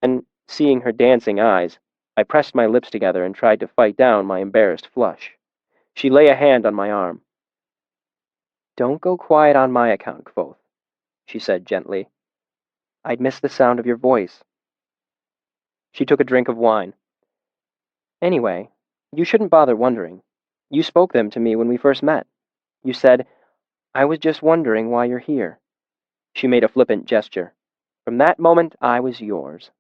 Then, seeing her dancing eyes, I pressed my lips together and tried to fight down my embarrassed flush. She lay a hand on my arm. "Don't go quiet on my account, Kvothe," she said gently. "I'd miss the sound of your voice." She took a drink of wine. "Anyway, you shouldn't bother wondering. You spoke them to me when we first met. You said, 'I was just wondering why you're here.'" She made a flippant gesture. "From that moment, I was yours."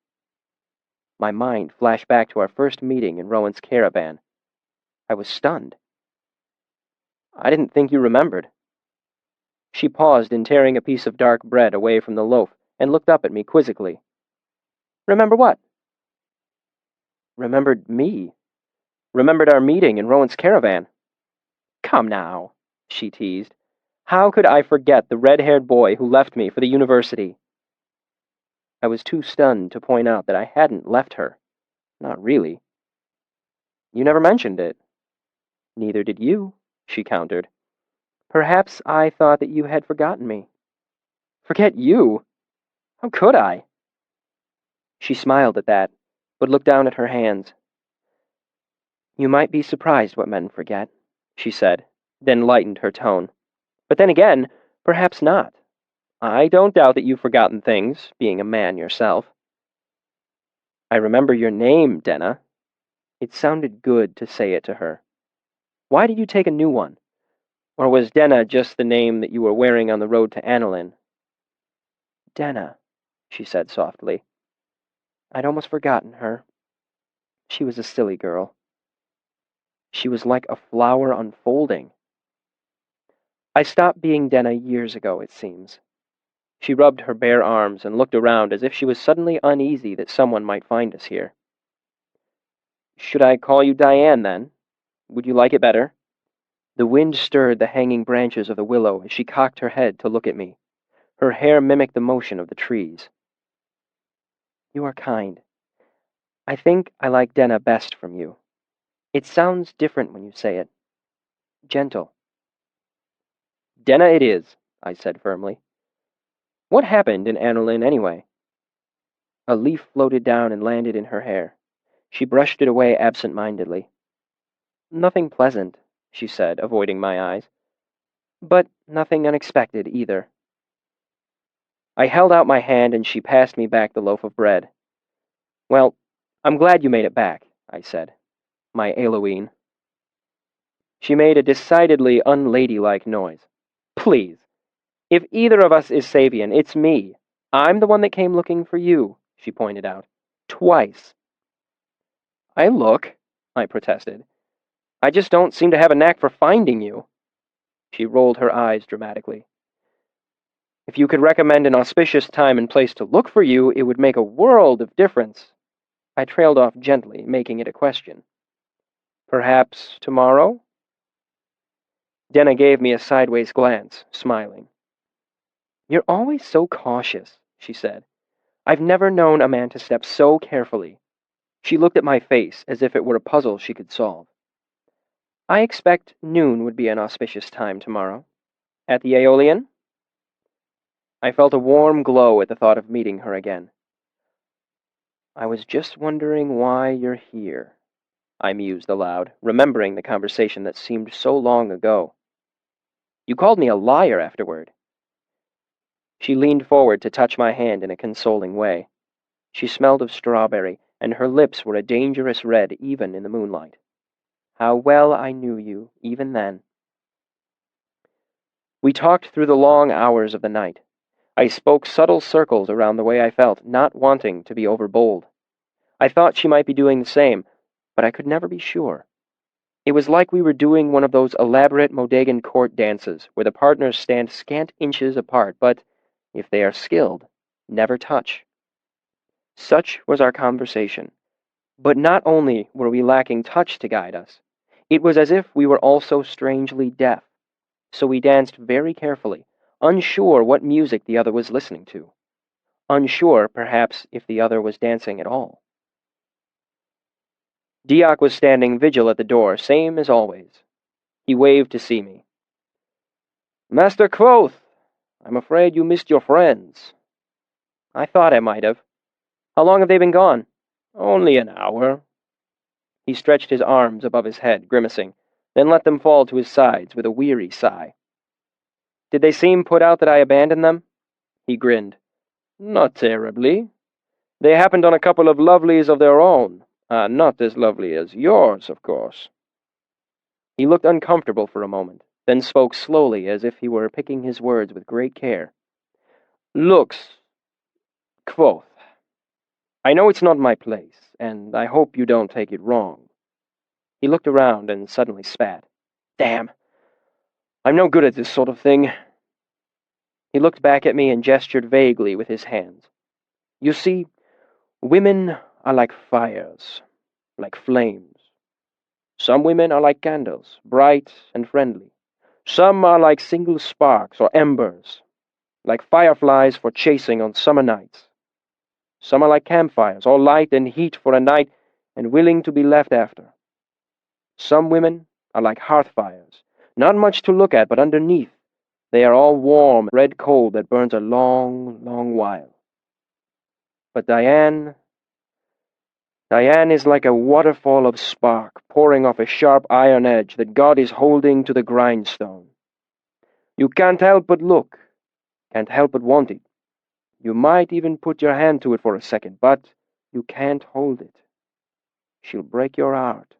My mind flashed back to our first meeting in Rowan's caravan. I was stunned. "I didn't think you remembered." She paused in tearing a piece of dark bread away from the loaf and looked up at me quizzically. "Remember what?" "Remembered me. Remembered our meeting in Rowan's caravan." "Come now," she teased. "How could I forget the red-haired boy who left me for the university?" I was too stunned to point out that I hadn't left her. Not really. "You never mentioned it." "Neither did you," she countered. "Perhaps I thought that you had forgotten me." "Forget you? How could I?" She smiled at that, but looked down at her hands. "You might be surprised what men forget," she said, then lightened her tone. "But then again, perhaps not. I don't doubt that you've forgotten things, being a man yourself." "I remember your name, Denna." It sounded good to say it to her. "Why did you take a new one? Or was Denna just the name that you were wearing on the road to Annalyn?" "Denna," she said softly. "I'd almost forgotten her. She was a silly girl." She was like a flower unfolding. "I stopped being Denna years ago, it seems." She rubbed her bare arms and looked around as if she was suddenly uneasy that someone might find us here. "Should I call you Diane, then? Would you like it better?" The wind stirred the hanging branches of the willow as she cocked her head to look at me. Her hair mimicked the motion of the trees. "You are kind. I think I like Denna best from you. It sounds different when you say it. Gentle." "Denna it is," I said firmly. "What happened in Annalyn, anyway?" A leaf floated down and landed in her hair. She brushed it away absent-mindedly. "Nothing pleasant," she said, avoiding my eyes. "But nothing unexpected, either." I held out my hand and she passed me back the loaf of bread. "Well, I'm glad you made it back," I said. "My Eloine." She made a decidedly unladylike noise. "Please. If either of us is Sabian, it's me. I'm the one that came looking for you," she pointed out. "Twice." "I look," I protested. "I just don't seem to have a knack for finding you." She rolled her eyes dramatically. "If you could recommend an auspicious time and place to look for you, it would make a world of difference." I trailed off gently, making it a question. "Perhaps tomorrow?" Denna gave me a sideways glance, smiling. "You're always so cautious," she said. "I've never known a man to step so carefully." She looked at my face as if it were a puzzle she could solve. "I expect noon would be an auspicious time tomorrow. At the Aeolian?" I felt a warm glow at the thought of meeting her again. "I was just wondering why you're here," I mused aloud, remembering the conversation that seemed so long ago. "You called me a liar afterward." She leaned forward to touch my hand in a consoling way. She smelled of strawberry, and her lips were a dangerous red even in the moonlight. How well I knew you, even then. We talked through the long hours of the night. I spoke subtle circles around the way I felt, not wanting to be overbold. I thought she might be doing the same, but I could never be sure. It was like we were doing one of those elaborate Modegan court dances, where the partners stand scant inches apart, but, if they are skilled, never touch. Such was our conversation. But not only were we lacking touch to guide us, it was as if we were also strangely deaf. So we danced very carefully, unsure what music the other was listening to. Unsure, perhaps, if the other was dancing at all. Diak was standing vigil at the door, same as always. He waved to see me. "Master Kvothe, I'm afraid you missed your friends." I thought I might have. How long have they been gone? Only an hour. He stretched his arms above his head, grimacing, then let them fall to his sides with a weary sigh. Did they seem put out that I abandoned them? He grinned. Not terribly. They happened on a couple of lovelies of their own. Not as lovely as yours, of course. He looked uncomfortable for a moment, then spoke slowly as if he were picking his words with great care. Looks, Kvothe, I know it's not my place, and I hope you don't take it wrong. He looked around and suddenly spat. Damn! I'm no good at this sort of thing. He looked back at me and gestured vaguely with his hands. You see, women are like fires, like flames. Some women are like candles, bright and friendly. Some are like single sparks or embers, like fireflies for chasing on summer nights. Some are like campfires, all light and heat for a night and willing to be left after. Some women are like hearth fires, not much to look at, but underneath they are all warm, red coal that burns a long, long while. But Diane is like a waterfall of spark pouring off a sharp iron edge that God is holding to the grindstone. You can't help but look, can't help but want it. You might even put your hand to it for a second, but you can't hold it. She'll break your heart.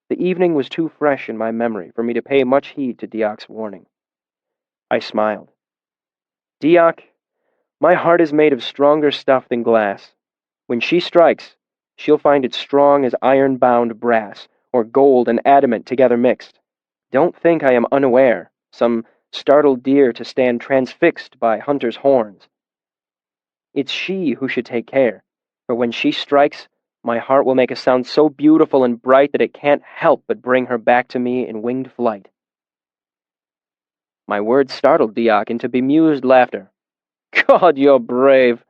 The evening was too fresh in my memory for me to pay much heed to Diak's warning. I smiled. Diak, my heart is made of stronger stuff than glass. When she strikes, she'll find it strong as iron-bound brass, or gold and adamant together mixed. Don't think I am unaware, some startled deer to stand transfixed by hunter's horns. It's she who should take care, for when she strikes, my heart will make a sound so beautiful and bright that it can't help but bring her back to me in winged flight. My words startled Diak into bemused laughter. God, you're brave,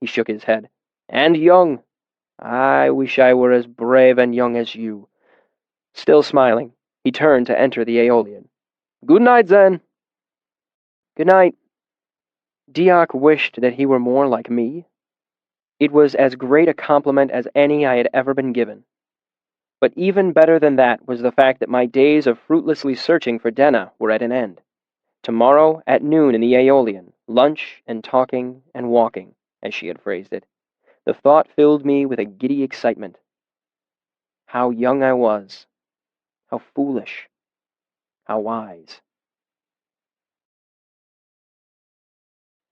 he shook his head. And young. I wish I were as brave and young as you. Still smiling, he turned to enter the Aeolian. Good night, then. Good night. Diak wished that he were more like me. It was as great a compliment as any I had ever been given. But even better than that was the fact that my days of fruitlessly searching for Denna were at an end. Tomorrow at noon in the Aeolian, lunch and talking and walking, as she had phrased it. The thought filled me with a giddy excitement. How young I was. How foolish. How wise.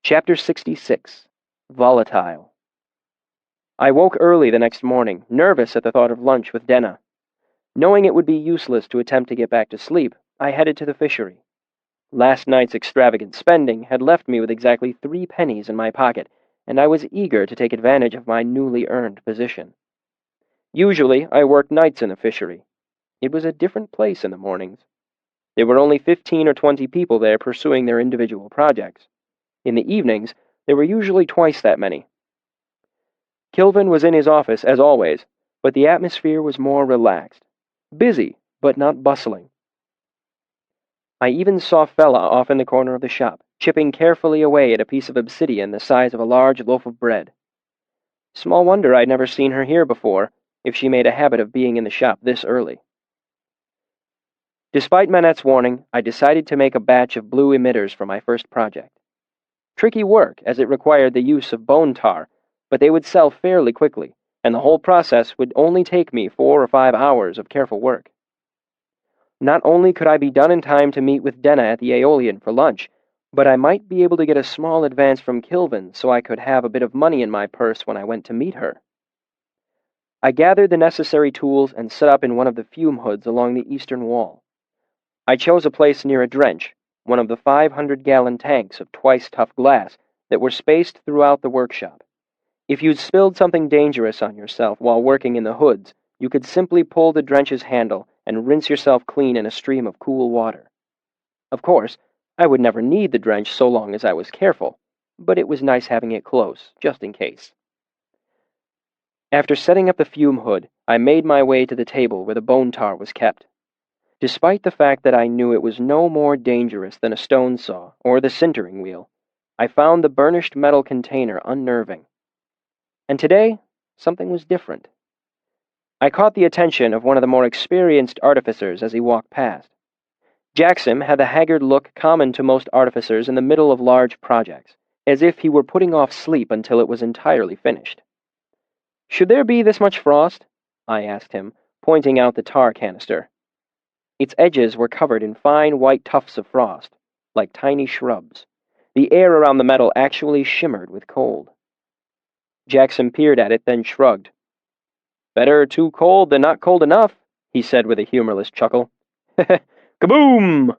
Chapter 66. Volatile. I woke early the next morning, nervous at the thought of lunch with Denna. Knowing it would be useless to attempt to get back to sleep, I headed to the fishery. Last night's extravagant spending had left me with exactly 3 pennies in my pocket, and I was eager to take advantage of my newly earned position. Usually, I worked nights in the fishery. It was a different place in the mornings. There were only 15 or 20 people there pursuing their individual projects. In the evenings, there were usually twice that many. Kilvin was in his office, as always, but the atmosphere was more relaxed. Busy, but not bustling. I even saw Fella off in the corner of the shop, chipping carefully away at a piece of obsidian the size of a large loaf of bread. Small wonder I'd never seen her here before, if she made a habit of being in the shop this early. Despite Manette's warning, I decided to make a batch of blue emitters for my first project. Tricky work, as it required the use of bone tar, but they would sell fairly quickly, and the whole process would only take me 4 or 5 hours of careful work. Not only could I be done in time to meet with Denna at the Aeolian for lunch, but I might be able to get a small advance from Kilvin so I could have a bit of money in my purse when I went to meet her. I gathered the necessary tools and set up in one of the fume hoods along the eastern wall. I chose a place near a drench, one of the 500-gallon tanks of twice-tough glass that were spaced throughout the workshop. If you'd spilled something dangerous on yourself while working in the hoods, you could simply pull the drench's handle and rinse yourself clean in a stream of cool water. Of course, I would never need the drench so long as I was careful, but it was nice having it close, just in case. After setting up the fume hood, I made my way to the table where the bone tar was kept. Despite the fact that I knew it was no more dangerous than a stone saw or the sintering wheel, I found the burnished metal container unnerving. And today, something was different. I caught the attention of one of the more experienced artificers as he walked past. Jackson had the haggard look common to most artificers in the middle of large projects, as if he were putting off sleep until it was entirely finished. "Should there be this much frost?" I asked him, pointing out the tar canister. Its edges were covered in fine white tufts of frost, like tiny shrubs. The air around the metal actually shimmered with cold. Jackson peered at it, then shrugged. "Better too cold than not cold enough," he said with a humorless chuckle. Kaboom!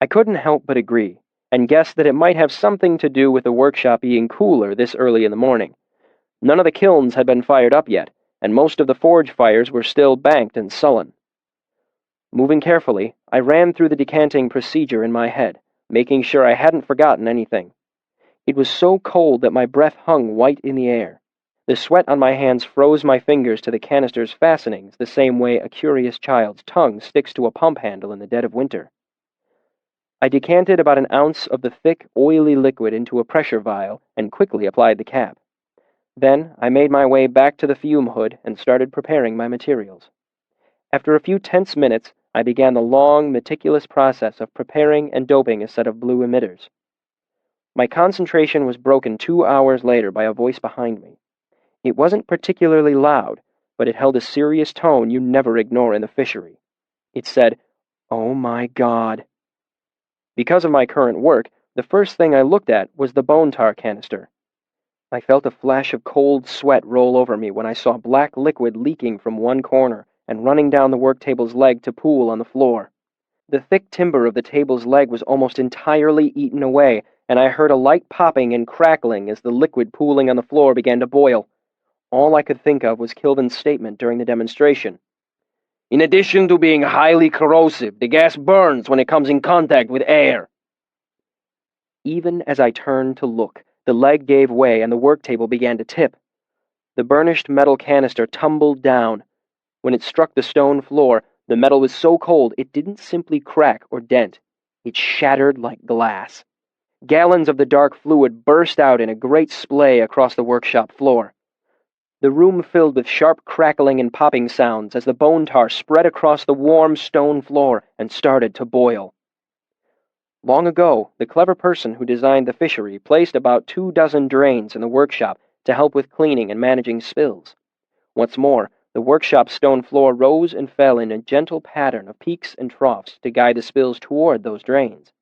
I couldn't help but agree, and guessed that it might have something to do with the workshop being cooler this early in the morning. None of the kilns had been fired up yet, and most of the forge fires were still banked and sullen. Moving carefully, I ran through the decanting procedure in my head, making sure I hadn't forgotten anything. It was so cold that my breath hung white in the air. The sweat on my hands froze my fingers to the canister's fastenings the same way a curious child's tongue sticks to a pump handle in the dead of winter. I decanted about an ounce of the thick, oily liquid into a pressure vial and quickly applied the cap. Then I made my way back to the fume hood and started preparing my materials. After a few tense minutes, I began the long, meticulous process of preparing and doping a set of blue emitters. My concentration was broken 2 hours later by a voice behind me. It wasn't particularly loud, but it held a serious tone you never ignore in the fishery. It said, "Oh my God." Because of my current work, the first thing I looked at was the bone tar canister. I felt a flash of cold sweat roll over me when I saw black liquid leaking from one corner and running down the work table's leg to pool on the floor. The thick timber of the table's leg was almost entirely eaten away, and I heard a light popping and crackling as the liquid pooling on the floor began to boil. All I could think of was Kilvin's statement during the demonstration. "In addition to being highly corrosive, the gas burns when it comes in contact with air." Even as I turned to look, the leg gave way and the work table began to tip. The burnished metal canister tumbled down. When it struck the stone floor, the metal was so cold it didn't simply crack or dent. It shattered like glass. Gallons of the dark fluid burst out in a great splay across the workshop floor. The room filled with sharp crackling and popping sounds as the bone tar spread across the warm stone floor and started to boil. Long ago, the clever person who designed the fishery placed about 24 drains in the workshop to help with cleaning and managing spills. What's more, the workshop stone floor rose and fell in a gentle pattern of peaks and troughs to guide the spills toward those drains.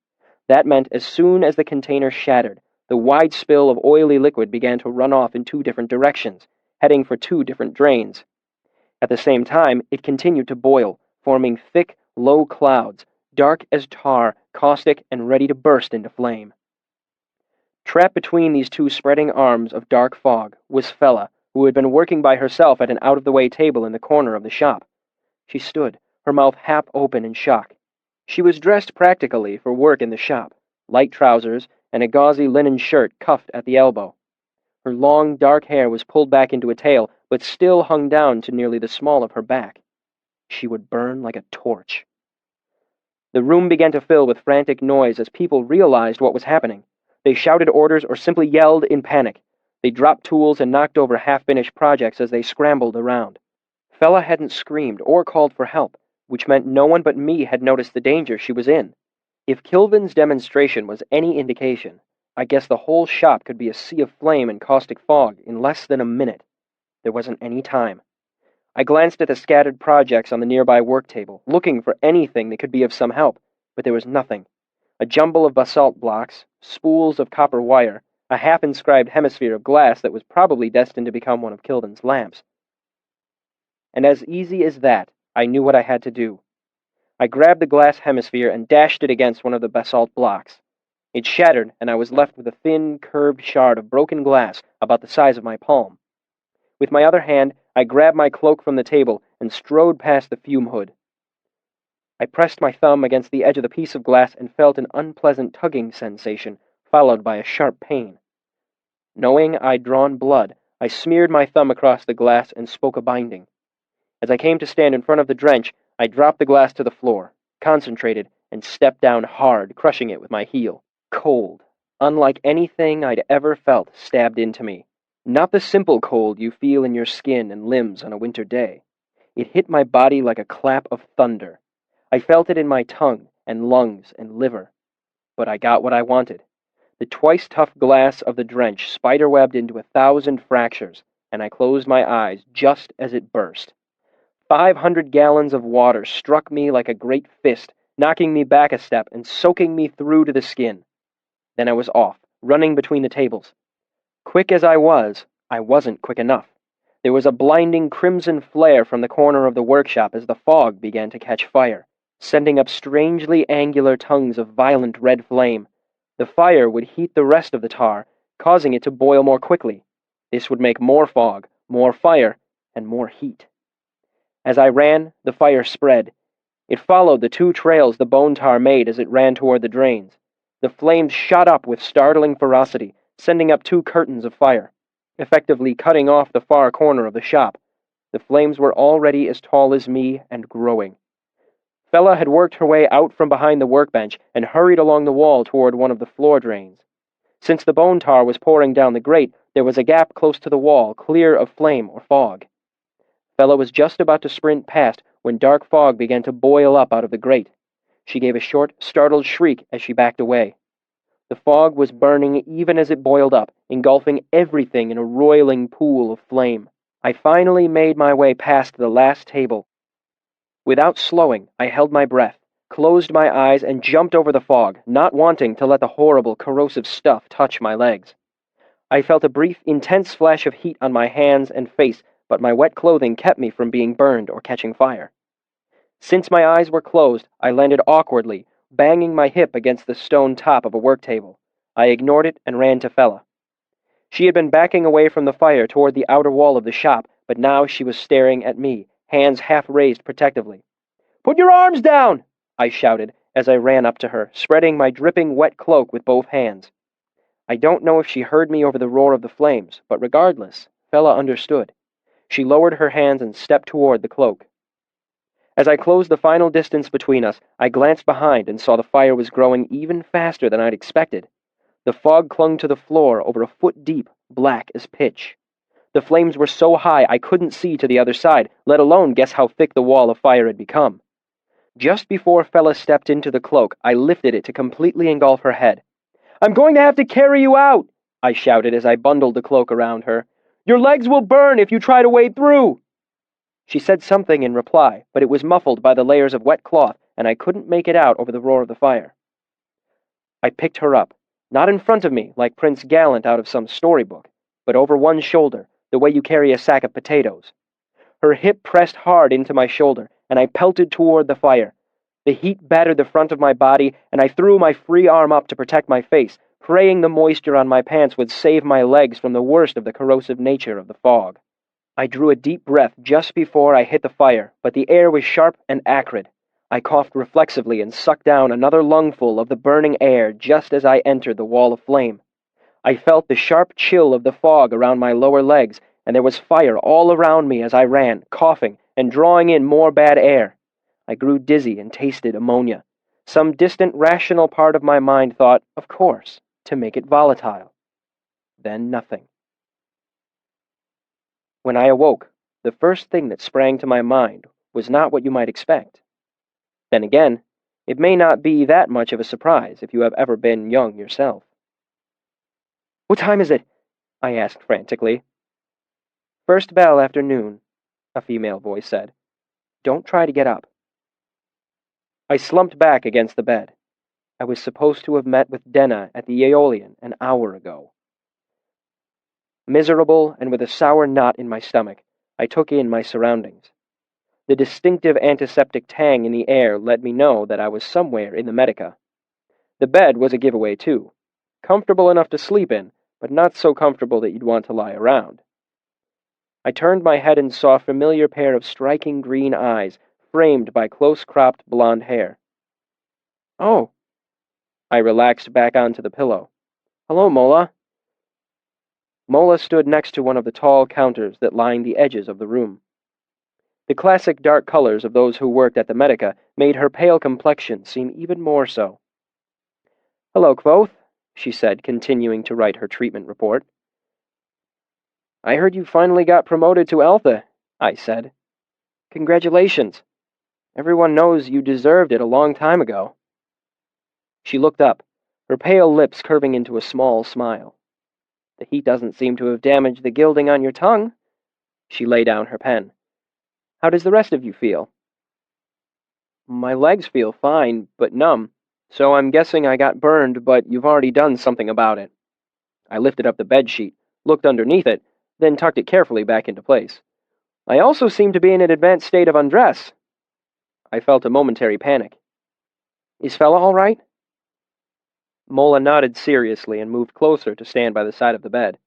That meant as soon as the container shattered, the wide spill of oily liquid began to run off in 2 different directions, heading for 2 different drains. At the same time, it continued to boil, forming thick, low clouds, dark as tar, caustic, and ready to burst into flame. Trapped between these 2 spreading arms of dark fog was Fella, who had been working by herself at an out-of-the-way table in the corner of the shop. She stood, her mouth half open in shock. She was dressed practically for work in the shop, light trousers and a gauzy linen shirt cuffed at the elbow. Her long, dark hair was pulled back into a tail, but still hung down to nearly the small of her back. She would burn like a torch. The room began to fill with frantic noise as people realized what was happening. They shouted orders or simply yelled in panic. They dropped tools and knocked over half-finished projects as they scrambled around. Fella hadn't screamed or called for help, which meant no one but me had noticed the danger she was in. If Kilvin's demonstration was any indication, I guess the whole shop could be a sea of flame and caustic fog in less than a minute. There wasn't any time. I glanced at the scattered projects on the nearby work table, looking for anything that could be of some help, but there was nothing. A jumble of basalt blocks, spools of copper wire, a half-inscribed hemisphere of glass that was probably destined to become one of Kilvin's lamps. And as easy as that, I knew what I had to do. I grabbed the glass hemisphere and dashed it against one of the basalt blocks. It shattered, and I was left with a thin, curved shard of broken glass about the size of my palm. With my other hand, I grabbed my cloak from the table and strode past the fume hood. I pressed my thumb against the edge of the piece of glass and felt an unpleasant tugging sensation, followed by a sharp pain. Knowing I'd drawn blood, I smeared my thumb across the glass and spoke a binding. As I came to stand in front of the drench, I dropped the glass to the floor, concentrated, and stepped down hard, crushing it with my heel. Cold, unlike anything I'd ever felt, stabbed into me. Not the simple cold you feel in your skin and limbs on a winter day. It hit my body like a clap of thunder. I felt it in my tongue and lungs and liver. But I got what I wanted. The twice-tough glass of the drench spiderwebbed into 1,000 fractures, and I closed my eyes just as it burst. 500 gallons of water struck me like a great fist, knocking me back a step and soaking me through to the skin. Then I was off, running between the tables. Quick as I wasn't quick enough. There was a blinding crimson flare from the corner of the workshop as the fog began to catch fire, sending up strangely angular tongues of violent red flame. The fire would heat the rest of the tar, causing it to boil more quickly. This would make more fog, more fire, and more heat. As I ran, the fire spread. It followed the 2 trails the bone tar made as it ran toward the drains. The flames shot up with startling ferocity, sending up 2 curtains of fire, effectively cutting off the far corner of the shop. The flames were already as tall as me and growing. Fella had worked her way out from behind the workbench and hurried along the wall toward one of the floor drains. Since the bone tar was pouring down the grate, there was a gap close to the wall, clear of flame or fog. Fella was just about to sprint past when dark fog began to boil up out of the grate. She gave a short, startled shriek as she backed away. The fog was burning even as it boiled up, engulfing everything in a roiling pool of flame. I finally made my way past the last table. Without slowing, I held my breath, closed my eyes, and jumped over the fog, not wanting to let the horrible, corrosive stuff touch my legs. I felt a brief, intense flash of heat on my hands and face, but my wet clothing kept me from being burned or catching fire. Since my eyes were closed, I landed awkwardly, banging my hip against the stone top of a work table. I ignored it and ran to Fella. She had been backing away from the fire toward the outer wall of the shop, but now she was staring at me, hands half raised protectively. "Put your arms down!" I shouted as I ran up to her, spreading my dripping wet cloak with both hands. I don't know if she heard me over the roar of the flames, but regardless, Fella understood. She lowered her hands and stepped toward the cloak. As I closed the final distance between us, I glanced behind and saw the fire was growing even faster than I'd expected. The fog clung to the floor over a foot deep, black as pitch. The flames were so high I couldn't see to the other side, let alone guess how thick the wall of fire had become. Just before Fella stepped into the cloak, I lifted it to completely engulf her head. "I'm going to have to carry you out!" I shouted as I bundled the cloak around her. "Your legs will burn if you try to wade through!" She said something in reply, but it was muffled by the layers of wet cloth, and I couldn't make it out over the roar of the fire. I picked her up, not in front of me like Prince Gallant out of some storybook, but over one shoulder, the way you carry a sack of potatoes. Her hip pressed hard into my shoulder, and I pelted toward the fire. The heat battered the front of my body, and I threw my free arm up to protect my face, praying the moisture on my pants would save my legs from the worst of the corrosive nature of the fog. I drew a deep breath just before I hit the fire, but the air was sharp and acrid. I coughed reflexively and sucked down another lungful of the burning air just as I entered the wall of flame. I felt the sharp chill of the fog around my lower legs, and there was fire all around me as I ran, coughing and drawing in more bad air. I grew dizzy and tasted ammonia. Some distant, rational part of my mind thought, of course, to make it volatile. Then nothing. When I awoke, the first thing that sprang to my mind was not what you might expect. Then again, it may not be that much of a surprise if you have ever been young yourself. "What time is it?" I asked frantically. "First bell after noon," a female voice said. "Don't try to get up." I slumped back against the bed. I was supposed to have met with Denna at the Aeolian an hour ago. Miserable and with a sour knot in my stomach, I took in my surroundings. The distinctive antiseptic tang in the air let me know that I was somewhere in the Medica. The bed was a giveaway, too. Comfortable enough to sleep in, but not so comfortable that you'd want to lie around. I turned my head and saw a familiar pair of striking green eyes, framed by close-cropped blonde hair. "Oh." I relaxed back onto the pillow. "Hello, Mola." Mola stood next to one of the tall counters that lined the edges of the room. The classic dark colors of those who worked at the Medica made her pale complexion seem even more so. "Hello, Kvothe," she said, continuing to write her treatment report. I heard you finally got promoted to Altha, I said. Congratulations. Everyone knows you deserved it a long time ago. She looked up, her pale lips curving into a small smile. The heat doesn't seem to have damaged the gilding on your tongue. She laid down her pen. How does the rest of you feel? My legs feel fine, but numb, so I'm guessing I got burned, but you've already done something about it. I lifted up the bedsheet, looked underneath it, then tucked it carefully back into place. I also seem to be in an advanced state of undress. I felt a momentary panic. Is Fella all right? Mola nodded seriously and moved closer to stand by the side of the bed.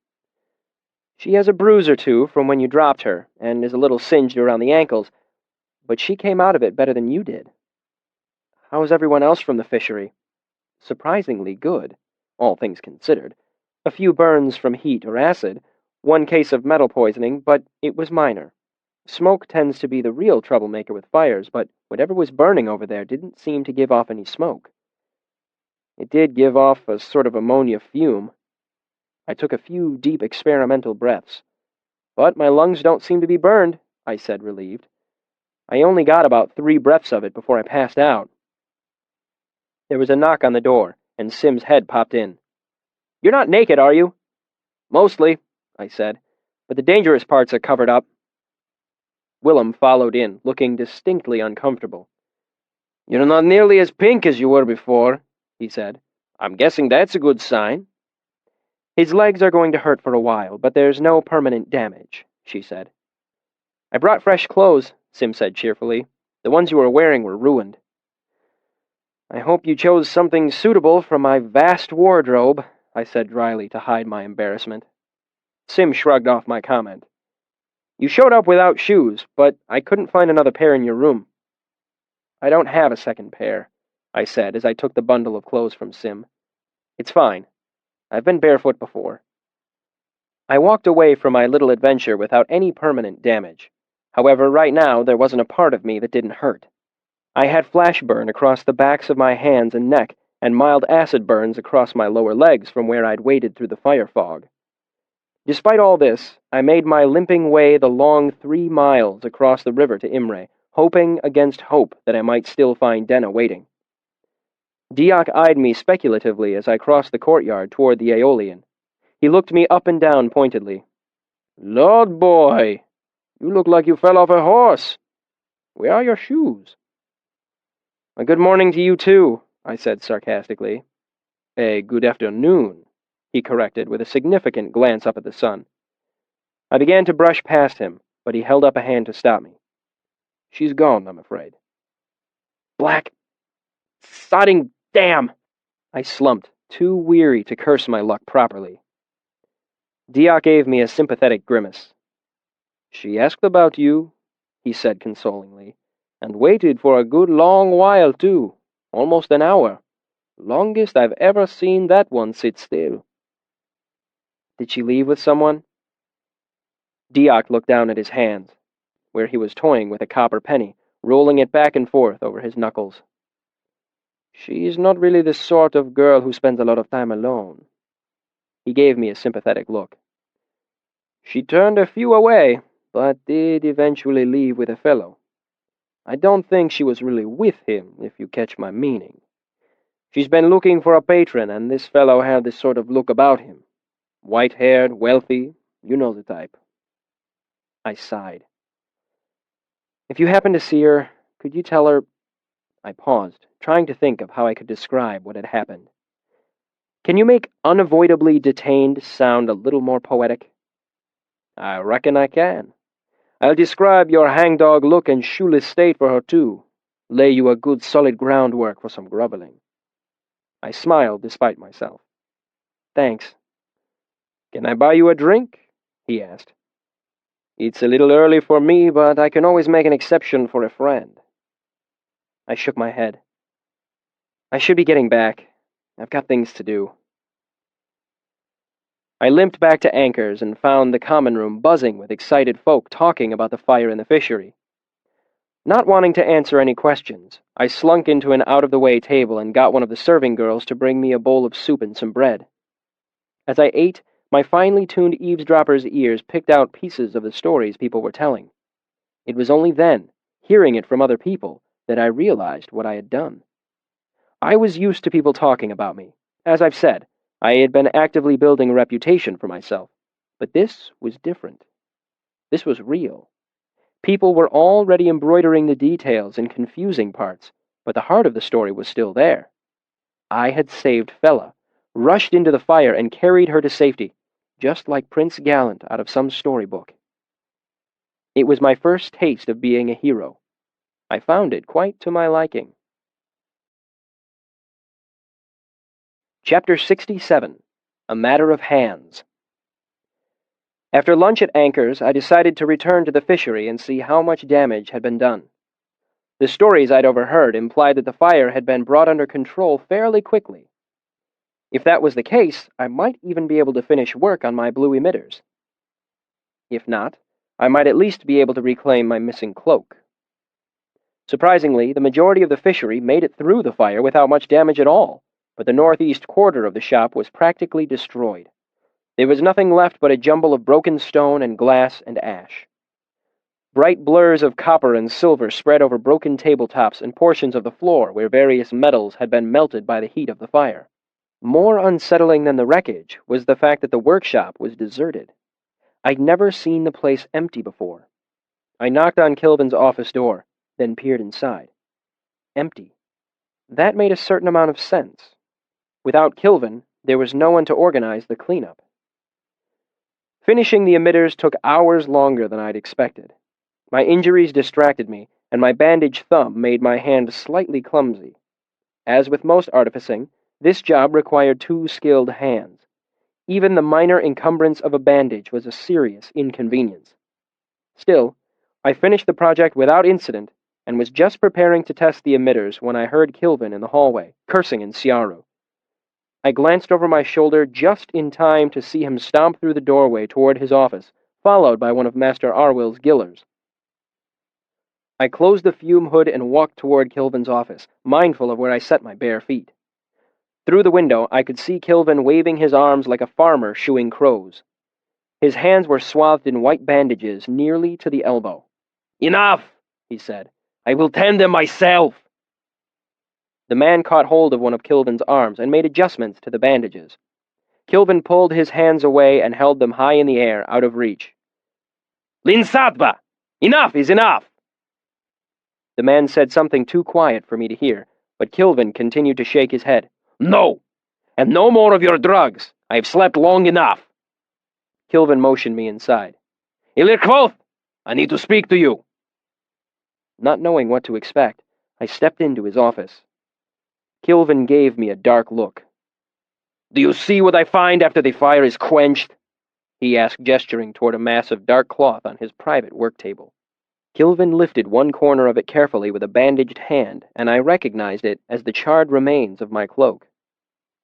She has a bruise or two from when you dropped her, and is a little singed around the ankles, but she came out of it better than you did. How's everyone else from the fishery? Surprisingly good, all things considered. A few burns from heat or acid, one case of metal poisoning, but it was minor. Smoke tends to be the real troublemaker with fires, but whatever was burning over there didn't seem to give off any smoke. It did give off a sort of ammonia fume. I took a few deep experimental breaths. But my lungs don't seem to be burned, I said, relieved. I only got about 3 breaths of it before I passed out. There was a knock on the door, and Sim's head popped in. You're not naked, are you? Mostly, I said, but the dangerous parts are covered up. Willem followed in, looking distinctly uncomfortable. You're not nearly as pink as you were before, he said. I'm guessing that's a good sign. His legs are going to hurt for a while, but there's no permanent damage, she said. I brought fresh clothes, Sim said cheerfully. The ones you were wearing were ruined. I hope you chose something suitable from my vast wardrobe, I said dryly to hide my embarrassment. Sim shrugged off my comment. You showed up without shoes, but I couldn't find another pair in your room. I don't have a second pair, I said as I took the bundle of clothes from Sim. It's fine. I've been barefoot before. I walked away from my little adventure without any permanent damage. However, right now there wasn't a part of me that didn't hurt. I had flash burn across the backs of my hands and neck, and mild acid burns across my lower legs from where I'd waded through the fire fog. Despite all this, I made my limping way the long 3 miles across the river to Imre, hoping against hope that I might still find Denna waiting. Diak eyed me speculatively as I crossed the courtyard toward the Aeolian. He looked me up and down pointedly. Lord boy, you look like you fell off a horse. Where are your shoes? A good morning to you too, I said sarcastically. A good afternoon, he corrected with a significant glance up at the sun. I began to brush past him, but he held up a hand to stop me. She's gone, I'm afraid. Black sodding damn! I slumped, too weary to curse my luck properly. Diak gave me a sympathetic grimace. She asked about you, he said consolingly, and waited for a good long while, too, almost an hour. Longest I've ever seen that one sit still. Did she leave with someone? Diak looked down at his hands, where he was toying with a copper penny, rolling it back and forth over his knuckles. She's not really the sort of girl who spends a lot of time alone. He gave me a sympathetic look. She turned a few away, but did eventually leave with a fellow. I don't think she was really with him, if you catch my meaning. She's been looking for a patron, and this fellow had this sort of look about him. White-haired, wealthy, you know the type. I sighed. If you happen to see her, could you tell her... I paused, trying to think of how I could describe what had happened. Can you make unavoidably detained sound a little more poetic? I reckon I can. I'll describe your hangdog look and shoeless state for her, too. Lay you a good solid groundwork for some grubbling. I smiled despite myself. Thanks. Can I buy you a drink? He asked. It's a little early for me, but I can always make an exception for a friend. I shook my head. I should be getting back. I've got things to do. I limped back to Anchor's and found the common room buzzing with excited folk talking about the fire in the fishery. Not wanting to answer any questions, I slunk into an out-of-the-way table and got one of the serving girls to bring me a bowl of soup and some bread. As I ate, My finely tuned eavesdropper's ears picked out pieces of the stories people were telling. It was only then, hearing it from other people, that I realized what I had done. I was used to people talking about me. As I've said, I had been actively building a reputation for myself. But this was different. This was real. People were already embroidering the details and confusing parts, but the heart of the story was still there. I had saved Fela, rushed into the fire, and carried her to safety, just like Prince Gallant out of some storybook. It was my first taste of being a hero. I found it quite to my liking. Chapter 67, A Matter of Hands. After lunch at Anchor's, I decided to return to the fishery and see how much damage had been done. The stories I'd overheard implied that the fire had been brought under control fairly quickly. If that was the case, I might even be able to finish work on my blue emitters. If not, I might at least be able to reclaim my missing cloak. Surprisingly, the majority of the fishery made it through the fire without much damage at all, but the northeast quarter of the shop was practically destroyed. There was nothing left but a jumble of broken stone and glass and ash. Bright blurs of copper and silver spread over broken tabletops and portions of the floor where various metals had been melted by the heat of the fire. More unsettling than the wreckage was the fact that the workshop was deserted. I'd never seen the place empty before. I knocked on Kilvin's office door, then peered inside. Empty. That made a certain amount of sense. Without Kilvin, there was no one to organize the cleanup. Finishing the emitters took hours longer than I'd expected. My injuries distracted me, and my bandaged thumb made my hand slightly clumsy. As with most artificing, this job required 2 skilled hands. Even the minor encumbrance of a bandage was a serious inconvenience. Still, I finished the project without incident, and was just preparing to test the emitters when I heard Kilvin in the hallway, cursing in Siaru. I glanced over my shoulder just in time to see him stomp through the doorway toward his office, followed by one of Master Arwill's gillers. I closed the fume hood and walked toward Kilvin's office, mindful of where I set my bare feet. Through the window, I could see Kilvin waving his arms like a farmer shooing crows. His hands were swathed in white bandages nearly to the elbow. "Enough," he said. "I will tend them myself." The man caught hold of one of Kilvin's arms and made adjustments to the bandages. Kilvin pulled his hands away and held them high in the air, out of reach. "Linsatba! Enough is enough!" The man said something too quiet for me to hear, but Kilvin continued to shake his head. "No! And no more of your drugs! I have slept long enough!" Kilvin motioned me inside. "Ilir Kvothe! I need to speak to you!" Not knowing what to expect, I stepped into his office. Kilvin gave me a dark look. "Do you see what I find after the fire is quenched?" he asked, gesturing toward a mass of dark cloth on his private work table. Kilvin lifted one corner of it carefully with a bandaged hand, and I recognized it as the charred remains of my cloak.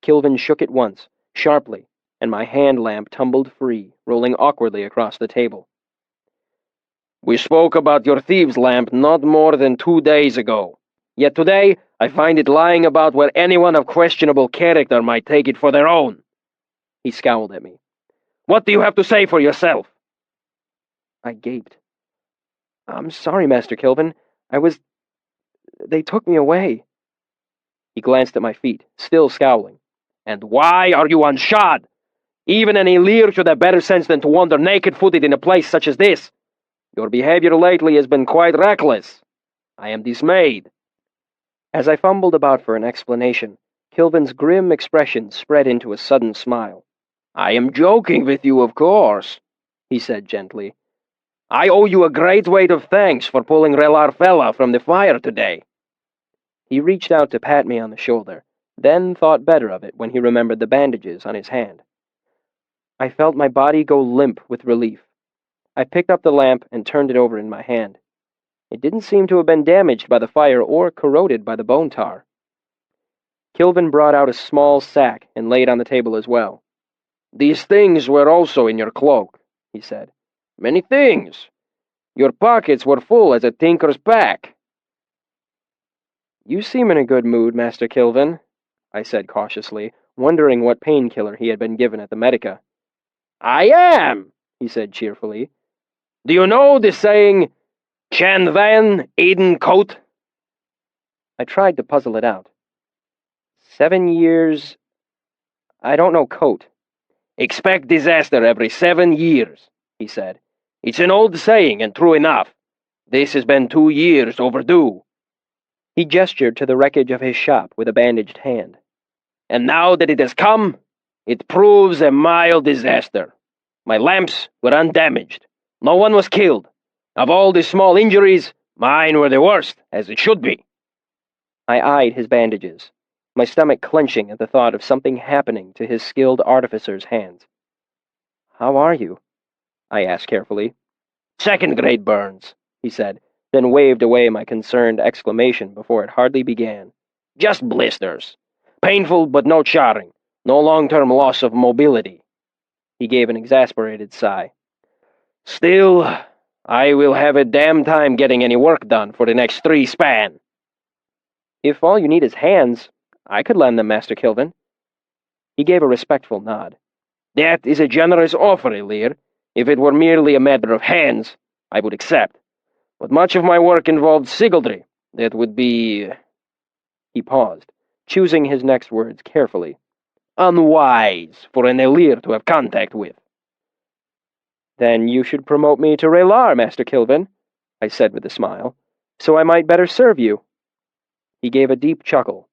Kilvin shook it once, sharply, and my hand lamp tumbled free, rolling awkwardly across the table. "We spoke about your thieves' lamp not more than 2 days ago. Yet today, I find it lying about where anyone of questionable character might take it for their own." He scowled at me. "What do you have to say for yourself?" I gaped. "I'm sorry, Master Kilvin. They took me away." He glanced at my feet, still scowling. "And why are you unshod? Even an Ilir should have better sense than to wander naked-footed in a place such as this. Your behavior lately has been quite reckless. I am dismayed." As I fumbled about for an explanation, Kilvin's grim expression spread into a sudden smile. "I am joking with you, of course," he said gently. "I owe you a great weight of thanks for pulling Relar Fela from the fire today." He reached out to pat me on the shoulder, then thought better of it when he remembered the bandages on his hand. I felt my body go limp with relief. I picked up the lamp and turned it over in my hand. It didn't seem to have been damaged by the fire or corroded by the bone tar. Kilvin brought out a small sack and laid on the table as well. "These things were also in your cloak," he said. "Many things. Your pockets were full as a tinker's pack." "You seem in a good mood, Master Kilvin," I said cautiously, wondering what painkiller he had been given at the Medica. I am, he said cheerfully. Do you know the saying, Chandrian Aiden coat? I tried to puzzle it out. 7 years... I don't know coat. Expect disaster every 7 years, he said. It's an old saying and true enough. This has been 2 years overdue. He gestured to the wreckage of his shop with a bandaged hand. And now that it has come, it proves a mild disaster. My lamps were undamaged. No one was killed. Of all the small injuries, mine were the worst, as it should be. I eyed his bandages, my stomach clenching at the thought of something happening to his skilled artificer's hands. How are you? I asked carefully. Second-grade burns, he said, then waved away my concerned exclamation before it hardly began. Just blisters. Painful but no charring. No long-term loss of mobility. He gave an exasperated sigh. Still, I will have a damn time getting any work done for the next 3 span. If all you need is hands, I could lend them, Master Kilvin. He gave a respectful nod. That is a generous offer, Elir. If it were merely a matter of hands, I would accept. But much of my work involved sigildry. That would be... He paused, choosing his next words carefully. Unwise for an Elir to have contact with. Then you should promote me to Relar, Master Kilvin, I said with a smile, so I might better serve you. He gave a deep chuckle.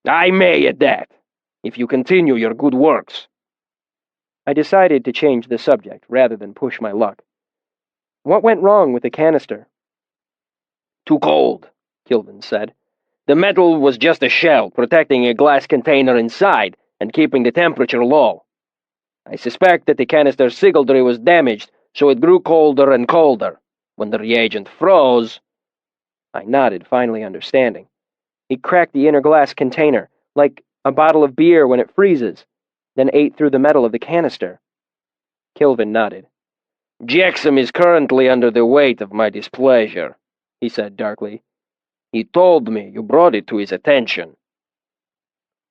I may at that, if you continue your good works. I decided to change the subject rather than push my luck. What went wrong with the canister? Too cold, Kilvin said. The metal was just a shell, protecting a glass container inside and keeping the temperature low. I suspect that the canister's sigildry was damaged, so it grew colder and colder. When the reagent froze... I nodded, finally understanding. He cracked the inner glass container, like a bottle of beer when it freezes, then ate through the metal of the canister. Kilvin nodded. Jackson is currently under the weight of my displeasure, he said darkly. He told me you brought it to his attention.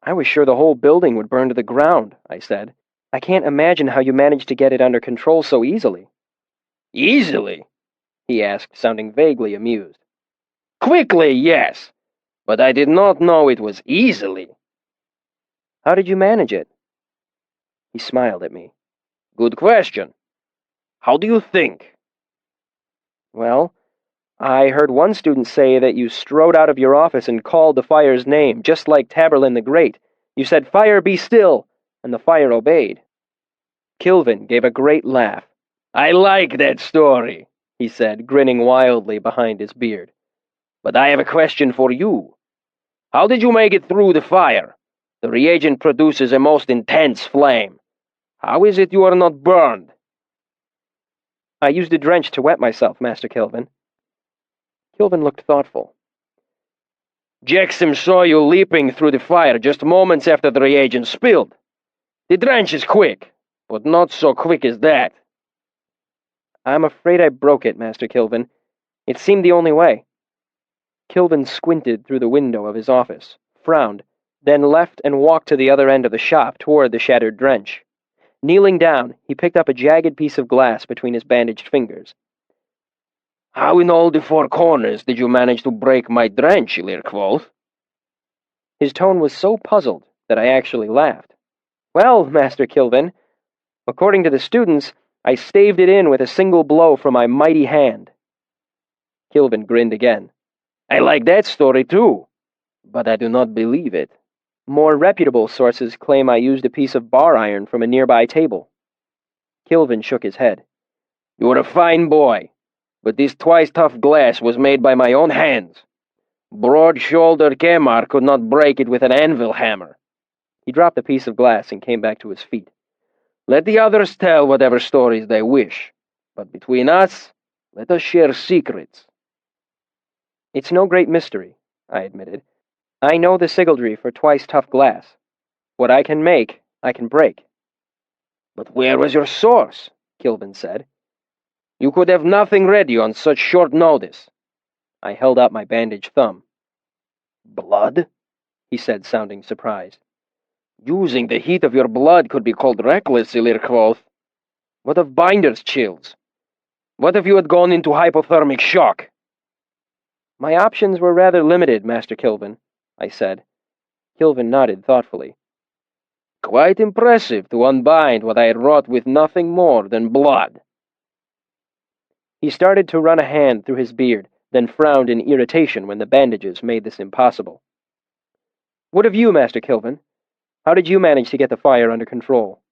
I was sure the whole building would burn to the ground, I said. I can't imagine how you managed to get it under control so easily. Easily? He asked, sounding vaguely amused. Quickly, yes, but I did not know it was easily. How did you manage it? He smiled at me. Good question. How do you think? Well, I heard one student say that you strode out of your office and called the fire's name, just like Taborlin the Great. You said, "Fire, be still," and the fire obeyed. Kilvin gave a great laugh. I like that story, he said, grinning wildly behind his beard. But I have a question for you. How did you make it through the fire? The reagent produces a most intense flame. How is it you are not burned? I used a drench to wet myself, Master Kilvin. Kilvin looked thoughtful. Jackson saw you leaping through the fire just moments after the reagent spilled. The drench is quick, but not so quick as that. I'm afraid I broke it, Master Kilvin. It seemed the only way. Kilvin squinted through the window of his office, frowned, then left and walked to the other end of the shop toward the shattered drench. Kneeling down, he picked up a jagged piece of glass between his bandaged fingers. How in all the 4 corners did you manage to break my drench, Lyrical? His tone was so puzzled that I actually laughed. Well, Master Kilvin, according to the students, I staved it in with a single blow from my mighty hand. Kilvin grinned again. I like that story too, but I do not believe it. More reputable sources claim I used a piece of bar iron from a nearby table. Kilvin shook his head. You are a fine boy, but this twice-tough glass was made by my own hands. Broad-shouldered Kemar could not break it with an anvil hammer. He dropped the piece of glass and came back to his feet. Let the others tell whatever stories they wish, but between us, let us share secrets. It's no great mystery, I admitted. I know the sigildry for twice-tough glass. What I can make, I can break. But where was your source? Kilvin said. You could have nothing ready on such short notice. I held out my bandaged thumb. Blood? He said, sounding surprised. Using the heat of your blood could be called reckless, Lyrical. What of binder's chills? What if you had gone into hypothermic shock? My options were rather limited, Master Kilvin, I said. Kilvin nodded thoughtfully. Quite impressive to unbind what I had wrought with nothing more than blood. He started to run a hand through his beard, then frowned in irritation when the bandages made this impossible. What of you, Master Kilvin? How did you manage to get the fire under control?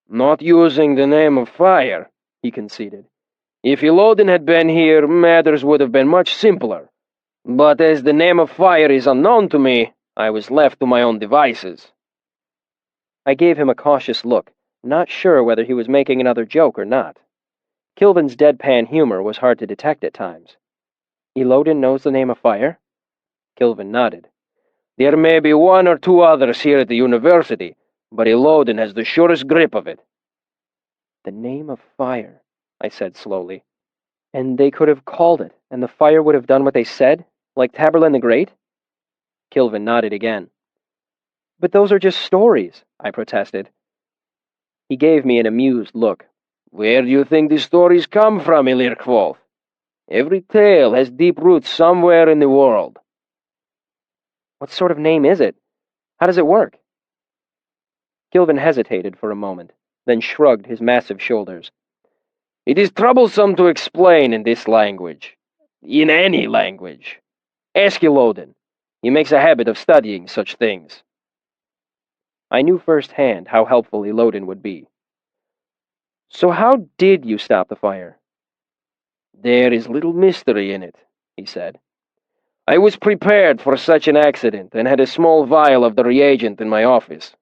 Not using the name of fire, he conceded. If Ilodin had been here, matters would have been much simpler. But as the name of fire is unknown to me, I was left to my own devices. I gave him a cautious look, not sure whether he was making another joke or not. Kilvin's deadpan humor was hard to detect at times. Ilodin knows the name of fire? Kilvin nodded. There may be one or two others here at the university, but Ilodin has the surest grip of it. The name of fire, I said slowly. And they could have called it, and the fire would have done what they said, like Taborlin the Great? Kilvin nodded again. But those are just stories, I protested. He gave me an amused look. Where do you think these stories come from, Kvothe? Every tale has deep roots somewhere in the world. What sort of name is it? How does it work? Kilvin hesitated for a moment, then shrugged his massive shoulders. It is troublesome to explain in this language. In any language. Ask Ilodin. He makes a habit of studying such things. I knew firsthand how helpful Ilodin would be. So how did you stop the fire? There is little mystery in it, he said. I was prepared for such an accident and had a small vial of the reagent in my office.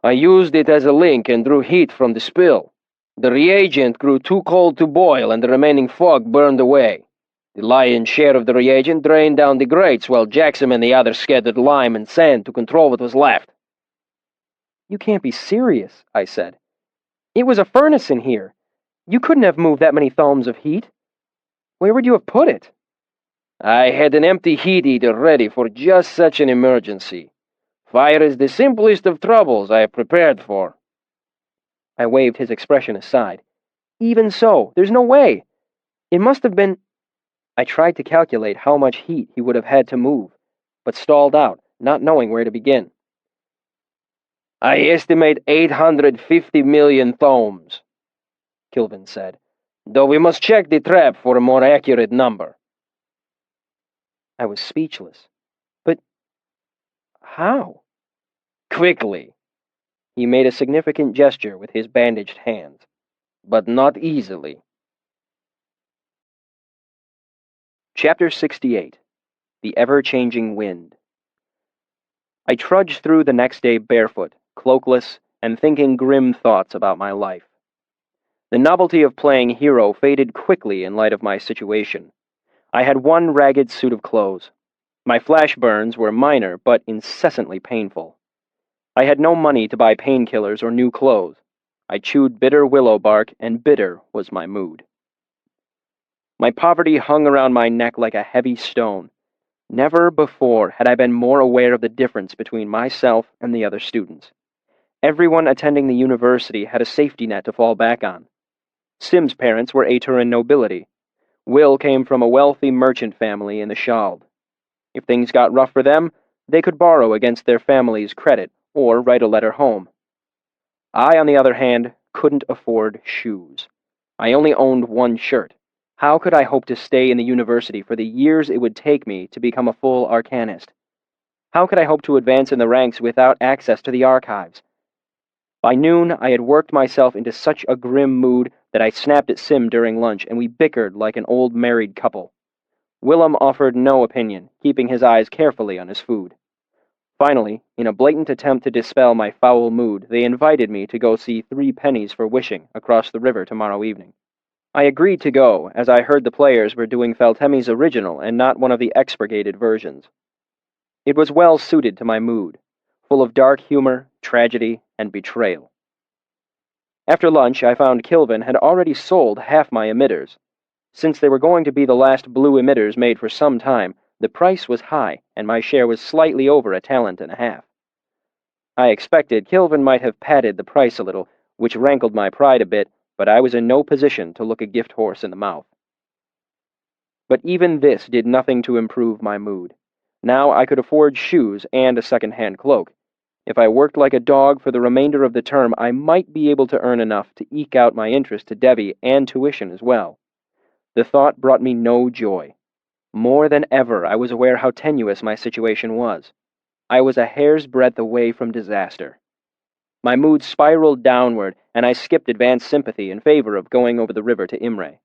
I used it as a link and drew heat from the spill. The reagent grew too cold to boil and the remaining fog burned away. The lion's share of the reagent drained down the grates while Jackson and the others scattered lime and sand to control what was left. You can't be serious, I said. It was a furnace in here. You couldn't have moved that many thalms of heat. Where would you have put it? I had an empty heat eater ready for just such an emergency. Fire is the simplest of troubles I have prepared for. I waved his expression aside. Even so, there's no way. It must have been... I tried to calculate how much heat he would have had to move, but stalled out, not knowing where to begin. I estimate 850 million thalms, Kilvin said, though we must check the trap for a more accurate number. I was speechless. But how? Quickly. He made a significant gesture with his bandaged hands. But not easily. Chapter 68. The Ever-Changing Wind. I trudged through the next day barefoot, cloakless, and thinking grim thoughts about my life. The novelty of playing hero faded quickly in light of my situation. I had one ragged suit of clothes. My flash burns were minor but incessantly painful. I had no money to buy painkillers or new clothes. I chewed bitter willow bark, and bitter was my mood. My poverty hung around my neck like a heavy stone. Never before had I been more aware of the difference between myself and the other students. Everyone attending the university had a safety net to fall back on. Sim's parents were Aturan nobility. Will came from a wealthy merchant family in the Shald. If things got rough for them, they could borrow against their family's credit or write a letter home. I, on the other hand, couldn't afford shoes. I only owned one shirt. How could I hope to stay in the university for the years it would take me to become a full arcanist? How could I hope to advance in the ranks without access to the archives? By noon, I had worked myself into such a grim mood that I snapped at Sim during lunch, and we bickered like an old married couple. Willem offered no opinion, keeping his eyes carefully on his food. Finally, in a blatant attempt to dispel my foul mood, they invited me to go see 3 Pennies for Wishing across the river tomorrow evening. I agreed to go, as I heard the players were doing Feltemi's original and not one of the expurgated versions. It was well suited to my mood, full of dark humor, tragedy, and betrayal. After lunch, I found Kilvin had already sold half my emitters. Since they were going to be the last blue emitters made for some time, the price was high, and my share was slightly over 1.5 talents. I expected Kilvin might have padded the price a little, which rankled my pride a bit, but I was in no position to look a gift horse in the mouth. But even this did nothing to improve my mood. Now I could afford shoes and a second-hand cloak. If I worked like a dog for the remainder of the term, I might be able to earn enough to eke out my interest to Debbie and tuition as well. The thought brought me no joy. More than ever, I was aware how tenuous my situation was. I was a hair's breadth away from disaster. My mood spiraled downward, and I skipped advanced sympathy in favor of going over the river to Imre.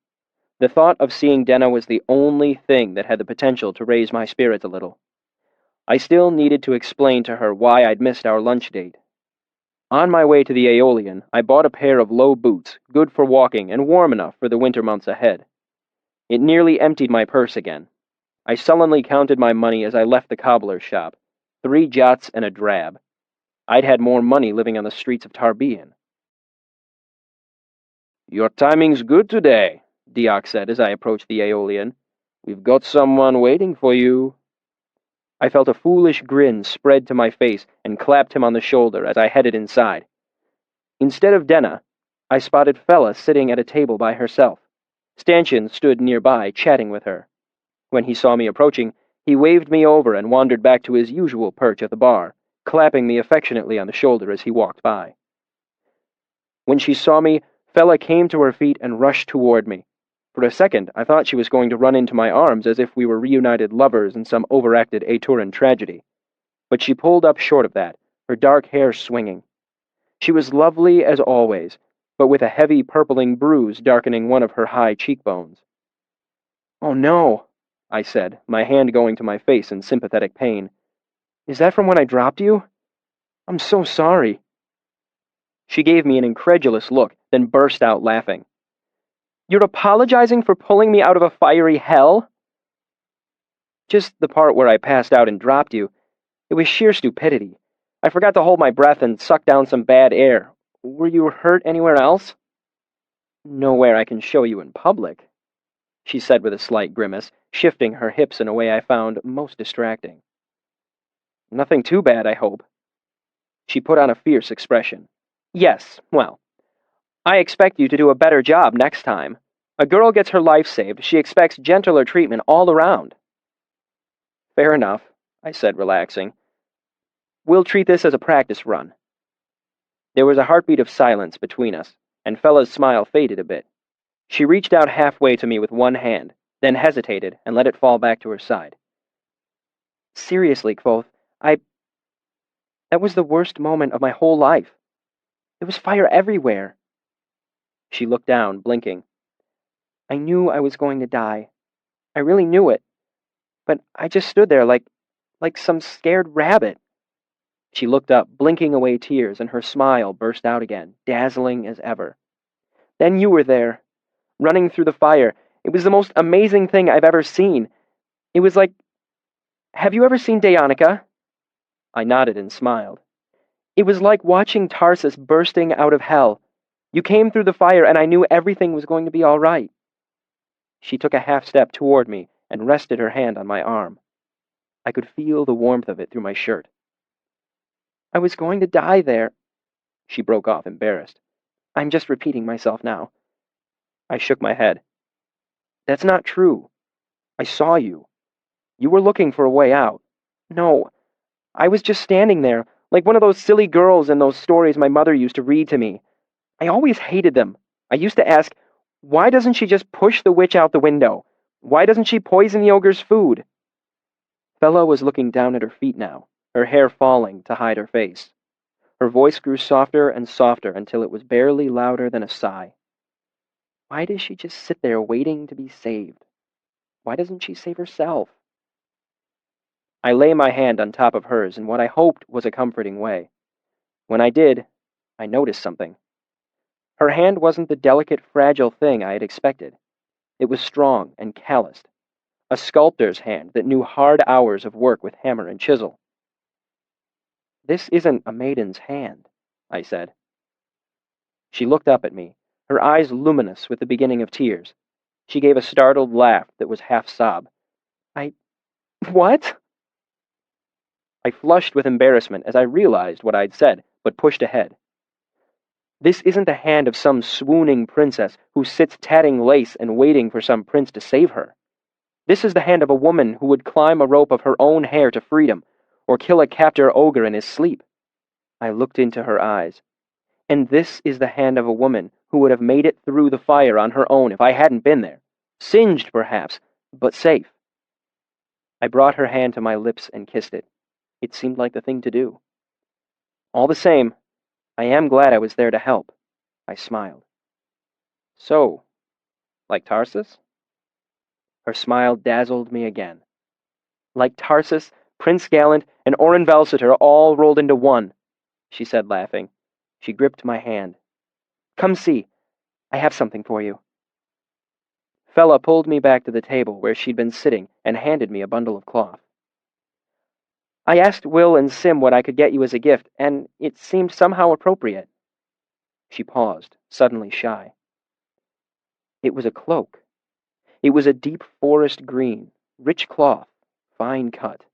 The thought of seeing Denna was the only thing that had the potential to raise my spirits a little. I still needed to explain to her why I'd missed our lunch date. On my way to the Aeolian, I bought a pair of low boots, good for walking and warm enough for the winter months ahead. It nearly emptied my purse again. I sullenly counted my money as I left the cobbler's shop. 3 jots and a drab. I'd had more money living on the streets of Tarbean. "Your timing's good today," Diok said as I approached the Aeolian. "We've got someone waiting for you." I felt a foolish grin spread to my face and clapped him on the shoulder as I headed inside. Instead of Denna, I spotted Fella sitting at a table by herself. Stanchion stood nearby, chatting with her. When he saw me approaching, he waved me over and wandered back to his usual perch at the bar, clapping me affectionately on the shoulder as he walked by. When she saw me, Fella came to her feet and rushed toward me. For a second, I thought she was going to run into my arms as if we were reunited lovers in some overacted Aturan tragedy. But she pulled up short of that, her dark hair swinging. She was lovely as always, but with a heavy purpling bruise darkening one of her high cheekbones. "Oh no," I said, my hand going to my face in sympathetic pain. "Is that from when I dropped you? I'm so sorry." She gave me an incredulous look, then burst out laughing. "You're apologizing for pulling me out of a fiery hell?" "Just the part where I passed out and dropped you. It was sheer stupidity. I forgot to hold my breath and suck down some bad air. Were you hurt anywhere else?" "Nowhere I can show you in public," she said with a slight grimace, shifting her hips in a way I found most distracting. "Nothing too bad, I hope." She put on a fierce expression. "Yes, well, I expect you to do a better job next time. A girl gets her life saved, she expects gentler treatment all around." "Fair enough," I said, relaxing. "We'll treat this as a practice run." There was a heartbeat of silence between us, and Fella's smile faded a bit. She reached out halfway to me with one hand, then hesitated and let it fall back to her side. "Seriously, Kvothe, that was the worst moment of my whole life. There was fire everywhere." She looked down, blinking. "I knew I was going to die. I really knew it. But I just stood there like some scared rabbit." She looked up, blinking away tears, and her smile burst out again, dazzling as ever. "Then you were there, running through the fire. It was the most amazing thing I've ever seen. It was like... Have you ever seen Dayonica?" I nodded and smiled. "It was like watching Tarsus bursting out of hell. You came through the fire, and I knew everything was going to be all right." She took a half step toward me and rested her hand on my arm. I could feel the warmth of it through my shirt. "I was going to die there." She broke off, embarrassed. "I'm just repeating myself now." I shook my head. "That's not true. I saw you. You were looking for a way out." "No, I was just standing there, like one of those silly girls in those stories my mother used to read to me. I always hated them. I used to ask, why doesn't she just push the witch out the window? Why doesn't she poison the ogre's food?" Fella was looking down at her feet now, her hair falling to hide her face. Her voice grew softer and softer until it was barely louder than a sigh. "Why does she just sit there waiting to be saved? Why doesn't she save herself?" I lay my hand on top of hers in what I hoped was a comforting way. When I did, I noticed something. Her hand wasn't the delicate, fragile thing I had expected. It was strong and calloused, a sculptor's hand that knew hard hours of work with hammer and chisel. "This isn't a maiden's hand," I said. She looked up at me, her eyes luminous with the beginning of tears. She gave a startled laugh that was half sob. What?" I flushed with embarrassment as I realized what I'd said, but pushed ahead. This isn't the hand of some swooning princess who sits tatting lace and waiting for some prince to save her. This is the hand of a woman who would climb a rope of her own hair to freedom, or kill a captor ogre in his sleep. I looked into her eyes. And this is the hand of a woman who would have made it through the fire on her own if I hadn't been there. Singed, perhaps, but safe. I brought her hand to my lips and kissed it. It seemed like the thing to do. All the same, I am glad I was there to help. I smiled. So, like Tarsus? Her smile dazzled me again. Like Tarsus, Prince Gallant, and Orin Valciter all rolled into one, she said, laughing. She gripped my hand. Come see. I have something for you. Fella pulled me back to the table where she'd been sitting and handed me a bundle of cloth. I asked Will and Sim what I could get you as a gift, and it seemed somehow appropriate. She paused, suddenly shy. It was a cloak. It was a deep forest green, rich cloth, fine cut.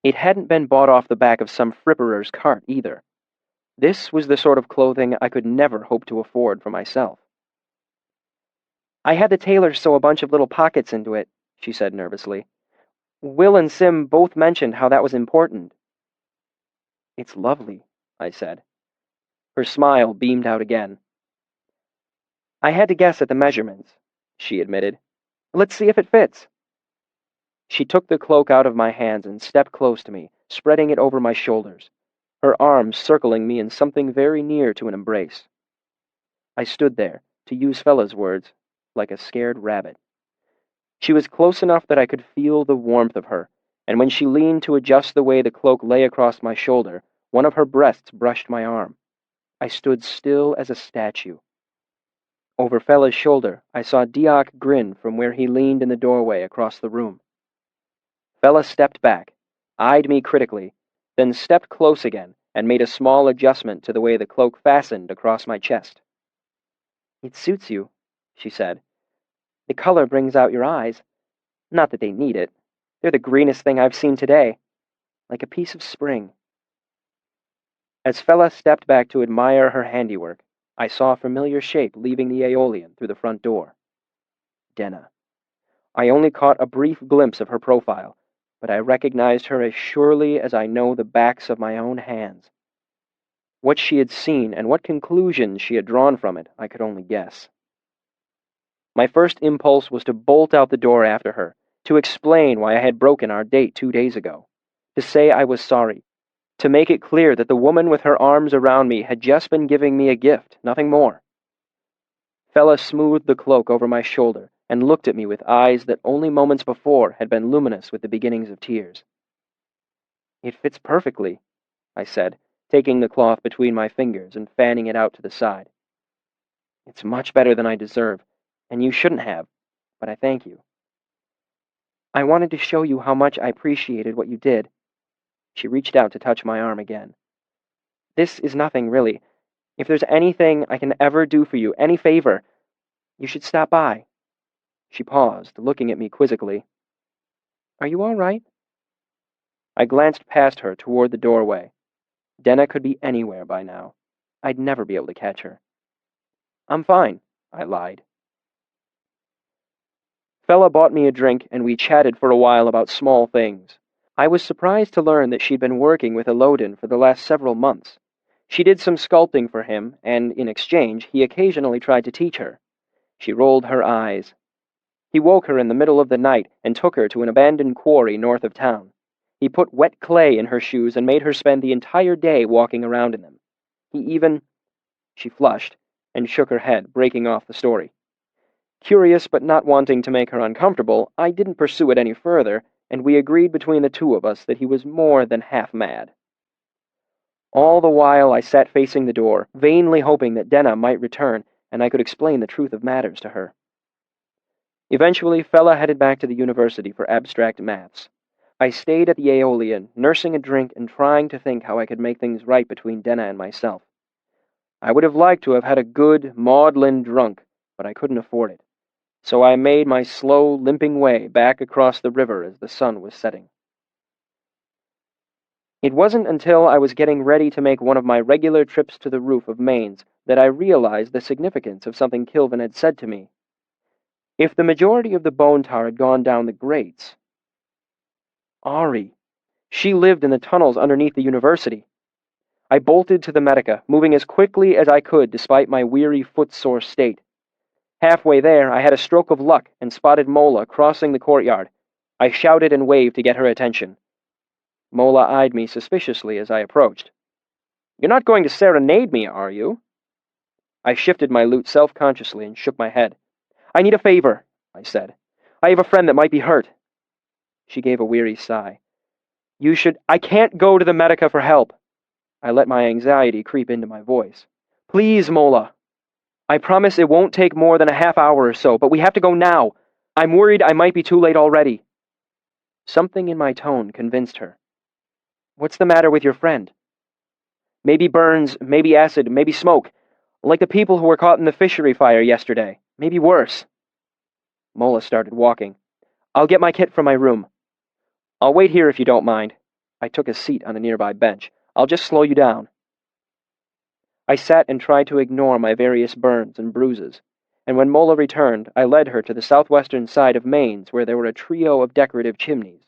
It hadn't been bought off the back of some fripperer's cart, either. This was the sort of clothing I could never hope to afford for myself. I had the tailor sew a bunch of little pockets into it, she said nervously. Will and Sim both mentioned how that was important. It's lovely, I said. Her smile beamed out again. I had to guess at the measurements, she admitted. Let's see if it fits. She took the cloak out of my hands and stepped close to me, spreading it over my shoulders, her arms circling me in something very near to an embrace. I stood there, to use Fella's words, like a scared rabbit. She was close enough that I could feel the warmth of her, and when she leaned to adjust the way the cloak lay across my shoulder, one of her breasts brushed my arm. I stood still as a statue. Over Fella's shoulder, I saw Diok grin from where he leaned in the doorway across the room. Fella stepped back, eyed me critically, then stepped close again and made a small adjustment to the way the cloak fastened across my chest. It suits you, she said. The color brings out your eyes. Not that they need it. They're the greenest thing I've seen today. Like a piece of spring. As Fella stepped back to admire her handiwork, I saw a familiar shape leaving the Aeolian through the front door. Denna. I only caught a brief glimpse of her profile, but I recognized her as surely as I know the backs of my own hands. What she had seen and what conclusions she had drawn from it, I could only guess. My first impulse was to bolt out the door after her, to explain why I had broken our date 2 days ago, to say I was sorry, to make it clear that the woman with her arms around me had just been giving me a gift, nothing more. Fella smoothed the cloak over my shoulder and looked at me with eyes that only moments before had been luminous with the beginnings of tears. It fits perfectly, I said, taking the cloth between my fingers and fanning it out to the side. It's much better than I deserve, and you shouldn't have, but I thank you. I wanted to show you how much I appreciated what you did. She reached out to touch my arm again. This is nothing, really. If there's anything I can ever do for you, any favor, you should stop by. She paused, looking at me quizzically. Are you all right? I glanced past her toward the doorway. Denna could be anywhere by now. I'd never be able to catch her. I'm fine, I lied. Fella bought me a drink, and we chatted for a while about small things. I was surprised to learn that she'd been working with Elodin for the last several months. She did some sculpting for him, and in exchange, he occasionally tried to teach her. She rolled her eyes. He woke her in the middle of the night and took her to an abandoned quarry north of town. He put wet clay in her shoes and made her spend the entire day walking around in them. He even... She flushed and shook her head, breaking off the story. Curious but not wanting to make her uncomfortable, I didn't pursue it any further, and we agreed between the two of us that he was more than half mad. All the while I sat facing the door, vainly hoping that Denna might return, and I could explain the truth of matters to her. Eventually, Fella headed back to the university for abstract maths. I stayed at the Aeolian, nursing a drink and trying to think how I could make things right between Denna and myself. I would have liked to have had a good, maudlin drunk, but I couldn't afford it. So I made my slow, limping way back across the river as the sun was setting. It wasn't until I was getting ready to make one of my regular trips to the roof of Maine's that I realized the significance of something Kilvin had said to me. If the majority of the bone tar had gone down the grates... Ari. She lived in the tunnels underneath the university. I bolted to the Medica, moving as quickly as I could despite my weary, footsore state. Halfway there, I had a stroke of luck and spotted Mola crossing the courtyard. I shouted and waved to get her attention. Mola eyed me suspiciously as I approached. "You're not going to serenade me, are you?" I shifted my loot self-consciously and shook my head. "I need a favor," I said. "I have a friend that might be hurt." She gave a weary sigh. I can't go to the Medica for help." I let my anxiety creep into my voice. "Please, Mola. I promise it won't take more than a half hour or so, but we have to go now. I'm worried I might be too late already." Something in my tone convinced her. "What's the matter with your friend?" "Maybe burns, maybe acid, maybe smoke. Like the people who were caught in the fishery fire yesterday. Maybe worse." Mola started walking. "I'll get my kit from my room." "I'll wait here if you don't mind." I took a seat on a nearby bench. "I'll just slow you down." I sat and tried to ignore my various burns and bruises, and when Mola returned, I led her to the southwestern side of Mainz where there were a trio of decorative chimneys.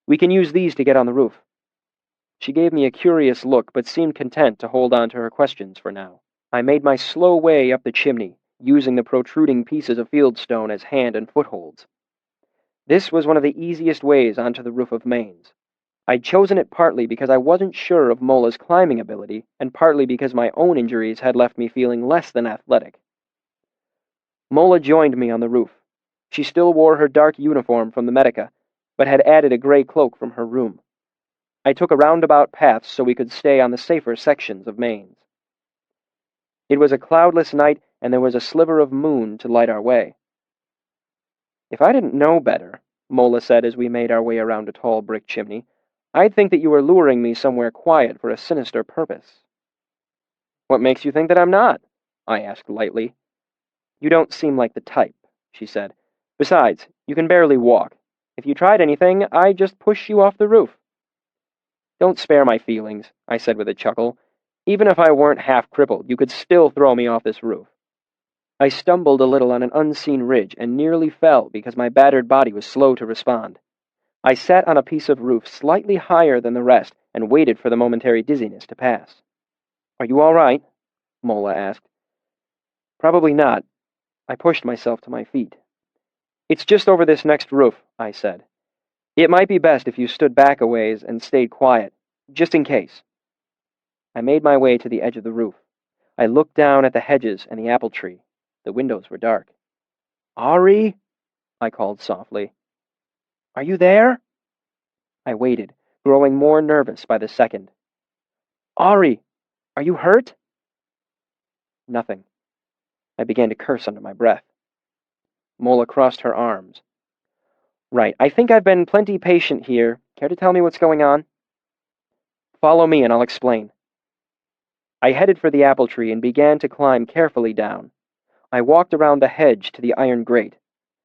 "We can use these to get on the roof." She gave me a curious look, but seemed content to hold on to her questions for now. I made my slow way up the chimney, using the protruding pieces of fieldstone as hand and footholds. This was one of the easiest ways onto the roof of Mainz. I'd chosen it partly because I wasn't sure of Mola's climbing ability, and partly because my own injuries had left me feeling less than athletic. Mola joined me on the roof. She still wore her dark uniform from the Medica, but had added a gray cloak from her room. I took a roundabout path so we could stay on the safer sections of Mainz. It was a cloudless night, and there was a sliver of moon to light our way. "If I didn't know better," Mola said as we made our way around a tall brick chimney, "I'd think that you were luring me somewhere quiet for a sinister purpose." "What makes you think that I'm not?" I asked lightly. "You don't seem like the type," she said. "Besides, you can barely walk. If you tried anything, I'd just push you off the roof." "Don't spare my feelings," I said with a chuckle. "Even if I weren't half crippled, you could still throw me off this roof." I stumbled a little on an unseen ridge and nearly fell because my battered body was slow to respond. I sat on a piece of roof slightly higher than the rest and waited for the momentary dizziness to pass. "Are you all right?" Mola asked. "Probably not." I pushed myself to my feet. "It's just over this next roof," I said. "It might be best if you stood back a ways and stayed quiet, just in case." I made my way to the edge of the roof. I looked down at the hedges and the apple tree. The windows were dark. "Ari?" I called softly. "Are you there?" I waited, growing more nervous by the second. "Ari, are you hurt?" Nothing. I began to curse under my breath. Mola crossed her arms. "Right, I think I've been plenty patient here. Care to tell me what's going on?" "Follow me and I'll explain." I headed for the apple tree and began to climb carefully down. I walked around the hedge to the iron grate.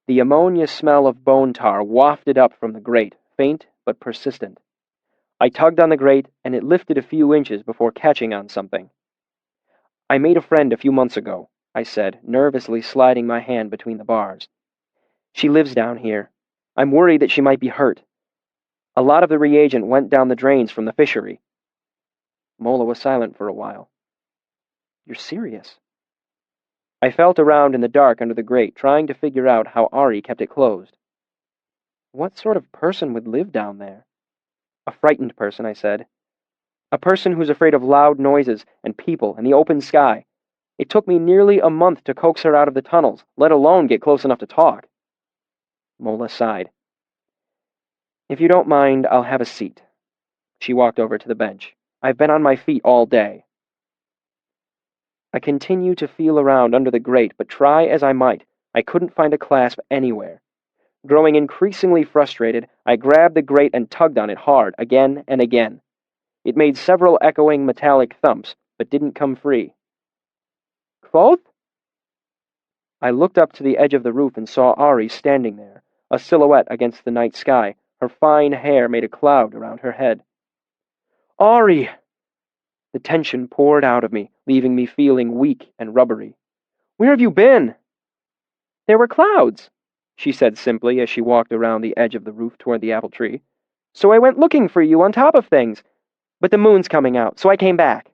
The ammonia smell of bone tar wafted up from the grate, faint but persistent. I tugged on the grate, and it lifted a few inches before catching on something. "I made a friend a few months ago," I said, nervously sliding my hand between the bars. "She lives down here. I'm worried that she might be hurt. A lot of the reagent went down the drains from the fishery." Mola was silent for a while. "You're serious?" I felt around in the dark under the grate, trying to figure out how Ari kept it closed. "What sort of person would live down there?" "A frightened person," I said. "A person who's afraid of loud noises and people and the open sky. It took me nearly a month to coax her out of the tunnels, let alone get close enough to talk." Mola sighed. "If you don't mind, I'll have a seat." She walked over to the bench. "I've been on my feet all day." I continued to feel around under the grate, but try as I might, I couldn't find a clasp anywhere. Growing increasingly frustrated, I grabbed the grate and tugged on it hard, again and again. It made several echoing metallic thumps, but didn't come free. "Kvothe?" I looked up to the edge of the roof and saw Ari standing there, a silhouette against the night sky. Her fine hair made a cloud around her head. "Ari!" The tension poured out of me, leaving me feeling weak and rubbery. "Where have you been?" "There were clouds," she said simply as she walked around the edge of the roof toward the apple tree. "So I went looking for you on top of things. But the moon's coming out, so I came back."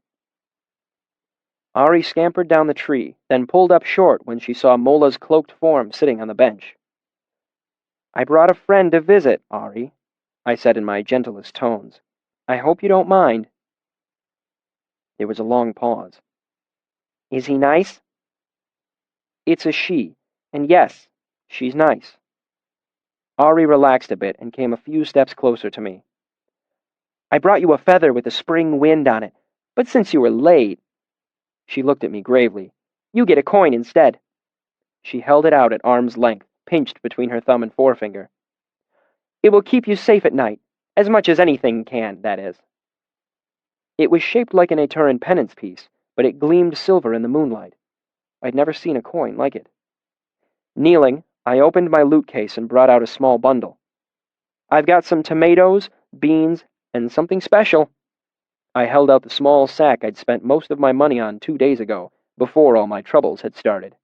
Ari scampered down the tree, then pulled up short when she saw Mola's cloaked form sitting on the bench. "I brought a friend to visit, Ari," I said in my gentlest tones. "I hope you don't mind." There was a long pause. "Is he nice?" "It's a she, and yes, she's nice." Ari relaxed a bit and came a few steps closer to me. "I brought you a feather with a spring wind on it, but since you were late—" She looked at me gravely. "You get a coin instead." She held it out at arm's length, pinched between her thumb and forefinger. "It will keep you safe at night, as much as anything can, that is." It was shaped like an Aturan penance piece, but it gleamed silver in the moonlight. I'd never seen a coin like it. Kneeling, I opened my loot case and brought out a small bundle. "I've got some tomatoes, beans, and something special." I held out the small sack I'd spent most of my money on 2 days ago, before all my troubles had started.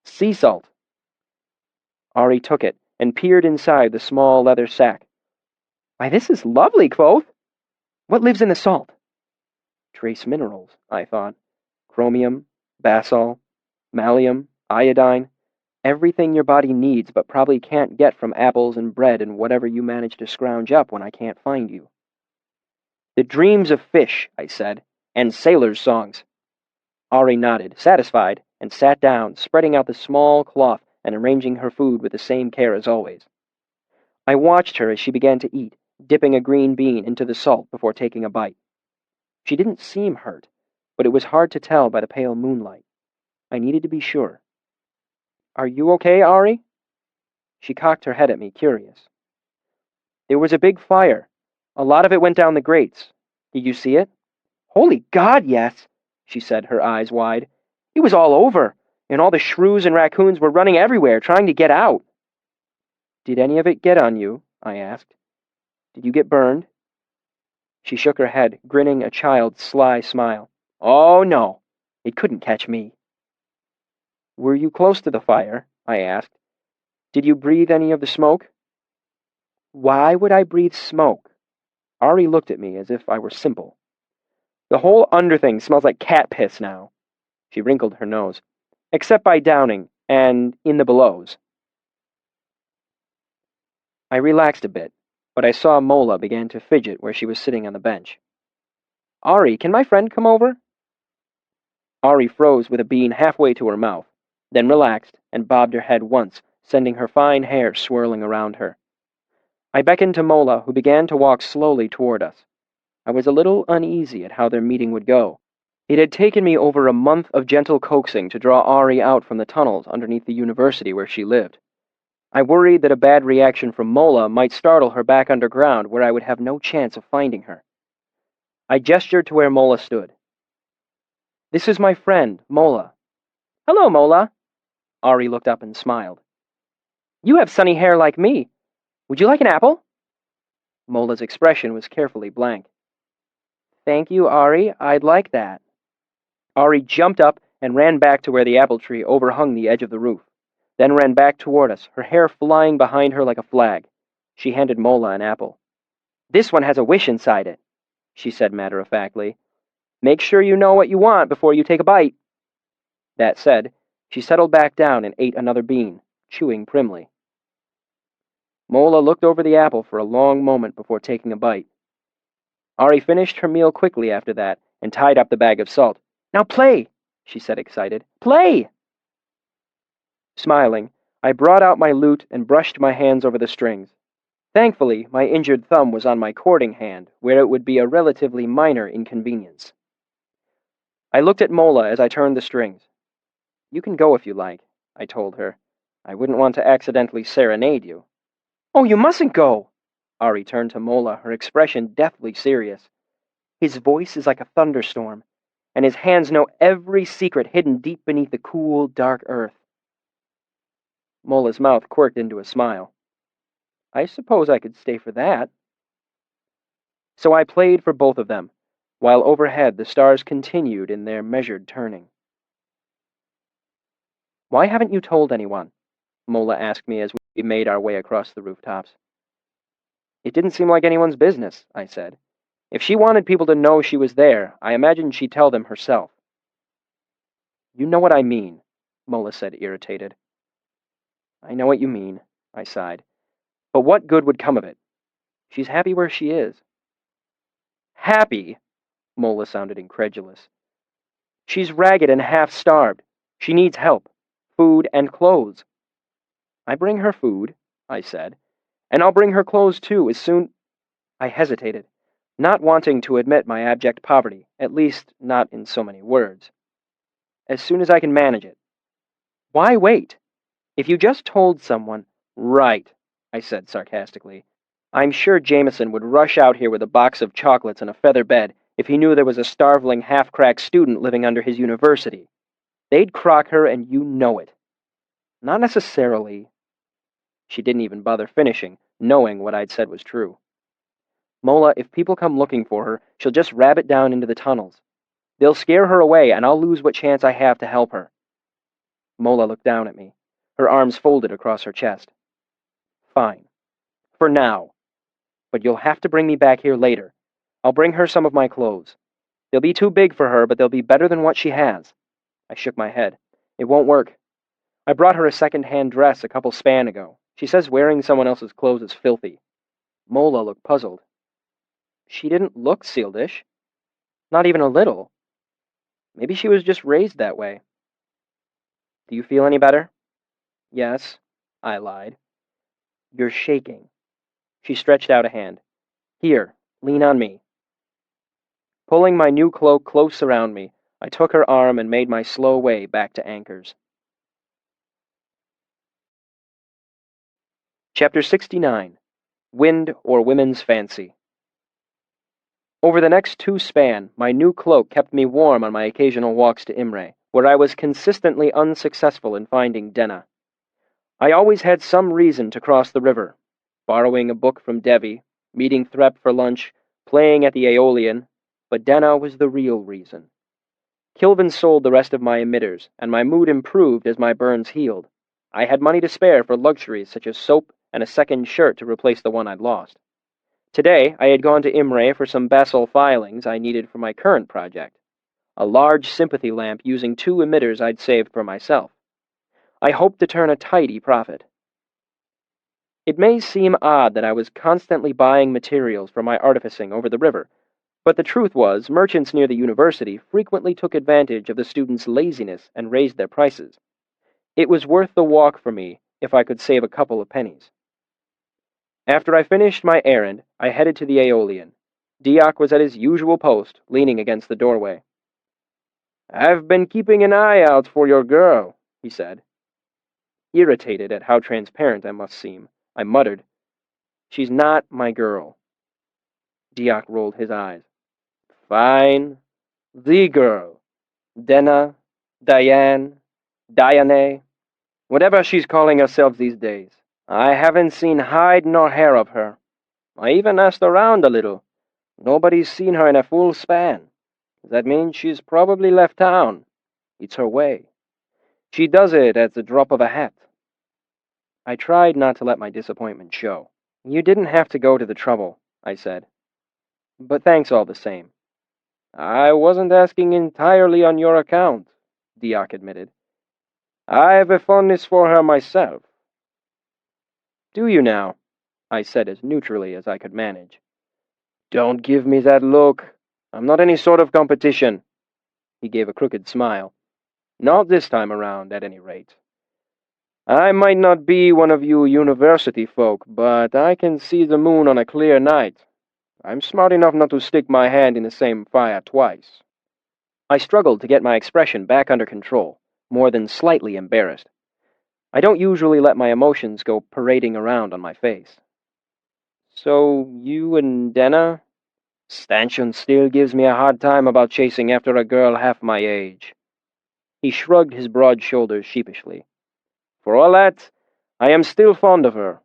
"Sea salt." Ari took it and peered inside the small leather sack. "Why, this is lovely, Kvothe. What lives in the salt?" Trace minerals, I thought. Chromium, basalt, malleum, iodine. Everything your body needs but probably can't get from apples and bread and whatever you manage to scrounge up when I can't find you. "The dreams of fish," I said, "and sailors' songs." Ari nodded, satisfied, and sat down, spreading out the small cloth and arranging her food with the same care as always. I watched her as she began to eat, dipping a green bean into the salt before taking a bite. She didn't seem hurt, but it was hard to tell by the pale moonlight. I needed to be sure. "Are you okay, Ari?" She cocked her head at me, curious. "There was a big fire. A lot of it went down the grates. Did you see it?" "Holy God, yes," she said, her eyes wide. "It was all over, and all the shrews and raccoons were running everywhere, trying to get out." "Did any of it get on you?" I asked. "Did you get burned?" She shook her head, grinning a child's sly smile. "Oh, no. It couldn't catch me." "Were you close to the fire?" I asked. "Did you breathe any of the smoke?" "Why would I breathe smoke?" Ari looked at me as if I were simple. "The whole underthing smells like cat piss now." She wrinkled her nose. "Except by Downing, and in the belows." I relaxed a bit, but I saw Mola began to fidget where she was sitting on the bench. "Ari, can my friend come over?" Ari froze with a bean halfway to her mouth, then relaxed and bobbed her head once, sending her fine hair swirling around her. I beckoned to Mola, who began to walk slowly toward us. I was a little uneasy at how their meeting would go. It had taken me over a month of gentle coaxing to draw Ari out from the tunnels underneath the university where she lived. I worried that a bad reaction from Mola might startle her back underground where I would have no chance of finding her. I gestured to where Mola stood. "This is my friend, Mola." "Hello, Mola." Ari looked up and smiled. "You have sunny hair like me. Would you like an apple?" Mola's expression was carefully blank. "Thank you, Ari. I'd like that." Ari jumped up and ran back to where the apple tree overhung the edge of the roof, then ran back toward us, her hair flying behind her like a flag. She handed Mola an apple. "This one has a wish inside it," she said matter-of-factly. "Make sure you know what you want before you take a bite." That said, she settled back down and ate another bean, chewing primly. Mola looked over the apple for a long moment before taking a bite. Ari finished her meal quickly after that and tied up the bag of salt. "Now play," she said, excited. "Play!" Smiling, I brought out my lute and brushed my hands over the strings. Thankfully, my injured thumb was on my cording hand, where it would be a relatively minor inconvenience. I looked at Mola as I turned the strings. "You can go if you like," I told her. "I wouldn't want to accidentally serenade you." "Oh, you mustn't go!" Ari turned to Mola, her expression deathly serious. "His voice is like a thunderstorm, and his hands know every secret hidden deep beneath the cool, dark earth." Mola's mouth quirked into a smile. "I suppose I could stay for that." So I played for both of them, while overhead the stars continued in their measured turning. "Why haven't you told anyone?" Mola asked me as we made our way across the rooftops. "It didn't seem like anyone's business," I said. "If she wanted people to know she was there, I imagined she'd tell them herself." "You know what I mean," Mola said, irritated. "I know what you mean," I sighed. "But what good would come of it? She's happy where she is." "Happy?" Mola sounded incredulous. "She's ragged and half-starved. She needs help. Food and clothes." "I bring her food," I said, "and I'll bring her clothes too as soon—" I hesitated, not wanting to admit my abject poverty, at least not in so many words. "As soon as I can manage it." "Why wait? If you just told someone—" "Right," I said sarcastically. "I'm sure Jameson would rush out here with a box of chocolates and a feather bed if he knew there was a starveling half-cracked student living under his university. They'd crock her, and you know it." "Not necessarily." She didn't even bother finishing, knowing what I'd said was true. "Mola, if people come looking for her, she'll just rabbit down into the tunnels. They'll scare her away, and I'll lose what chance I have to help her." Mola looked down at me, her arms folded across her chest. "Fine. For now. But you'll have to bring me back here later. I'll bring her some of my clothes. They'll be too big for her, but they'll be better than what she has." I shook my head. "It won't work. I brought her a second-hand dress a couple span ago. She says wearing someone else's clothes is filthy." Mola looked puzzled. "She didn't look Sealdish. Not even a little. Maybe she was just raised that way." "Do you feel any better?" "Yes," I lied. "You're shaking." She stretched out a hand. "Here, lean on me." Pulling my new cloak close around me, I took her arm and made my slow way back to Anchor's. Chapter 69. Wind or Women's Fancy. Over the next 2 span, my new cloak kept me warm on my occasional walks to Imre, where I was consistently unsuccessful in finding Denna. I always had some reason to cross the river: borrowing a book from Devi, meeting Threp for lunch, playing at the Aeolian, but Denna was the real reason. Kilvin sold the rest of my emitters, and my mood improved as my burns healed. I had money to spare for luxuries such as soap and a second shirt to replace the one I'd lost. Today, I had gone to Imre for some basal filings I needed for my current project, a large sympathy lamp using 2 emitters I'd saved for myself. I hoped to turn a tidy profit. It may seem odd that I was constantly buying materials for my artificing over the river, but the truth was, merchants near the university frequently took advantage of the students' laziness and raised their prices. It was worth the walk for me if I could save a couple of pennies. After I finished my errand, I headed to the Aeolian. Diak was at his usual post, leaning against the doorway. "I've been keeping an eye out for your girl," he said. Irritated at how transparent I must seem, I muttered, "She's not my girl." Diak rolled his eyes. "Fine. The girl. Denna, Diane, Diane, whatever she's calling herself these days. I haven't seen hide nor hair of her. I even asked around a little. Nobody's seen her in a full span. That means she's probably left town. It's her way. She does it at the drop of a hat." I tried not to let my disappointment show. "You didn't have to go to the trouble," I said. "But thanks all the same." "I wasn't asking entirely on your account," Diak admitted. "I have a fondness for her myself." "Do you now?" I said as neutrally as I could manage. "Don't give me that look. I'm not any sort of competition." He gave a crooked smile. "Not this time around, at any rate. I might not be one of you university folk, but I can see the moon on a clear night. I'm smart enough not to stick my hand in the same fire twice." I struggled to get my expression back under control, more than slightly embarrassed. I don't usually let my emotions go parading around on my face. "So you and Denna?" "Stanchion still gives me a hard time about chasing after a girl half my age." He shrugged his broad shoulders sheepishly. "For all that, I am still fond of her.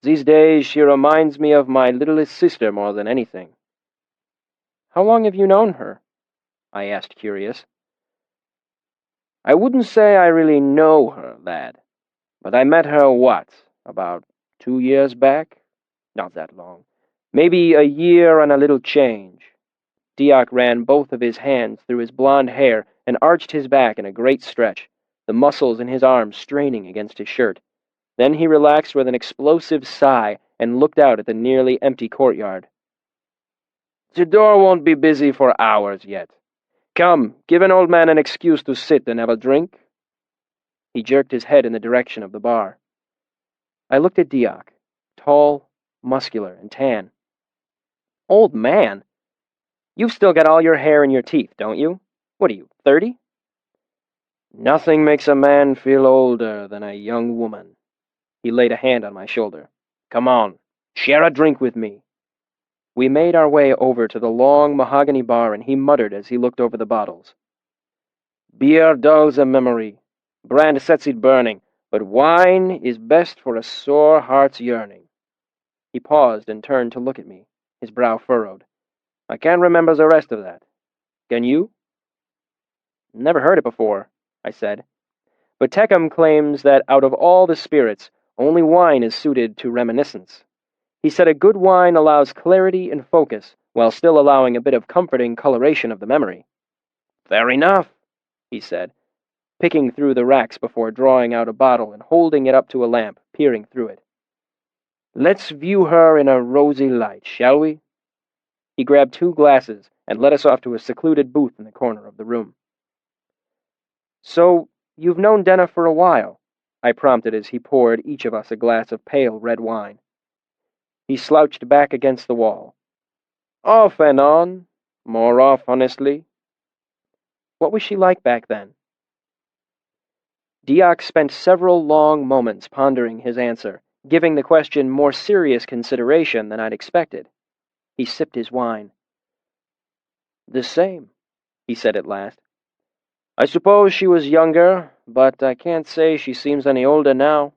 These days she reminds me of my littlest sister more than anything." How long have you known her? I asked, curious. I wouldn't say I really know her, lad, but I met her, about 2 years back? Not that long. Maybe a year and a little change. Diak ran both of his hands through his blond hair and arched his back in a great stretch, the muscles in his arms straining against his shirt. Then he relaxed with an explosive sigh and looked out at the nearly empty courtyard. The door won't be busy for hours yet. Come, give an old man an excuse to sit and have a drink. He jerked his head in the direction of the bar. I looked at Diak, tall, muscular, and tan. Old man? You've still got all your hair in your teeth, don't you? What are you, 30? Nothing makes a man feel older than a young woman. He laid a hand on my shoulder. Come on, share a drink with me. We made our way over to the long mahogany bar, and he muttered as he looked over the bottles. Beer dulls a memory. Brand sets it burning, but wine is best for a sore heart's yearning. He paused and turned to look at me, his brow furrowed. I can't remember the rest of that. Can you? Never heard it before, I said. But Tecum claims that out of all the spirits, only wine is suited to reminiscence. He said a good wine allows clarity and focus, while still allowing a bit of comforting coloration of the memory. Fair enough, he said, picking through the racks before drawing out a bottle and holding it up to a lamp, peering through it. Let's view her in a rosy light, shall we? He grabbed 2 glasses and led us off to a secluded booth in the corner of the room. So, you've known Denna for a while, I prompted as he poured each of us a glass of pale red wine. He slouched back against the wall. Off and on. More off, honestly. What was she like back then? Diak spent several long moments pondering his answer, giving the question more serious consideration than I'd expected. He sipped his wine. The same, he said at last. I suppose she was younger, but I can't say she seems any older now.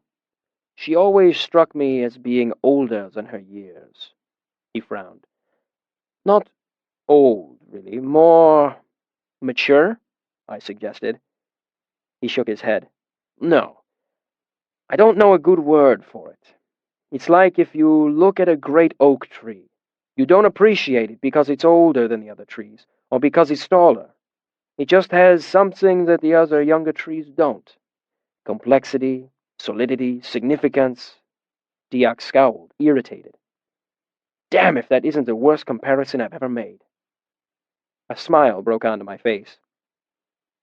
She always struck me as being older than her years. He frowned. Not old, really, more mature, I suggested. He shook his head. No, I don't know a good word for it. It's like if you look at a great oak tree. You don't appreciate it because it's older than the other trees, or because it's taller. It just has something that the other younger trees don't. Complexity, solidity, significance. Diak scowled, irritated. Damn if that isn't the worst comparison I've ever made. A smile broke onto my face.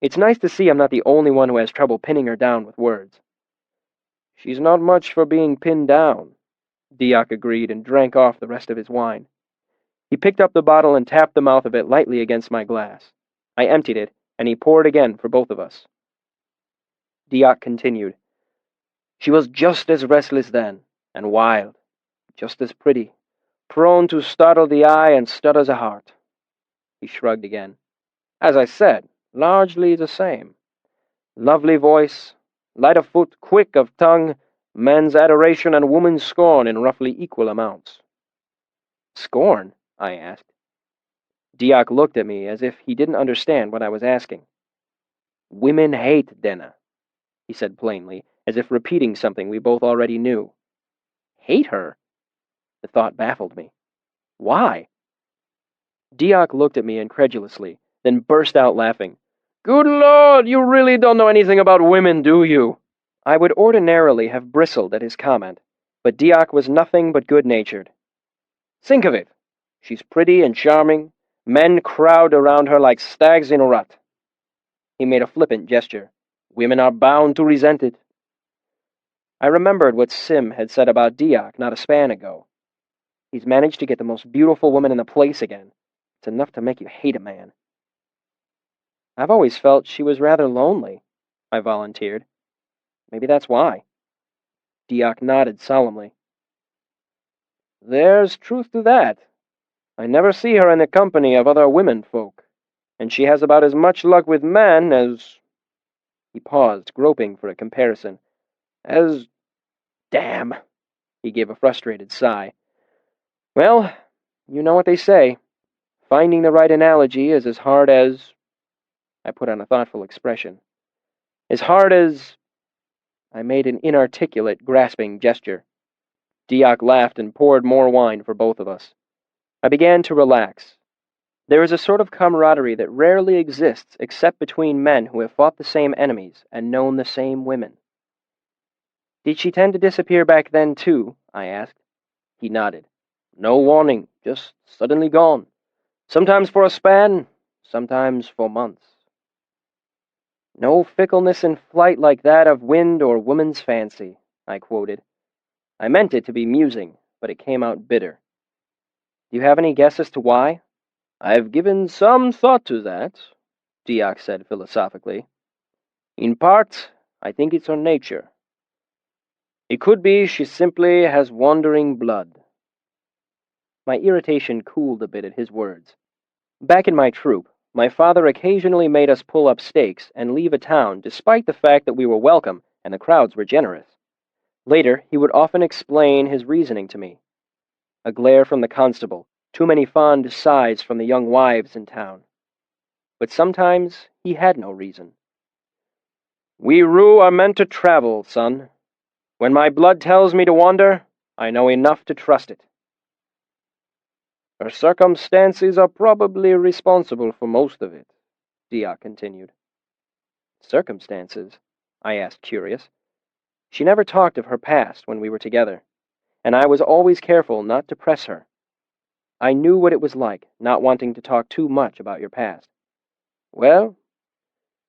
It's nice to see I'm not the only one who has trouble pinning her down with words. She's not much for being pinned down, Diak agreed and drank off the rest of his wine. He picked up the bottle and tapped the mouth of it lightly against my glass. I emptied it, and he poured again for both of us. Diak continued. She was just as restless then, and wild, just as pretty, prone to startle the eye and stutter the heart. He shrugged again. As I said, largely the same. Lovely voice, light of foot, quick of tongue, men's adoration and woman's scorn in roughly equal amounts. Scorn? I asked. Diak looked at me as if he didn't understand what I was asking. Women hate Denna, he said plainly, as if repeating something we both already knew. Hate her? The thought baffled me. Why? Diak looked at me incredulously, then burst out laughing. Good Lord, you really don't know anything about women, do you? I would ordinarily have bristled at his comment, but Diak was nothing but good-natured. Think of it. She's pretty and charming. Men crowd around her like stags in a rut. He made a flippant gesture. Women are bound to resent it. I remembered what Sim had said about Diak not a span ago. He's managed to get the most beautiful woman in the place again. It's enough to make you hate a man. I've always felt she was rather lonely, I volunteered. Maybe that's why. Diak nodded solemnly. There's truth to that. I never see her in the company of other women folk, and she has about as much luck with men as... He paused, groping for a comparison. As... Damn! He gave a frustrated sigh. Well, you know what they say. Finding the right analogy is as hard as... I put on a thoughtful expression. As hard as... I made an inarticulate, grasping gesture. Diak laughed and poured more wine for both of us. I began to relax. There is a sort of camaraderie that rarely exists except between men who have fought the same enemies and known the same women. Did she tend to disappear back then, too? I asked. He nodded. No warning, just suddenly gone. Sometimes for a span, sometimes for months. No fickleness in flight like that of wind or woman's fancy, I quoted. I meant it to be musing, but it came out bitter. Do you have any guess as to why? I've given some thought to that, Diak said philosophically. In part, I think it's her nature. It could be she simply has wandering blood. My irritation cooled a bit at his words. Back in my troop, my father occasionally made us pull up stakes and leave a town despite the fact that we were welcome and the crowds were generous. Later, he would often explain his reasoning to me. A glare from the constable, too many fond sighs from the young wives in town. But sometimes he had no reason. We Ru are meant to travel, son. When my blood tells me to wander, I know enough to trust it. Her circumstances are probably responsible for most of it, Diak continued. Circumstances? I asked, curious. She never talked of her past when we were together, and I was always careful not to press her. I knew what it was like, not wanting to talk too much about your past. Well,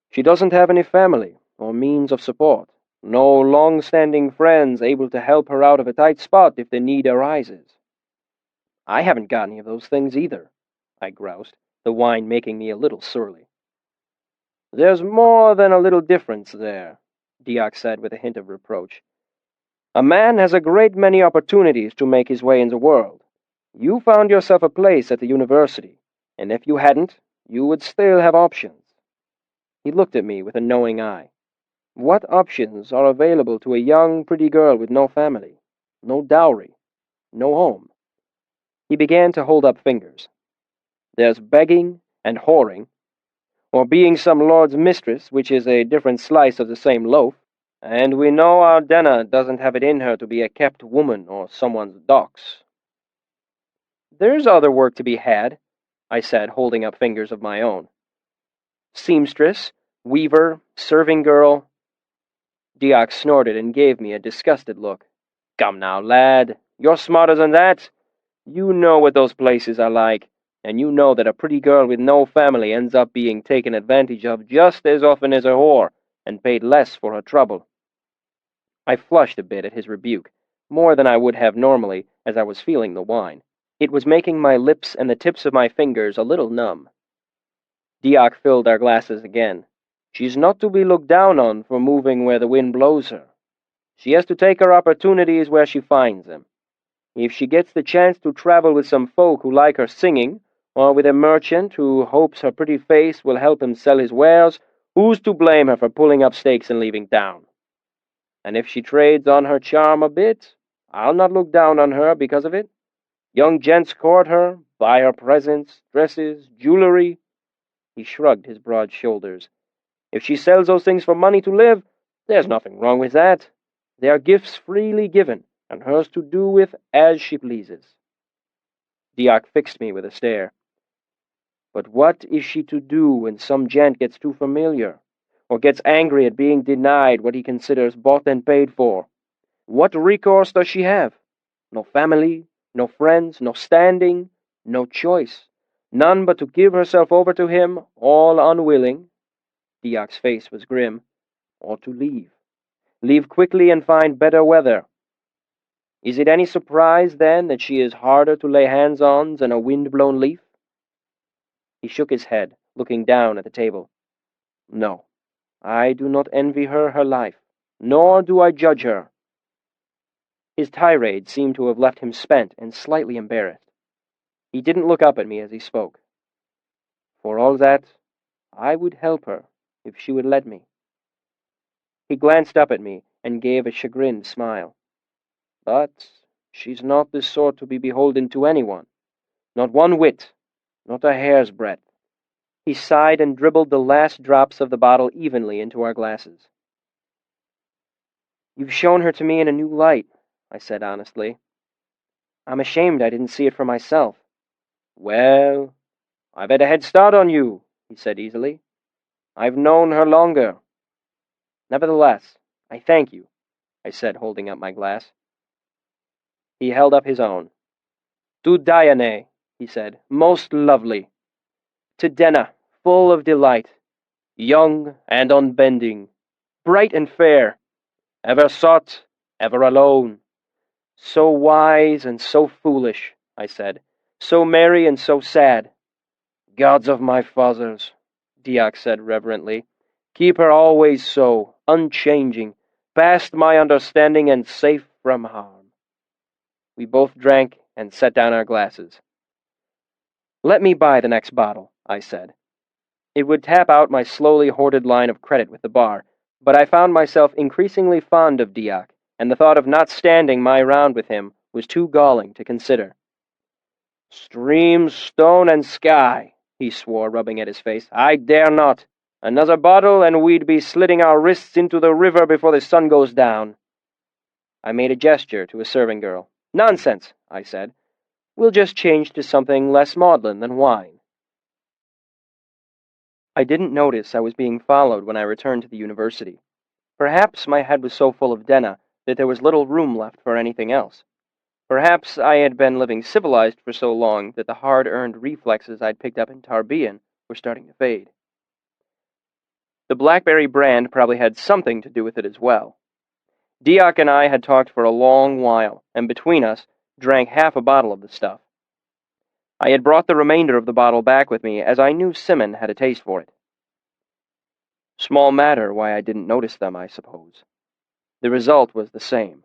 she doesn't have any family or means of support. No long-standing friends able to help her out of a tight spot if the need arises. I haven't got any of those things either, I groused, the wine making me a little surly. There's more than a little difference there, Diak said with a hint of reproach. A man has a great many opportunities to make his way in the world. You found yourself a place at the university, and if you hadn't, you would still have options. He looked at me with a knowing eye. What options are available to a young, pretty girl with no family, no dowry, no home? He began to hold up fingers. There's begging and whoring, or being some lord's mistress, which is a different slice of the same loaf, and we know our Denna doesn't have it in her to be a kept woman or someone's dox. There's other work to be had, I said, holding up fingers of my own. Seamstress, weaver, serving girl. Diak snorted and gave me a disgusted look. Come now, lad, you're smarter than that. You know what those places are like, and you know that a pretty girl with no family ends up being taken advantage of just as often as a whore, and paid less for her trouble. I flushed a bit at his rebuke, more than I would have normally, as I was feeling the wine. It was making my lips and the tips of my fingers a little numb. Diak filled our glasses again. She's not to be looked down on for moving where the wind blows her. She has to take her opportunities where she finds them. If she gets the chance to travel with some folk who like her singing, or with a merchant who hopes her pretty face will help him sell his wares, who's to blame her for pulling up stakes and leaving town? And if she trades on her charm a bit, I'll not look down on her because of it. Young gents court her, buy her presents, dresses, jewelry. He shrugged his broad shoulders. If she sells those things for money to live, there's nothing wrong with that. They are gifts freely given, and hers to do with as she pleases. Diak fixed me with a stare. But what is she to do when some gent gets too familiar, or gets angry at being denied what he considers bought and paid for? What recourse does she have? No family, no friends, no standing, no choice. None but to give herself over to him, all unwilling. Diak's face was grim. Or to leave. Leave quickly and find better weather. Is it any surprise, then, that she is harder to lay hands on than a wind-blown leaf? He shook his head, looking down at the table. No, I do not envy her her life, nor do I judge her. His tirade seemed to have left him spent and slightly embarrassed. He didn't look up at me as he spoke. For all that, I would help her if she would let me. He glanced up at me and gave a chagrined smile. But she's not the sort to be beholden to anyone. Not one whit. Not a hair's breadth. He sighed and dribbled the last drops of the bottle evenly into our glasses. You've shown her to me in a new light, I said honestly. I'm ashamed I didn't see it for myself. Well, I've had a head start on you, he said easily. I've known her longer. Nevertheless, I thank you, I said, holding up my glass. He held up his own. To Diane, he said, most lovely. To Denna, full of delight. Young and unbending. Bright and fair. Ever sought, ever alone. So wise and so foolish, I said. So merry and so sad. Gods of my fathers, Diak said reverently. Keep her always so, unchanging, past my understanding and safe from harm. We both drank and set down our glasses. Let me buy the next bottle, I said. It would tap out my slowly hoarded line of credit with the bar, but I found myself increasingly fond of Diak, and the thought of not standing my round with him was too galling to consider. Stream, stone, and sky, he swore, rubbing at his face. I dare not. Another bottle, and we'd be slitting our wrists into the river before the sun goes down. I made a gesture to a serving girl. Nonsense, I said. We'll just change to something less maudlin than wine. I didn't notice I was being followed when I returned to the university. Perhaps my head was so full of Denna that there was little room left for anything else. Perhaps I had been living civilized for so long that the hard-earned reflexes I'd picked up in Tarbean were starting to fade. The blackberry brand probably had something to do with it as well. Diak and I had talked for a long while, and between us, drank half a bottle of the stuff. I had brought the remainder of the bottle back with me, as I knew Simon had a taste for it. Small matter why I didn't notice them, I suppose. The result was the same.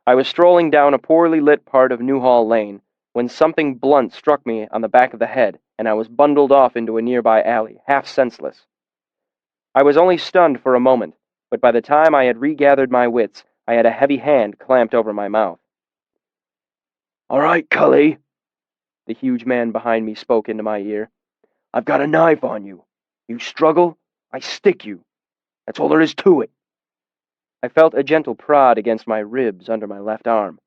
I was strolling down a poorly lit part of Newhall Lane when something blunt struck me on the back of the head, and I was bundled off into a nearby alley, half senseless. I was only stunned for a moment, but by the time I had regathered my wits, I had a heavy hand clamped over my mouth. All right, Cully, the huge man behind me spoke into my ear. I've got a knife on you. You struggle, I stick you. That's all there is to it. I felt a gentle prod against my ribs under my left arm.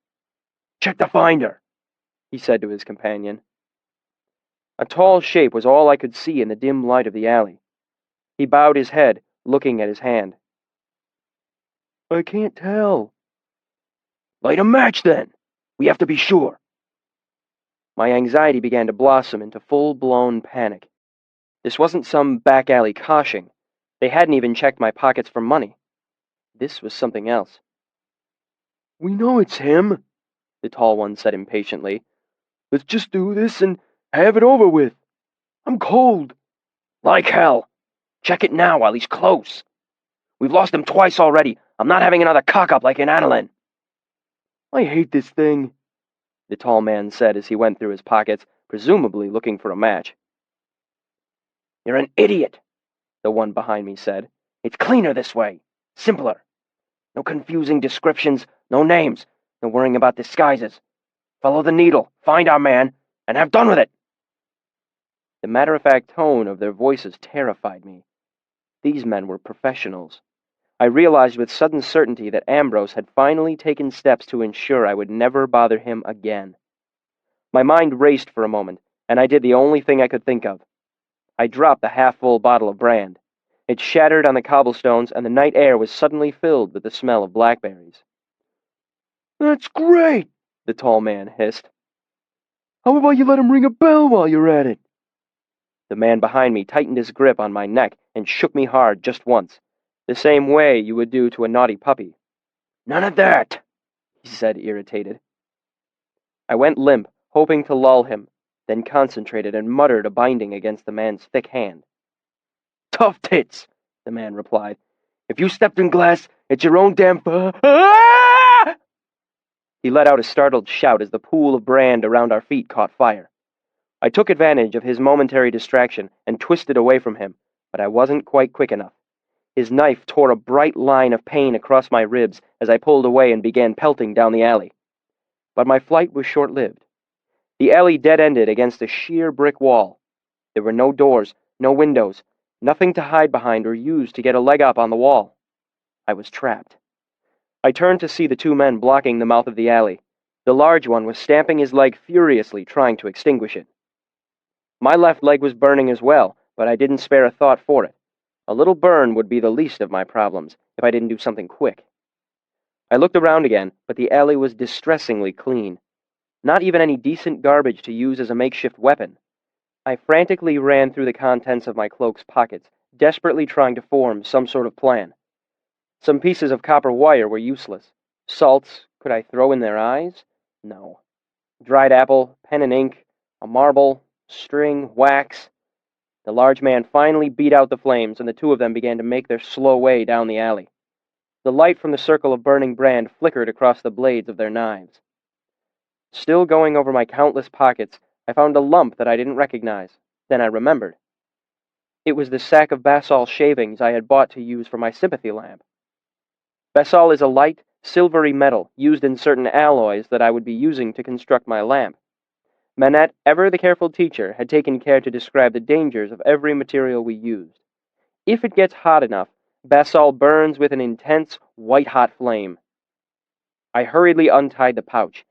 Check the finder, he said to his companion. A tall shape was all I could see in the dim light of the alley. He bowed his head, looking at his hand. I can't tell. Light a match, then. We have to be sure. My anxiety began to blossom into full-blown panic. This wasn't some back-alley coshing. They hadn't even checked my pockets for money. This was something else. We know it's him, the tall one said impatiently. Let's just do this and have it over with. I'm cold. Like hell. Check it now while he's close. We've lost him twice already. I'm not having another cock-up like in Annalyn. I hate this thing, the tall man said as he went through his pockets, presumably looking for a match. You're an idiot, the one behind me said. It's cleaner this way. Simpler. No confusing descriptions, no names, no worrying about disguises. Follow the needle, find our man, and have done with it. The matter-of-fact tone of their voices terrified me. These men were professionals. I realized with sudden certainty that Ambrose had finally taken steps to ensure I would never bother him again. My mind raced for a moment, and I did the only thing I could think of. I dropped the half-full bottle of brand. It shattered on the cobblestones, and the night air was suddenly filled with the smell of blackberries. That's great, the tall man hissed. How about you let him ring a bell while you're at it? The man behind me tightened his grip on my neck and shook me hard just once, the same way you would do to a naughty puppy. None of that, he said, irritated. I went limp, hoping to lull him, then concentrated and muttered a binding against the man's thick hand. Tough tits, the man replied. If you stepped in glass, it's your own damn Ah! He let out a startled shout as the pool of brand around our feet caught fire. I took advantage of his momentary distraction and twisted away from him, but I wasn't quite quick enough. His knife tore a bright line of pain across my ribs as I pulled away and began pelting down the alley. But my flight was short-lived. The alley dead-ended against a sheer brick wall, There were no doors, no windows, nothing to hide behind or use to get a leg up on the wall. I was trapped. I turned to see the two men blocking the mouth of the alley. The large one was stamping his leg furiously, trying to extinguish it. My left leg was burning as well, but I didn't spare a thought for it. A little burn would be the least of my problems if I didn't do something quick. I looked around again, but the alley was distressingly clean. Not even any decent garbage to use as a makeshift weapon. I frantically ran through the contents of my cloak's pockets, desperately trying to form some sort of plan. Some pieces of copper wire were useless. Salts, could I throw in their eyes? No. Dried apple, pen and ink, a marble, string, wax. The large man finally beat out the flames, and the two of them began to make their slow way down the alley. The light from the circle of burning brand flickered across the blades of their knives. Still going over my countless pockets, I found a lump that I didn't recognize. Then I remembered. It was the sack of basalt shavings I had bought to use for my sympathy lamp. Basalt is a light, silvery metal used in certain alloys that I would be using to construct my lamp. Manette, ever the careful teacher, had taken care to describe the dangers of every material we used. If it gets hot enough, basalt burns with an intense, white-hot flame. I hurriedly untied the pouch.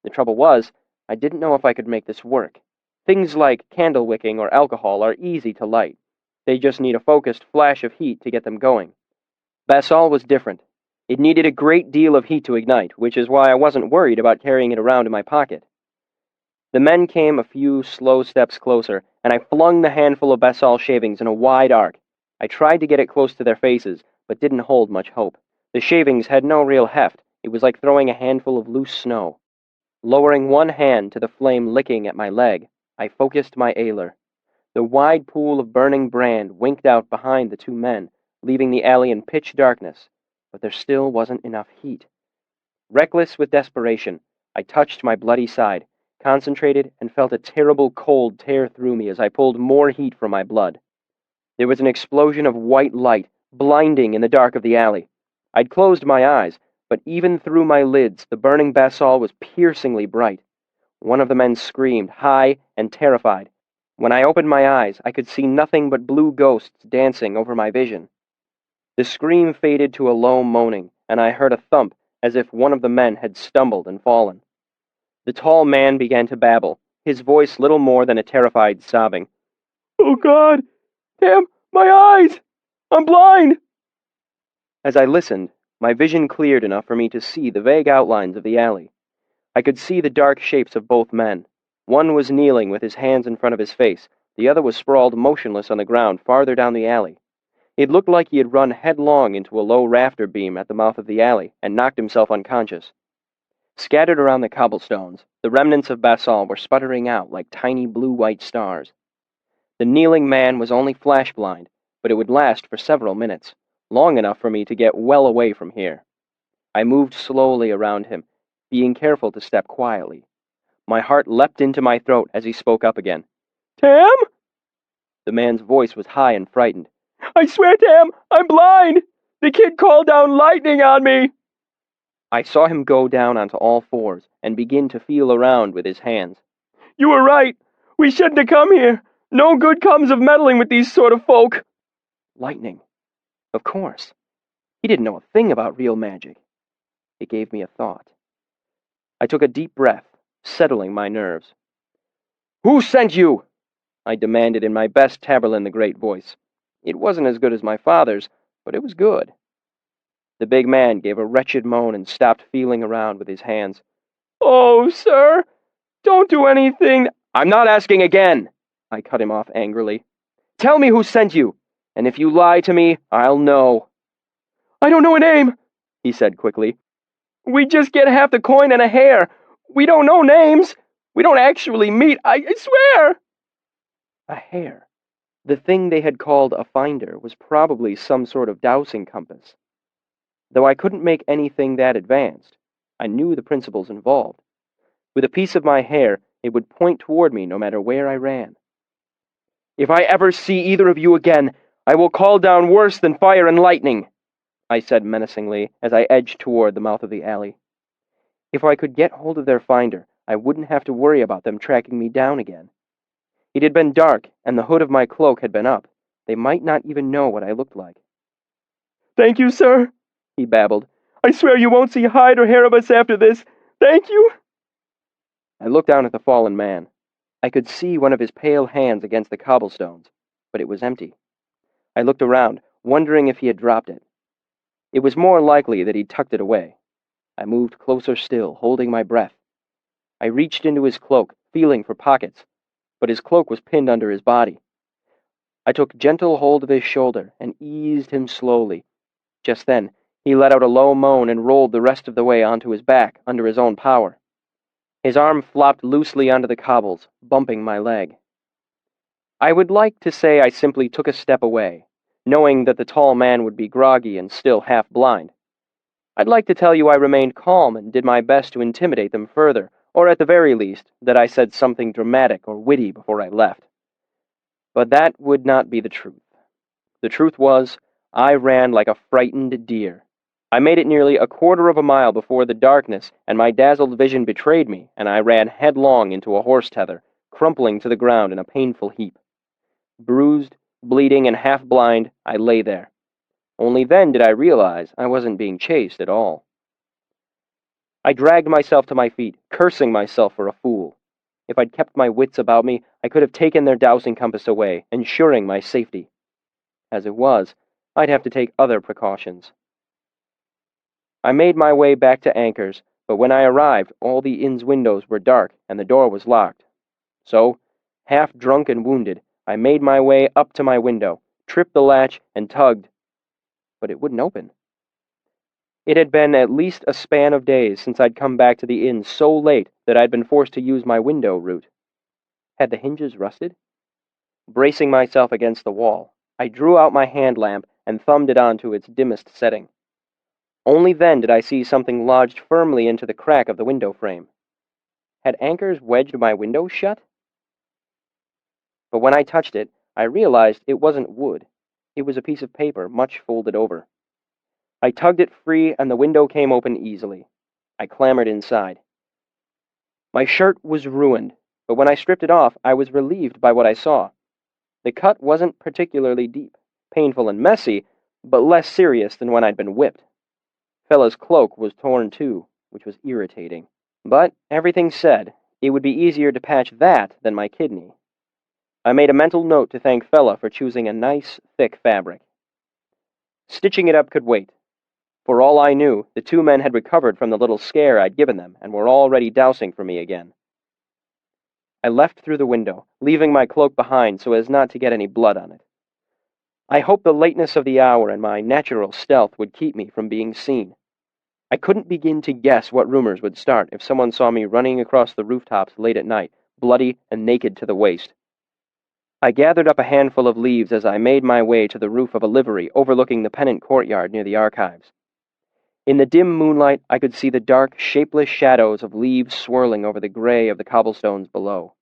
The trouble was, I didn't know if I could make this work. Things like candle wicking or alcohol are easy to light. They just need a focused flash of heat to get them going. Basalt was different. It needed a great deal of heat to ignite, which is why I wasn't worried about carrying it around in my pocket. The men came a few slow steps closer, and I flung the handful of basalt shavings in a wide arc. I tried to get it close to their faces, but didn't hold much hope. The shavings had no real heft. It was like throwing a handful of loose snow. Lowering one hand to the flame licking at my leg, I focused my ailer. The wide pool of burning brand winked out behind the two men, leaving the alley in pitch darkness, but there still wasn't enough heat. Reckless with desperation, I touched my bloody side, concentrated, and felt a terrible cold tear through me as I pulled more heat from my blood. There was an explosion of white light, blinding in the dark of the alley. I'd closed my eyes, but even through my lids, the burning basalt was piercingly bright. One of the men screamed, high and terrified. When I opened my eyes, I could see nothing but blue ghosts dancing over my vision. The scream faded to a low moaning, and I heard a thump as if one of the men had stumbled and fallen. The tall man began to babble, his voice little more than a terrified sobbing. "Oh God! Damn, my eyes! I'm blind!" As I listened, my vision cleared enough for me to see the vague outlines of the alley. I could see the dark shapes of both men. One was kneeling with his hands in front of his face. The other was sprawled motionless on the ground farther down the alley. It looked like he had run headlong into a low rafter beam at the mouth of the alley and knocked himself unconscious. Scattered around the cobblestones, the remnants of basalt were sputtering out like tiny blue-white stars. The kneeling man was only flash-blind, but it would last for several minutes, long enough for me to get well away from here. I moved slowly around him, being careful to step quietly. My heart leapt into my throat as he spoke up again. "Tam?" The man's voice was high and frightened. "I swear, Tam, I'm blind! The kid called down lightning on me!" I saw him go down onto all fours and begin to feel around with his hands. "You were right. We shouldn't have come here. No good comes of meddling with these sort of folk." Lightning. Of course. He didn't know a thing about real magic. It gave me a thought. I took a deep breath, settling my nerves. "Who sent you?" I demanded in my best Tamerlane the Great voice. It wasn't as good as my father's, but it was good. The big man gave a wretched moan and stopped feeling around with his hands. "Oh, sir, don't do anything." "I'm not asking again," I cut him off angrily. "Tell me who sent you, and if you lie to me, I'll know." "I don't know a name," he said quickly. "We just get half the coin and a hair. We don't know names. We don't actually meet, I swear." A hair. The thing they had called a finder was probably some sort of dowsing compass. Though I couldn't make anything that advanced, I knew the principles involved. With a piece of my hair, it would point toward me no matter where I ran. "If I ever see either of you again, I will call down worse than fire and lightning," I said menacingly as I edged toward the mouth of the alley. If I could get hold of their finder, I wouldn't have to worry about them tracking me down again. It had been dark, and the hood of my cloak had been up. They might not even know what I looked like. "Thank you, sir," he babbled. "I swear you won't see hide or hair of us after this. Thank you." I looked down at the fallen man. I could see one of his pale hands against the cobblestones, but it was empty. I looked around, wondering if he had dropped it. It was more likely that he'd tucked it away. I moved closer still, holding my breath. I reached into his cloak, feeling for pockets, but his cloak was pinned under his body. I took gentle hold of his shoulder and eased him slowly. Just then, he let out a low moan and rolled the rest of the way onto his back under his own power. His arm flopped loosely onto the cobbles, bumping my leg. I would like to say I simply took a step away, knowing that the tall man would be groggy and still half-blind. I'd like to tell you I remained calm and did my best to intimidate them further, or at the very least, that I said something dramatic or witty before I left. But that would not be the truth. The truth was, I ran like a frightened deer. I made it nearly a quarter of a mile before the darkness and my dazzled vision betrayed me, and I ran headlong into a horse tether, crumpling to the ground in a painful heap. Bruised, bleeding, and half-blind, I lay there. Only then did I realize I wasn't being chased at all. I dragged myself to my feet, cursing myself for a fool. If I'd kept my wits about me, I could have taken their dowsing compass away, ensuring my safety. As it was, I'd have to take other precautions. I made my way back to Anchor's, but when I arrived, all the inn's windows were dark and the door was locked. So, half drunk and wounded, I made my way up to my window, tripped the latch, and tugged. But it wouldn't open. It had been at least a span of days since I'd come back to the inn so late that I'd been forced to use my window route. Had the hinges rusted? Bracing myself against the wall, I drew out my hand lamp and thumbed it on to its dimmest setting. Only then did I see something lodged firmly into the crack of the window frame. Had anchors wedged my window shut? But when I touched it, I realized it wasn't wood. It was a piece of paper, much folded over. I tugged it free, and the window came open easily. I clambered inside. My shirt was ruined, but when I stripped it off, I was relieved by what I saw. The cut wasn't particularly deep, painful and messy, but less serious than when I'd been whipped. Fella's cloak was torn too, which was irritating. But, everything said, it would be easier to patch that than my kidney. I made a mental note to thank Fella for choosing a nice, thick fabric. Stitching it up could wait. For all I knew, the two men had recovered from the little scare I'd given them and were already dousing for me again. I left through the window, leaving my cloak behind so as not to get any blood on it. I hoped the lateness of the hour and my natural stealth would keep me from being seen. I couldn't begin to guess what rumors would start if someone saw me running across the rooftops late at night, bloody and naked to the waist. I gathered up a handful of leaves as I made my way to the roof of a livery overlooking the pennant courtyard near the archives. In the dim moonlight, I could see the dark, shapeless shadows of leaves swirling over the gray of the cobblestones below.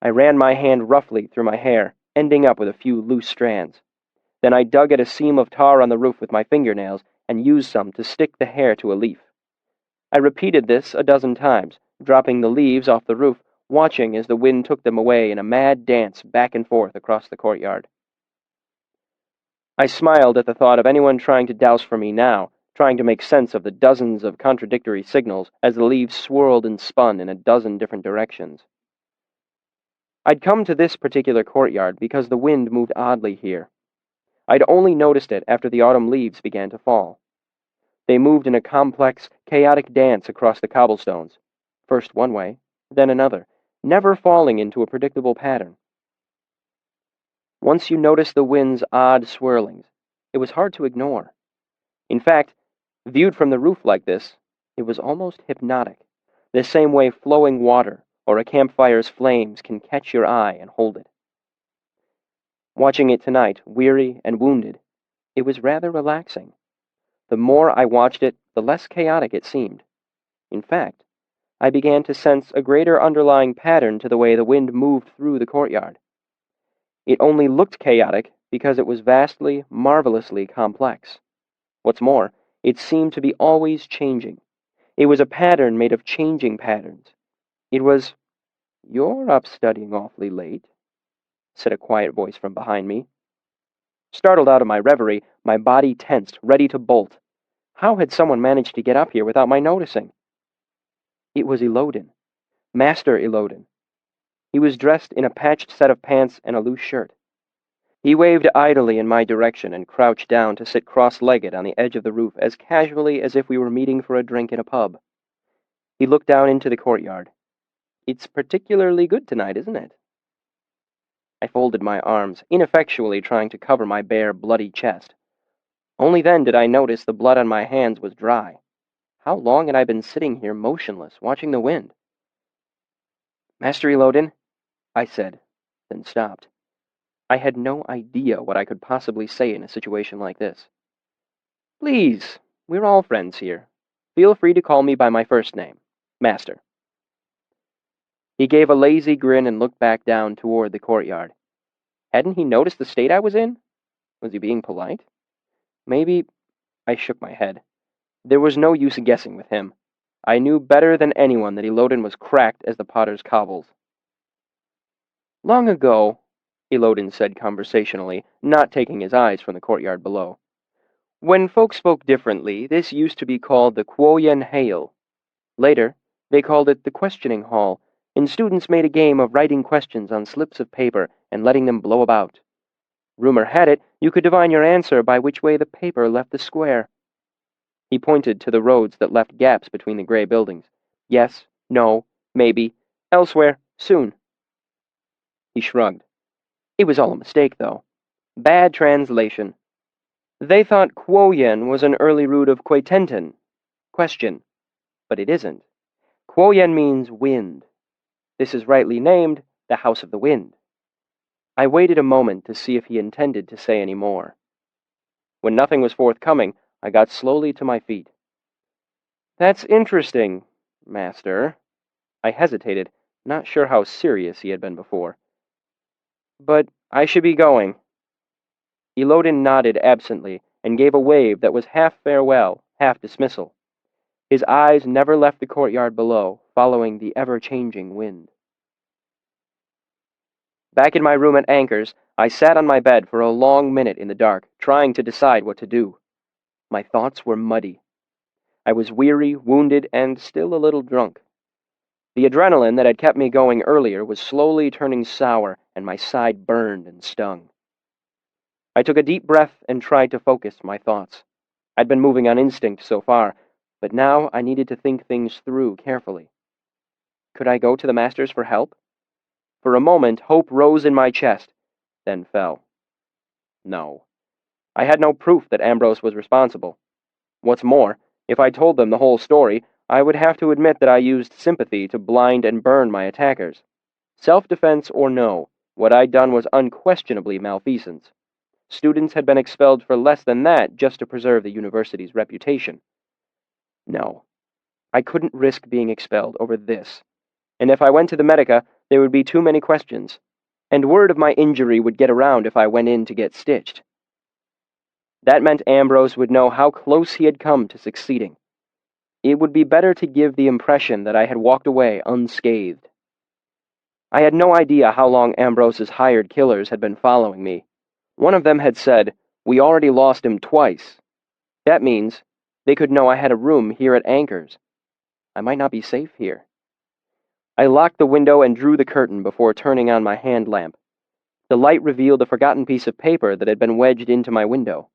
I ran my hand roughly through my hair, ending up with a few loose strands. Then I dug at a seam of tar on the roof with my fingernails and used some to stick the hair to a leaf. I repeated this a dozen times, dropping the leaves off the roof, watching as the wind took them away in a mad dance back and forth across the courtyard. I smiled at the thought of anyone trying to douse for me now, trying to make sense of the dozens of contradictory signals as the leaves swirled and spun in a dozen different directions. I'd come to this particular courtyard because the wind moved oddly here. I'd only noticed it after the autumn leaves began to fall. They moved in a complex, chaotic dance across the cobblestones, first one way, then another, never falling into a predictable pattern. Once you noticed the wind's odd swirlings, it was hard to ignore. In fact, viewed from the roof like this, it was almost hypnotic, the same way flowing water or a campfire's flames can catch your eye and hold it. Watching it tonight, weary and wounded, it was rather relaxing. The more I watched it, the less chaotic it seemed. In fact, I began to sense a greater underlying pattern to the way the wind moved through the courtyard. It only looked chaotic because it was vastly, marvelously complex. What's more, it seemed to be always changing. It was a pattern made of changing patterns. It was, "You're up studying awfully late," said a quiet voice from behind me. Startled out of my reverie, my body tensed, ready to bolt. How had someone managed to get up here without my noticing? It was Elodin. Master Elodin. He was dressed in a patched set of pants and a loose shirt. He waved idly in my direction and crouched down to sit cross-legged on the edge of the roof as casually as if we were meeting for a drink in a pub. He looked down into the courtyard. It's particularly good tonight, isn't it? I folded my arms, ineffectually trying to cover my bare, bloody chest. Only then did I notice the blood on my hands was dry. How long had I been sitting here motionless, watching the wind? Master Elodin, I said, then stopped. I had no idea what I could possibly say in a situation like this. Please, we're all friends here. Feel free to call me by my first name, Master. He gave a lazy grin and looked back down toward the courtyard. Hadn't he noticed the state I was in? Was he being polite? Maybe. I shook my head. There was no use guessing with him. I knew better than anyone that Elodin was cracked as the potter's cobbles. Long ago, Elodin said conversationally, not taking his eyes from the courtyard below. When folk spoke differently, this used to be called the Kvothe Hale. Later, they called it the Questioning Hall, and students made a game of writing questions on slips of paper and letting them blow about. Rumor had it you could divine your answer by which way the paper left the square. He pointed to the roads that left gaps between the gray buildings. Yes, no, maybe, elsewhere, soon. He shrugged. It was all a mistake, though. Bad translation. They thought Quoyen was an early root of Quatenten, question, but it isn't. Quoyen means wind. This is rightly named the House of the Wind. I waited a moment to see if he intended to say any more. When nothing was forthcoming, I got slowly to my feet. That's interesting, Master. I hesitated, not sure how serious he had been before. But I should be going. Elodin nodded absently and gave a wave that was half farewell, half dismissal. His eyes never left the courtyard below, following the ever-changing wind. Back in my room at Anchor's, I sat on my bed for a long minute in the dark, trying to decide what to do. My thoughts were muddy. I was weary, wounded, and still a little drunk. The adrenaline that had kept me going earlier was slowly turning sour, and my side burned and stung. I took a deep breath and tried to focus my thoughts. I'd been moving on instinct so far, but now I needed to think things through carefully. Could I go to the masters for help? For a moment, hope rose in my chest, then fell. No. I had no proof that Ambrose was responsible. What's more, if I told them the whole story, I would have to admit that I used sympathy to blind and burn my attackers. Self-defense or no, what I'd done was unquestionably malfeasance. Students had been expelled for less than that just to preserve the university's reputation. No, I couldn't risk being expelled over this. And if I went to the Medica, there would be too many questions, and word of my injury would get around if I went in to get stitched. That meant Ambrose would know how close he had come to succeeding. It would be better to give the impression that I had walked away unscathed. I had no idea how long Ambrose's hired killers had been following me. One of them had said, "We already lost him twice." That means they could know I had a room here at Anchor's. I might not be safe here. I locked the window and drew the curtain before turning on my hand lamp. The light revealed a forgotten piece of paper that had been wedged into my window.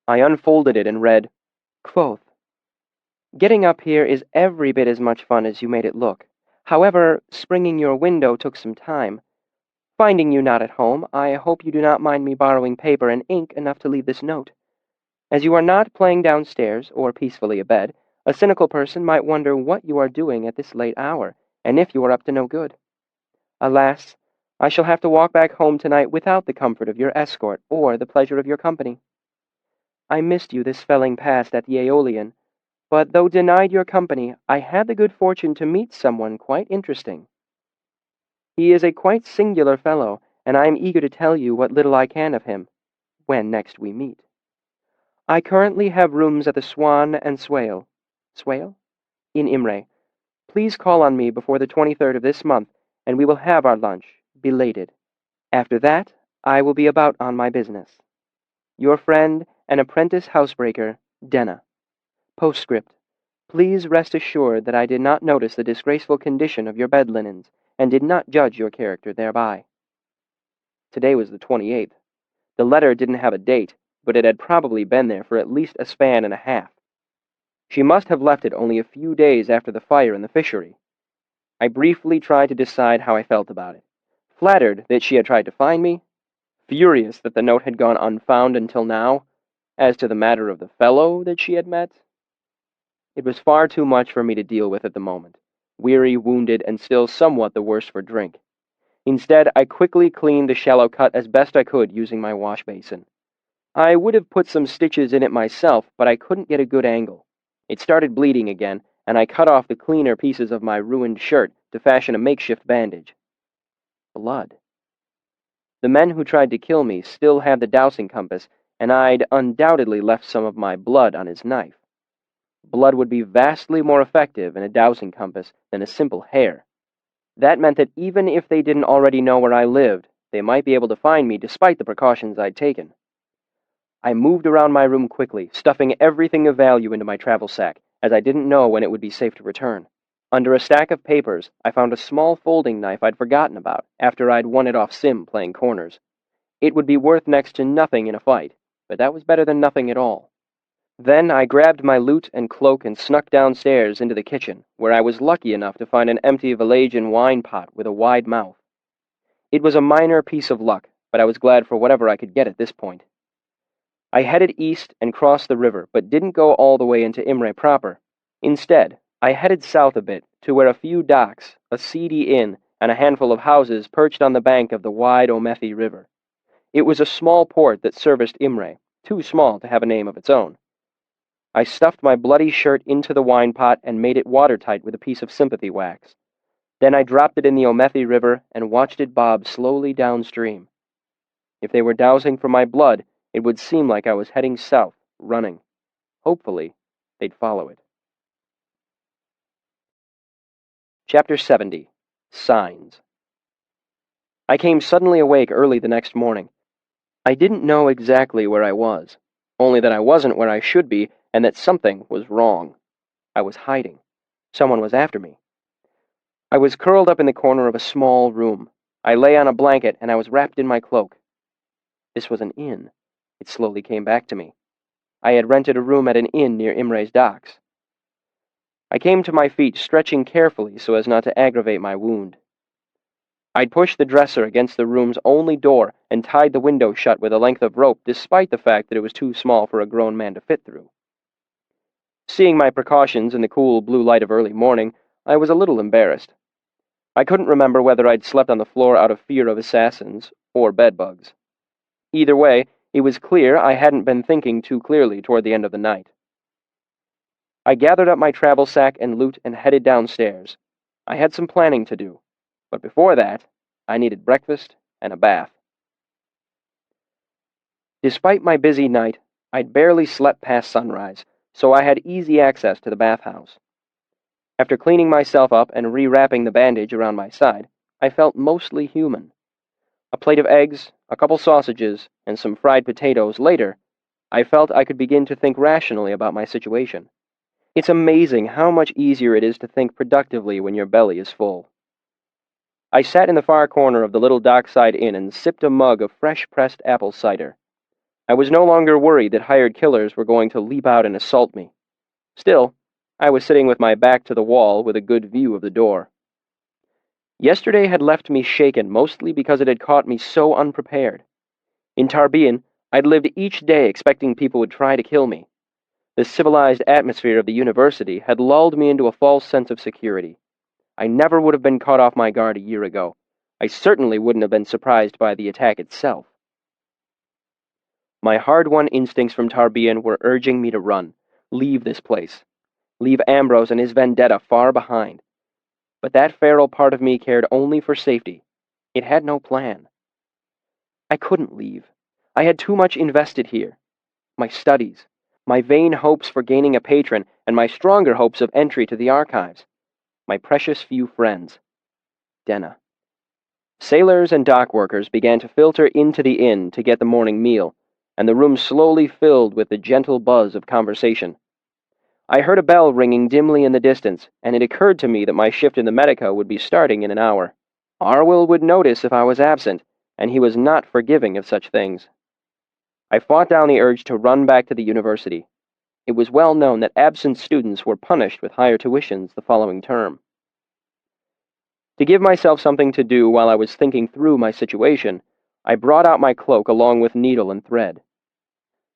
I unfolded it and read, Kvothe. Getting up here is every bit as much fun as you made it look. However, springing your window took some time. Finding you not at home, I hope you do not mind me borrowing paper and ink enough to leave this note. As you are not playing downstairs or peacefully abed, a cynical person might wonder what you are doing at this late hour, and if you are up to no good. Alas, I shall have to walk back home tonight without the comfort of your escort or the pleasure of your company. I missed you this felling past at the Aeolian, but though denied your company, I had the good fortune to meet someone quite interesting. He is a quite singular fellow, and I am eager to tell you what little I can of him, when next we meet. I currently have rooms at the Swan and Swale. Swale? In Imre. Please call on me before the 23rd of this month, and we will have our lunch, belated. After that, I will be about on my business. Your friend and apprentice housebreaker, Denna. Postscript. Please rest assured that I did not notice the disgraceful condition of your bed linens, and did not judge your character thereby. Today was the 28th. The letter didn't have a date, but it had probably been there for at least a span and a half. She must have left it only a few days after the fire in the fishery. I briefly tried to decide how I felt about it. Flattered that she had tried to find me, furious that the note had gone unfound until now. As to the matter of the fellow that she had met, it was far too much for me to deal with at the moment, weary, wounded, and still somewhat the worse for drink. Instead, I quickly cleaned the shallow cut as best I could using my wash basin. I would have put some stitches in it myself, but I couldn't get a good angle. It started bleeding again, and I cut off the cleaner pieces of my ruined shirt to fashion a makeshift bandage. Blood. The men who tried to kill me still had the dowsing compass, and I'd undoubtedly left some of my blood on his knife. Blood would be vastly more effective in a dowsing compass than a simple hair. That meant that even if they didn't already know where I lived, they might be able to find me despite the precautions I'd taken. I moved around my room quickly, stuffing everything of value into my travel sack, as I didn't know when it would be safe to return. Under a stack of papers, I found a small folding knife I'd forgotten about after I'd won it off Sim playing corners. It would be worth next to nothing in a fight, but that was better than nothing at all. Then I grabbed my lute and cloak and snuck downstairs into the kitchen, where I was lucky enough to find an empty Valagian wine pot with a wide mouth. It was a minor piece of luck, but I was glad for whatever I could get at this point. I headed east and crossed the river, but didn't go all the way into Imre proper. Instead, I headed south a bit to where a few docks, a seedy inn, and a handful of houses perched on the bank of the wide Omethi River. It was a small port that serviced Imre, too small to have a name of its own. I stuffed my bloody shirt into the wine pot and made it watertight with a piece of sympathy wax. Then I dropped it in the Omethi River and watched it bob slowly downstream. If they were dowsing for my blood, it would seem like I was heading south, running. Hopefully, they'd follow it. Chapter 70. Signs. I came suddenly awake early the next morning. I didn't know exactly where I was, only that I wasn't where I should be and that something was wrong. I was hiding. Someone was after me. I was curled up in the corner of a small room. I lay on a blanket and I was wrapped in my cloak. This was an inn. It slowly came back to me. I had rented a room at an inn near Imre's docks. I came to my feet, stretching carefully so as not to aggravate my wound. I'd pushed the dresser against the room's only door and tied the window shut with a length of rope, despite the fact that it was too small for a grown man to fit through. Seeing my precautions in the cool blue light of early morning, I was a little embarrassed. I couldn't remember whether I'd slept on the floor out of fear of assassins or bedbugs. Either way, it was clear I hadn't been thinking too clearly toward the end of the night. I gathered up my travel sack and loot and headed downstairs. I had some planning to do, but before that, I needed breakfast and a bath. Despite my busy night, I'd barely slept past sunrise, so I had easy access to the bathhouse. After cleaning myself up and rewrapping the bandage around my side, I felt mostly human. A plate of eggs, a couple sausages, and some fried potatoes later, I felt I could begin to think rationally about my situation. It's amazing how much easier it is to think productively when your belly is full. I sat in the far corner of the little dockside inn and sipped a mug of fresh-pressed apple cider. I was no longer worried that hired killers were going to leap out and assault me. Still, I was sitting with my back to the wall with a good view of the door. Yesterday had left me shaken mostly because it had caught me so unprepared. In Tarbean, I'd lived each day expecting people would try to kill me. The civilized atmosphere of the university had lulled me into a false sense of security. I never would have been caught off my guard a year ago. I certainly wouldn't have been surprised by the attack itself. My hard-won instincts from Tarbean were urging me to run, leave this place, leave Ambrose and his vendetta far behind. But that feral part of me cared only for safety. It had no plan. I couldn't leave. I had too much invested here. My studies, my vain hopes for gaining a patron, and my stronger hopes of entry to the archives. My precious few friends. Denna. Sailors and dock workers began to filter into the inn to get the morning meal, and the room slowly filled with the gentle buzz of conversation. I heard a bell ringing dimly in the distance, and it occurred to me that my shift in the Medica would be starting in an hour. Arwyll would notice if I was absent, and he was not forgiving of such things. I fought down the urge to run back to the university. It was well known that absent students were punished with higher tuitions the following term. To give myself something to do while I was thinking through my situation, I brought out my cloak along with needle and thread.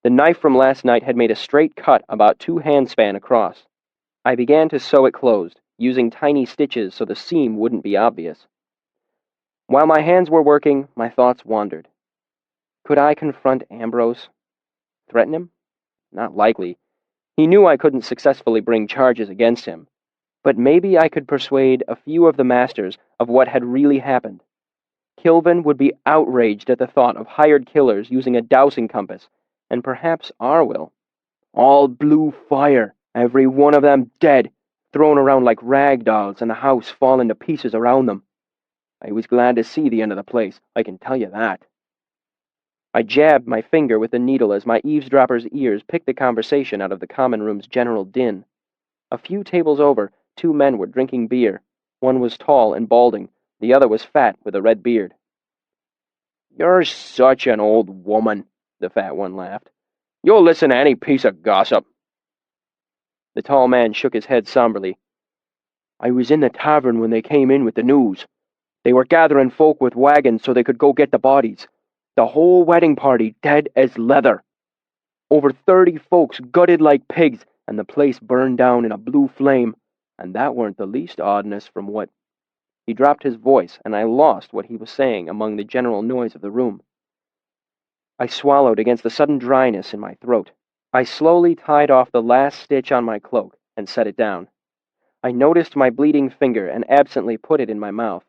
The knife from last night had made a straight cut about 2 handspan across. I began to sew it closed, using tiny stitches so the seam wouldn't be obvious. While my hands were working, my thoughts wandered. Could I confront Ambrose? Threaten him? Not likely. He knew I couldn't successfully bring charges against him. But maybe I could persuade a few of the masters of what had really happened. Kilvin would be outraged at the thought of hired killers using a dowsing compass, and perhaps Arwyll. All blue fire, every one of them dead, thrown around like rag dolls, and the house falling to pieces around them. I was glad to see the end of the place, I can tell you that. I jabbed my finger with the needle as my eavesdropper's ears picked the conversation out of the common room's general din. A few tables over, 2 men were drinking beer. One was tall and balding, the other was fat with a red beard. "You're such an old woman," the fat one laughed. "You'll listen to any piece of gossip." The tall man shook his head somberly. "I was in the tavern when they came in with the news. They were gathering folk with wagons so they could go get the bodies. The whole wedding party dead as leather. Over 30 folks gutted like pigs, and the place burned down in a blue flame. And that weren't the least oddness from what—" He dropped his voice, and I lost what he was saying among the general noise of the room. I swallowed against the sudden dryness in my throat. I slowly tied off the last stitch on my cloak and set it down. I noticed my bleeding finger and absently put it in my mouth.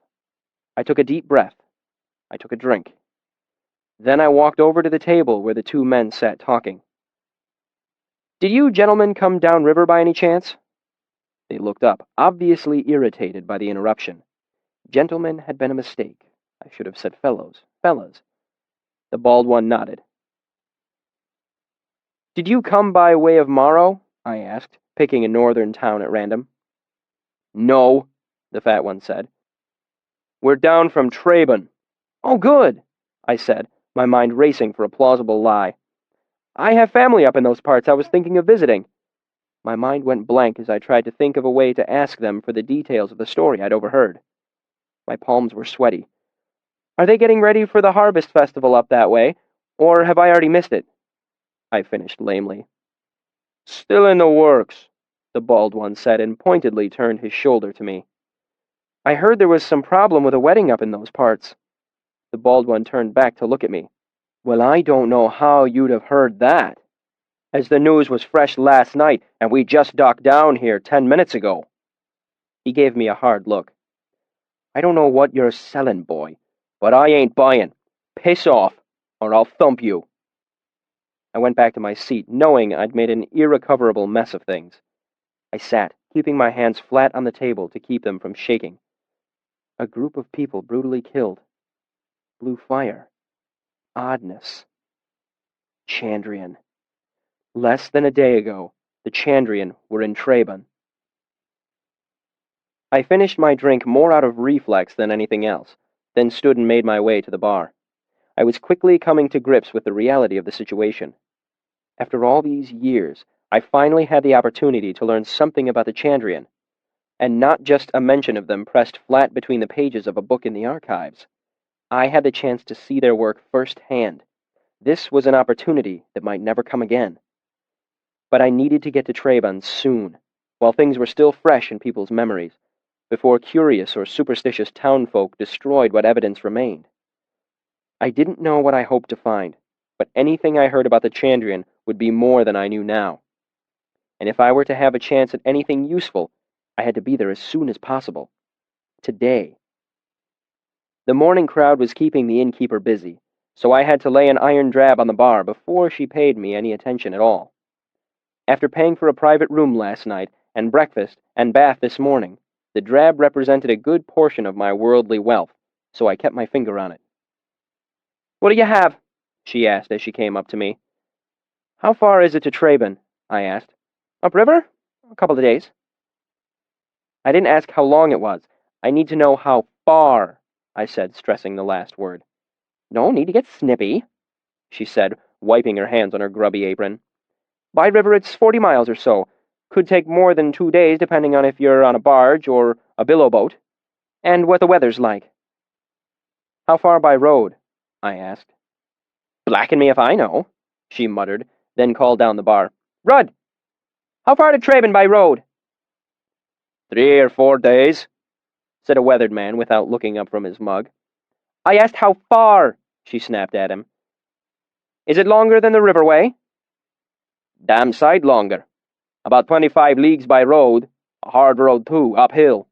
I took a deep breath. I took a drink. Then I walked over to the table where the 2 men sat talking. "Did you gentlemen come down river by any chance?" They looked up, obviously irritated by the interruption. Gentlemen had been a mistake. I should have said fellows. Fellas. The bald one nodded. "Did you come by way of Morrow?" I asked, picking a northern town at random. "No," the fat one said. "We're down from Traben." "Oh, good," I said, my mind racing for a plausible lie. "I have family up in those parts I was thinking of visiting." My mind went blank as I tried to think of a way to ask them for the details of the story I'd overheard. My palms were sweaty. "Are they getting ready for the Harvest Festival up that way, or have I already missed it?" I finished lamely. "Still in the works," the bald one said, and pointedly turned his shoulder to me. "I heard there was some problem with a wedding up in those parts." The bald one turned back to look at me. "Well, I don't know how you'd have heard that, as the news was fresh last night, and we just docked down here 10 minutes ago." He gave me a hard look. "I don't know what you're selling, boy, but I ain't buying. Piss off, or I'll thump you." I went back to my seat, knowing I'd made an irrecoverable mess of things. I sat, keeping my hands flat on the table to keep them from shaking. A group of people brutally killed. Blue fire. Oddness. Chandrian. Less than a day ago, the Chandrian were in Traben. I finished my drink more out of reflex than anything else, then stood and made my way to the bar. I was quickly coming to grips with the reality of the situation. After all these years, I finally had the opportunity to learn something about the Chandrian, and not just a mention of them pressed flat between the pages of a book in the archives. I had the chance to see their work firsthand. This was an opportunity that might never come again. But I needed to get to Traben soon, while things were still fresh in people's memories, before curious or superstitious townfolk destroyed what evidence remained. I didn't know what I hoped to find, but anything I heard about the Chandrian would be more than I knew now. And if I were to have a chance at anything useful, I had to be there as soon as possible. Today. The morning crowd was keeping the innkeeper busy, so I had to lay an iron drab on the bar before she paid me any attention at all. After paying for a private room last night, and breakfast, and bath this morning, the drab represented a good portion of my worldly wealth, so I kept my finger on it. "What do you have?" she asked as she came up to me. "How far is it to Traben?" I asked. "Upriver? A couple of days." I didn't ask how long it was. I need to know how far, I said, stressing the last word. "No need to get snippy," she said, wiping her hands on her grubby apron. "By river it's 40 miles or so. Could take more than 2 days depending on if you're on a barge or a billow boat. And what the weather's like." "How far by road?" I asked. "Blacken me if I know," she muttered, then called down the bar. "Rudd! How far to Traben by road?" 3 or 4 days, said a weathered man without looking up from his mug. "I asked how far," she snapped at him. "Is it longer than the riverway?" "Damn sight longer. About 25 leagues by road. A hard road, too, uphill."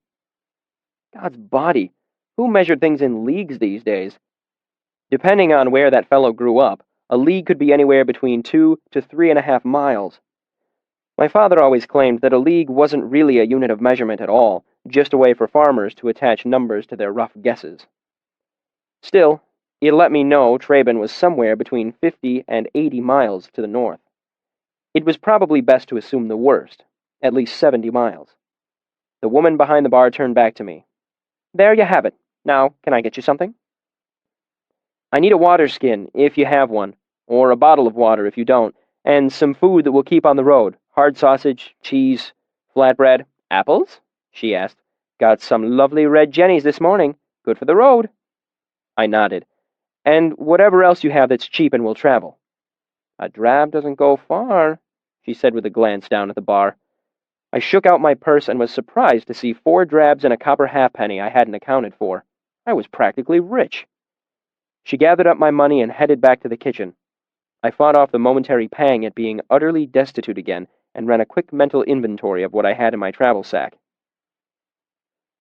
God's body, who measured things in leagues these days? Depending on where that fellow grew up, a league could be anywhere between 2 to 3.5 miles. My father always claimed that a league wasn't really a unit of measurement at all, just a way for farmers to attach numbers to their rough guesses. Still, it let me know Traben was somewhere between 50 and 80 miles to the north. It was probably best to assume the worst, at least 70 miles. The woman behind the bar turned back to me. "There you have it. Now, can I get you something?" "I need a water skin, if you have one, or a bottle of water if you don't, and some food that will keep on the road. Hard sausage, cheese, flatbread. Apples?" she asked. "Got some lovely red jennies this morning. Good for the road." I nodded. "And whatever else you have that's cheap and will travel." "A drab doesn't go far," she said with a glance down at the bar. I shook out my purse and was surprised to see 4 drabs and a copper halfpenny I hadn't accounted for. I was practically rich. She gathered up my money and headed back to the kitchen. I fought off the momentary pang at being utterly destitute again and ran a quick mental inventory of what I had in my travel sack.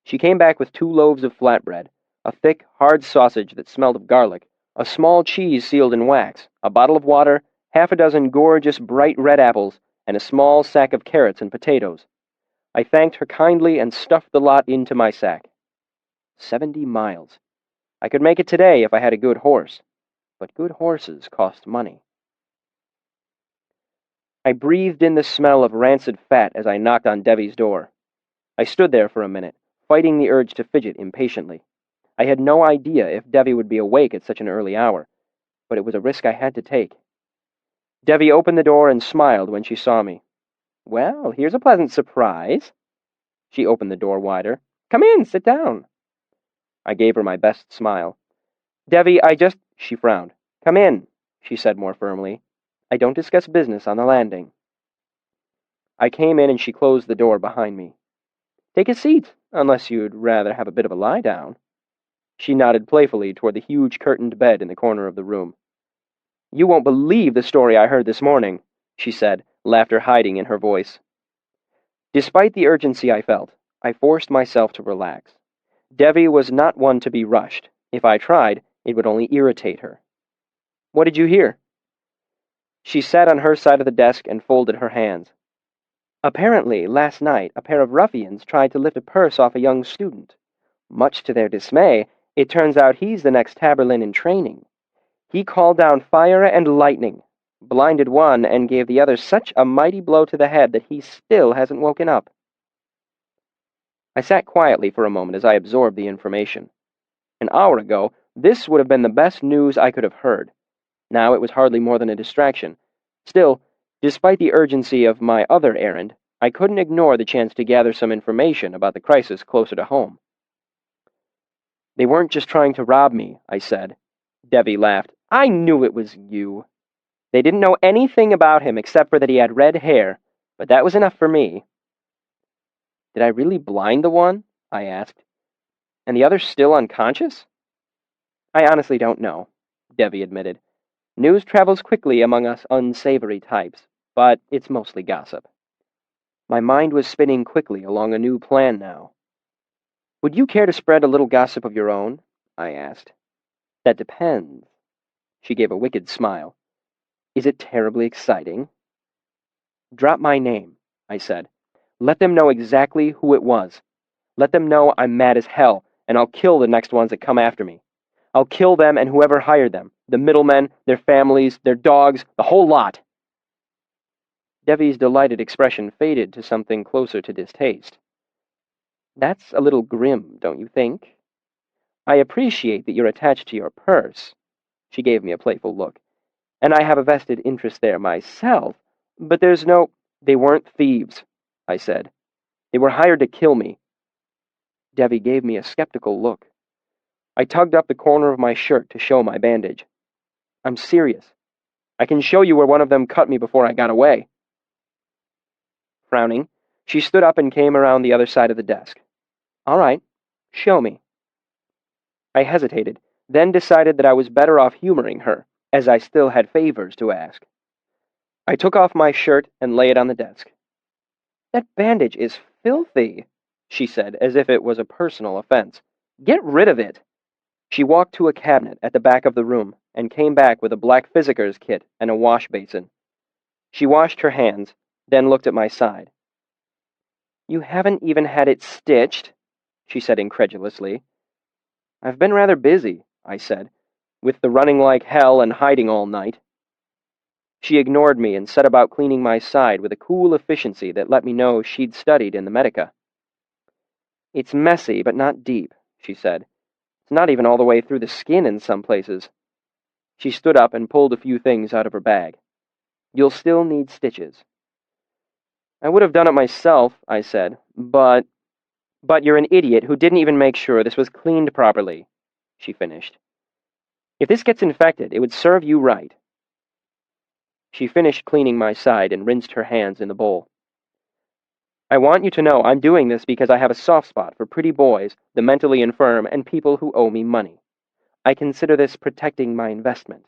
She came back with 2 loaves of flatbread, a thick, hard sausage that smelled of garlic, a small cheese sealed in wax, a bottle of water, 6 gorgeous bright red apples, and a small sack of carrots and potatoes. I thanked her kindly and stuffed the lot into my sack. 70 miles. I could make it today if I had a good horse, but good horses cost money. I breathed in the smell of rancid fat as I knocked on Devi's door. I stood there for a minute, fighting the urge to fidget impatiently. I had no idea if Devi would be awake at such an early hour, but it was a risk I had to take. Devi opened the door and smiled when she saw me. "Well, here's a pleasant surprise." She opened the door wider. "Come in, sit down." I gave her my best smile. "Devi, She frowned. "Come in," she said more firmly. "I don't discuss business on the landing." I came in and she closed the door behind me. "Take a seat, unless you'd rather have a bit of a lie down." She nodded playfully toward the huge curtained bed in the corner of the room. "You won't believe the story I heard this morning," she said, laughter hiding in her voice. Despite the urgency I felt, I forced myself to relax. Devi was not one to be rushed. If I tried, it would only irritate her. "What did you hear?" She sat on her side of the desk and folded her hands. "Apparently, last night, a pair of ruffians tried to lift a purse off a young student. Much to their dismay, it turns out he's the next Taborlin in training. He called down fire and lightning, blinded one, and gave the other such a mighty blow to the head that he still hasn't woken up." I sat quietly for a moment as I absorbed the information. An hour ago, this would have been the best news I could have heard. Now it was hardly more than a distraction. Still, despite the urgency of my other errand, I couldn't ignore the chance to gather some information about the crisis closer to home. "They weren't just trying to rob me," I said. Devi laughed. "I knew it was you. They didn't know anything about him except for that he had red hair, but that was enough for me." "Did I really blind the one?" I asked. "And the other's still unconscious?" "I honestly don't know," Devi admitted. "News travels quickly among us unsavory types, but it's mostly gossip." My mind was spinning quickly along a new plan now. "Would you care to spread a little gossip of your own?" I asked. "That depends." She gave a wicked smile. "Is it terribly exciting?" "Drop my name," I said. "Let them know exactly who it was. Let them know I'm mad as hell, and I'll kill the next ones that come after me. I'll kill them and whoever hired them, the middlemen, their families, their dogs, the whole lot." Devi's delighted expression faded to something closer to distaste. "That's a little grim, don't you think? I appreciate that you're attached to your purse." She gave me a playful look. "And I have a vested interest there myself, but there's no—" "They weren't thieves," I said. "They were hired to kill me." Devi gave me a skeptical look. I tugged up the corner of my shirt to show my bandage. "I'm serious. I can show you where one of them cut me before I got away." Frowning, she stood up and came around the other side of the desk. "All right, show me." I hesitated, then decided that I was better off humoring her, as I still had favors to ask. I took off my shirt and lay it on the desk. "That bandage is filthy," she said, as if it was a personal offense. "Get rid of it." She walked to a cabinet at the back of the room and came back with a black physicker's kit and a wash basin. She washed her hands, then looked at my side. "You haven't even had it stitched?" she said incredulously. "I've been rather busy," I said, "with the running like hell and hiding all night." She ignored me and set about cleaning my side with a cool efficiency that let me know she'd studied in the Medica. "It's messy, but not deep," she said. "It's not even all the way through the skin in some places." She stood up and pulled a few things out of her bag. "You'll still need stitches." "I would have done it myself," I said, but you're an idiot who didn't even make sure this was cleaned properly," she finished. "If this gets infected, it would serve you right." She finished cleaning my side and rinsed her hands in the bowl. "I want you to know I'm doing this because I have a soft spot for pretty boys, the mentally infirm, and people who owe me money. I consider this protecting my investment."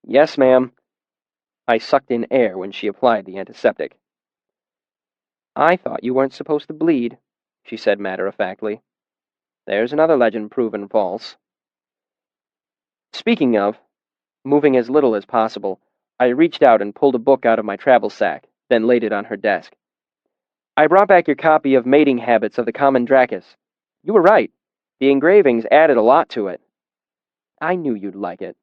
"Yes, ma'am." I sucked in air when she applied the antiseptic. "I thought you weren't supposed to bleed," she said matter-of-factly. "There's another legend proven false." Speaking of, moving as little as possible, I reached out and pulled a book out of my travel sack, then laid it on her desk. "I brought back your copy of Mating Habits of the Common Dracus. You were right. The engravings added a lot to it. I knew you'd like it."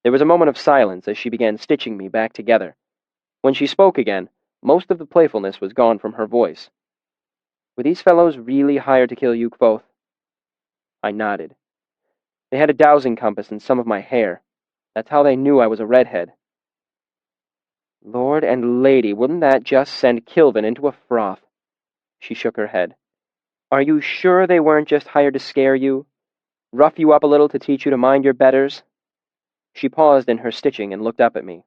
There was a moment of silence as she began stitching me back together. When she spoke again, most of the playfulness was gone from her voice. "Were these fellows really hired to kill you, Kvothe?" I nodded. "They had a dowsing compass in some of my hair. That's how they knew I was a redhead." "Lord and Lady, wouldn't that just send Kilvin into a froth?" She shook her head. "Are you sure they weren't just hired to scare you? Rough you up a little to teach you to mind your betters?" She paused in her stitching and looked up at me.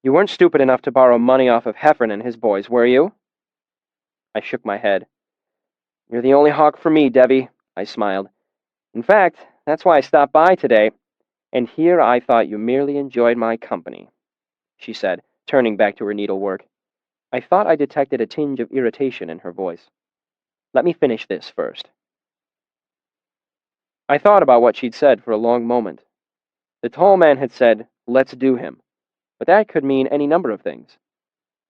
"You weren't stupid enough to borrow money off of Heffern and his boys, were you?" I shook my head. "You're the only hawk for me, Devi," I smiled. "In fact, that's why I stopped by today, and here I thought you merely enjoyed my company," she said, turning back to her needlework. I thought I detected a tinge of irritation in her voice. "Let me finish this first." I thought about what she'd said for a long moment. The tall man had said, "Let's do him," but that could mean any number of things.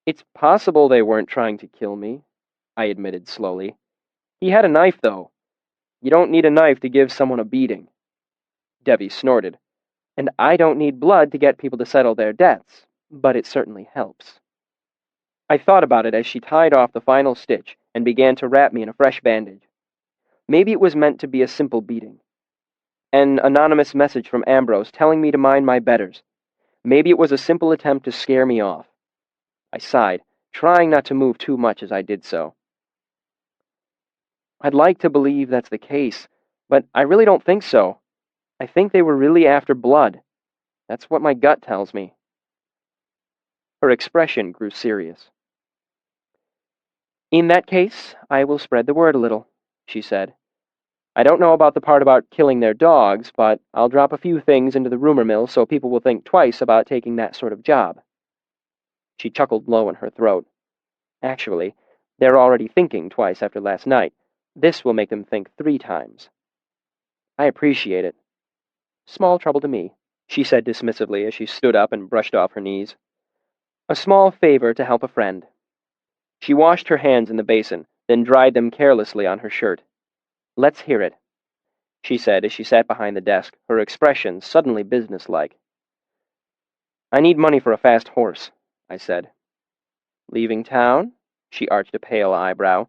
"It's possible they weren't trying to kill me," I admitted slowly. "He had a knife, though. You don't need a knife to give someone a beating." Devi snorted. "And I don't need blood to get people to settle their debts, but it certainly helps." I thought about it as she tied off the final stitch and began to wrap me in a fresh bandage. Maybe it was meant to be a simple beating. An anonymous message from Ambrose telling me to mind my betters. Maybe it was a simple attempt to scare me off. I sighed, trying not to move too much as I did so. "I'd like to believe that's the case, but I really don't think so. I think they were really after blood. That's what my gut tells me." Her expression grew serious. "In that case, I will spread the word a little," she said. "I don't know about the part about killing their dogs, but I'll drop a few things into the rumor mill so people will think twice about taking that sort of job." She chuckled low in her throat. "Actually, they're already thinking twice after last night. This will make them think 3 times. I appreciate it." "Small trouble to me," she said dismissively as she stood up and brushed off her knees. "A small favor to help a friend." She washed her hands in the basin, then dried them carelessly on her shirt. "Let's hear it," she said as she sat behind the desk, her expression suddenly businesslike. "I need money for a fast horse," I said. "Leaving town?" She arched a pale eyebrow.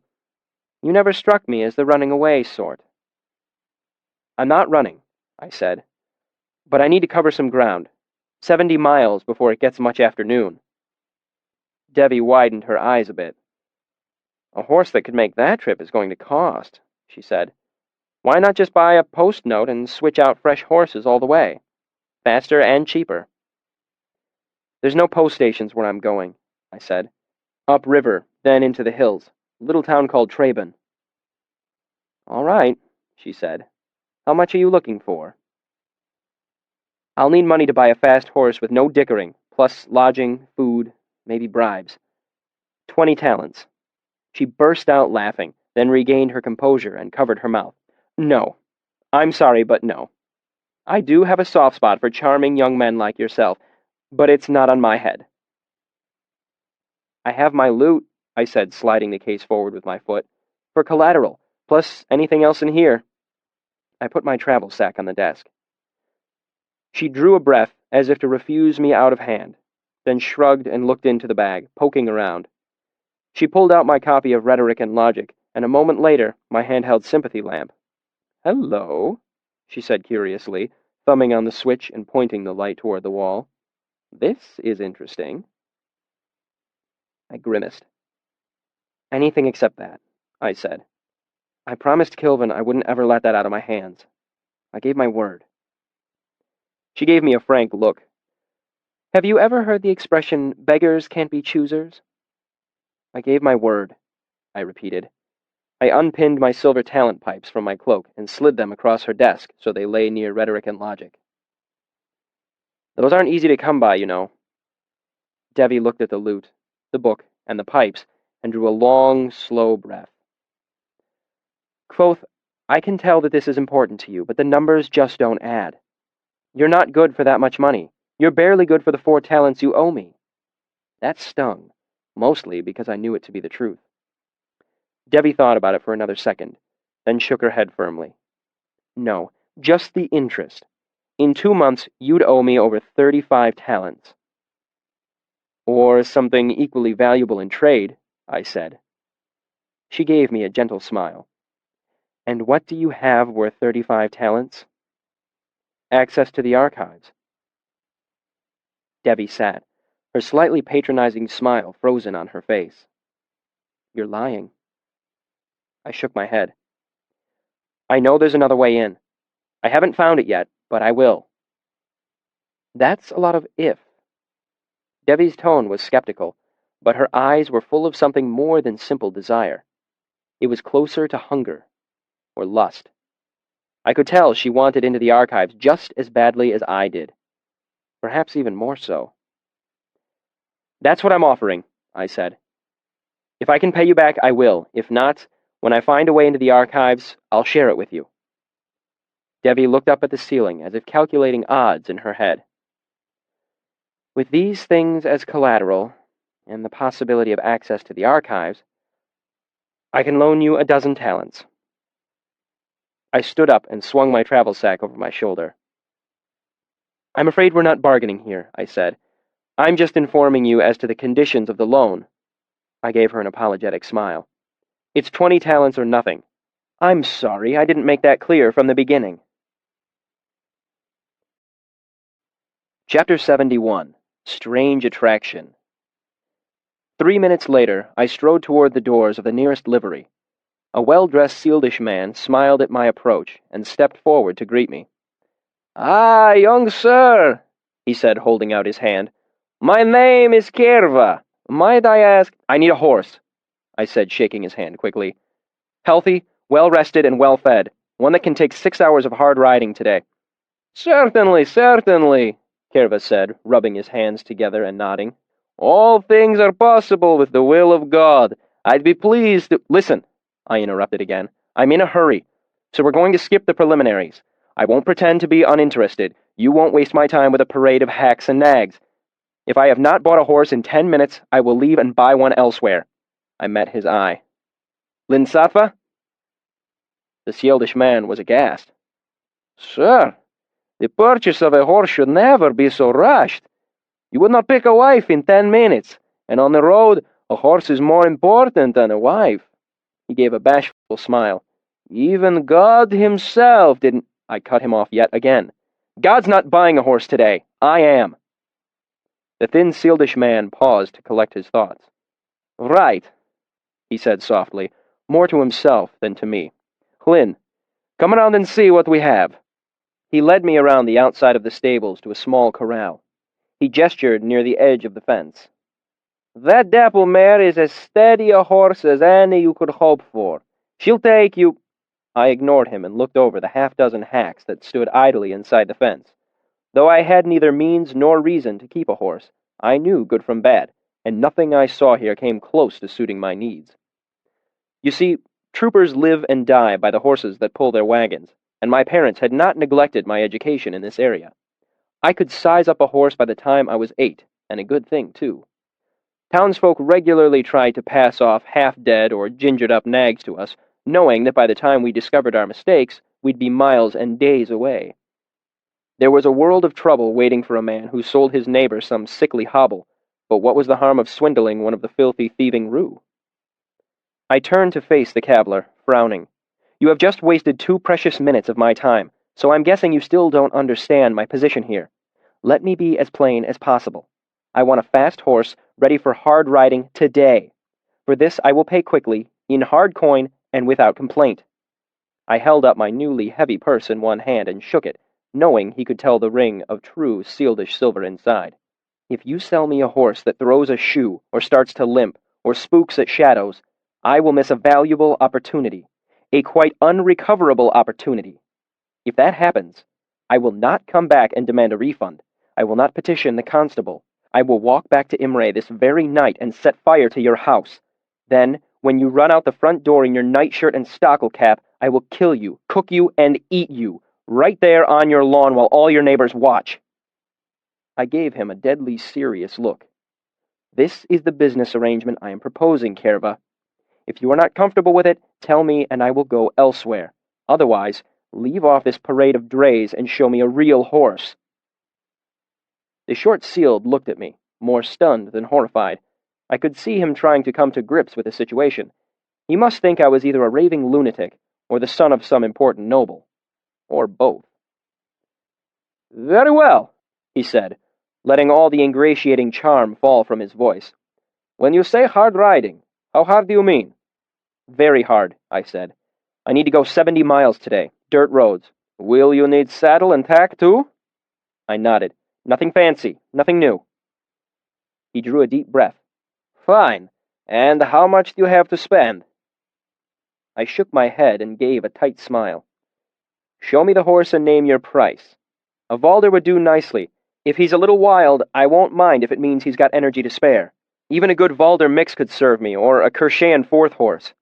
"You never struck me as the running away sort." "I'm not running," I said, "but I need to cover some ground. 70 miles before it gets much afternoon." Debbie widened her eyes a bit. "A horse that could make that trip is going to cost," she said. "Why not just buy a post note and switch out fresh horses all the way? Faster and cheaper." "There's no post stations where I'm going," I said. "Upriver, then into the hills. A little town called Traben." "All right," she said. "How much are you looking for?" "I'll need money to buy a fast horse with no dickering, plus lodging, food, maybe bribes. 20 talents." She burst out laughing, then regained her composure and covered her mouth. "No. I'm sorry, but no. I do have a soft spot for charming young men like yourself, but it's not on my head." "I have my loot," I said, sliding the case forward with my foot, "for collateral, plus anything else in here." I put my travel sack on the desk. She drew a breath as if to refuse me out of hand, then shrugged and looked into the bag, poking around. She pulled out my copy of Rhetoric and Logic, and a moment later, my handheld Sympathy lamp. "Hello," she said curiously, thumbing on the switch and pointing the light toward the wall. "This is interesting." I grimaced. "Anything except that," I said. "I promised Kilvin I wouldn't ever let that out of my hands. I gave my word." She gave me a frank look. "Have you ever heard the expression, 'beggars can't be choosers'?" "I gave my word," I repeated. I unpinned my silver talent pipes from my cloak and slid them across her desk so they lay near Rhetoric and Logic. "Those aren't easy to come by, you know." Devi looked at the loot, the book, and the pipes, and drew a long, slow breath. "Kvothe, I can tell that this is important to you, but the numbers just don't add. You're not good for that much money. You're barely good for the 4 talents you owe me." That stung, mostly because I knew it to be the truth. Debbie thought about it for another second, then shook her head firmly. "No, just the interest. In 2 months, you'd owe me over 35 talents." "Or something equally valuable in trade," I said. She gave me a gentle smile. "And what do you have worth 35 talents?" "Access to the archives." Debbie sat, her slightly patronizing smile frozen on her face. "You're lying." I shook my head. "I know there's another way in. I haven't found it yet, but I will." "That's a lot of if." Debbie's tone was skeptical, but her eyes were full of something more than simple desire. It was closer to hunger, or lust. I could tell she wanted into the archives just as badly as I did. Perhaps even more so. "That's what I'm offering," I said. "If I can pay you back, I will. If not, when I find a way into the archives, I'll share it with you." Debbie looked up at the ceiling as if calculating odds in her head. "With these things as collateral, and the possibility of access to the archives, I can loan you 12 talents." I stood up and swung my travel sack over my shoulder. "I'm afraid we're not bargaining here," I said. "I'm just informing you as to the conditions of the loan." I gave her an apologetic smile. "It's 20 talents or nothing." "I'm sorry, I didn't make that clear from the beginning." Chapter 71. Strange Attraction. 3 minutes later, I strode toward the doors of the nearest livery. A well-dressed Sealdish man smiled at my approach and stepped forward to greet me. "Ah, young sir," he said, holding out his hand. "My name is Kvothe. Might I ask—" "I need a horse," I said, shaking his hand quickly. "Healthy, well-rested, and well-fed. One that can take 6 hours of hard riding today." "Certainly, certainly," Kvothe said, rubbing his hands together and nodding. "All things are possible with the will of God. I'd be pleased to—" "Listen," I interrupted again. "I'm in a hurry, so we're going to skip the preliminaries. I won't pretend to be uninterested. You won't waste my time with a parade of hacks and nags. If I have not bought a horse in 10 minutes, I will leave and buy one elsewhere." I met his eye. Linsatva? The Sieldish man was aghast. Sir, the purchase of a horse should never be so rushed. You would not pick a wife in 10 minutes, and on the road, a horse is more important than a wife. He gave a bashful smile. Even God himself didn't... I cut him off yet again. God's not buying a horse today. I am. The thin Sieldish man paused to collect his thoughts. Right, he said softly, more to himself than to me. Hlyn, come around and see what we have. He led me around the outside of the stables to a small corral. He gestured near the edge of the fence. That dapple mare is as steady a horse as any you could hope for. She'll take you... I ignored him and looked over the half-dozen hacks that stood idly inside the fence. Though I had neither means nor reason to keep a horse, I knew good from bad, and nothing I saw here came close to suiting my needs. You see, troopers live and die by the horses that pull their wagons, and my parents had not neglected my education in this area. I could size up a horse by the time I was 8, and a good thing, too. Townsfolk regularly tried to pass off half-dead or gingered-up nags to us, knowing that by the time we discovered our mistakes, we'd be miles and days away. There was a world of trouble waiting for a man who sold his neighbor some sickly hobble, but what was the harm of swindling one of the filthy thieving rue? I turned to face the cabbler, frowning. You have just wasted 2 precious minutes of my time, so I'm guessing you still don't understand my position here. Let me be as plain as possible. I want a fast horse, ready for hard riding today. For this I will pay quickly, in hard coin, and without complaint. I held up my newly heavy purse in one hand and shook it, knowing he could tell the ring of true Sieldish silver inside. If you sell me a horse that throws a shoe, or starts to limp, or spooks at shadows, I will miss a valuable opportunity, a quite unrecoverable opportunity. If that happens, I will not come back and demand a refund. I will not petition the constable. I will walk back to Imre this very night and set fire to your house. Then, when you run out the front door in your nightshirt and stockle cap, I will kill you, cook you, and eat you, right there on your lawn while all your neighbors watch. I gave him a deadly serious look. This is the business arrangement I am proposing, Kvothe. If you are not comfortable with it, tell me and I will go elsewhere. Otherwise, leave off this parade of drays and show me a real horse. The short-sealed looked at me, more stunned than horrified. I could see him trying to come to grips with the situation. He must think I was either a raving lunatic or the son of some important noble. Or both. Very well, he said, letting all the ingratiating charm fall from his voice. When you say hard riding, how hard do you mean? Very hard, I said. I need to go 70 miles today, dirt roads. Will you need saddle and tack, too? I nodded. Nothing fancy, nothing new. He drew a deep breath. Fine. And how much do you have to spend? I shook my head and gave a tight smile. Show me the horse and name your price. A Valder would do nicely. If he's a little wild, I won't mind if it means he's got energy to spare. Even a good Valder mix could serve me, or a Kershayan 4th horse.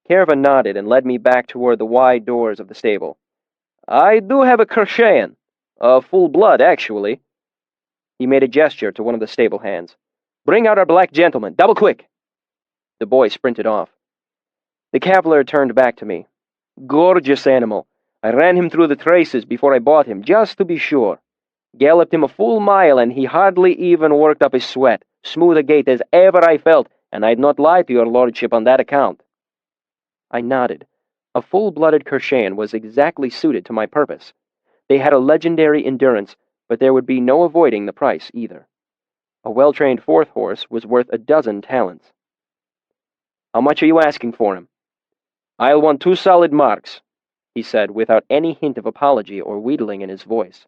Kvothe nodded and led me back toward the wide doors of the stable. I do have a Kershayan. A full blood, actually. He made a gesture to one of the stable hands. Bring out our black gentleman, double quick! The boy sprinted off. The cavalier turned back to me. Gorgeous animal. I ran him through the traces before I bought him, just to be sure. Galloped him a full mile, and he hardly even worked up his sweat. Smooth a gait as ever I felt, and I'd not lie to your lordship on that account. I nodded. A full-blooded Kershayan was exactly suited to my purpose. They had a legendary endurance, but there would be no avoiding the price either. A well-trained 4th horse was worth a dozen talents. How much are you asking for him? I'll want 2 solid marks, he said, without any hint of apology or wheedling in his voice.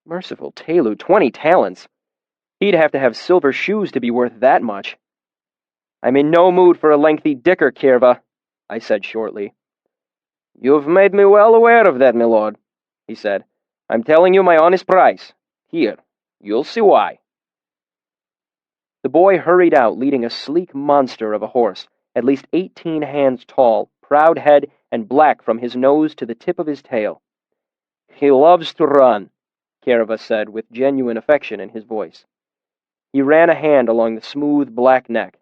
Merciful Telu, 20 talents! He'd have to have silver shoes to be worth that much. I'm in no mood for a lengthy dicker, Kvothe, I said shortly. You've made me well aware of that, my lord, he said. I'm telling you my honest price. Here, you'll see why. The boy hurried out, leading a sleek monster of a horse, at least 18 hands tall, proud head, and black from his nose to the tip of his tail. He loves to run, Kvothe said with genuine affection in his voice. He ran a hand along the smooth black neck.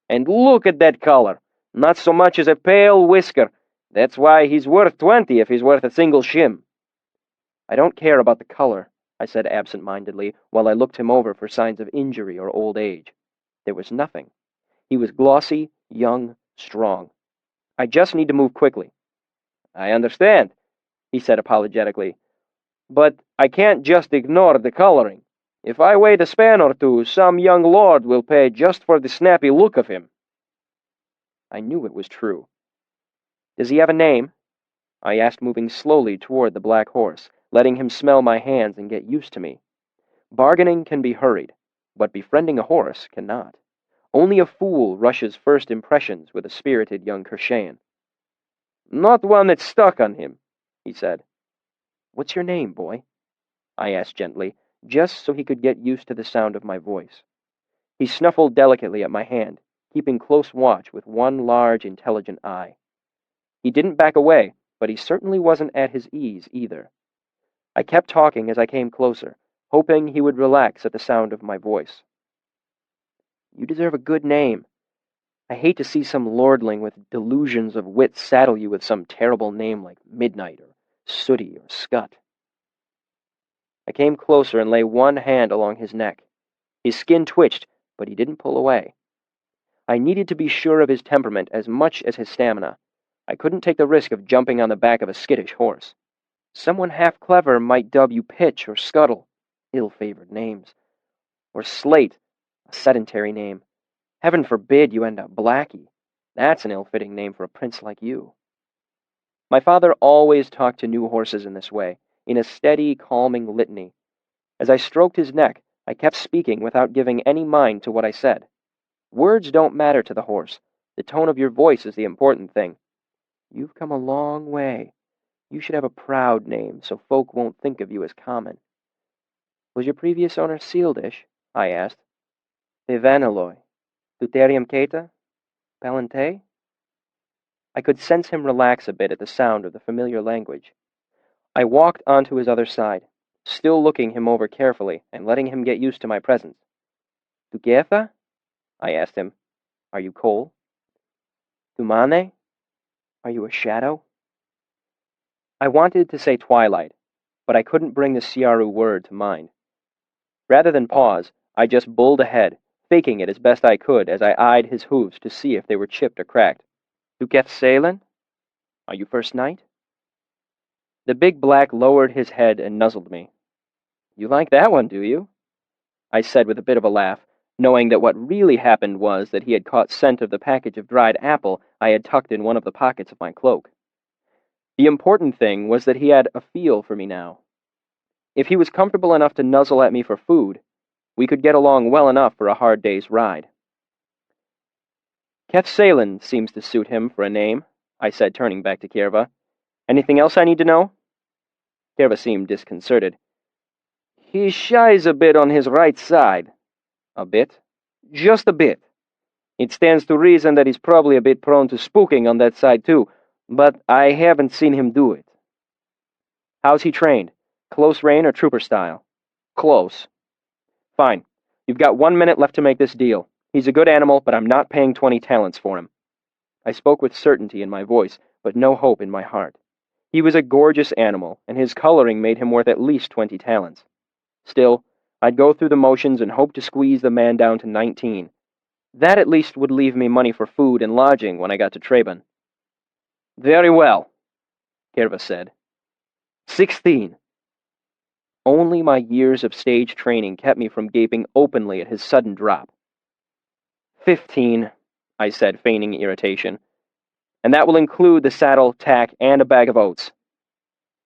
And look at that color! Not so much as a pale whisker. That's why he's worth 20 if he's worth a single shim. I don't care about the color, I said absent-mindedly, while I looked him over for signs of injury or old age. There was nothing. He was glossy, young, strong. I just need to move quickly. I understand, he said apologetically. But I can't just ignore the coloring. If I wait a span or two, some young lord will pay just for the snappy look of him. I knew it was true. Does he have a name? I asked, moving slowly toward the black horse, letting him smell my hands and get used to me. Bargaining can be hurried, but befriending a horse cannot. Only a fool rushes first impressions with a spirited young Kershayan. Not one that's stuck on him, he said. What's your name, boy? I asked gently, just so he could get used to the sound of my voice. He snuffled delicately at my hand, keeping close watch with one large, intelligent eye. He didn't back away, but he certainly wasn't at his ease either. I kept talking as I came closer, hoping he would relax at the sound of my voice. You deserve a good name. I hate to see some lordling with delusions of wit saddle you with some terrible name like Midnight or Sooty or Scut. I came closer and lay one hand along his neck. His skin twitched, but he didn't pull away. I needed to be sure of his temperament as much as his stamina. I couldn't take the risk of jumping on the back of a skittish horse. Someone half clever might dub you Pitch or Scuttle, ill-favored names. Or Slate, a sedentary name. Heaven forbid you end up Blackie. That's an ill-fitting name for a prince like you. My father always talked to new horses in this way, in a steady, calming litany. As I stroked his neck, I kept speaking without giving any mind to what I said. Words don't matter to the horse. The tone of your voice is the important thing. You've come a long way. You should have a proud name, so folk won't think of you as common. Was your previous owner Sealdish? I asked. Evaniloi. Deuterium Keta? Palante? I could sense him relax a bit at the sound of the familiar language. I walked onto his other side, still looking him over carefully and letting him get used to my presence. Dugetha? I asked him. Are you Cole? Dumane? Are you a shadow? I wanted to say twilight, but I couldn't bring the Siaru word to mind. Rather than pause, I just bulled ahead, faking it as best I could as I eyed his hooves to see if they were chipped or cracked. Duketh Salen? Are you First Knight? The big black lowered his head and nuzzled me. You like that one, do you? I said with a bit of a laugh, knowing that what really happened was that he had caught scent of the package of dried apple I had tucked in one of the pockets of my cloak. The important thing was that he had a feel for me now. If he was comfortable enough to nuzzle at me for food, we could get along well enough for a hard day's ride. Keth Salen seems to suit him for a name, I said, turning back to Kierva. Anything else I need to know? Kierva seemed disconcerted. He shies a bit on his right side. A bit? Just a bit. It stands to reason that he's probably a bit prone to spooking on that side too, but I haven't seen him do it. How's he trained? Close rein or trooper style? Close. Fine. You've got 1 minute left to make this deal. He's a good animal, but I'm not paying 20 talents for him. I spoke with certainty in my voice, but no hope in my heart. He was a gorgeous animal, and his coloring made him worth at least 20 talents. Still, I'd go through the motions and hope to squeeze the man down to 19. That at least would leave me money for food and lodging when I got to Traben. Very well, Kierva said. 16. Only my years of stage training kept me from gaping openly at his sudden drop. 15, I said, feigning irritation. And that will include the saddle, tack, and a bag of oats.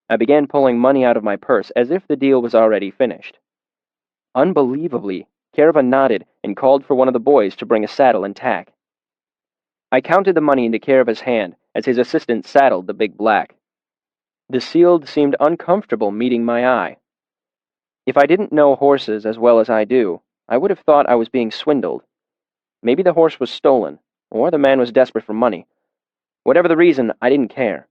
I began pulling money out of my purse as if the deal was already finished. Unbelievably, Kierva nodded and called for one of the boys to bring a saddle and tack. I counted the money into Kierva's hand as his assistant saddled the big black. The sealed seemed uncomfortable meeting my eye. If I didn't know horses as well as I do, I would have thought I was being swindled. Maybe the horse was stolen, or the man was desperate for money. Whatever the reason, I didn't care.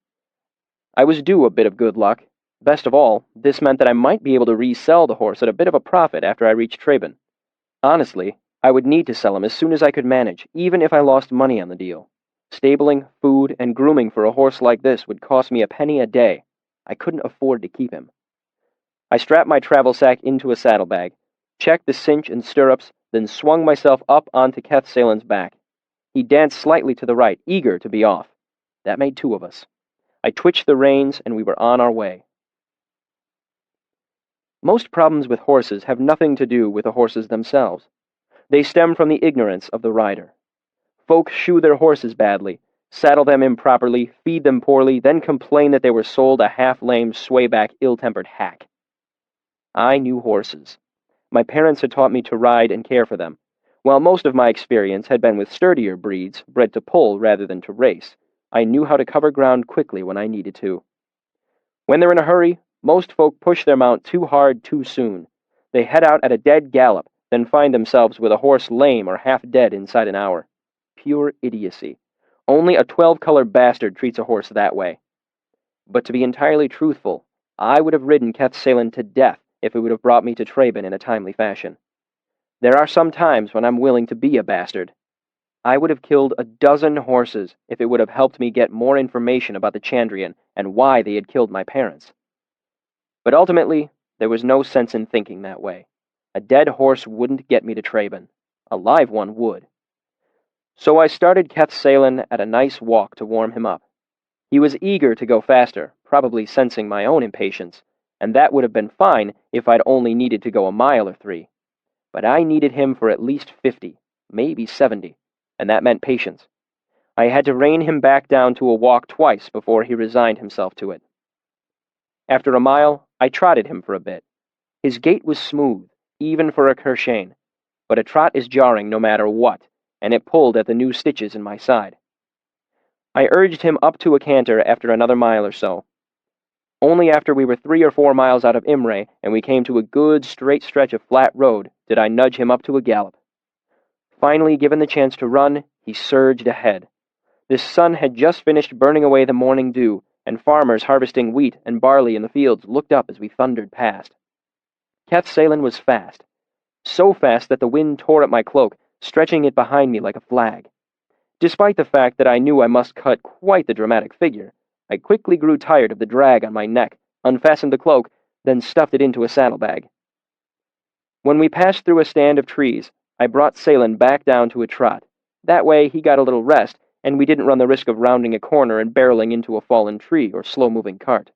I was due a bit of good luck. Best of all, this meant that I might be able to resell the horse at a bit of a profit after I reached Traben. Honestly, I would need to sell him as soon as I could manage, even if I lost money on the deal. Stabling, food, and grooming for a horse like this would cost me a penny a day. I couldn't afford to keep him. I strapped my travel sack into a saddlebag, checked the cinch and stirrups, then swung myself up onto Kvothe back. He danced slightly to the right, eager to be off. That made two of us. I twitched the reins, and we were on our way. Most problems with horses have nothing to do with the horses themselves. They stem from the ignorance of the rider. Folk shoe their horses badly, saddle them improperly, feed them poorly, then complain that they were sold a half-lame, swayback, ill-tempered hack. I knew horses. My parents had taught me to ride and care for them, while most of my experience had been with sturdier breeds, bred to pull rather than to race. I knew how to cover ground quickly when I needed to. When they're in a hurry, most folk push their mount too hard too soon. They head out at a dead gallop, then find themselves with a horse lame or half dead inside an hour. Pure idiocy. Only a 12-color bastard treats a horse that way. But to be entirely truthful, I would have ridden Kvothe to death if it would have brought me to Traben in a timely fashion. There are some times when I'm willing to be a bastard. I would have killed a dozen horses if it would have helped me get more information about the Chandrian and why they had killed my parents. But ultimately, there was no sense in thinking that way. A dead horse wouldn't get me to Traben. A live one would. So I started Kvothe at a nice walk to warm him up. He was eager to go faster, probably sensing my own impatience, and that would have been fine if I'd only needed to go a mile or 3. But I needed him for at least 50, maybe 70, and that meant patience. I had to rein him back down to a walk twice before he resigned himself to it. After a mile, I trotted him for a bit. His gait was smooth, even for a Kershane, but a trot is jarring no matter what, and it pulled at the new stitches in my side. I urged him up to a canter after another mile or so. Only after we were 3 or 4 miles out of Imre and we came to a good straight stretch of flat road did I nudge him up to a gallop. Finally, given the chance to run, he surged ahead. The sun had just finished burning away the morning dew, and farmers harvesting wheat and barley in the fields looked up as we thundered past. Kvothe was fast, so fast that the wind tore at my cloak, stretching it behind me like a flag. Despite the fact that I knew I must cut quite the dramatic figure, I quickly grew tired of the drag on my neck, unfastened the cloak, then stuffed it into a saddlebag. When we passed through a stand of trees, I brought Salen back down to a trot. That way he got a little rest, and we didn't run the risk of rounding a corner and barreling into a fallen tree or slow-moving cart.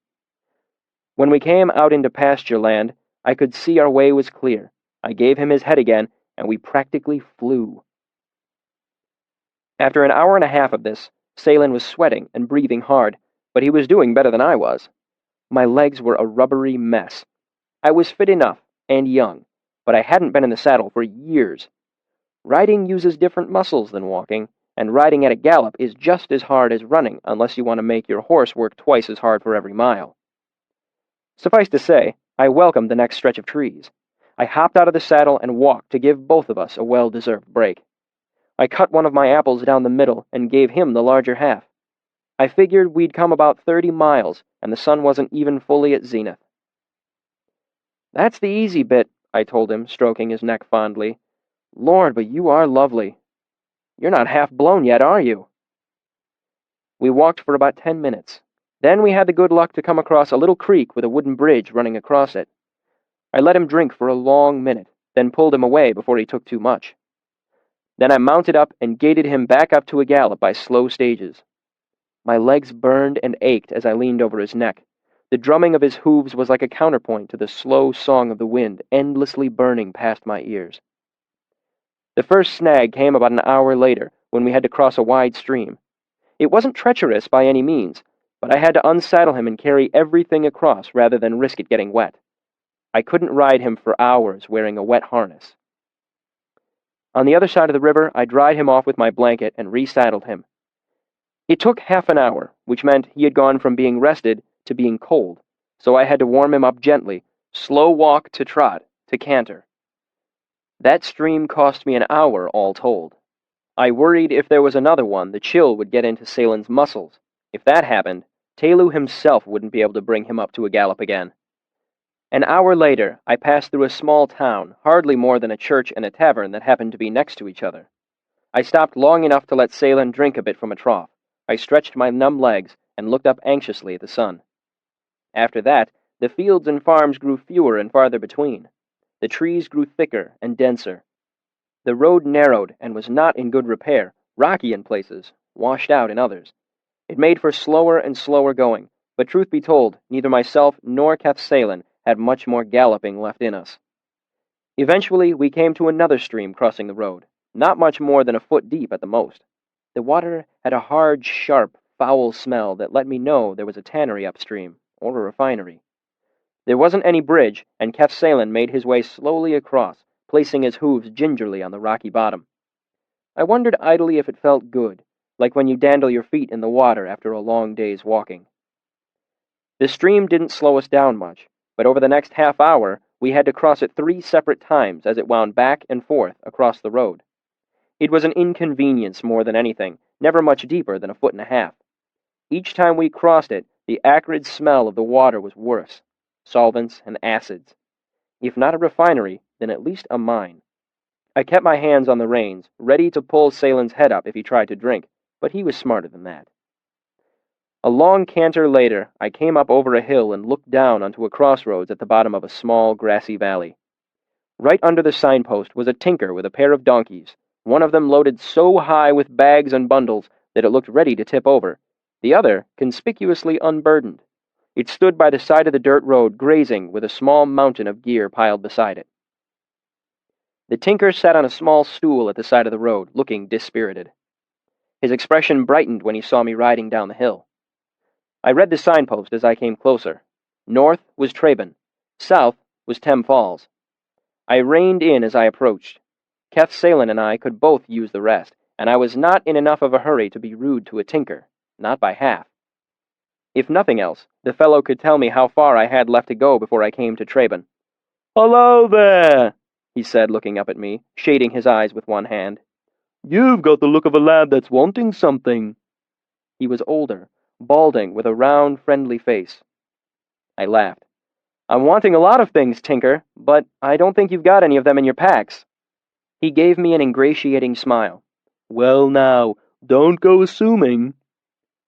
When we came out into pasture land, I could see our way was clear. I gave him his head again, and we practically flew. After an hour and a half of this, Salen was sweating and breathing hard, but he was doing better than I was. My legs were a rubbery mess. I was fit enough, and young, but I hadn't been in the saddle for years. Riding uses different muscles than walking, and riding at a gallop is just as hard as running unless you want to make your horse work twice as hard for every mile. Suffice to say, I welcomed the next stretch of trees. I hopped out of the saddle and walked to give both of us a well-deserved break. I cut one of my apples down the middle and gave him the larger half. I figured we'd come about 30 miles, and the sun wasn't even fully at zenith. "That's the easy bit," I told him, stroking his neck fondly. "Lord, but you are lovely. You're not half blown yet, are you?" We walked for about 10 minutes. Then we had the good luck to come across a little creek with a wooden bridge running across it. I let him drink for a long minute, then pulled him away before he took too much. Then I mounted up and gaited him back up to a gallop by slow stages. My legs burned and ached as I leaned over his neck. The drumming of his hooves was like a counterpoint to the slow song of the wind, endlessly burning past my ears. The first snag came about an hour later, when we had to cross a wide stream. It wasn't treacherous by any means, but I had to unsaddle him and carry everything across rather than risk it getting wet. I couldn't ride him for hours wearing a wet harness. On the other side of the river, I dried him off with my blanket and resaddled him. It took half an hour, which meant he had gone from being rested to being cold, so I had to warm him up gently, slow walk to trot to canter. That stream cost me an hour all told. I worried if there was another one, the chill would get into Salen's muscles. If that happened, Telu himself wouldn't be able to bring him up to a gallop again. An hour later, I passed through a small town, hardly more than a church and a tavern that happened to be next to each other. I stopped long enough to let Salen drink a bit from a trough. I stretched my numb legs and looked up anxiously at the sun. After that, the fields and farms grew fewer and farther between. The trees grew thicker and denser. The road narrowed and was not in good repair, rocky in places, washed out in others. It made for slower and slower going, but truth be told, neither myself nor Kvothe had much more galloping left in us. Eventually, we came to another stream crossing the road, not much more than a foot deep at the most. The water had a hard, sharp, foul smell that let me know there was a tannery upstream, or a refinery. There wasn't any bridge, and Kvothe made his way slowly across, placing his hooves gingerly on the rocky bottom. I wondered idly if it felt good, like when you dandle your feet in the water after a long day's walking. The stream didn't slow us down much, but over the next half hour, we had to cross it 3 separate times as it wound back and forth across the road. It was an inconvenience more than anything, never much deeper than a foot and a half. Each time we crossed it, the acrid smell of the water was worse. Solvents and acids. If not a refinery, then at least a mine. I kept my hands on the reins, ready to pull Salen's head up if he tried to drink, but he was smarter than that. A long canter later, I came up over a hill and looked down onto a crossroads at the bottom of a small, grassy valley. Right under the signpost was a tinker with a pair of donkeys, one of them loaded so high with bags and bundles that it looked ready to tip over, the other conspicuously unburdened. It stood by the side of the dirt road, grazing, with a small mountain of gear piled beside it. The tinker sat on a small stool at the side of the road, looking dispirited. His expression brightened when he saw me riding down the hill. I read the signpost as I came closer. North was Traben. South was Tem Falls. I reined in as I approached. Kvothe and I could both use the rest, and I was not in enough of a hurry to be rude to a tinker, not by half. If nothing else, the fellow could tell me how far I had left to go before I came to Traben. "Hello there," he said, looking up at me, shading his eyes with one hand. "You've got the look of a lad that's wanting something." He was older, balding, with a round, friendly face. I laughed. "I'm wanting a lot of things, Tinker, but I don't think you've got any of them in your packs." He gave me an ingratiating smile. "Well now, don't go assuming."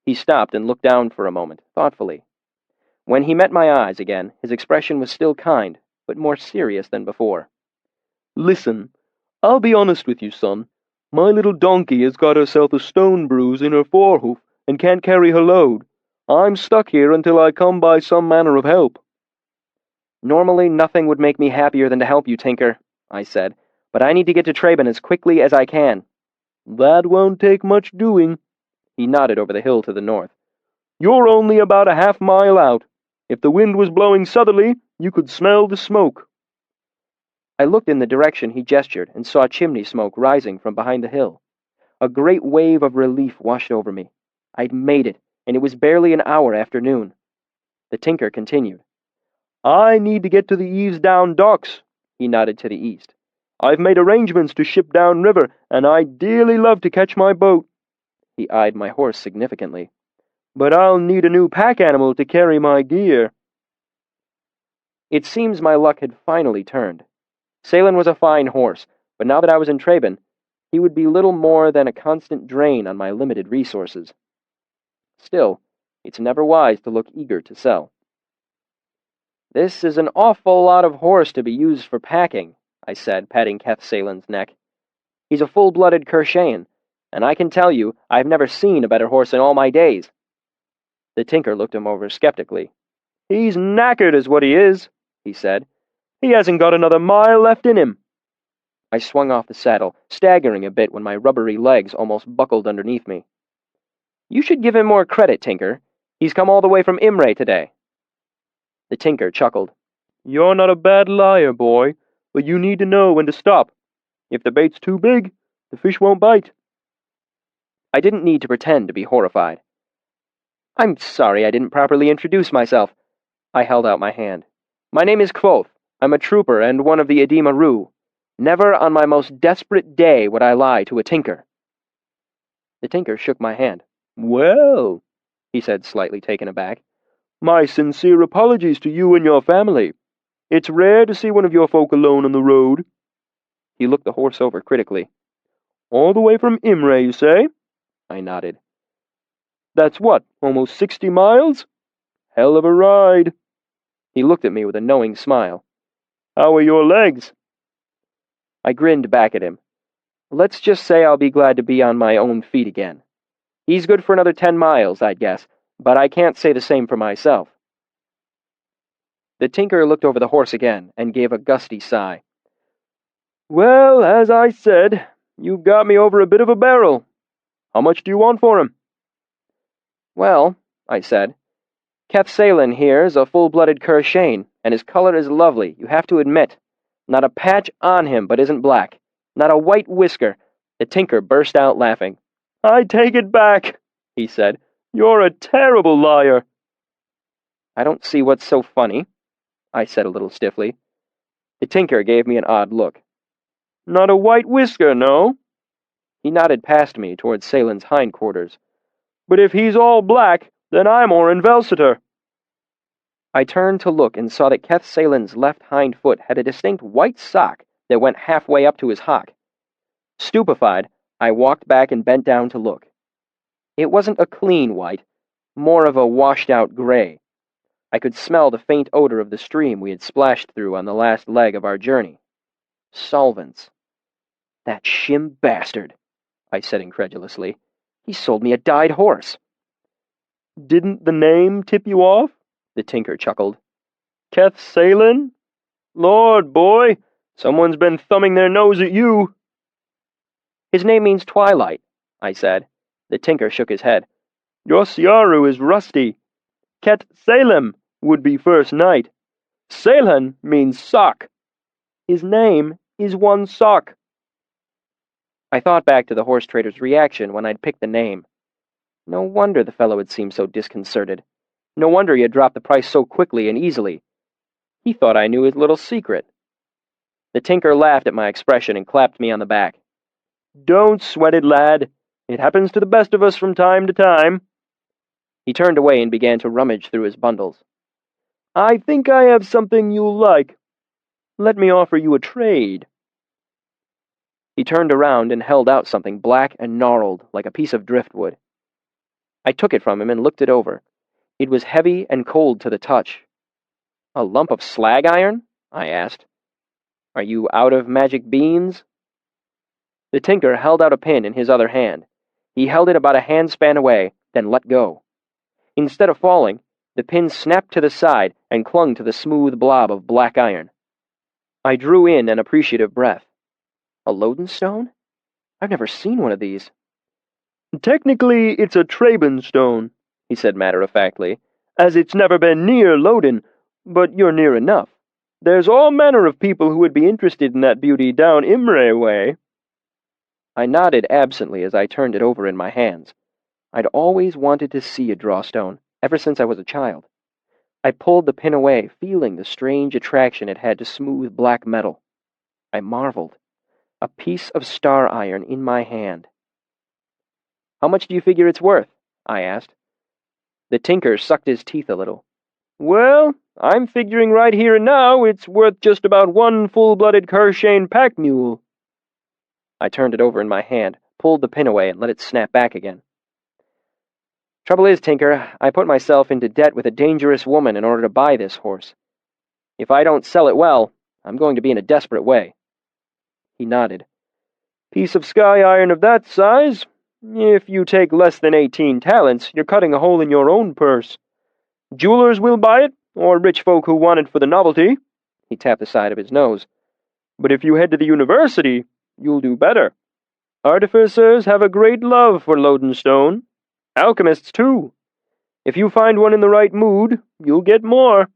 He stopped and looked down for a moment, thoughtfully. When he met my eyes again, his expression was still kind, but more serious than before. "Listen, I'll be honest with you, son. My little donkey has got herself a stone bruise in her forehoof and can't carry her load. I'm stuck here until I come by some manner of help." "Normally nothing would make me happier than to help you, Tinker," I said, "but I need to get to Traben as quickly as I can." "That won't take much doing." He nodded over the hill to the north. "You're only about a half-mile out. If the wind was blowing southerly, you could smell the smoke." I looked in the direction he gestured and saw chimney smoke rising from behind the hill. A great wave of relief washed over me. I'd made it, and it was barely an hour after noon. The tinker continued. "I need to get to the Eavesdown docks." He nodded to the east. "I've made arrangements to ship down river, and I'd dearly love to catch my boat." He eyed my horse significantly. "But I'll need a new pack animal to carry my gear." It seems my luck had finally turned. Salen was a fine horse, but now that I was in Traben, he would be little more than a constant drain on my limited resources. Still, it's never wise to look eager to sell. "This is an awful lot of horse to be used for packing," I said, patting Kvothe neck. "He's a full-blooded Kershayan, and I can tell you I've never seen a better horse in all my days." The tinker looked him over skeptically. "He's knackered is what he is," he said. "He hasn't got another mile left in him." I swung off the saddle, staggering a bit when my rubbery legs almost buckled underneath me. "You should give him more credit, Tinker. He's come all the way from Imre today." The tinker chuckled. "You're not a bad liar, boy, but you need to know when to stop. If the bait's too big, the fish won't bite." I didn't need to pretend to be horrified. "I'm sorry I didn't properly introduce myself." I held out my hand. "My name is Kvothe. I'm a trooper and one of the Edema Rue. Never on my most desperate day would I lie to a tinker." The tinker shook my hand. "Well," he said, slightly taken aback, "my sincere apologies to you and your family. It's rare to see one of your folk alone on the road." He looked the horse over critically. All the way from Imre, you say? I nodded. That's what, almost 60 miles? Hell of a ride. He looked at me with a knowing smile. How are your legs? I grinned back at him. Let's just say I'll be glad to be on my own feet again. He's good for another 10 miles, I'd guess, but I can't say the same for myself. The tinker looked over the horse again and gave a gusty sigh. Well, as I said, you've got me over a bit of a barrel. How much do you want for him? Well, I said, Kvothe here is a full-blooded Kurshane, and his color is lovely, you have to admit. Not a patch on him but isn't black. Not a white whisker. The tinker burst out laughing. I take it back, he said. You're a terrible liar. I don't see what's so funny, I said a little stiffly. The tinker gave me an odd look. Not a white whisker, no? He nodded past me towards Salen's hindquarters. But if he's all black, then I'm Oren Velseter. I turned to look and saw that Keth-Salen's left hind foot had a distinct white sock that went halfway up to his hock. Stupefied, I walked back and bent down to look. It wasn't a clean white, more of a washed-out gray. I could smell the faint odor of the stream we had splashed through on the last leg of our journey. Solvents. That shim bastard, I said incredulously. He sold me a dyed horse. Didn't the name tip you off? The tinker chuckled. Keth-Salen? Lord, boy, someone's been thumbing their nose at you. His name means twilight, I said. The tinker shook his head. Your Siaru is rusty. Ket-Salem would be first night. Salen means sock. His name is one sock. I thought back to the horse trader's reaction when I'd picked the name. No wonder the fellow had seemed so disconcerted. No wonder he had dropped the price so quickly and easily. He thought I knew his little secret. The tinker laughed at my expression and clapped me on the back. Don't sweat it, lad. It happens to the best of us from time to time. He turned away and began to rummage through his bundles. I think I have something you'll like. Let me offer you a trade. He turned around and held out something black and gnarled like a piece of driftwood. I took it from him and looked it over. It was heavy and cold to the touch. A lump of slag iron? I asked. Are you out of magic beans? The tinker held out a pin in his other hand. He held it about a handspan away, then let go. Instead of falling, the pin snapped to the side and clung to the smooth blob of black iron. I drew in an appreciative breath. A lodenstone? I've never seen one of these. Technically, it's a Traben stone, he said matter-of-factly, as it's never been near Loden, but you're near enough. There's all manner of people who would be interested in that beauty down Imre way. I nodded absently as I turned it over in my hands. I'd always wanted to see a drawstone, ever since I was a child. I pulled the pin away, feeling the strange attraction it had to smooth black metal. I marveled. A piece of star iron in my hand. How much do you figure it's worth? I asked. The tinker sucked his teeth a little. Well, I'm figuring right here and now it's worth just about one full-blooded Kurshane pack mule. I turned it over in my hand, pulled the pin away, and let it snap back again. Trouble is, tinker, I put myself into debt with a dangerous woman in order to buy this horse. If I don't sell it well, I'm going to be in a desperate way. He nodded. Piece of sky iron of that size? If you take less than 18 talents, you're cutting a hole in your own purse. Jewelers will buy it, or rich folk who want it for the novelty. He tapped the side of his nose. But if you head to the university, you'll do better. Artificers have a great love for lodenstone. Alchemists, too. If you find one in the right mood, you'll get more.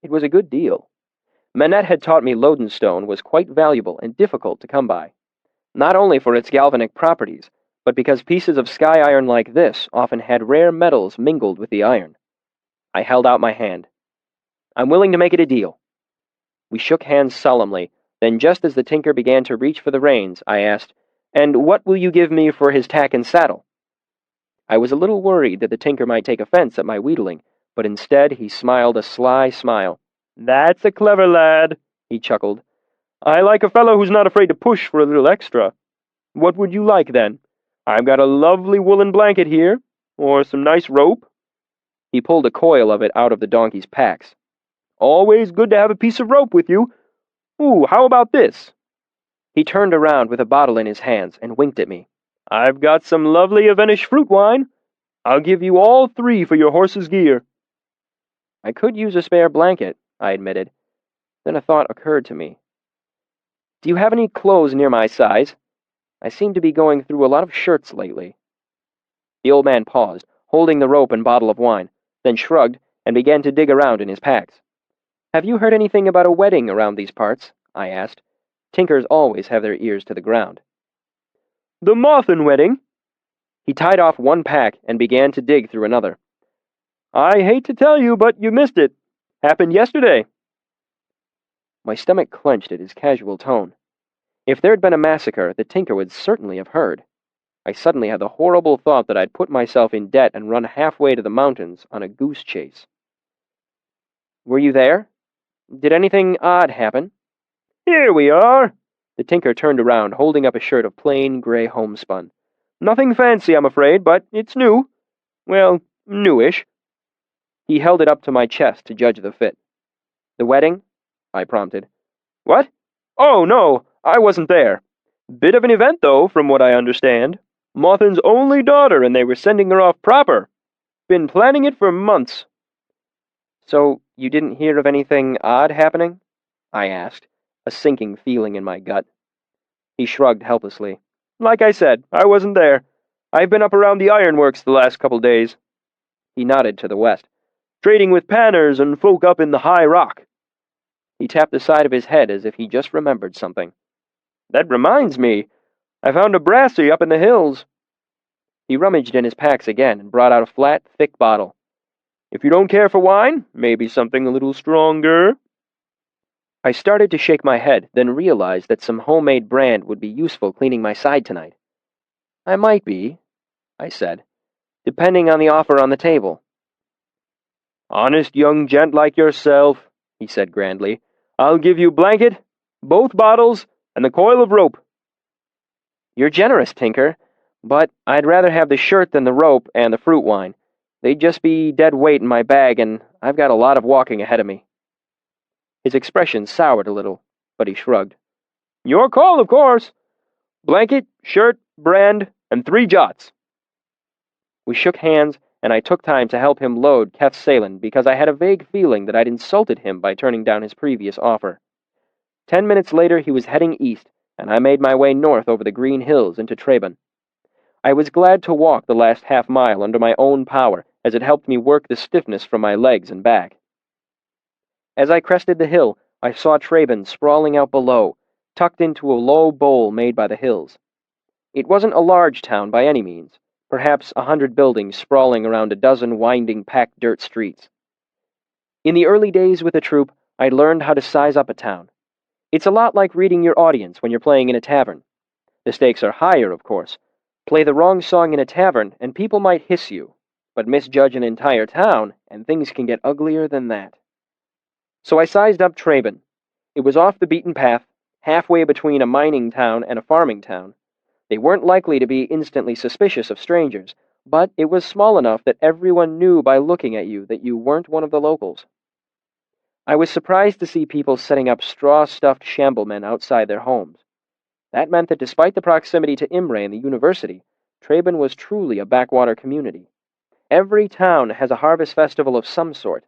It was a good deal. Manette had taught me lodenstone was quite valuable and difficult to come by, not only for its galvanic properties, but because pieces of sky iron like this often had rare metals mingled with the iron. I held out my hand. I'm willing to make it a deal. We shook hands solemnly, then just as the tinker began to reach for the reins, I asked, And what will you give me for his tack and saddle? I was a little worried that the tinker might take offense at my wheedling, but instead he smiled a sly smile. That's a clever lad, he chuckled. I like a fellow who's not afraid to push for a little extra. What would you like, then? I've got a lovely woolen blanket here, or some nice rope." He pulled a coil of it out of the donkey's packs. "Always good to have a piece of rope with you. Ooh, how about this?" He turned around with a bottle in his hands and winked at me. "I've got some lovely Avenish fruit wine. I'll give you all 3 for your horse's gear." I could use a spare blanket, I admitted. Then a thought occurred to me. "Do you have any clothes near my size? I seem to be going through a lot of shirts lately." The old man paused, holding the rope and bottle of wine, then shrugged and began to dig around in his packs. "Have you heard anything about a wedding around these parts?" I asked. Tinkers always have their ears to the ground. "The Mothin wedding?" He tied off one pack and began to dig through another. "I hate to tell you, but you missed it. Happened yesterday." My stomach clenched at his casual tone. If there'd been a massacre, the tinker would certainly have heard. I suddenly had the horrible thought that I'd put myself in debt and run halfway to the mountains on a goose chase. "Were you there? Did anything odd happen?" "Here we are." The tinker turned around, holding up a shirt of plain gray homespun. "Nothing fancy, I'm afraid, but it's new. Well, newish." He held it up to my chest to judge the fit. "The wedding?" I prompted. "What? Oh, no, I wasn't there. Bit of an event, though, from what I understand. Mothin's only daughter, and they were sending her off proper. Been planning it for months." "So you didn't hear of anything odd happening?" I asked, a sinking feeling in my gut. He shrugged helplessly. "Like I said, I wasn't there. I've been up around the ironworks the last couple days." He nodded to the west. "Trading with panners and folk up in the high rock." He tapped the side of his head as if he just remembered something. "That reminds me, I found a brassy up in the hills." He rummaged in his packs again and brought out a flat, thick bottle. "If you don't care for wine, maybe something a little stronger." I started to shake my head, then realized that some homemade brand would be useful cleaning my side tonight. "I might be," I said, "depending on the offer on the table." "Honest young gent like yourself," he said grandly. "I'll give you blanket, both bottles, and the coil of rope." "You're generous, Tinker, but I'd rather have the shirt than the rope and the fruit wine. They'd just be dead weight in my bag, and I've got a lot of walking ahead of me." His expression soured a little, but he shrugged. "Your call, of course. Blanket, shirt, brand, and 3 jots." We shook hands, and I took time to help him load Keth's Salin because I had a vague feeling that I'd insulted him by turning down his previous offer. 10 minutes later he was heading east, and I made my way north over the green hills into Traben. I was glad to walk the last half-mile under my own power, as it helped me work the stiffness from my legs and back. As I crested the hill, I saw Traben sprawling out below, tucked into a low bowl made by the hills. It wasn't a large town by any means, perhaps 100 buildings sprawling around a dozen winding packed dirt streets. In the early days with the troupe, I'd learned how to size up a town. It's a lot like reading your audience when you're playing in a tavern. The stakes are higher, of course. Play the wrong song in a tavern, and people might hiss you, but misjudge an entire town, and things can get uglier than that. So I sized up Traben. It was off the beaten path, halfway between a mining town and a farming town. They weren't likely to be instantly suspicious of strangers, but it was small enough that everyone knew by looking at you that you weren't one of the locals. I was surprised to see people setting up straw-stuffed shamblemen outside their homes. That meant that despite the proximity to Imre and the university, Traben was truly a backwater community. Every town has a harvest festival of some sort,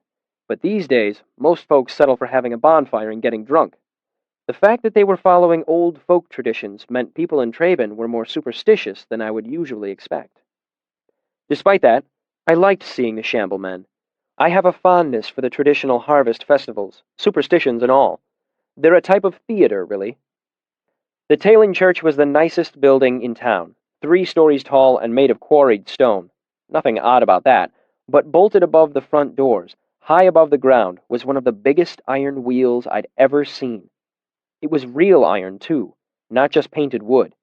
but these days, most folks settle for having a bonfire and getting drunk. The fact that they were following old folk traditions meant people in Traben were more superstitious than I would usually expect. Despite that, I liked seeing the shamblemen. I have a fondness for the traditional harvest festivals, superstitions and all. They're a type of theater, really. The Tailing Church was the nicest building in town, 3 stories tall and made of quarried stone. Nothing odd about that, but bolted above the front doors, high above the ground, was one of the biggest iron wheels I'd ever seen. It was real iron, too, not just painted wood.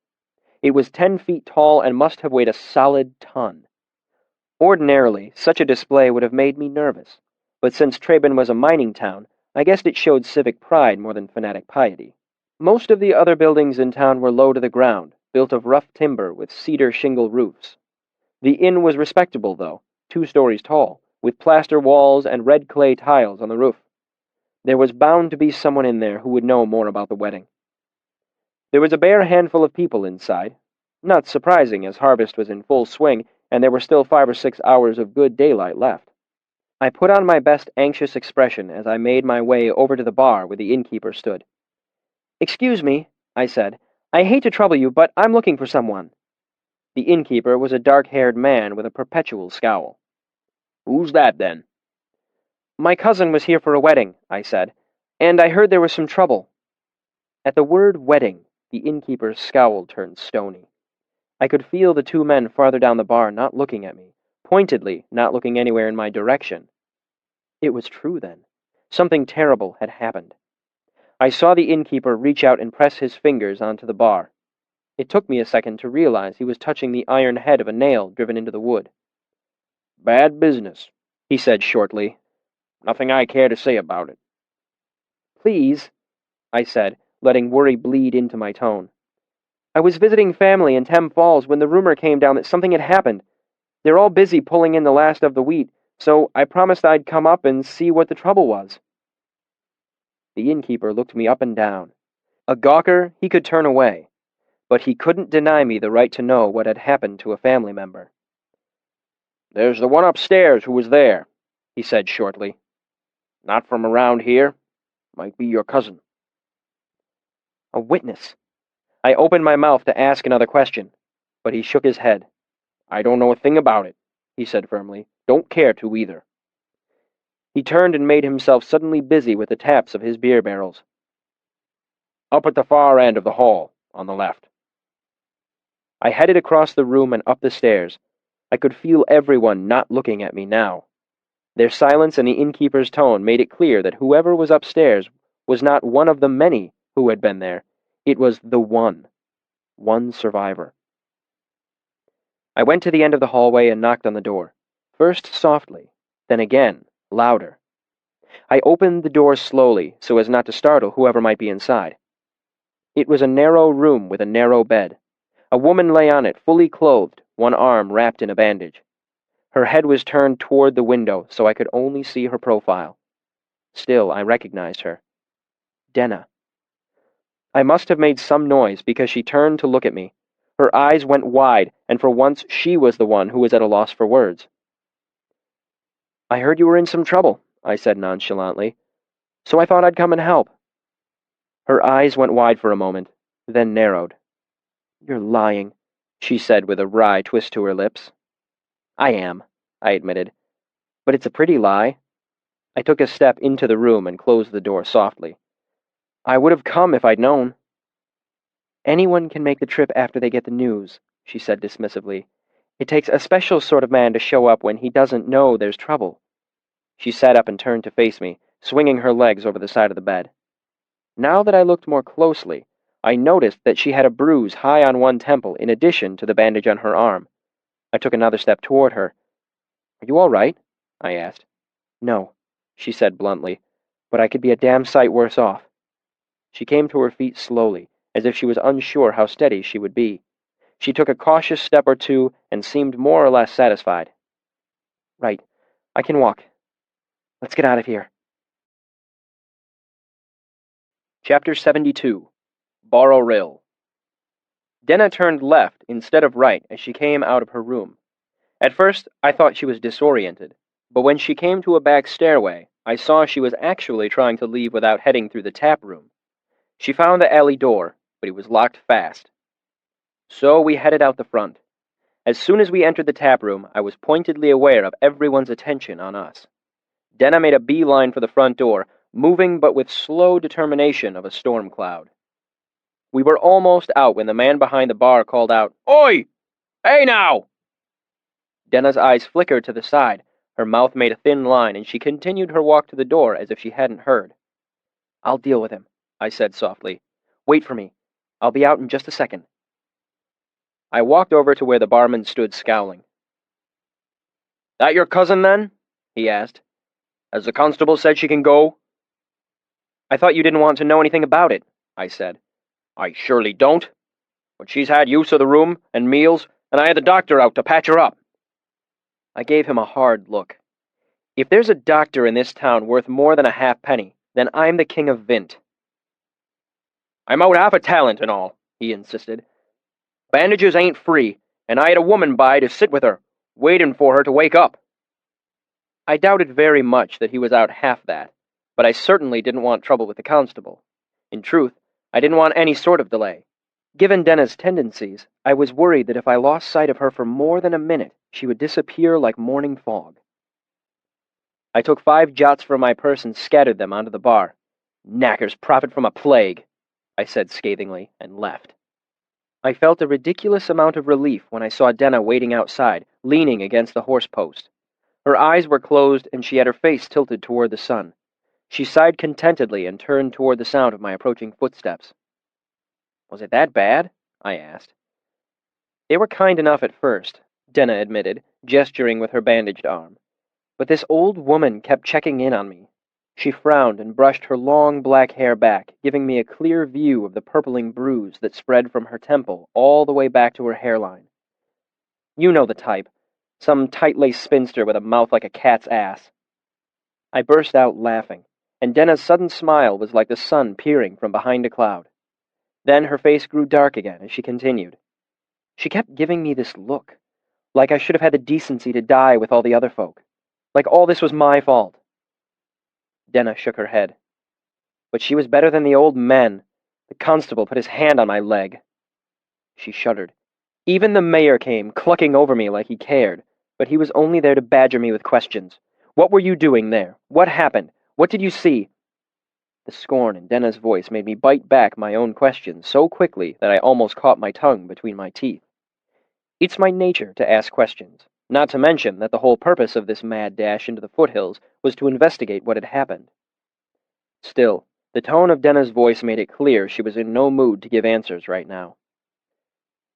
It was 10 feet tall and must have weighed a solid ton. Ordinarily, such a display would have made me nervous, but since Traben was a mining town, I guessed it showed civic pride more than fanatic piety. Most of the other buildings in town were low to the ground, built of rough timber with cedar shingle roofs. The inn was respectable, though, 2 stories tall, with plaster walls and red clay tiles on the roof. There was bound to be someone in there who would know more about the wedding. There was a bare handful of people inside, not surprising as harvest was in full swing and there were still 5 or 6 hours of good daylight left. I put on my best anxious expression as I made my way over to the bar where the innkeeper stood. "Excuse me," I said. "I hate to trouble you, but I'm looking for someone." The innkeeper was a dark-haired man with a perpetual scowl. "Who's that, then?" "My cousin was here for a wedding," I said, "and I heard there was some trouble." At the word wedding, the innkeeper's scowl turned stony. I could feel the 2 men farther down the bar not looking at me, pointedly not looking anywhere in my direction. It was true, then. Something terrible had happened. I saw the innkeeper reach out and press his fingers onto the bar. It took me a second to realize he was touching the iron head of a nail driven into the wood. "Bad business," he said shortly. "Nothing I care to say about it." "Please," I said, letting worry bleed into my tone. "I was visiting family in Thames Falls when the rumor came down that something had happened. They're all busy pulling in the last of the wheat, so I promised I'd come up and see what the trouble was." The innkeeper looked me up and down. A gawker, he could turn away, but he couldn't deny me the right to know what had happened to a family member. "There's the one upstairs who was there," he said shortly. "Not from around here. Might be your cousin." A witness. I opened my mouth to ask another question, but he shook his head. "I don't know a thing about it," he said firmly. "Don't care to either." He turned and made himself suddenly busy with the taps of his beer barrels. "Up at the far end of the hall, on the left." I headed across the room and up the stairs. I could feel everyone not looking at me now. Their silence and the innkeeper's tone made it clear that whoever was upstairs was not one of the many who had been there. It was the one survivor. I went to the end of the hallway and knocked on the door, first softly, then again, louder. I opened the door slowly so as not to startle whoever might be inside. It was a narrow room with a narrow bed. A woman lay on it, fully clothed, one arm wrapped in a bandage. Her head was turned toward the window, so I could only see her profile. Still, I recognized her. Denna. I must have made some noise because she turned to look at me. Her eyes went wide, and for once she was the one who was at a loss for words. "I heard you were in some trouble," I said nonchalantly, "so I thought I'd come and help." Her eyes went wide for a moment, then narrowed. "You're lying," she said with a wry twist to her lips. "I am," I admitted, "but it's a pretty lie." I took a step into the room and closed the door softly. "I would have come if I'd known." "Anyone can make the trip after they get the news," she said dismissively. "It takes a special sort of man to show up when he doesn't know there's trouble." She sat up and turned to face me, swinging her legs over the side of the bed. Now that I looked more closely, I noticed that she had a bruise high on one temple in addition to the bandage on her arm. I took another step toward her. "Are you all right?" I asked. "No," she said bluntly, "but I could be a damn sight worse off." She came to her feet slowly, as if she was unsure how steady she would be. She took a cautious step or two and seemed more or less satisfied. "Right, I can walk. Let's get out of here." Chapter 72. Borrow Rill. Denna turned left instead of right as she came out of her room. At first, I thought she was disoriented, but when she came to a back stairway, I saw she was actually trying to leave without heading through the tap room. She found the alley door, but it was locked fast. So we headed out the front. As soon as we entered the tap room, I was pointedly aware of everyone's attention on us. Denna made a beeline for the front door, moving but with slow determination of a storm cloud. We were almost out when the man behind the bar called out, "Oi! Hey now!" Denna's eyes flickered to the side, her mouth made a thin line, and she continued her walk to the door as if she hadn't heard. "I'll deal with him," I said softly. "Wait for me. I'll be out in just a second." I walked over to where the barman stood scowling. "That your cousin, then?" he asked. "Has the constable said she can go?" "I thought you didn't want to know anything about it," I said. "I surely don't." But she's had use of the room and meals, and I had the doctor out to patch her up." I gave him a hard look. If there's a doctor in this town worth more than a halfpenny, then I'm the king of Vint. "I'm out half a talent and all," he insisted. "Bandages ain't free, and I had a woman by to sit with her, waiting for her to wake up." I doubted very much that he was out half that, but I certainly didn't want trouble with the constable. In truth, I didn't want any sort of delay. Given Denna's tendencies, I was worried that if I lost sight of her for more than a minute, she would disappear like morning fog. I took 5 jots from my purse and scattered them onto the bar. "Knackers profit from a plague," I said scathingly, and left. I felt a ridiculous amount of relief when I saw Denna waiting outside, leaning against the horse post. Her eyes were closed, and she had her face tilted toward the sun. She sighed contentedly and turned toward the sound of my approaching footsteps. "Was it that bad?" I asked. "They were kind enough at first," Denna admitted, gesturing with her bandaged arm. "But this old woman kept checking in on me." She frowned and brushed her long black hair back, giving me a clear view of the purpling bruise that spread from her temple all the way back to her hairline. "You know the type. Some tight-laced spinster with a mouth like a cat's ass." I burst out laughing, and Denna's sudden smile was like the sun peering from behind a cloud. Then her face grew dark again as she continued. "She kept giving me this look, like I should have had the decency to die with all the other folk. Like all this was my fault." Denna shook her head. "But she was better than the old men. The constable put his hand on my leg." She shuddered. "Even the mayor came, clucking over me like he cared, but he was only there to badger me with questions. What were you doing there? What happened? What did you see?" The scorn in Denna's voice made me bite back my own questions so quickly that I almost caught my tongue between my teeth. It's my nature to ask questions, not to mention that the whole purpose of this mad dash into the foothills was to investigate what had happened. Still, the tone of Denna's voice made it clear she was in no mood to give answers right now.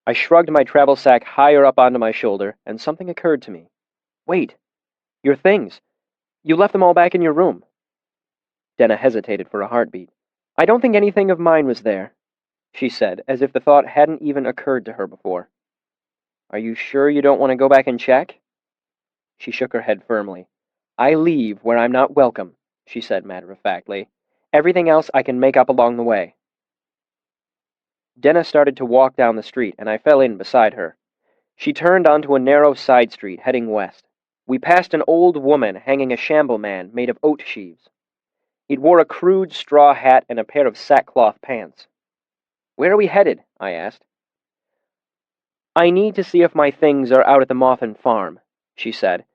I shrugged my travel sack higher up onto my shoulder, and something occurred to me. "Wait! Your things! You left them all back in your room." Denna hesitated for a heartbeat. "I don't think anything of mine was there," she said, as if the thought hadn't even occurred to her before. "Are you sure you don't want to go back and check?" She shook her head firmly. "I leave where I'm not welcome," she said matter-of-factly. "Everything else I can make up along the way." Denna started to walk down the street, and I fell in beside her. She turned onto a narrow side street, heading west. We passed an old woman hanging a shambleman made of oat sheaves. It wore a crude straw hat and a pair of sackcloth pants. "Where are we headed?" I asked. "I need to see if my things are out at the Mothin farm," she said.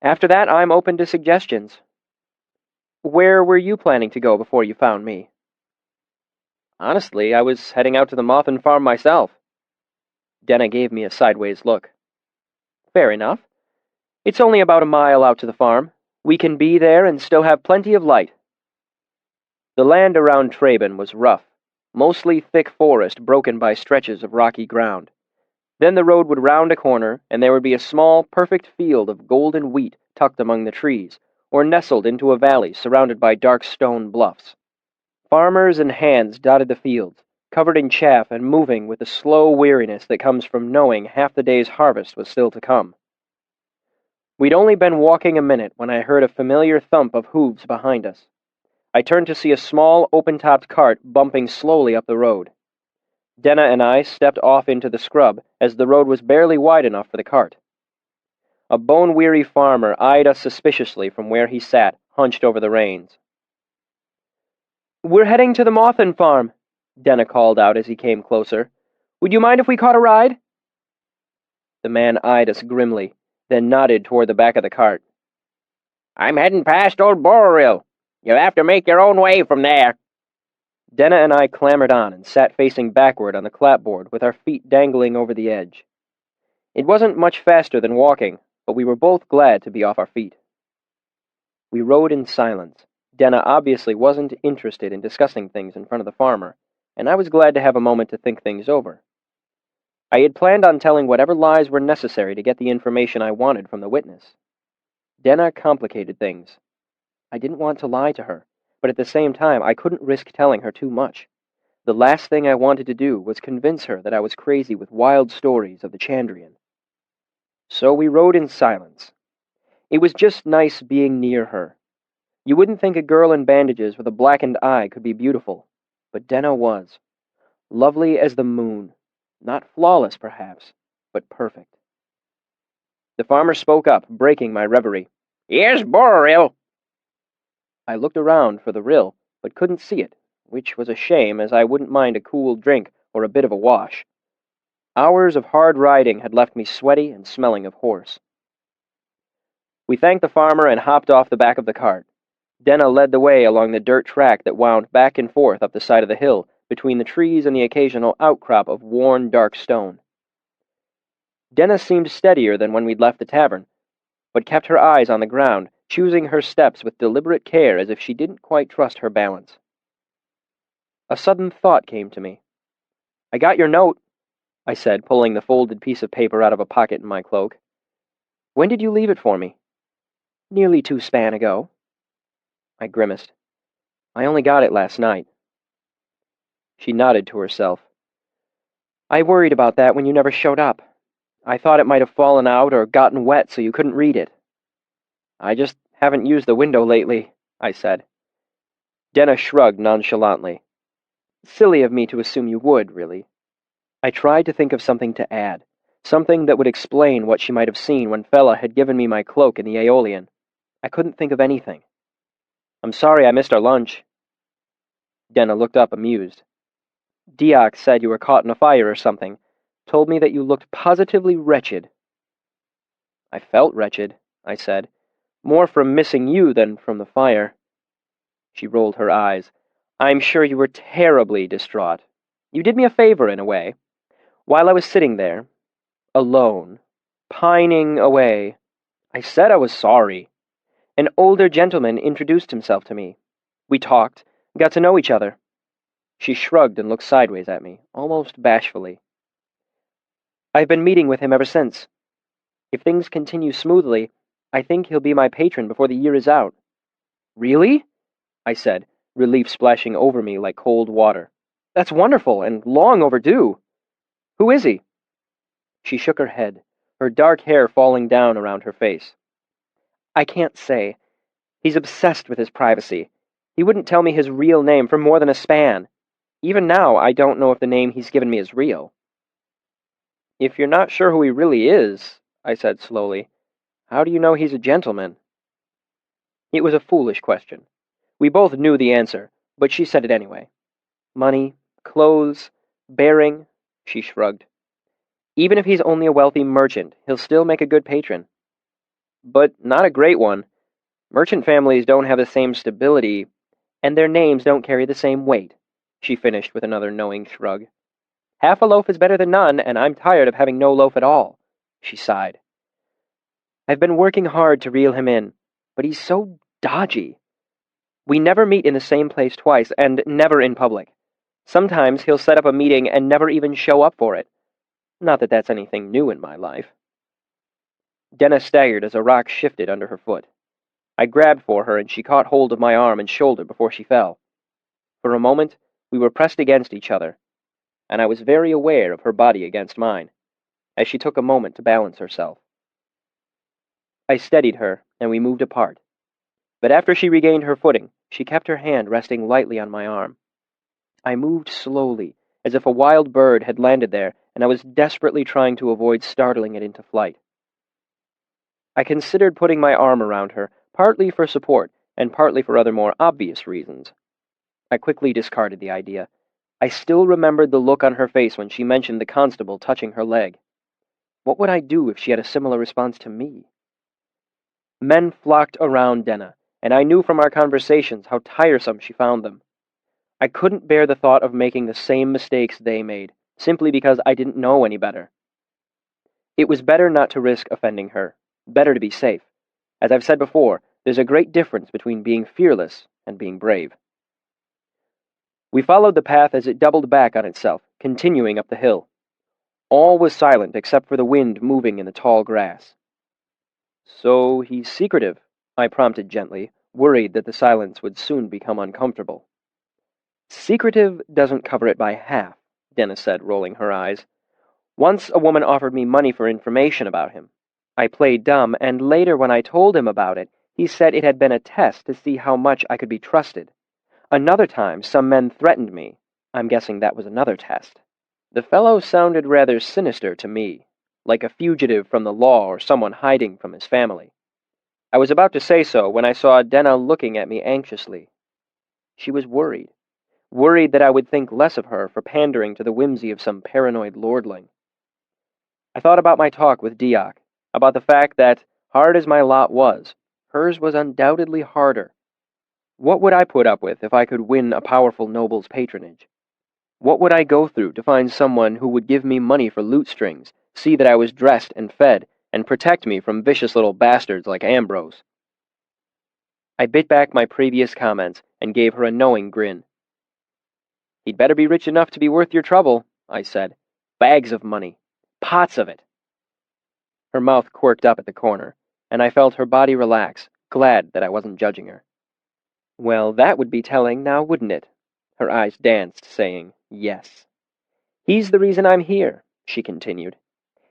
"After that, I'm open to suggestions." "Where were you planning to go before you found me?" "Honestly, I was heading out to the Mothin farm myself." Denna gave me a sideways look. "Fair enough. It's only about a mile out to the farm. We can be there and still have plenty of light." The land around Traben was rough, mostly thick forest broken by stretches of rocky ground. Then the road would round a corner, and there would be a small, perfect field of golden wheat tucked among the trees, or nestled into a valley surrounded by dark stone bluffs. Farmers and hands dotted the fields, covered in chaff and moving with the slow weariness that comes from knowing half the day's harvest was still to come. We'd only been walking a minute when I heard a familiar thump of hooves behind us. I turned to see a small, open-topped cart bumping slowly up the road. Denna and I stepped off into the scrub, as the road was barely wide enough for the cart. A bone-weary farmer eyed us suspiciously from where he sat, hunched over the reins. "We're heading to the Mothin farm," Denna called out as he came closer. "Would you mind if we caught a ride?" The man eyed us grimly, then nodded toward the back of the cart. "I'm heading past old Borrill. You'll have to make your own way from there." Denna and I clambered on and sat facing backward on the clapboard with our feet dangling over the edge. It wasn't much faster than walking, but we were both glad to be off our feet. We rode in silence. Denna obviously wasn't interested in discussing things in front of the farmer, and I was glad to have a moment to think things over. I had planned on telling whatever lies were necessary to get the information I wanted from the witness. Denna complicated things. I didn't want to lie to her, but at the same time I couldn't risk telling her too much. The last thing I wanted to do was convince her that I was crazy with wild stories of the Chandrian. So we rode in silence. It was just nice being near her. You wouldn't think a girl in bandages with a blackened eye could be beautiful, but Denna was. Lovely as the moon. Not flawless, perhaps, but perfect. The farmer spoke up, breaking my reverie. "Yes, Borrill." I looked around for the rill, but couldn't see it, which was a shame, as I wouldn't mind a cool drink or a bit of a wash. Hours of hard riding had left me sweaty and smelling of horse. We thanked the farmer and hopped off the back of the cart. Denna led the way along the dirt track that wound back and forth up the side of the hill, between the trees and the occasional outcrop of worn, dark stone. Denna seemed steadier than when we'd left the tavern, but kept her eyes on the ground, choosing her steps with deliberate care as if she didn't quite trust her balance. A sudden thought came to me. "I got your note," I said, pulling the folded piece of paper out of a pocket in my cloak. "When did you leave it for me?" "Nearly 2 span ago." I grimaced. "I only got it last night." She nodded to herself. "I worried about that when you never showed up. I thought it might have fallen out or gotten wet so you couldn't read it." "I just haven't used the window lately," I said. Denna shrugged nonchalantly. "Silly of me to assume you would, really." I tried to think of something to add, something that would explain what she might have seen when Fella had given me my cloak in the Aeolian. I couldn't think of anything. "I'm sorry I missed our lunch." Denna looked up, amused. "Diak said you were caught in a fire or something. Told me that you looked positively wretched." "I felt wretched," I said. "More from missing you than from the fire." She rolled her eyes. "I'm sure you were terribly distraught. You did me a favor, in a way. While I was sitting there, alone, pining away, I said I was sorry. An older gentleman introduced himself to me. We talked, got to know each other." She shrugged and looked sideways at me, almost bashfully. "I've been meeting with him ever since. If things continue smoothly, I think he'll be my patron before the year is out." "Really?" I said, relief splashing over me like cold water. "That's wonderful, and long overdue. Who is he?" She shook her head, her dark hair falling down around her face. "I can't say. He's obsessed with his privacy. He wouldn't tell me his real name for more than a span. Even now, I don't know if the name he's given me is real." "If you're not sure who he really is," I said slowly, "how do you know he's a gentleman?" It was a foolish question. We both knew the answer, but she said it anyway. "Money, clothes, bearing," she shrugged. "Even if he's only a wealthy merchant, he'll still make a good patron." "But not a great one. Merchant families don't have the same stability, and their names don't carry the same weight," she finished with another knowing shrug. "Half a loaf is better than none, and I'm tired of having no loaf at all," she sighed. "I've been working hard to reel him in, but he's so dodgy. We never meet in the same place twice, and never in public. Sometimes he'll set up a meeting and never even show up for it. Not that that's anything new in my life." Denna staggered as a rock shifted under her foot. I grabbed for her, and she caught hold of my arm and shoulder before she fell. For a moment, we were pressed against each other, and I was very aware of her body against mine, as she took a moment to balance herself. I steadied her, and we moved apart. But after she regained her footing, she kept her hand resting lightly on my arm. I moved slowly, as if a wild bird had landed there, and I was desperately trying to avoid startling it into flight. I considered putting my arm around her, partly for support, and partly for other more obvious reasons. I quickly discarded the idea. I still remembered the look on her face when she mentioned the constable touching her leg. What would I do if she had a similar response to me? Men flocked around Denna, and I knew from our conversations how tiresome she found them. I couldn't bear the thought of making the same mistakes they made, simply because I didn't know any better. It was better not to risk offending her, better to be safe. As I've said before, there's a great difference between being fearless and being brave. We followed the path as it doubled back on itself, continuing up the hill. All was silent except for the wind moving in the tall grass. "So he's secretive," I prompted gently, worried that the silence would soon become uncomfortable. Secretive doesn't cover it by half, Dennis said, rolling her eyes. Once a woman offered me money for information about him. I played dumb, and later when I told him about it, he said it had been a test to see how much I could be trusted. Another time, some men threatened me. I'm guessing that was another test. The fellow sounded rather sinister to me, like a fugitive from the law or someone hiding from his family. I was about to say so when I saw Denna looking at me anxiously. She was worried that I would think less of her for pandering to the whimsy of some paranoid lordling. I thought about my talk with Diak, about the fact that, hard as my lot was, hers was undoubtedly harder. What would I put up with if I could win a powerful noble's patronage? What would I go through to find someone who would give me money for lute strings, see that I was dressed and fed, and protect me from vicious little bastards like Ambrose? I bit back my previous comments and gave her a knowing grin. He'd better be rich enough to be worth your trouble, I said. Bags of money. Pots of it. Her mouth quirked up at the corner, and I felt her body relax, glad that I wasn't judging her. Well, that would be telling now, wouldn't it? Her eyes danced, saying, yes. He's the reason I'm here, she continued.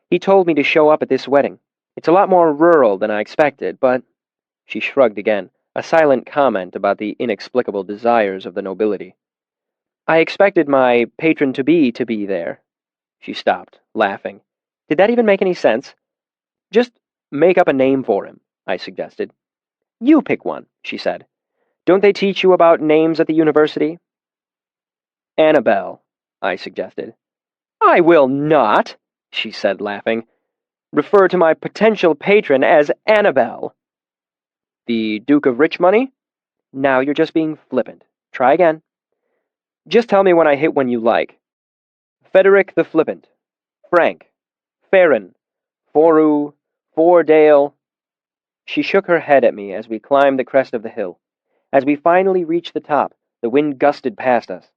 He told me to show up at this wedding. It's a lot more rural than I expected, but... She shrugged again, a silent comment about the inexplicable desires of the nobility. I expected my patron-to-be there. She stopped, laughing. Did that even make any sense? Just make up a name for him, I suggested. You pick one, she said. Don't they teach you about names at the university? Annabelle, I suggested. I will not, she said, laughing. Refer to my potential patron as Annabelle. The Duke of Rich Money? Now you're just being flippant. Try again. Just tell me when I hit one you like. Frederick the Flippant. Frank. Farron. Foru. Fordale. She shook her head at me as we climbed the crest of the hill. As we finally reached the top, the wind gusted past us.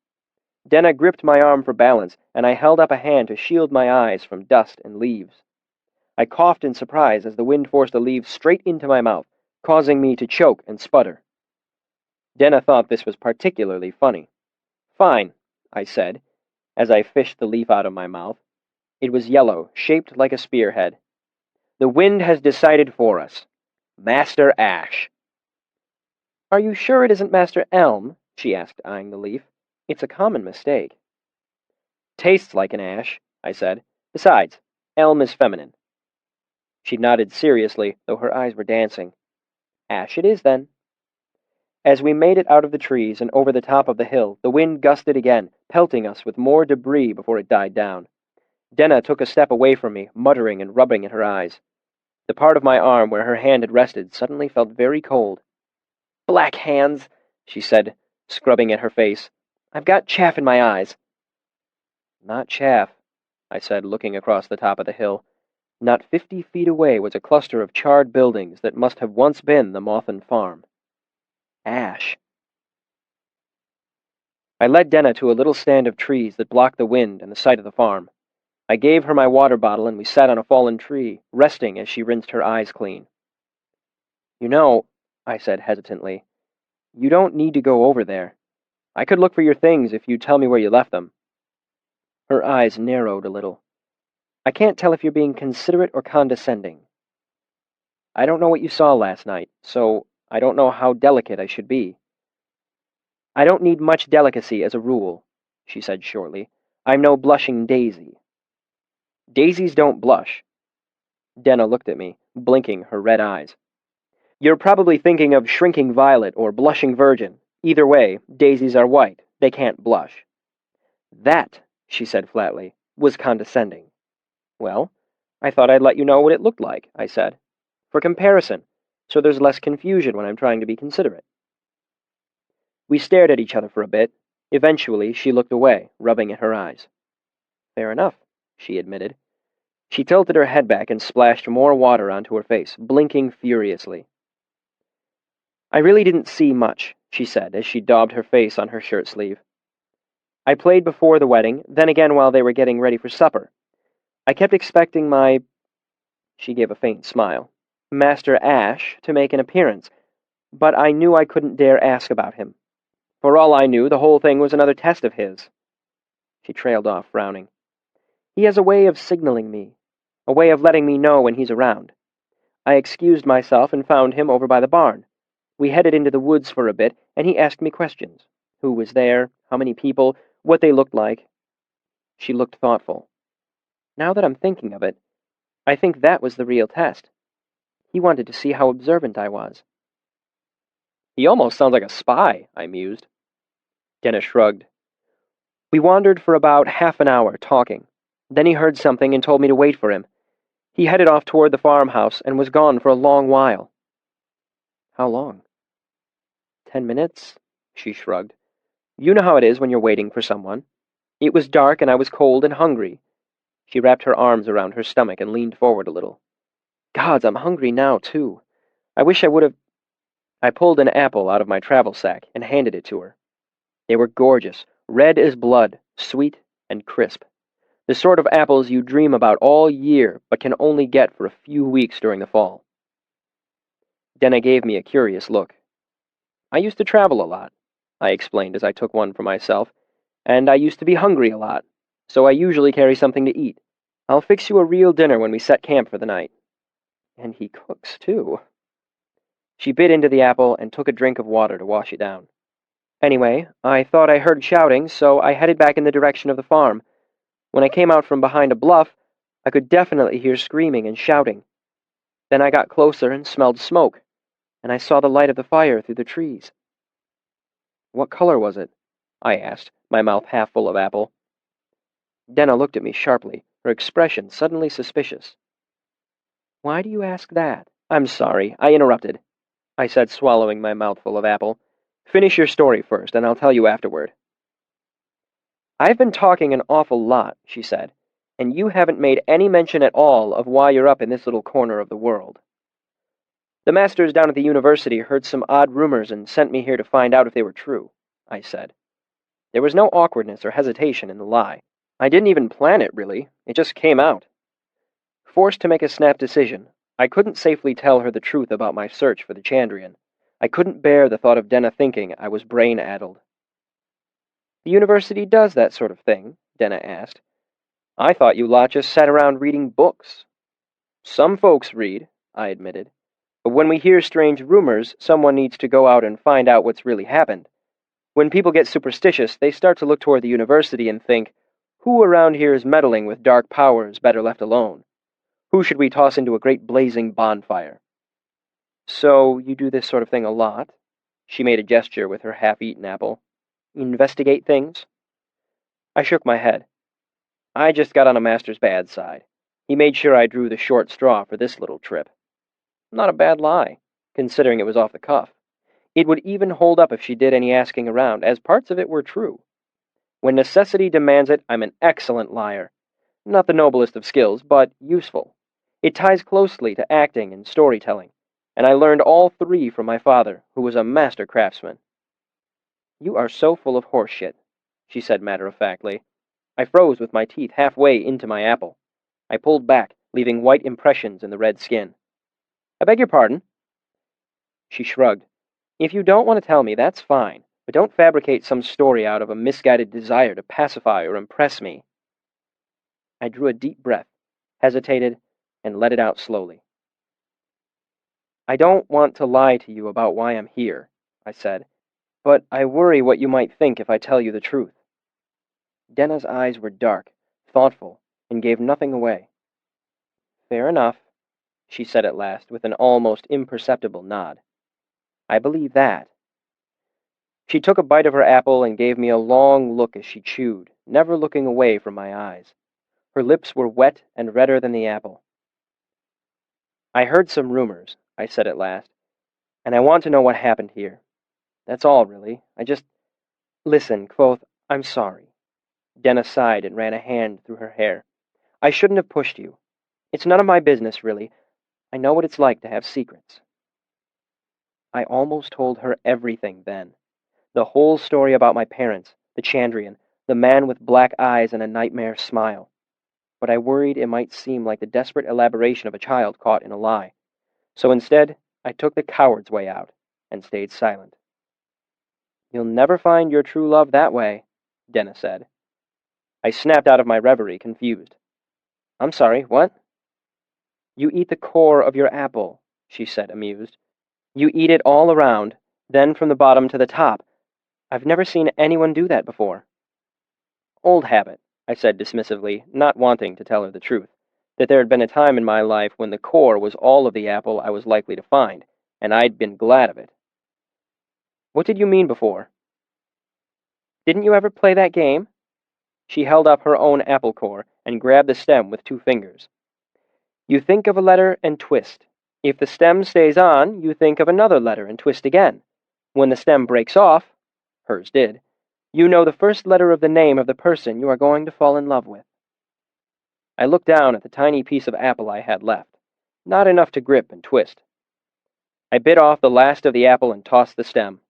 Denna gripped my arm for balance, and I held up a hand to shield my eyes from dust and leaves. I coughed in surprise as the wind forced a leaf straight into my mouth, causing me to choke and sputter. Denna thought this was particularly funny. Fine, I said, as I fished the leaf out of my mouth. It was yellow, shaped like a spearhead. The wind has decided for us. Master Ash. Are you sure it isn't Master Elm? She asked, eyeing the leaf. It's a common mistake. Tastes like an ash, I said. Besides, elm is feminine. She nodded seriously, though her eyes were dancing. Ash it is, then. As we made it out of the trees and over the top of the hill, the wind gusted again, pelting us with more debris before it died down. Denna took a step away from me, muttering and rubbing at her eyes. The part of my arm where her hand had rested suddenly felt very cold. Black hands, she said, scrubbing at her face. I've got chaff in my eyes. Not chaff, I said, looking across the top of the hill. Not 50 feet away was a cluster of charred buildings that must have once been the Mothan farm. Ash. I led Denna to a little stand of trees that blocked the wind and the sight of the farm. I gave her my water bottle and we sat on a fallen tree, resting as she rinsed her eyes clean. You know, I said hesitantly, you don't need to go over there. I could look for your things if you'd tell me where you left them. Her eyes narrowed a little. I can't tell if you're being considerate or condescending. I don't know what you saw last night, so I don't know how delicate I should be. I don't need much delicacy as a rule, she said shortly. I'm no blushing daisy. Daisies don't blush. Denna looked at me, blinking her red eyes. You're probably thinking of shrinking violet or blushing virgin. Either way, daisies are white. They can't blush. That, she said flatly, was condescending. Well, I thought I'd let you know what it looked like, I said. For comparison, so there's less confusion when I'm trying to be considerate. We stared at each other for a bit. Eventually, she looked away, rubbing at her eyes. Fair enough, she admitted. She tilted her head back and splashed more water onto her face, blinking furiously. I really didn't see much, she said as she daubed her face on her shirt sleeve. I played before the wedding, then again while they were getting ready for supper. I kept expecting my... She gave a faint smile. Master Ash to make an appearance, but I knew I couldn't dare ask about him. For all I knew, the whole thing was another test of his. She trailed off, frowning. He has a way of signaling me, a way of letting me know when he's around. I excused myself and found him over by the barn. We headed into the woods for a bit, and he asked me questions. Who was there? How many people? What they looked like? She looked thoughtful. Now that I'm thinking of it, I think that was the real test. He wanted to see how observant I was. He almost sounds like a spy, I mused. Dennis shrugged. We wandered for about half an hour, talking. Then he heard something and told me to wait for him. He headed off toward the farmhouse and was gone for a long while. How long? 10 minutes? She shrugged. You know how it is when you're waiting for someone. It was dark and I was cold and hungry. She wrapped her arms around her stomach and leaned forward a little. Gods, I'm hungry now, too. I wish I would have... I pulled an apple out of my travel sack and handed it to her. They were gorgeous, red as blood, sweet and crisp. The sort of apples you dream about all year but can only get for a few weeks during the fall. Denna gave me a curious look. I used to travel a lot, I explained as I took one for myself, and I used to be hungry a lot, so I usually carry something to eat. I'll fix you a real dinner when we set camp for the night. And he cooks, too. She bit into the apple and took a drink of water to wash it down. Anyway, I thought I heard shouting, so I headed back in the direction of the farm. When I came out from behind a bluff, I could definitely hear screaming and shouting. Then I got closer and smelled smoke, and I saw the light of the fire through the trees. What color was it? I asked, my mouth half full of apple. Denna looked at me sharply, her expression suddenly suspicious. Why do you ask that? I'm sorry, I interrupted, I said, swallowing my mouthful of apple. Finish your story first, and I'll tell you afterward. I've been talking an awful lot, she said, and you haven't made any mention at all of why you're up in this little corner of the world. The masters down at the university heard some odd rumors and sent me here to find out if they were true, I said. There was no awkwardness or hesitation in the lie. I didn't even plan it, really. It just came out. Forced to make a snap decision, I couldn't safely tell her the truth about my search for the Chandrian. I couldn't bear the thought of Denna thinking I was brain-addled. The university does that sort of thing, Denna asked. I thought you lot just sat around reading books. Some folks read, I admitted. But when we hear strange rumors, someone needs to go out and find out what's really happened. When people get superstitious, they start to look toward the university and think, who around here is meddling with dark powers better left alone? Who should we toss into a great blazing bonfire? So you do this sort of thing a lot? She made a gesture with her half-eaten apple. Investigate things? I shook my head. I just got on a master's bad side. He made sure I drew the short straw for this little trip. Not a bad lie, considering it was off the cuff. It would even hold up if she did any asking around, as parts of it were true. When necessity demands it, I'm an excellent liar. Not the noblest of skills, but useful. It ties closely to acting and storytelling, and I learned all three from my father, who was a master craftsman. You are so full of horse shit, she said matter-of-factly. I froze with my teeth halfway into my apple. I pulled back, leaving white impressions in the red skin. I beg your pardon? She shrugged. If you don't want to tell me, that's fine, but don't fabricate some story out of a misguided desire to pacify or impress me. I drew a deep breath, hesitated, and let it out slowly. I don't want to lie to you about why I'm here, I said, but I worry what you might think if I tell you the truth. Denna's eyes were dark, thoughtful, and gave nothing away. Fair enough, she said at last, with an almost imperceptible nod. I believe that. She took a bite of her apple and gave me a long look as she chewed, never looking away from my eyes. Her lips were wet and redder than the apple. I heard some rumors, I said at last, and I want to know what happened here. That's all, really. Listen, Kvothe, I'm sorry. Denna sighed and ran a hand through her hair. I shouldn't have pushed you. It's none of my business, really. I know what it's like to have secrets. I almost told her everything then. The whole story about my parents, the Chandrian, the man with black eyes and a nightmare smile. But I worried it might seem like the desperate elaboration of a child caught in a lie. So instead, I took the coward's way out and stayed silent. You'll never find your true love that way, Denna said. I snapped out of my reverie, confused. I'm sorry, what? You eat the core of your apple, she said, amused. You eat it all around, then from the bottom to the top. I've never seen anyone do that before. Old habit, I said dismissively, not wanting to tell her the truth, that there had been a time in my life when the core was all of the apple I was likely to find, and I'd been glad of it. What did you mean before? Didn't you ever play that game? She held up her own apple core and grabbed the stem with 2 fingers. You think of a letter and twist. If the stem stays on, you think of another letter and twist again. When the stem breaks off, hers did, you know the first letter of the name of the person you are going to fall in love with. I looked down at the tiny piece of apple I had left, not enough to grip and twist. I bit off the last of the apple and tossed the stem.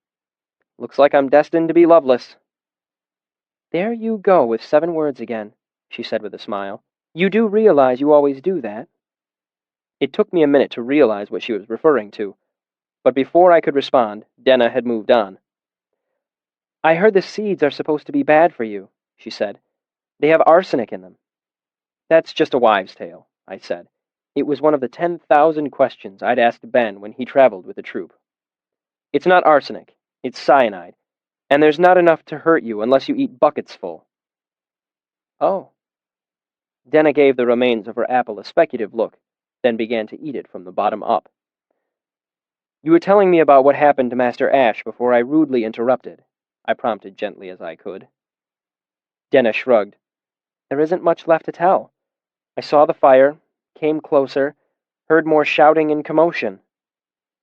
Looks like I'm destined to be loveless. There you go with 7 words again, she said with a smile. You do realize you always do that? It took me a minute to realize what she was referring to, but before I could respond, Denna had moved on. I heard the seeds are supposed to be bad for you, she said. They have arsenic in them. That's just a wives' tale, I said. It was one of the 10,000 questions I'd asked Ben when he traveled with the troop. It's not arsenic, it's cyanide, and there's not enough to hurt you unless you eat buckets full. Oh. Denna gave the remains of her apple a speculative look, then began to eat it from the bottom up. You were telling me about what happened to Master Ash before I rudely interrupted, I prompted gently as I could. Denna shrugged. There isn't much left to tell. I saw the fire, came closer, heard more shouting and commotion.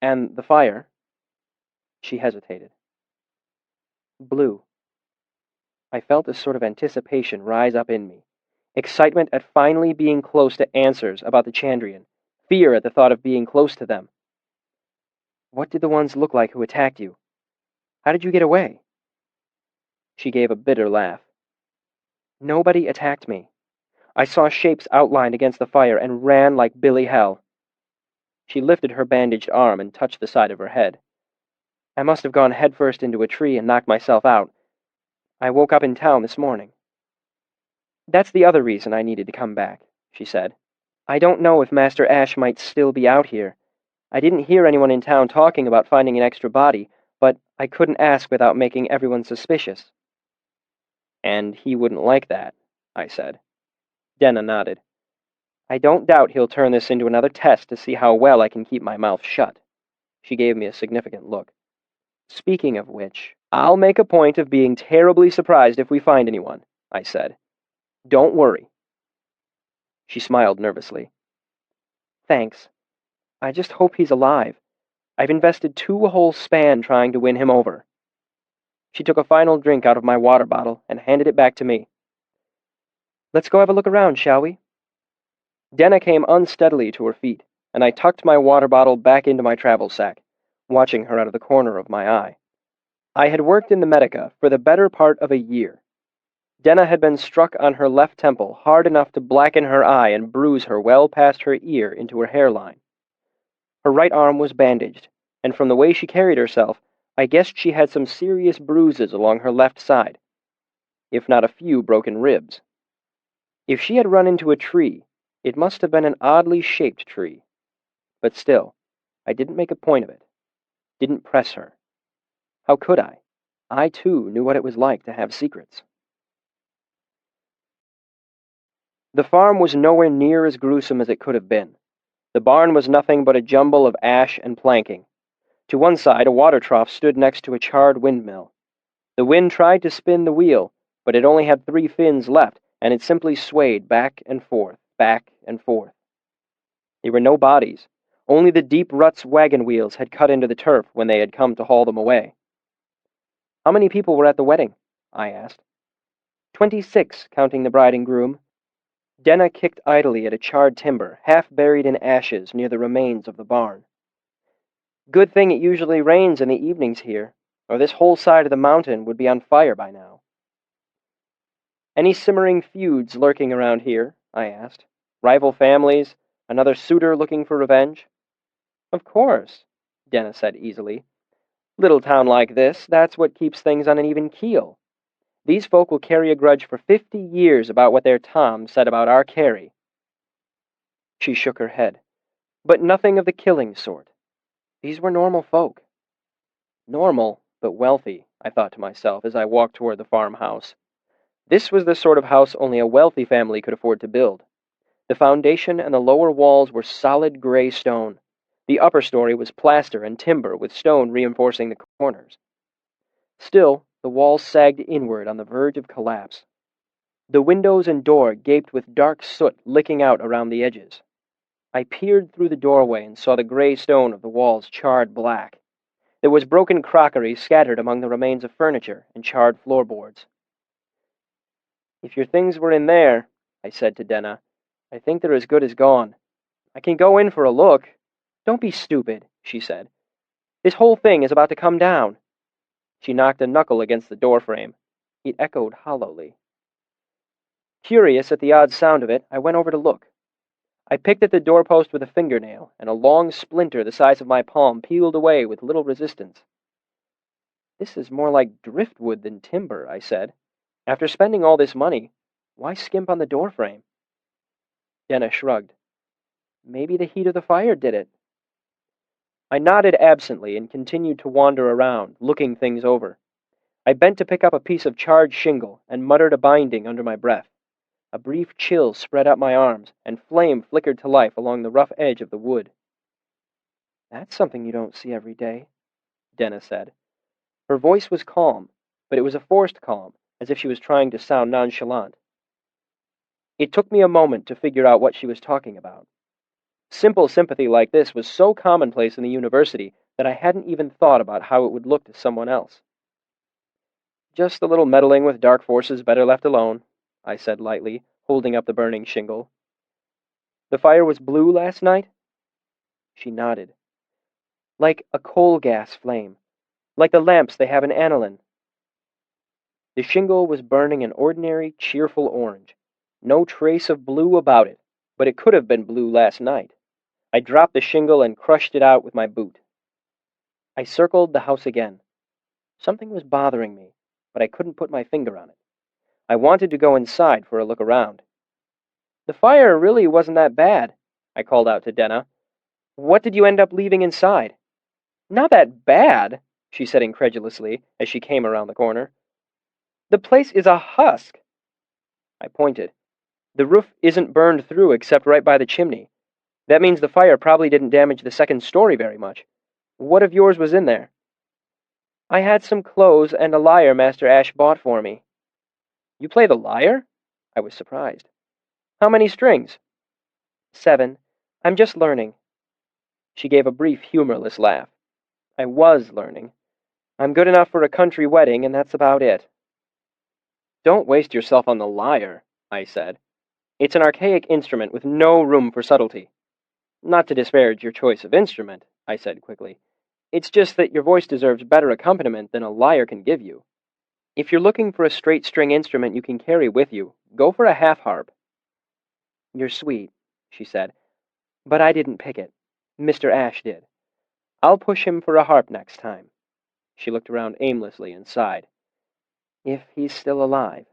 And the fire. She hesitated. Blue. I felt a sort of anticipation rise up in me. Excitement at finally being close to answers about the Chandrian. Fear at the thought of being close to them. What did the ones look like who attacked you? How did you get away? She gave a bitter laugh. Nobody attacked me. I saw shapes outlined against the fire and ran like Billy Hell. She lifted her bandaged arm and touched the side of her head. I must have gone headfirst into a tree and knocked myself out. I woke up in town this morning. That's the other reason I needed to come back, she said. I don't know if Master Ash might still be out here. I didn't hear anyone in town talking about finding an extra body, but I couldn't ask without making everyone suspicious. And he wouldn't like that, I said. Denna nodded. I don't doubt he'll turn this into another test to see how well I can keep my mouth shut. She gave me a significant look. Speaking of which, I'll make a point of being terribly surprised if we find anyone, I said. Don't worry. She smiled nervously. Thanks. I just hope he's alive. I've invested 2 whole span trying to win him over. She took a final drink out of my water bottle and handed it back to me. Let's go have a look around, shall we? Denna came unsteadily to her feet, and I tucked my water bottle back into my travel sack, watching her out of the corner of my eye. I had worked in the Medica for the better part of a year. Denna had been struck on her left temple hard enough to blacken her eye and bruise her well past her ear into her hairline. Her right arm was bandaged, and from the way she carried herself, I guessed she had some serious bruises along her left side, if not a few broken ribs. If she had run into a tree, it must have been an oddly shaped tree. But still, I didn't make a point of it. Didn't press her. How could I? I, too, knew what it was like to have secrets. The farm was nowhere near as gruesome as it could have been. The barn was nothing but a jumble of ash and planking. To one side, a water trough stood next to a charred windmill. The wind tried to spin the wheel, but it only had 3 fins left, and it simply swayed back and forth, back and forth. There were no bodies. Only the deep ruts wagon wheels had cut into the turf when they had come to haul them away. How many people were at the wedding? I asked. 26, counting the bride and groom. Denna kicked idly at a charred timber, half buried in ashes near the remains of the barn. Good thing it usually rains in the evenings here, or this whole side of the mountain would be on fire by now. Any simmering feuds lurking around here? I asked. Rival families? Another suitor looking for revenge? Of course, Denna said easily. Little town like this, that's what keeps things on an even keel. These folk will carry a grudge for 50 years about what their Tom said about our Carrie." She shook her head. "But nothing of the killing sort. These were normal folk." Normal, but wealthy, I thought to myself as I walked toward the farmhouse. This was the sort of house only a wealthy family could afford to build. The foundation and the lower walls were solid gray stone. The upper story was plaster and timber with stone reinforcing the corners. Still, the walls sagged inward on the verge of collapse. The windows and door gaped with dark soot licking out around the edges. I peered through the doorway and saw the gray stone of the walls charred black. There was broken crockery scattered among the remains of furniture and charred floorboards. "If your things were in there," I said to Denna, "I think they're as good as gone. I can go in for a look." "Don't be stupid," she said. "This whole thing is about to come down." She knocked a knuckle against the doorframe. It echoed hollowly. Curious at the odd sound of it, I went over to look. I picked at the doorpost with a fingernail, and a long splinter the size of my palm peeled away with little resistance. "This is more like driftwood than timber," I said. "After spending all this money, why skimp on the doorframe?" Denna shrugged. "Maybe the heat of the fire did it." I nodded absently and continued to wander around, looking things over. I bent to pick up a piece of charred shingle and muttered a binding under my breath. A brief chill spread up my arms, and flame flickered to life along the rough edge of the wood. "That's something you don't see every day," Denna said. Her voice was calm, but it was a forced calm, as if she was trying to sound nonchalant. It took me a moment to figure out what she was talking about. Simple sympathy like this was so commonplace in the university that I hadn't even thought about how it would look to someone else. "Just a little meddling with dark forces better left alone," I said lightly, holding up the burning shingle. "The fire was blue last night?" She nodded. "Like a coal gas flame. Like the lamps they have in aniline." The shingle was burning an ordinary, cheerful orange. No trace of blue about it, but it could have been blue last night. I dropped the shingle and crushed it out with my boot. I circled the house again. Something was bothering me, but I couldn't put my finger on it. I wanted to go inside for a look around. "The fire really wasn't that bad," I called out to Denna. "What did you end up leaving inside?" "Not that bad," she said incredulously as she came around the corner. "The place is a husk." I pointed. "The roof isn't burned through except right by the chimney. That means the fire probably didn't damage the second story very much. What of yours was in there?" "I had some clothes and a lyre Master Ash bought for me." "You play the lyre?" I was surprised. "How many strings?" "7. I'm just learning." She gave a brief, humorless laugh. "I was learning. I'm good enough for a country wedding, and that's about it." "Don't waste yourself on the lyre," I said. "It's an archaic instrument with no room for subtlety." "Not to disparage your choice of instrument," I said quickly. "It's just that your voice deserves better accompaniment than a lyre can give you. If you're looking for a straight-string instrument you can carry with you, go for a half-harp." "You're sweet," she said, "but I didn't pick it. Mr. Ash did. I'll push him for a harp next time." She looked around aimlessly and sighed. "If he's still alive."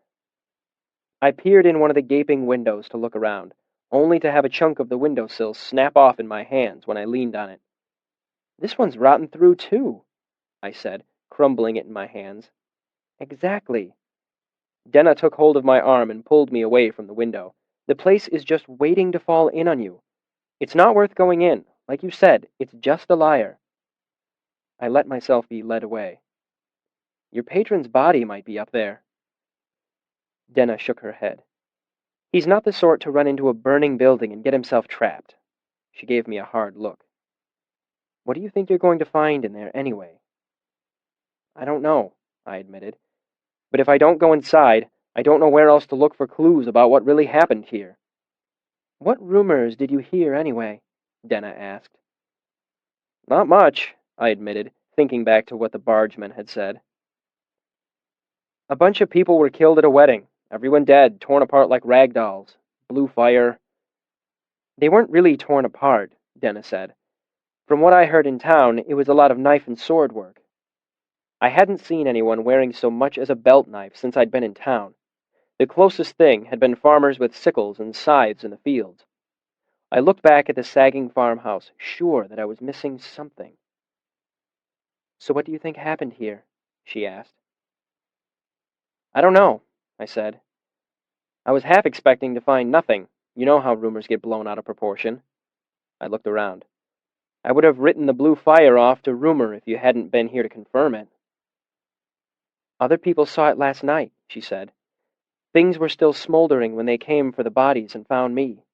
I peered in one of the gaping windows to look around, only to have a chunk of the windowsill snap off in my hands when I leaned on it. "This one's rotten through, too," I said, crumbling it in my hands. "Exactly." Denna took hold of my arm and pulled me away from the window. "The place is just waiting to fall in on you. It's not worth going in. Like you said, it's just a lyre." I let myself be led away. "Your patron's body might be up there." Denna shook her head. "He's not the sort to run into a burning building and get himself trapped." She gave me a hard look. "What do you think you're going to find in there, anyway?" "I don't know," I admitted. "But if I don't go inside, I don't know where else to look for clues about what really happened here." "What rumors did you hear, anyway?" Denna asked. "Not much," I admitted, thinking back to what the bargeman had said. "A bunch of people were killed at a wedding. Everyone dead, torn apart like rag dolls. Blue fire." "They weren't really torn apart," Denna said. "From what I heard in town, it was a lot of knife and sword work." I hadn't seen anyone wearing so much as a belt knife since I'd been in town. The closest thing had been farmers with sickles and scythes in the fields. I looked back at the sagging farmhouse, sure that I was missing something. "So what do you think happened here?" she asked. "I don't know," I said. "I was half expecting to find nothing. You know how rumors get blown out of proportion." I looked around. "I would have written the blue fire off to rumor if you hadn't been here to confirm it." "Other people saw it last night," she said. "Things were still smoldering when they came for the bodies and found me."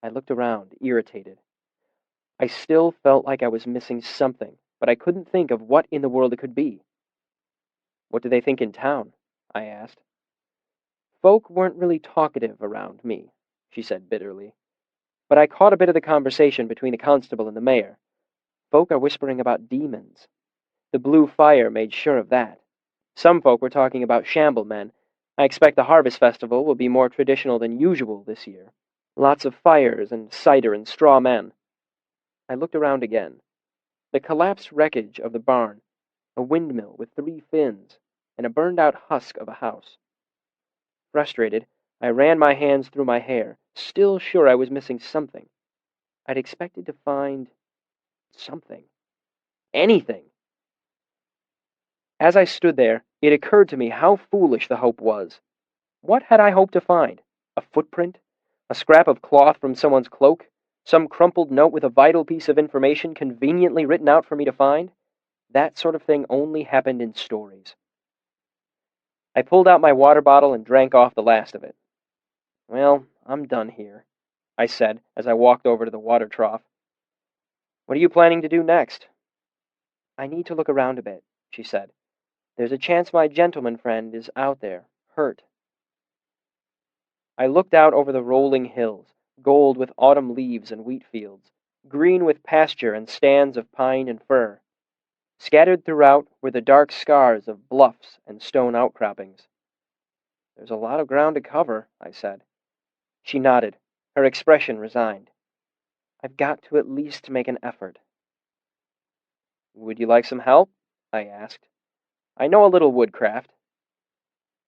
I looked around, irritated. I still felt like I was missing something, but I couldn't think of what in the world it could be. "What do they think in town?" I asked. "Folk weren't really talkative around me," she said bitterly. "But I caught a bit of the conversation between the constable and the mayor. Folk are whispering about demons. The blue fire made sure of that. Some folk were talking about shamble men. I expect the harvest festival will be more traditional than usual this year. Lots of fires and cider and straw men." I looked around again. The collapsed wreckage of the barn, a windmill with 3 fins, and a burned-out husk of a house. Frustrated, I ran my hands through my hair, still sure I was missing something. I'd expected to find something. Anything. As I stood there, it occurred to me how foolish the hope was. What had I hoped to find? A footprint? A scrap of cloth from someone's cloak? Some crumpled note with a vital piece of information conveniently written out for me to find? That sort of thing only happened in stories. I pulled out my water bottle and drank off the last of it. "Well, I'm done here," I said as I walked over to the water trough. "What are you planning to do next?" "I need to look around a bit," she said. "There's a chance my gentleman friend is out there, hurt." I looked out over the rolling hills, gold with autumn leaves and wheat fields, green with pasture and stands of pine and fir. Scattered throughout were the dark scars of bluffs and stone outcroppings. "There's a lot of ground to cover," I said. She nodded, her expression resigned. "I've got to at least make an effort." "Would you like some help?" I asked. "I know a little woodcraft."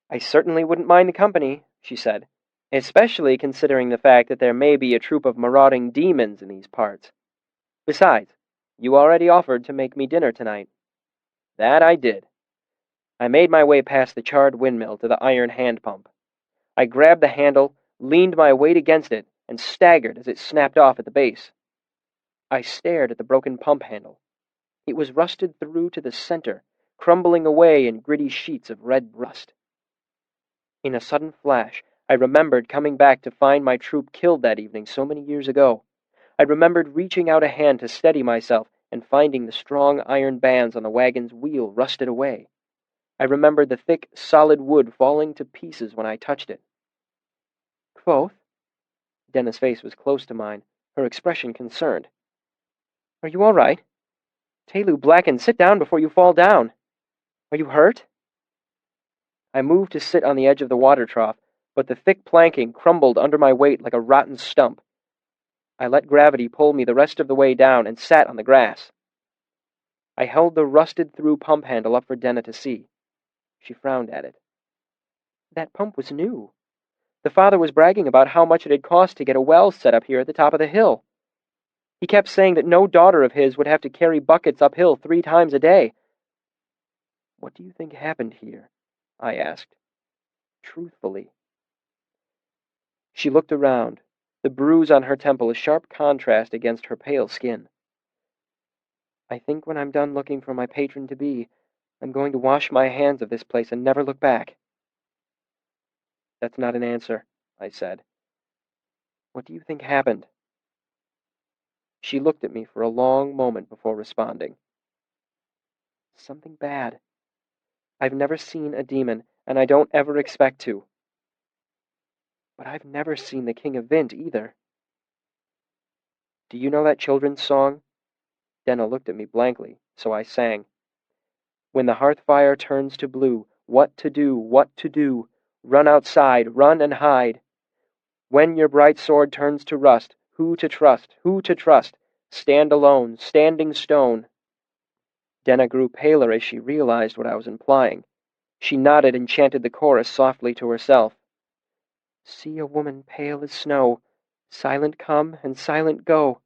"I certainly wouldn't mind the company," she said, "especially considering the fact that there may be a troop of marauding demons in these parts. Besides, you already offered to make me dinner tonight." That I did. I made my way past the charred windmill to the iron hand pump. I grabbed the handle, leaned my weight against it, and staggered as it snapped off at the base. I stared at the broken pump handle. It was rusted through to the center, crumbling away in gritty sheets of red rust. In a sudden flash, I remembered coming back to find my troop killed that evening so many years ago. I remembered reaching out a hand to steady myself and finding the strong iron bands on the wagon's wheel rusted away. I remembered the thick, solid wood falling to pieces when I touched it. "Kvothe?" Denna's face was close to mine, her expression concerned. "Are you all right? Telu Blacken, sit down before you fall down. Are you hurt?" I moved to sit on the edge of the water trough, but the thick planking crumbled under my weight like a rotten stump. I let gravity pull me the rest of the way down and sat on the grass. I held the rusted-through pump handle up for Denna to see. She frowned at it. "That pump was new. The father was bragging about how much it had cost to get a well set up here at the top of the hill. He kept saying that no daughter of his would have to carry buckets uphill 3 times a day." "What do you think happened here?" I asked, truthfully. She looked around, the bruise on her temple a sharp contrast against her pale skin. "I think when I'm done looking for my patron-to-be, I'm going to wash my hands of this place and never look back." "That's not an answer," I said. "What do you think happened?" She looked at me for a long moment before responding. "Something bad. I've never seen a demon, and I don't ever expect to. But I've never seen the King of Vint either." "Do you know that children's song?" Denna looked at me blankly, so I sang. "When the hearth fire turns to blue, what to do, what to do? Run outside, run and hide. When your bright sword turns to rust, who to trust, who to trust? Stand alone, standing stone." Denna grew paler as she realized what I was implying. She nodded and chanted the chorus softly to herself. See a woman pale as snow, silent come and silent go.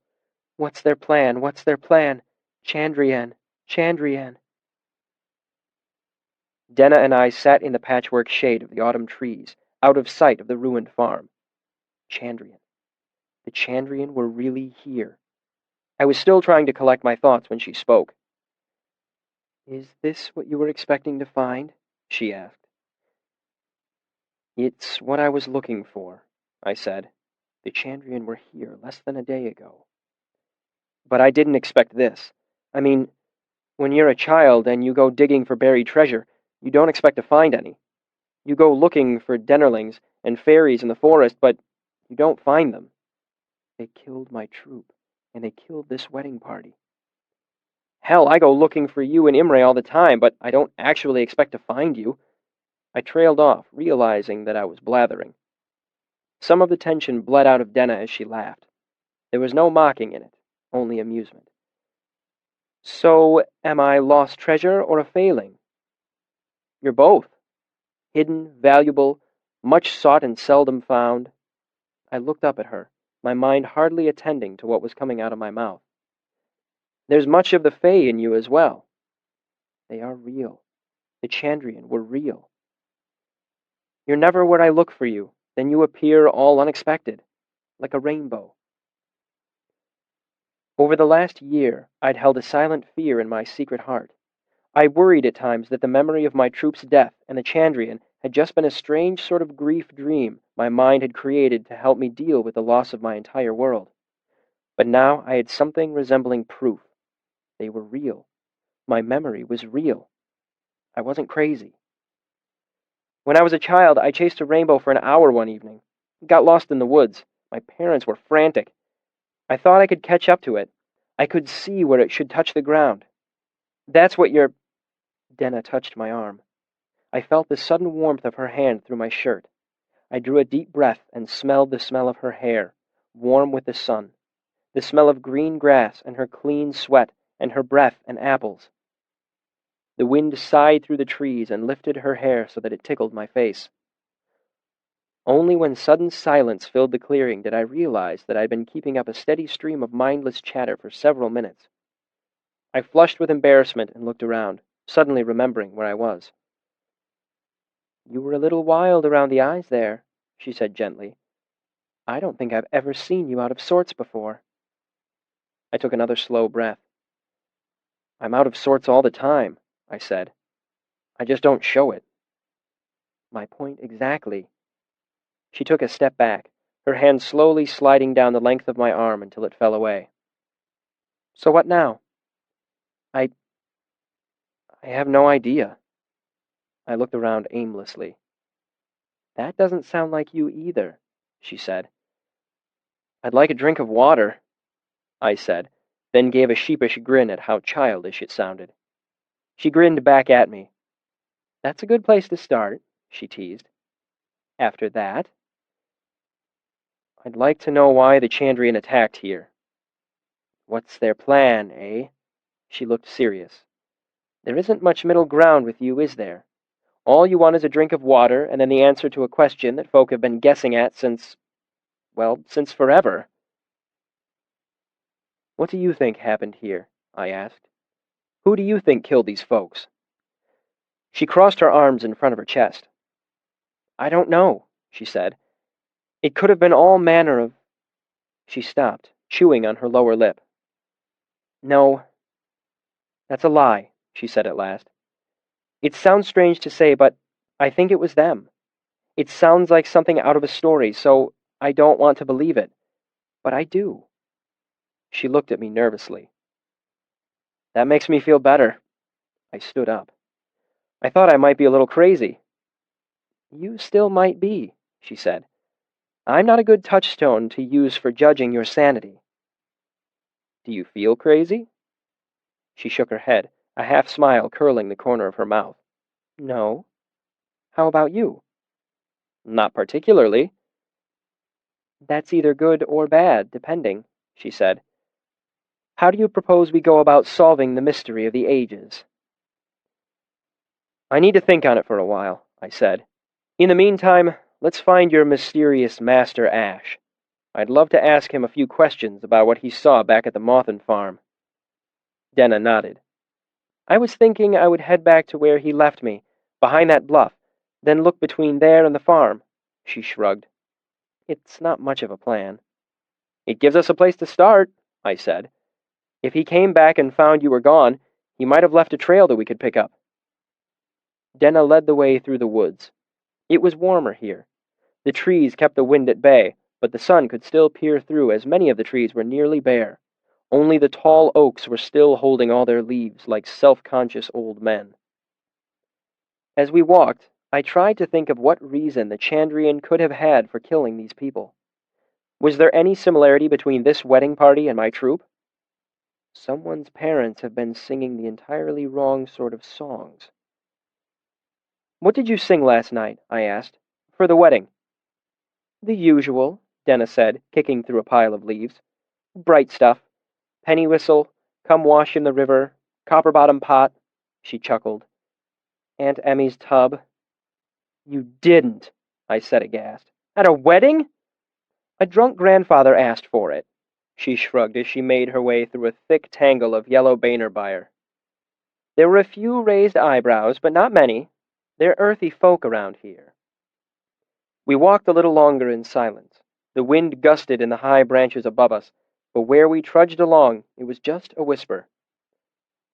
What's their plan? What's their plan? Chandrian, Chandrian. Denna and I sat in the patchwork shade of the autumn trees, out of sight of the ruined farm. Chandrian. The Chandrian were really here. I was still trying to collect my thoughts when she spoke. Is this what you were expecting to find? She asked. It's what I was looking for, I said. The Chandrian were here less than a day ago. But I didn't expect this. I mean, when you're a child and you go digging for buried treasure, you don't expect to find any. You go looking for dennerlings and fairies in the forest, but you don't find them. They killed my troop, and they killed this wedding party. Hell, I go looking for you and Imre all the time, but I don't actually expect to find you. I trailed off, realizing that I was blathering. Some of the tension bled out of Denna as she laughed. There was no mocking in it, only amusement. So, am I lost treasure or a failing? You're both. Hidden, valuable, much sought and seldom found. I looked up at her, my mind hardly attending to what was coming out of my mouth. There's much of the Fae in you as well. They are real. The Chandrian were real. You're never where I look for you, then you appear all unexpected, like a rainbow. Over the last year, I'd held a silent fear in my secret heart. I worried at times that the memory of my troop's death and the Chandrian had just been a strange sort of grief dream my mind had created to help me deal with the loss of my entire world. But now I had something resembling proof. They were real. My memory was real. I wasn't crazy. When I was a child, I chased a rainbow for an hour one evening. Got lost in the woods. My parents were frantic. I thought I could catch up to it. I could see where it should touch the ground. That's what you're... Denna touched my arm. I felt the sudden warmth of her hand through my shirt. I drew a deep breath and smelled the smell of her hair, warm with the sun, the smell of green grass and her clean sweat and her breath and apples. The wind sighed through the trees and lifted her hair so that it tickled my face. Only when sudden silence filled the clearing did I realize that I'd been keeping up a steady stream of mindless chatter for several minutes. I flushed with embarrassment and looked around, suddenly remembering where I was. You were a little wild around the eyes there, she said gently. I don't think I've ever seen you out of sorts before. I took another slow breath. I'm out of sorts all the time, I said. I just don't show it. My point exactly. She took a step back, her hand slowly sliding down the length of my arm until it fell away. So what now? I have no idea. I looked around aimlessly. That doesn't sound like you either, she said. I'd like a drink of water, I said, then gave a sheepish grin at how childish it sounded. She grinned back at me. That's a good place to start, she teased. After that, I'd like to know why the Chandrian attacked here. What's their plan, eh? She looked serious. There isn't much middle ground with you, is there? All you want is a drink of water and then the answer to a question that folk have been guessing at since forever. What do you think happened here? I asked. Who do you think killed these folks? She crossed her arms in front of her chest. I don't know, she said. It could have been all manner of... She stopped, chewing on her lower lip. No, that's a lie, she said at last. It sounds strange to say, but I think it was them. It sounds like something out of a story, so I don't want to believe it. But I do. She looked at me nervously. That makes me feel better. I stood up. I thought I might be a little crazy. You still might be, she said. I'm not a good touchstone to use for judging your sanity. Do you feel crazy? She shook her head, a half smile curling the corner of her mouth. No. How about you? Not particularly. That's either good or bad, depending, she said. How do you propose we go about solving the mystery of the ages?" "I need to think on it for a while," I said. "In the meantime, let's find your mysterious Master Ash. I'd love to ask him a few questions about what he saw back at the Mothin farm." Denna nodded. "I was thinking I would head back to where he left me, behind that bluff, then look between there and the farm." She shrugged. "It's not much of a plan." "It gives us a place to start," I said. "If he came back and found you were gone, he might have left a trail that we could pick up." Denna led the way through the woods. It was warmer here. The trees kept the wind at bay, but the sun could still peer through as many of the trees were nearly bare. Only the tall oaks were still holding all their leaves like self-conscious old men. As we walked, I tried to think of what reason the Chandrian could have had for killing these people. Was there any similarity between this wedding party and my troupe? Someone's parents have been singing the entirely wrong sort of songs. "What did you sing last night?" I asked. "For the wedding?" "The usual," Denna said, kicking through a pile of leaves. "Bright stuff. Penny whistle, come wash in the river, copper-bottom pot," she chuckled. "Aunt Emmy's tub." "You didn't," I said aghast. "At a wedding?" "A drunk grandfather asked for it," she shrugged as she made her way through a thick tangle of yellow Bainerbyre. "There were a few raised eyebrows, but not many. They're earthy folk around here." We walked a little longer in silence. The wind gusted in the high branches above us, but where we trudged along, it was just a whisper.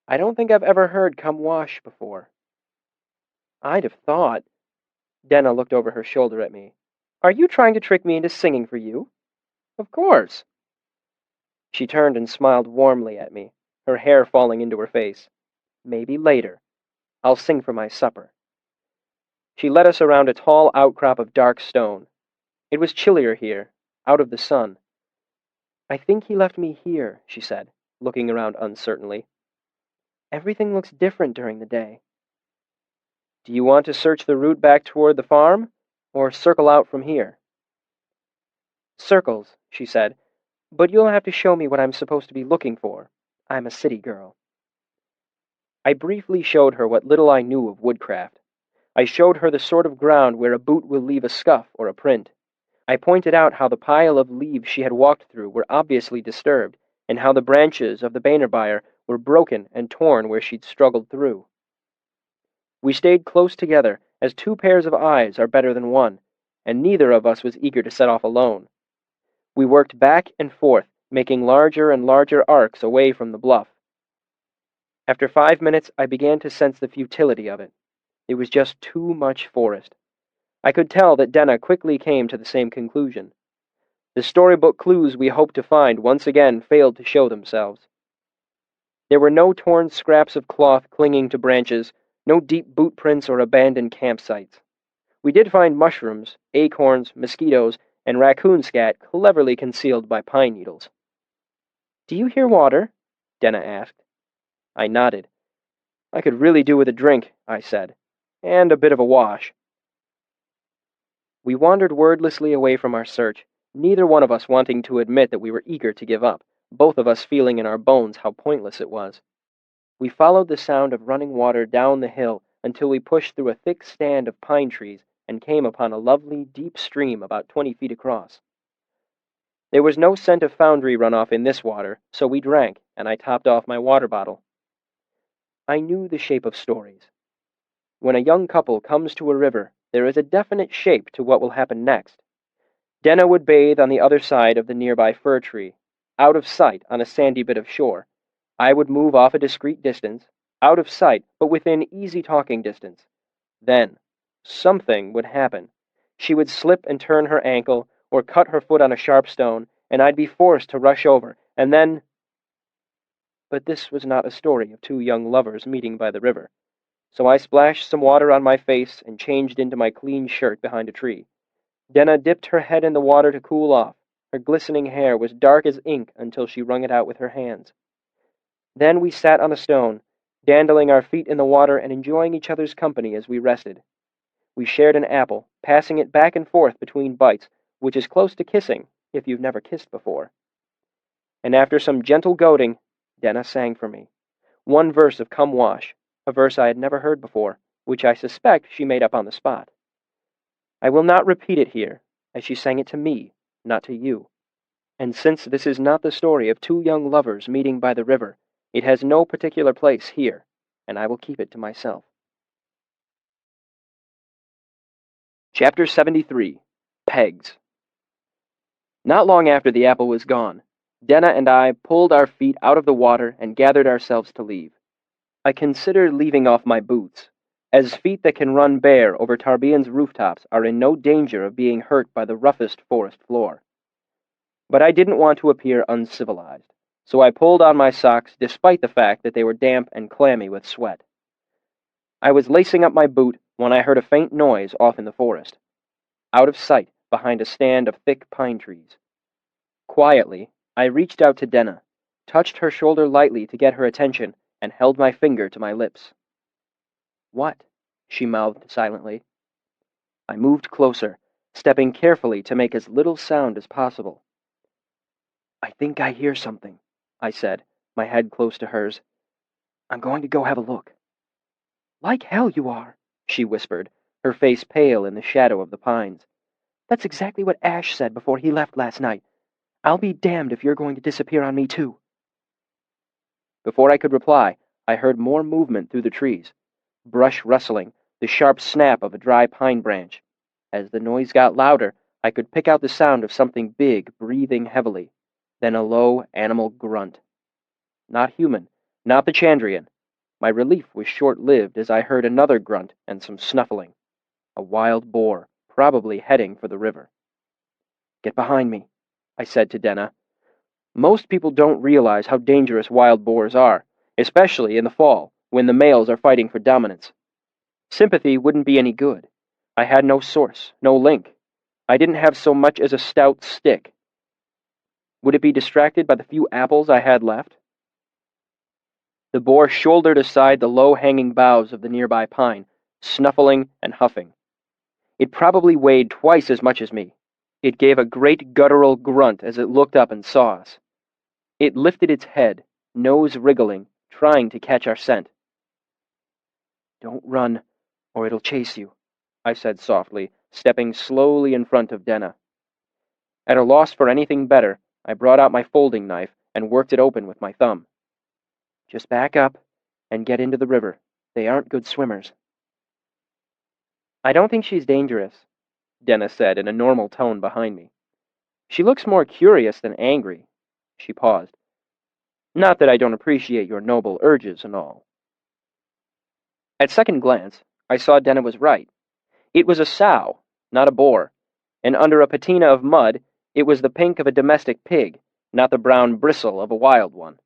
"I don't think I've ever heard 'Come Wash' before." "I'd have thought." Denna looked over her shoulder at me. "Are you trying to trick me into singing for you?" "Of course." She turned and smiled warmly at me, her hair falling into her face. "Maybe later. I'll sing for my supper." She led us around a tall outcrop of dark stone. It was chillier here, out of the sun. "I think he left me here," she said, looking around uncertainly. "Everything looks different during the day." "Do you want to search the route back toward the farm, or circle out from here?" "Circles," she said, "but you'll have to show me what I'm supposed to be looking for. I'm a city girl." I briefly showed her what little I knew of woodcraft. I showed her the sort of ground where a boot will leave a scuff or a print. I pointed out how the pile of leaves she had walked through were obviously disturbed, and how the branches of the Bainerbyre were broken and torn where she'd struggled through. We stayed close together, as two pairs of eyes are better than one, and neither of us was eager to set off alone. We worked back and forth, making larger and larger arcs away from the bluff. After 5 minutes, I began to sense the futility of it. It was just too much forest. I could tell that Denna quickly came to the same conclusion. The storybook clues we hoped to find once again failed to show themselves. There were no torn scraps of cloth clinging to branches, no deep boot prints or abandoned campsites. We did find mushrooms, acorns, mosquitoes, and raccoon scat cleverly concealed by pine needles. "Do you hear water?" Denna asked. I nodded. "I could really do with a drink," I said, "and a bit of a wash." We wandered wordlessly away from our search, neither one of us wanting to admit that we were eager to give up, both of us feeling in our bones how pointless it was. We followed the sound of running water down the hill until we pushed through a thick stand of pine trees and came upon a lovely, deep stream about 20 feet across. There was no scent of foundry runoff in this water, so we drank, and I topped off my water bottle. I knew the shape of stories. When a young couple comes to a river, there is a definite shape to what will happen next. Denna would bathe on the other side of the nearby fir tree, out of sight on a sandy bit of shore. I would move off a discreet distance, out of sight but within easy talking distance. Then, something would happen. She would slip and turn her ankle, or cut her foot on a sharp stone, and I'd be forced to rush over, and then... But this was not a story of two young lovers meeting by the river. So I splashed some water on my face and changed into my clean shirt behind a tree. Denna dipped her head in the water to cool off. Her glistening hair was dark as ink until she wrung it out with her hands. Then we sat on a stone, dandling our feet in the water and enjoying each other's company as we rested. We shared an apple, passing it back and forth between bites, which is close to kissing if you've never kissed before. And after some gentle goading, Denna sang for me. One verse of Come Wash, a verse I had never heard before, which I suspect she made up on the spot. I will not repeat it here, as she sang it to me, not to you. And since this is not the story of two young lovers meeting by the river, it has no particular place here, and I will keep it to myself. Chapter 73. Pegs. Not long after the apple was gone, Denna and I pulled our feet out of the water and gathered ourselves to leave. I considered leaving off my boots, as feet that can run bare over Tarbean's rooftops are in no danger of being hurt by the roughest forest floor. But I didn't want to appear uncivilized, so I pulled on my socks despite the fact that they were damp and clammy with sweat. I was lacing up my boot when I heard a faint noise off in the forest, out of sight behind a stand of thick pine trees. Quietly, I reached out to Denna, touched her shoulder lightly to get her attention, and held my finger to my lips. "What?" she mouthed silently. I moved closer, stepping carefully to make as little sound as possible. "I think I hear something," I said, my head close to hers. "I'm going to go have a look." "Like hell you are," she whispered, her face pale in the shadow of the pines. "That's exactly what Ash said before he left last night. I'll be damned if you're going to disappear on me, too." Before I could reply, I heard more movement through the trees. Brush rustling, the sharp snap of a dry pine branch. As the noise got louder, I could pick out the sound of something big breathing heavily, then a low animal grunt. Not human, not the Chandrian. My relief was short-lived as I heard another grunt and some snuffling. A wild boar, probably heading for the river. "Get behind me," I said to Denna. Most people don't realize how dangerous wild boars are, especially in the fall, when the males are fighting for dominance. Sympathy wouldn't be any good. I had no source, no link. I didn't have so much as a stout stick. Would it be distracted by the few apples I had left? The boar shouldered aside the low-hanging boughs of the nearby pine, snuffling and huffing. It probably weighed twice as much as me. It gave a great guttural grunt as it looked up and saw us. It lifted its head, nose wriggling, trying to catch our scent. "Don't run, or it'll chase you," I said softly, stepping slowly in front of Denna. At a loss for anything better, I brought out my folding knife and worked it open with my thumb. "Just back up and get into the river. They aren't good swimmers." "I don't think she's dangerous," Denna said in a normal tone behind me. "She looks more curious than angry." She paused. "Not that I don't appreciate your noble urges and all." At second glance, I saw Denna was right. It was a sow, not a boar, and under a patina of mud, it was the pink of a domestic pig, not the brown bristle of a wild one.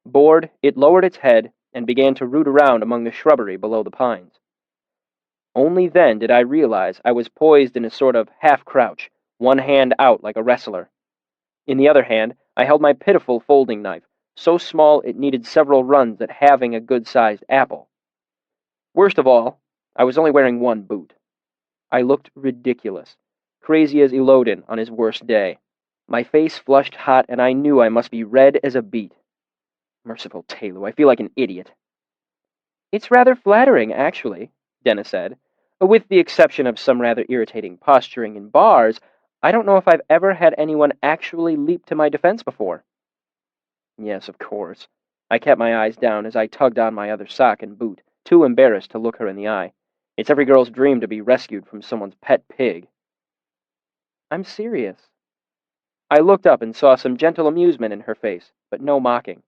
Bored, it lowered its head and began to root around among the shrubbery below the pines. Only then did I realize I was poised in a sort of half-crouch, one hand out like a wrestler. In the other hand, I held my pitiful folding knife, so small it needed several runs at halving a good-sized apple. Worst of all, I was only wearing one boot. I looked ridiculous, crazy as Elodin on his worst day. My face flushed hot, and I knew I must be red as a beet. Merciful Talu, I feel like an idiot. "It's rather flattering, actually," Denna said. "With the exception of some rather irritating posturing in bars, I don't know if I've ever had anyone actually leap to my defense before." Yes, of course. I kept my eyes down as I tugged on my other sock and boot, too embarrassed to look her in the eye. It's every girl's dream to be rescued from someone's pet pig. "I'm serious." I looked up and saw some gentle amusement in her face, but no mocking.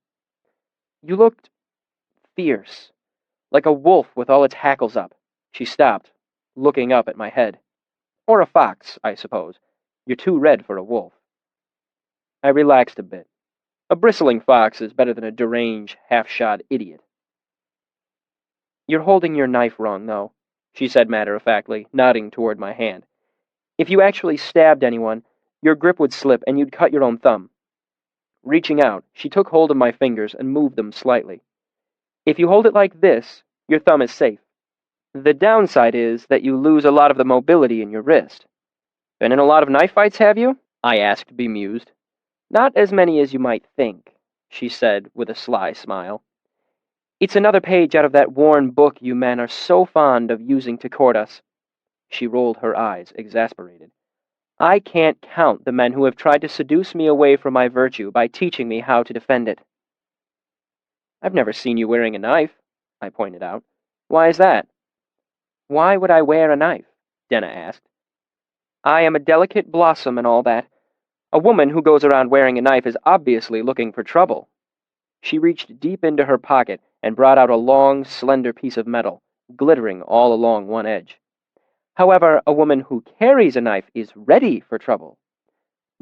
"You looked fierce, like a wolf with all its hackles up." She stopped, looking up at my head. "Or a fox, I suppose. You're too red for a wolf." I relaxed a bit. A bristling fox is better than a deranged, half-shod idiot. "You're holding your knife wrong, though," she said matter-of-factly, nodding toward my hand. "If you actually stabbed anyone, your grip would slip and you'd cut your own thumb." Reaching out, she took hold of my fingers and moved them slightly. "If you hold it like this, your thumb is safe. The downside is that you lose a lot of the mobility in your wrist." "Been in a lot of knife fights, have you?" I asked, bemused. "Not as many as you might think." she said with a sly smile. It's another page out of that worn book you men are so fond of using to court us. She rolled her eyes, exasperated. I can't count the men who have tried to seduce me away from my virtue by teaching me how to defend it. I've never seen you wearing a knife, I pointed out. Why is that? Why would I wear a knife? Denna asked. I am a delicate blossom and all that. A woman who goes around wearing a knife is obviously looking for trouble. She reached deep into her pocket and brought out a long, slender piece of metal, glittering all along one edge. However, a woman who carries a knife is ready for trouble.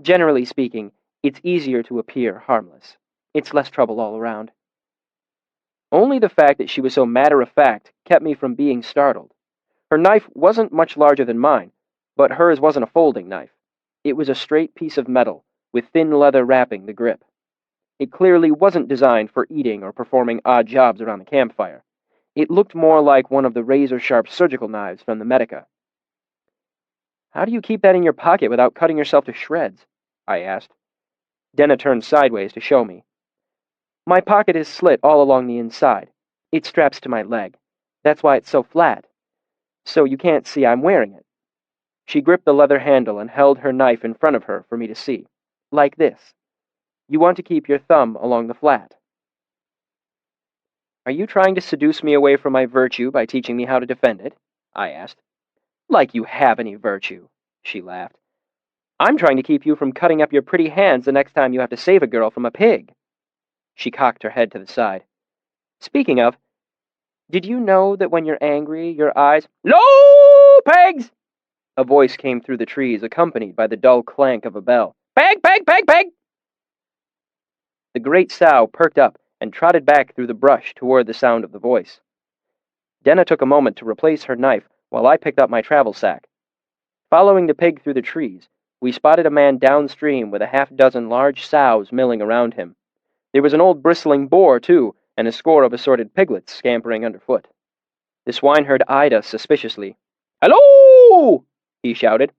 Generally speaking, it's easier to appear harmless. It's less trouble all around. Only the fact that she was so matter-of-fact kept me from being startled. Her knife wasn't much larger than mine, but hers wasn't a folding knife. It was a straight piece of metal, with thin leather wrapping the grip. It clearly wasn't designed for eating or performing odd jobs around the campfire. It looked more like one of the razor-sharp surgical knives from the Medica. How do you keep that in your pocket without cutting yourself to shreds? I asked. Denna turned sideways to show me. My pocket is slit all along the inside. It straps to my leg. That's why it's so flat. So you can't see I'm wearing it. She gripped the leather handle and held her knife in front of her for me to see. Like this. You want to keep your thumb along the flat. Are you trying to seduce me away from my virtue by teaching me how to defend it? I asked. Like you have any virtue, she laughed. I'm trying to keep you from cutting up your pretty hands the next time you have to save a girl from a pig. She cocked her head to the side. Speaking of, did you know that when you're angry, your eyes— Low, pegs! A voice came through the trees, accompanied by the dull clank of a bell. Peg, peg, peg, peg! The great sow perked up and trotted back through the brush toward the sound of the voice. Denna took a moment to replace her knife while I picked up my travel sack. Following the pig through the trees, we spotted a man downstream with a half-dozen large sows milling around him. There was an old bristling boar, too, and a score of assorted piglets scampering underfoot. The swineherd eyed us suspiciously. Hello! He shouted.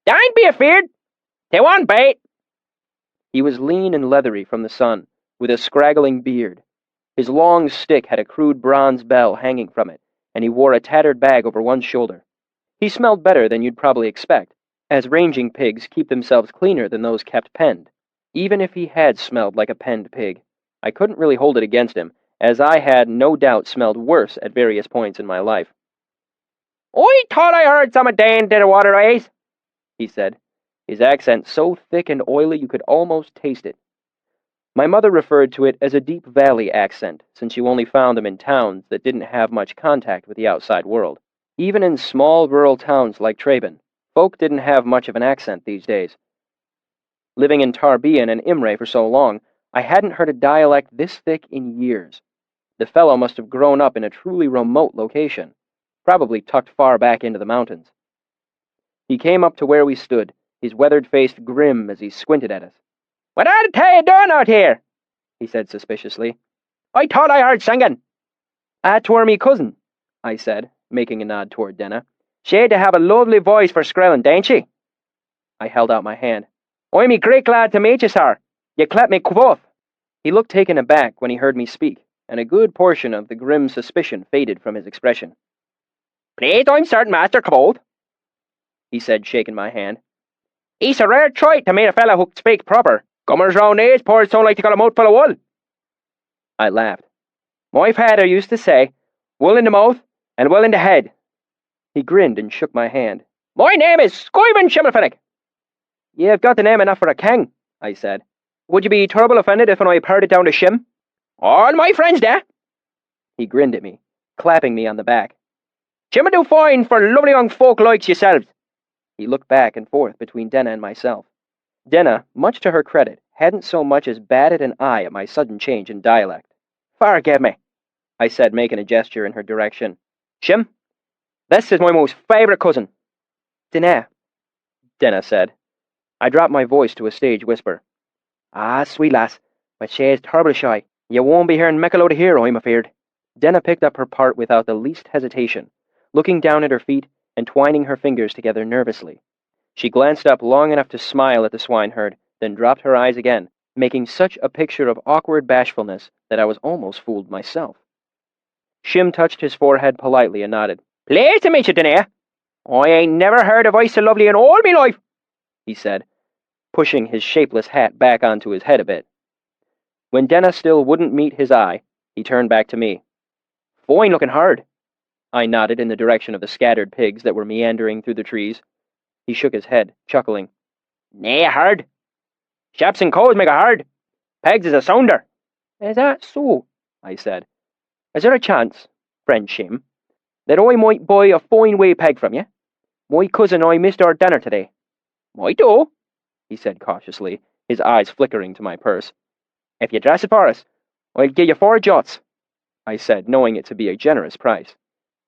Don't be afeard! They want bait! He was lean and leathery from the sun, with a scraggling beard. His long stick had a crude bronze bell hanging from it, and he wore a tattered bag over one shoulder. He smelled better than you'd probably expect, as ranging pigs keep themselves cleaner than those kept penned. Even if he had smelled like a penned pig, I couldn't really hold it against him, as I had no doubt smelled worse at various points in my life. I thought I heard some of Dan did a Waterways, he said, his accent so thick and oily you could almost taste it. My mother referred to it as a deep valley accent, since you only found them in towns that didn't have much contact with the outside world. Even in small rural towns like Traben, folk didn't have much of an accent these days. Living in Tarbean and Imre for so long, I hadn't heard a dialect this thick in years. The fellow must have grown up in a truly remote location, probably tucked far back into the mountains. He came up to where we stood, his weathered face grim as he squinted at us. What are the two you doing out here? He said suspiciously. I thought I heard singing. Twere me cousin, I said, making a nod toward Denna. She'd have a lovely voice for skrelling, don't she? I held out my hand. I'm great glad to meet you, sir. You clapped me Kvothe. He looked taken aback when he heard me speak, and a good portion of the grim suspicion faded from his expression. Please, I'm certain Master Kvothe, he said, shaking my hand. It's a rare trait to meet a fellow who speaks proper. Gummers round these parts sound like they got a mouthful of wool. I laughed. My father used to say, wool in the mouth and wool in the head. He grinned and shook my hand. My name is Scoivan Shimmelfinnick. You've got the name enough for a king, I said. Would you be terrible offended if I pared it down to Shim? All my friends there. He grinned at me, clapping me on the back. Shim'll do fine for lovely young folk like yourselves. He looked back and forth between Denna and myself. Denna, much to her credit, hadn't so much as batted an eye at my sudden change in dialect. Forgive me, I said, making a gesture in her direction. Shim, this is my most favourite cousin. Denna, said. I dropped my voice to a stage whisper. Ah, sweet lass, but she's terrible shy. You won't be hearing meck a load of here, I'm afeard. Denna picked up her part without the least hesitation, looking down at her feet and twining her fingers together nervously. She glanced up long enough to smile at the swineherd, then dropped her eyes again, making such a picture of awkward bashfulness that I was almost fooled myself. Shim touched his forehead politely and nodded. "Pleased to meet you, Danae. I ain't never heard a voice so lovely in all me life," he said, pushing his shapeless hat back onto his head a bit. When Denna still wouldn't meet his eye, he turned back to me. "Fine looking herd." I nodded in the direction of the scattered pigs that were meandering through the trees. He shook his head, chuckling. "Nay, a herd. Chaps and cows make a herd. Pegs is a sounder." "Is that so?" I said. "Is there a chance, friend Shim, that I might buy a fine wee peg from you? My cousin and I missed our dinner today." "Might do," he said cautiously, his eyes flickering to my purse. "If you dress it for us, I'll give you 4 jots," I said, knowing it to be a generous price.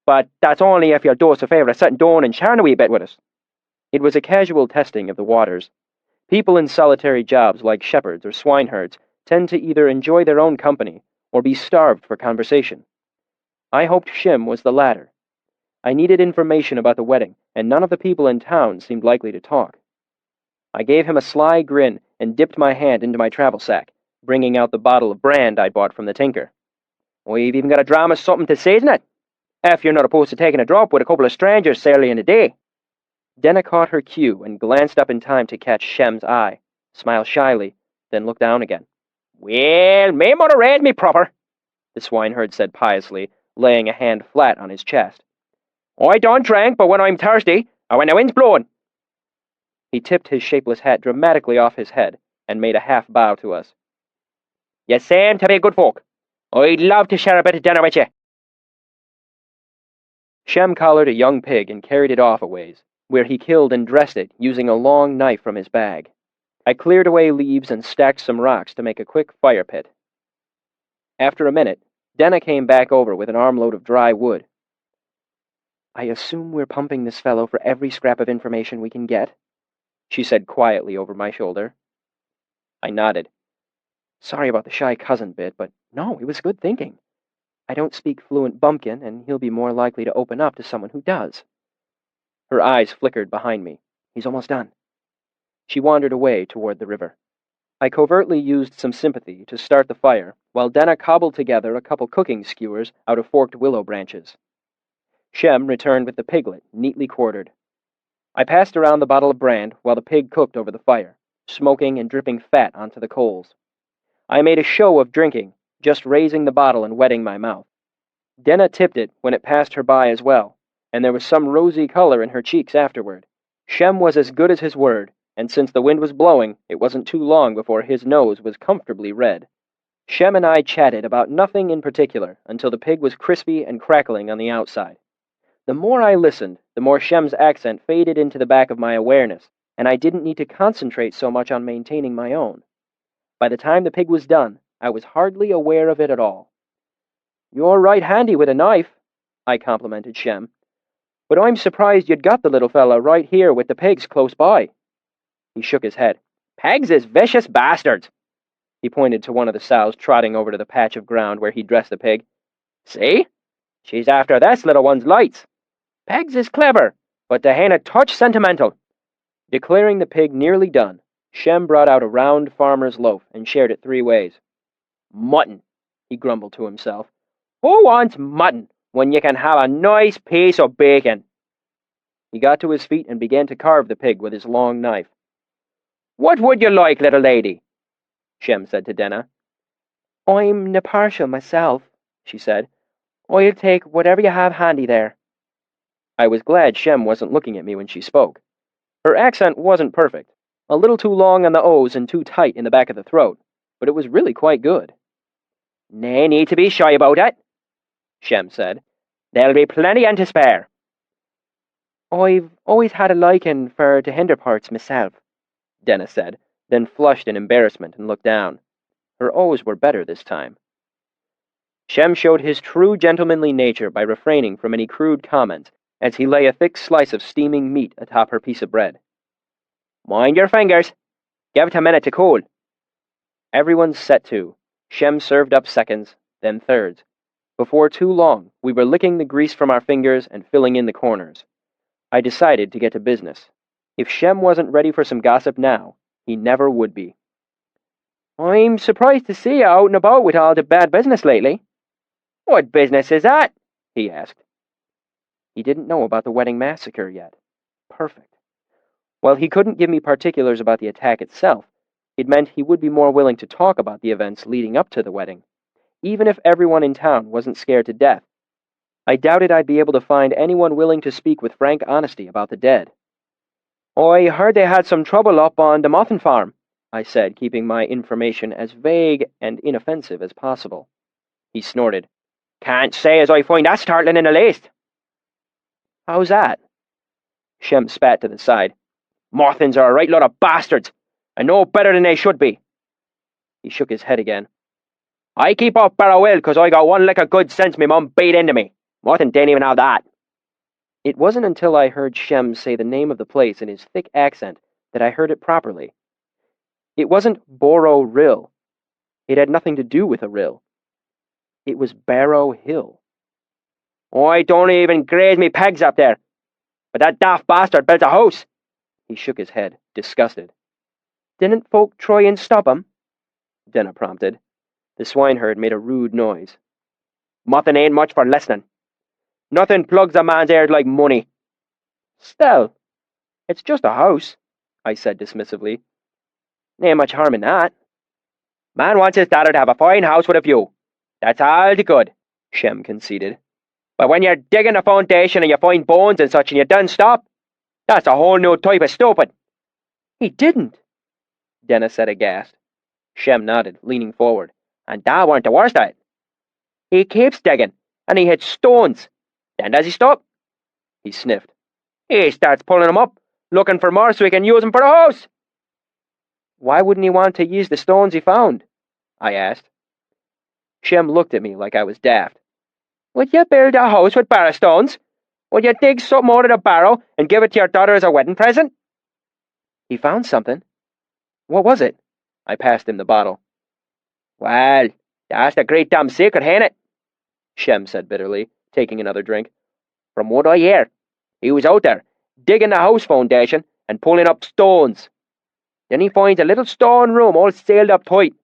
"But that's only if you'll do us a favour of sitting down and chatting a wee bit with us." It was a casual testing of the waters. People in solitary jobs like shepherds or swineherds tend to either enjoy their own company or be starved for conversation. I hoped Shim was the latter. I needed information about the wedding, and none of the people in town seemed likely to talk. I gave him a sly grin and dipped my hand into my travel sack, bringing out the bottle of brand I bought from the tinker. "We've even got a dram of something to season it, if you're not opposed to taking a drop with a couple of strangers so early in the day." Denna caught her cue and glanced up in time to catch Shem's eye, smiled shyly, then looked down again. "Well, may mother raised me proper," the swineherd said piously, laying a hand flat on his chest. "I don't drink but when I'm thirsty, or when the wind's blowing." He tipped his shapeless hat dramatically off his head and made a half bow to us. "You seem to be good folk. I'd love to share a bit of dinner with you." Shem collared a young pig and carried it off a ways, where he killed and dressed it using a long knife from his bag. I cleared away leaves and stacked some rocks to make a quick fire pit. After a minute, Denna came back over with an armload of dry wood. "I assume we're pumping this fellow for every scrap of information we can get?" she said quietly over my shoulder. I nodded. Sorry about the shy cousin bit, but no, it was good thinking. I don't speak fluent bumpkin, and he'll be more likely to open up to someone who does. Her eyes flickered behind me. "He's almost done." She wandered away toward the river. I covertly used some sympathy to start the fire, while Denna cobbled together a couple cooking skewers out of forked willow branches. Shem returned with the piglet, neatly quartered. I passed around the bottle of brand while the pig cooked over the fire, smoking and dripping fat onto the coals. I made a show of drinking, just raising the bottle and wetting my mouth. Denna tipped it when it passed her by as well, and there was some rosy color in her cheeks afterward. Shem was as good as his word, and since the wind was blowing, it wasn't too long before his nose was comfortably red. Shem and I chatted about nothing in particular until the pig was crispy and crackling on the outside. The more I listened, the more Shem's accent faded into the back of my awareness, and I didn't need to concentrate so much on maintaining my own. By the time the pig was done, I was hardly aware of it at all. "You're right handy with a knife," I complimented Shem. "But I'm surprised you'd got the little fella right here with the pigs close by." He shook his head. "Pigs is vicious bastards." He pointed to one of the sows trotting over to the patch of ground where he'd dressed the pig. "See? She's after this little one's lights. Pigs is clever, but they ain't a touch sentimental." Declaring the pig nearly done, Shem brought out a round farmer's loaf and shared it 3 ways. "Mutton," he grumbled to himself. "Who wants mutton when you can have a nice piece of bacon?" He got to his feet and began to carve the pig with his long knife. "What would you like, little lady?" Shem said to Denna. "I'm na partial myself," she said. "I'll take whatever you have handy there." I was glad Shem wasn't looking at me when she spoke. Her accent wasn't perfect, a little too long on the O's and too tight in the back of the throat, but it was really quite good. "Nae need to be shy about it," Shem said. "There'll be plenty and to spare." "I've always had a liking for the hinder parts myself," Denna said, then flushed in embarrassment and looked down. Her O's were better this time. Shem showed his true gentlemanly nature by refraining from any crude comment as he lay a thick slice of steaming meat atop her piece of bread. "Mind your fingers. Give it a minute to cool." Everyone set to. Shem served up seconds, then thirds. Before too long, we were licking the grease from our fingers and filling in the corners. I decided to get to business. If Shem wasn't ready for some gossip now, he never would be. I'm surprised to see you out and about with all the bad business lately. What business is that? He asked. He didn't know about the wedding massacre yet. Perfect. While he couldn't give me particulars about the attack itself, it meant he would be more willing to talk about the events leading up to the wedding, even if everyone in town wasn't scared to death. I doubted I'd be able to find anyone willing to speak with frank honesty about the dead. I heard they had some trouble up on the Mutton farm, I said, keeping my information as vague and inoffensive as possible. He snorted. Can't say as I find that startling in the least. How's that? Shem spat to the side. Muttons are a right lot of bastards, and no better than they should be. He shook his head again. I keep off Barrow because I got one lick of good sense me mum beat into me. Mutton didn't even have that. It wasn't until I heard Shem say the name of the place in his thick accent that I heard it properly. It wasn't Boro Rill. It had nothing to do with a rill. It was Barrow Hill. I don't even graze me pegs up there. But that daft bastard built a house. He shook his head, disgusted. Didn't folk try and stop him? Denna prompted. The swineherd made a rude noise. Mutton ain't much for listening. Nothing plugs a man's ears like money. Still, it's just a house, I said dismissively. Ain't much harm in that. Man wants his daughter to have a fine house with a view. That's all the good, Shem conceded. But when you're digging a foundation and you find bones and such and you don't stop, that's a whole new type of stupid. He didn't, Denna said aghast. Shem nodded, leaning forward. And that weren't the worst of it. He keeps digging, and he hits stones. Then does he stop? He sniffed. He starts pulling them up, looking for more so he can use them for the house. Why wouldn't he want to use the stones he found? I asked. Shem looked at me like I was daft. Would you build a house with barrow stones? Would you dig something out of the barrow and give it to your daughter as a wedding present? He found something. What was it? I passed him the bottle. Well, that's the great damn secret, ain't it? Shem said bitterly, taking another drink. From what I hear, he was out there, digging the house foundation and pulling up stones. Then he finds a little stone room all sealed up tight.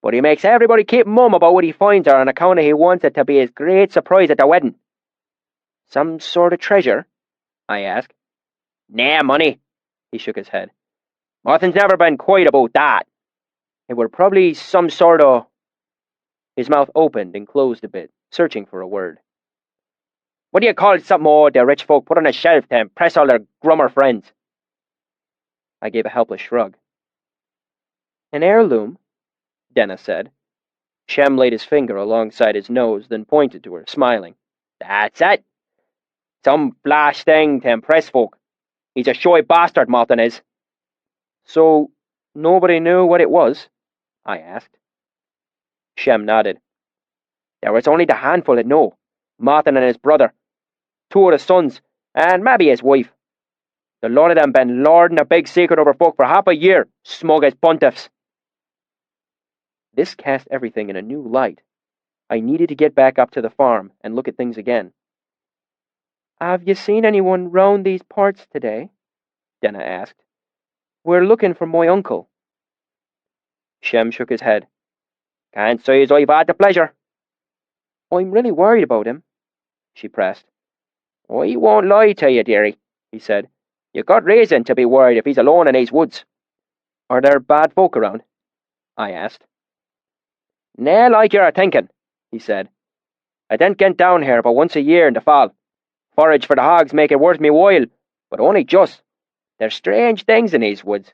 But he makes everybody keep mum about what he finds there on account of he wants it to be his great surprise at the wedding. Some sort of treasure? I asked. Nah, money, he shook his head. Nothing's never been quite about that. It were probably some sort of... His mouth opened and closed a bit, searching for a word. What do you call something more the rich folk put on a shelf to impress all their grummer friends? I gave a helpless shrug. An heirloom, Denna said. Shem laid his finger alongside his nose, then pointed to her, smiling. That's it. Some flash thing to impress folk. He's a shy bastard, Martin is. So, nobody knew what it was? I asked. Shem nodded. There was only the handful that knew. Martin and his brother. 2 of the sons, and maybe his wife. The lot of them been lording a big secret over folk for half a year, smug as pontiffs. This cast everything in a new light. I needed to get back up to the farm and look at things again. Have you seen anyone round these parts today? Denna asked. We're looking for my uncle. Shem shook his head. Can't say as I've had the pleasure. I'm really worried about him, she pressed. I won't lie to you, dearie, he said. You got reason to be worried if he's alone in these woods. Are there bad folk around? I asked. Nae like you're thinking, he said. I don't get down here but once a year in the fall. Forage for the hogs make it worth me while, but only just. There's strange things in these woods,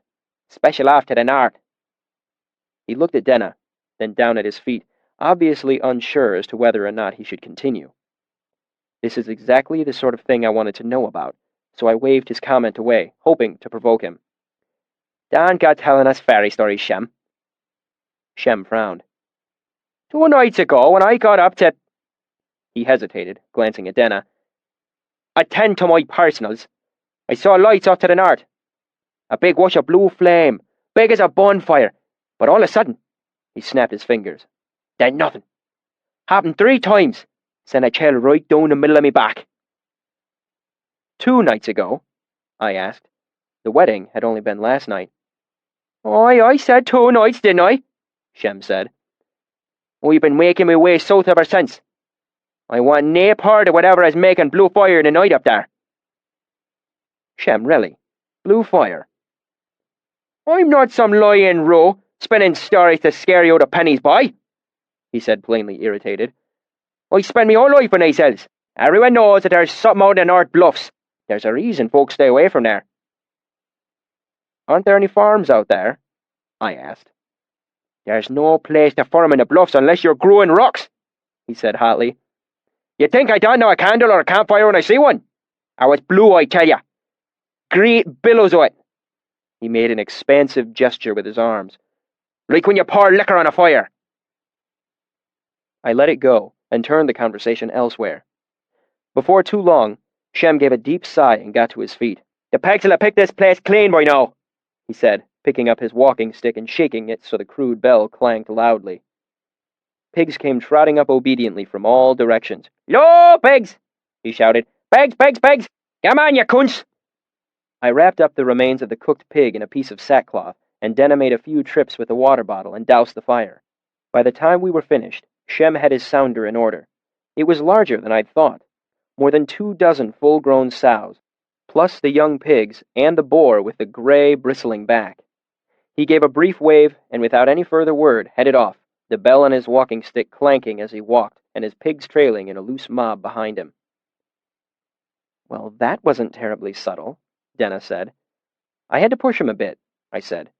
special off to the north. He looked at Denna, then down at his feet, obviously unsure as to whether or not he should continue. This is exactly the sort of thing I wanted to know about, so I waved his comment away, hoping to provoke him. Dan got telling us fairy stories, Shem. Shem frowned. 2 nights ago, when I got up to... He hesitated, glancing at Denna. Attend to my personals. I saw lights off to the north. A big wash of blue flame, big as a bonfire, but all of a sudden, he snapped his fingers. Then nothing. Happened 3 times. Sent a chill right down the middle of me back. 2 nights ago? I asked. The wedding had only been last night. I said 2 nights, didn't I? Shem said. I've been making my way south ever since. I want nae part of whatever is making blue fire in the night up there. Shem, really? Blue fire? I'm not some lying row, spinning stories to scare you out of pennies, boy, he said, plainly irritated. I spend me whole life on these hills. Everyone knows that there's something out in the North Bluffs. There's a reason folks stay away from there. Aren't there any farms out there? I asked. There's no place to farm in the Bluffs unless you're growing rocks, he said hotly. You think I don't know a candle or a campfire when I see one? Oh, it's blue, I tell you. Great billows of it. He made an expansive gesture with his arms. Like when you pour liquor on a fire. I let it go and turned the conversation elsewhere. Before too long, Shem gave a deep sigh and got to his feet. The pegs will have picked this place clean by now, he said, picking up his walking stick and shaking it so the crude bell clanked loudly. Pigs came trotting up obediently from all directions. Lo, pigs! He shouted. Pigs, pigs, pigs! Come on, you cunts! I wrapped up the remains of the cooked pig in a piece of sackcloth, and Denna made a few trips with the water bottle and doused the fire. By the time we were finished, Shem had his sounder in order. It was larger than I'd thought. More than 24 full-grown sows, plus the young pigs and the boar with the gray, bristling back. He gave a brief wave, and without any further word, headed off, the bell on his walking stick clanking as he walked, and his pigs trailing in a loose mob behind him. Well, that wasn't terribly subtle, Denna said. I had to push him a bit, I said.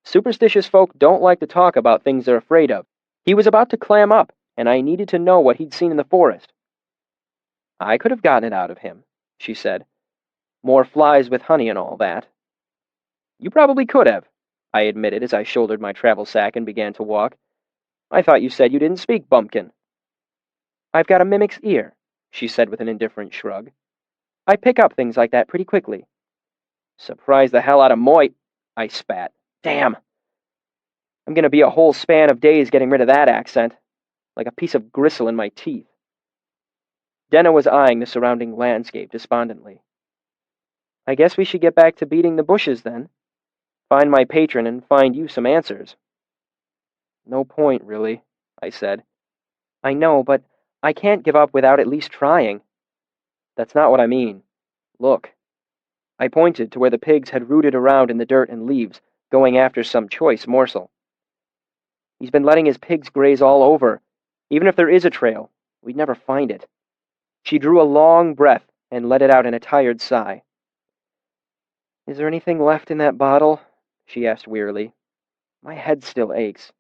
Superstitious folk don't like to talk about things they're afraid of. He was about to clam up, and I needed to know what he'd seen in the forest. I could have gotten it out of him, she said. More flies with honey and all that. You probably could have, I admitted as I shouldered my travel sack and began to walk. I thought you said you didn't speak bumpkin. I've got a mimic's ear, she said with an indifferent shrug. I pick up things like that pretty quickly. Surprised the hell out of Moit, I spat. Damn. I'm going to be a whole span of days getting rid of that accent, like a piece of gristle in my teeth. Denna was eyeing the surrounding landscape despondently. I guess we should get back to beating the bushes, then. Find my patron and find you some answers. No point, really, I said. I know, but I can't give up without at least trying. That's not what I mean. Look. I pointed to where the pigs had rooted around in the dirt and leaves, going after some choice morsel. He's been letting his pigs graze all over. Even if there is a trail, we'd never find it. She drew a long breath and let it out in a tired sigh. Is there anything left in that bottle? She asked wearily. My head still aches.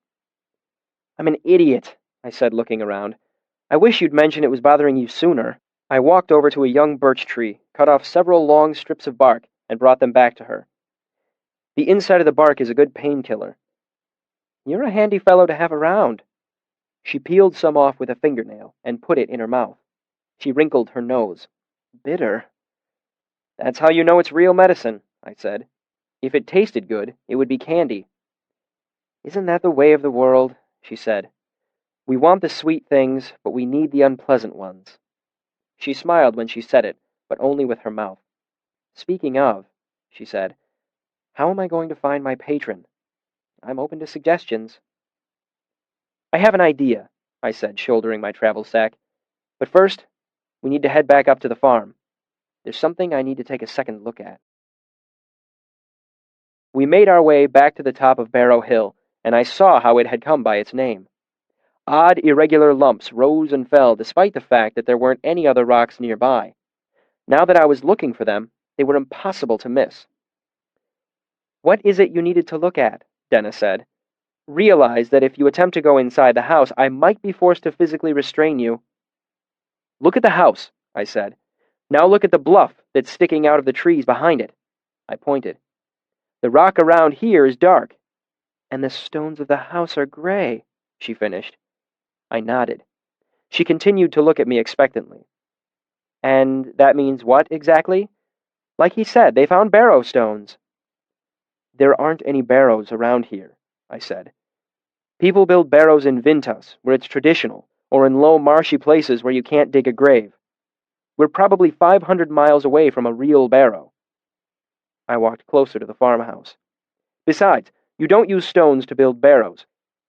I'm an idiot, I said, looking around. I wish you'd mentioned it was bothering you sooner. I walked over to a young birch tree, cut off several long strips of bark, and brought them back to her. The inside of the bark is a good painkiller. You're a handy fellow to have around. She peeled some off with a fingernail and put it in her mouth. She wrinkled her nose. Bitter. That's how you know it's real medicine, I said. If it tasted good, it would be candy. Isn't that the way of the world? She said. We want the sweet things, but we need the unpleasant ones. She smiled when she said it, but only with her mouth. Speaking of, she said, how am I going to find my patron? I'm open to suggestions. I have an idea, I said, shouldering my travel sack. But first, we need to head back up to the farm. There's something I need to take a second look at. We made our way back to the top of Barrow Hill, and I saw how it had come by its name. Odd, irregular lumps rose and fell despite the fact that there weren't any other rocks nearby. Now that I was looking for them, they were impossible to miss. What is it you needed to look at? Denna said. Realize that if you attempt to go inside the house, I might be forced to physically restrain you. Look at the house, I said. Now look at the bluff that's sticking out of the trees behind it. I pointed. The rock around here is dark, and the stones of the house are gray, she finished. I nodded. She continued to look at me expectantly. And that means what, exactly? Like he said, they found barrow stones. There aren't any barrows around here, I said. People build barrows in Vintas, where it's traditional, or in low marshy places where you can't dig a grave. We're probably 500 miles away from a real barrow. I walked closer to the farmhouse. Besides, you don't use stones to build barrows.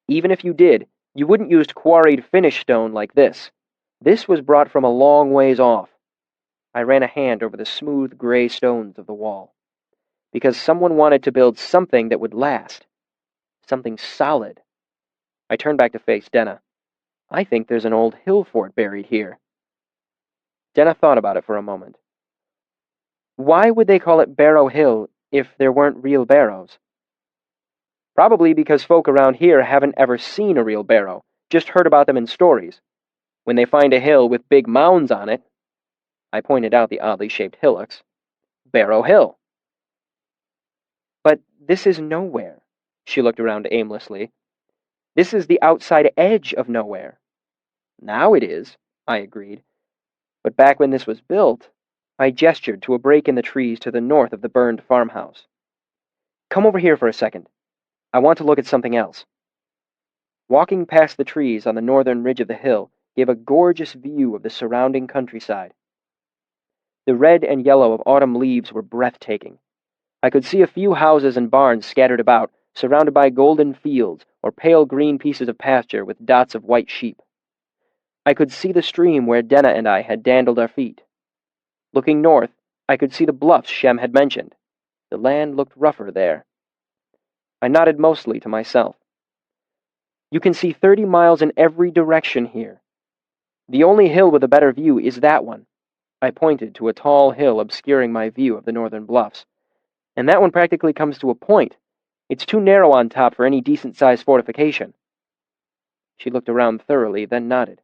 Even if you did, you wouldn't use quarried finished stone like this. This was brought from a long ways off. I ran a hand over the smooth gray stones of the wall. Because someone wanted to build something that would last. Something solid. I turned back to face Denna. I think there's an old hill fort buried here. Denna thought about it for a moment. Why would they call it Barrow Hill if there weren't real barrows? Probably because folk around here haven't ever seen a real barrow, just heard about them in stories. When they find a hill with big mounds on it, I pointed out the oddly shaped hillocks, Barrow Hill. But this is nowhere. She looked around aimlessly. This is the outside edge of nowhere. Now it is, I agreed. But back when this was built, I gestured to a break in the trees to the north of the burned farmhouse. Come over here for a second. I want to look at something else. Walking past the trees on the northern ridge of the hill gave a gorgeous view of the surrounding countryside. The red and yellow of autumn leaves were breathtaking. I could see a few houses and barns scattered about, surrounded by golden fields or pale green pieces of pasture with dots of white sheep. I could see the stream where Denna and I had dandled our feet. Looking north, I could see the bluffs Shem had mentioned. The land looked rougher there. I nodded mostly to myself. You can see 30 miles in every direction here. The only hill with a better view is that one. I pointed to a tall hill obscuring my view of the northern bluffs. And that one practically comes to a point. It's too narrow on top for any decent-sized fortification. She looked around thoroughly, then nodded.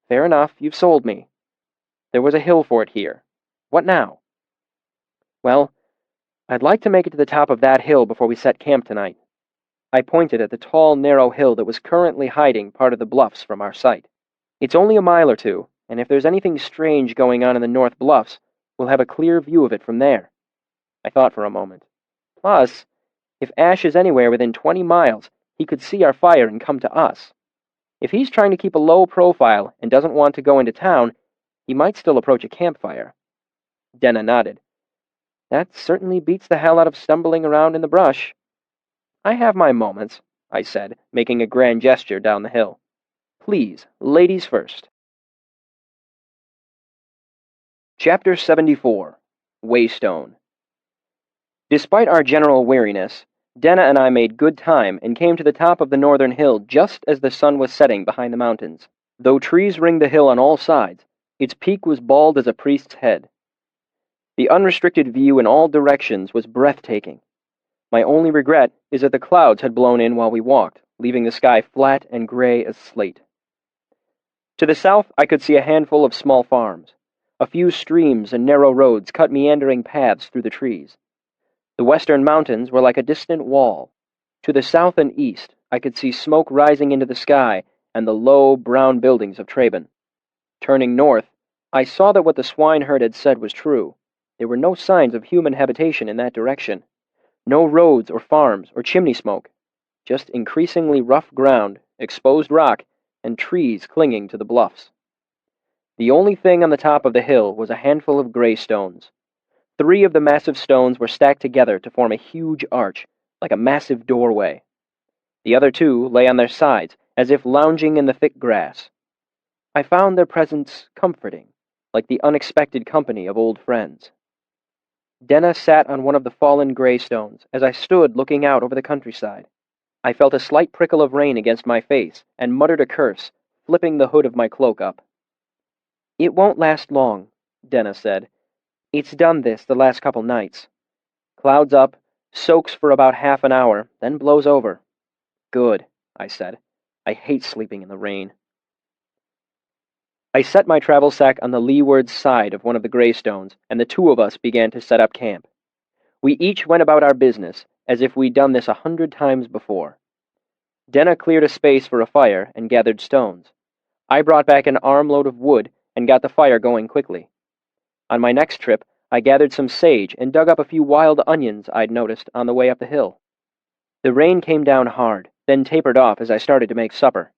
Fair enough, you've sold me. There was a hill fort here. What now? Well, I'd like to make it to the top of that hill before we set camp tonight. I pointed at the tall, narrow hill that was currently hiding part of the bluffs from our sight. It's only a mile or two, and if there's anything strange going on in the north bluffs, we'll have a clear view of it from there. I thought for a moment. Plus, if Ash is anywhere within 20 miles, he could see our fire and come to us. If he's trying to keep a low profile and doesn't want to go into town, he might still approach a campfire. Denna nodded. That certainly beats the hell out of stumbling around in the brush. I have my moments, I said, making a grand gesture down the hill. Please, ladies first. Chapter 74. Waystone. Despite our general weariness, Denna and I made good time and came to the top of the northern hill just as the sun was setting behind the mountains. Though trees ringed the hill on all sides, its peak was bald as a priest's head. The unrestricted view in all directions was breathtaking. My only regret is that the clouds had blown in while we walked, leaving the sky flat and gray as slate. To the south, I could see a handful of small farms. A few streams and narrow roads cut meandering paths through the trees. The western mountains were like a distant wall. To the south and east, I could see smoke rising into the sky and the low, brown buildings of Traben. Turning north, I saw that what the swineherd had said was true. There were no signs of human habitation in that direction. No roads or farms or chimney smoke. Just increasingly rough ground, exposed rock, and trees clinging to the bluffs. The only thing on the top of the hill was a handful of gray stones. 3 of the massive stones were stacked together to form a huge arch, like a massive doorway. The other 2 lay on their sides, as if lounging in the thick grass. I found their presence comforting, like the unexpected company of old friends. Denna sat on one of the fallen gray stones as I stood looking out over the countryside. I felt a slight prickle of rain against my face and muttered a curse, flipping the hood of my cloak up. It won't last long, Denna said. It's done this the last couple nights. Clouds up, soaks for about half an hour, then blows over. Good, I said. I hate sleeping in the rain. I set my travel sack on the leeward side of one of the greystones, and the 2 of us began to set up camp. We each went about our business, as if we'd done this 100 times before. Denna cleared a space for a fire and gathered stones. I brought back an armload of wood and got the fire going quickly. On my next trip, I gathered some sage and dug up a few wild onions I'd noticed on the way up the hill. The rain came down hard, then tapered off as I started to make supper.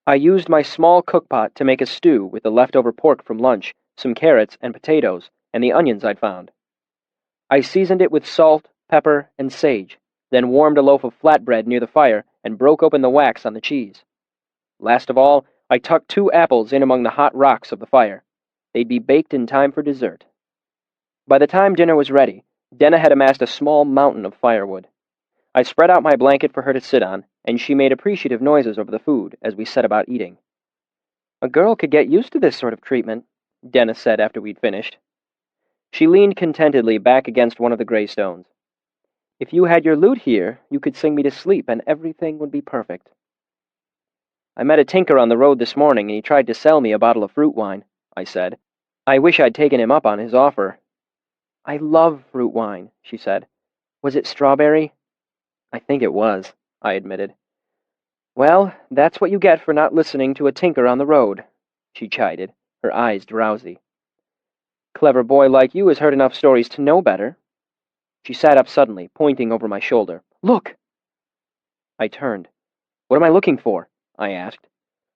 I used my small cookpot to make a stew with the leftover pork from lunch, some carrots and potatoes, and the onions I'd found. I seasoned it with salt, pepper, and sage, then warmed a loaf of flatbread near the fire and broke open the wax on the cheese. Last of all, I tucked 2 apples in among the hot rocks of the fire. They'd be baked in time for dessert. By the time dinner was ready, Denna had amassed a small mountain of firewood. I spread out my blanket for her to sit on, and she made appreciative noises over the food as we set about eating. "A girl could get used to this sort of treatment," Denna said after we'd finished. She leaned contentedly back against one of the greystones. "If you had your lute here, you could sing me to sleep and everything would be perfect." "I met a tinker on the road this morning and he tried to sell me a bottle of fruit wine," I said. "I wish I'd taken him up on his offer." "I love fruit wine," she said. "Was it strawberry?" "I think it was," I admitted. "Well, that's what you get for not listening to a tinker on the road," she chided, her eyes drowsy. "Clever boy like you has heard enough stories to know better." She sat up suddenly, pointing over my shoulder. "Look!" I turned. "What am I looking for?" I asked.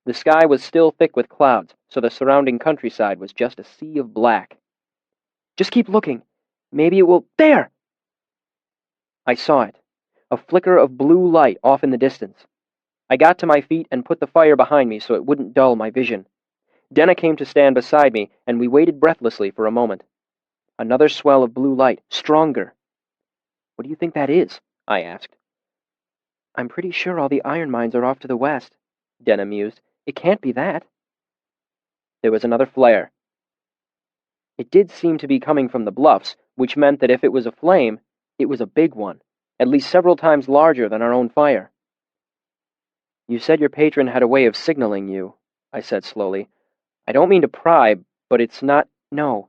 The sky was still thick with clouds, so the surrounding countryside was just a sea of black. "Just keep looking. Maybe it will— There!" I saw it. A flicker of blue light off in the distance. I got to my feet and put the fire behind me so it wouldn't dull my vision. Denna came to stand beside me, and we waited breathlessly for a moment. Another swell of blue light, stronger. "What do you think that is?" I asked. "I'm pretty sure all the iron mines are off to the west," Denna mused. "It can't be that." There was another flare. It did seem to be coming from the bluffs, which meant that if it was a flame, it was a big one, at least several times larger than our own fire. "You said your patron had a way of signaling you," I said slowly. "I don't mean to pry, but it's not— No,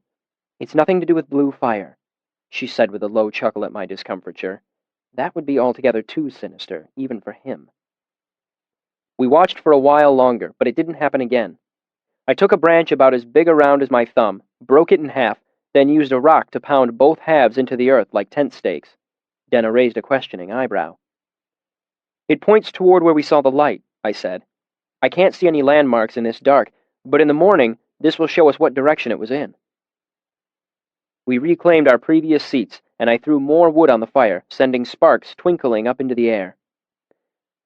it's nothing to do with blue fire," she said with a low chuckle at my discomfiture. "That would be altogether too sinister, even for him." We watched for a while longer, but it didn't happen again. I took a branch about as big around as my thumb, broke it in half, then used a rock to pound both halves into the earth like tent stakes. Denna raised a questioning eyebrow. "It points toward where we saw the light," I said. "I can't see any landmarks in this dark, but in the morning, this will show us what direction it was in." We reclaimed our previous seats, and I threw more wood on the fire, sending sparks twinkling up into the air.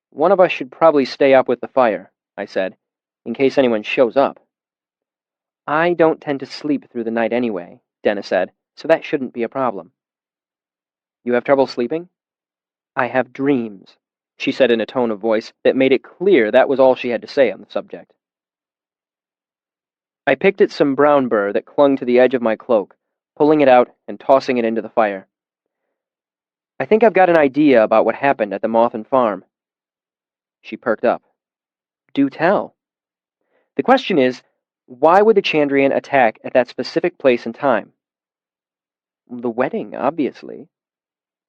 "One of us should probably stay up with the fire," I said, "in case anyone shows up." "I don't tend to sleep through the night anyway," Denna said, "so that shouldn't be a problem." "You have trouble sleeping?" "I have dreams," she said in a tone of voice that made it clear that was all she had to say on the subject. I picked at some brown burr that clung to the edge of my cloak, pulling it out and tossing it into the fire. "I think I've got an idea about what happened at the Mothen farm." She perked up. "Do tell." "The question is, why would the Chandrian attack at that specific place and time?" "The wedding, obviously."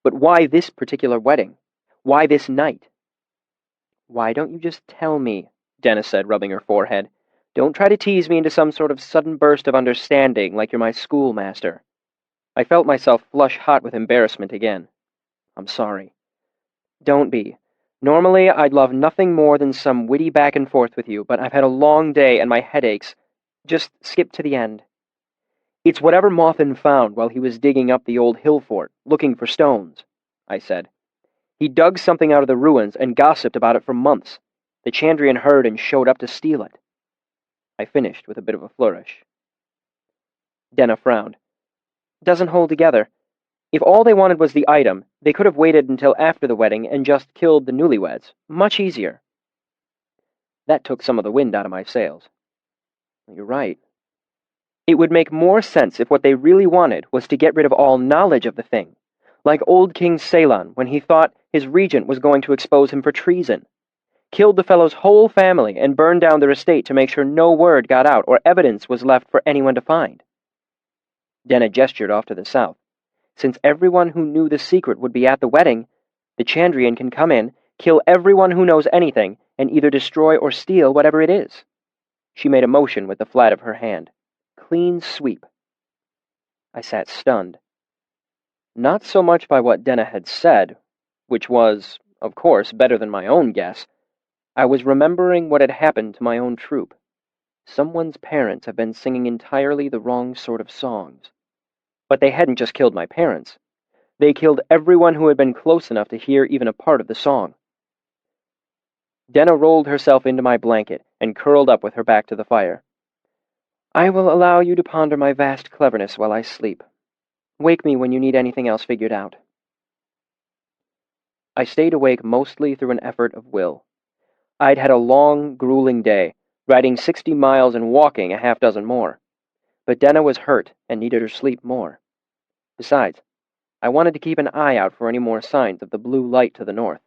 "But why this particular wedding? Why this night?" "Why don't you just tell me?" Denna said, rubbing her forehead. "Don't try to tease me into some sort of sudden burst of understanding like you're my schoolmaster." I felt myself flush hot with embarrassment again. "I'm sorry." "Don't be. Normally, I'd love nothing more than some witty back and forth with you, but I've had a long day and my head aches. Just skip to the end." "It's whatever Mothen found while he was digging up the old hill fort, looking for stones," I said. "He dug something out of the ruins and gossiped about it for months. The Chandrian heard and showed up to steal it." I finished with a bit of a flourish. Denna frowned. "Doesn't hold together. If all they wanted was the item, they could have waited until after the wedding and just killed the newlyweds. Much easier." That took some of the wind out of my sails. "You're right. It would make more sense if what they really wanted was to get rid of all knowledge of the thing, like old King Ceylon when he thought his regent was going to expose him for treason. Killed the fellow's whole family and burned down their estate to make sure no word got out or evidence was left for anyone to find." Denna gestured off to the south. "Since everyone who knew the secret would be at the wedding, the Chandrian can come in, kill everyone who knows anything, and either destroy or steal whatever it is." She made a motion with the flat of her hand. "Clean sweep." I sat stunned. Not so much by what Denna had said, which was, of course, better than my own guess. I was remembering what had happened to my own troupe. Someone's parents have been singing entirely the wrong sort of songs. But they hadn't just killed my parents. They killed everyone who had been close enough to hear even a part of the song. Denna rolled herself into my blanket and curled up with her back to the fire. I will allow you to ponder my vast cleverness while I sleep. Wake me when you need anything else figured out. I stayed awake mostly through an effort of will. I'd had a long, grueling day, riding 60 miles and walking a half dozen more. But Denna was hurt and needed her sleep more. Besides, I wanted to keep an eye out for any more signs of the blue light to the north.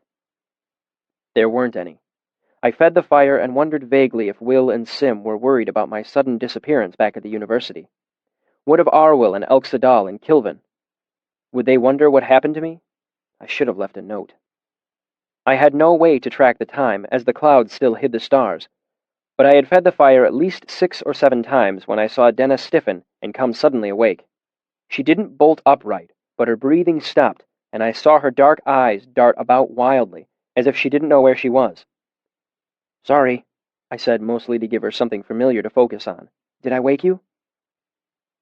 There weren't any. I fed the fire and wondered vaguely if Will and Sim were worried about my sudden disappearance back at the university. What of Arwyll and Elxadal and Kilvin? Would they wonder what happened to me? I should have left a note. I had no way to track the time, as the clouds still hid the stars, but I had fed the fire at least 6 or 7 times when I saw Denna stiffen and come suddenly awake. She didn't bolt upright, but her breathing stopped, and I saw her dark eyes dart about wildly, as if she didn't know where she was. Sorry, I said, mostly to give her something familiar to focus on. Did I wake you?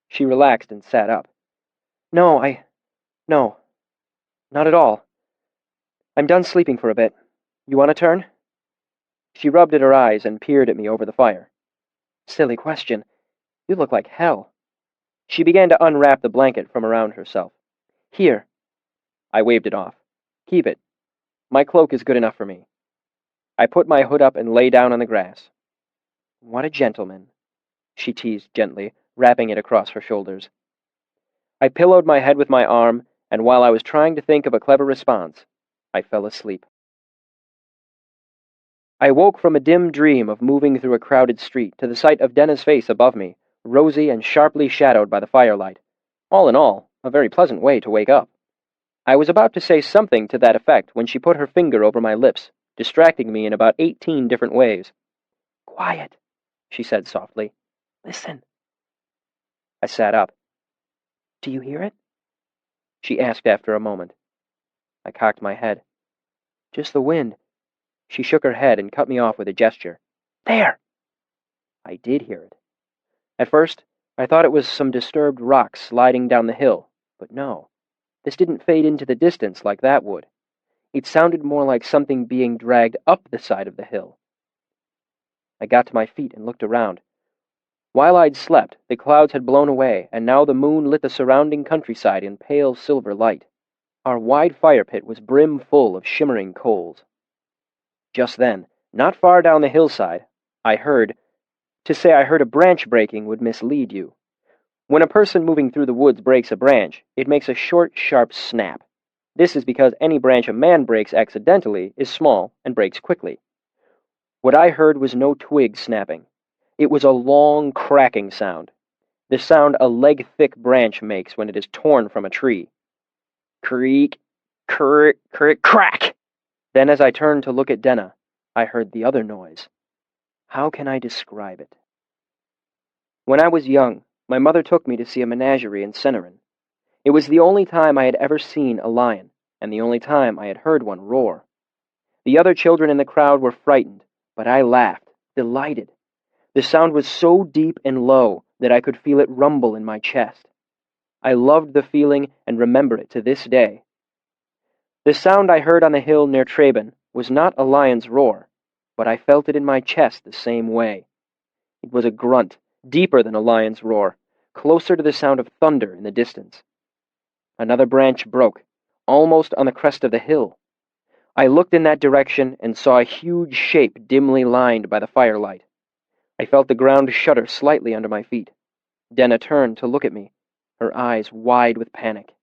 She relaxed and sat up. No, not at all. I'm done sleeping for a bit. You want a turn? She rubbed at her eyes and peered at me over the fire. Silly question. You look like hell. She began to unwrap the blanket from around herself. Here. I waved it off. Keep it. My cloak is good enough for me. I put my hood up and lay down on the grass. What a gentleman, she teased gently, wrapping it across her shoulders. I pillowed my head with my arm, and while I was trying to think of a clever response, I fell asleep. I woke from a dim dream of moving through a crowded street to the sight of Denna's face above me, rosy and sharply shadowed by the firelight. All in all, a very pleasant way to wake up. I was about to say something to that effect when she put her finger over my lips, distracting me in about 18 different ways. Quiet, she said softly. Listen. I sat up. Do you hear it? She asked after a moment. I cocked my head. Just the wind. She shook her head and cut me off with a gesture. There! I did hear it. At first, I thought it was some disturbed rocks sliding down the hill, but no. This didn't fade into the distance like that would. It sounded more like something being dragged up the side of the hill. I got to my feet and looked around. While I'd slept, the clouds had blown away, and now the moon lit the surrounding countryside in pale silver light. Our wide fire pit was brim full of shimmering coals. Just then, not far down the hillside, to say I heard a branch breaking would mislead you. When a person moving through the woods breaks a branch, it makes a short, sharp snap. This is because any branch a man breaks accidentally is small and breaks quickly. What I heard was no twig snapping. It was a long, cracking sound, the sound a leg-thick branch makes when it is torn from a tree. Creak, crick, crick, crack! Then as I turned to look at Denna, I heard the other noise. How can I describe it? When I was young, my mother took me to see a menagerie in Synneren. It was the only time I had ever seen a lion, and the only time I had heard one roar. The other children in the crowd were frightened, but I laughed, delighted. The sound was so deep and low that I could feel it rumble in my chest. I loved the feeling and remember it to this day. The sound I heard on the hill near Traben was not a lion's roar, but I felt it in my chest the same way. It was a grunt, deeper than a lion's roar, closer to the sound of thunder in the distance. Another branch broke, almost on the crest of the hill. I looked in that direction and saw a huge shape dimly lined by the firelight. I felt the ground shudder slightly under my feet. Denna turned to look at me, her eyes wide with panic.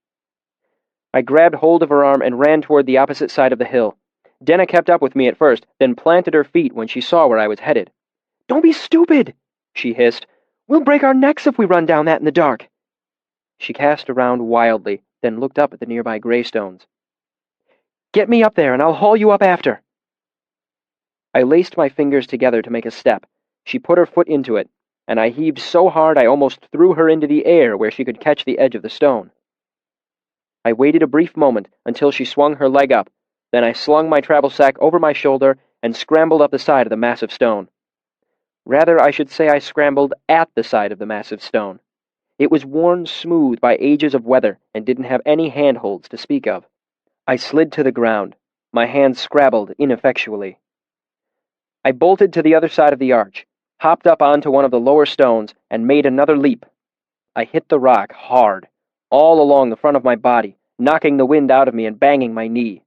I grabbed hold of her arm and ran toward the opposite side of the hill. Denna kept up with me at first, then planted her feet when she saw where I was headed. Don't be stupid, she hissed. We'll break our necks if we run down that in the dark. She cast around wildly, then looked up at the nearby greystones. Get me up there, and I'll haul you up after. I laced my fingers together to make a step. She put her foot into it, and I heaved so hard I almost threw her into the air where she could catch the edge of the stone. I waited a brief moment until she swung her leg up, then I slung my travel sack over my shoulder and scrambled up the side of the massive stone. Rather, I should say I scrambled at the side of the massive stone. It was worn smooth by ages of weather and didn't have any handholds to speak of. I slid to the ground. My hands scrabbled ineffectually. I bolted to the other side of the arch, hopped up onto one of the lower stones, and made another leap. I hit the rock hard, all along the front of my body, knocking the wind out of me and banging my knee.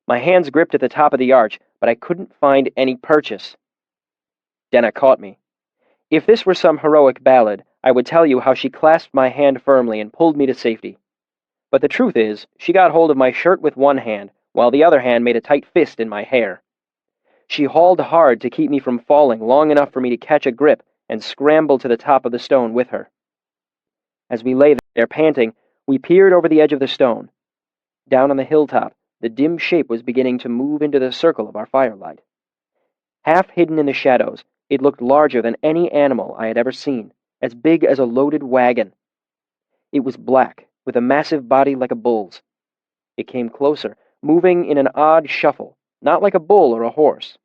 My hands gripped at the top of the arch, but I couldn't find any purchase. Denna caught me. If this were some heroic ballad, I would tell you how she clasped my hand firmly and pulled me to safety. But the truth is, she got hold of my shirt with one hand, while the other hand made a tight fist in my hair. She hauled hard to keep me from falling long enough for me to catch a grip and scramble to the top of the stone with her. As we lay there panting, we peered over the edge of the stone. Down on the hilltop, the dim shape was beginning to move into the circle of our firelight. Half hidden in the shadows, it looked larger than any animal I had ever seen, as big as a loaded wagon. It was black, with a massive body like a bull's. It came closer, moving in an odd shuffle, not like a bull or a horse.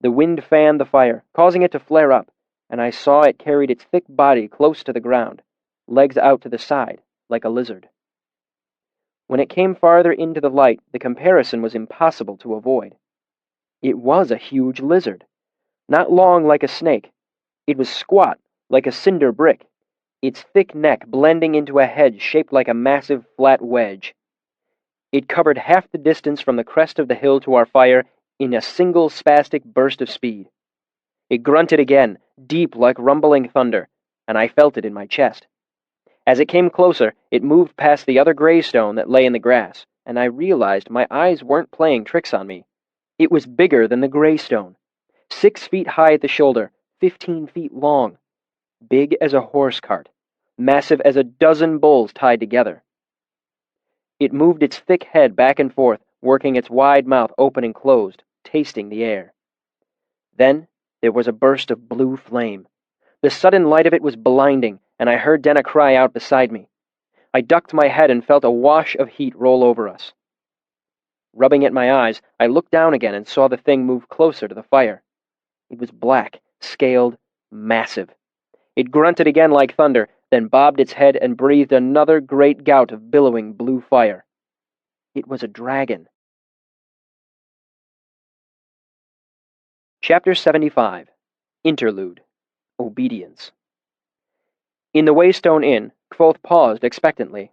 The wind fanned the fire, causing it to flare up, and I saw it carried its thick body close to the ground, legs out to the side, like a lizard. When it came farther into the light, the comparison was impossible to avoid. It was a huge lizard. Not long like a snake. It was squat, like a cinder brick, its thick neck blending into a head shaped like a massive flat wedge. It covered half the distance from the crest of the hill to our fire in a single spastic burst of speed. It grunted again, deep like rumbling thunder, and I felt it in my chest. As it came closer, it moved past the other gray stone that lay in the grass, and I realized my eyes weren't playing tricks on me. It was bigger than the gray stone, 6 feet high at the shoulder, 15 feet long, big as a horse cart, massive as a dozen bulls tied together. It moved its thick head back and forth, working its wide mouth open and closed, tasting the air. Then there was a burst of blue flame. The sudden light of it was blinding, and I heard Denna cry out beside me. I ducked my head and felt a wash of heat roll over us. Rubbing at my eyes, I looked down again and saw the thing move closer to the fire. It was black, scaled, massive. It grunted again like thunder, then bobbed its head and breathed another great gout of billowing blue fire. It was a dragon. Chapter 75. Interlude. Obedience. In the Waystone Inn, Kvothe paused expectantly.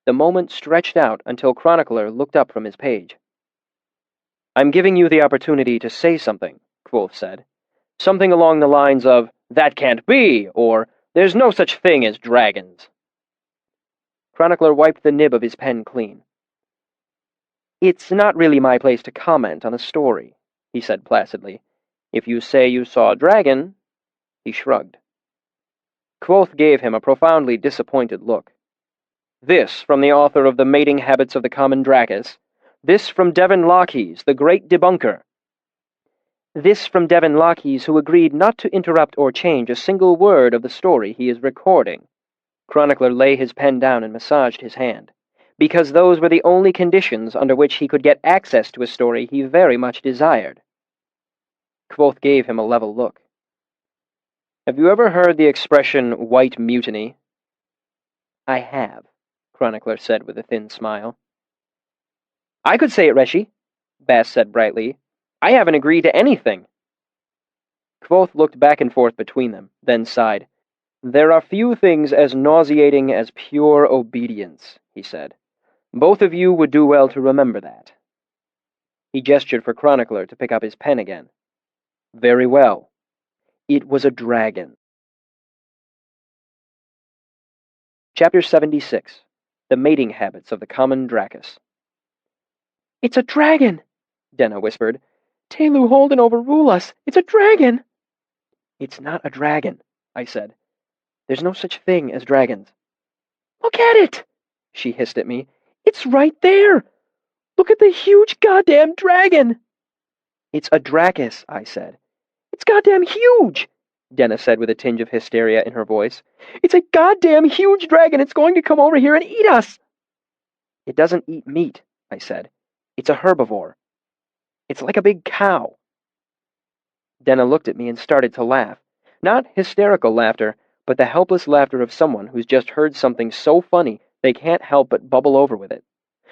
The moment stretched out until Chronicler looked up from his page. "I'm giving you the opportunity to say something," Kvothe said. "Something along the lines of, 'That can't be,' or 'There's no such thing as dragons.'" Chronicler wiped the nib of his pen clean. "It's not really my place to comment on a story," he said placidly. "If you say you saw a dragon—" He shrugged. Kvothe gave him a profoundly disappointed look. "This from the author of The Mating Habits of the Common Dracus. This from Devin Lockhees, the great debunker. This from Devin Lockhees, who agreed not to interrupt or change a single word of the story he is recording." Chronicler laid his pen down and massaged his hand, because those were the only conditions under which he could get access to a story he very much desired. Kvothe gave him a level look. "Have you ever heard the expression white mutiny?" "I have," Chronicler said with a thin smile. "I could say it, Reshi," Bass said brightly. "I haven't agreed to anything." Kvothe looked back and forth between them, then sighed. "There are few things as nauseating as pure obedience," he said. "Both of you would do well to remember that." He gestured for Chronicler to pick up his pen again. "Very well. It was a dragon." Chapter 76. The Mating Habits of the Common Dracus. "It's a dragon," Denna whispered. "Telu Holden overrule us. It's a dragon." "It's not a dragon," I said. "There's no such thing as dragons." "Look at it," she hissed at me. "It's right there. Look at the huge goddamn dragon." "It's a dracus," I said. "It's goddamn huge," Denna said with a tinge of hysteria in her voice. "It's a goddamn huge dragon. It's going to come over here and eat us." "It doesn't eat meat," I said. "It's a herbivore. It's like a big cow." Denna looked at me and started to laugh. Not hysterical laughter, but the helpless laughter of someone who's just heard something so funny they can't help but bubble over with it.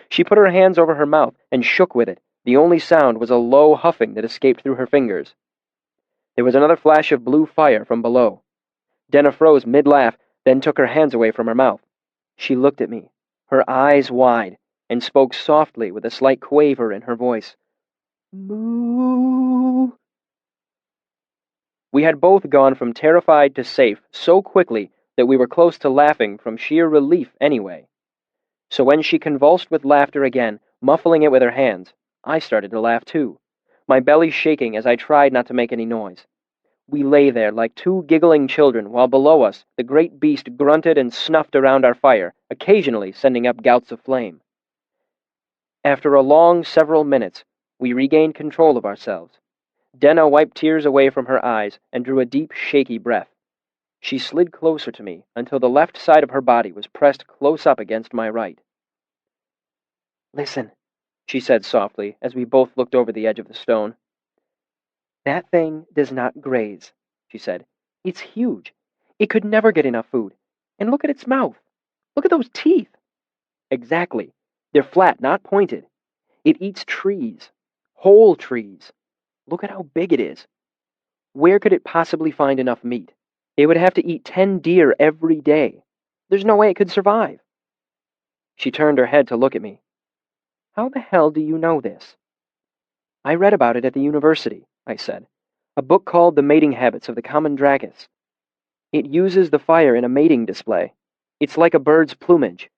She put her hands over her mouth and shook with it. The only sound was a low huffing that escaped through her fingers. There was another flash of blue fire from below. Denna froze mid-laugh, then took her hands away from her mouth. She looked at me, her eyes wide, and spoke softly with a slight quaver in her voice. Moo. We had both gone from terrified to safe so quickly that we were close to laughing from sheer relief anyway. So when she convulsed with laughter again, muffling it with her hands, I started to laugh too, my belly shaking as I tried not to make any noise. We lay there like two giggling children, while below us the great beast grunted and snuffed around our fire, occasionally sending up gouts of flame. After a long several minutes, we regained control of ourselves. Denna wiped tears away from her eyes and drew a deep, shaky breath. She slid closer to me until the left side of her body was pressed close up against my right. Listen, she said softly as we both looked over the edge of the stone. That thing does not graze, she said. It's huge. It could never get enough food. And look at its mouth. Look at those teeth. Exactly. They're flat, not pointed. It eats trees. Whole trees. Look at how big it is. Where could it possibly find enough meat? It would have to eat 10 deer every day. There's no way it could survive. She turned her head to look at me. How the hell do you know this? I read about it at the university, I said. A book called The Mating Habits of the Common Dragus. It uses the fire in a mating display. It's like a bird's plumage.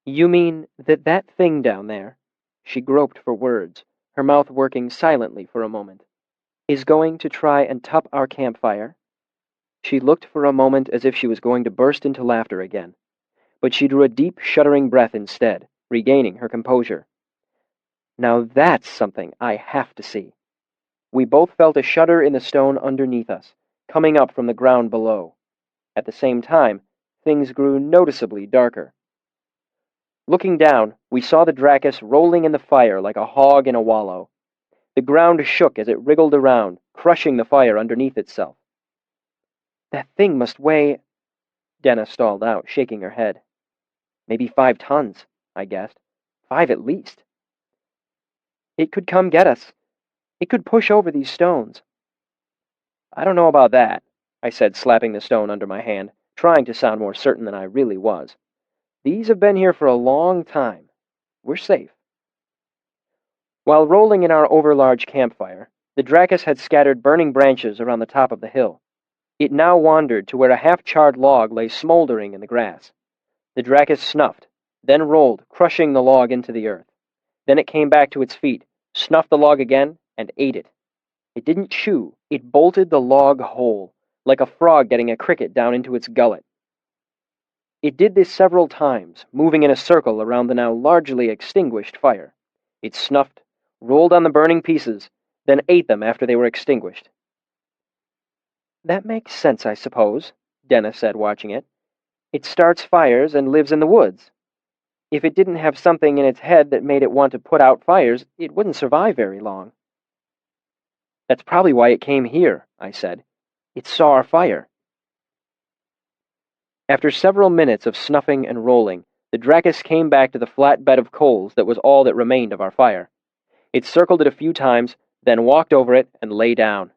You mean that thing down there, she groped for words, her mouth working silently for a moment, is going to try and top our campfire? She looked for a moment as if she was going to burst into laughter again, but she drew a deep, shuddering breath instead, regaining her composure. Now that's something I have to see. We both felt a shudder in the stone underneath us, coming up from the ground below. At the same time, things grew noticeably darker. Looking down, we saw the Drakus rolling in the fire like a hog in a wallow. The ground shook as it wriggled around, crushing the fire underneath itself. That thing must weigh... Denna stalled out, shaking her head. Maybe 5 tons, I guessed. 5 at least. It could come get us. It could push over these stones. I don't know about that, I said, slapping the stone under my hand, trying to sound more certain than I really was. These have been here for a long time. We're safe. While rolling in our overlarge campfire, the Drakus had scattered burning branches around the top of the hill. It now wandered to where a half-charred log lay smoldering in the grass. The Drakus snuffed, then rolled, crushing the log into the earth. Then it came back to its feet, snuffed the log again, and ate it. It didn't chew, it bolted the log whole, like a frog getting a cricket down into its gullet. It did this several times, moving in a circle around the now largely extinguished fire. It snuffed, rolled on the burning pieces, then ate them after they were extinguished. That makes sense, I suppose, Denna said, watching it. It starts fires and lives in the woods. If it didn't have something in its head that made it want to put out fires, it wouldn't survive very long. That's probably why it came here, I said. It saw our fire. After several minutes of snuffing and rolling, the Drakus came back to the flat bed of coals that was all that remained of our fire. It circled it a few times, then walked over it and lay down.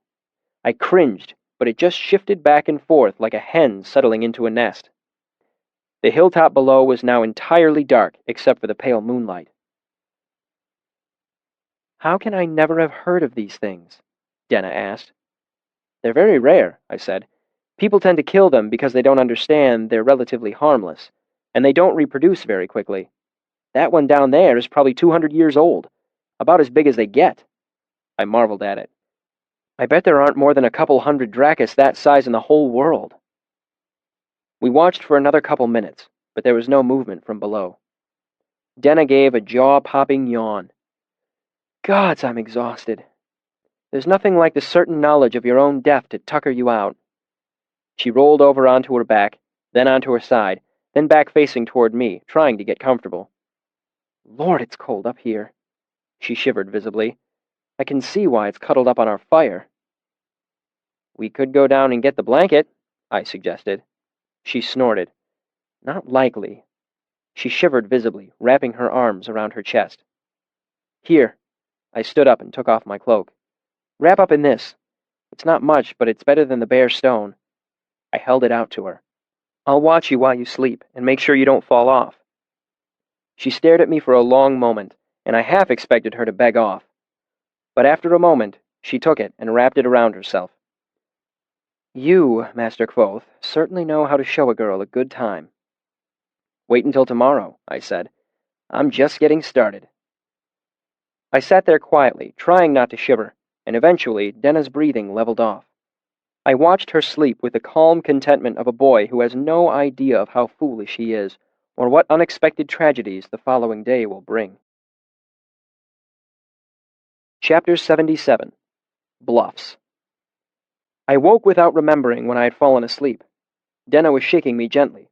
I cringed, but it just shifted back and forth like a hen settling into a nest. The hilltop below was now entirely dark except for the pale moonlight. How can I never have heard of these things? Denna asked. They're very rare, I said. People tend to kill them because they don't understand they're relatively harmless, and they don't reproduce very quickly. That one down there is probably 200 years old, about as big as they get. I marveled at it. I bet there aren't more than a couple hundred Drakus that size in the whole world. We watched for another couple minutes, but there was no movement from below. Denna gave a jaw-popping yawn. Gods, I'm exhausted. There's nothing like the certain knowledge of your own death to tucker you out. She rolled over onto her back, then onto her side, then back facing toward me, trying to get comfortable. Lord, it's cold up here. She shivered visibly. I can see why it's cuddled up on our fire. We could go down and get the blanket, I suggested. She snorted. Not likely. She shivered visibly, wrapping her arms around her chest. Here. I stood up and took off my cloak. Wrap up in this. It's not much, but it's better than the bare stone. I held it out to her. I'll watch you while you sleep, and make sure you don't fall off. She stared at me for a long moment, and I half expected her to beg off. But after a moment, she took it and wrapped it around herself. You, Master Kvothe, certainly know how to show a girl a good time. Wait until tomorrow, I said. I'm just getting started. I sat there quietly, trying not to shiver, and eventually Denna's breathing leveled off. I watched her sleep with the calm contentment of a boy who has no idea of how foolish he is, or what unexpected tragedies the following day will bring. Chapter 77. Bluffs. I woke without remembering when I had fallen asleep. Denna was shaking me gently.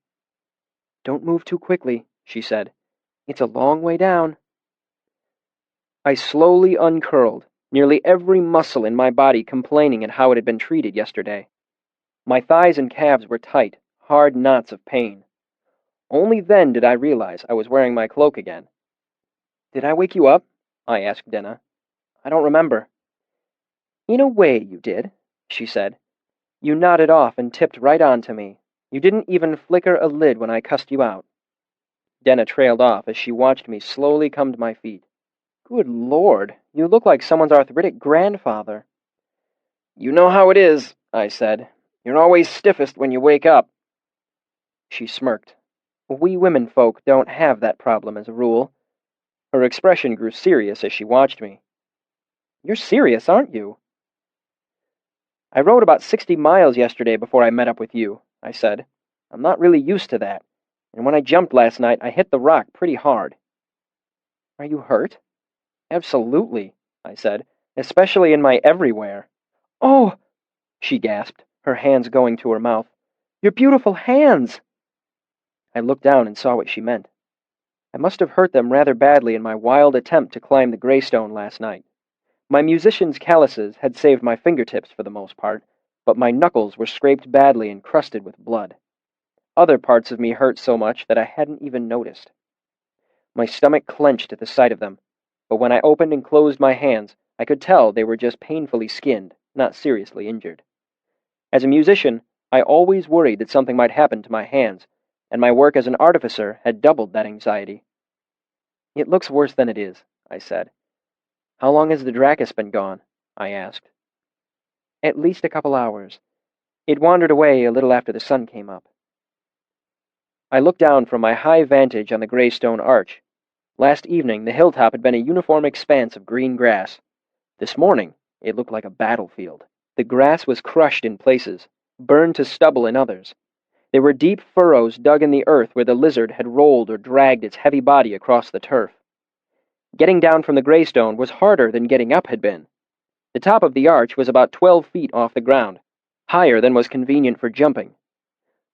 Don't move too quickly, she said. It's a long way down. I slowly uncurled, nearly every muscle in my body complaining at how it had been treated yesterday. My thighs and calves were tight, hard knots of pain. Only then did I realize I was wearing my cloak again. Did I wake you up? I asked Denna. I don't remember. In a way you did, she said. You nodded off and tipped right on to me. You didn't even flicker a lid when I cussed you out. Denna trailed off as she watched me slowly come to my feet. Good Lord, you look like someone's arthritic grandfather. You know how it is, I said. You're always stiffest when you wake up. She smirked. We women folk don't have that problem as a rule. Her expression grew serious as she watched me. You're serious, aren't you? I rode about 60 miles yesterday before I met up with you, I said. I'm not really used to that, and when I jumped last night, I hit the rock pretty hard. Are you hurt? Absolutely, I said, especially in my everywhere. Oh, she gasped, her hands going to her mouth. Your beautiful hands! I looked down and saw what she meant. I must have hurt them rather badly in my wild attempt to climb the Greystone last night. My musician's calluses had saved my fingertips for the most part, but my knuckles were scraped badly and crusted with blood. Other parts of me hurt so much that I hadn't even noticed. My stomach clenched at the sight of them, but when I opened and closed my hands, I could tell they were just painfully skinned, not seriously injured. As a musician, I always worried that something might happen to my hands, and my work as an artificer had doubled that anxiety. It looks worse than it is, I said. How long has the Dracus been gone? I asked. At least a couple hours. It wandered away a little after the sun came up. I looked down from my high vantage on the Greystone Arch. Last evening, the hilltop had been a uniform expanse of green grass. This morning, it looked like a battlefield. The grass was crushed in places, burned to stubble in others. There were deep furrows dug in the earth where the lizard had rolled or dragged its heavy body across the turf. Getting down from the Greystone was harder than getting up had been. The top of the arch was about 12 feet off the ground, higher than was convenient for jumping.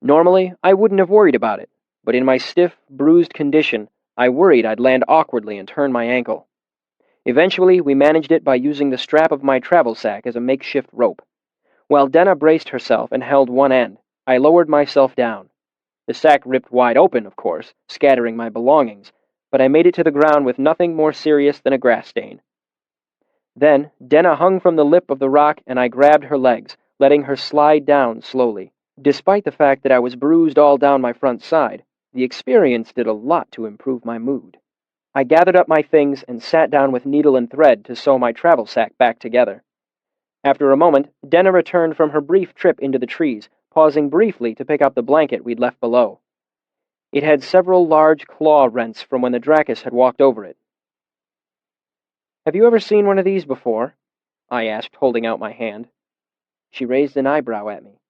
Normally, I wouldn't have worried about it, but in my stiff, bruised condition, I worried I'd land awkwardly and turn my ankle. Eventually, we managed it by using the strap of my travel sack as a makeshift rope. While Denna braced herself and held one end, I lowered myself down. The sack ripped wide open, of course, scattering my belongings, but I made it to the ground with nothing more serious than a grass stain. Then, Denna hung from the lip of the rock and I grabbed her legs, letting her slide down slowly. Despite the fact that I was bruised all down my front side, the experience did a lot to improve my mood. I gathered up my things and sat down with needle and thread to sew my travel sack back together. After a moment, Denna returned from her brief trip into the trees, pausing briefly to pick up the blanket we'd left below. It had several large claw rents from when the Dracus had walked over it. Have you ever seen one of these before? I asked, holding out my hand. She raised an eyebrow at me.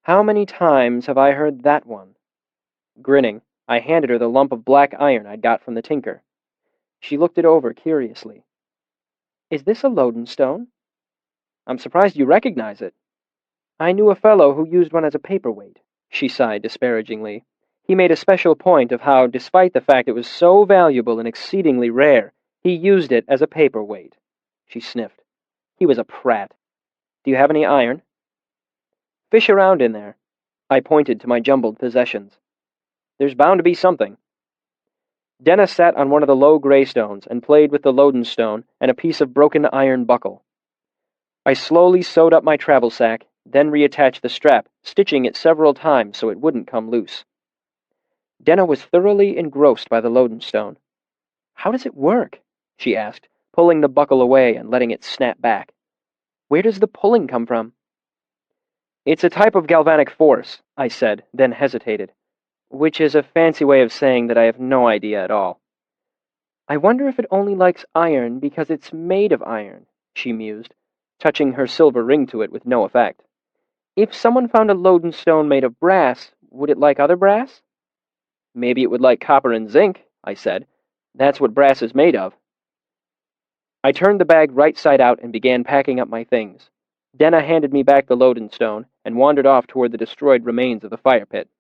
How many times have I heard that one? Grinning, I handed her the lump of black iron I'd got from the tinker. She looked it over curiously. Is this a lodenstone? I'm surprised you recognize it. I knew a fellow who used one as a paperweight, she sighed disparagingly. He made a special point of how, despite the fact it was so valuable and exceedingly rare, he used it as a paperweight. She sniffed. He was a prat. Do you have any iron? Fish around in there. I pointed to my jumbled possessions. There's bound to be something. Denna sat on one of the low greystones and played with the lodenstone and a piece of broken iron buckle. I slowly sewed up my travel sack, then reattached the strap, stitching it several times so it wouldn't come loose. Denna was thoroughly engrossed by the Lodenstone. "How does it work?" she asked, pulling the buckle away and letting it snap back. "Where does the pulling come from?" "It's a type of galvanic force," I said, then hesitated, which is a fancy way of saying that I have no idea at all. "I wonder if it only likes iron because it's made of iron," she mused, touching her silver ring to it with no effect. "If someone found a Lodenstone made of brass, would it like other brass?" "Maybe it would like copper and zinc," I said. "That's what brass is made of." I turned the bag right side out and began packing up my things. Denna handed me back the Lodenstone and wandered off toward the destroyed remains of the fire pit.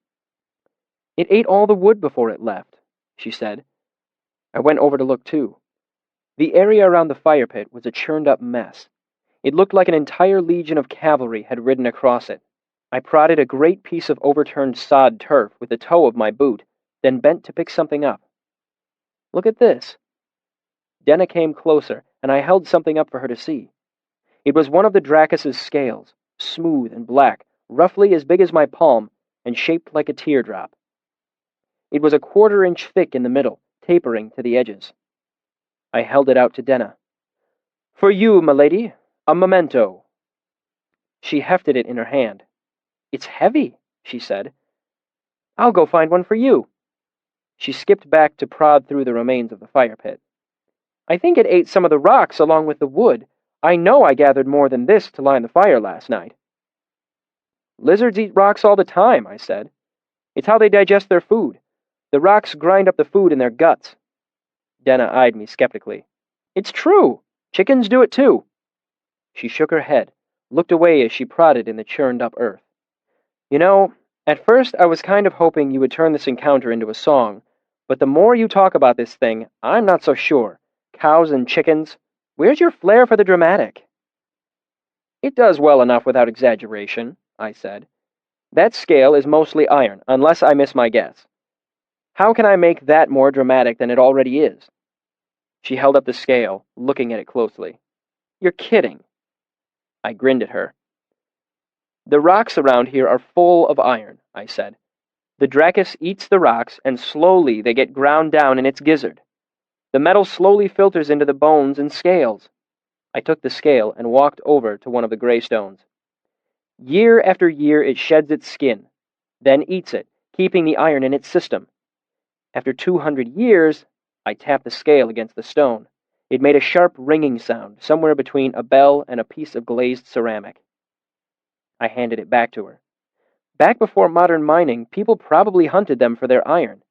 "It ate all the wood before it left," she said. I went over to look too. The area around the fire pit was a churned-up mess. It looked like an entire legion of cavalry had ridden across it. I prodded a great piece of overturned sod turf with the toe of my boot, then bent to pick something up. "Look at this." Denna came closer, and I held something up for her to see. It was one of the Dracus's scales, smooth and black, roughly as big as my palm, and shaped like a teardrop. It was a 1/4 inch thick in the middle, tapering to the edges. I held it out to Denna. "For you, m'lady, a memento." She hefted it in her hand. "It's heavy," she said. "I'll go find one for you." She skipped back to prod through the remains of the fire pit. "I think it ate some of the rocks along with the wood. I know I gathered more than this to line the fire last night." "Lizards eat rocks all the time," I said. "It's how they digest their food. The rocks grind up the food in their guts." Denna eyed me skeptically. "It's true. Chickens do it too." She shook her head, looked away as she prodded in the churned-up earth. "You know, at first I was kind of hoping you would turn this encounter into a song, but the more you talk about this thing, I'm not so sure. Cows and chickens. Where's your flair for the dramatic?" "It does well enough without exaggeration," I said. "That scale is mostly iron, unless I miss my guess. How can I make that more dramatic than it already is?" She held up the scale, looking at it closely. "You're kidding." I grinned at her. "The rocks around here are full of iron," I said. "The Dracus eats the rocks, and slowly they get ground down in its gizzard. The metal slowly filters into the bones and scales." I took the scale and walked over to one of the gray stones. "Year after year it sheds its skin, then eats it, keeping the iron in its system. After 200 years, I tapped the scale against the stone. It made a sharp ringing sound, somewhere between a bell and a piece of glazed ceramic. I handed it back to her. "Back before modern mining, people probably hunted them for their iron.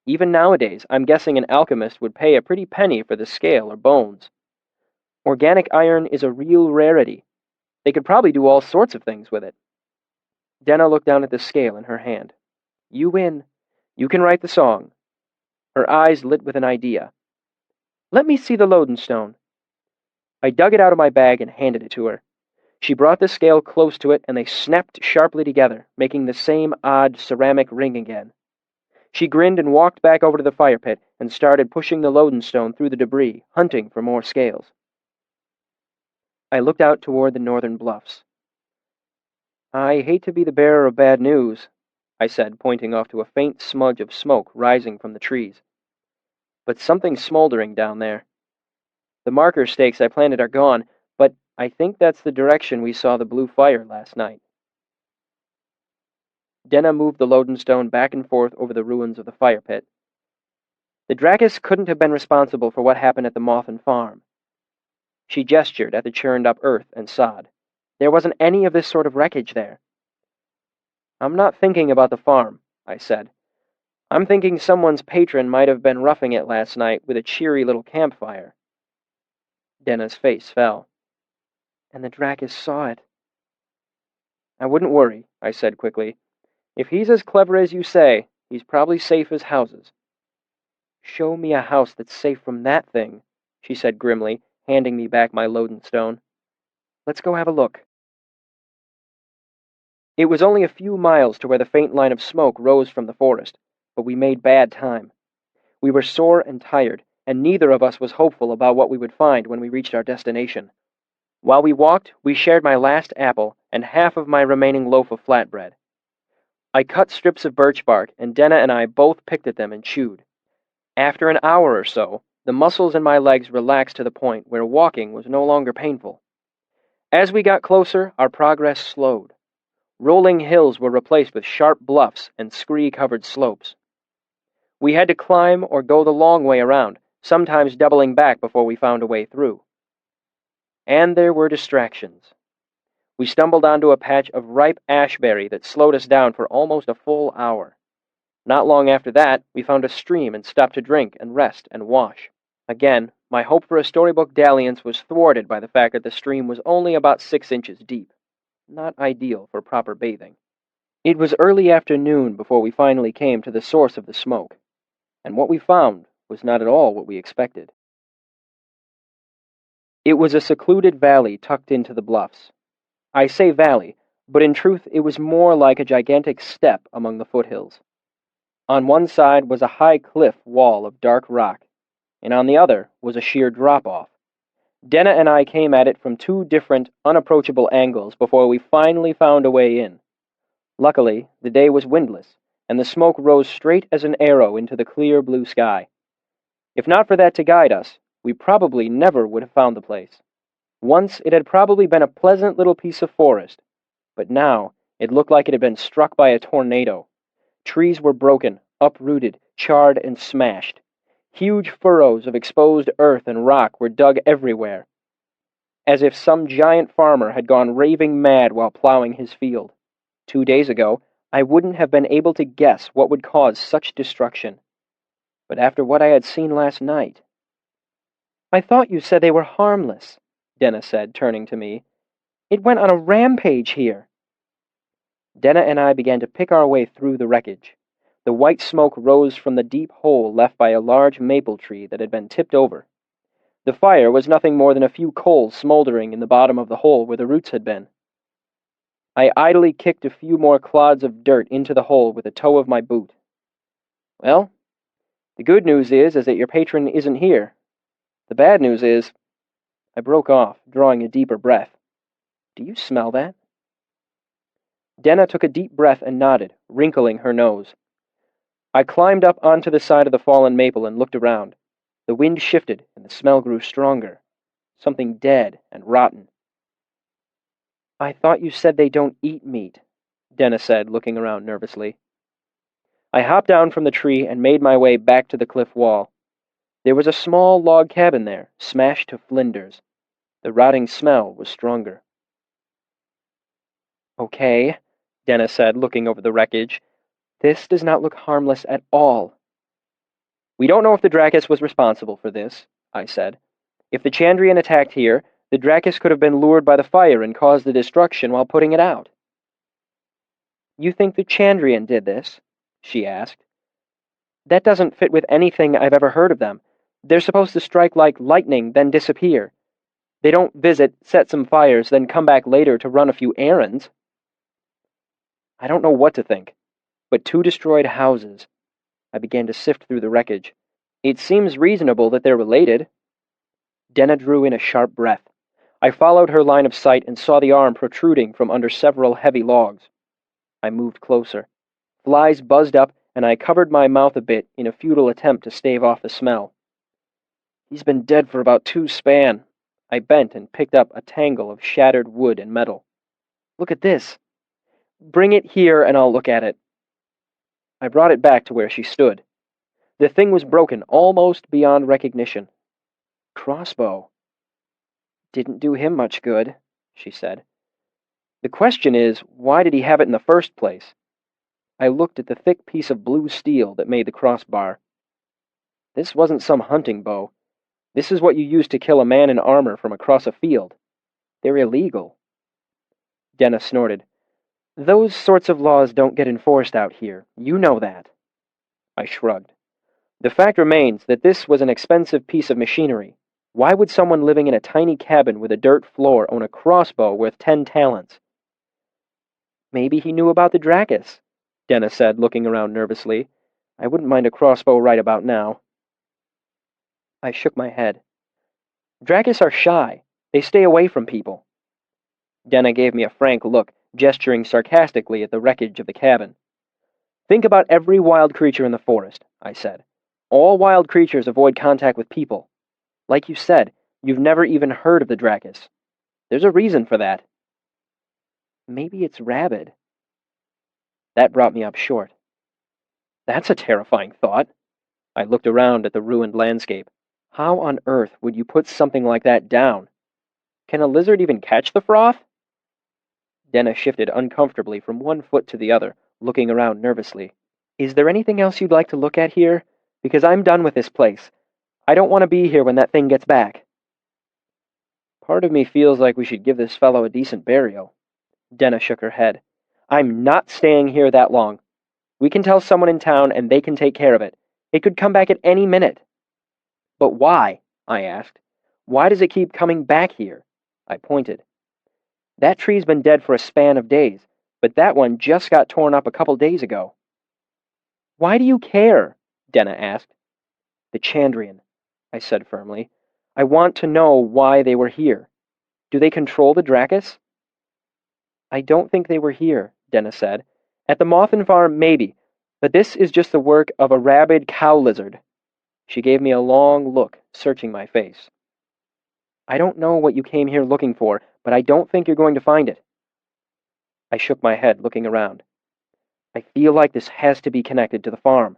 Even nowadays, I'm guessing an alchemist would pay a pretty penny for the scale or bones. Organic iron is a real rarity. They could probably do all sorts of things with it." Denna looked down at the scale in her hand. "You win. You can write the song." Her eyes lit with an idea. "Let me see the Lodenstone." I dug it out of my bag and handed it to her. She brought the scale close to it, and they snapped sharply together, making the same odd ceramic ring again. She grinned and walked back over to the fire pit and started pushing the Lodenstone through the debris, hunting for more scales. I looked out toward the northern bluffs. "I hate to be the bearer of bad news," I said, pointing off to a faint smudge of smoke rising from the trees. "But something's smoldering down there. The marker stakes I planted are gone, but I think that's the direction we saw the blue fire last night." Denna moved the Lodenstone back and forth over the ruins of the fire pit. "The Dracus couldn't have been responsible for what happened at the Mothan farm." She gestured at the churned-up earth and sod. "There wasn't any of this sort of wreckage there." "I'm not thinking about the farm," I said. "I'm thinking someone's patron might have been roughing it last night with a cheery little campfire." Denna's face fell. "And the Dracus saw it." "I wouldn't worry," I said quickly. "If he's as clever as you say, he's probably safe as houses." "Show me a house that's safe from that thing," she said grimly, handing me back my Lodenstone. "Let's go have a look." It was only a few miles to where the faint line of smoke rose from the forest, but we made bad time. We were sore and tired, and neither of us was hopeful about what we would find when we reached our destination. While we walked, we shared my last apple and half of my remaining loaf of flatbread. I cut strips of birch bark, and Denna and I both picked at them and chewed. After an hour or so, the muscles in my legs relaxed to the point where walking was no longer painful. As we got closer, our progress slowed. Rolling hills were replaced with sharp bluffs and scree-covered slopes. We had to climb or go the long way around, sometimes doubling back before we found a way through. And there were distractions. We stumbled onto a patch of ripe ashberry that slowed us down for almost a full hour. Not long after that, we found a stream and stopped to drink and rest and wash. Again, my hope for a storybook dalliance was thwarted by the fact that the stream was only about 6 inches deep. Not ideal for proper bathing. It was early afternoon before we finally came to the source of the smoke, and what we found was not at all what we expected. It was a secluded valley tucked into the bluffs. I say valley, but in truth it was more like a gigantic steppe among the foothills. On one side was a high cliff wall of dark rock, and on the other was a sheer drop-off. Denna and I came at it from 2 different, unapproachable angles before we finally found a way in. Luckily, the day was windless, and the smoke rose straight as an arrow into the clear blue sky. If not for that to guide us, we probably never would have found the place. Once it had probably been a pleasant little piece of forest, but now it looked like it had been struck by a tornado. Trees were broken, uprooted, charred, and smashed. Huge furrows of exposed earth and rock were dug everywhere, as if some giant farmer had gone raving mad while plowing his field. 2 days ago, I wouldn't have been able to guess what would cause such destruction. But after what I had seen last night... "I thought you said they were harmless," Denna said, turning to me. "It went on a rampage here." Denna and I began to pick our way through the wreckage. The white smoke rose from the deep hole left by a large maple tree that had been tipped over. The fire was nothing more than a few coals smoldering in the bottom of the hole where the roots had been. I idly kicked a few more clods of dirt into the hole with the toe of my boot. "Well, the good news is that your patron isn't here. The bad news is..." I broke off, drawing a deeper breath. "Do you smell that?" Denna took a deep breath and nodded, wrinkling her nose. I climbed up onto the side of the fallen maple and looked around. The wind shifted, and the smell grew stronger. Something dead and rotten. "I thought you said they don't eat meat," Denna said, looking around nervously. I hopped down from the tree and made my way back to the cliff wall. There was a small log cabin there, smashed to flinders. The rotting smell was stronger. "Okay," Denna said, looking over the wreckage. "This does not look harmless at all." "We don't know if the Dracus was responsible for this," I said. "If the Chandrian attacked here, the Dracus could have been lured by the fire and caused the destruction while putting it out." "You think the Chandrian did this?" she asked. "That doesn't fit with anything I've ever heard of them. They're supposed to strike like lightning, then disappear. They don't visit, set some fires, then come back later to run a few errands." I don't know what to think, but 2 destroyed houses. I began to sift through the wreckage. It seems reasonable that they're related. Denna drew in a sharp breath. I followed her line of sight and saw the arm protruding from under several heavy logs. I moved closer. Flies buzzed up, and I covered my mouth a bit in a futile attempt to stave off the smell. "He's been dead for about 2 span." I bent and picked up a tangle of shattered wood and metal. "Look at this." "Bring it here and I'll look at it." I brought it back to where she stood. The thing was broken almost beyond recognition. "Crossbow. Didn't do him much good," she said. "The question is, why did he have it in the first place?" I looked at the thick piece of blue steel that made the crossbar. This wasn't some hunting bow. This is what you use to kill a man in armor from across a field. They're illegal. Denna snorted. "Those sorts of laws don't get enforced out here. You know that." I shrugged. The fact remains that this was an expensive piece of machinery. Why would someone living in a tiny cabin with a dirt floor own a crossbow worth 10 talents? "Maybe he knew about the Dracus," Denna said, looking around nervously. "I wouldn't mind a crossbow right about now." I shook my head. "Dracus are shy. They stay away from people. Denna gave me a frank look, gesturing sarcastically at the wreckage of the cabin. Think about every wild creature in the forest, I said. All wild creatures avoid contact with people. Like you said, you've never even heard of the Dracus. There's a reason for that. Maybe it's rabid. That brought me up short. That's a terrifying thought. I looked around at the ruined landscape. How on earth would you put something like that down? Can a lizard even catch the froth? Denna shifted uncomfortably from one foot to the other, looking around nervously. Is there anything else you'd like to look at here? Because I'm done with this place. I don't want to be here when that thing gets back. Part of me feels like we should give this fellow a decent burial. Denna shook her head. I'm not staying here that long. We can tell someone in town and they can take care of it. It could come back at any minute. But why? I asked. Why does it keep coming back here? I pointed. That tree's been dead for a span of days, but that one just got torn up a couple days ago. Why do you care? Denna asked. The Chandrian, I said firmly. I want to know why they were here. Do they control the Dracus? I don't think they were here, Denna said. At the Mothin farm, maybe, but this is just the work of a rabid cow lizard. She gave me a long look, searching my face. I don't know what you came here looking for, but I don't think you're going to find it. I shook my head, looking around. I feel like this has to be connected to the farm.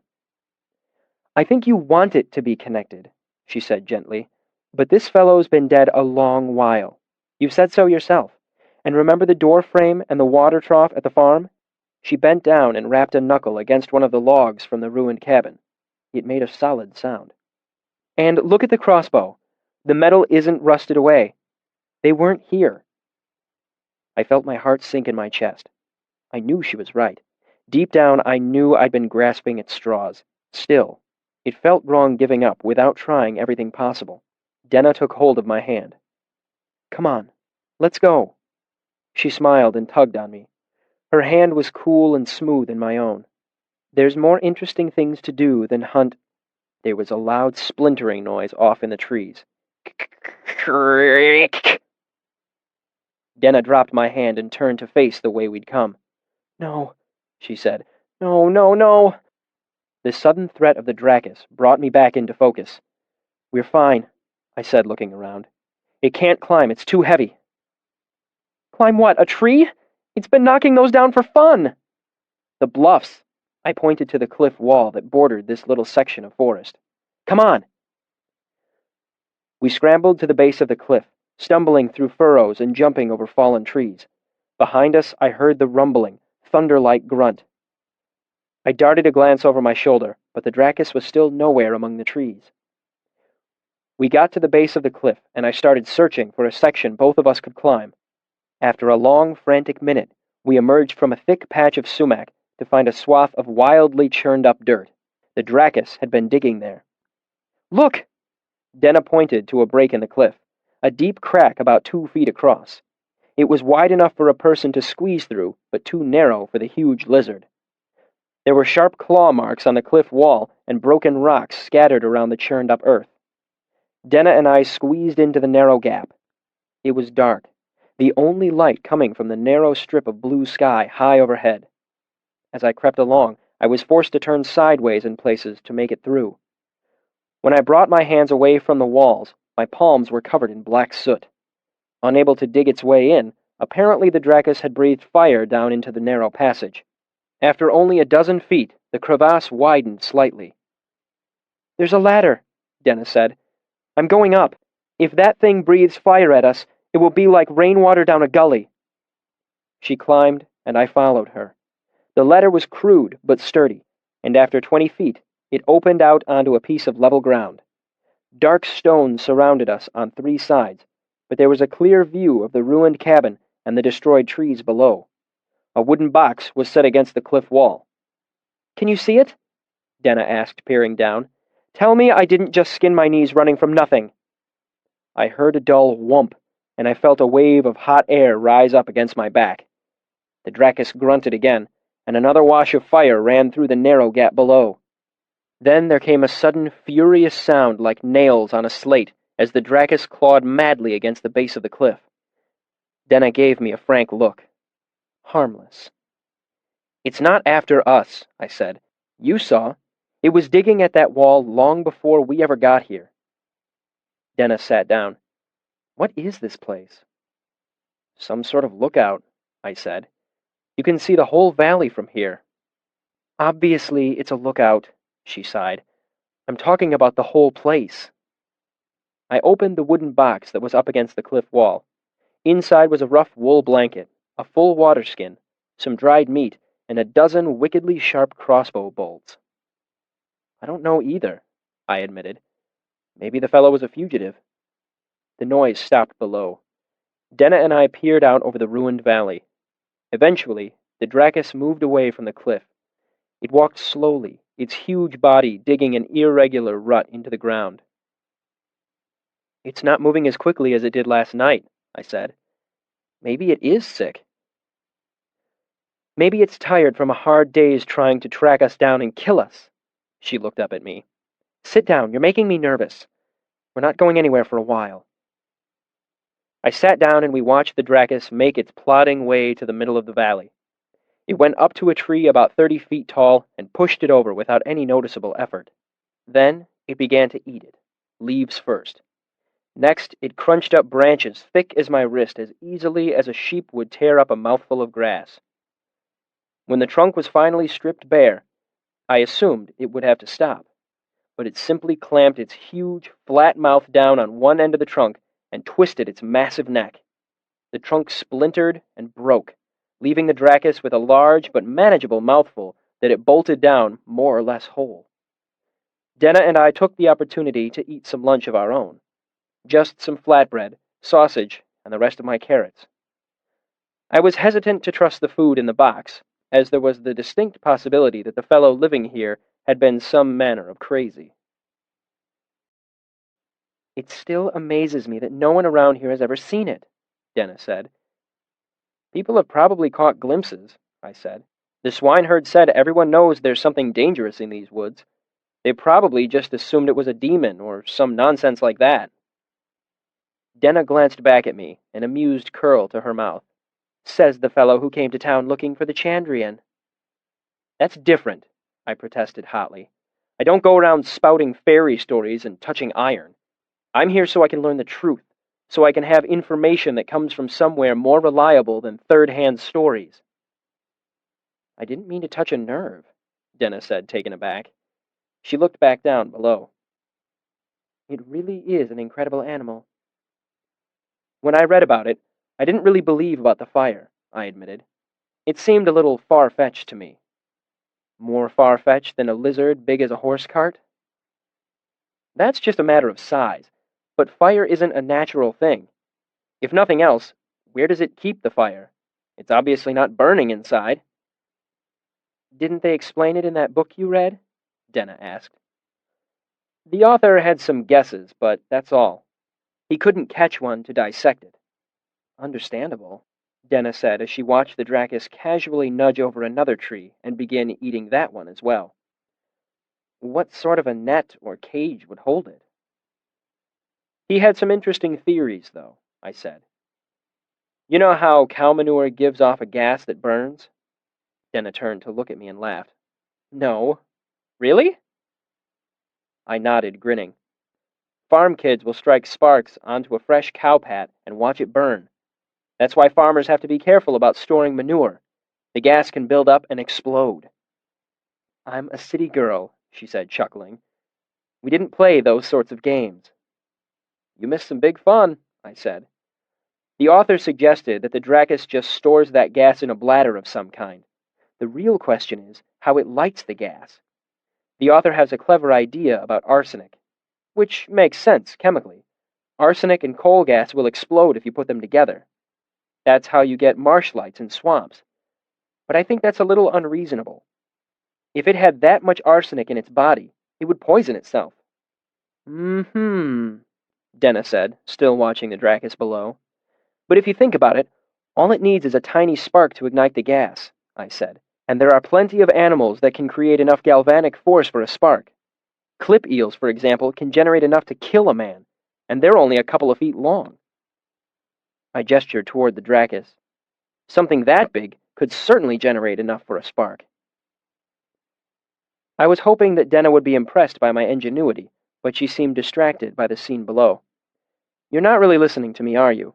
I think you want it to be connected, she said gently, but this fellow's been dead a long while. You've said so yourself. And remember the door frame and the water trough at the farm? She bent down and rapped a knuckle against one of the logs from the ruined cabin. It made a solid sound. And look at the crossbow. The metal isn't rusted away. They weren't here. I felt my heart sink in my chest. I knew she was right. Deep down, I knew I'd been grasping at straws. Still, it felt wrong giving up without trying everything possible. Denna took hold of my hand. Come on, let's go. She smiled and tugged on me. Her hand was cool and smooth in my own. There's more interesting things to do than hunt. There was a loud splintering noise off in the trees. Denna dropped my hand and turned to face the way we'd come. No, she said. No, no, no. The sudden threat of the Dracus brought me back into focus. We're fine, I said, looking around. It can't climb, it's too heavy. Climb what, a tree? It's been knocking those down for fun. The bluffs. I pointed to the cliff wall that bordered this little section of forest. Come on. We scrambled to the base of the cliff, stumbling through furrows and jumping over fallen trees. Behind us, I heard the rumbling, thunder-like grunt. I darted a glance over my shoulder, but the Dracus was still nowhere among the trees. We got to the base of the cliff, and I started searching for a section both of us could climb. After a long, frantic minute, we emerged from a thick patch of sumac to find a swath of wildly churned-up dirt. The Dracus had been digging there. Look! Denna pointed to a break in the cliff, a deep crack about 2 feet across. It was wide enough for a person to squeeze through, but too narrow for the huge lizard. There were sharp claw marks on the cliff wall and broken rocks scattered around the churned-up earth. Denna and I squeezed into the narrow gap. It was dark, the only light coming from the narrow strip of blue sky high overhead. As I crept along, I was forced to turn sideways in places to make it through. When I brought my hands away from the walls, my palms were covered in black soot. Unable to dig its way in, apparently the Dracus had breathed fire down into the narrow passage. After only a dozen feet, the crevasse widened slightly. There's a ladder, Denna said. I'm going up. If that thing breathes fire at us, it will be like rainwater down a gully. She climbed, and I followed her. The ladder was crude but sturdy, and after 20 feet, it opened out onto a piece of level ground. Dark stones surrounded us on 3 sides, but there was a clear view of the ruined cabin and the destroyed trees below. A wooden box was set against the cliff wall. Can you see it? Denna asked, peering down. Tell me I didn't just skin my knees running from nothing. I heard a dull whomp, and I felt a wave of hot air rise up against my back. The Dracus grunted again, and another wash of fire ran through the narrow gap below. Then there came a sudden, furious sound like nails on a slate as the Dracus clawed madly against the base of the cliff. Denna gave me a frank look. Harmless. It's not after us, I said. You saw. It was digging at that wall long before we ever got here. Denna sat down. What is this place? Some sort of lookout, I said. You can see the whole valley from here. Obviously, it's a lookout, she sighed. I'm talking about the whole place. I opened the wooden box that was up against the cliff wall. Inside was a rough wool blanket, a full water skin, some dried meat, and a dozen wickedly sharp crossbow bolts. I don't know either, I admitted. Maybe the fellow was a fugitive. The noise stopped below. Denna and I peered out over the ruined valley. Eventually, the Dracus moved away from the cliff. It walked slowly, its huge body digging an irregular rut into the ground. It's not moving as quickly as it did last night, I said. Maybe it is sick. Maybe it's tired from a hard day's trying to track us down and kill us. She looked up at me. Sit down, you're making me nervous. We're not going anywhere for a while. I sat down and we watched the Dracus make its plodding way to the middle of the valley. It went up to a tree about 30 feet tall and pushed it over without any noticeable effort. Then it began to eat it, leaves first. Next, it crunched up branches thick as my wrist as easily as a sheep would tear up a mouthful of grass. When the trunk was finally stripped bare, I assumed it would have to stop, but it simply clamped its huge, flat mouth down on one end of the trunk and twisted its massive neck. The trunk splintered and broke, leaving the Dracus with a large but manageable mouthful that it bolted down more or less whole. Denna and I took the opportunity to eat some lunch of our own. Just some flatbread, sausage, and the rest of my carrots. I was hesitant to trust the food in the box, as there was the distinct possibility that the fellow living here had been some manner of crazy. It still amazes me that no one around here has ever seen it, Denna said. People have probably caught glimpses, I said. The swineherd said everyone knows there's something dangerous in these woods. They probably just assumed it was a demon or some nonsense like that. Denna glanced back at me, an amused curl to her mouth. Says the fellow who came to town looking for the Chandrian. That's different, I protested hotly. I don't go around spouting fairy stories and touching iron. I'm here so I can learn the truth, so I can have information that comes from somewhere more reliable than third-hand stories. I didn't mean to touch a nerve, Denna said, taken aback. She looked back down below. It really is an incredible animal. When I read about it, I didn't really believe about the fire, I admitted. It seemed a little far-fetched to me. More far-fetched than a lizard big as a horse cart? That's just a matter of size, but fire isn't a natural thing. If nothing else, where does it keep the fire? It's obviously not burning inside. Didn't they explain it in that book you read? Denna asked. The author had some guesses, but that's all. He couldn't catch one to dissect it. Understandable, Denna said as she watched the Dracus casually nudge over another tree and begin eating that one as well. What sort of a net or cage would hold it? He had some interesting theories, though, I said. You know how cow manure gives off a gas that burns? Denna turned to look at me and laughed. No. Really? I nodded, grinning. Farm kids will strike sparks onto a fresh cow pat and watch it burn. That's why farmers have to be careful about storing manure. The gas can build up and explode. I'm a city girl, she said, chuckling. We didn't play those sorts of games. You missed some big fun, I said. The author suggested that the Dracus just stores that gas in a bladder of some kind. The real question is how it lights the gas. The author has a clever idea about arsenic, which makes sense chemically. Arsenic and coal gas will explode if you put them together. That's how you get marsh lights in swamps. But I think that's a little unreasonable. If it had that much arsenic in its body, it would poison itself. Denna said, still watching the Dracus below. But if you think about it, all it needs is a tiny spark to ignite the gas, I said. And there are plenty of animals that can create enough galvanic force for a spark. Clip eels, for example, can generate enough to kill a man. and they're only a couple of feet long. I gestured toward the Dracus. Something that big could certainly generate enough for a spark. I was hoping that Denna would be impressed by my ingenuity, but she seemed distracted by the scene below. You're not really listening to me, are you?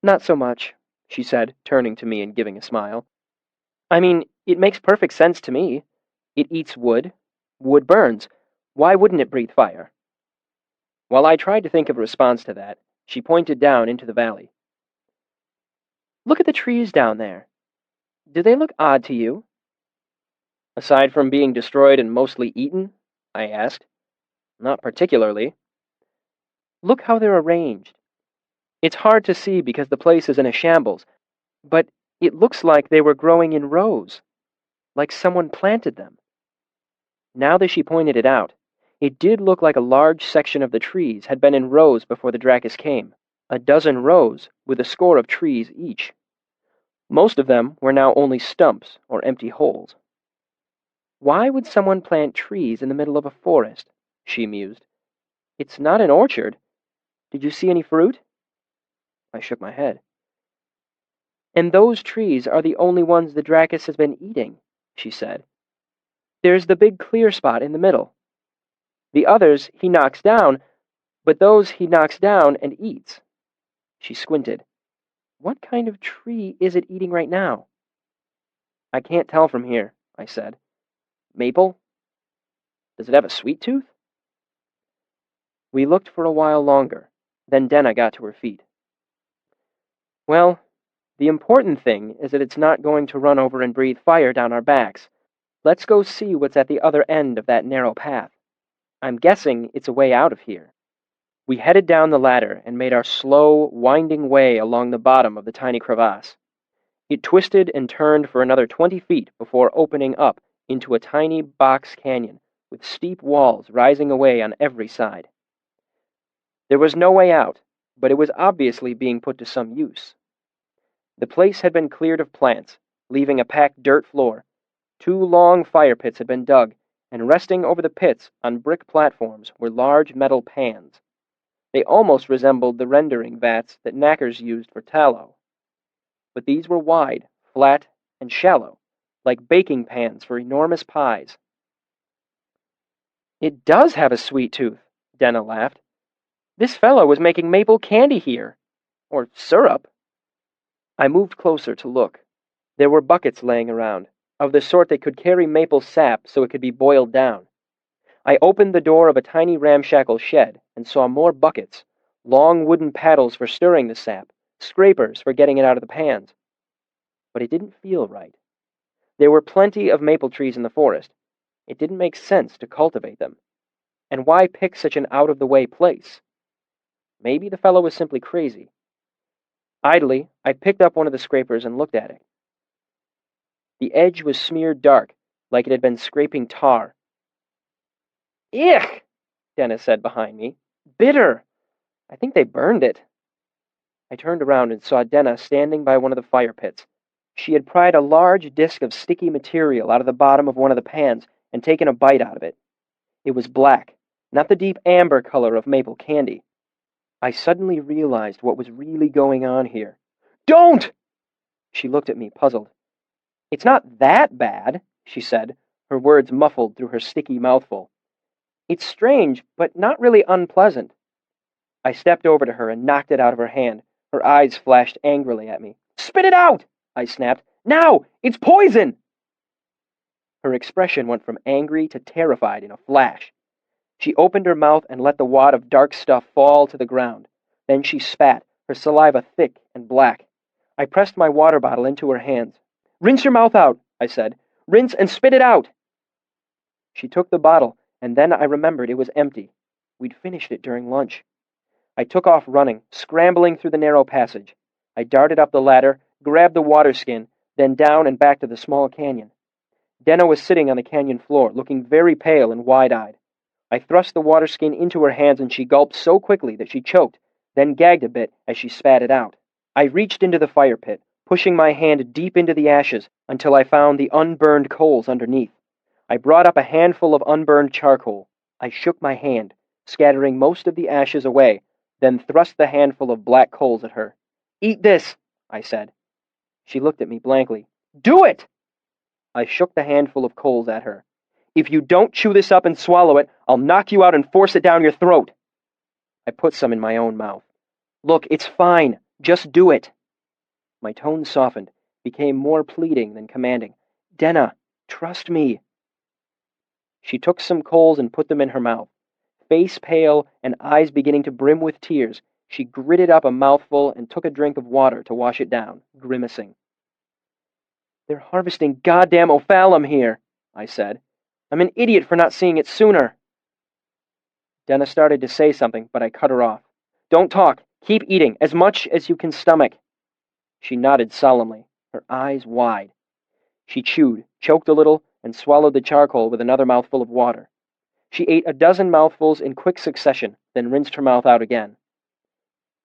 Not so much, she said, turning to me and giving a smile. I mean, it makes perfect sense to me. It eats wood. Wood burns. Why wouldn't it breathe fire? While I tried to think of a response to that, she pointed down into the valley. Look at the trees down there. Do they look odd to you? Aside from being destroyed and mostly eaten? I asked. Not particularly. Look how they're arranged. It's hard to see because the place is in a shambles, but it looks like they were growing in rows, like someone planted them. Now that she pointed it out, it did look like a large section of the trees had been in rows before the Dracus came, a dozen rows with a score of trees each. Most of them were now only stumps or empty holes. Why would someone plant trees in the middle of a forest? She mused. It's not an orchard. Did you see any fruit? I shook my head. And those trees are the only ones the Dracus has been eating, she said. There's the big clear spot in the middle. The others he knocks down, but those he knocks down and eats. She squinted. What kind of tree is it eating right now? I can't tell from here, I said. Maple? Does it have a sweet tooth? We looked for a while longer. Then Denna got to her feet. Well, the important thing is that it's not going to run over and breathe fire down our backs. Let's go see what's at the other end of that narrow path. I'm guessing it's a way out of here. We headed down the ladder and made our slow, winding way along the bottom of the tiny crevasse. It twisted and turned for another 20 feet before opening up into a tiny box canyon with steep walls rising away on every side. There was no way out, but it was obviously being put to some use. The place had been cleared of plants, leaving a packed dirt floor. 2 long fire pits had been dug, and resting over the pits on brick platforms were large metal pans. They almost resembled the rendering vats that knackers used for tallow. But these were wide, flat, and shallow, like baking pans for enormous pies. It does have a sweet tooth, Denna laughed. This fellow was making maple candy here. Or syrup. I moved closer to look. There were buckets laying around, of the sort that could carry maple sap so it could be boiled down. I opened the door of a tiny ramshackle shed and saw more buckets, long wooden paddles for stirring the sap, scrapers for getting it out of the pans. But it didn't feel right. There were plenty of maple trees in the forest. It didn't make sense to cultivate them. And why pick such an out-of-the-way place? Maybe the fellow was simply crazy. Idly, I picked up one of the scrapers and looked at it. The edge was smeared dark, like it had been scraping tar. "Ich!" Dennis said behind me. "Bitter! I think they burned it." I turned around and saw Denna standing by one of the fire pits. She had pried a large disk of sticky material out of the bottom of one of the pans and taken a bite out of it. It was black, not the deep amber color of maple candy. I suddenly realized what was really going on here. "Don't!" She looked at me, puzzled. "It's not that bad," she said, her words muffled through her sticky mouthful. "It's strange, but not really unpleasant." I stepped over to her and knocked it out of her hand. Her eyes flashed angrily at me. "Spit it out!" I snapped. "Now! It's poison!" Her expression went from angry to terrified in a flash. She opened her mouth and let the wad of dark stuff fall to the ground. Then she spat, her saliva thick and black. I pressed my water bottle into her hands. "Rinse your mouth out," I said. "Rinse and spit it out." She took the bottle, and then I remembered it was empty. We'd finished it during lunch. I took off running, scrambling through the narrow passage. I darted up the ladder, grabbed the water skin, then down and back to the small canyon. Denna was sitting on the canyon floor, looking very pale and wide-eyed. I thrust the water skin into her hands and she gulped so quickly that she choked, then gagged a bit as she spat it out. I reached into the fire pit, pushing my hand deep into the ashes until I found the unburned coals underneath. I brought up a handful of unburned charcoal. I shook my hand, scattering most of the ashes away, then thrust the handful of black coals at her. "Eat this," I said. She looked at me blankly. "Do it!" I shook the handful of coals at her. "If you don't chew this up and swallow it, I'll knock you out and force it down your throat." I put some in my own mouth. "Look, it's fine. Just do it." My tone softened, became more pleading than commanding. "Denna, trust me." She took some coals and put them in her mouth. Face pale and eyes beginning to brim with tears, she gritted up a mouthful and took a drink of water to wash it down, grimacing. "They're harvesting goddamn ophalum here," I said. "I'm an idiot for not seeing it sooner." Denna started to say something, but I cut her off. "Don't talk. Keep eating, as much as you can stomach." She nodded solemnly, her eyes wide. She chewed, choked a little, and swallowed the charcoal with another mouthful of water. She ate a dozen mouthfuls in quick succession, then rinsed her mouth out again.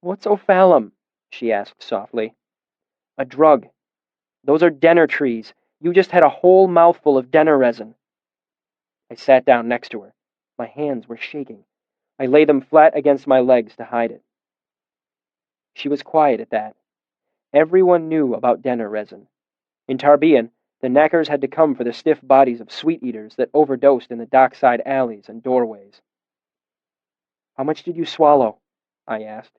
"What's ophalum?" she asked softly. "A drug. Those are denner trees. You just had a whole mouthful of denner resin." I sat down next to her. My hands were shaking. I lay them flat against my legs to hide it. She was quiet at that. Everyone knew about denner resin. In Tarbean, the knackers had to come for the stiff bodies of sweet-eaters that overdosed in the dockside alleys and doorways. "How much did you swallow?" I asked.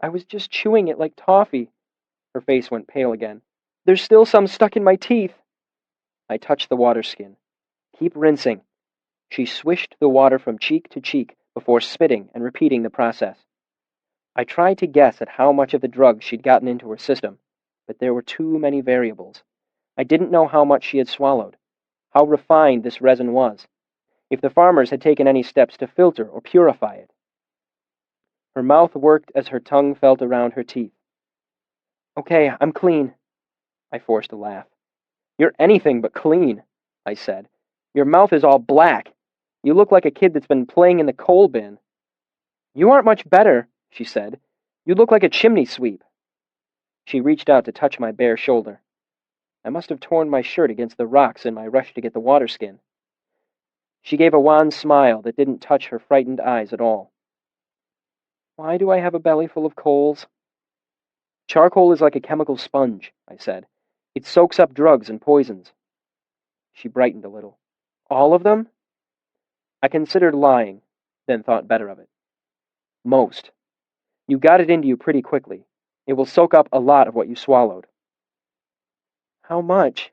"I was just chewing it like toffee." Her face went pale again. "There's still some stuck in my teeth." I touched the water skin. "Keep rinsing." She swished the water from cheek to cheek before spitting and repeating the process. I tried to guess at how much of the drug she'd gotten into her system, but there were too many variables. I didn't know how much she had swallowed, how refined this resin was, if the farmers had taken any steps to filter or purify it. Her mouth worked as her tongue felt around her teeth. "Okay, I'm clean." I forced a laugh. "You're anything but clean," I said. "Your mouth is all black. You look like a kid that's been playing in the coal bin." "You aren't much better," she said. "You look like a chimney sweep." She reached out to touch my bare shoulder. I must have torn my shirt against the rocks in my rush to get the water skin. She gave a wan smile that didn't touch her frightened eyes at all. "Why do I have a belly full of coals?" "Charcoal is like a chemical sponge," I said. "It soaks up drugs and poisons." She brightened a little. "All of them?" I considered lying, then thought better of it. "Most. You got it into you pretty quickly. It will soak up a lot of what you swallowed." "How much?"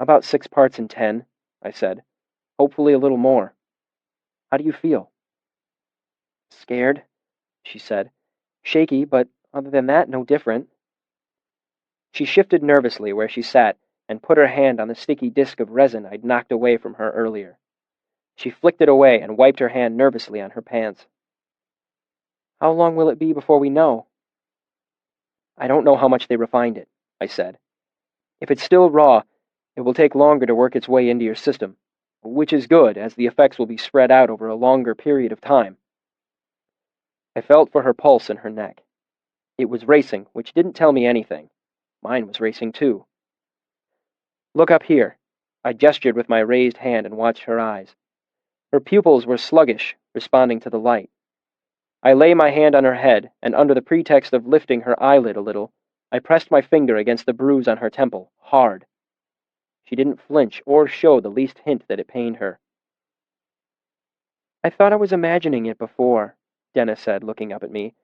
"About 6 parts in 10, I said. "Hopefully a little more. How do you feel?" "Scared," she said. "Shaky, but other than that, no different." She shifted nervously where she sat and put her hand on the sticky disk of resin I'd knocked away from her earlier. She flicked it away and wiped her hand nervously on her pants. "How long will it be before we know?" "I don't know how much they refined it," I said. "If it's still raw, it will take longer to work its way into your system, which is good, as the effects will be spread out over a longer period of time." I felt for her pulse in her neck. It was racing, which didn't tell me anything. Mine was racing too. "Look up here." I gestured with my raised hand and watched her eyes. Her pupils were sluggish, responding to the light. I lay my hand on her head, and under the pretext of lifting her eyelid a little, I pressed my finger against the bruise on her temple, hard. She didn't flinch or show the least hint that it pained her. "I thought I was imagining it before," Dennis said, looking up at me.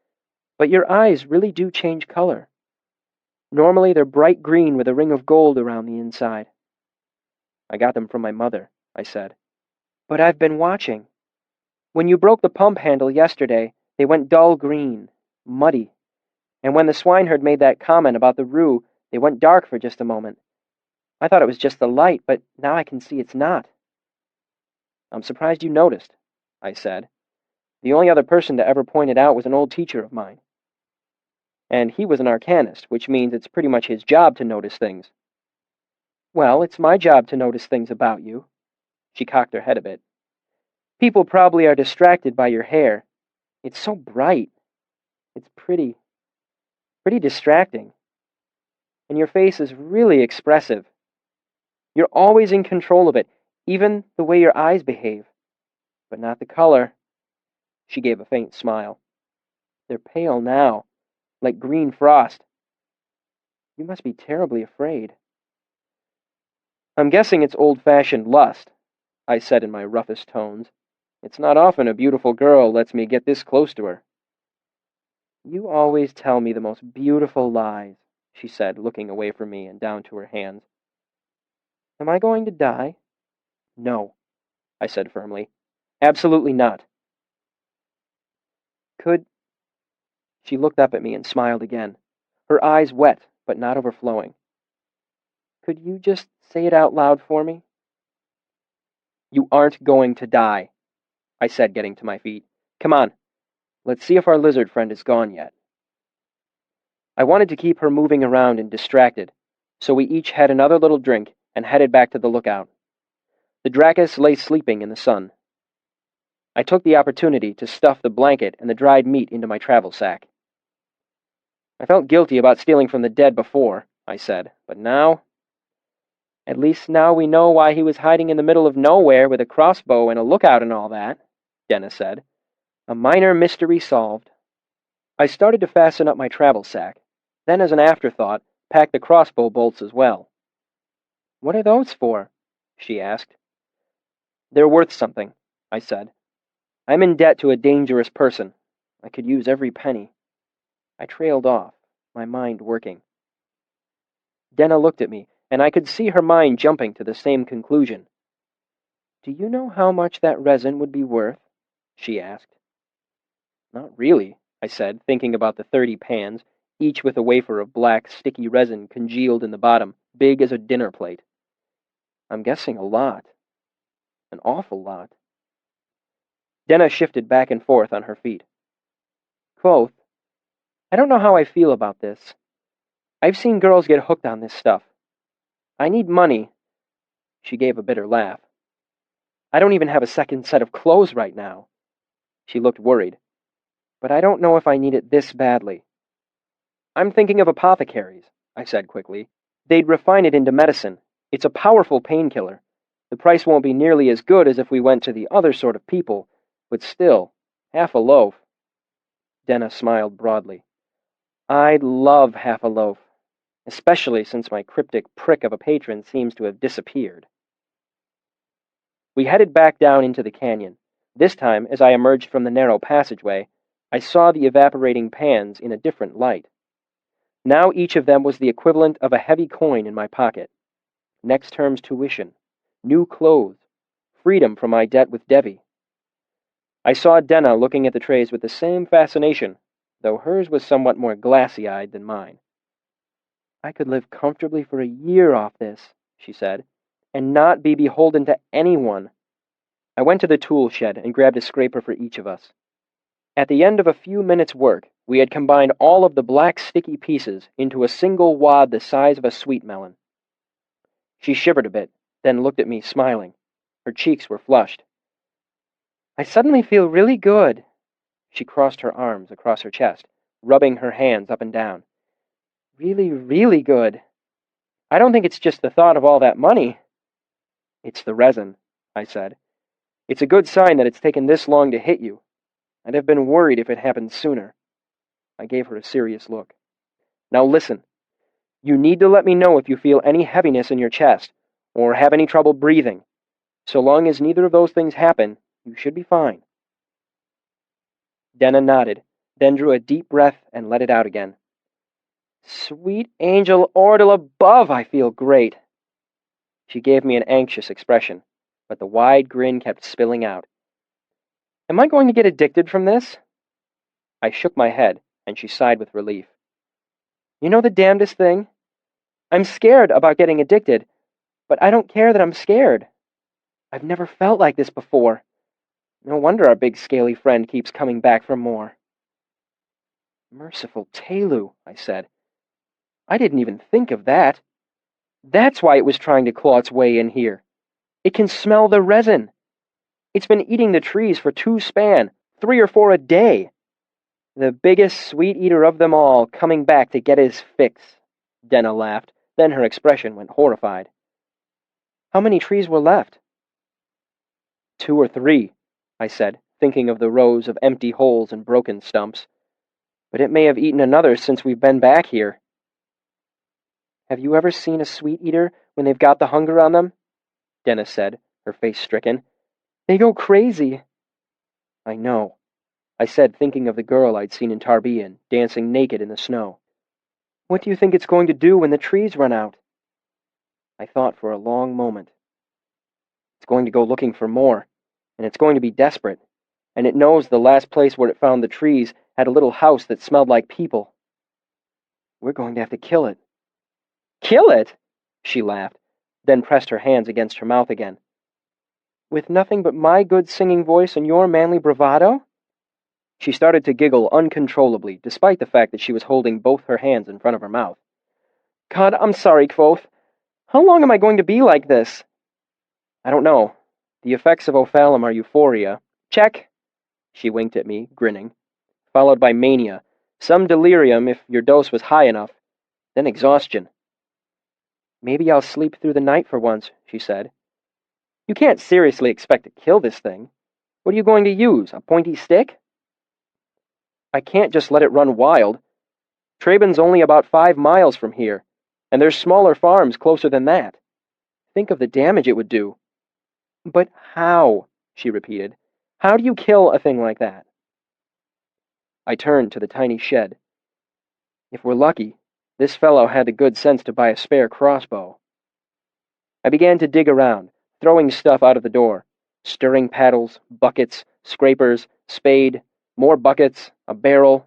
"But your eyes really do change color. Normally they're bright green with a ring of gold around the inside." "I got them from my mother," I said. "But I've been watching. When you broke the pump handle yesterday, they went dull green, muddy. And when the swineherd made that comment about the rue, they went dark for just a moment. I thought it was just the light, but now I can see it's not." "I'm surprised you noticed," I said. "The only other person to ever point it out was an old teacher of mine. And he was an arcanist, which means it's pretty much his job to notice things." "Well, it's my job to notice things about you." She cocked her head a bit. "People probably are distracted by your hair. It's so bright. It's pretty distracting. And your face is really expressive. You're always in control of it, even the way your eyes behave. but not the color. She gave a faint smile. They're pale now, like green frost. You must be terribly afraid. I'm guessing it's old-fashioned lust, I said in my roughest tones. It's not often a beautiful girl lets me get this close to her. You always tell me the most beautiful lies, she said, looking away from me and down to her hands. Am I going to die? No, I said firmly. Absolutely not. She looked up at me and smiled again, her eyes wet but not overflowing. Could you just say it out loud for me? You aren't going to die, I said, getting to my feet. Come on, let's see if our lizard friend is gone yet. I wanted to keep her moving around and distracted, so we each had another little drink and headed back to the lookout. The Dracus lay sleeping in the sun. I took the opportunity to stuff the blanket and the dried meat into my travel sack. I felt guilty about stealing from the dead before, I said, but now... At least now we know why he was hiding in the middle of nowhere with a crossbow and a lookout and all that, Denna said. A minor mystery solved. I started to fasten up my travel sack, then as an afterthought, packed the crossbow bolts as well. What are those for? She asked. They're worth something, I said. I'm in debt to a dangerous person. I could use every penny. I trailed off, my mind working. Denna looked at me, and I could see her mind jumping to the same conclusion. Do you know how much that resin would be worth? She asked. Not really, I said, thinking about the 30 pans, each with a wafer of black, sticky resin congealed in the bottom, big as a dinner plate. I'm guessing a lot. An awful lot. Denna shifted back and forth on her feet. Kvothe, I don't know how I feel about this. I've seen girls get hooked on this stuff. I need money. She gave a bitter laugh. I don't even have a second set of clothes right now. She looked worried. But I don't know if I need it this badly. I'm thinking of apothecaries, I said quickly. They'd refine it into medicine. It's a powerful painkiller. The price won't be nearly as good as if we went to the other sort of people, but still, half a loaf. Denna smiled broadly. I'd love half a loaf, especially since my cryptic prick of a patron seems to have disappeared. We headed back down into the canyon. This time, as I emerged from the narrow passageway, I saw the evaporating pans in a different light. Now each of them was the equivalent of a heavy coin in my pocket. Next term's tuition, new clothes, freedom from my debt with Devi. I saw Denna looking at the trays with the same fascination, though hers was somewhat more glassy-eyed than mine. I could live comfortably for a year off this, she said, and not be beholden to anyone. I went to the tool shed and grabbed a scraper for each of us. At the end of a few minutes' work, we had combined all of the black sticky pieces into a single wad the size of a sweet melon. She shivered a bit, then looked at me, smiling. Her cheeks were flushed. I suddenly feel really good. She crossed her arms across her chest, rubbing her hands up and down. Really, really good. I don't think it's just the thought of all that money. It's the resin, I said. It's a good sign that it's taken this long to hit you. I'd have been worried if it happened sooner. I gave her a serious look. Now listen. You need to let me know if you feel any heaviness in your chest, or have any trouble breathing. So long as neither of those things happen, you should be fine. Denna nodded, then drew a deep breath and let it out again. Sweet angel Ordle above, I feel great. She gave me an anxious expression, but the wide grin kept spilling out. Am I going to get addicted from this? I shook my head, and she sighed with relief. You know the damnedest thing? I'm scared about getting addicted, but I don't care that I'm scared. I've never felt like this before. No wonder our big scaly friend keeps coming back for more. Merciful Telu, I said. I didn't even think of that. That's why it was trying to claw its way in here. It can smell the resin. It's been eating the trees for 2 span, 3 or 4 a day. The biggest sweet eater of them all coming back to get his fix. Denna laughed, then her expression went horrified. How many trees were left? 2 or 3. I said, thinking of the rows of empty holes and broken stumps. But it may have eaten another since we've been back here. Have you ever seen a sweet eater when they've got the hunger on them? Dennis said, her face stricken. They go crazy. I know, I said, thinking of the girl I'd seen in Tarbean, dancing naked in the snow. What do you think it's going to do when the trees run out? I thought for a long moment. It's going to go looking for more, and it's going to be desperate, and it knows the last place where it found the trees had a little house that smelled like people. We're going to have to kill it. Kill it? She laughed, then pressed her hands against her mouth again. With nothing but my good singing voice and your manly bravado? She started to giggle uncontrollably, despite the fact that she was holding both her hands in front of her mouth. God, I'm sorry, Kvothe. How long am I going to be like this? I don't know. The effects of ophalum are euphoria. Check. She winked at me, grinning. Followed by mania, some delirium if your dose was high enough, then exhaustion. Maybe I'll sleep through the night for once, she said. You can't seriously expect to kill this thing. What are you going to use, a pointy stick? I can't just let it run wild. Traben's only about 5 miles from here, and there's smaller farms closer than that. Think of the damage it would do. But how? She repeated. How do you kill a thing like that? I turned to the tiny shed. If we're lucky, this fellow had the good sense to buy a spare crossbow. I began to dig around, throwing stuff out of the door. Stirring paddles, buckets, scrapers, spade, more buckets, a barrel.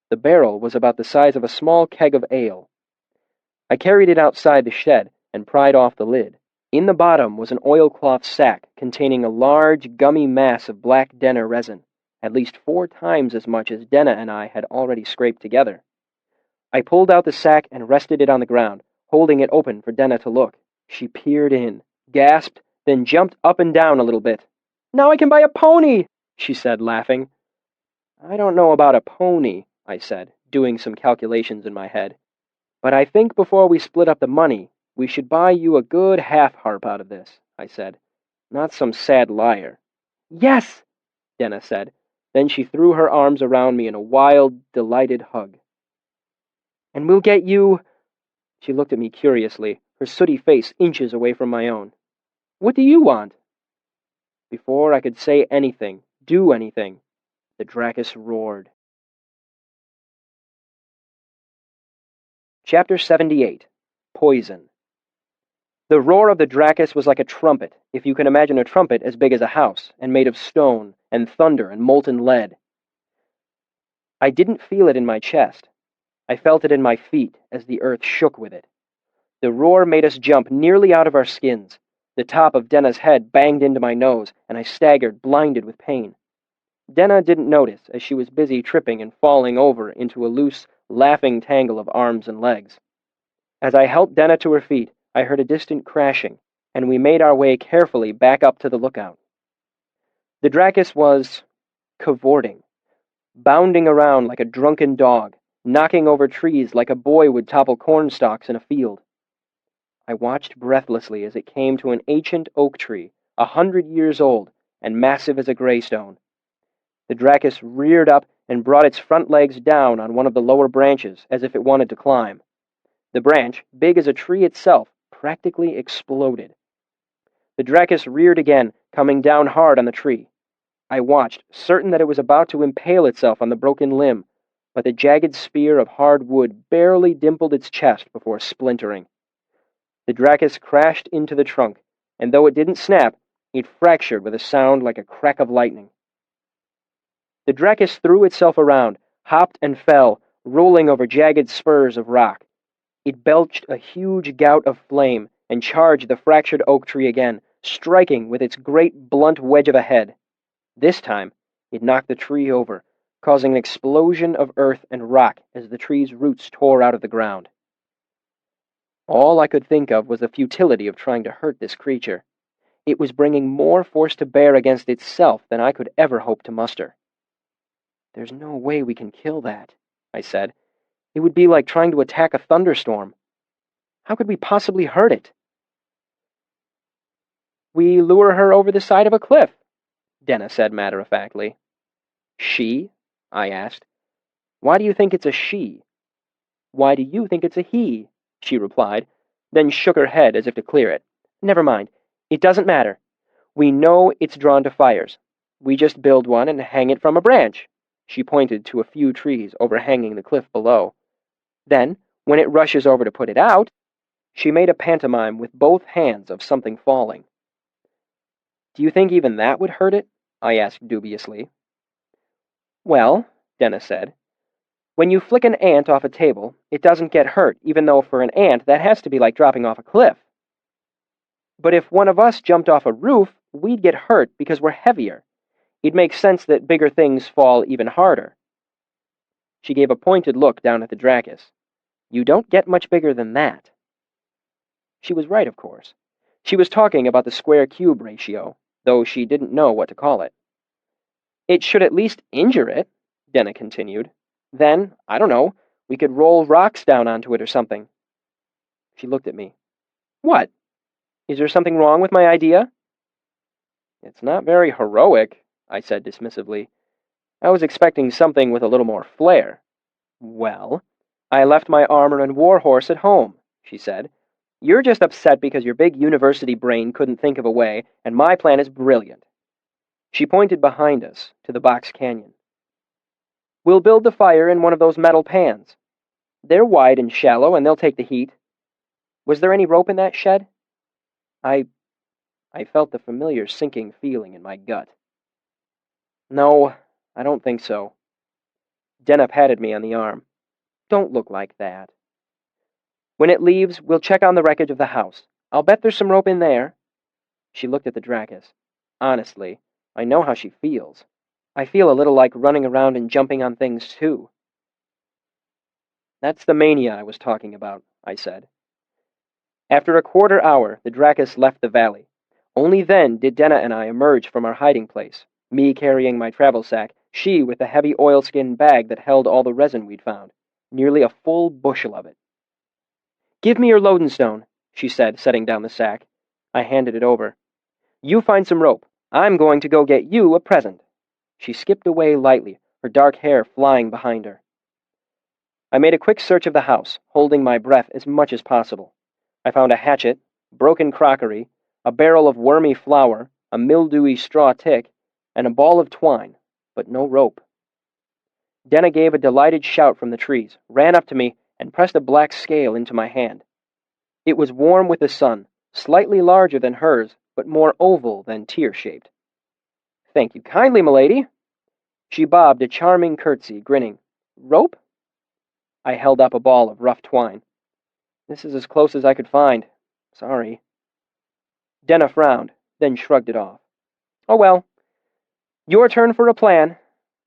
The barrel was about the size of a small keg of ale. I carried it outside the shed and pried off the lid. In the bottom was an oilcloth sack containing a large, gummy mass of black denner resin, at least 4 times as much as Denna and I had already scraped together. I pulled out the sack and rested it on the ground, holding it open for Denna to look. She peered in, gasped, then jumped up and down a little bit. Now I can buy a pony, she said, laughing. I don't know about a pony, I said, doing some calculations in my head. But I think before we split up the money, we should buy you a good half-harp out of this, I said. Not some sad liar. Yes, Denna said. Then she threw her arms around me in a wild, delighted hug. And we'll get you... She looked at me curiously, her sooty face inches away from my own. What do you want? Before I could say anything, do anything, the Dracus roared. Chapter 78. Poison. The roar of the Dracus was like a trumpet, if you can imagine a trumpet as big as a house, and made of stone, and thunder, and molten lead. I didn't feel it in my chest. I felt it in my feet as the earth shook with it. The roar made us jump nearly out of our skins. The top of Denna's head banged into my nose, and I staggered, blinded with pain. Denna didn't notice, as she was busy tripping and falling over into a loose, laughing tangle of arms and legs. As I helped Denna to her feet, I heard a distant crashing, and we made our way carefully back up to the lookout. The Dracus was cavorting, bounding around like a drunken dog, knocking over trees like a boy would topple cornstalks in a field. I watched breathlessly as it came to an ancient oak tree, 100 years old, and massive as a greystone. The Dracus reared up and brought its front legs down on one of the lower branches as if it wanted to climb. The branch, big as a tree itself, practically exploded. The Dracus reared again, coming down hard on the tree. I watched, certain that it was about to impale itself on the broken limb, but the jagged spear of hard wood barely dimpled its chest before splintering. The Dracus crashed into the trunk, and though it didn't snap, it fractured with a sound like a crack of lightning. The Dracus threw itself around, hopped and fell, rolling over jagged spurs of rock. It belched a huge gout of flame and charged the fractured oak tree again, striking with its great blunt wedge of a head. This time, it knocked the tree over, causing an explosion of earth and rock as the tree's roots tore out of the ground. All I could think of was the futility of trying to hurt this creature. It was bringing more force to bear against itself than I could ever hope to muster. There's no way we can kill that, I said. It would be like trying to attack a thunderstorm. How could we possibly hurt it? We lure her over the side of a cliff, Denna said matter-of-factly. She? I asked. Why do you think it's a she? Why do you think it's a he? She replied, then shook her head as if to clear it. Never mind. It doesn't matter. We know it's drawn to fires. We just build one and hang it from a branch. She pointed to a few trees overhanging the cliff below. Then, when it rushes over to put it out, she made a pantomime with both hands of something falling. Do you think even that would hurt it? I asked dubiously. Well, Denna said, when you flick an ant off a table, it doesn't get hurt, even though for an ant that has to be like dropping off a cliff. But if one of us jumped off a roof, we'd get hurt because we're heavier. It makes sense that bigger things fall even harder. She gave a pointed look down at the Dracus. You don't get much bigger than that. She was right, of course. She was talking about the square-cube ratio, though she didn't know what to call it. It should at least injure it, Denna continued. Then, I don't know, we could roll rocks down onto it or something. She looked at me. What? Is there something wrong with my idea? It's not very heroic, I said dismissively. I was expecting something with a little more flair. Well, I left my armor and warhorse at home, she said. You're just upset because your big university brain couldn't think of a way, and my plan is brilliant. She pointed behind us, to the box canyon. We'll build the fire in one of those metal pans. They're wide and shallow, and they'll take the heat. Was there any rope in that shed? I felt the familiar sinking feeling in my gut. No, I don't think so. Denna patted me on the arm. Don't look like that. When it leaves, we'll check on the wreckage of the house. I'll bet there's some rope in there. She looked at the Dracus. Honestly, I know how she feels. I feel a little like running around and jumping on things, too. That's the mania I was talking about, I said. After a quarter hour, the Dracus left the valley. Only then did Denna and I emerge from our hiding place, me carrying my travel sack, she with the heavy oilskin bag that held all the resin we'd found, nearly a full bushel of it. Give me your loading stone, she said, setting down the sack. I handed it over. You find some rope. I'm going to go get you a present. She skipped away lightly, her dark hair flying behind her. I made a quick search of the house, holding my breath as much as possible. I found a hatchet, broken crockery, a barrel of wormy flour, a mildewy straw tick, and a ball of twine, but no rope. Denna gave a delighted shout from the trees, ran up to me, and pressed a black scale into my hand. It was warm with the sun, slightly larger than hers, but more oval than tear-shaped. Thank you kindly, milady. She bobbed a charming curtsy, grinning. Rope? I held up a ball of rough twine. This is as close as I could find. Sorry. Denna frowned, then shrugged it off. Oh well. Your turn for a plan.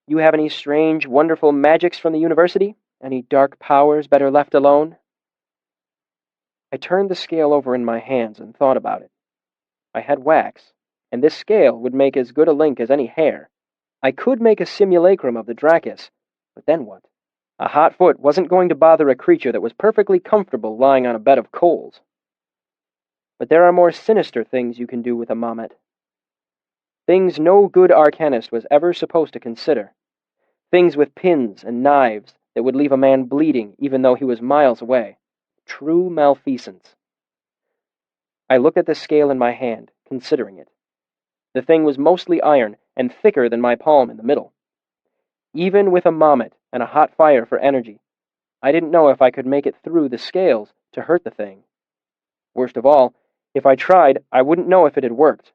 You have any strange, wonderful magics from the university? Any dark powers better left alone? I turned the scale over in my hands and thought about it. I had wax, and this scale would make as good a link as any hair. I could make a simulacrum of the Dracus, but then what? A hot foot wasn't going to bother a creature that was perfectly comfortable lying on a bed of coals. But there are more sinister things you can do with a Mamet. Things no good arcanist was ever supposed to consider. Things with pins and knives that would leave a man bleeding even though he was miles away. True malfeasance. I looked at the scale in my hand, considering it. The thing was mostly iron and thicker than my palm in the middle. Even with a Mamet and a hot fire for energy, I didn't know if I could make it through the scales to hurt the thing. Worst of all, if I tried, I wouldn't know if it had worked.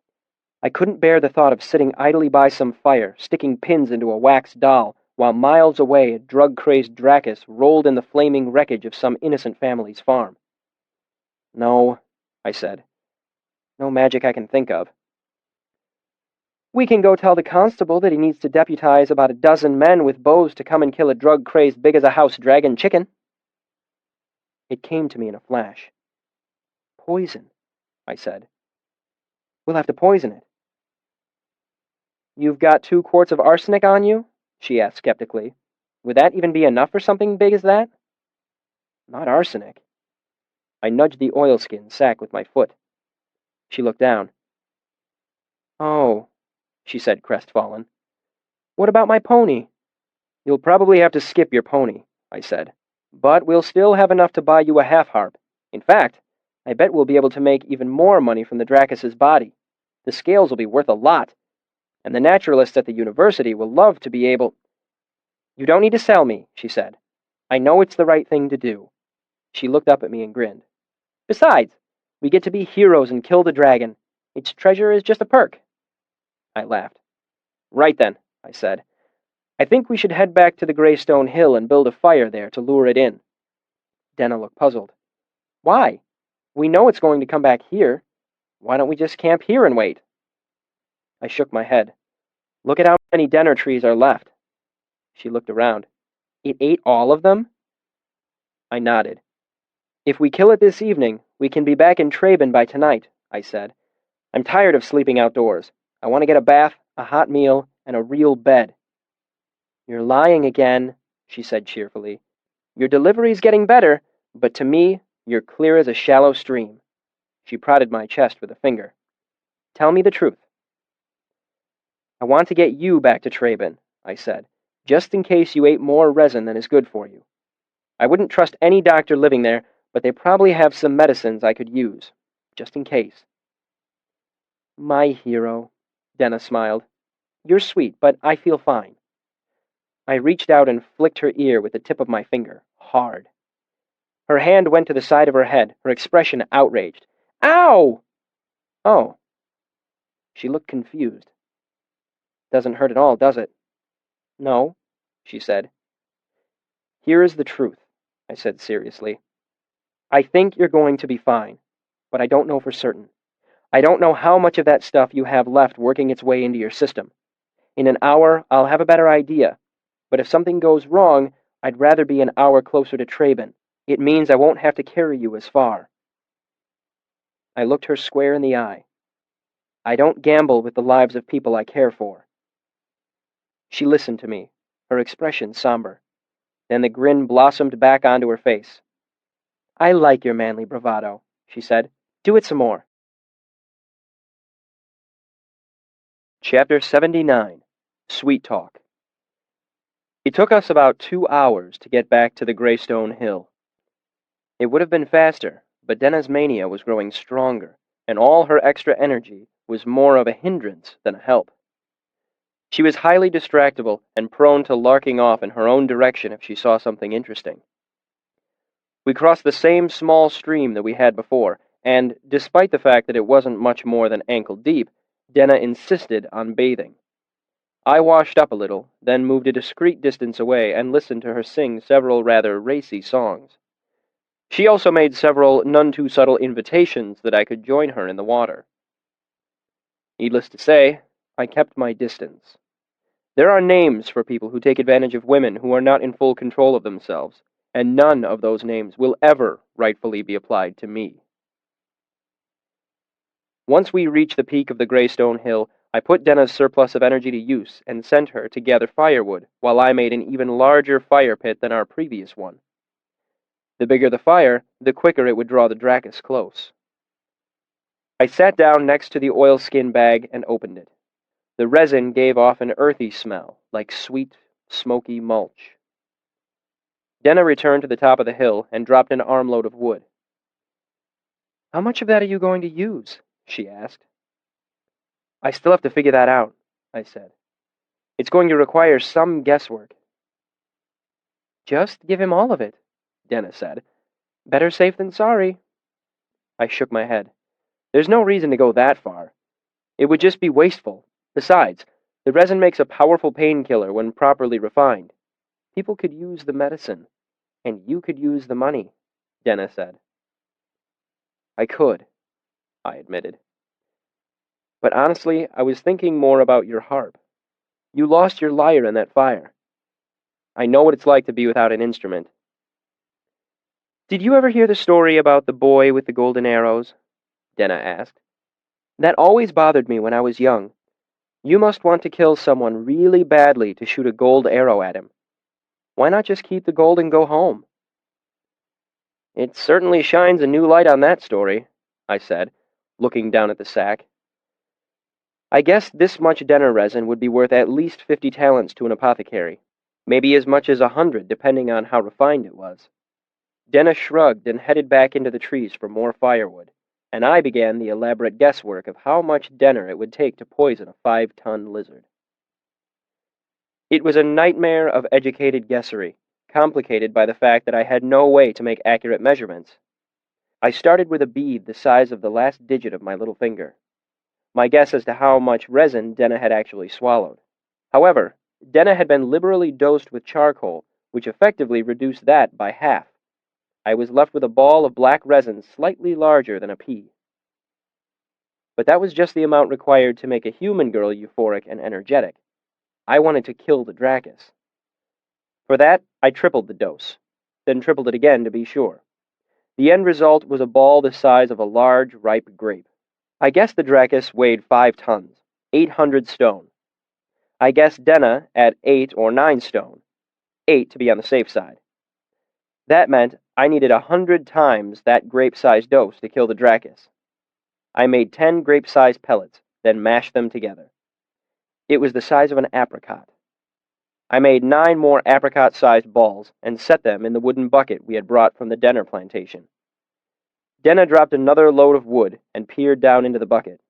I couldn't bear the thought of sitting idly by some fire, sticking pins into a wax doll, while miles away a drug-crazed Dracus rolled in the flaming wreckage of some innocent family's farm. No, I said. No magic I can think of. We can go tell the constable that he needs to deputize about a dozen men with bows to come and kill a drug-crazed big-as-a-house dragon chicken. It came to me in a flash. Poison, I said. We'll have to poison it. You've got 2 quarts of arsenic on you? She asked skeptically. Would that even be enough for something big as that? Not arsenic. I nudged the oilskin sack with my foot. She looked down. Oh, she said, crestfallen. What about my pony? You'll probably have to skip your pony, I said. But we'll still have enough to buy you a half-harp. In fact, I bet we'll be able to make even more money from the Dracus's body. The scales will be worth a lot, and the naturalists at the university will love to be able... You don't need to sell me, she said. I know it's the right thing to do. She looked up at me and grinned. Besides, we get to be heroes and kill the dragon. Its treasure is just a perk. I laughed. Right then, I said. I think we should head back to the Greystone Hill and build a fire there to lure it in. Denna looked puzzled. Why? We know it's going to come back here. Why don't we just camp here and wait? I shook my head. Look at how many denner trees are left. She looked around. It ate all of them? I nodded. If we kill it this evening, we can be back in Traben by tonight, I said. I'm tired of sleeping outdoors. I want to get a bath, a hot meal, and a real bed. You're lying again, she said cheerfully. Your delivery's getting better, but to me, you're clear as a shallow stream. She prodded my chest with a finger. Tell me the truth. I want to get you back to Traben, I said, just in case you ate more resin than is good for you. I wouldn't trust any doctor living there, but they probably have some medicines I could use, just in case. My hero, Denna smiled. You're sweet, but I feel fine. I reached out and flicked her ear with the tip of my finger, hard. Her hand went to the side of her head, her expression outraged. Ow! Oh. She looked confused. Doesn't hurt at all, does it? No, she said. Here is the truth, I said seriously. I think you're going to be fine, but I don't know for certain. I don't know how much of that stuff you have left working its way into your system. In an hour, I'll have a better idea, but if something goes wrong, I'd rather be an hour closer to Traben. It means I won't have to carry you as far. I looked her square in the eye. I don't gamble with the lives of people I care for. She listened to me, her expression somber. Then the grin blossomed back onto her face. I like your manly bravado, she said. Do it some more. Chapter 79. Sweet Talk. It took us about 2 hours to get back to the Greystone Hill. It would have been faster, but Denna's mania was growing stronger, and all her extra energy was more of a hindrance than a help. She was highly distractible and prone to larking off in her own direction if she saw something interesting. We crossed the same small stream that we had before, and, despite the fact that it wasn't much more than ankle deep, Denna insisted on bathing. I washed up a little, then moved a discreet distance away and listened to her sing several rather racy songs. She also made several none-too-subtle invitations that I could join her in the water. Needless to say, I kept my distance. There are names for people who take advantage of women who are not in full control of themselves, and none of those names will ever rightfully be applied to me. Once we reached the peak of the Greystone Hill, I put Denna's surplus of energy to use and sent her to gather firewood while I made an even larger fire pit than our previous one. The bigger the fire, the quicker it would draw the Dracus close. I sat down next to the oilskin bag and opened it. The resin gave off an earthy smell, like sweet, smoky mulch. Denna returned to the top of the hill and dropped an armload of wood. How much of that are you going to use? She asked. I still have to figure that out, I said. It's going to require some guesswork. Just give him all of it, Denna said. Better safe than sorry. I shook my head. There's no reason to go that far. It would just be wasteful. Besides, the resin makes a powerful painkiller when properly refined. People could use the medicine, and you could use the money, Denna said. I could, I admitted. But honestly, I was thinking more about your harp. You lost your lyre in that fire. I know what it's like to be without an instrument. Did you ever hear the story about the boy with the golden arrows? Denna asked. That always bothered me when I was young. You must want to kill someone really badly to shoot a gold arrow at him. Why not just keep the gold and go home? It certainly shines a new light on that story, I said, looking down at the sack. I guessed this much Denner resin would be worth at least 50 talents to an apothecary, maybe as much as 100 depending on how refined it was. Denna shrugged and headed back into the trees for more firewood, and I began the elaborate guesswork of how much Denner it would take to poison a 5-ton lizard. It was a nightmare of educated guessery, complicated by the fact that I had no way to make accurate measurements. I started with a bead the size of the last digit of my little finger, my guess as to how much resin Denna had actually swallowed. However, Denna had been liberally dosed with charcoal, which effectively reduced that by half. I was left with a ball of black resin slightly larger than a pea. But that was just the amount required to make a human girl euphoric and energetic. I wanted to kill the Dracus. For that, I tripled the dose, then tripled it again to be sure. The end result was a ball the size of a large, ripe grape. I guessed the Dracus weighed 5 tons, 800 stone. I guessed Denna at 8 or 9 stone, 8 to be on the safe side. That meant I needed 100 times that grape-sized dose to kill the Dracus. I made 10 grape-sized pellets, then mashed them together. It was the size of an apricot. I made 9 more apricot-sized balls and set them in the wooden bucket we had brought from the Denner plantation. Denna dropped another load of wood and peered down into the bucket.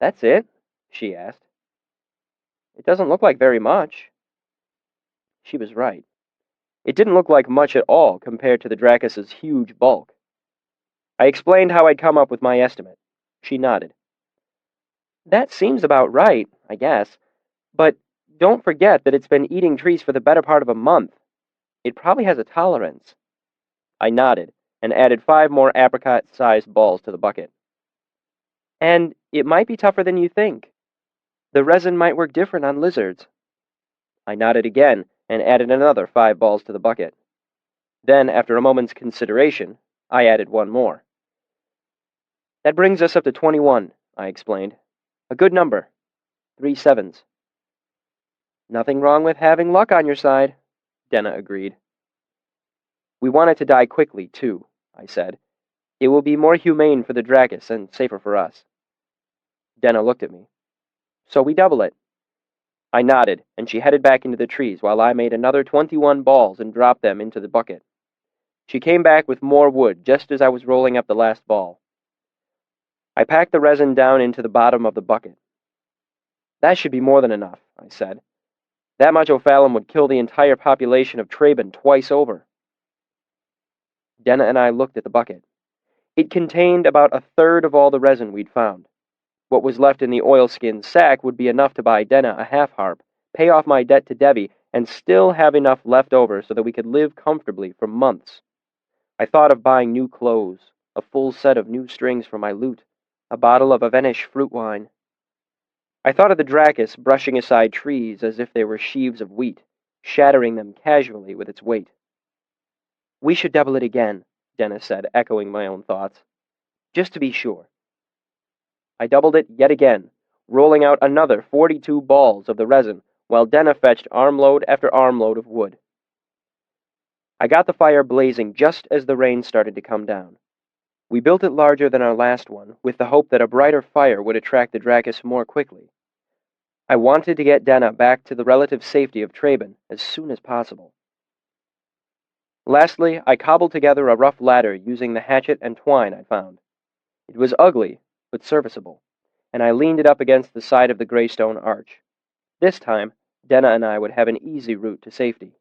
"That's it?" she asked. "It doesn't look like very much." She was right. It didn't look like much at all compared to the Dracus's huge bulk. I explained how I'd come up with my estimate. She nodded. "That seems about right, I guess, but don't forget that it's been eating trees for the better part of a month. It probably has a tolerance." I nodded and added 5 more apricot-sized balls to the bucket. "And it might be tougher than you think. The resin might work different on lizards." I nodded again and added another 5 balls to the bucket. Then, after a moment's consideration, I added 1 more. "That brings us up to 21, I explained. "A good number. 3 sevens. "Nothing wrong with having luck on your side," Denna agreed. "We want it to die quickly, too," I said. "It will be more humane for the Dracus and safer for us." Denna looked at me. "So we double it." I nodded, and she headed back into the trees while I made another 21 balls and dropped them into the bucket. She came back with more wood just as I was rolling up the last ball. I packed the resin down into the bottom of the bucket. "That should be more than enough," I said. "That much ophalum would kill the entire population of Traben twice over." Denna and I looked at the bucket. It contained about a third of all the resin we'd found. What was left in the oilskin sack would be enough to buy Denna a half-harp, pay off my debt to Debbie, and still have enough left over so that we could live comfortably for months. I thought of buying new clothes, a full set of new strings for my lute, a bottle of Avenish fruit wine. I thought of the Dracus brushing aside trees as if they were sheaves of wheat, shattering them casually with its weight. "We should double it again," Denna said, echoing my own thoughts. "Just to be sure." I doubled it yet again, rolling out another 42 balls of the resin, while Denna fetched armload after armload of wood. I got the fire blazing just as the rain started to come down. We built it larger than our last one, with the hope that a brighter fire would attract the Dracus more quickly. I wanted to get Denna back to the relative safety of Traben as soon as possible. Lastly, I cobbled together a rough ladder using the hatchet and twine I found. It was ugly, but serviceable, and I leaned it up against the side of the graystone arch. This time, Denna and I would have an easy route to safety.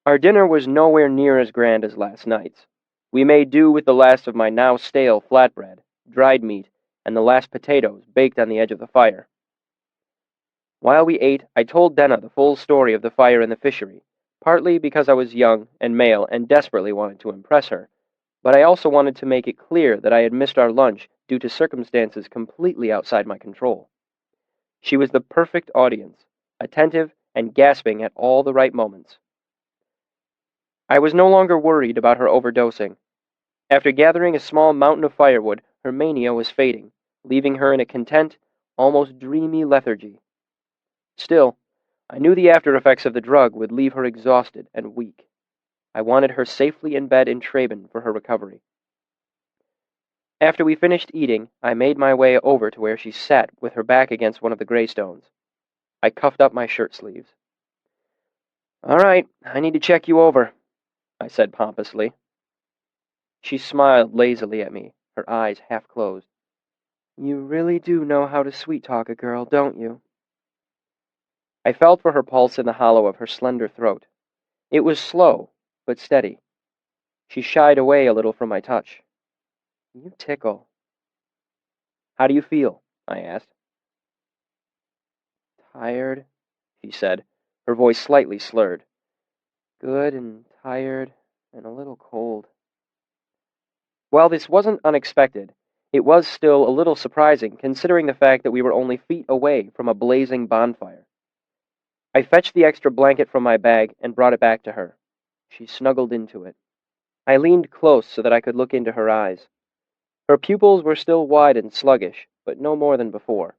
Our dinner was nowhere near as grand as last night's. We made do with the last of my now stale flatbread, dried meat, and the last potatoes baked on the edge of the fire. While we ate, I told Denna the full story of the fire in the fishery, partly because I was young and male and desperately wanted to impress her, but I also wanted to make it clear that I had missed our lunch due to circumstances completely outside my control. She was the perfect audience, attentive and gasping at all the right moments. I was no longer worried about her overdosing. After gathering a small mountain of firewood, her mania was fading, leaving her in a content, almost dreamy lethargy. Still, I knew the after effects of the drug would leave her exhausted and weak. I wanted her safely in bed in Traben for her recovery. After we finished eating, I made my way over to where she sat with her back against one of the greystones. I cuffed up my shirt sleeves. "All right, I need to check you over," I said pompously. She smiled lazily at me, her eyes half closed. "You really do know how to sweet-talk a girl, don't you?" I felt for her pulse in the hollow of her slender throat. It was slow, but steady. She shied away a little from my touch. "You tickle." "How do you feel?" I asked. "Tired," she said, her voice slightly slurred. "Good and tired and a little cold." While this wasn't unexpected, it was still a little surprising considering the fact that we were only feet away from a blazing bonfire. I fetched the extra blanket from my bag and brought it back to her. She snuggled into it. I leaned close so that I could look into her eyes. Her pupils were still wide and sluggish, but no more than before.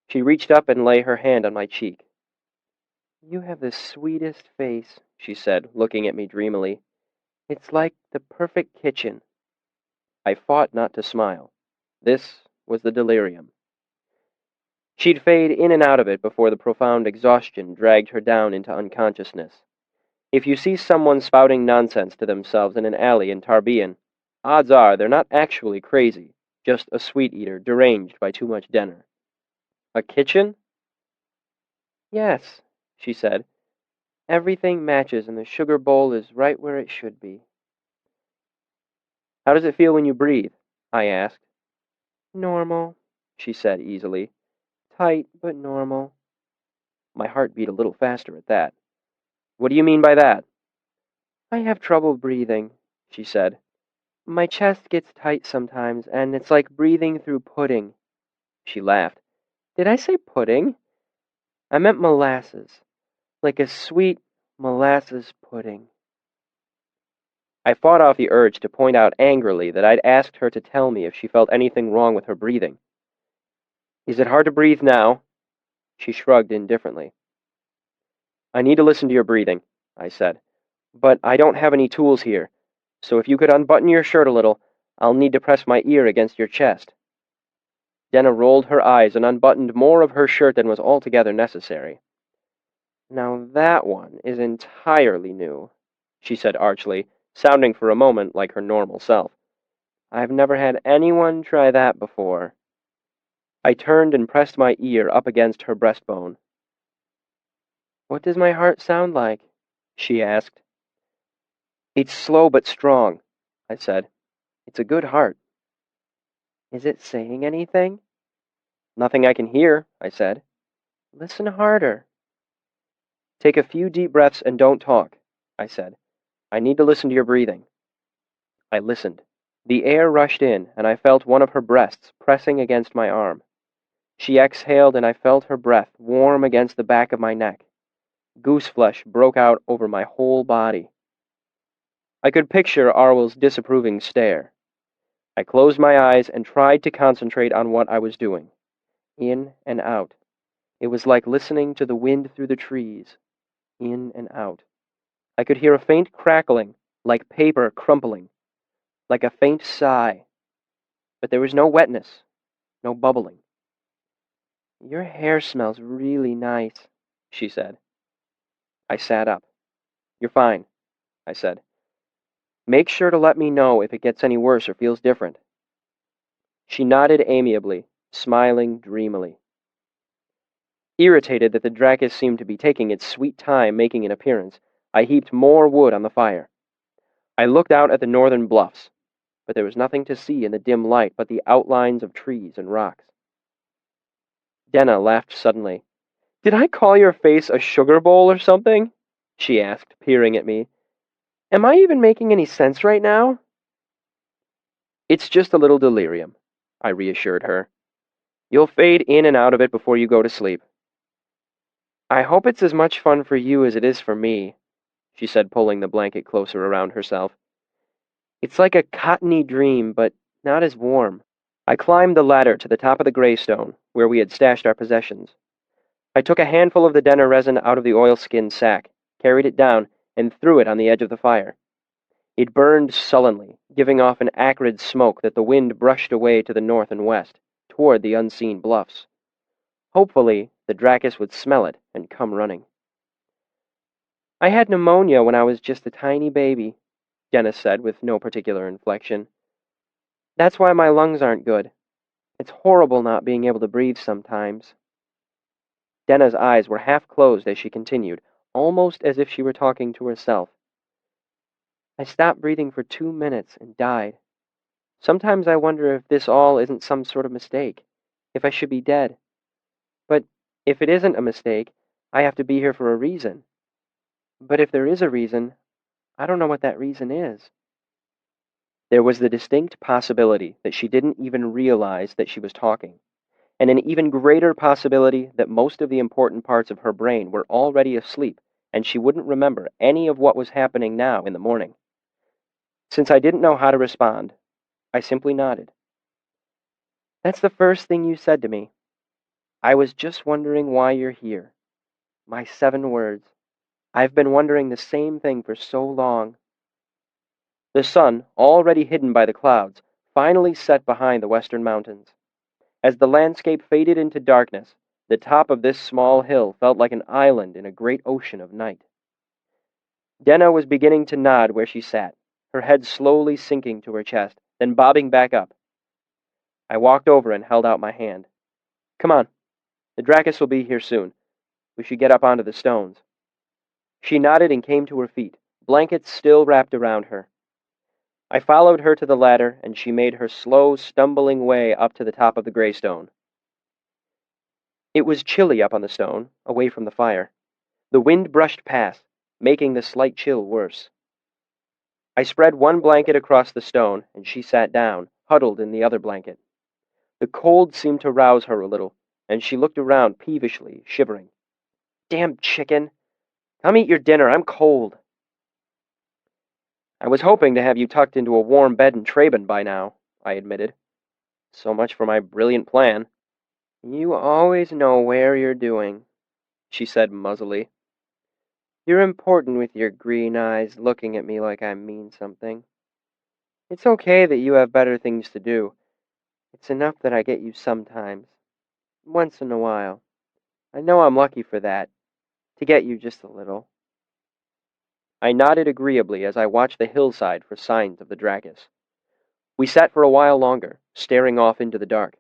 She reached up and lay her hand on my cheek. "You have the sweetest face," she said, looking at me dreamily. "It's like the perfect kitchen." I fought not to smile. This was the delirium. She'd fade in and out of it before the profound exhaustion dragged her down into unconsciousness. If you see someone spouting nonsense to themselves in an alley in Tarbian, odds are they're not actually crazy, just a sweet-eater deranged by too much dinner. "A kitchen?" "Yes," she said. "Everything matches and the sugar bowl is right where it should be." "How does it feel when you breathe?" I asked. "Normal," she said easily. "Tight, but normal." My heart beat a little faster at that. "What do you mean by that?" "I have trouble breathing," she said. "My chest gets tight sometimes, and it's like breathing through pudding." She laughed. "Did I say pudding? I meant molasses, like a sweet molasses pudding." I fought off the urge to point out angrily that I'd asked her to tell me if she felt anything wrong with her breathing. "Is it hard to breathe now?" She shrugged indifferently. "I need to listen to your breathing," I said. "But I don't have any tools here, so if you could unbutton your shirt a little, I'll need to press my ear against your chest." Denna rolled her eyes and unbuttoned more of her shirt than was altogether necessary. "Now that one is entirely new," she said archly, sounding for a moment like her normal self. "I've never had anyone try that before." I turned and pressed my ear up against her breastbone. "What does my heart sound like?" she asked. "It's slow but strong," I said. "It's a good heart." "Is it saying anything?" "Nothing I can hear," I said. "Listen harder." "Take a few deep breaths and don't talk," I said. "I need to listen to your breathing." I listened. The air rushed in, and I felt one of her breasts pressing against my arm. She exhaled, and I felt her breath warm against the back of my neck. Gooseflesh broke out over my whole body. I could picture Arwell's disapproving stare. I closed my eyes and tried to concentrate on what I was doing. In and out. It was like listening to the wind through the trees. In and out. I could hear a faint crackling, like paper crumpling, like a faint sigh. But there was no wetness, no bubbling. "Your hair smells really nice," she said. I sat up. "You're fine," I said. "Make sure to let me know if it gets any worse or feels different." She nodded amiably, smiling dreamily. Irritated that the Dracus seemed to be taking its sweet time making an appearance, I heaped more wood on the fire. I looked out at the northern bluffs, but there was nothing to see in the dim light but the outlines of trees and rocks. Denna laughed suddenly. "Did I call your face a sugar bowl or something?" she asked, peering at me. "Am I even making any sense right now?" "It's just a little delirium," I reassured her. "You'll fade in and out of it before you go to sleep." "I hope it's as much fun for you as it is for me," she said, pulling the blanket closer around herself. "It's like a cottony dream, but not as warm." I climbed the ladder to the top of the greystone, where we had stashed our possessions. I took a handful of the denner resin out of the oilskin sack, carried it down, and threw it on the edge of the fire. It burned sullenly, giving off an acrid smoke that the wind brushed away to the north and west, toward the unseen bluffs. Hopefully, the Dracus would smell it and come running. I had pneumonia when I was just a tiny baby, Dennis said with no particular inflection. That's why my lungs aren't good. It's horrible not being able to breathe sometimes. Denna's eyes were half closed as she continued, almost as if she were talking to herself. I stopped breathing for 2 minutes and died. Sometimes I wonder if this all isn't some sort of mistake, if I should be dead. But if it isn't a mistake, I have to be here for a reason. But if there is a reason, I don't know what that reason is. There was the distinct possibility that she didn't even realize that she was talking, and an even greater possibility that most of the important parts of her brain were already asleep and she wouldn't remember any of what was happening now in the morning. Since I didn't know how to respond, I simply nodded. That's the first thing you said to me. I was just wondering why you're here. My 7 words. I've been wondering the same thing for so long. The sun, already hidden by the clouds, finally set behind the western mountains. As the landscape faded into darkness, the top of this small hill felt like an island in a great ocean of night. Denna was beginning to nod where she sat, her head slowly sinking to her chest, then bobbing back up. I walked over and held out my hand. Come on. The Dracus will be here soon. We should get up onto the stones. She nodded and came to her feet, blankets still wrapped around her. I followed her to the ladder, and she made her slow, stumbling way up to the top of the greystone. It was chilly up on the stone, away from the fire. The wind brushed past, making the slight chill worse. I spread one blanket across the stone, and she sat down, huddled in the other blanket. The cold seemed to rouse her a little, and she looked around peevishly, shivering. Damn chicken! Come eat your dinner, I'm cold. I was hoping to have you tucked into a warm bed in Traben by now, I admitted. So much for my brilliant plan. You always know where you're doing, she said muzzily. You're important with your green eyes looking at me like I mean something. It's okay that you have better things to do. It's enough that I get you sometimes. Once in a while. I know I'm lucky for that. To get you just a little. I nodded agreeably as I watched the hillside for signs of the Dracus. We sat for a while longer, staring off into the dark.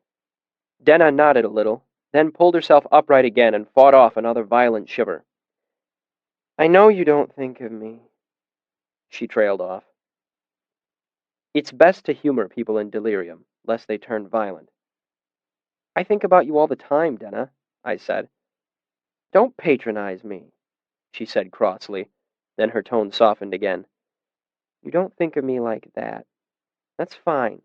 Denna nodded a little, then pulled herself upright again and fought off another violent shiver. I know you don't think of me, she trailed off. It's best to humor people in delirium, lest they turn violent. I think about you all the time, Denna, I said. Don't patronize me, she said crossly, then her tone softened again. You don't think of me like that. That's fine.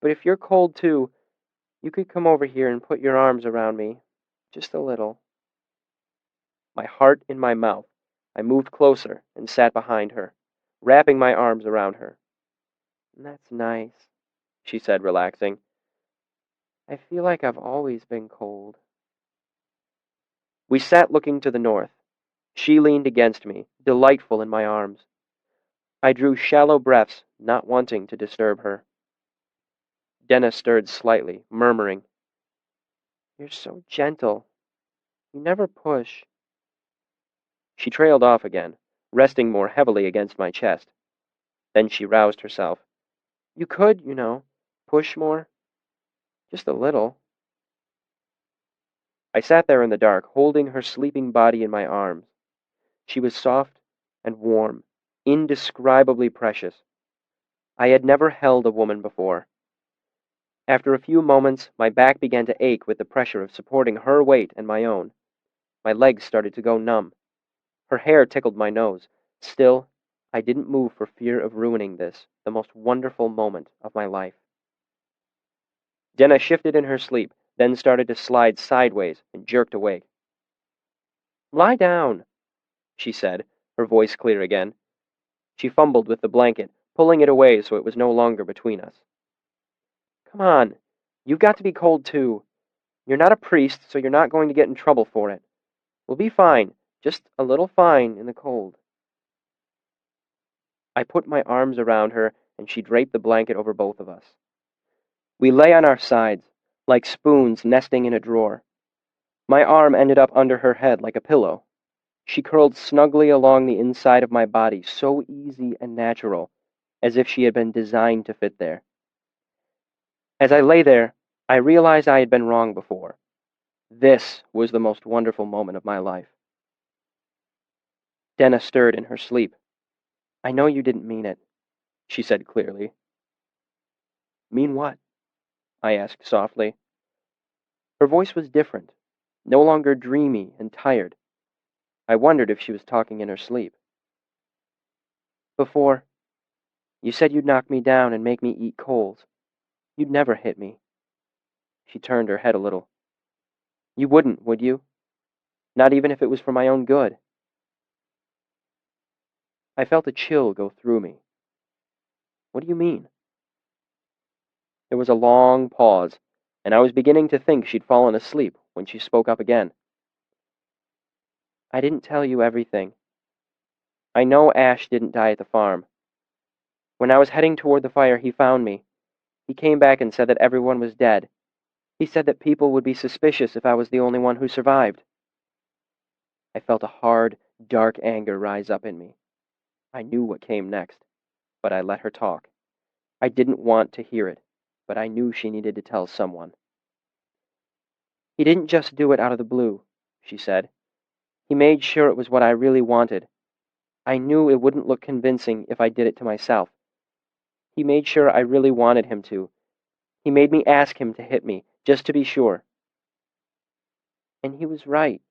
But if you're cold too, you could come over here and put your arms around me. Just a little. My heart in my mouth, I moved closer and sat behind her, wrapping my arms around her. That's nice, she said, relaxing. I feel like I've always been cold. We sat looking to the north. She leaned against me, delightful in my arms. I drew shallow breaths, not wanting to disturb her. Denna stirred slightly, murmuring, You're so gentle. You never push. She trailed off again, resting more heavily against my chest. Then she roused herself. You could, push more. Just a little. I sat there in the dark, holding her sleeping body in my arms. She was soft and warm, indescribably precious. I had never held a woman before. After a few moments, my back began to ache with the pressure of supporting her weight and my own. My legs started to go numb. Her hair tickled my nose. Still, I didn't move for fear of ruining this, the most wonderful moment of my life. Denna shifted in her sleep, then started to slide sideways and jerked awake. Lie down, she said, her voice clear again. She fumbled with the blanket, pulling it away so it was no longer between us. Come on, you've got to be cold too. You're not a priest, so you're not going to get in trouble for it. We'll be fine, just a little fine in the cold. I put my arms around her, and she draped the blanket over both of us. We lay on our sides, like spoons nesting in a drawer. My arm ended up under her head like a pillow. She curled snugly along the inside of my body, so easy and natural, as if she had been designed to fit there. As I lay there, I realized I had been wrong before. This was the most wonderful moment of my life. Denna stirred in her sleep. "I know you didn't mean it," she said clearly. "Mean what?" I asked softly. Her voice was different, no longer dreamy and tired. I wondered if she was talking in her sleep. "Before, you said you'd knock me down and make me eat coals. You'd never hit me." She turned her head a little. "You wouldn't, would you? Not even if it was for my own good." I felt a chill go through me. "What do you mean?" There was a long pause, and I was beginning to think she'd fallen asleep when she spoke up again. "I didn't tell you everything. I know Ash didn't die at the farm. When I was heading toward the fire, he found me. He came back and said that everyone was dead. He said that people would be suspicious if I was the only one who survived." I felt a hard, dark anger rise up in me. I knew what came next, but I let her talk. I didn't want to hear it, but I knew she needed to tell someone. "He didn't just do it out of the blue," she said. "He made sure it was what I really wanted. I knew it wouldn't look convincing if I did it to myself. He made sure I really wanted him to. He made me ask him to hit me, just to be sure. And he was right."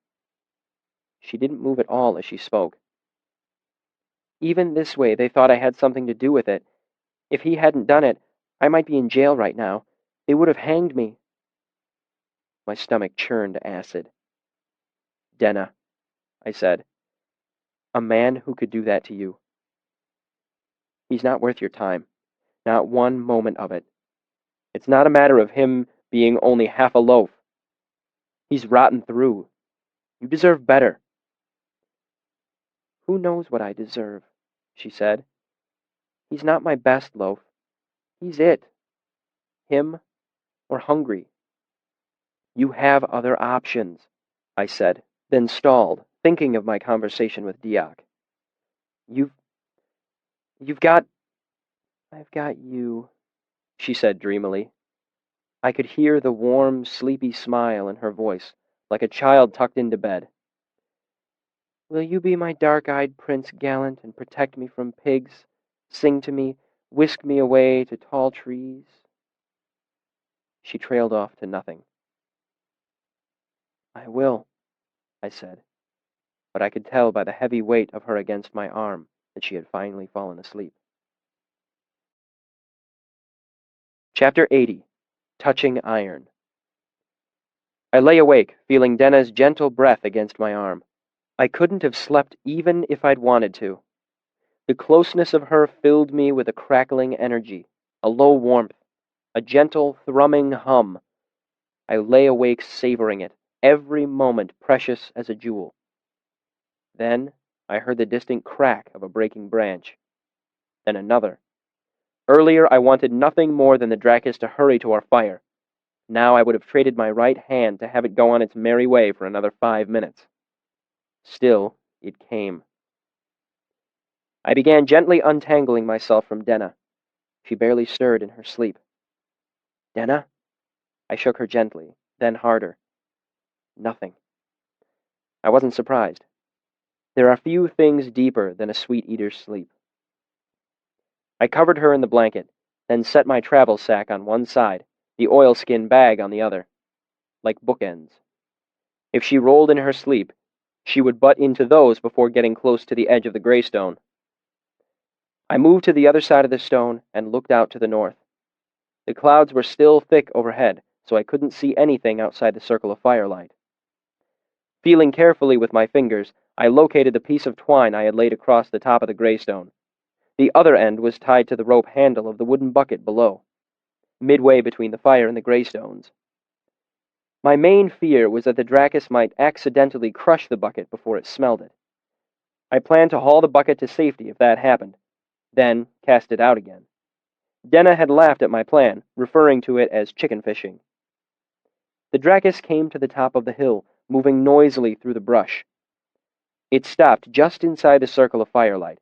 She didn't move at all as she spoke. "Even this way, they thought I had something to do with it. If he hadn't done it, I might be in jail right now. They would have hanged me." My stomach churned acid. "Denna," I said, "a man who could do that to you. He's not worth your time. Not one moment of it. It's not a matter of him being only half a loaf. He's rotten through. You deserve better." "Who knows what I deserve?" she said. "He's not my best loaf. He's it. Him or hungry." "You have other options," I said, then stalled, thinking of my conversation with Diak. You've got... I've got you," she said dreamily. I could hear the warm, sleepy smile in her voice, like a child tucked into bed. "Will you be my dark-eyed prince gallant and protect me from pigs, sing to me, whisk me away to tall trees?" She trailed off to nothing. "I will," I said, but I could tell by the heavy weight of her against my arm that she had finally fallen asleep. Chapter 80. Touching Iron. I lay awake, feeling Denna's gentle breath against my arm. I couldn't have slept even if I'd wanted to. The closeness of her filled me with a crackling energy, a low warmth, a gentle, thrumming hum. I lay awake savoring it, every moment precious as a jewel. Then I heard the distant crack of a breaking branch. Then another. Earlier I wanted nothing more than the Dracus to hurry to our fire. Now I would have traded my right hand to have it go on its merry way for another 5 minutes. Still, it came. I began gently untangling myself from Denna. She barely stirred in her sleep. "Denna?" I shook her gently, then harder. Nothing. I wasn't surprised. There are few things deeper than a sweet-eater's sleep. I covered her in the blanket, then set my travel sack on one side, the oilskin bag on the other, like bookends. If she rolled in her sleep, she would butt into those before getting close to the edge of the greystone. I moved to the other side of the stone and looked out to the north. The clouds were still thick overhead, so I couldn't see anything outside the circle of firelight. Feeling carefully with my fingers, I located the piece of twine I had laid across the top of the greystone. The other end was tied to the rope handle of the wooden bucket below, midway between the fire and the greystones. My main fear was that the Dracus might accidentally crush the bucket before it smelled it. I planned to haul the bucket to safety if that happened, then cast it out again. Denna had laughed at my plan, referring to it as chicken fishing. The Dracus came to the top of the hill, moving noisily through the brush. It stopped just inside the circle of firelight.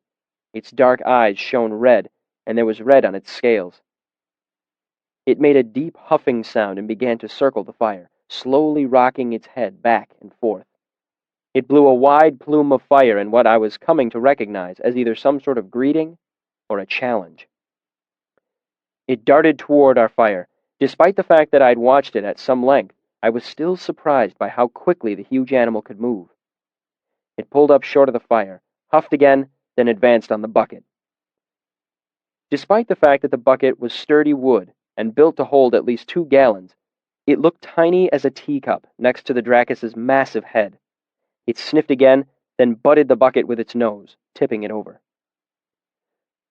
Its dark eyes shone red, and there was red on its scales. It made a deep huffing sound and began to circle the fire, slowly rocking its head back and forth. It blew a wide plume of fire in what I was coming to recognize as either some sort of greeting or a challenge. It darted toward our fire. Despite the fact that I'd watched it at some length, I was still surprised by how quickly the huge animal could move. It pulled up short of the fire, huffed again, then advanced on the bucket. Despite the fact that the bucket was sturdy wood and built to hold at least 2 gallons, it looked tiny as a teacup next to the Dracus's massive head. It sniffed again, then butted the bucket with its nose, tipping it over.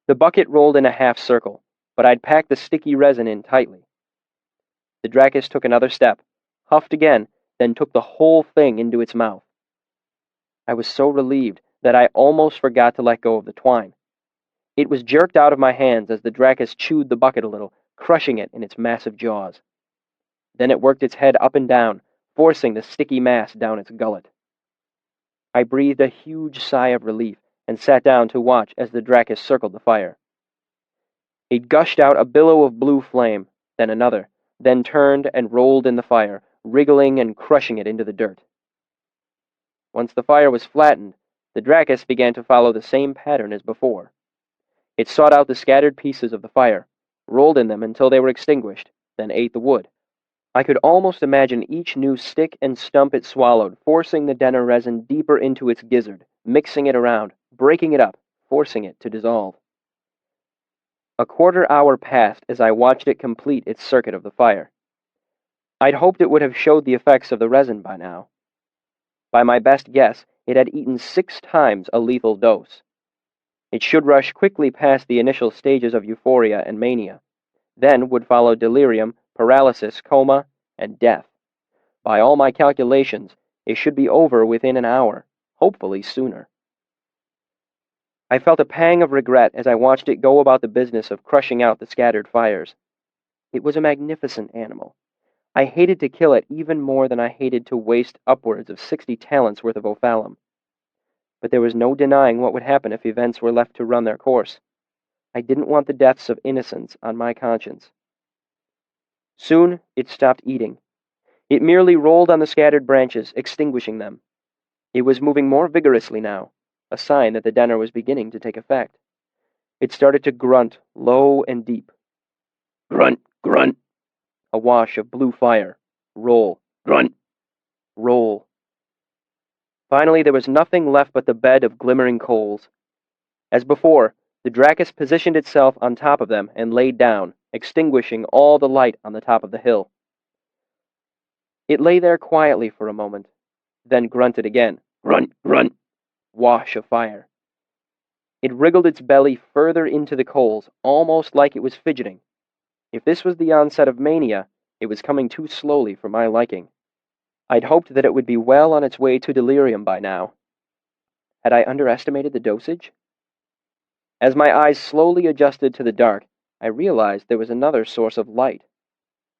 The bucket rolled in a half circle, but I'd packed the sticky resin in tightly. The Dracus took another step, huffed again, then took the whole thing into its mouth. I was so relieved that I almost forgot to let go of the twine. It was jerked out of my hands as the Dracus chewed the bucket a little, crushing it in its massive jaws. Then it worked its head up and down, forcing the sticky mass down its gullet. I breathed a huge sigh of relief and sat down to watch as the Dracus circled the fire. It gushed out a billow of blue flame, then another, then turned and rolled in the fire, wriggling and crushing it into the dirt. Once the fire was flattened, the Dracus began to follow the same pattern as before. It sought out the scattered pieces of the fire, rolled in them until they were extinguished, then ate the wood. I could almost imagine each new stick and stump it swallowed, forcing the Denna resin deeper into its gizzard, mixing it around, breaking it up, forcing it to dissolve. A quarter-hour passed as I watched it complete its circuit of the fire. I'd hoped it would have showed the effects of the resin by now. By my best guess, it had eaten 6 times a lethal dose. It should rush quickly past the initial stages of euphoria and mania. Then would follow delirium, paralysis, coma, and death. By all my calculations, it should be over within an hour, hopefully sooner. I felt a pang of regret as I watched it go about the business of crushing out the scattered fires. It was a magnificent animal. I hated to kill it even more than I hated to waste upwards of 60 talents worth of ophalum. But there was no denying what would happen if events were left to run their course. I didn't want the deaths of innocents on my conscience. Soon, it stopped eating. It merely rolled on the scattered branches, extinguishing them. It was moving more vigorously now, a sign that the Denner was beginning to take effect. It started to grunt, low and deep. Grunt, grunt. A wash of blue fire. Roll, grunt, roll. Finally, there was nothing left but the bed of glimmering coals. As before, the Dracus positioned itself on top of them and laid down, extinguishing all the light on the top of the hill. It lay there quietly for a moment, then grunted again. Grunt, grunt. Wash of fire. It wriggled its belly further into the coals, almost like it was fidgeting. If this was the onset of mania, it was coming too slowly for my liking. I'd hoped that it would be well on its way to delirium by now. Had I underestimated the dosage? As my eyes slowly adjusted to the dark, I realized there was another source of light.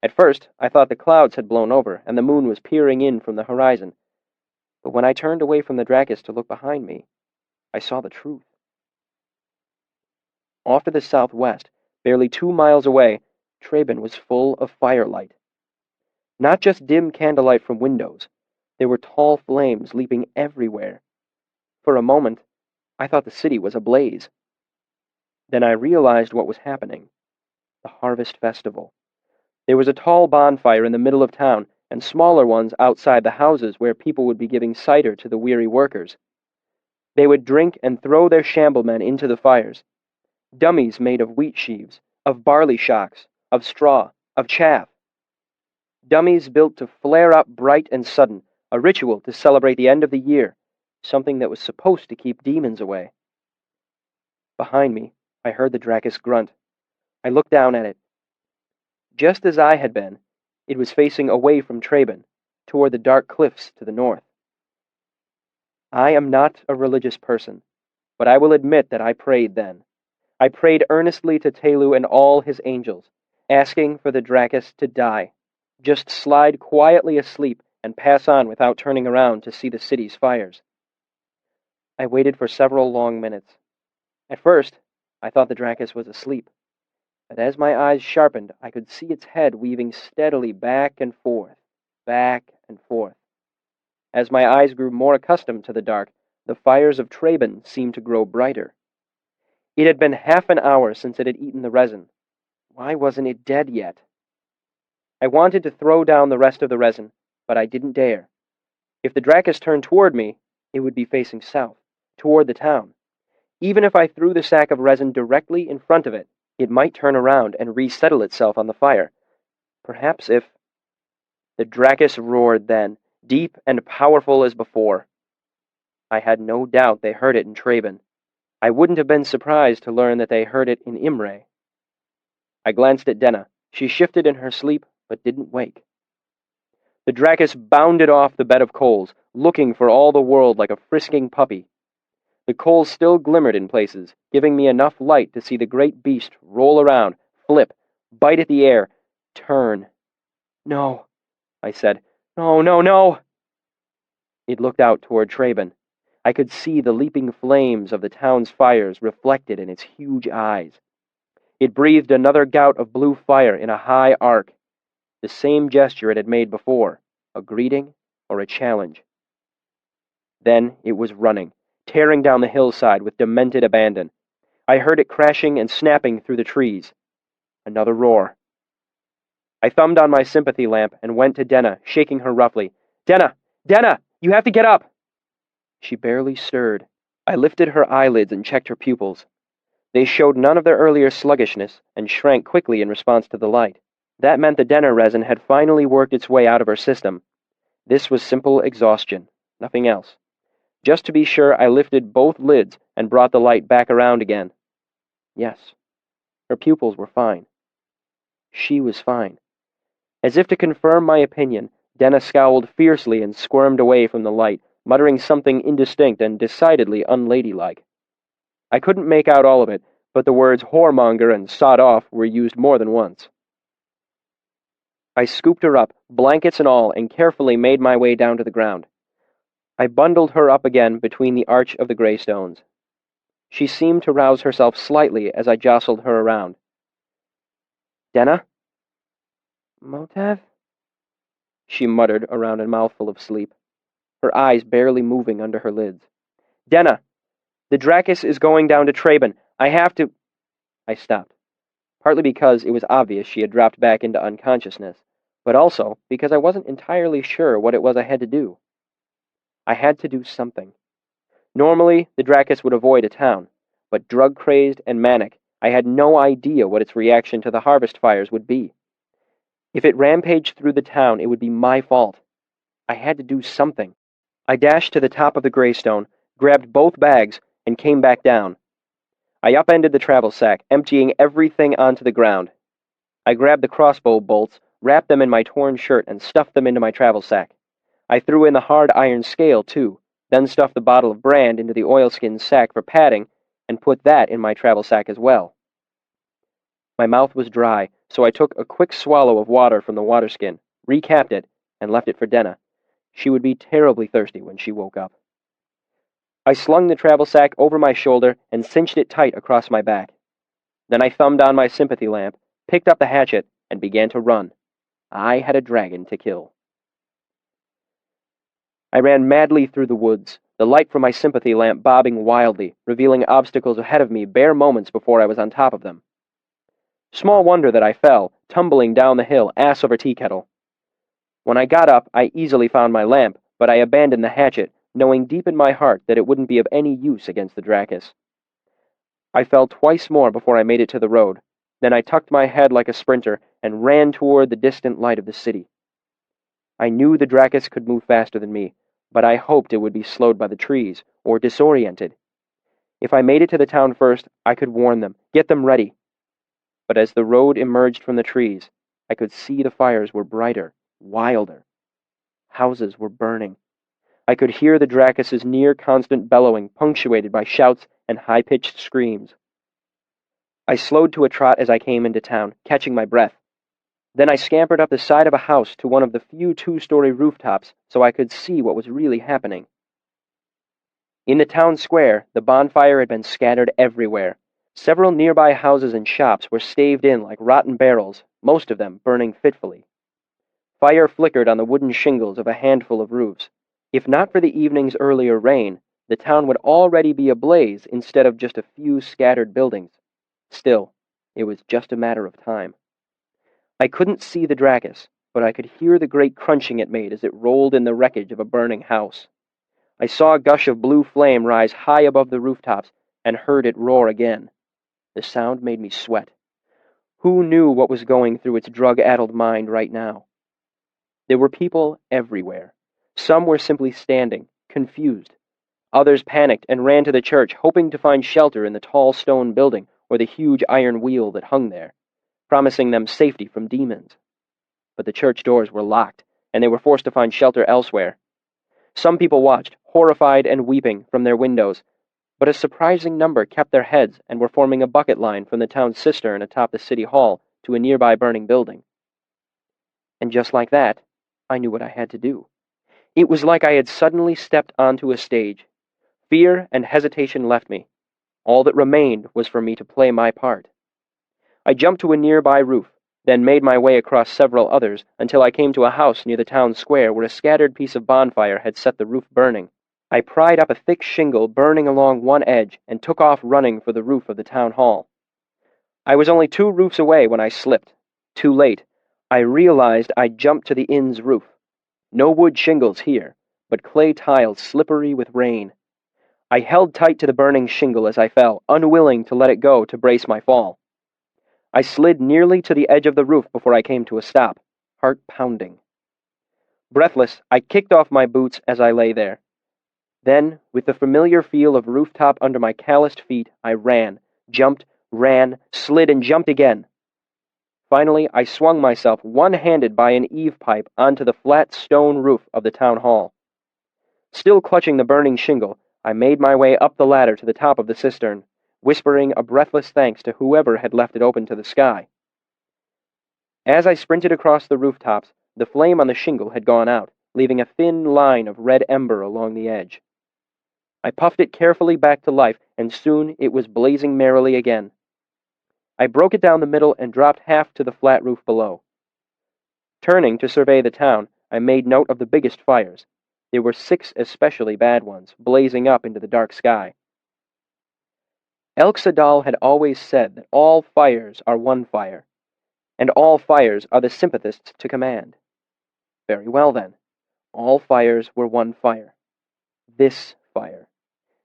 At first, I thought the clouds had blown over and the moon was peering in from the horizon. But when I turned away from the Dracus to look behind me, I saw the truth. Off to the southwest, barely 2 miles away, Traben was full of firelight. Not just dim candlelight from windows. There were tall flames leaping everywhere. For a moment, I thought the city was ablaze. Then I realized what was happening. The Harvest Festival. There was a tall bonfire in the middle of town, and smaller ones outside the houses where people would be giving cider to the weary workers. They would drink and throw their shamblemen into the fires. Dummies made of wheat sheaves, of barley shocks, of straw, of chaff. Dummies built to flare up bright and sudden, a ritual to celebrate the end of the year, something that was supposed to keep demons away. Behind me, I heard the Dracus grunt. I looked down at it. Just as I had been, it was facing away from Traben, toward the dark cliffs to the north. I am not a religious person, but I will admit that I prayed then. I prayed earnestly to Telu and all his angels, asking for the Dracus to die, just slide quietly asleep and pass on without turning around to see the city's fires. I waited for several long minutes. At first, I thought the Dracus was asleep, but as my eyes sharpened, I could see its head weaving steadily back and forth, back and forth. As my eyes grew more accustomed to the dark, the fires of Traben seemed to grow brighter. It had been half an hour since it had eaten the resin. Why wasn't it dead yet? I wanted to throw down the rest of the resin, but I didn't dare. If the Dracus turned toward me, it would be facing south, toward the town. Even if I threw the sack of resin directly in front of it, it might turn around and resettle itself on the fire. Perhaps if... The Dracus roared then, deep and powerful as before. I had no doubt they heard it in Traben. I wouldn't have been surprised to learn that they heard it in Imre. I glanced at Denna. She shifted in her sleep, but didn't wake. The Dracus bounded off the bed of coals, looking for all the world like a frisking puppy. The coals still glimmered in places, giving me enough light to see the great beast roll around, flip, bite at the air, turn. No, I said. No, no, no! It looked out toward Traben. I could see the leaping flames of the town's fires reflected in its huge eyes. It breathed another gout of blue fire in a high arc, the same gesture it had made before, a greeting or a challenge. Then it was running, tearing down the hillside with demented abandon. I heard it crashing and snapping through the trees. Another roar. I thumbed on my sympathy lamp and went to Denna, shaking her roughly. Denna! Denna! You have to get up! She barely stirred. I lifted her eyelids and checked her pupils. They showed none of their earlier sluggishness and shrank quickly in response to the light. That meant the Denna resin had finally worked its way out of her system. This was simple exhaustion, nothing else. Just to be sure, I lifted both lids and brought the light back around again. Yes, her pupils were fine. She was fine. As if to confirm my opinion, Denna scowled fiercely and squirmed away from the light, muttering something indistinct and decidedly unladylike. I couldn't make out all of it, but the words whoremonger and sod off were used more than once. I scooped her up, blankets and all, and carefully made my way down to the ground. I bundled her up again between the arch of the greystones. She seemed to rouse herself slightly as I jostled her around. Denna? Motev? She muttered around a mouthful of sleep, her eyes barely moving under her lids. Denna! The Dracus is going down to Traben. I have to... I stopped, partly because it was obvious she had dropped back into unconsciousness, but also because I wasn't entirely sure what it was I had to do. I had to do something. Normally, the Dracus would avoid a town, but drug-crazed and manic, I had no idea what its reaction to the harvest fires would be. If it rampaged through the town, it would be my fault. I had to do something. I dashed to the top of the greystone, grabbed both bags, and came back down. I upended the travel sack, emptying everything onto the ground. I grabbed the crossbow bolts, wrapped them in my torn shirt, and stuffed them into my travel sack. I threw in the hard iron scale, too, then stuffed the bottle of brand into the oilskin sack for padding, and put that in my travel sack as well. My mouth was dry, so I took a quick swallow of water from the water skin, recapped it, and left it for Denna. She would be terribly thirsty when she woke up. I slung the travel sack over my shoulder and cinched it tight across my back. Then I thumbed on my sympathy lamp, picked up the hatchet, and began to run. I had a dragon to kill. I ran madly through the woods, the light from my sympathy lamp bobbing wildly, revealing obstacles ahead of me bare moments before I was on top of them. Small wonder that I fell, tumbling down the hill, ass over tea kettle. When I got up, I easily found my lamp, but I abandoned the hatchet, knowing deep in my heart that it wouldn't be of any use against the Dracus. I fell twice more before I made it to the road. Then I tucked my head like a sprinter and ran toward the distant light of the city. I knew the Dracus could move faster than me, but I hoped it would be slowed by the trees, or disoriented. If I made it to the town first, I could warn them, get them ready. But as the road emerged from the trees, I could see the fires were brighter, wilder. Houses were burning. I could hear the Dracus's near-constant bellowing, punctuated by shouts and high-pitched screams. I slowed to a trot as I came into town, catching my breath. Then I scampered up the side of a house to one of the few two-story rooftops so I could see what was really happening. In the town square, the bonfire had been scattered everywhere. Several nearby houses and shops were staved in like rotten barrels, most of them burning fitfully. Fire flickered on the wooden shingles of a handful of roofs. If not for the evening's earlier rain, the town would already be ablaze instead of just a few scattered buildings. Still, it was just a matter of time. I couldn't see the Dracus, but I could hear the great crunching it made as it rolled in the wreckage of a burning house. I saw a gush of blue flame rise high above the rooftops and heard it roar again. The sound made me sweat. Who knew what was going through its drug-addled mind right now? There were people everywhere. Some were simply standing, confused. Others panicked and ran to the church, hoping to find shelter in the tall stone building or the huge iron wheel that hung there, promising them safety from demons. But the church doors were locked, and they were forced to find shelter elsewhere. Some people watched, horrified and weeping, from their windows, but a surprising number kept their heads and were forming a bucket line from the town cistern atop the city hall to a nearby burning building. And just like that, I knew what I had to do. It was like I had suddenly stepped onto a stage. Fear and hesitation left me. All that remained was for me to play my part. I jumped to a nearby roof, then made my way across several others until I came to a house near the town square where a scattered piece of bonfire had set the roof burning. I pried up a thick shingle burning along one edge and took off running for the roof of the town hall. I was only 2 roofs away when I slipped. Too late. I realized I'd jumped to the inn's roof. No wood shingles here, but clay tiles slippery with rain. I held tight to the burning shingle as I fell, unwilling to let it go to brace my fall. I slid nearly to the edge of the roof before I came to a stop, heart pounding. Breathless, I kicked off my boots as I lay there. Then, with the familiar feel of rooftop under my calloused feet, I ran, jumped, ran, slid, and jumped again. Finally, I swung myself one-handed by an eave pipe onto the flat stone roof of the town hall. Still clutching the burning shingle, I made my way up the ladder to the top of the cistern, whispering a breathless thanks to whoever had left it open to the sky. As I sprinted across the rooftops, the flame on the shingle had gone out, leaving a thin line of red ember along the edge. I puffed it carefully back to life, and soon it was blazing merrily again. I broke it down the middle and dropped half to the flat roof below. Turning to survey the town, I made note of the biggest fires. There were 6 especially bad ones, blazing up into the dark sky. Elxadal had always said that all fires are one fire, and all fires are the sympathists to command. Very well then, all fires were one fire. This fire.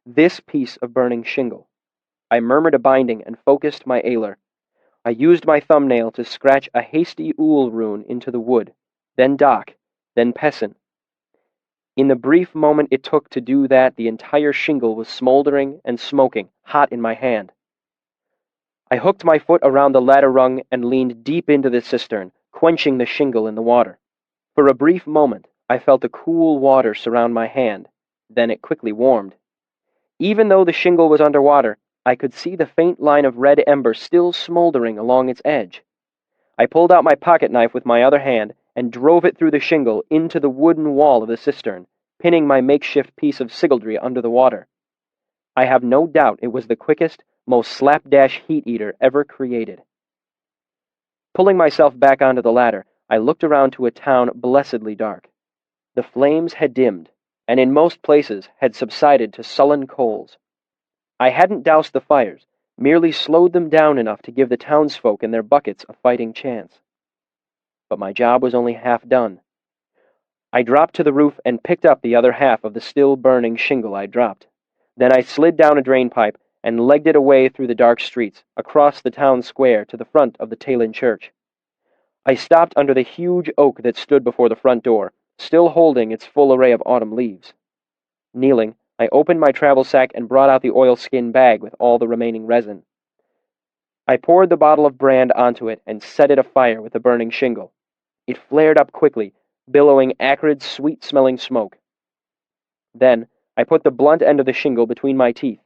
This piece of burning shingle. I murmured a binding and focused my ailer. I used my thumbnail to scratch a hasty Ool rune into the wood, then Dock, then Pessin. In the brief moment it took to do that, the entire shingle was smoldering and smoking, hot in my hand. I hooked my foot around the ladder rung and leaned deep into the cistern, quenching the shingle in the water. For a brief moment, I felt the cool water surround my hand, then it quickly warmed. Even though the shingle was underwater, I could see the faint line of red ember still smoldering along its edge. I pulled out my pocket knife with my other hand and drove it through the shingle into the wooden wall of the cistern, pinning my makeshift piece of sigildry under the water. I have no doubt it was the quickest, most slapdash heat-eater ever created. Pulling myself back onto the ladder, I looked around to a town blessedly dark. The flames had dimmed, and in most places had subsided to sullen coals. I hadn't doused the fires, merely slowed them down enough to give the townsfolk and their buckets a fighting chance. But my job was only half done. I dropped to the roof and picked up the other half of the still-burning shingle I dropped. Then I slid down a drain pipe and legged it away through the dark streets, across the town square to the front of the Talon church. I stopped under the huge oak that stood before the front door, still holding its full array of autumn leaves. Kneeling, I opened my travel sack and brought out the oilskin bag with all the remaining resin. I poured the bottle of brand onto it and set it afire with the burning shingle. It flared up quickly, billowing acrid, sweet-smelling smoke. Then, I put the blunt end of the shingle between my teeth,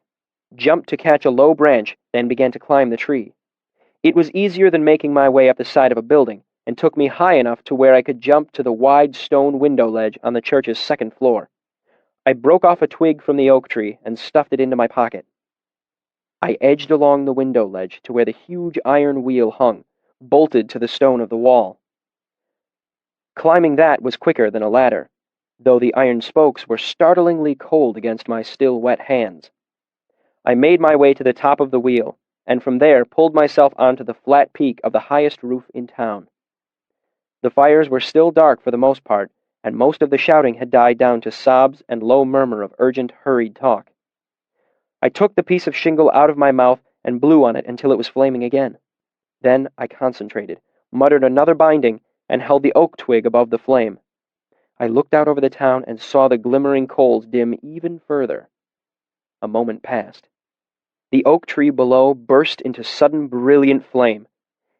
jumped to catch a low branch, then began to climb the tree. It was easier than making my way up the side of a building, and took me high enough to where I could jump to the wide stone window ledge on the church's second floor. I broke off a twig from the oak tree and stuffed it into my pocket. I edged along the window ledge to where the huge iron wheel hung, bolted to the stone of the wall. Climbing that was quicker than a ladder, though the iron spokes were startlingly cold against my still wet hands. I made my way to the top of the wheel, and from there pulled myself onto the flat peak of the highest roof in town. The fires were still dark for the most part, and most of the shouting had died down to sobs and low murmur of urgent, hurried talk. I took the piece of shingle out of my mouth and blew on it until it was flaming again. Then I concentrated, muttered another binding, and held the oak twig above the flame. I looked out over the town and saw the glimmering coals dim even further. A moment passed. The oak tree below burst into sudden brilliant flame.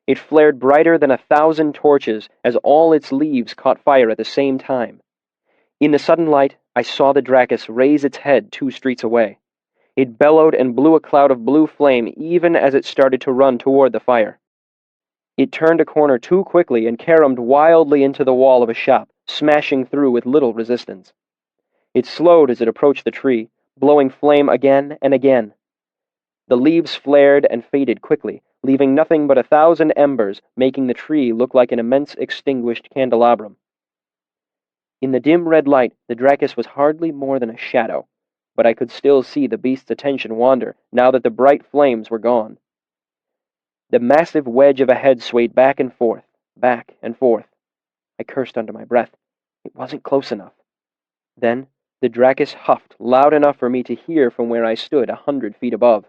It flared brighter than 1,000 torches as all its leaves caught fire at the same time. In the sudden light, I saw the Dracus raise its head 2 streets away. It bellowed and blew a cloud of blue flame even as it started to run toward the fire. It turned a corner too quickly and caromed wildly into the wall of a shop, smashing through with little resistance. It slowed as it approached the tree, blowing flame again and again. The leaves flared and faded quickly, leaving nothing but 1,000 embers, making the tree look like an immense extinguished candelabrum. In the dim red light, the Dracus was hardly more than a shadow, but I could still see the beast's attention wander now that the bright flames were gone. The massive wedge of a head swayed back and forth, back and forth. I cursed under my breath. It wasn't close enough. Then the Dracus huffed loud enough for me to hear from where I stood 100 feet above.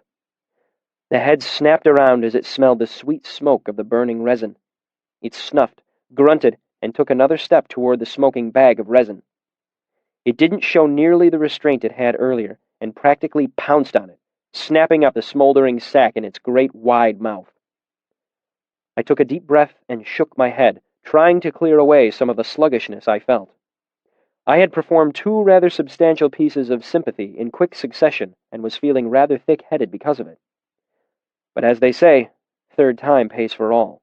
The head snapped around as it smelled the sweet smoke of the burning resin. It snuffed, grunted, and took another step toward the smoking bag of resin. It didn't show nearly the restraint it had earlier, and practically pounced on it, snapping up the smoldering sack in its great wide mouth. I took a deep breath and shook my head, trying to clear away some of the sluggishness I felt. I had performed 2 rather substantial pieces of sympathy in quick succession and was feeling rather thick-headed because of it. But as they say, 3rd time pays for all.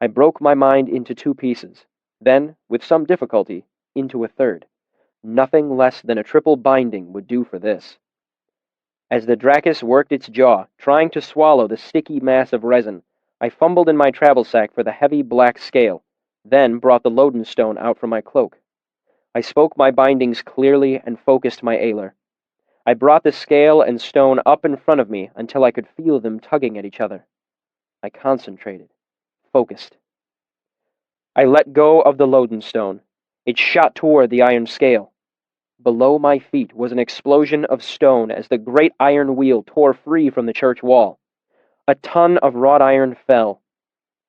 I broke my mind into 2 pieces, then, with some difficulty, into a 3rd. Nothing less than a triple binding would do for this. As the Dracus worked its jaw, trying to swallow the sticky mass of resin, I fumbled in my travel sack for the heavy black scale, then brought the lodenstone out from my cloak. I spoke my bindings clearly and focused my ailer. I brought the scale and stone up in front of me until I could feel them tugging at each other. I concentrated, focused. I let go of the lodenstone. It shot toward the iron scale. Below my feet was an explosion of stone as the great iron wheel tore free from the church wall. A ton of wrought iron fell.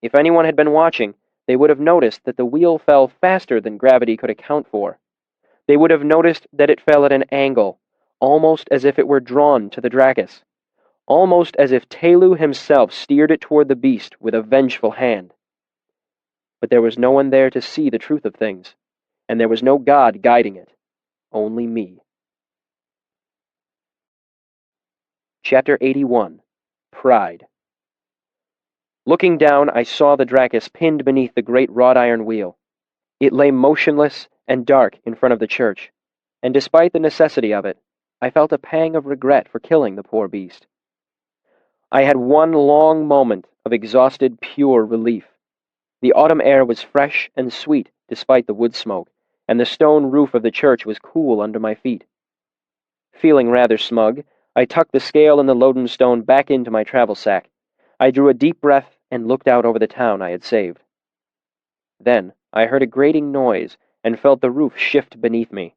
If anyone had been watching, they would have noticed that the wheel fell faster than gravity could account for. They would have noticed that it fell at an angle, almost as if it were drawn to the Dracus, almost as if Telu himself steered it toward the beast with a vengeful hand. But there was no one there to see the truth of things, and there was no god guiding it, only me. Chapter 81. Pride. Looking down, I saw the Dracus pinned beneath the great wrought iron wheel. It lay motionless and dark in front of the church, and despite the necessity of it, I felt a pang of regret for killing the poor beast. I had one long moment of exhausted, pure relief. The autumn air was fresh and sweet despite the wood smoke, and the stone roof of the church was cool under my feet. Feeling rather smug, I tucked the scale and the lodenstone back into my travel sack. I drew a deep breath and looked out over the town I had saved. Then I heard a grating noise and felt the roof shift beneath me.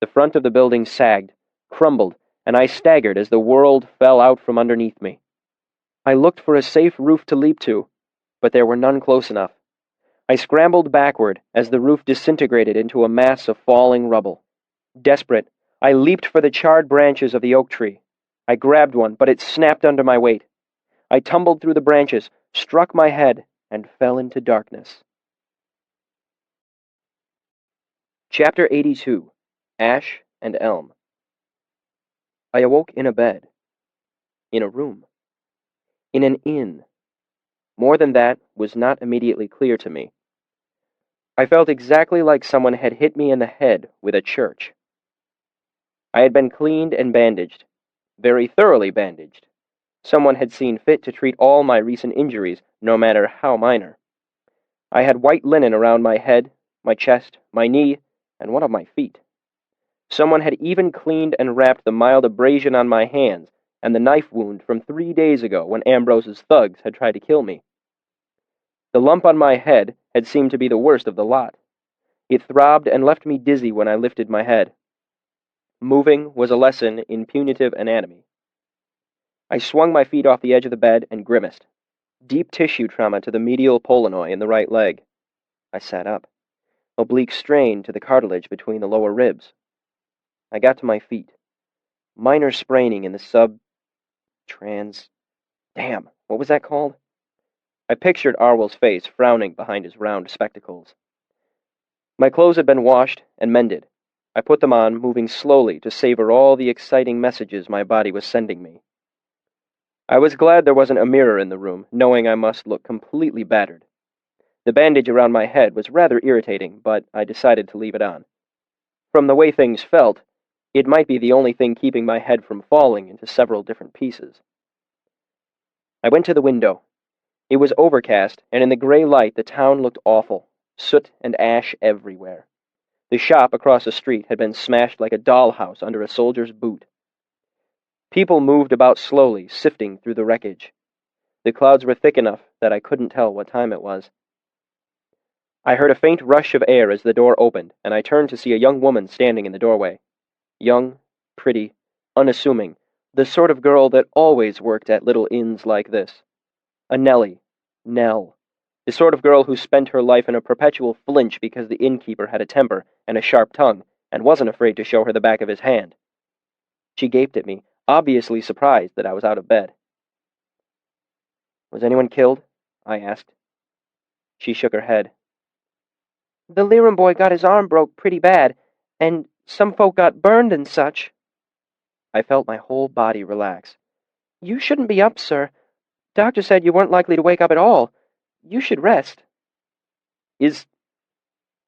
The front of the building sagged, crumbled, and I staggered as the world fell out from underneath me. I looked for a safe roof to leap to, but there were none close enough. I scrambled backward as the roof disintegrated into a mass of falling rubble. Desperate, I leaped for the charred branches of the oak tree. I grabbed one, but it snapped under my weight. I tumbled through the branches, struck my head, and fell into darkness. Chapter 82. Ash and Elm. I awoke in a bed. In a room. In an inn. More than that was not immediately clear to me. I felt exactly like someone had hit me in the head with a church. I had been cleaned and bandaged, very thoroughly bandaged. Someone had seen fit to treat all my recent injuries, no matter how minor. I had white linen around my head, my chest, my knee, and one of my feet. Someone had even cleaned and wrapped the mild abrasion on my hands and the knife wound from 3 days ago when Ambrose's thugs had tried to kill me. The lump on my head had seemed to be the worst of the lot. It throbbed and left me dizzy when I lifted my head. Moving was a lesson in punitive anatomy. I swung my feet off the edge of the bed and grimaced. Deep tissue trauma to the medial polonoi in the right leg. I sat up. Oblique strain to the cartilage between the lower ribs. I got to my feet. Minor spraining in the Damn, what was that called? I pictured Arwell's face frowning behind his round spectacles. My clothes had been washed and mended. I put them on, moving slowly to savor all the exciting messages my body was sending me. I was glad there wasn't a mirror in the room, knowing I must look completely battered. The bandage around my head was rather irritating, but I decided to leave it on. From the way things felt, it might be the only thing keeping my head from falling into several different pieces. I went to the window. It was overcast, and in the gray light the town looked awful, soot and ash everywhere. The shop across the street had been smashed like a dollhouse under a soldier's boot. People moved about slowly, sifting through the wreckage. The clouds were thick enough that I couldn't tell what time it was. I heard a faint rush of air as the door opened, and I turned to see a young woman standing in the doorway. Young, pretty, unassuming, the sort of girl that always worked at little inns like this. A Nellie, Nell, the sort of girl who spent her life in a perpetual flinch because the innkeeper had a temper and a sharp tongue, and wasn't afraid to show her the back of his hand. She gaped at me, obviously surprised that I was out of bed. "Was anyone killed?" I asked. She shook her head. "The Lyrical boy got his arm broke pretty bad, and some folk got burned and such." I felt my whole body relax. "You shouldn't be up, sir. Doctor said you weren't likely to wake up at all. You should rest."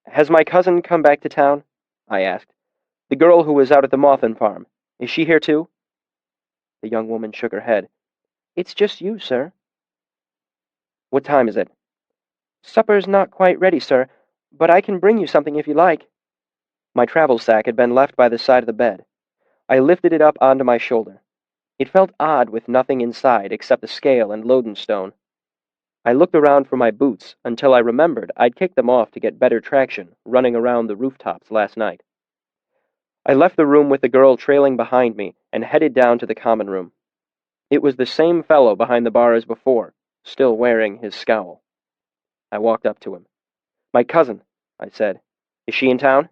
Has my cousin come back to town?" I asked. "The girl who was out at the Mothin farm. Is she here too?" The young woman shook her head. "It's just you, sir." "What time is it?" "Supper's not quite ready, sir, but I can bring you something if you like." My travel sack had been left by the side of the bed. I lifted it up onto my shoulder. It felt odd with nothing inside except the scale and lodenstone. I looked around for my boots until I remembered I'd kicked them off to get better traction running around the rooftops last night. I left the room with the girl trailing behind me and headed down to the common room. It was the same fellow behind the bar as before, still wearing his scowl. I walked up to him. "My cousin," I said. "Is she in town?"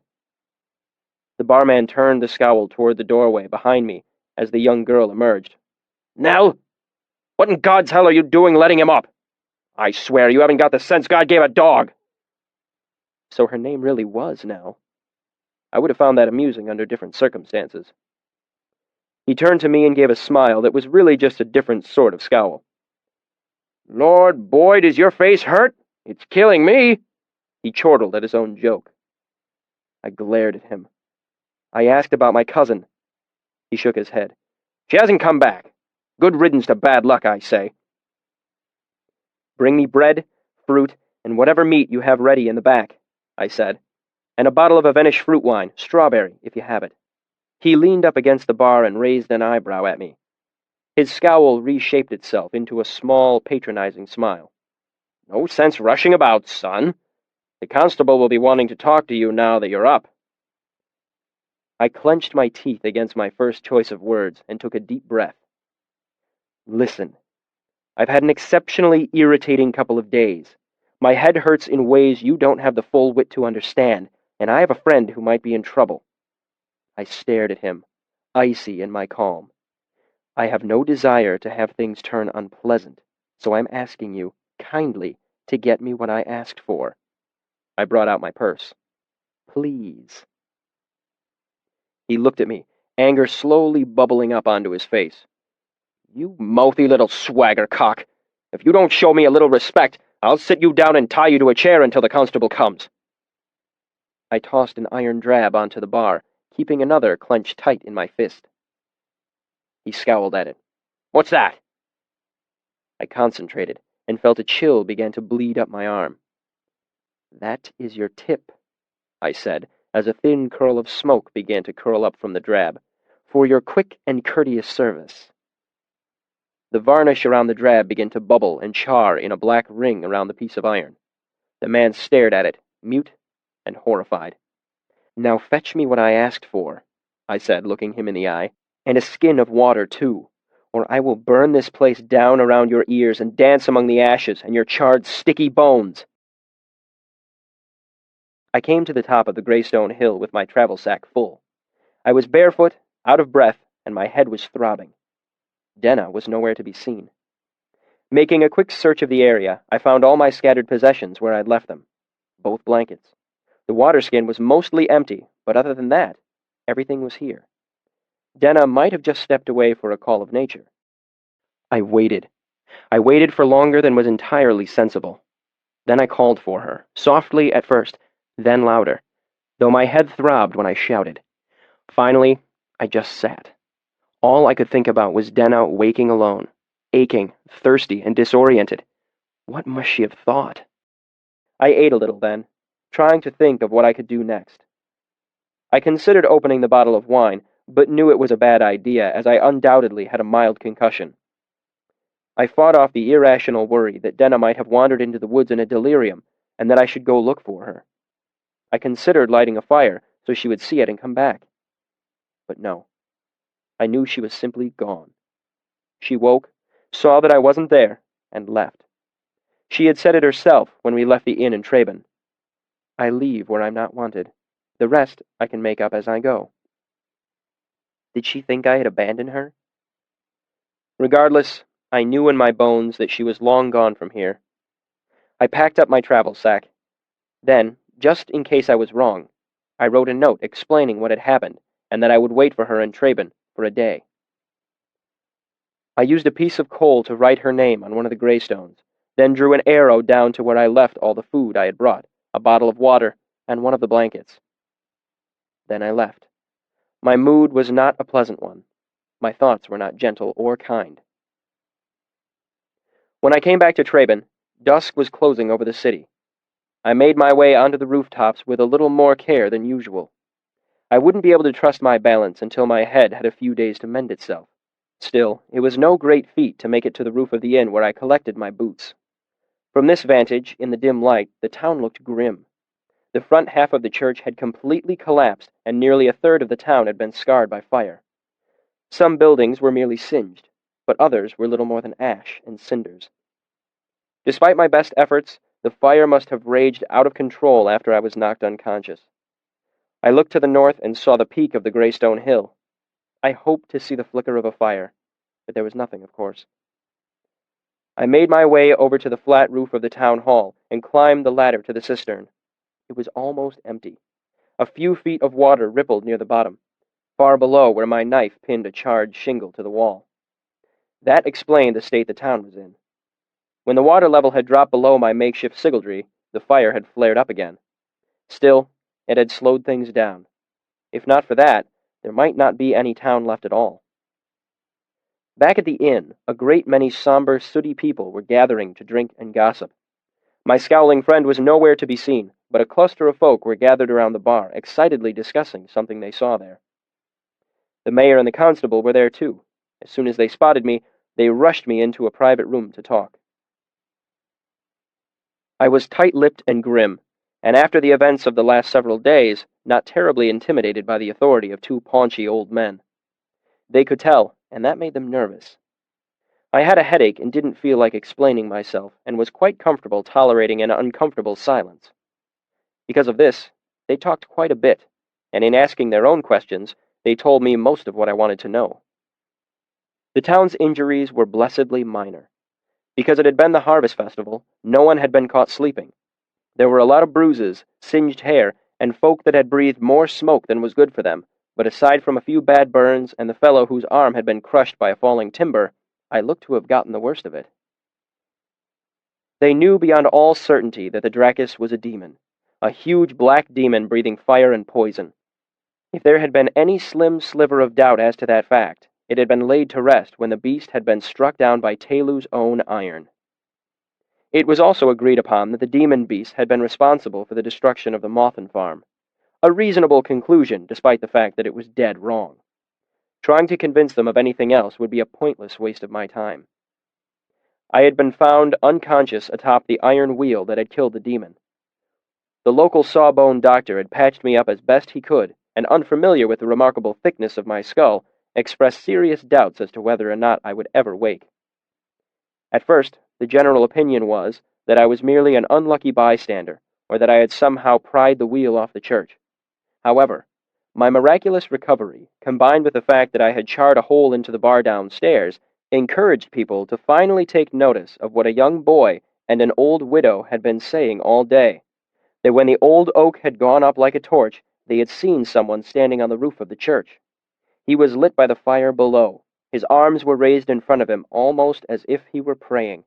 The barman turned the scowl toward the doorway behind me as the young girl emerged. "Nell, what in God's hell are you doing letting him up? I swear you haven't got the sense God gave a dog." So her name really was Nell. I would have found that amusing under different circumstances. He turned to me and gave a smile that was really just a different sort of scowl. "Lord, boy, does your face hurt? It's killing me." He chortled at his own joke. I glared at him. I asked about my cousin. He shook his head. "She hasn't come back. Good riddance to bad luck, I say." "Bring me bread, fruit, and whatever meat you have ready in the back," I said, "and a bottle of Avenish fruit wine, strawberry, if you have it." He leaned up against the bar and raised an eyebrow at me. His scowl reshaped itself into a small, patronizing smile. "No sense rushing about, son. The constable will be wanting to talk to you now that you're up." I clenched my teeth against my first choice of words and took a deep breath. "Listen. I've had an exceptionally irritating couple of days. My head hurts in ways you don't have the full wit to understand, and I have a friend who might be in trouble." I stared at him, icy in my calm. "I have no desire to have things turn unpleasant, so I'm asking you, kindly, to get me what I asked for." I brought out my purse. "Please." He looked at me, anger slowly bubbling up onto his face. "You mouthy little swagger cock. If you don't show me a little respect, I'll sit you down and tie you to a chair until the constable comes." I tossed an iron drab onto the bar, keeping another clenched tight in my fist. He scowled at it. "What's that?" I concentrated, and felt a chill begin to bleed up my arm. "That is your tip," I said, as a thin curl of smoke began to curl up from the drab, "for your quick and courteous service." The varnish around the drab began to bubble and char in a black ring around the piece of iron. The man stared at it, mute and horrified. "Now fetch me what I asked for," I said, looking him in the eye, "and a skin of water, too, or I will burn this place down around your ears and dance among the ashes and your charred, sticky bones." I came to the top of the Greystone Hill with my travel sack full. I was barefoot, out of breath, and my head was throbbing. Denna was nowhere to be seen. Making a quick search of the area, I found all my scattered possessions where I'd left them. Both blankets. The water skin was mostly empty, but other than that, everything was here. Denna might have just stepped away for a call of nature. I waited. I waited for longer than was entirely sensible. Then I called for her, softly at first, then louder, though my head throbbed when I shouted. Finally, I just sat. All I could think about was Denna waking alone, aching, thirsty, and disoriented. What must she have thought? I ate a little then, trying to think of what I could do next. I considered opening the bottle of wine, but knew it was a bad idea, as I undoubtedly had a mild concussion. I fought off the irrational worry that Denna might have wandered into the woods in a delirium, and that I should go look for her. I considered lighting a fire so she would see it and come back. But no. I knew she was simply gone. She woke, saw that I wasn't there, and left. She had said it herself when we left the inn in Traben. "I leave where I'm not wanted. The rest I can make up as I go." Did she think I had abandoned her? Regardless, I knew in my bones that she was long gone from here. I packed up my travel sack. Then, just in case I was wrong, I wrote a note explaining what had happened and that I would wait for her in Traben for a day. I used a piece of coal to write her name on one of the gravestones, then drew an arrow down to where I left all the food I had brought, a bottle of water, and one of the blankets. Then I left. My mood was not a pleasant one. My thoughts were not gentle or kind. When I came back to Traben, dusk was closing over the city. I made my way onto the rooftops with a little more care than usual. I wouldn't be able to trust my balance until my head had a few days to mend itself. Still, it was no great feat to make it to the roof of the inn where I collected my boots. From this vantage, in the dim light, the town looked grim. The front half of the church had completely collapsed, and nearly a third of the town had been scarred by fire. Some buildings were merely singed, but others were little more than ash and cinders. Despite my best efforts, the fire must have raged out of control after I was knocked unconscious. I looked to the north and saw the peak of the Greystone Hill. I hoped to see the flicker of a fire, but there was nothing, of course. I made my way over to the flat roof of the town hall and climbed the ladder to the cistern. It was almost empty. A few feet of water rippled near the bottom, far below where my knife pinned a charred shingle to the wall. That explained the state the town was in. When the water level had dropped below my makeshift sigildry, the fire had flared up again. Still, it had slowed things down. If not for that, there might not be any town left at all. Back at the inn, a great many somber, sooty people were gathering to drink and gossip. My scowling friend was nowhere to be seen, but a cluster of folk were gathered around the bar, excitedly discussing something they saw there. The mayor and the constable were there too. As soon as they spotted me, they rushed me into a private room to talk. I was tight-lipped and grim, and after the events of the last several days, not terribly intimidated by the authority of two paunchy old men. They could tell, and that made them nervous. I had a headache and didn't feel like explaining myself, and was quite comfortable tolerating an uncomfortable silence. Because of this, they talked quite a bit, and in asking their own questions, they told me most of what I wanted to know. The town's injuries were blessedly minor. Because it had been the harvest festival, no one had been caught sleeping. There were a lot of bruises, singed hair, and folk that had breathed more smoke than was good for them, but aside from a few bad burns and the fellow whose arm had been crushed by a falling timber, I looked to have gotten the worst of it. They knew beyond all certainty that the Dracus was a demon, a huge black demon breathing fire and poison. If there had been any slim sliver of doubt as to that fact, it had been laid to rest when the beast had been struck down by Telu's own iron. It was also agreed upon that the demon beast had been responsible for the destruction of the Mothin farm, a reasonable conclusion despite the fact that it was dead wrong. Trying to convince them of anything else would be a pointless waste of my time. I had been found unconscious atop the iron wheel that had killed the demon. The local sawbone doctor had patched me up as best he could, and unfamiliar with the remarkable thickness of my skull, expressed serious doubts as to whether or not I would ever wake. At first, the general opinion was that I was merely an unlucky bystander, or that I had somehow pried the wheel off the church. However, my miraculous recovery, combined with the fact that I had charred a hole into the bar downstairs, encouraged people to finally take notice of what a young boy and an old widow had been saying all day, that when the old oak had gone up like a torch, they had seen someone standing on the roof of the church. He was lit by the fire below. His arms were raised in front of him, almost as if he were praying.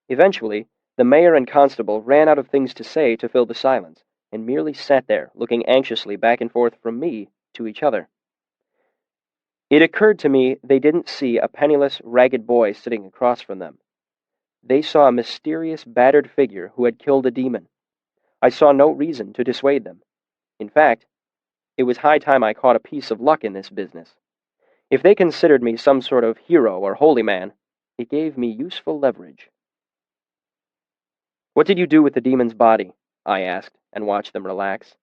Eventually, the mayor and constable ran out of things to say to fill the silence, and merely sat there, looking anxiously back and forth from me to each other. It occurred to me they didn't see a penniless, ragged boy sitting across from them. They saw a mysterious, battered figure who had killed a demon. I saw no reason to dissuade them. In fact, it was high time I caught a piece of luck in this business. If they considered me some sort of hero or holy man, it gave me useful leverage. "What did you do with the demon's body?" I asked, and watched them relax.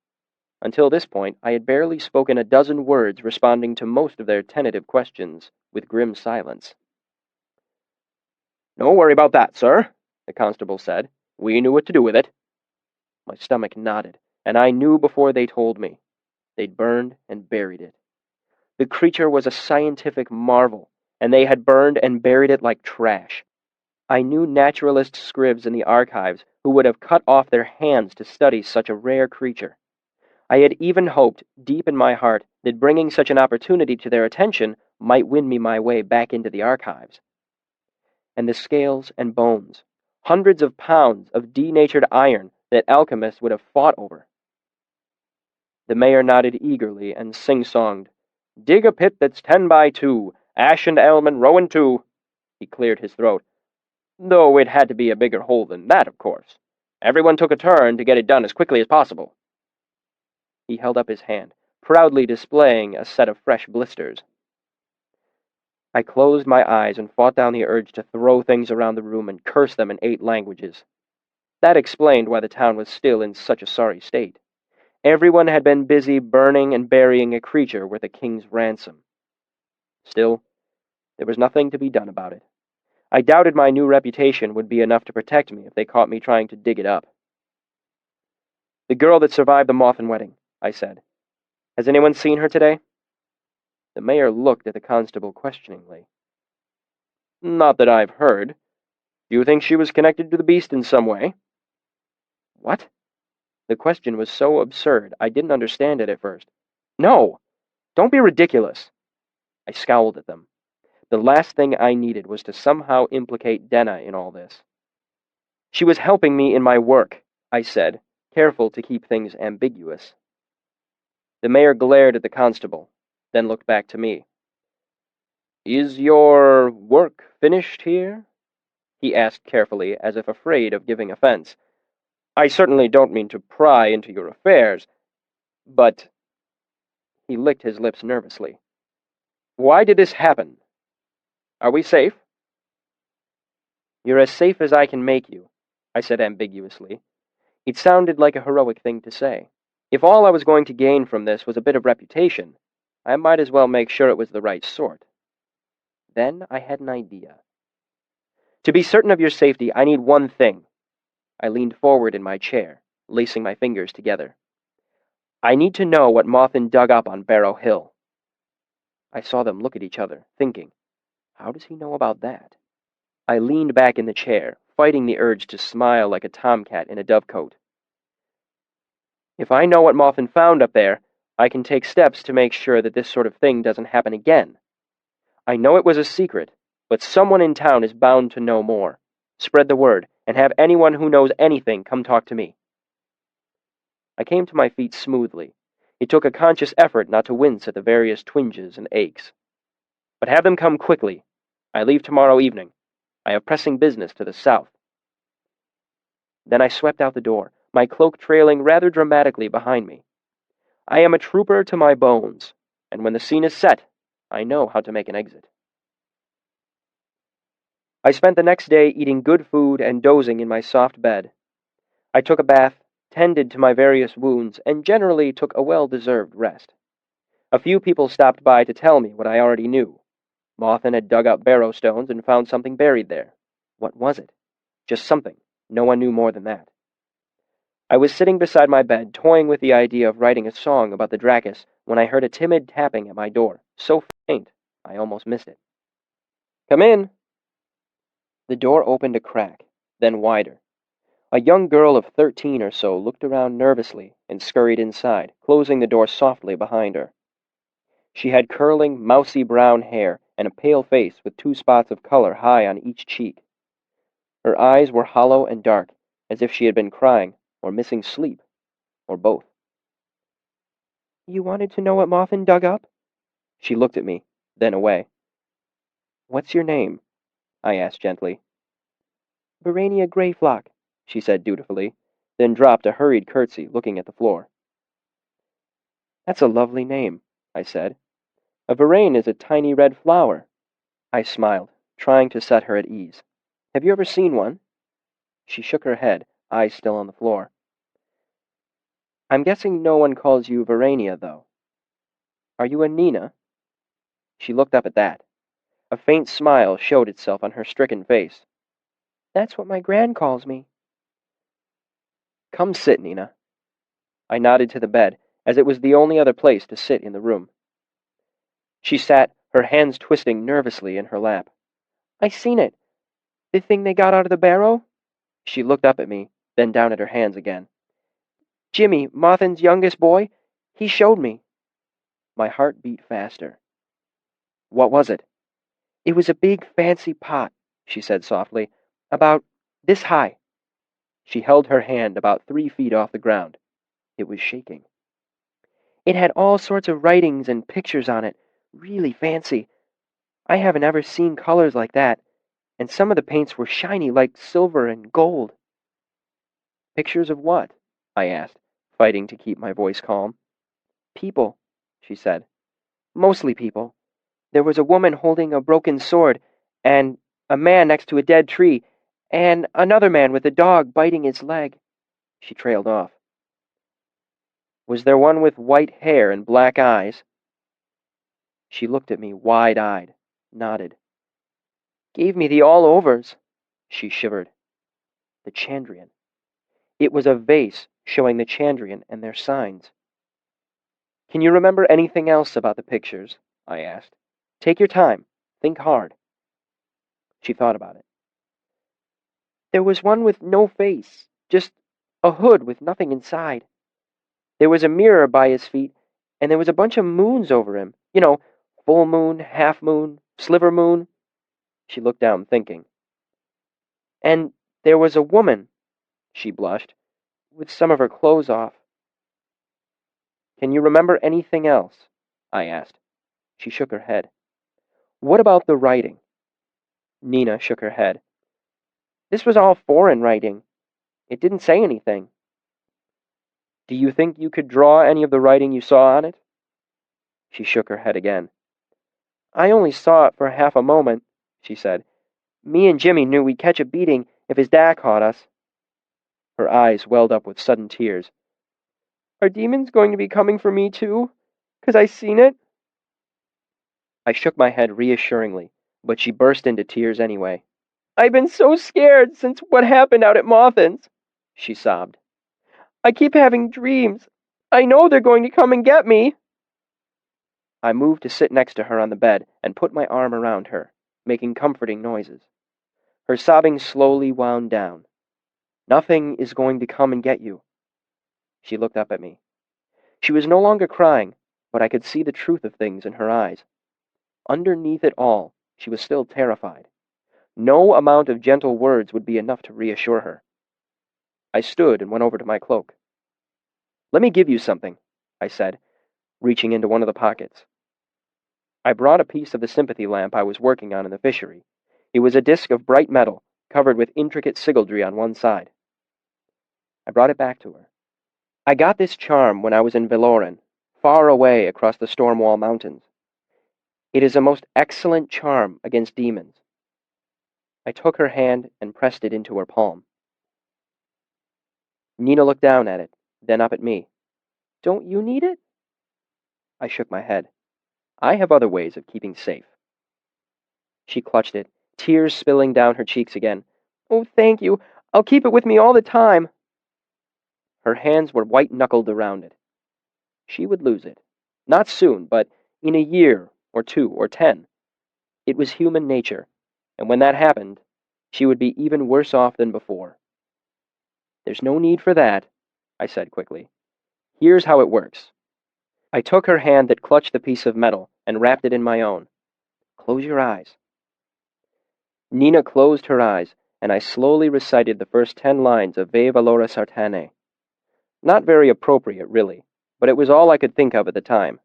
Until this point, I had barely spoken a dozen words, responding to most of their tentative questions with grim silence. "Don't worry about that, sir," the constable said. "We knew what to do with it." My stomach nodded, and I knew before they told me. They'd burned and buried it. The creature was a scientific marvel, and they had burned and buried it like trash. I knew naturalist scribs in the archives who would have cut off their hands to study such a rare creature. I had even hoped, deep in my heart, that bringing such an opportunity to their attention might win me my way back into the archives. And the scales and bones, hundreds of pounds of denatured iron that alchemists would have fought over. The mayor nodded eagerly and sing-songed, "Dig a pit that's 10 by 2, ash and elm and rowan too." He cleared his throat. "Though it had to be a bigger hole than that, of course. Everyone took a turn to get it done as quickly as possible." He held up his hand, proudly displaying a set of fresh blisters. I closed my eyes and fought down the urge to throw things around the room and curse them in 8 languages. That explained why the town was still in such a sorry state. Everyone had been busy burning and burying a creature worth a king's ransom. Still, there was nothing to be done about it. I doubted my new reputation would be enough to protect me if they caught me trying to dig it up. "The girl that survived the Mothin wedding," I said. "Has anyone seen her today?" The mayor looked at the constable questioningly. "Not that I've heard. Do you think she was connected to the beast in some way?" What? The question was so absurd, I didn't understand it at first. "No! Don't be ridiculous!" I scowled at them. The last thing I needed was to somehow implicate Denna in all this. "She was helping me in my work," I said, careful to keep things ambiguous. The mayor glared at the constable, then looked back to me. "Is your work finished here?" he asked carefully, as if afraid of giving offense. "I certainly don't mean to pry into your affairs, but—" He licked his lips nervously. "Why did this happen? Are we safe?" "You're as safe as I can make you," I said ambiguously. It sounded like a heroic thing to say. If all I was going to gain from this was a bit of reputation, I might as well make sure it was the right sort. Then I had an idea. "To be certain of your safety, I need one thing." I leaned forward in my chair, lacing my fingers together. "I need to know what Mothin dug up on Barrow Hill." I saw them look at each other, thinking, how does he know about that? I leaned back in the chair, fighting the urge to smile like a tomcat in a dovecote. "If I know what Mothin found up there, I can take steps to make sure that this sort of thing doesn't happen again. I know it was a secret, but someone in town is bound to know more. Spread the word. and have anyone who knows anything come talk to me." I came to my feet smoothly. It took a conscious effort not to wince at the various twinges and aches. "But have them come quickly. I leave tomorrow evening. I have pressing business to the south." Then I swept out the door, my cloak trailing rather dramatically behind me. I am a trooper to my bones, and when the scene is set, I know how to make an exit. I spent the next day eating good food and dozing in my soft bed. I took a bath, tended to my various wounds, and generally took a well-deserved rest. A few people stopped by to tell me what I already knew. Mawthen had dug up barrow stones and found something buried there. What was it? Just something. No one knew more than that. I was sitting beside my bed, toying with the idea of writing a song about the Dracus, when I heard a timid tapping at my door, so faint I almost missed it. "Come in." The door opened a crack, then wider. A young girl of 13 or so looked around nervously and scurried inside, closing the door softly behind her. She had curling, mousy brown hair and a pale face with 2 spots of color high on each cheek. Her eyes were hollow and dark, as if she had been crying, or missing sleep, or both. "You wanted to know what Mawthen dug up?" She looked at me, then away. "What's your name?" I asked gently. "Verania Greyflock," she said dutifully, then dropped a hurried curtsy, looking at the floor. "That's a lovely name," I said. "A verane is a tiny red flower." I smiled, trying to set her at ease. "Have you ever seen one?" She shook her head, eyes still on the floor. "I'm guessing no one calls you Verania, though. Are you a Nina?" She looked up at that. A faint smile showed itself on her stricken face. "That's what my gran calls me." "Come sit, Nina." I nodded to the bed, as it was the only other place to sit in the room. She sat, her hands twisting nervously in her lap. "I seen it. The thing they got out of the barrow?" She looked up at me, then down at her hands again. "Jimmy, Mawthen's youngest boy, he showed me." My heart beat faster. "What was it?" "It was a big, fancy pot," she said softly, "about this high." She held her hand about 3 feet off the ground. It was shaking. "It had all sorts of writings and pictures on it, really fancy. I haven't ever seen colors like that, and some of the paints were shiny like silver and gold." "Pictures of what?" I asked, fighting to keep my voice calm. "People," she said. "Mostly people. There was a woman holding a broken sword, and a man next to a dead tree, and another man with a dog biting his leg." She trailed off. "Was there one with white hair and black eyes?" She looked at me wide-eyed, nodded. "Gave me the all-overs." She shivered. The Chandrian. It was a vase showing the Chandrian and their signs. "Can you remember anything else about the pictures?" I asked. "Take your time. Think hard." She thought about it. "There was one with no face, just a hood with nothing inside. There was a mirror by his feet, and there was a bunch of moons over him. You know, full moon, half moon, sliver moon." She looked down, thinking. "And there was a woman," she blushed, "with some of her clothes off." "Can you remember anything else?" I asked. She shook her head. "What about the writing?" Nina shook her head. "This was all foreign writing. It didn't say anything." "Do you think you could draw any of the writing you saw on it?" She shook her head again. "I only saw it for half a moment," she said. "Me and Jimmy knew we'd catch a beating if his dad caught us." Her eyes welled up with sudden tears. "Are demons going to be coming for me too? 'Cause I seen it?" I shook my head reassuringly, but she burst into tears anyway. "I've been so scared since what happened out at Mawthen's," she sobbed. "I keep having dreams. I know they're going to come and get me." I moved to sit next to her on the bed and put my arm around her, making comforting noises. Her sobbing slowly wound down. "Nothing is going to come and get you." She looked up at me. She was no longer crying, but I could see the truth of things in her eyes. Underneath it all, she was still terrified. No amount of gentle words would be enough to reassure her. I stood and went over to my cloak. "Let me give you something," I said, reaching into one of the pockets. I brought a piece of the sympathy lamp I was working on in the fishery. It was a disc of bright metal, covered with intricate sigildry on one side. I brought it back to her. "I got this charm when I was in Valoran, far away across the Stormwall Mountains. It is a most excellent charm against demons." I took her hand and pressed it into her palm. Nina looked down at it, then up at me. "Don't you need it?" I shook my head. "I have other ways of keeping safe." She clutched it, tears spilling down her cheeks again. "Oh, thank you. I'll keep it with me all the time." Her hands were white-knuckled around it. She would lose it. Not soon, but in a year, or 2, or 10. It was human nature, and when that happened, she would be even worse off than before. "There's no need for that," I said quickly. "Here's how it works." I took her hand that clutched the piece of metal and wrapped it in my own. "Close your eyes." Nina closed her eyes, and I slowly recited the first 10 lines of Ve Valora Sartane. Not very appropriate, really, but it was all I could think of at the time.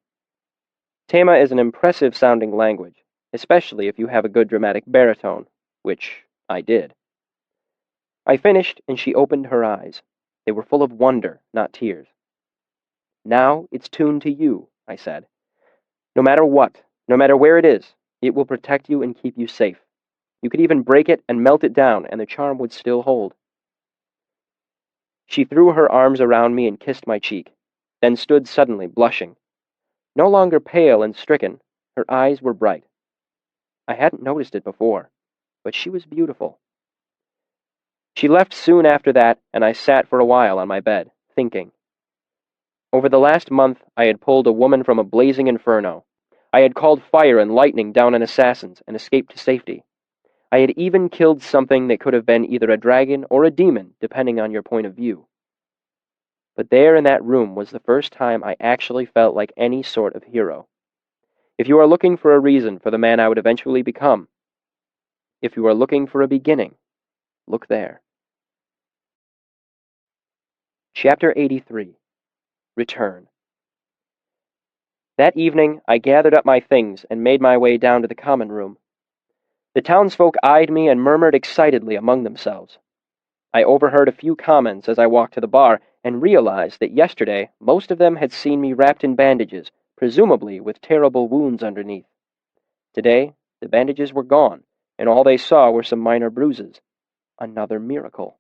Tema is an impressive-sounding language, especially if you have a good dramatic baritone, which I did. I finished, and she opened her eyes. They were full of wonder, not tears. "Now it's tuned to you," I said. "No matter what, no matter where it is, it will protect you and keep you safe. You could even break it and melt it down, and the charm would still hold." She threw her arms around me and kissed my cheek, then stood suddenly, blushing. No longer pale and stricken, her eyes were bright. I hadn't noticed it before, but she was beautiful. She left soon after that, and I sat for a while on my bed, thinking. Over the last month, I had pulled a woman from a blazing inferno. I had called fire and lightning down on assassins and escaped to safety. I had even killed something that could have been either a dragon or a demon, depending on your point of view. But there in that room was the first time I actually felt like any sort of hero. If you are looking for a reason for the man I would eventually become, if you are looking for a beginning, look there. Chapter 83. Return. That evening, I gathered up my things and made my way down to the common room. The townsfolk eyed me and murmured excitedly among themselves. I overheard a few comments as I walked to the bar and realized that yesterday most of them had seen me wrapped in bandages, presumably with terrible wounds underneath. Today, the bandages were gone, and all they saw were some minor bruises. Another miracle.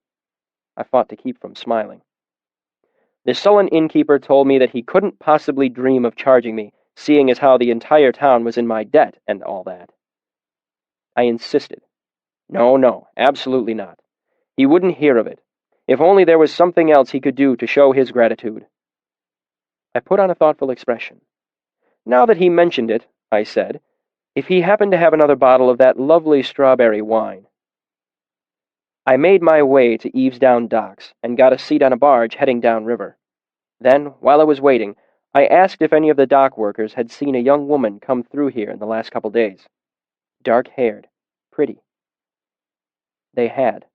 I fought to keep from smiling. The sullen innkeeper told me that he couldn't possibly dream of charging me, seeing as how the entire town was in my debt and all that. I insisted. No, absolutely not. He wouldn't hear of it. If only there was something else he could do to show his gratitude. I put on a thoughtful expression. Now that he mentioned it, I said, if he happened to have another bottle of that lovely strawberry wine. I made my way to Eavesdown docks and got a seat on a barge heading downriver. Then, while I was waiting, I asked if any of the dock workers had seen a young woman come through here in the last couple days. Dark-haired, pretty. They had.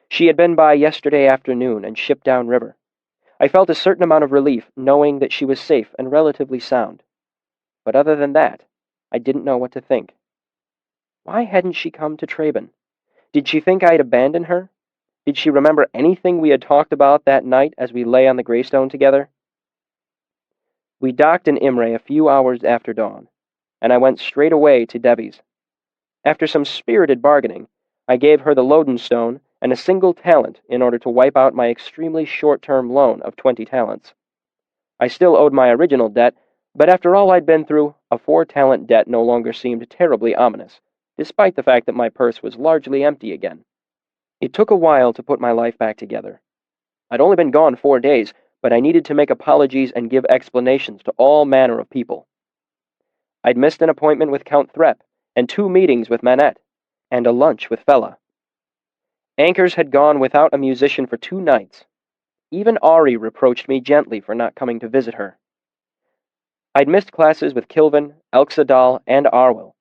She had been by yesterday afternoon and shipped downriver. I felt a certain amount of relief knowing that she was safe and relatively sound. But other than that, I didn't know what to think. Why hadn't she come to Traben? Did she think I'd abandoned her? Did she remember anything we had talked about that night as we lay on the greystone together? We docked in Imre a few hours after dawn, and I went straight away to Debbie's. After some spirited bargaining, I gave her the Lodenstone and a single talent in order to wipe out my extremely short-term loan of 20 talents. I still owed my original debt, but after all I'd been through, a 4-talent debt no longer seemed terribly ominous, despite the fact that my purse was largely empty again. It took a while to put my life back together. I'd only been gone 4 days, but I needed to make apologies and give explanations to all manner of people. I'd missed an appointment with Count Threp, and 2 meetings with Manette, and a lunch with Fella. Anchors had gone without a musician for 2 nights. Even Ari reproached me gently for not coming to visit her. I'd missed classes with Kilvin, Elxadal, and Arwell.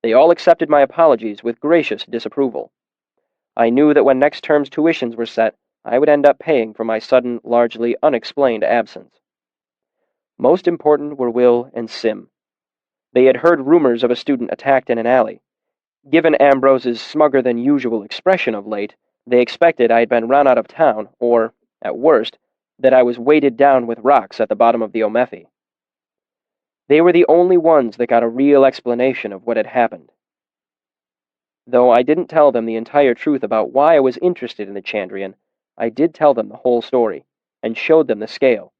They all accepted my apologies with gracious disapproval. I knew that when next term's tuitions were set, I would end up paying for my sudden, largely unexplained absence. Most important were Will and Sim. They had heard rumors of a student attacked in an alley. Given Ambrose's smugger-than-usual expression of late, they expected I had been run out of town, or, at worst, that I was weighted down with rocks at the bottom of the Omethi. They were the only ones that got a real explanation of what had happened. Though I didn't tell them the entire truth about why I was interested in the Chandrian, I did tell them the whole story, and showed them the scale.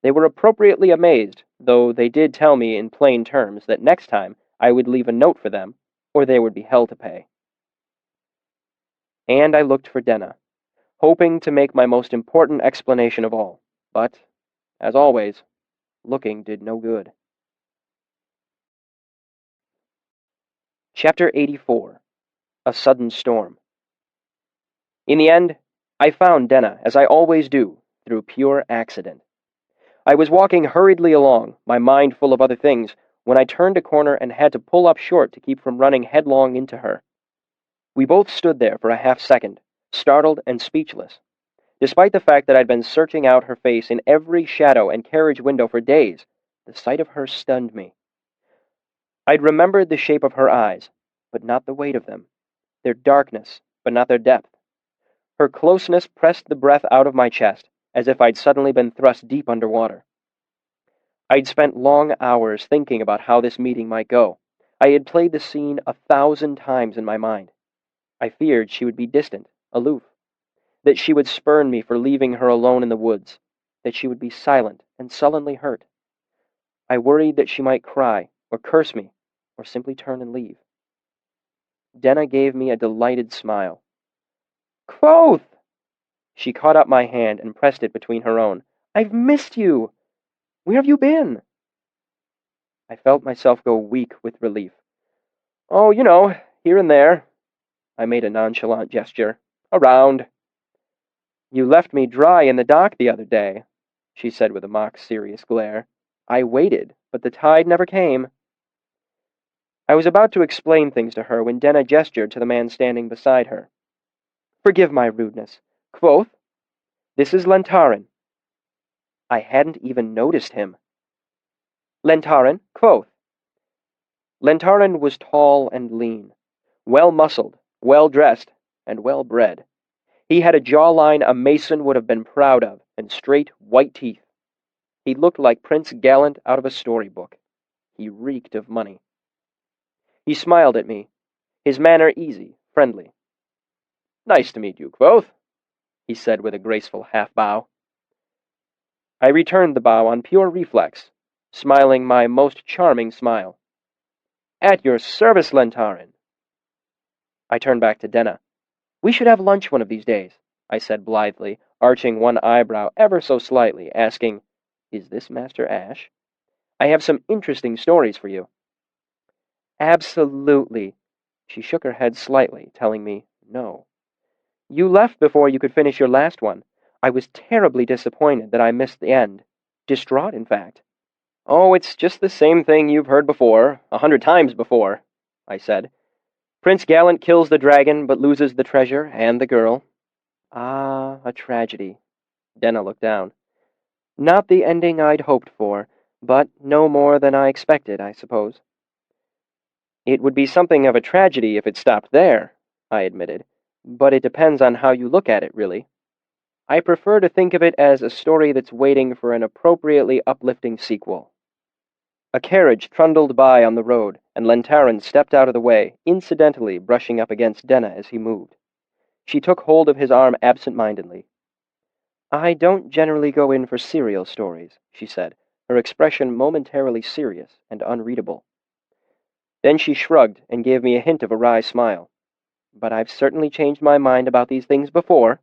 They were appropriately amazed, though they did tell me in plain terms that next time I would leave a note for them, or there would be hell to pay. And I looked for Denna, hoping to make my most important explanation of all, but, as always, looking did no good. Chapter 84. A Sudden Storm. In the end, I found Denna, as I always do, through pure accident. I was walking hurriedly along, my mind full of other things, when I turned a corner and had to pull up short to keep from running headlong into her. We both stood there for a half-second, startled and speechless. Despite the fact that I'd been searching out her face in every shadow and carriage window for days, the sight of her stunned me. I'd remembered the shape of her eyes, but not the weight of them, their darkness, but not their depth. Her closeness pressed the breath out of my chest, as if I'd suddenly been thrust deep underwater. I'd spent long hours thinking about how this meeting might go. I had played the scene 1,000 times in my mind. I feared she would be distant, aloof, that she would spurn me for leaving her alone in the woods, that she would be silent and sullenly hurt. I worried that she might cry, or curse me, or simply turn and leave. Denna gave me a delighted smile. "Kvothe!" She caught up my hand and pressed it between her own. "I've missed you! Where have you been?" I felt myself go weak with relief. "Oh, here and there." I made a nonchalant gesture. "Around." "You left me dry in the dock the other day," she said with a mock-serious glare. "I waited, but the tide never came." I was about to explain things to her when Denna gestured to the man standing beside her. "Forgive my rudeness. Kvothe, this is Lentarin." I hadn't even noticed him. "Lentarin, Kvothe." Lentarin was tall and lean, well-muscled, well-dressed, and well-bred. He had a jawline a mason would have been proud of, and straight, white teeth. He looked like Prince Gallant out of a storybook. He reeked of money. He smiled at me, his manner easy, friendly. "Nice to meet you, Kvothe," he said with a graceful half-bow. I returned the bow on pure reflex, smiling my most charming smile. "At your service, Lentarin." I turned back to Denna. "We should have lunch one of these days," I said blithely, arching one eyebrow ever so slightly, asking, "Is this Master Ash? I have some interesting stories for you." "Absolutely." She shook her head slightly, telling me no. "You left before you could finish your last one. I was terribly disappointed that I missed the end. Distraught, in fact." "Oh, it's just the same thing you've heard before, 100 times before," I said. "Prince Gallant kills the dragon, but loses the treasure and the girl." "Ah, a tragedy." Denna looked down. "Not the ending I'd hoped for, but no more than I expected, I suppose." "It would be something of a tragedy if it stopped there," I admitted, "but it depends on how you look at it, really. I prefer to think of it as a story that's waiting for an appropriately uplifting sequel." A carriage trundled by on the road, and Lentarin stepped out of the way, incidentally brushing up against Denna as he moved. She took hold of his arm absent-mindedly. "I don't generally go in for serial stories," she said, her expression momentarily serious and unreadable. Then she shrugged and gave me a hint of a wry smile. "But I've certainly changed my mind about these things before.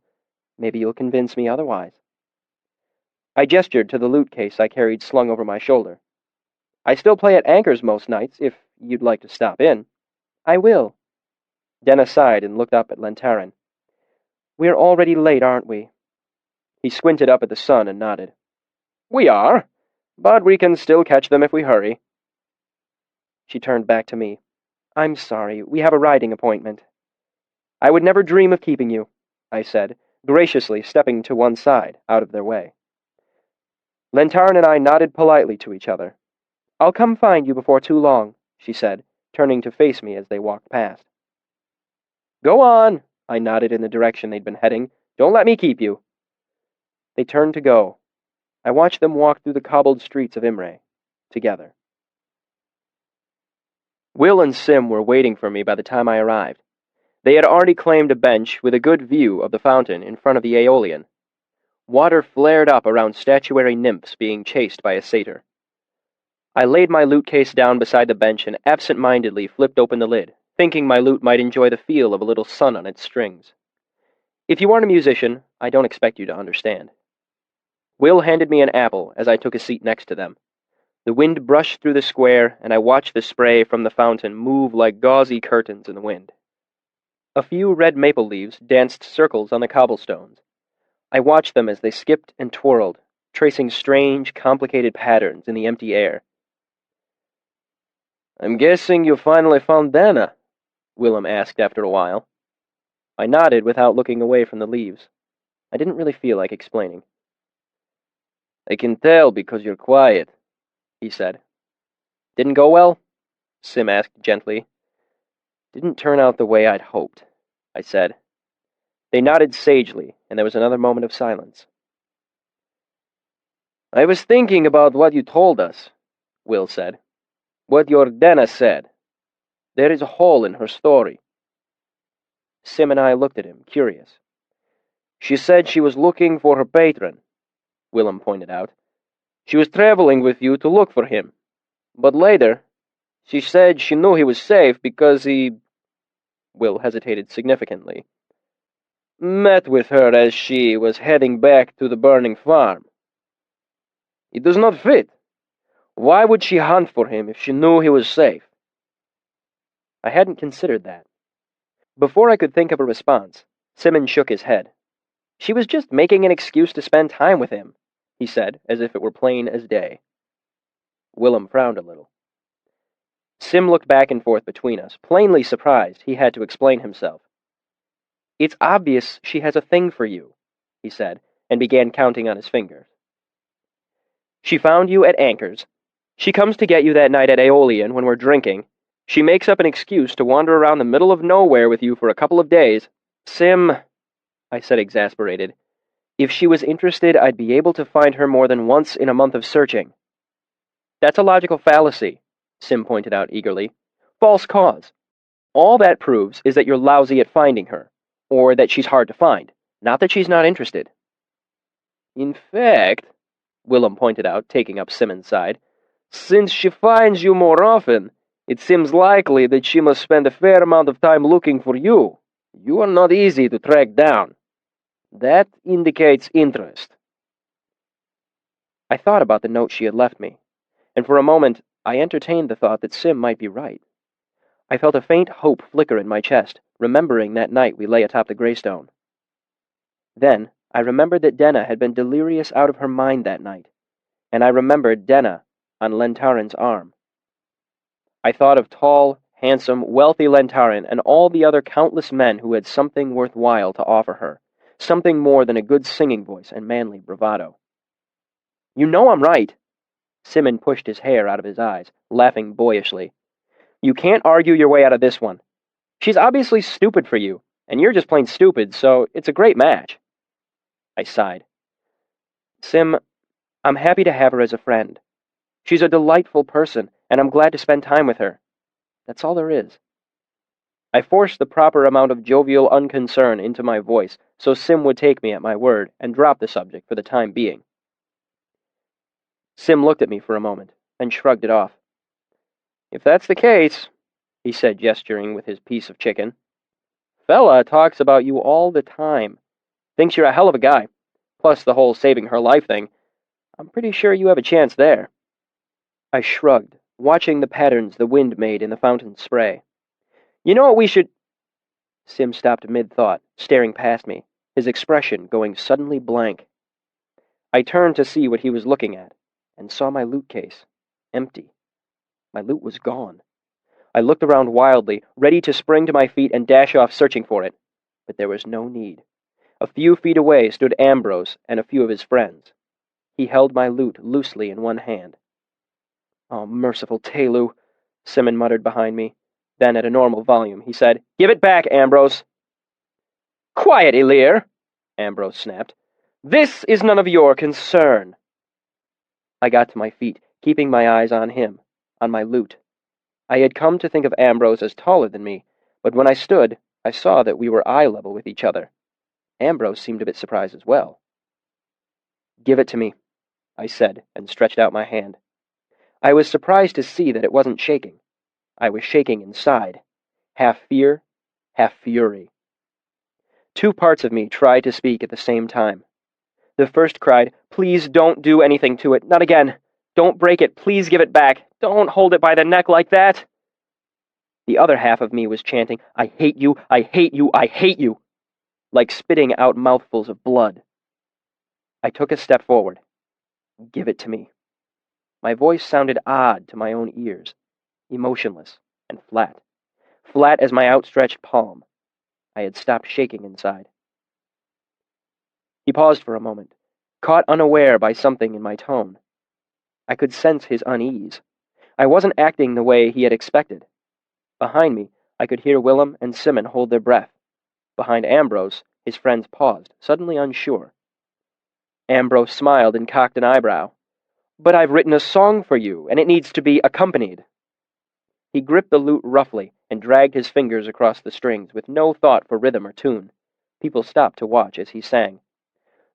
Maybe you'll convince me otherwise." I gestured to the loot case I carried slung over my shoulder. "I still play at Anchor's most nights, if you'd like to stop in." "I will." Denna sighed and looked up at Lentarin. "We're already late, aren't we?" He squinted up at the sun and nodded. "We are, but we can still catch them if we hurry." She turned back to me. I'm sorry, we have a riding appointment. I would never dream of keeping you, I said, graciously stepping to one side, out of their way. Lentarin and I nodded politely to each other. I'll come find you before too long, she said, turning to face me as they walked past. Go on, I nodded in the direction they'd been heading. Don't let me keep you. They turned to go. I watched them walk through the cobbled streets of Imre, together. Will and Sim were waiting for me by the time I arrived. They had already claimed a bench with a good view of the fountain in front of the Aeolian. Water flared up around statuary nymphs being chased by a satyr. I laid my loot case down beside the bench and absent-mindedly flipped open the lid, thinking my loot might enjoy the feel of a little sun on its strings. If you aren't a musician, I don't expect you to understand. Will handed me an apple as I took a seat next to them. The wind brushed through the square, and I watched the spray from the fountain move like gauzy curtains in the wind. A few red maple leaves danced circles on the cobblestones. I watched them as they skipped and twirled, tracing strange, complicated patterns in the empty air. I'm guessing you finally found Dana, Willem asked after a while. I nodded without looking away from the leaves. I didn't really feel like explaining. I can tell because you're quiet, he said. Didn't go well? Sim asked gently. Didn't turn out the way I'd hoped, I said. They nodded sagely, and there was another moment of silence. I was thinking about what you told us, Will said. What your Dana said. There is a hole in her story. Sim and I looked at him, curious. She said she was looking for her patron, Willem pointed out. She was traveling with you to look for him. But later, she said she knew he was safe because he... Will hesitated significantly. Met with her as she was heading back to the burning farm. It does not fit. Why would she hunt for him if she knew he was safe? I hadn't considered that. Before I could think of a response, Simon shook his head. She was just making an excuse to spend time with him, he said, as if it were plain as day. Willem frowned a little. Sim looked back and forth between us, plainly surprised he had to explain himself. It's obvious she has a thing for you, he said, and began counting on his fingers. She found you at Anchor's. She comes to get you that night at Aeolian when we're drinking. She makes up an excuse to wander around the middle of nowhere with you for a couple of days. Sim, I said exasperated, if she was interested, I'd be able to find her more than once in a month of searching. That's a logical fallacy, Sim pointed out eagerly. False cause. All that proves is that you're lousy at finding her, or that she's hard to find, not that she's not interested. In fact, Willem pointed out, taking up Simon's side, since she finds you more often, it seems likely that she must spend a fair amount of time looking for you. You are not easy to track down. That indicates interest. I thought about the note she had left me, and for a moment I entertained the thought that Sim might be right. I felt a faint hope flicker in my chest, remembering that night we lay atop the greystone. Then I remembered that Denna had been delirious out of her mind that night, and I remembered Denna on Lentarin's arm. I thought of tall, handsome, wealthy Lentarin and all the other countless men who had something worthwhile to offer her, something more than a good singing voice and manly bravado. You know I'm right! Simon pushed his hair out of his eyes, laughing boyishly. You can't argue your way out of this one. She's obviously stupid for you, and you're just plain stupid, so it's a great match. I sighed. Sim, I'm happy to have her as a friend. She's a delightful person, and I'm glad to spend time with her. That's all there is. I forced the proper amount of jovial unconcern into my voice so Sim would take me at my word and drop the subject for the time being. Sim looked at me for a moment, and shrugged it off. If that's the case, he said, gesturing with his piece of chicken, Fella talks about you all the time. Thinks you're a hell of a guy. Plus the whole saving her life thing. I'm pretty sure you have a chance there. I shrugged, watching the patterns the wind made in the fountain's spray. You know what we should... Sim stopped mid-thought, staring past me, his expression going suddenly blank. I turned to see what he was looking at, and saw my loot case. Empty. My loot was gone. I looked around wildly, ready to spring to my feet and dash off searching for it. But there was no need. A few feet away stood Ambrose and a few of his friends. He held my lute loosely in one hand. "Oh, merciful Telu," Simon muttered behind me. Then, at a normal volume, he said, "Give it back, Ambrose." "Quiet, Elir," Ambrose snapped. "This is none of your concern." I got to my feet, keeping my eyes on him, on my lute. I had come to think of Ambrose as taller than me, but when I stood, I saw that we were eye level with each other. Ambrose seemed a bit surprised as well. "Give it to me," I said, and stretched out my hand. I was surprised to see that it wasn't shaking. I was shaking inside, half fear, half fury. Two parts of me tried to speak at the same time. The first cried, "Please don't do anything to it, not again. Don't break it, please give it back. Don't hold it by the neck like that." The other half of me was chanting, "I hate you, I hate you, I hate you," like spitting out mouthfuls of blood. I took a step forward. "Give it to me." My voice sounded odd to my own ears, emotionless and flat. Flat as my outstretched palm. I had stopped shaking inside. He paused for a moment, caught unaware by something in my tone. I could sense his unease. I wasn't acting the way he had expected. Behind me, I could hear Willem and Simon hold their breath. Behind Ambrose, his friends paused, suddenly unsure. Ambrose smiled and cocked an eyebrow. "But I've written a song for you, and it needs to be accompanied." He gripped the lute roughly and dragged his fingers across the strings, with no thought for rhythm or tune. People stopped to watch as he sang.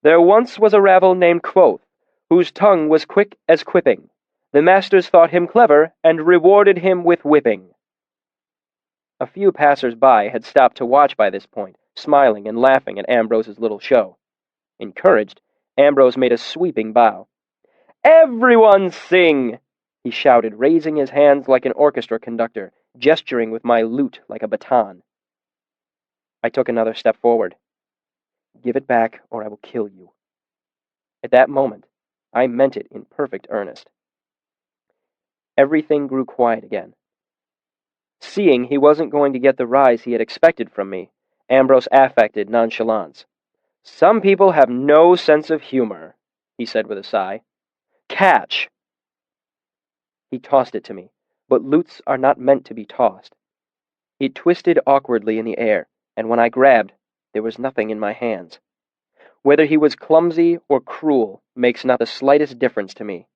"There once was a rabble named Kvothe, whose tongue was quick as quipping. The masters thought him clever, and rewarded him with whipping." A few passers-by had stopped to watch by this point, smiling and laughing at Ambrose's little show. Encouraged, Ambrose made a sweeping bow. "Everyone sing!" he shouted, raising his hands like an orchestra conductor, gesturing with my lute like a baton. I took another step forward. "Give it back, or I will kill you." At that moment, I meant it in perfect earnest. Everything grew quiet again. Seeing he wasn't going to get the rise he had expected from me, Ambrose affected nonchalance. "Some people have no sense of humor," he said with a sigh. "Catch!" He tossed it to me, but lutes are not meant to be tossed. It twisted awkwardly in the air, and when I grabbed, there was nothing in my hands. Whether he was clumsy or cruel makes not the slightest difference to me.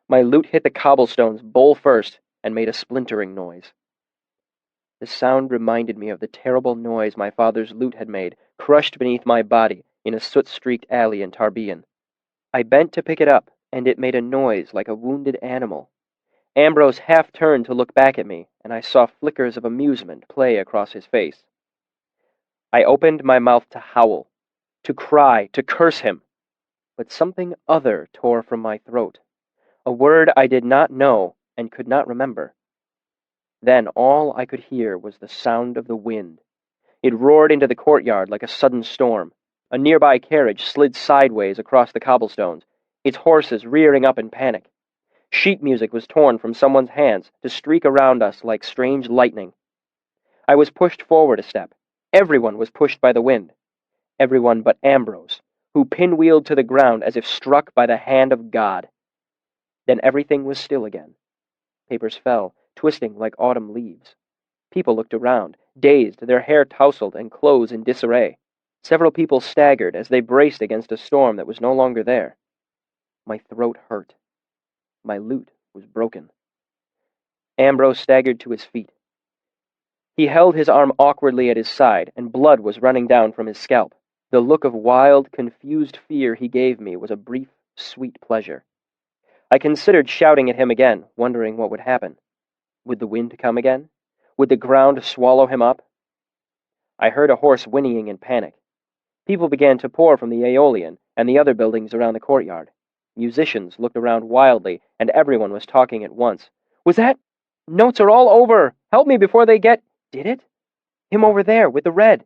My lute hit the cobblestones bowl first and made a splintering noise. The sound reminded me of the terrible noise my father's lute had made, crushed beneath my body in a soot-streaked alley in Tarbean. I bent to pick it up, and it made a noise like a wounded animal. Ambrose half turned to look back at me, and I saw flickers of amusement play across his face. I opened my mouth to howl, to cry, to curse him, but something other tore from my throat, a word I did not know and could not remember. Then all I could hear was the sound of the wind. It roared into the courtyard like a sudden storm. A nearby carriage slid sideways across the cobblestones, its horses rearing up in panic. Sheet music was torn from someone's hands to streak around us like strange lightning. I was pushed forward a step. Everyone was pushed by the wind. Everyone but Ambrose, who pinwheeled to the ground as if struck by the hand of God. Then everything was still again. Papers fell, twisting like autumn leaves. People looked around, dazed, their hair tousled and clothes in disarray. Several people staggered as they braced against a storm that was no longer there. My throat hurt. My lute was broken. Ambrose staggered to his feet. He held his arm awkwardly at his side, and blood was running down from his scalp. The look of wild, confused fear he gave me was a brief, sweet pleasure. I considered shouting at him again, wondering what would happen. Would the wind come again? Would the ground swallow him up? I heard a horse whinnying in panic. People began to pour from the Aeolian and the other buildings around the courtyard. Musicians looked around wildly, and everyone was talking at once. "Was that? Notes are all over! Help me before they get—" "Did it? Him over there, with the red.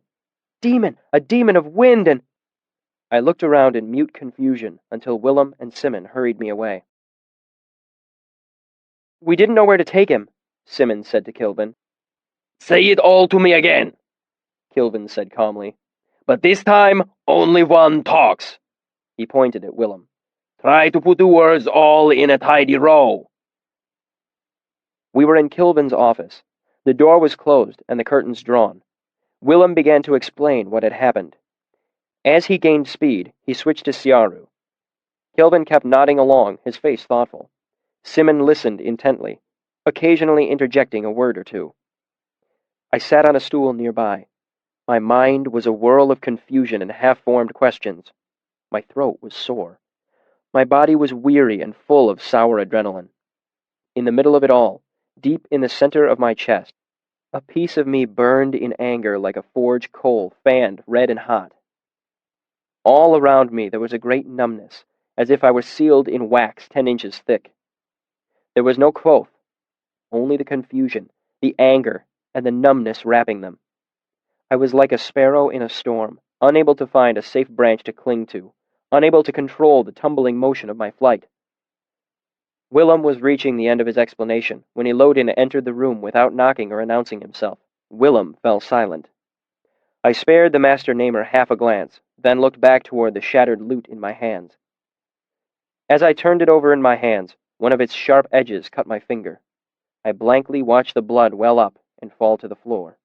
Demon! A demon of wind and—" I looked around in mute confusion until Willem and Simon hurried me away. "We didn't know where to take him," Simmons said to Kilvin. Say it all to me again, Kilvin said calmly. but this time only one talks. He pointed at Willem. Try to put the words all in a tidy row. We were in Kilvin's office. The door was closed and the curtains drawn. Willem began to explain what had happened. As he gained speed, he switched to Siaru. Kilvin kept nodding along, his face thoughtful. Simmon listened intently, occasionally interjecting a word or two. I sat on a stool nearby. My mind was a whirl of confusion and half-formed questions. My throat was sore. My body was weary and full of sour adrenaline. In the middle of it all, deep in the center of my chest, a piece of me burned in anger like a forge coal fanned red and hot. All around me there was a great numbness, as if I were sealed in wax 10 inches thick. There was no Kvothe, only the confusion, the anger, and the numbness wrapping them. I was like a sparrow in a storm, unable to find a safe branch to cling to, unable to control the tumbling motion of my flight. Willem was reaching the end of his explanation when Elodin entered the room without knocking or announcing himself. Willem fell silent. I spared the Master Namer half a glance, then looked back toward the shattered lute in my hands. As I turned it over in my hands, one of its sharp edges cut my finger. I blankly watched the blood well up and fall to the floor.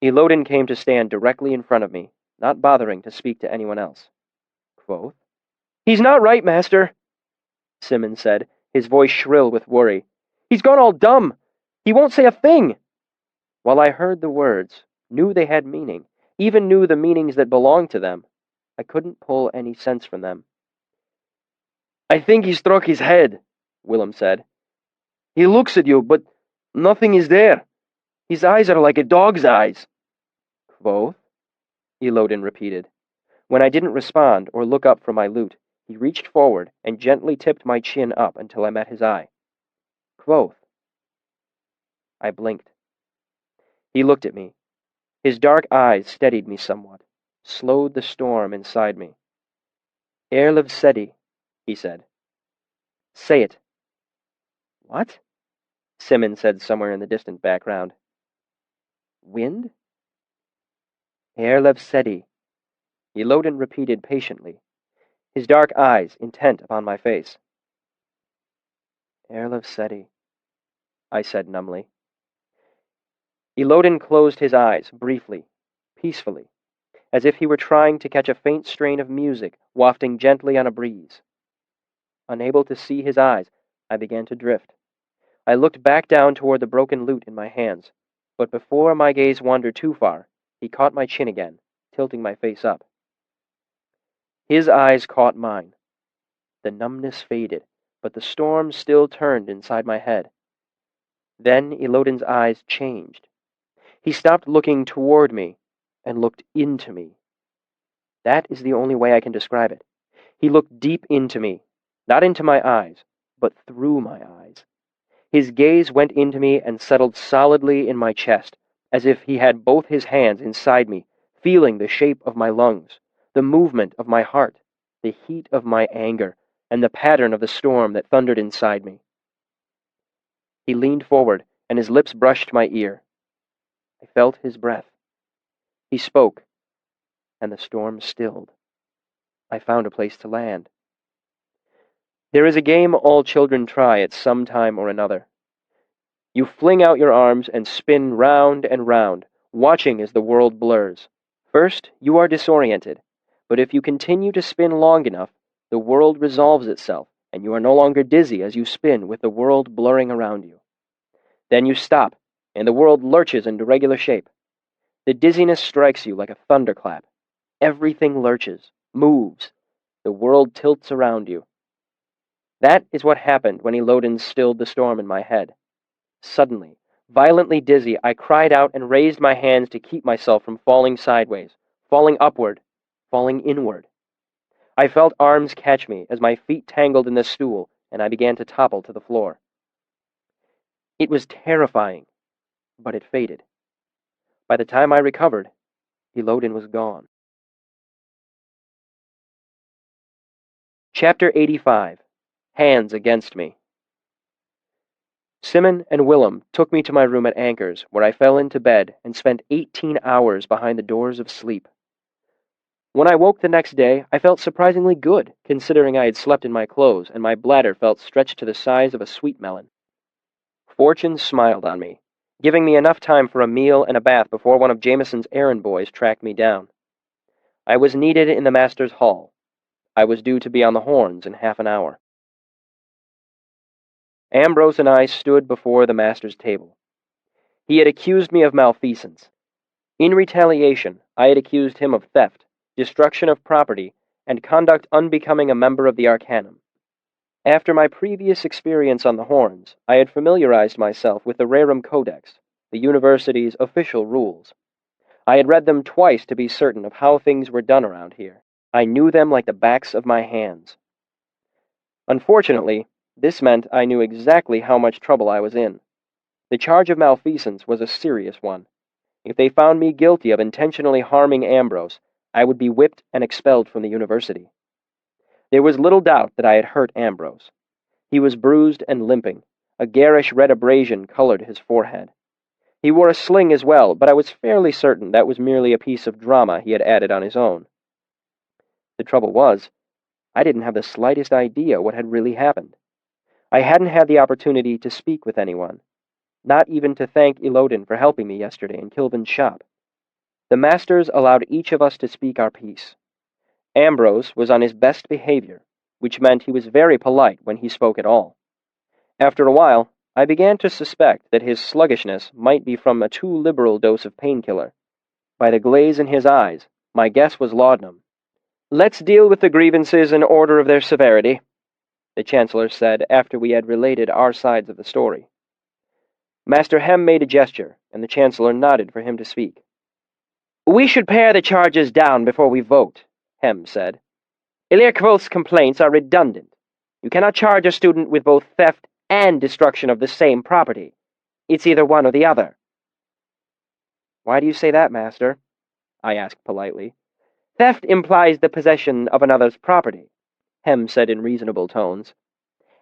Elodin came to stand directly in front of me, not bothering to speak to anyone else. Kvothe? He's not right, Master, Simmons said, his voice shrill with worry. He's gone all dumb. He won't say a thing. While I heard the words, knew they had meaning, even knew the meanings that belonged to them, I couldn't pull any sense from them. I think he struck his head, Willem said. He looks at you, but nothing is there. His eyes are like a dog's eyes. Kvothe? Elodin repeated. When I didn't respond or look up from my lute, he reached forward and gently tipped my chin up until I met his eye. Kvothe. I blinked. He looked at me. His dark eyes steadied me somewhat, slowed the storm inside me. Erlev Sedi, he said. Say it. What? Simmons said somewhere in the distant background. Wind? Erlev Sedi, Elodin repeated patiently, his dark eyes intent upon my face. Erlev Sedi, I said numbly. Elodin closed his eyes briefly, peacefully, as if he were trying to catch a faint strain of music wafting gently on a breeze. Unable to see his eyes, I began to drift. I looked back down toward the broken lute in my hands, but before my gaze wandered too far, he caught my chin again, tilting my face up. His eyes caught mine. The numbness faded, but the storm still turned inside my head. Then Elodin's eyes changed. He stopped looking toward me and looked into me. That is the only way I can describe it. He looked deep into me, not into my eyes, but through my eyes. His gaze went into me and settled solidly in my chest, as if he had both his hands inside me, feeling the shape of my lungs, the movement of my heart, the heat of my anger, and the pattern of the storm that thundered inside me. He leaned forward, and his lips brushed my ear. I felt his breath. He spoke, and the storm stilled. I found a place to land. There is a game all children try at some time or another. You fling out your arms and spin round and round, watching as the world blurs. First, you are disoriented, but if you continue to spin long enough, the world resolves itself, and you are no longer dizzy as you spin with the world blurring around you. Then you stop, and the world lurches into regular shape. The dizziness strikes you like a thunderclap. Everything lurches, moves. The world tilts around you. That is what happened when Elodin stilled the storm in my head. Suddenly, violently dizzy, I cried out and raised my hands to keep myself from falling sideways, falling upward, falling inward. I felt arms catch me as my feet tangled in the stool, and I began to topple to the floor. It was terrifying, but it faded. By the time I recovered, Elodin was gone. Chapter 85. Hands Against Me. Simon and Willem took me to my room at Anchor's, where I fell into bed and spent 18 hours behind the doors of sleep. When I woke the next day, I felt surprisingly good, considering I had slept in my clothes and my bladder felt stretched to the size of a sweet melon. Fortune smiled on me, giving me enough time for a meal and a bath before one of Jameson's errand boys tracked me down. I was needed in the master's hall. I was due to be on the horns in half an hour. Ambrose and I stood before the master's table. He had accused me of malfeasance. In retaliation, I had accused him of theft, destruction of property, and conduct unbecoming a member of the Arcanum. After my previous experience on the Horns, I had familiarized myself with the Rerum Codex, the university's official rules. I had read them twice to be certain of how things were done around here. I knew them like the backs of my hands. Unfortunately, this meant I knew exactly how much trouble I was in. The charge of malfeasance was a serious one. If they found me guilty of intentionally harming Ambrose, I would be whipped and expelled from the university. There was little doubt that I had hurt Ambrose. He was bruised and limping. A garish red abrasion colored his forehead. He wore a sling as well, but I was fairly certain that was merely a piece of drama he had added on his own. The trouble was, I didn't have the slightest idea what had really happened. I hadn't had the opportunity to speak with anyone, not even to thank Elodin for helping me yesterday in Kilvin's shop. The masters allowed each of us to speak our piece. Ambrose was on his best behavior, which meant he was very polite when he spoke at all. After a while, I began to suspect that his sluggishness might be from a too liberal dose of painkiller. By the glaze in his eyes, my guess was laudanum. "Let's deal with the grievances in order of their severity," the Chancellor said after we had related our sides of the story. Master Hem made a gesture, and the Chancellor nodded for him to speak. "We should pare the charges down before we vote," Hem said. "Kvothe's complaints are redundant. You cannot charge a student with both theft and destruction of the same property. It's either one or the other." "Why do you say that, Master?" I asked politely. "Theft implies the possession of another's property," Hem said in reasonable tones.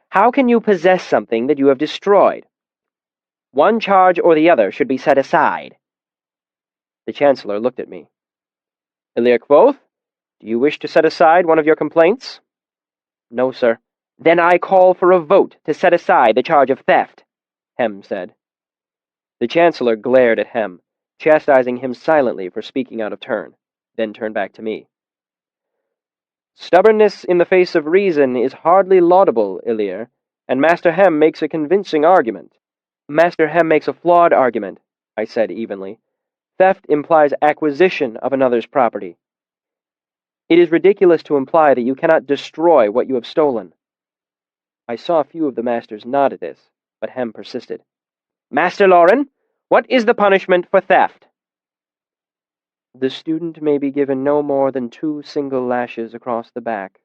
"How can you possess something that you have destroyed? One charge or the other should be set aside." The Chancellor looked at me. "Kvothe, do you wish to set aside one of your complaints?" "No, sir." "Then I call for a vote to set aside the charge of theft," Hem said. The Chancellor glared at Hem, chastising him silently for speaking out of turn, then turned back to me. "Stubbornness in the face of reason is hardly laudable, Ilir, and Master Hem makes a convincing argument." "Master Hem makes a flawed argument," I said evenly. "Theft implies acquisition of another's property. It is ridiculous to imply that you cannot destroy what you have stolen." I saw a few of the masters nod at this, but Hem persisted. "Master Lauren, what is the punishment for theft?" "The student may be given no more than 2 single lashes across the back,"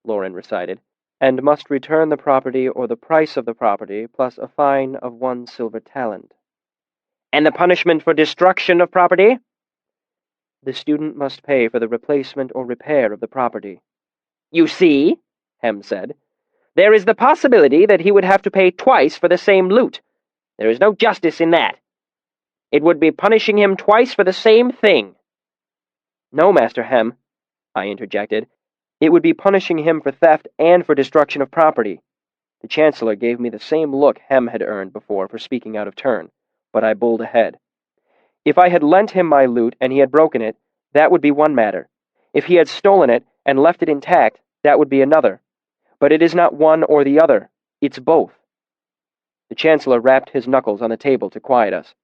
Lauren recited, "and must return the property or the price of the property plus a fine of 1 silver talent." "And the punishment for destruction of property?" "The student must pay for the replacement or repair of the property." "You see," Hem said, "there is the possibility that he would have to pay twice for the same loot. There is no justice in that. It would be punishing him twice for the same thing." "No, Master Hem," I interjected. "It would be punishing him for theft and for destruction of property." The Chancellor gave me the same look Hem had earned before for speaking out of turn, but I bulled ahead. If I had lent him my loot and he had broken it, that would be one matter. If he had stolen it and left it intact, that would be another. But it is not one or the other. It's both. The Chancellor rapped his knuckles on the table to quiet us.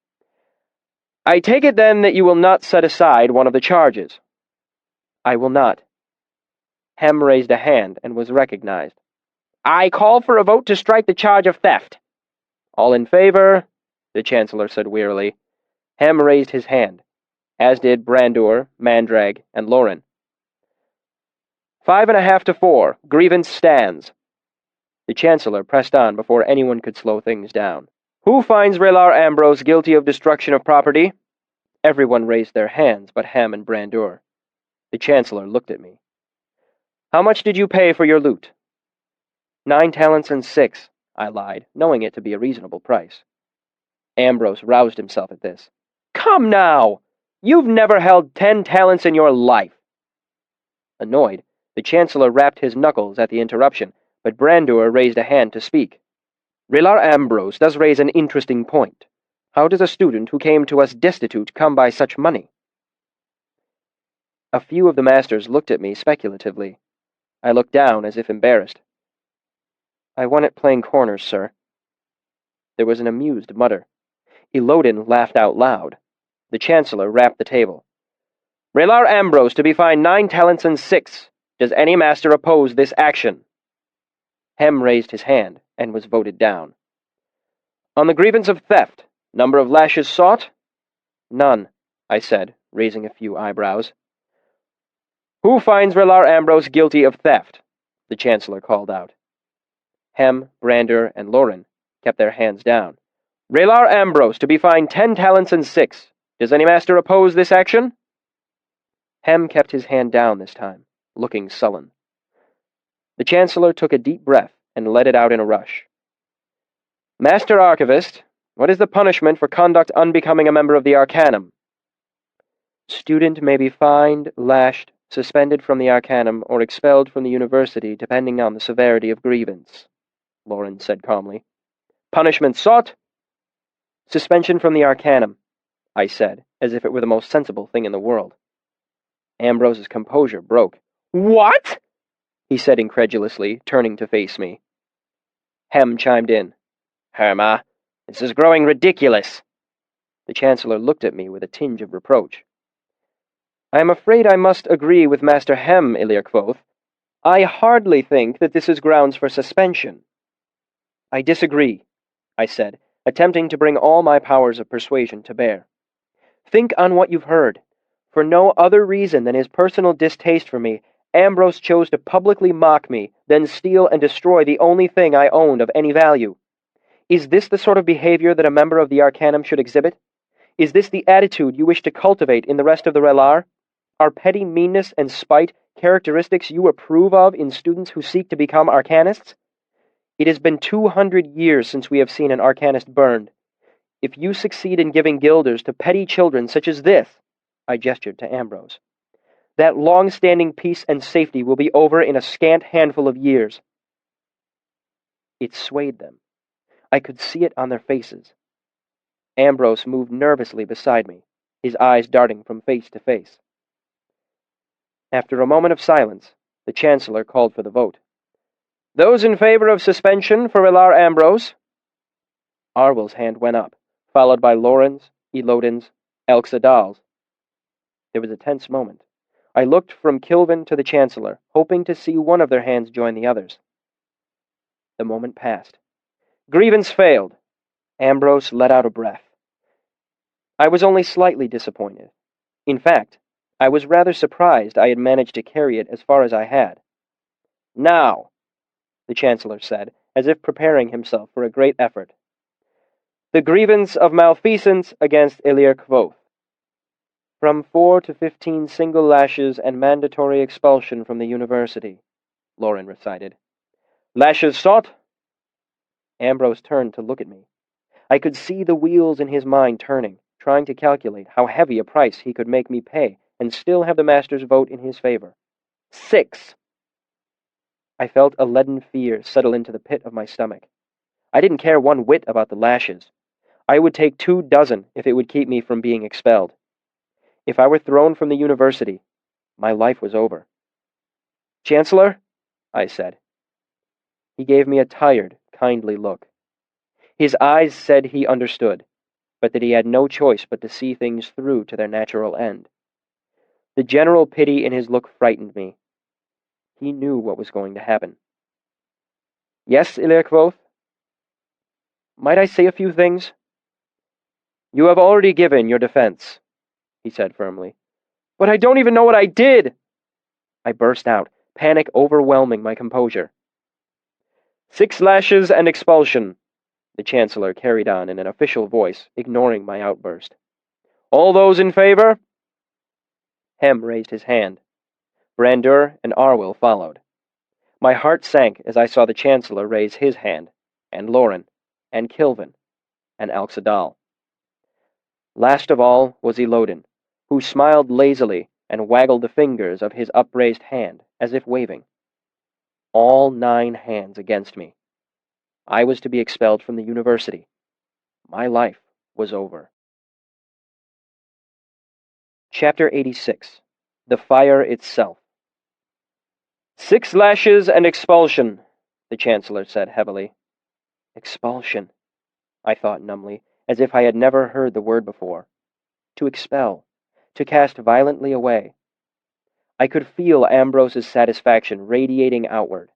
"I take it then that you will not set aside one of the charges." "I will not." Hem raised a hand and was recognized. "I call for a vote to strike the charge of theft." "All in favor?" the Chancellor said wearily. Hem raised his hand, as did Brandur, Mandrag, and Lauren. 5.5 to 4. Grievance stands. The Chancellor pressed on before anyone could slow things down. "Who finds Relar Ambrose guilty of destruction of property?" Everyone raised their hands but Hem and Brandur. The Chancellor looked at me. "How much did you pay for your loot?" 9 talents and 6, I lied, knowing it to be a reasonable price. Ambrose roused himself at this. Come now! You've never held 10 talents in your life! Annoyed, the Chancellor rapped his knuckles at the interruption, but Brandur raised a hand to speak. Rilar Ambrose does raise an interesting point. How does a student who came to us destitute come by such money? A few of the masters looked at me speculatively. I looked down as if embarrassed. I won at playing corners, sir. There was an amused mutter. Elodin laughed out loud. The Chancellor rapped the table. Rilar Ambrose to be fined 9 talents and 6. Does any master oppose this action? Hem raised his hand and was voted down. On the grievance of theft, number of lashes sought? None, I said, raising a few eyebrows. Who finds Rilar Ambrose guilty of theft? The Chancellor called out. Hem, Brandur, and Loren kept their hands down. Rilar Ambrose to be fined 10 talents and 6. Does any master oppose this action? Hem kept his hand down this time, looking sullen. The Chancellor took a deep breath and let it out in a rush. Master Archivist, what is the punishment for conduct unbecoming a member of the Arcanum? Student may be fined, lashed, suspended from the Arcanum, or expelled from the university depending on the severity of grievance, Loren said calmly. Punishment sought? Suspension from the Arcanum, I said, as if it were the most sensible thing in the world. Ambrose's composure broke. What? He said incredulously, turning to face me. Hem chimed in. Herma, this is growing ridiculous. The Chancellor looked at me with a tinge of reproach. I am afraid I must agree with Master Hem, Kvothe. I hardly think that this is grounds for suspension. I disagree, I said, attempting to bring all my powers of persuasion to bear. Think on what you've heard. For no other reason than his personal distaste for me, Ambrose chose to publicly mock me, then steal and destroy the only thing I owned of any value. Is this the sort of behavior that a member of the Arcanum should exhibit? Is this the attitude you wish to cultivate in the rest of the Relar? Are petty meanness and spite characteristics you approve of in students who seek to become Arcanists? It has been 200 years since we have seen an Arcanist burned. If you succeed in giving guilders to petty children such as this, I gestured to Ambrose, that long-standing peace and safety will be over in a scant handful of years. It swayed them. I could see it on their faces. Ambrose moved nervously beside me, his eyes darting from face to face. After a moment of silence, the Chancellor called for the vote. Those in favor of suspension for Rilar Ambrose? Arwell's hand went up, followed by Loren's, Elodin's, Elxadal's. There was a tense moment. I looked from Kilvin to the Chancellor, hoping to see one of their hands join the others. The moment passed. Grievance failed. Ambrose let out a breath. I was only slightly disappointed. In fact, I was rather surprised I had managed to carry it as far as I had. Now, the Chancellor said, as if preparing himself for a great effort. The grievance of malfeasance against Kvothe. From 4 to 15 single lashes and mandatory expulsion from the university, Loren recited. Lashes sought? Ambrose turned to look at me. I could see the wheels in his mind turning, trying to calculate how heavy a price he could make me pay and still have the master's vote in his favor. 6. I felt a leaden fear settle into the pit of my stomach. I didn't care one whit about the lashes. I would take 24 if it would keep me from being expelled. If I were thrown from the university, my life was over. Chancellor, I said. He gave me a tired, kindly look. His eyes said he understood, but that he had no choice but to see things through to their natural end. The general pity in his look frightened me. He knew what was going to happen. Yes, Kvothe? Might I say a few things? You have already given your defense, he said firmly. But I don't even know what I did! I burst out, panic overwhelming my composure. 6 lashes and expulsion, the Chancellor carried on in an official voice, ignoring my outburst. All those in favor? Hem raised his hand. Brandur and Arwell followed. My heart sank as I saw the Chancellor raise his hand, and Lauren, and Kilvin, and Alxadal. Last of all was Elodin, who smiled lazily and waggled the fingers of his upraised hand as if waving. All 9 hands against me. I was to be expelled from the university. My life was over. Chapter 86. The Fire Itself. 6 lashes and expulsion, the Chancellor said heavily. Expulsion, I thought numbly, as if I had never heard the word before. To expel, to cast violently away. I could feel Ambrose's satisfaction radiating outward.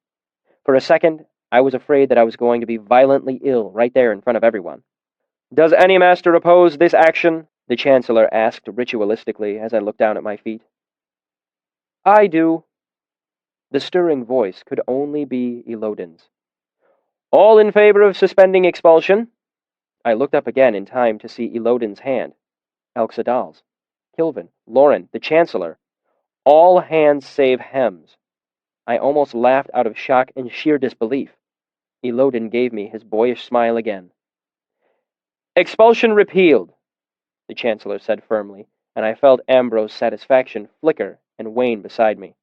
For a second, I was afraid that I was going to be violently ill right there in front of everyone. Does any master oppose this action? The Chancellor asked ritualistically as I looked down at my feet. I do. The stirring voice could only be Elodin's. All in favor of suspending expulsion? I looked up again in time to see Elodin's hand, Alxadal's, Kilvin, Lauren, the Chancellor, all hands save Hem's. I almost laughed out of shock and sheer disbelief. Elodin gave me his boyish smile again. Expulsion repealed, the Chancellor said firmly, and I felt Ambrose's satisfaction flicker and wane beside me.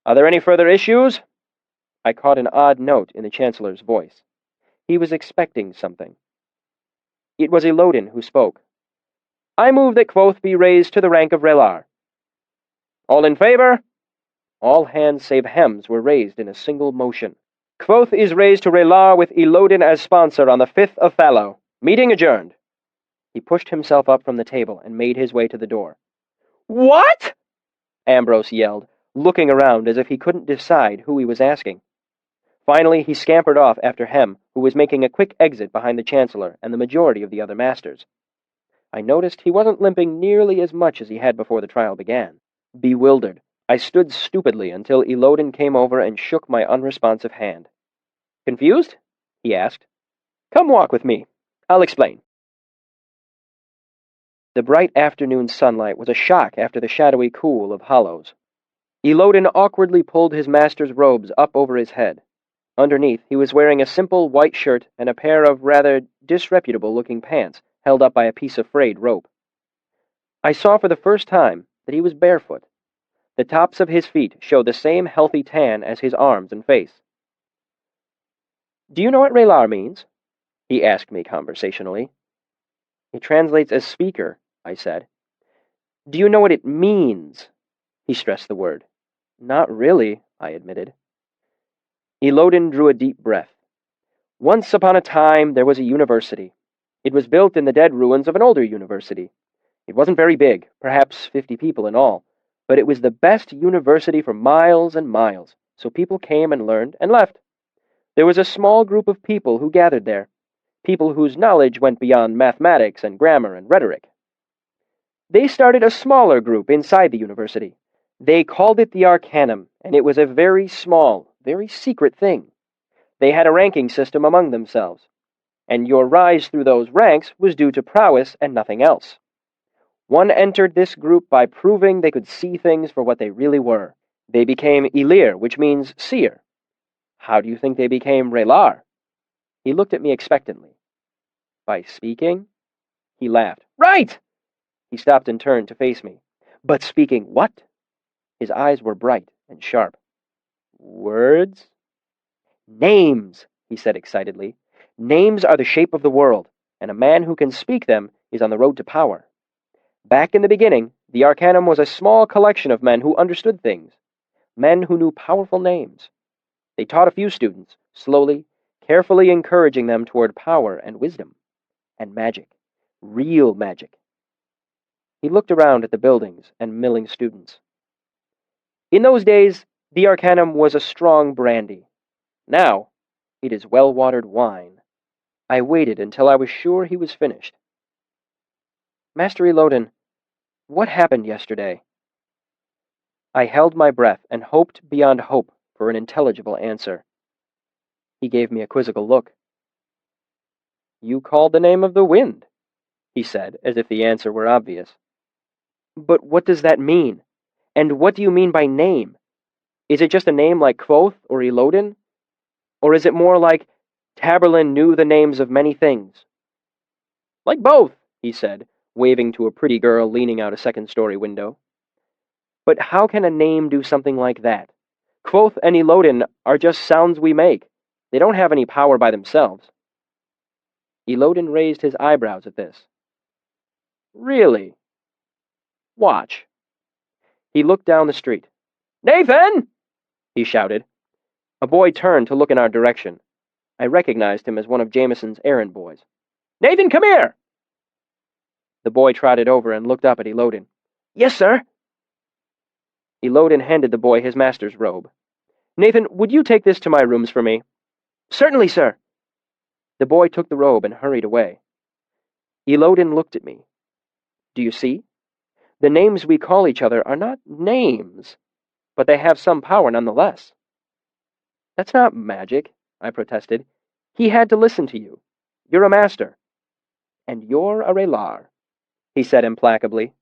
Are there any further issues? I caught an odd note in the Chancellor's voice. He was expecting something. It was Elodin who spoke. I move that Kvothe be raised to the rank of Relar. All in favor? All hands save Hem's were raised in a single motion. Kvothe is raised to Relar with Elodin as sponsor on the 5th of Fallow. Meeting adjourned. He pushed himself up from the table and made his way to the door. What? Ambrose yelled, looking around as if he couldn't decide who he was asking. Finally, he scampered off after Hem, who was making a quick exit behind the Chancellor and the majority of the other masters. I noticed he wasn't limping nearly as much as he had before the trial began. Bewildered, I stood stupidly until Elodin came over and shook my unresponsive hand. Confused? He asked. Come walk with me. I'll explain. The bright afternoon sunlight was a shock after the shadowy cool of hollows. Elodin awkwardly pulled his master's robes up over his head. Underneath, he was wearing a simple white shirt and a pair of rather disreputable-looking pants held up by a piece of frayed rope. I saw for the first time that he was barefoot. The tops of his feet showed the same healthy tan as his arms and face. Do you know what Relar means? He asked me conversationally. It translates as speaker, I said. Do you know what it means? He stressed the word. Not really, I admitted. Elodin drew a deep breath. Once upon a time, there was a university. It was built in the dead ruins of an older university. It wasn't very big, perhaps 50 people in all, but it was the best university for miles and miles, so people came and learned and left. There was a small group of people who gathered there, people whose knowledge went beyond mathematics and grammar and rhetoric. They started a smaller group inside the university. They called it the Arcanum, and it was a very small, very secret thing. They had a ranking system among themselves, and your rise through those ranks was due to prowess and nothing else. One entered this group by proving they could see things for what they really were. They became Elir, which means seer. How do you think they became Relar? He looked at me expectantly. By speaking? He laughed. Right! He stopped and turned to face me. But speaking what? His eyes were bright and sharp. Words? Names, he said excitedly. Names are the shape of the world, and a man who can speak them is on the road to power. Back in the beginning, the Arcanum was a small collection of men who understood things, men who knew powerful names. They taught a few students, slowly, carefully encouraging them toward power and wisdom, and magic, real magic. He looked around at the buildings and milling students. In those days, the Arcanum was a strong brandy. Now, it is well-watered wine. I waited until I was sure he was finished. Master Elodin, what happened yesterday? I held my breath and hoped beyond hope for an intelligible answer. He gave me a quizzical look. You called the name of the wind, he said, as if the answer were obvious. But what does that mean? And what do you mean by name? Is it just a name like Kvothe or Elodin? Or is it more like Taborlin knew the names of many things. Like both, he said, waving to a pretty girl leaning out a second-story window. But how can a name do something like that? Kvothe and Elodin are just sounds we make. They don't have any power by themselves. Elodin raised his eyebrows at this. Really? Watch. He looked down the street. Nathan! He shouted. A boy turned to look in our direction. I recognized him as one of Jameson's errand boys. Nathan, come here! The boy trotted over and looked up at Elodin. Yes, sir. Elodin handed the boy his master's robe. Nathan, would you take this to my rooms for me? Certainly, sir. The boy took the robe and hurried away. Elodin looked at me. Do you see? The names we call each other are not names, but they have some power nonetheless. That's not magic, I protested. He had to listen to you. You're a master. And you're a Relar, he said implacably.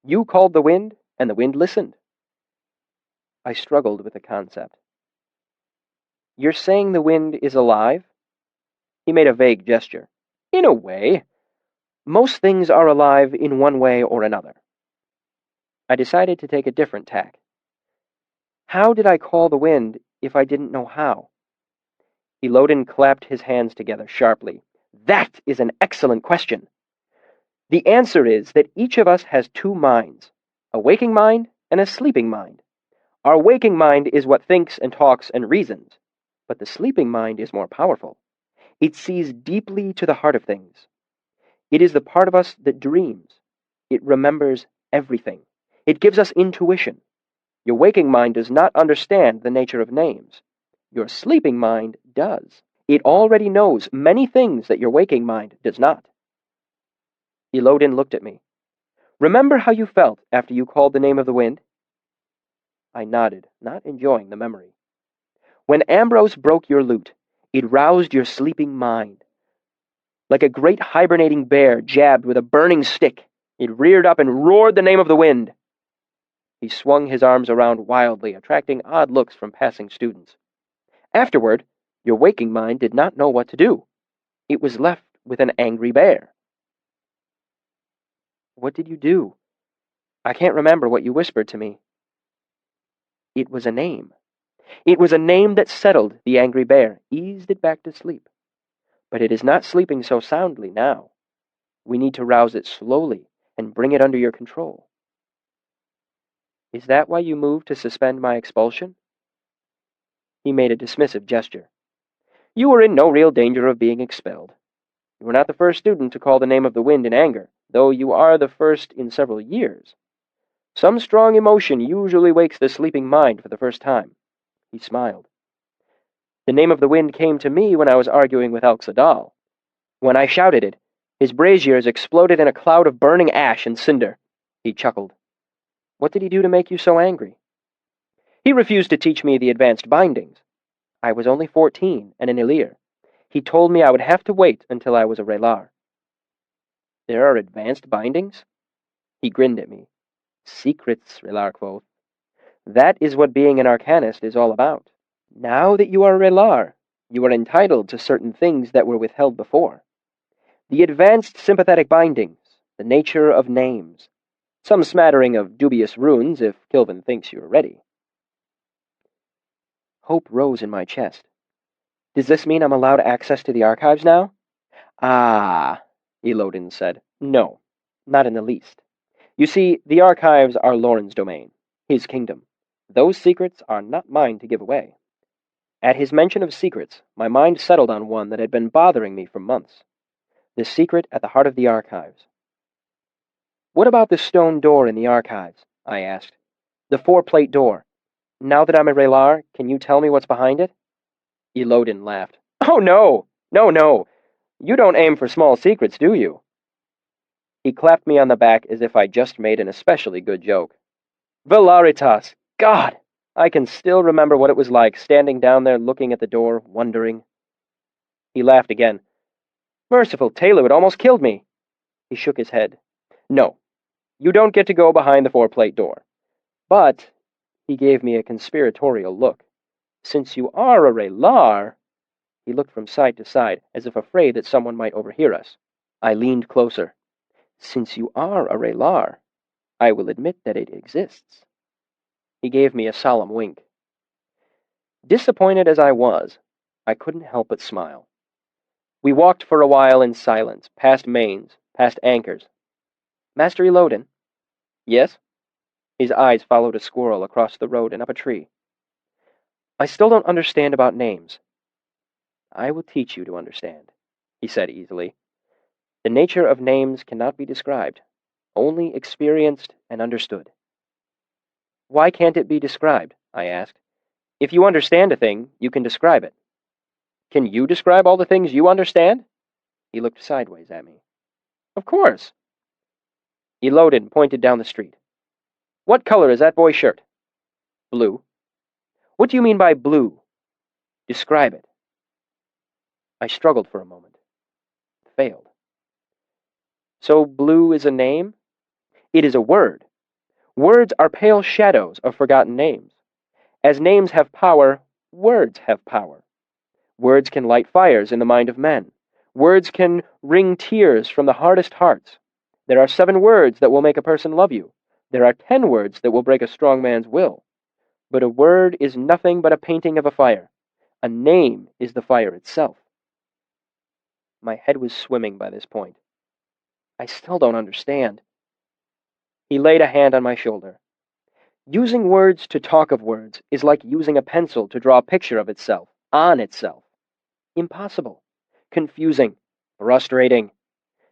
You called the wind, and the wind listened. I struggled with the concept. You're saying the wind is alive? He made a vague gesture. In a way. Most things are alive in one way or another. I decided to take a different tack. How did I call the wind if I didn't know how? Elodin clapped his hands together sharply. That is an excellent question. The answer is that each of us has two minds, a waking mind and a sleeping mind. Our waking mind is what thinks and talks and reasons, but the sleeping mind is more powerful. It sees deeply to the heart of things. It is the part of us that dreams. It remembers everything. It gives us intuition. Your waking mind does not understand the nature of names. Your sleeping mind does. It already knows many things that your waking mind does not. Elodin looked at me. Remember how you felt after you called the name of the wind? I nodded, not enjoying the memory. When Ambrose broke your lute, it roused your sleeping mind. Like a great hibernating bear jabbed with a burning stick, it reared up and roared the name of the wind. He swung his arms around wildly, attracting odd looks from passing students. Afterward, your waking mind did not know what to do. It was left with an angry bear. What did you do? I can't remember what you whispered to me. It was a name. It was a name that settled the angry bear, eased it back to sleep. But it is not sleeping so soundly now. We need to rouse it slowly and bring it under your control. Is that why you moved to suspend my expulsion? He made a dismissive gesture. You were in no real danger of being expelled. You were not the first student to call the name of the wind in anger, though you are the first in several years. Some strong emotion usually wakes the sleeping mind for the first time. He smiled. The name of the wind came to me when I was arguing with Alxadal. When I shouted it, his braziers exploded in a cloud of burning ash and cinder. He chuckled. What did he do to make you so angry? He refused to teach me the advanced bindings. I was only 14 and an Ilir. He told me I would have to wait until I was a Relar. There are advanced bindings? He grinned at me. Secrets, Relar Kvothe. That is what being an arcanist is all about. Now that you are a Relar, you are entitled to certain things that were withheld before. The advanced sympathetic bindings, the nature of names, some smattering of dubious runes if Kilvin thinks you are ready. Hope rose in my chest. Does this mean I'm allowed access to the archives now? Ah, Elodin said. No, not in the least. You see, the archives are Loren's domain, his kingdom. Those secrets are not mine to give away. At his mention of secrets, my mind settled on one that had been bothering me for months. The secret at the heart of the archives. What about the stone door in the archives? I asked. The 4-plate door. Now that I'm a Relar, can you tell me what's behind it? Elodin laughed. Oh, no! No. You don't aim for small secrets, do you? He clapped me on the back as if I'd just made an especially good joke. Velaritas! God! I can still remember what it was like, standing down there looking at the door, wondering. He laughed again. Merciful Taylor, it almost killed me. He shook his head. No, you don't get to go behind the 4-plate door. But, he gave me a conspiratorial look, since you are a Relar... He looked from side to side, as if afraid that someone might overhear us. I leaned closer. Since you are a Relar, I will admit that it exists. He gave me a solemn wink. Disappointed as I was, I couldn't help but smile. We walked for a while in silence, past mains, past anchors. Master Elodin? Yes? His eyes followed a squirrel across the road and up a tree. I still don't understand about names. I will teach you to understand, he said easily. The nature of names cannot be described, only experienced and understood. Why can't it be described? I asked. If you understand a thing, you can describe it. Can you describe all the things you understand? He looked sideways at me. Of course. Elodin pointed down the street. What color is that boy's shirt? Blue. What do you mean by blue? Describe it. I struggled for a moment. Failed. So blue is a name? It is a word. Words are pale shadows of forgotten names. As names have power, words have power. Words can light fires in the mind of men. Words can wring tears from the hardest hearts. There are 7 words that will make a person love you. There are 10 words that will break a strong man's will. But a word is nothing but a painting of a fire. A name is the fire itself. My head was swimming by this point. I still don't understand. He laid a hand on my shoulder. Using words to talk of words is like using a pencil to draw a picture of itself, on itself. Impossible. Confusing. Frustrating.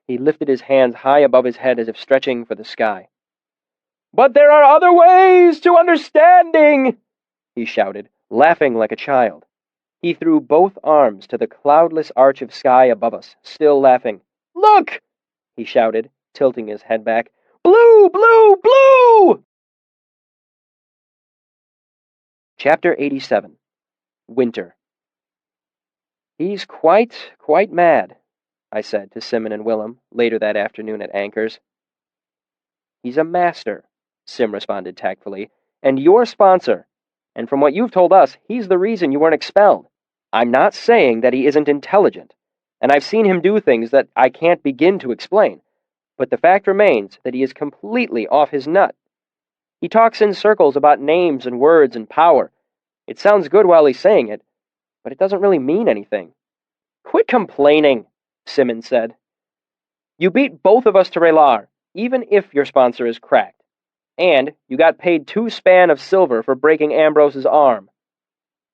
He lifted his hands high above his head as if stretching for the sky. But there are other ways to understanding, he shouted, laughing like a child. He threw both arms to the cloudless arch of sky above us, still laughing. Look, he shouted, tilting his head back. Blue, blue, blue! Chapter 87. Winter. He's quite mad, I said to Simon and Willem later that afternoon at Anchors. He's a master, Sim responded tactfully, and your sponsor. And from what you've told us, he's the reason you weren't expelled. I'm not saying that he isn't intelligent, and I've seen him do things that I can't begin to explain, but the fact remains that he is completely off his nut. He talks in circles about names and words and power. It sounds good while he's saying it, but it doesn't really mean anything. Quit complaining, Simon said. You beat both of us to Relar, even if your sponsor is cracked. And you got paid 2 span of silver for breaking Ambrose's arm.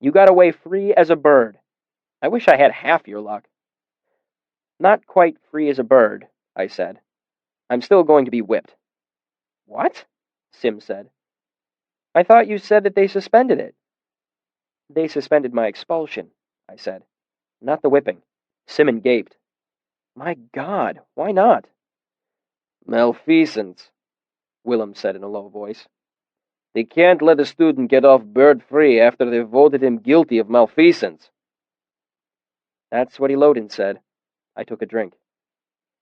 You got away free as a bird. I wish I had half your luck. Not quite free as a bird, I said. I'm still going to be whipped. What? Sim said. I thought you said that they suspended it. They suspended my expulsion, I said. Not the whipping. Simon gaped. My God, why not? Malfeasance, Willem said in a low voice. They can't let a student get off bird-free after they've voted him guilty of malfeasance. That's what Elodin said. I took a drink.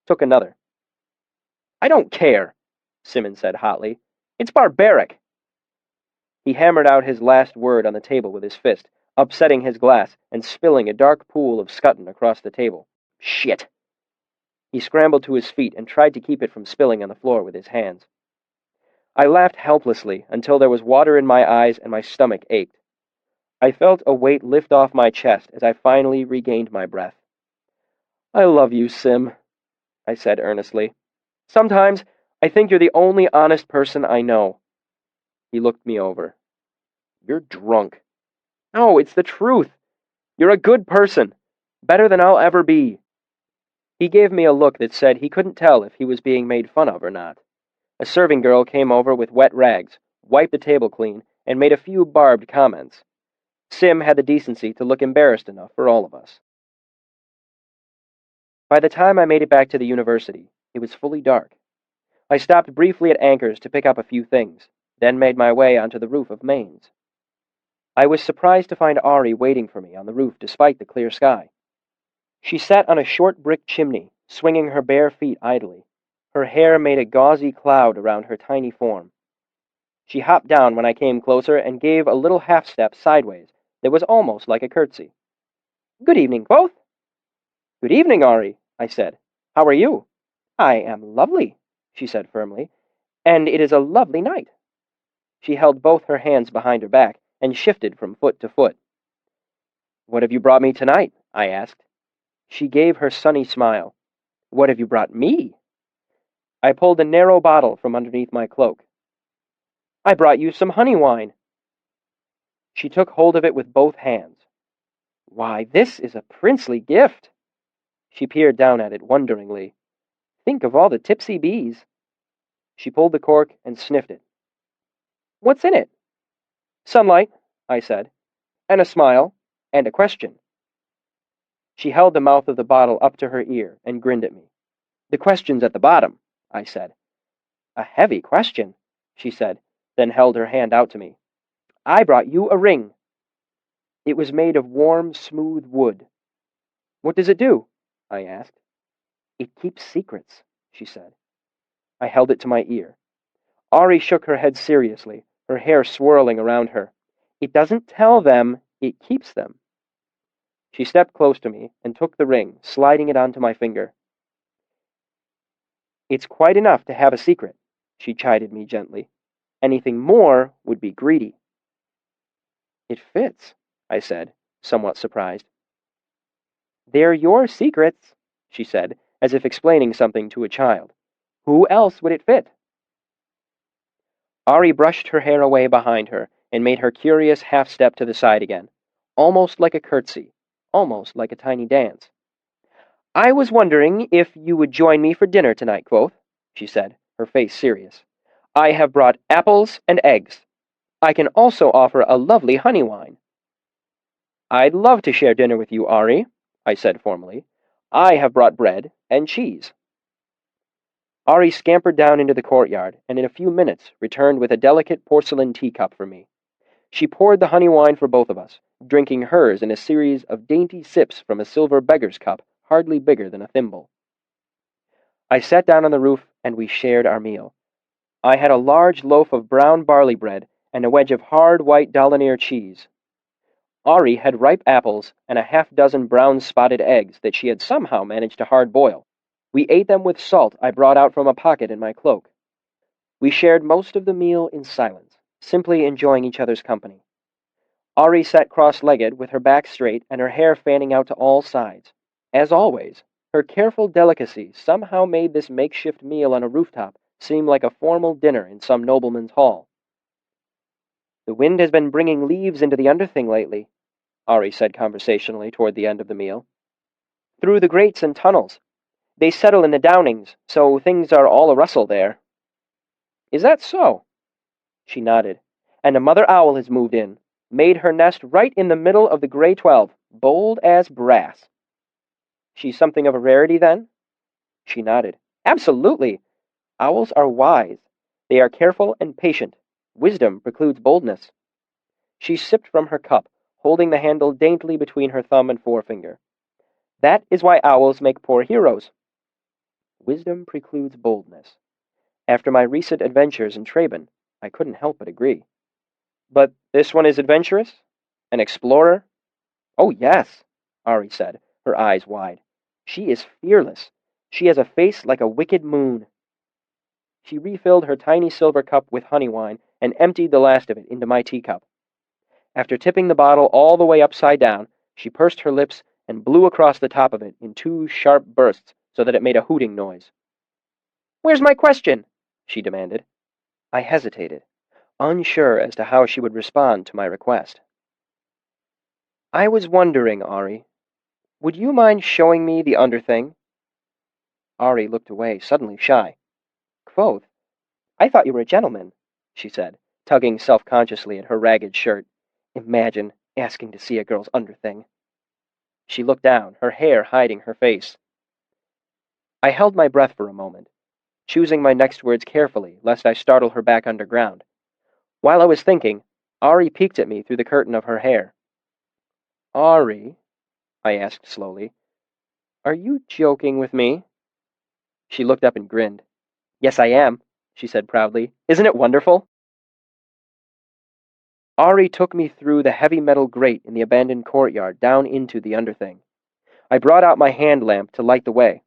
Took another. I don't care, Simon said hotly. It's barbaric. He hammered out his last word on the table with his fist, upsetting his glass and spilling a dark pool of scutton across the table. Shit! He scrambled to his feet and tried to keep it from spilling on the floor with his hands. I laughed helplessly until there was water in my eyes and my stomach ached. I felt a weight lift off my chest as I finally regained my breath. I love you, Sim, I said earnestly. Sometimes I think you're the only honest person I know. He looked me over. You're drunk. No, it's the truth. You're a good person. Better than I'll ever be. He gave me a look that said he couldn't tell if he was being made fun of or not. A serving girl came over with wet rags, wiped the table clean, and made a few barbed comments. Sim had the decency to look embarrassed enough for all of us. By the time I made it back to the university, it was fully dark. I stopped briefly at Anchors to pick up a few things, then made my way onto the roof of Mainz. I was surprised to find Ari waiting for me on the roof despite the clear sky. She sat on a short brick chimney, swinging her bare feet idly. Her hair made a gauzy cloud around her tiny form. She hopped down when I came closer and gave a little half-step sideways that was almost like a curtsy. Good evening, Kvothe. Good evening, Ari, I said. How are you? I am lovely, she said firmly, and it is a lovely night. She held both her hands behind her back and shifted from foot to foot. What have you brought me tonight? I asked. She gave her sunny smile. What have you brought me? I pulled a narrow bottle from underneath my cloak. I brought you some honey wine. She took hold of it with both hands. Why, this is a princely gift. She peered down at it wonderingly. Think of all the tipsy bees. She pulled the cork and sniffed it. What's in it? Sunlight, I said, and a smile, and a question. She held the mouth of the bottle up to her ear and grinned at me. The question's at the bottom, I said. A heavy question, she said, then held her hand out to me. I brought you a ring. It was made of warm, smooth wood. What does it do? I asked. It keeps secrets, she said. I held it to my ear. Ari shook her head seriously, her hair swirling around her. It doesn't tell them, it keeps them. She stepped close to me and took the ring, sliding it onto my finger. It's quite enough to have a secret, she chided me gently. Anything more would be greedy. It fits, I said, somewhat surprised. They're your secrets, she said, as if explaining something to a child. Who else would it fit? Ari brushed her hair away behind her and made her curious half-step to the side again, almost like a curtsy, almost like a tiny dance. I was wondering if you would join me for dinner tonight, Kvothe, she said, her face serious. I have brought apples and eggs. I can also offer a lovely honey wine. I'd love to share dinner with you, Ari, I said formally. I have brought bread and cheese. Ari scampered down into the courtyard, and in a few minutes returned with a delicate porcelain teacup for me. She poured the honey wine for both of us, drinking hers in a series of dainty sips from a silver beggar's cup hardly bigger than a thimble. I sat down on the roof, and we shared our meal. I had a large loaf of brown barley bread and a wedge of hard white Dalaneer cheese. Ari had ripe apples and a half-dozen brown-spotted eggs that she had somehow managed to hard-boil. We ate them with salt I brought out from a pocket in my cloak. We shared most of the meal in silence, simply enjoying each other's company. Ari sat cross-legged with her back straight and her hair fanning out to all sides. As always, her careful delicacy somehow made this makeshift meal on a rooftop seem like a formal dinner in some nobleman's hall. The wind has been bringing leaves into the underthing lately, Ari said conversationally toward the end of the meal. Through the grates and tunnels. They settle in the downings, so things are all a-rustle there. Is that so? She nodded. And a mother owl has moved in, made her nest right in the middle of the Grey 12, bold as brass. She's something of a rarity, then? She nodded. Absolutely. Owls are wise. They are careful and patient. Wisdom precludes boldness. She sipped from her cup, holding the handle daintily between her thumb and forefinger. That is why owls make poor heroes. Wisdom precludes boldness. After my recent adventures in Traben, I couldn't help but agree. But this one is adventurous? An explorer? Oh, yes, Ari said, her eyes wide. She is fearless. She has a face like a wicked moon. She refilled her tiny silver cup with honey wine and emptied the last of it into my teacup. After tipping the bottle all the way upside down, she pursed her lips and blew across the top of it in 2 sharp bursts so that it made a hooting noise. Where's my question? She demanded. I hesitated, unsure as to how she would respond to my request. I was wondering, Ari, would you mind showing me the underthing? Ari looked away, suddenly shy. Kvothe, I thought you were a gentleman, she said, tugging self-consciously at her ragged shirt. Imagine asking to see a girl's underthing. She looked down, her hair hiding her face. I held my breath for a moment, choosing my next words carefully, lest I startle her back underground. While I was thinking, Ari peeked at me through the curtain of her hair. Ari, I asked slowly, are you joking with me? She looked up and grinned. Yes, I am, she said proudly. Isn't it wonderful? Ari took me through the heavy metal grate in the abandoned courtyard down into the underthing. I brought out my hand lamp to light the way.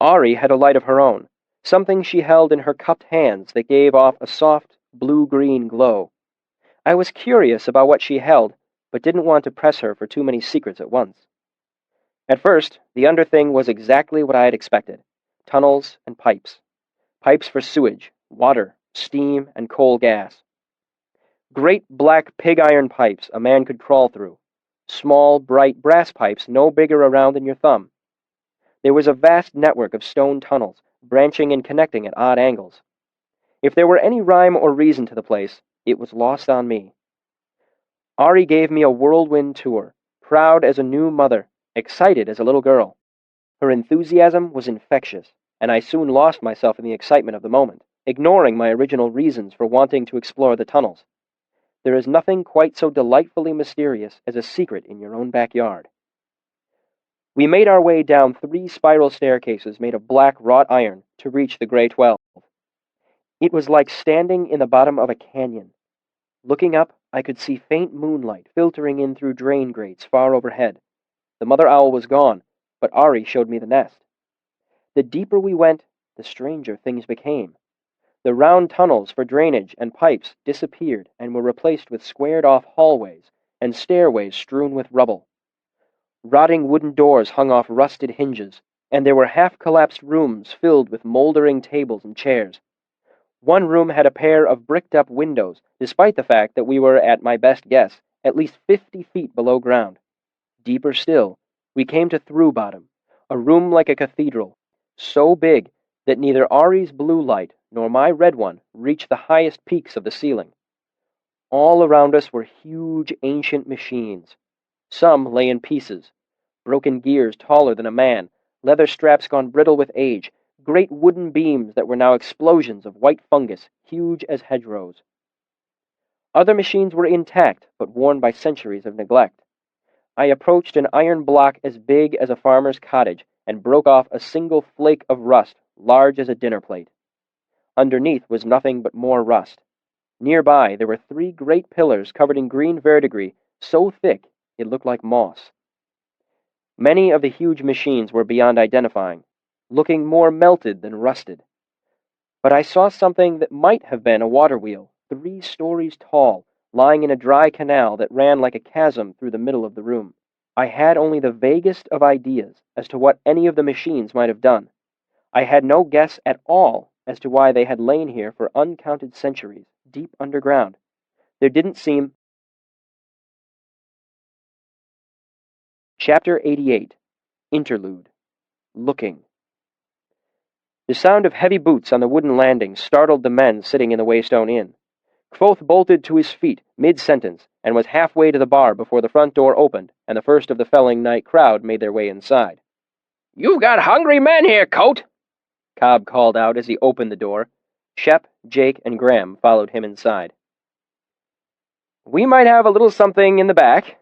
Ari had a light of her own, something she held in her cupped hands that gave off a soft, blue-green glow. I was curious about what she held, but didn't want to press her for too many secrets at once. At first, the underthing was exactly what I had expected. Tunnels and pipes. Pipes for sewage, water, steam, and coal gas. Great black pig iron pipes a man could crawl through. Small, bright brass pipes no bigger around than your thumb. There was a vast network of stone tunnels, branching and connecting at odd angles. If there were any rhyme or reason to the place, it was lost on me. Ari gave me a whirlwind tour, proud as a new mother, excited as a little girl. Her enthusiasm was infectious, and I soon lost myself in the excitement of the moment, ignoring my original reasons for wanting to explore the tunnels. There is nothing quite so delightfully mysterious as a secret in your own backyard. We made our way down 3 spiral staircases made of black wrought iron to reach the Grey 12. It was like standing in the bottom of a canyon. Looking up, I could see faint moonlight filtering in through drain grates far overhead. The mother owl was gone, but Ari showed me the nest. The deeper we went, the stranger things became. The round tunnels for drainage and pipes disappeared and were replaced with squared-off hallways and stairways strewn with rubble. Rotting wooden doors hung off rusted hinges, and there were half-collapsed rooms filled with moldering tables and chairs. One room had a pair of bricked-up windows, despite the fact that we were, at my best guess, at least 50 feet below ground. Deeper still, we came to Through Bottom, a room like a cathedral, so big that neither Ari's blue light nor my red one reached the highest peaks of the ceiling. All around us were huge ancient machines. Some lay in pieces, broken gears taller than a man, leather straps gone brittle with age, great wooden beams that were now explosions of white fungus, huge as hedgerows. Other machines were intact, but worn by centuries of neglect. I approached an iron block as big as a farmer's cottage and broke off a single flake of rust large as a dinner plate. Underneath was nothing but more rust. Nearby there were 3 great pillars covered in green verdigris, so thick it looked like moss. Many of the huge machines were beyond identifying, looking more melted than rusted. But I saw something that might have been a water wheel, 3 stories tall, lying in a dry canal that ran like a chasm through the middle of the room. I had only the vaguest of ideas as to what any of the machines might have done. I had no guess at all as to why they had lain here for uncounted centuries, deep underground. There didn't seem... Chapter 88. Interlude. Looking. The sound of heavy boots on the wooden landing startled the men sitting in the Waystone Inn. Kvothe bolted to his feet mid-sentence and was halfway to the bar before the front door opened and the first of the felling night crowd made their way inside. "You've got hungry men here, Kvothe," Cobb called out as he opened the door. Shep, Jake, and Graham followed him inside. "We might have a little something in the back,"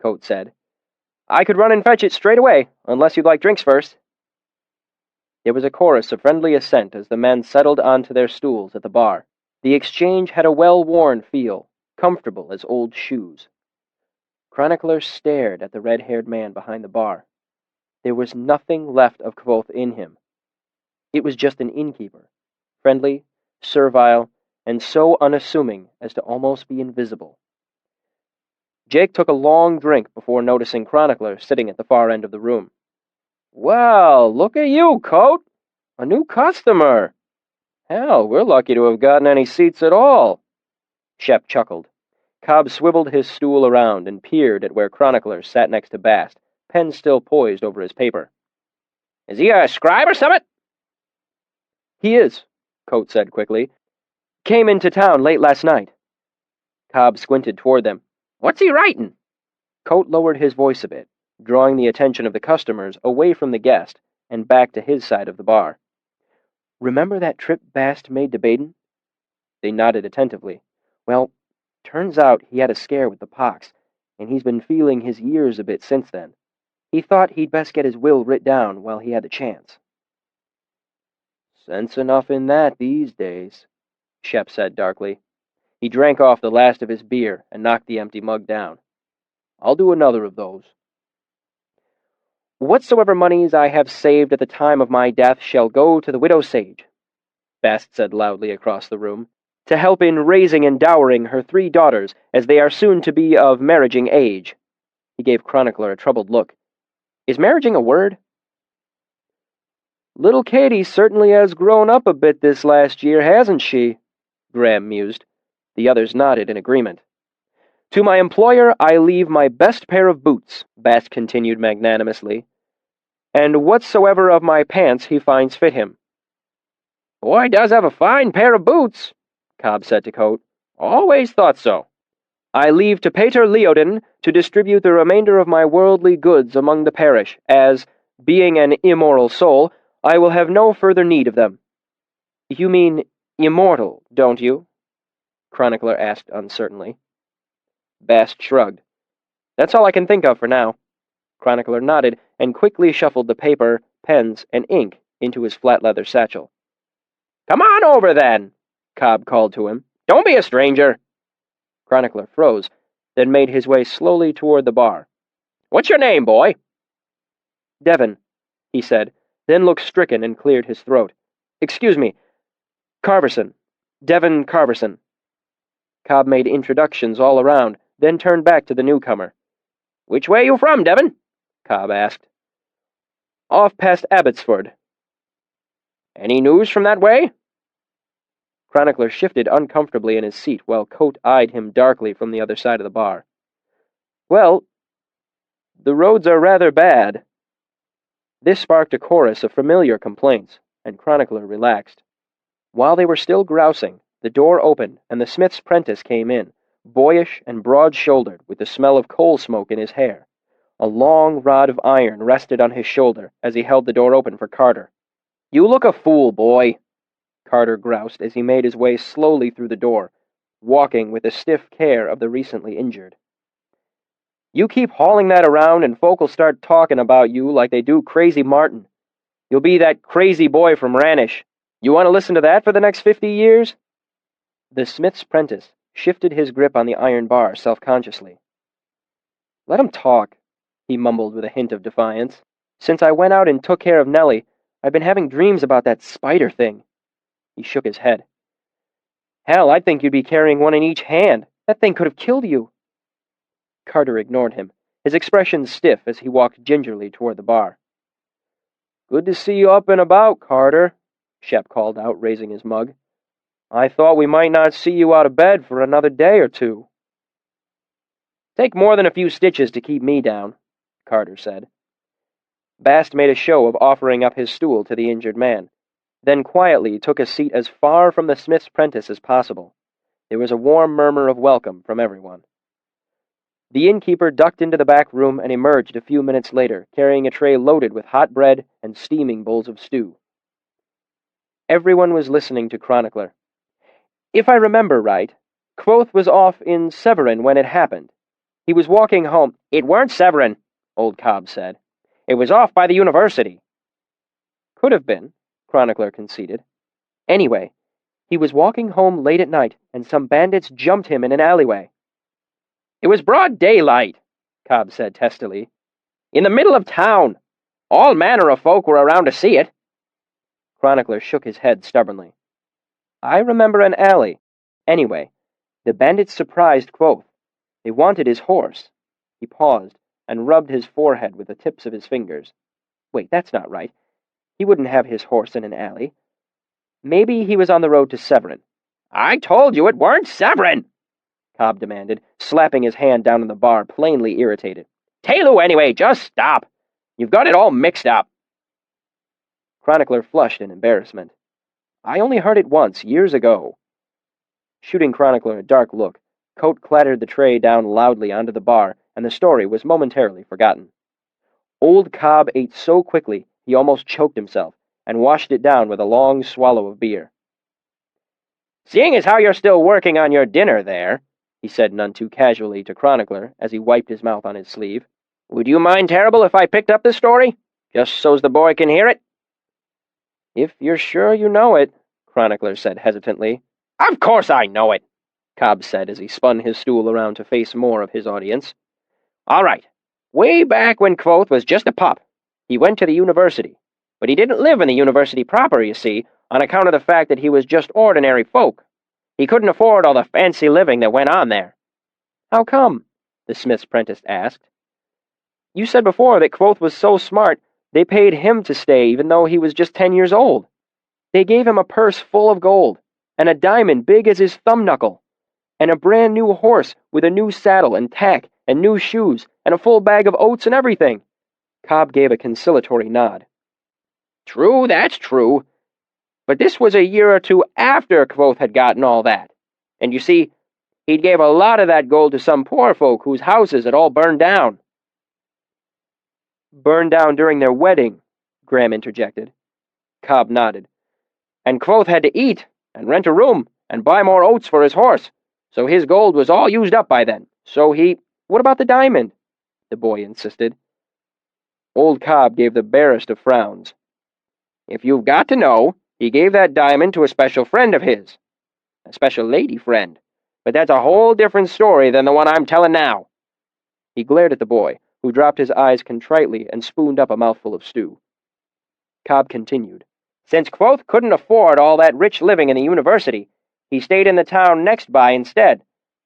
Kvothe said. "I could run and fetch it straight away, unless you'd like drinks first." There was a chorus of friendly assent as the men settled onto their stools at the bar. The exchange had a well-worn feel, comfortable as old shoes. Chronicler stared at the red-haired man behind the bar. There was nothing left of Kvothe in him. It was just an innkeeper, friendly, servile, and so unassuming as to almost be invisible. Jake took a long drink before noticing Chronicler sitting at the far end of the room. "Well, look at you, Kvothe! A new customer! Hell, we're lucky to have gotten any seats at all." Shep chuckled. Cobb swiveled his stool around and peered at where Chronicler sat next to Bast, pen still poised over his paper. "Is he a scribe or something?" "He is," Kvothe said quickly. "Came into town late last night." Cobb squinted toward them. "What's he writing?" Kvothe lowered his voice a bit, drawing the attention of the customers away from the guest and back to his side of the bar. "Remember that trip Bast made to Baden?" They nodded attentively. "Well, turns out he had a scare with the pox, and he's been feeling his years a bit since then. He thought he'd best get his will writ down while he had the chance." "Sense enough in that these days," Shep said darkly. He drank off the last of his beer and knocked the empty mug down. I'll do another of those. Whatsoever moneys I have saved at the time of my death shall go to the widow sage, Bast said loudly across the room, to help in raising and dowering her 3 daughters, as they are soon to be of marriaging age. He gave Chronicler a troubled look. Is marriaging a word? Little Katie certainly has grown up a bit this last year, hasn't she? Graham mused. The others nodded in agreement. To my employer I leave my best pair of boots, Bast continued magnanimously, and whatsoever of my pants he finds fit him. Boy does have a fine pair of boots, Cobb said to Kvothe. Always thought so. I leave to Pater Leodin to distribute the remainder of my worldly goods among the parish, as, being an immoral soul, I will have no further need of them. You mean immortal, don't you? Chronicler asked uncertainly. Bast shrugged. That's all I can think of for now. Chronicler nodded and quickly shuffled the paper, pens, and ink into his flat leather satchel. Come on over, then, Cobb called to him. Don't be a stranger. Chronicler froze, then made his way slowly toward the bar. What's your name, boy? Devon, he said, then looked stricken and cleared his throat. Excuse me. Carverson. Devon Carverson. Cobb made introductions all around, then turned back to the newcomer. Which way you from, Devon? Cobb asked. Off past Abbotsford. Any news from that way? Chronicler shifted uncomfortably in his seat while Kvothe eyed him darkly from the other side of the bar. Well, the roads are rather bad. This sparked a chorus of familiar complaints, and Chronicler relaxed. While they were still grousing, the door opened and the smith's prentice came in, boyish and broad-shouldered, with the smell of coal smoke in his hair. A long rod of iron rested on his shoulder as he held the door open for Carter. You look a fool, boy, Carter groused as he made his way slowly through the door, walking with the stiff care of the recently injured. You keep hauling that around and folk'll start talking about you like they do Crazy Martin. You'll be that crazy boy from Ranish. You want to listen to that for the next 50 years? The smith's prentice shifted his grip on the iron bar self-consciously. Let him talk, he mumbled with a hint of defiance. Since I went out and took care of Nellie, I've been having dreams about that spider thing. He shook his head. Hell, I'd think you'd be carrying one in each hand. That thing could have killed you. Carter ignored him, his expression stiff as he walked gingerly toward the bar. Good to see you up and about, Carter, Shep called out, raising his mug. I thought we might not see you out of bed for another day or 2. Take more than a few stitches to keep me down, Carter said. Bast made a show of offering up his stool to the injured man, then quietly took a seat as far from the smith's prentice as possible. There was a warm murmur of welcome from everyone. The innkeeper ducked into the back room and emerged a few minutes later, carrying a tray loaded with hot bread and steaming bowls of stew. Everyone was listening to Chronicler. If I remember right, Kvothe was off in Severin when it happened. He was walking home. It weren't Severin, old Cobb said. It was off by the university. Could have been, Chronicler conceded. Anyway, he was walking home late at night, and some bandits jumped him in an alleyway. It was broad daylight, Cobb said testily. In the middle of town. All manner of folk were around to see it. Chronicler shook his head stubbornly. I remember an alley. Anyway, the bandits surprised Kvothe. They wanted his horse. He paused and rubbed his forehead with the tips of his fingers. Wait, that's not right. He wouldn't have his horse in an alley. Maybe he was on the road to Severin. I told you it weren't Severin, Cobb demanded, slapping his hand down on the bar, plainly irritated. Talu, anyway, just stop. You've got it all mixed up. Chronicler flushed in embarrassment. I only heard it once, years ago. Shooting Chronicler a dark look, Kvothe clattered the tray down loudly onto the bar, and the story was momentarily forgotten. Old Cobb ate so quickly he almost choked himself, and washed it down with a long swallow of beer. Seeing as how you're still working on your dinner there, he said none too casually to Chronicler as he wiped his mouth on his sleeve, would you mind terrible if I picked up this story, just so's the boy can hear it? If you're sure you know it, Chronicler said hesitantly. Of course I know it, Cobb said as he spun his stool around to face more of his audience. All right. Way back when Kvothe was just a pup, he went to the university. But he didn't live in the university proper, you see, on account of the fact that he was just ordinary folk. He couldn't afford all the fancy living that went on there. How come? The smith's apprentice asked. You said before that Kvothe was so smart they paid him to stay even though he was just 10 years old. They gave him a purse full of gold, and a diamond big as his thumb knuckle, and a brand new horse with a new saddle and tack and new shoes and a full bag of oats and everything. Cobb gave a conciliatory nod. True, that's true. But this was a year or two after Kvothe had gotten all that. And you see, he'd gave a lot of that gold to some poor folk whose houses had all burned down. Burned down during their wedding, Graham interjected. Cobb nodded. And Kvothe had to eat, and rent a room, and buy more oats for his horse, so his gold was all used up by then. So What about the diamond? The boy insisted. Old Cobb gave the barest of frowns. If you've got to know, he gave that diamond to a special friend of his. A special lady friend. But that's a whole different story than the one I'm telling now. He glared at the boy, who dropped his eyes contritely and spooned up a mouthful of stew. Cobb continued. Since Kvothe couldn't afford all that rich living in the university, he stayed in the town next by instead,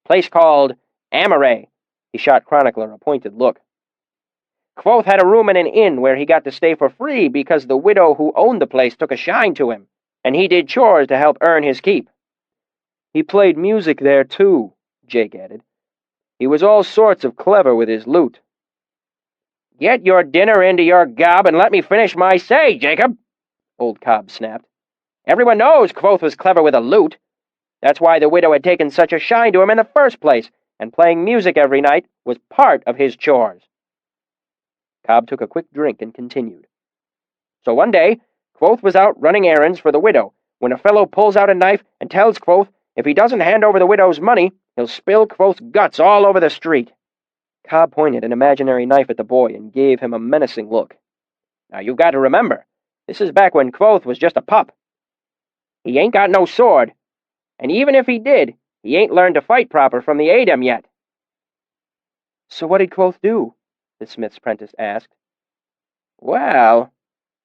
place called Amaray. He shot Chronicler a pointed look. Kvothe had a room in an inn where he got to stay for free because the widow who owned the place took a shine to him, and he did chores to help earn his keep. He played music there, too, Jake added. He was all sorts of clever with his lute. Get your dinner into your gob and let me finish my say, Jacob, old Cobb snapped. Everyone knows Kvothe was clever with a lute. That's why the widow had taken such a shine to him in the first place, and playing music every night was part of his chores. Cobb took a quick drink and continued. So one day, Kvothe was out running errands for the widow when a fellow pulls out a knife and tells Kvothe if he doesn't hand over the widow's money, he'll spill Kvothe's guts all over the street. Cobb pointed an imaginary knife at the boy and gave him a menacing look. Now you've got to remember, this is back when Kvothe was just a pup. He ain't got no sword, and even if he did, he ain't learned to fight proper from the Adem yet. So what did Kvothe do? The smith's apprentice asked. Well,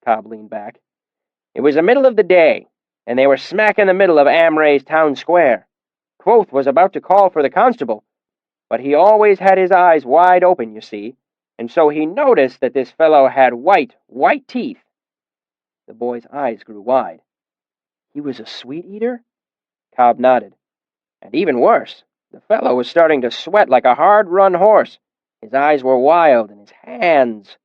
Cobb leaned back, it was the middle of the day, and they were smack in the middle of Amray's town square. Kvothe was about to call for the constable, but he always had his eyes wide open, you see, and so he noticed that this fellow had white teeth. The boy's eyes grew wide. He was a sweet-eater? Cobb nodded. And even worse, the fellow was starting to sweat like a hard-run horse. His eyes were wild, and his hands...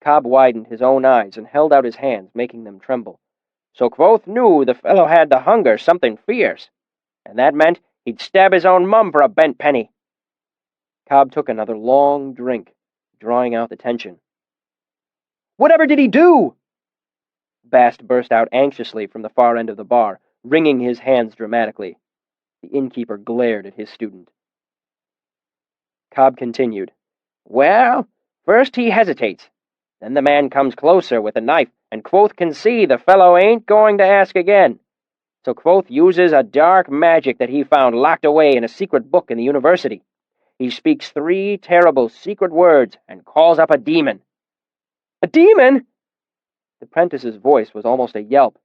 Cobb widened his own eyes and held out his hands, making them tremble. So Kvothe knew the fellow had to hunger something fierce, and that meant he'd stab his own mum for a bent penny. Cobb took another long drink, drawing out the tension. Whatever did he do? Bast burst out anxiously from the far end of the bar, wringing his hands dramatically. The innkeeper glared at his student. Cobb continued. Well, first he hesitates. Then the man comes closer with a knife, and Kvothe can see the fellow ain't going to ask again. So Kvothe uses a dark magic that he found locked away in a secret book in the university. He speaks 3 terrible secret words and calls up a demon. A demon? The apprentice's voice was almost a yelp.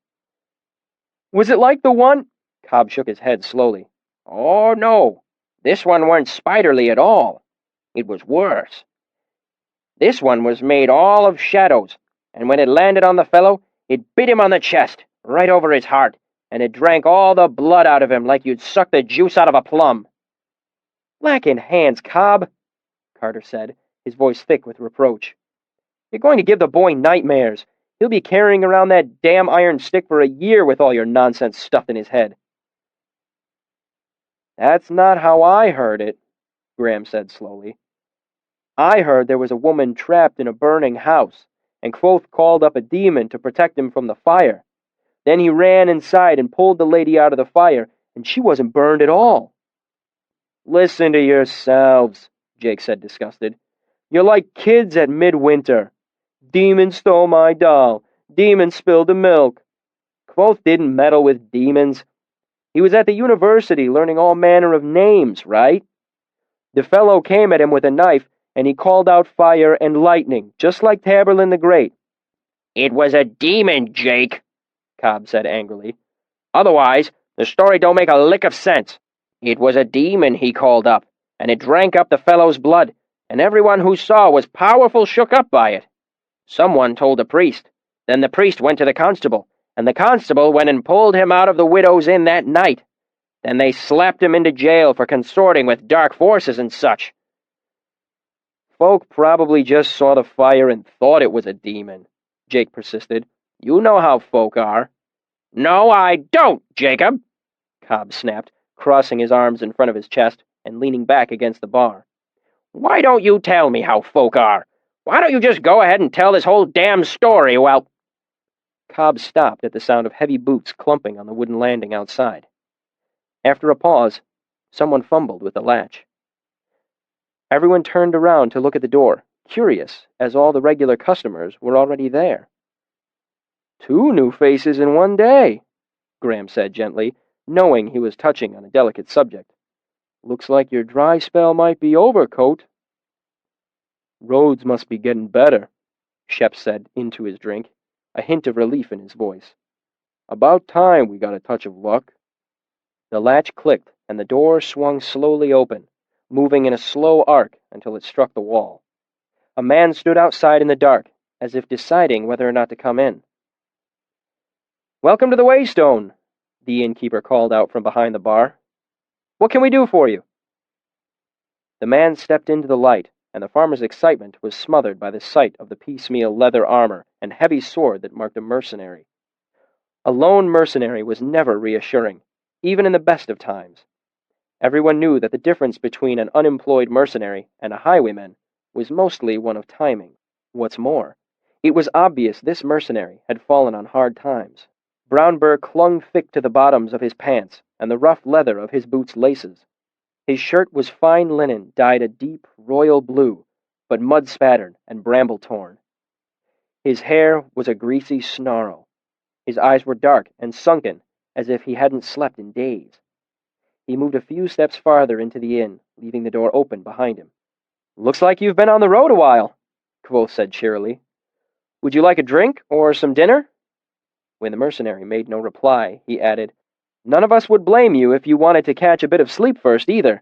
Was it like the one... Cobb shook his head slowly. Oh, no. This one weren't spiderly at all. It was worse. This one was made all of shadows, and when it landed on the fellow, it bit him on the chest, right over his heart, and it drank all the blood out of him like you'd suck the juice out of a plum. Lacking hands, Cobb, Carter said, his voice thick with reproach. You're going to give the boy nightmares. He'll be carrying around that damn iron stick for a year with all your nonsense stuffed in his head. That's not how I heard it, Graham said slowly. I heard there was a woman trapped in a burning house, and Kvothe called up a demon to protect him from the fire. Then he ran inside and pulled the lady out of the fire, and she wasn't burned at all. Listen to yourselves, Jake said, disgusted. You're like kids at midwinter. Demon stole my doll. Demon spilled the milk. Kvothe didn't meddle with demons. He was at the university learning all manner of names, right? The fellow came at him with a knife, and he called out fire and lightning, just like Taborlin the Great." "It was a demon, Jake," Cobb said angrily. "Otherwise, the story don't make a lick of sense. It was a demon he called up, and it drank up the fellow's blood, and everyone who saw was powerful shook up by it. Someone told the priest. Then the priest went to the constable, and the constable went and pulled him out of the widow's inn that night. Then they slapped him into jail for consorting with dark forces and such." "Folk probably just saw the fire and thought it was a demon," Jake persisted. "You know how folk are." "No, I don't, Jacob," Cobb snapped, crossing his arms in front of his chest and leaning back against the bar. "Why don't you tell me how folk are? Why don't you just go ahead and tell this whole damn story, well—" Cobb stopped at the sound of heavy boots clumping on the wooden landing outside. After a pause, someone fumbled with the latch. Everyone turned around to look at the door, curious, as all the regular customers were already there. "Two new faces in one day," Graham said gently, knowing he was touching on a delicate subject. "Looks like your dry spell might be over, Kvothe." "Roads must be getting better," Shep said into his drink, a hint of relief in his voice. "About time we got a touch of luck." The latch clicked, and the door swung slowly open, moving in a slow arc until it struck the wall. A man stood outside in the dark, as if deciding whether or not to come in. "Welcome to the Waystone," the innkeeper called out from behind the bar. "What can we do for you?" The man stepped into the light, and the farmer's excitement was smothered by the sight of the piecemeal leather armor and heavy sword that marked a mercenary. A lone mercenary was never reassuring, even in the best of times. Everyone knew that the difference between an unemployed mercenary and a highwayman was mostly one of timing. What's more, it was obvious this mercenary had fallen on hard times. Brownburr clung thick to the bottoms of his pants and the rough leather of his boots' laces. His shirt was fine linen dyed a deep royal blue, but mud-spattered and bramble-torn. His hair was a greasy snarl. His eyes were dark and sunken, as if he hadn't slept in days. He moved a few steps farther into the inn, leaving the door open behind him. "Looks like you've been on the road a while," Kvothe said cheerily. "Would you like a drink or some dinner?" When the mercenary made no reply, he added, "None of us would blame you if you wanted to catch a bit of sleep first, either.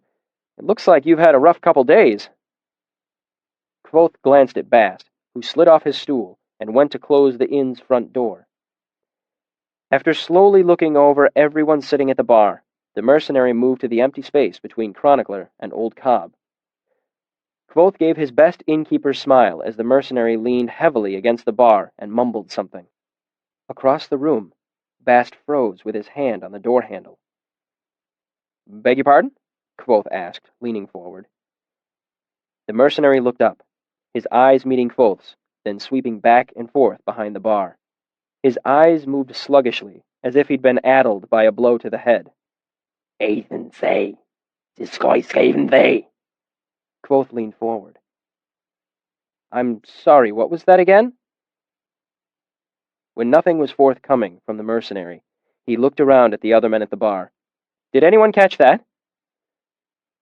It looks like you've had a rough couple days." Kvothe glanced at Bast, who slid off his stool and went to close the inn's front door. After slowly looking over everyone sitting at the bar, the mercenary moved to the empty space between Chronicler and Old Cobb. Kvothe gave his best innkeeper's smile as the mercenary leaned heavily against the bar and mumbled something. Across the room, Bast froze with his hand on the door handle. "Beg your pardon?" Kvothe asked, leaning forward. The mercenary looked up, his eyes meeting Kvothe's, then sweeping back and forth behind the bar. His eyes moved sluggishly, as if he'd been addled by a blow to the head. "Ethan say, this guy's saving they." Kvothe leaned forward. "I'm sorry, what was that again?" When nothing was forthcoming from the mercenary, he looked around at the other men at the bar. "Did anyone catch that?"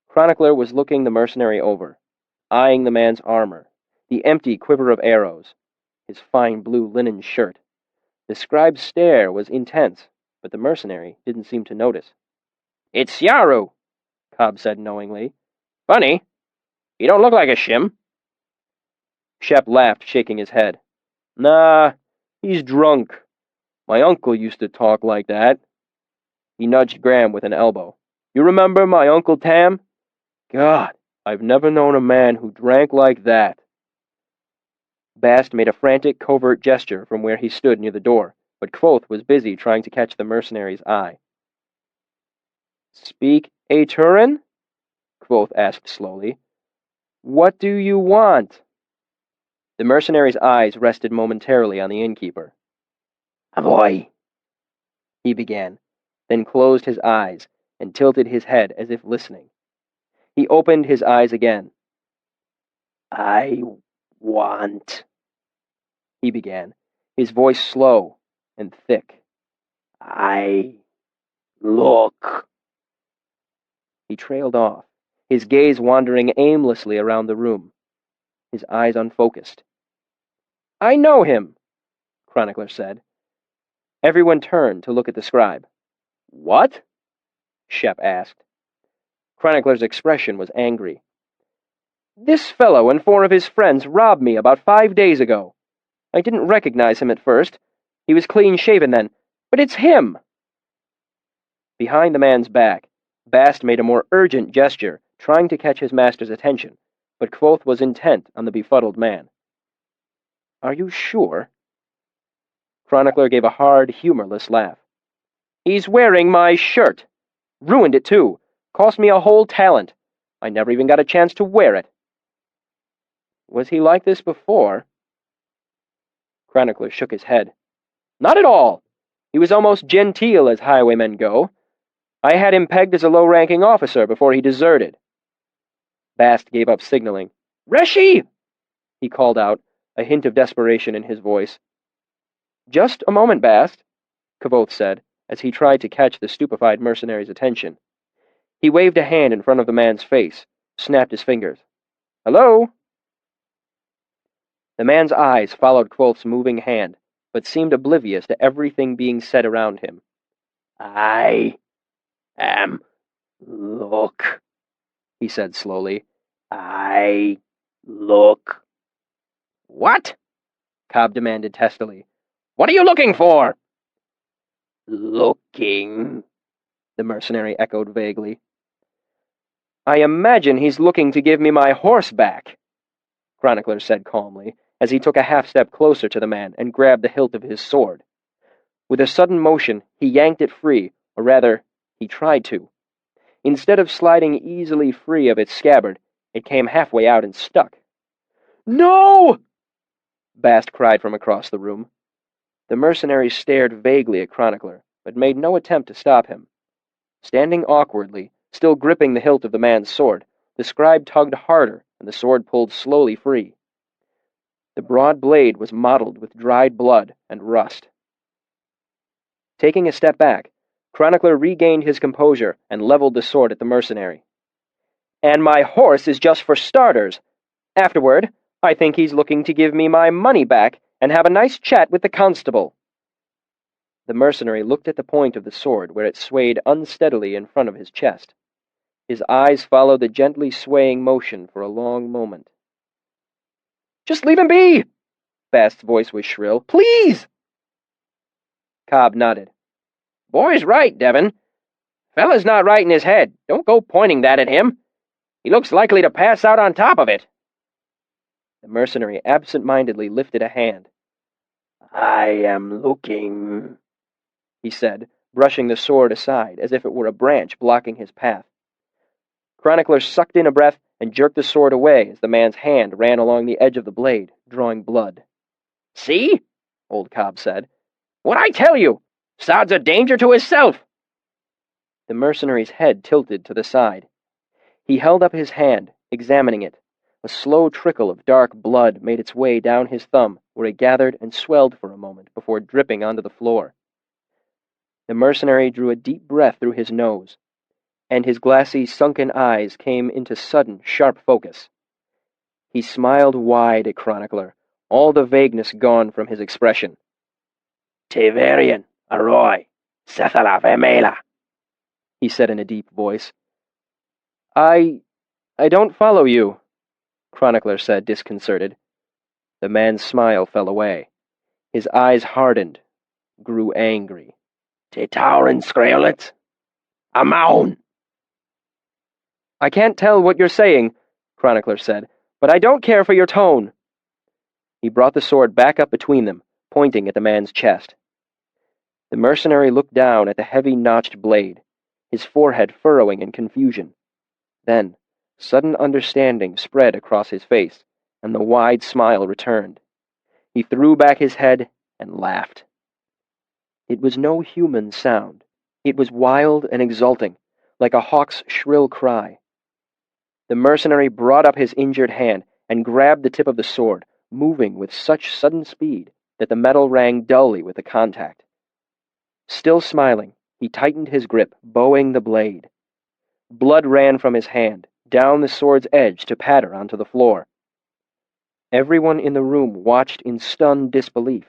Chronicler was looking the mercenary over, eyeing the man's armor, the empty quiver of arrows, his fine blue linen shirt. The scribe's stare was intense, but the mercenary didn't seem to notice. "It's Yaru," Cobb said knowingly. "Funny. He don't look like a shim." Shep laughed, shaking his head. "Nah, he's drunk. My uncle used to talk like that." He nudged Graham with an elbow. "You remember my Uncle Tam? God, I've never known a man who drank like that." Bast made a frantic, covert gesture from where he stood near the door, but Kvothe was busy trying to catch the mercenary's eye. "Speak a Turin?" Kvothe asked slowly. "What do you want?" The mercenary's eyes rested momentarily on the innkeeper. "Avoy," he began, then closed his eyes and tilted his head as if listening. He opened his eyes again. "I want," he began, his voice slow and thick. "I Look. He trailed off, his gaze wandering aimlessly around the room, his eyes unfocused. I know him, Chronicler said. Everyone turned to look at the scribe. What? Shep asked. Chronicler's expression was angry. This fellow and 4 of his friends robbed me about 5 days ago. I didn't recognize him at first. He was clean-shaven then, but it's him. Behind the man's back, Bast made a more urgent gesture, trying to catch his master's attention, but Kvothe was intent on the befuddled man. Are you sure? Chronicler gave a hard, humorless laugh. He's wearing my shirt. Ruined it, too. Cost me a whole talent. I never even got a chance to wear it. Was he like this before? Chronicler shook his head. Not at all. He was almost genteel as highwaymen go. I had him pegged as a low-ranking officer before he deserted. Bast gave up signaling. Reshi! He called out, a hint of desperation in his voice. Just a moment, Bast, Kvothe said, as he tried to catch the stupefied mercenary's attention. He waved a hand in front of the man's face, snapped his fingers. Hello? The man's eyes followed Kvothe's moving hand, but seemed oblivious to everything being said around him. I am... Look, he said slowly. I look. What? Cobb demanded testily. What are you looking for? Looking, the mercenary echoed vaguely. I imagine he's looking to give me my horse back, Chronicler said calmly, as he took a half-step closer to the man and grabbed the hilt of his sword. With a sudden motion, he yanked it free, or rather, he tried to. Instead of sliding easily free of its scabbard, it came halfway out and stuck. No! Bast cried from across the room. The mercenary stared vaguely at Chronicler, but made no attempt to stop him. Standing awkwardly, still gripping the hilt of the man's sword, the scribe tugged harder, and the sword pulled slowly free. The broad blade was mottled with dried blood and rust. Taking a step back, Chronicler regained his composure and leveled the sword at the mercenary. And my horse is just for starters. Afterward, I think he's looking to give me my money back and have a nice chat with the constable. The mercenary looked at the point of the sword where it swayed unsteadily in front of his chest. His eyes followed the gently swaying motion for a long moment. Just leave him be! Bast's voice was shrill. Please! Cobb nodded. Boy's right, Devon. Fella's not right in his head. Don't go pointing that at him. He looks likely to pass out on top of it. The mercenary absent-mindedly lifted a hand. I am looking, he said, brushing the sword aside as if it were a branch blocking his path. Chronicler sucked in a breath and jerked the sword away as the man's hand ran along the edge of the blade, drawing blood. See? Old Cobb said. What'd I tell you? Sod's a danger to hisself. The mercenary's head tilted to the side. He held up his hand, examining it. A slow trickle of dark blood made its way down his thumb, where it gathered and swelled for a moment before dripping onto the floor. The mercenary drew a deep breath through his nose, and his glassy, sunken eyes came into sudden, sharp focus. He smiled wide at Chronicler, all the vagueness gone from his expression. Teverian, Arroy, Sethala Vemela, he said in a deep voice. I don't follow you, Chronicler said, disconcerted. The man's smile fell away. His eyes hardened, grew angry. Te Tauren Scraolet? Amaun! I can't tell what you're saying, Chronicler said, but I don't care for your tone. He brought the sword back up between them, pointing at the man's chest. The mercenary looked down at the heavy notched blade, his forehead furrowing in confusion. Then, sudden understanding spread across his face, and the wide smile returned. He threw back his head and laughed. It was no human sound. It was wild and exulting, like a hawk's shrill cry. The mercenary brought up his injured hand and grabbed the tip of the sword, moving with such sudden speed that the metal rang dully with the contact. Still smiling, He tightened his grip, bowing the blade. Blood ran from his hand, down the sword's edge to patter onto the floor. Everyone in the room watched in stunned disbelief.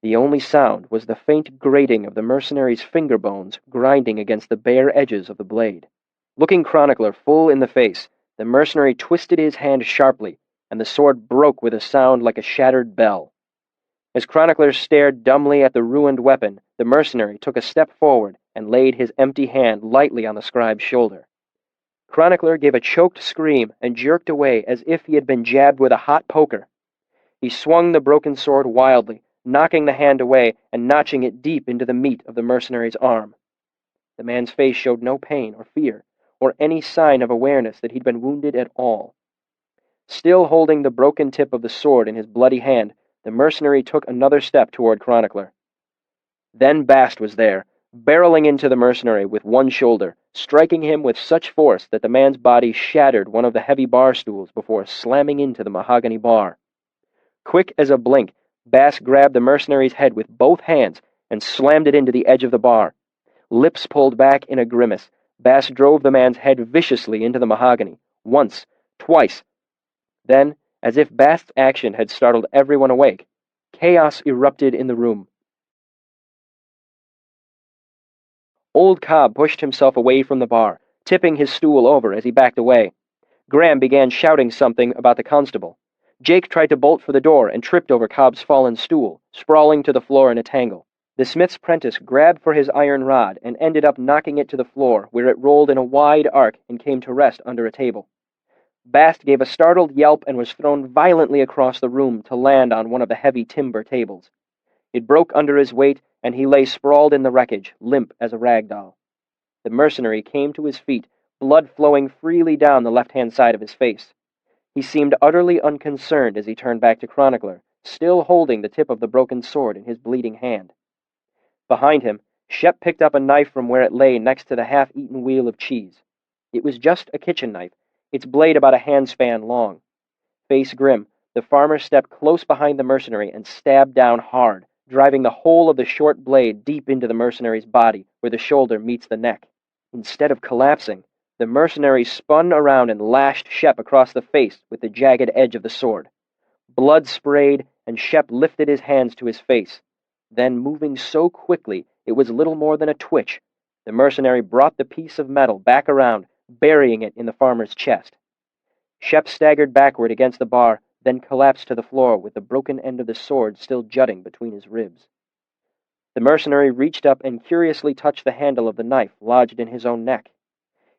The only sound was the faint grating of the mercenary's finger bones grinding against the bare edges of the blade. Looking Chronicler full in the face, the mercenary twisted his hand sharply, and the sword broke with a sound like a shattered bell. As Chronicler stared dumbly at the ruined weapon, the mercenary took a step forward and laid his empty hand lightly on the scribe's shoulder. Chronicler gave a choked scream and jerked away as if he had been jabbed with a hot poker. He swung the broken sword wildly, knocking the hand away and notching it deep into the meat of the mercenary's arm. The man's face showed no pain or fear, or any sign of awareness that he'd been wounded at all. Still holding the broken tip of the sword in his bloody hand, the mercenary took another step toward Chronicler. Then Bast was there, barreling into the mercenary with one shoulder, striking him with such force that the man's body shattered one of the heavy bar stools before slamming into the mahogany bar. Quick as a blink, Bast grabbed the mercenary's head with both hands and slammed it into the edge of the bar. Lips pulled back in a grimace, Bast drove the man's head viciously into the mahogany, once, twice. Then, as if Bast's action had startled everyone awake, chaos erupted in the room. Old Cobb pushed himself away from the bar, tipping his stool over as he backed away. Graham began shouting something about the constable. Jake tried to bolt for the door and tripped over Cobb's fallen stool, sprawling to the floor in a tangle. The smith's apprentice grabbed for his iron rod and ended up knocking it to the floor, where it rolled in a wide arc and came to rest under a table. Bast gave a startled yelp and was thrown violently across the room to land on one of the heavy timber tables. It broke under his weight, and he lay sprawled in the wreckage, limp as a rag doll. The mercenary came to his feet, blood flowing freely down the left-hand side of his face. He seemed utterly unconcerned as he turned back to Chronicler, still holding the tip of the broken sword in his bleeding hand. Behind him, Shep picked up a knife from where it lay next to the half-eaten wheel of cheese. It was just a kitchen knife, its blade about a handspan long. Face grim, the farmer stepped close behind the mercenary and stabbed down hard, driving the whole of the short blade deep into the mercenary's body, where the shoulder meets the neck. Instead of collapsing, the mercenary spun around and lashed Shep across the face with the jagged edge of the sword. Blood sprayed, and Shep lifted his hands to his face. Then, moving so quickly it was little more than a twitch, the mercenary brought the piece of metal back around, burying it in the farmer's chest. Shep staggered backward against the bar, then collapsed to the floor with the broken end of the sword still jutting between his ribs. The mercenary reached up and curiously touched the handle of the knife lodged in his own neck.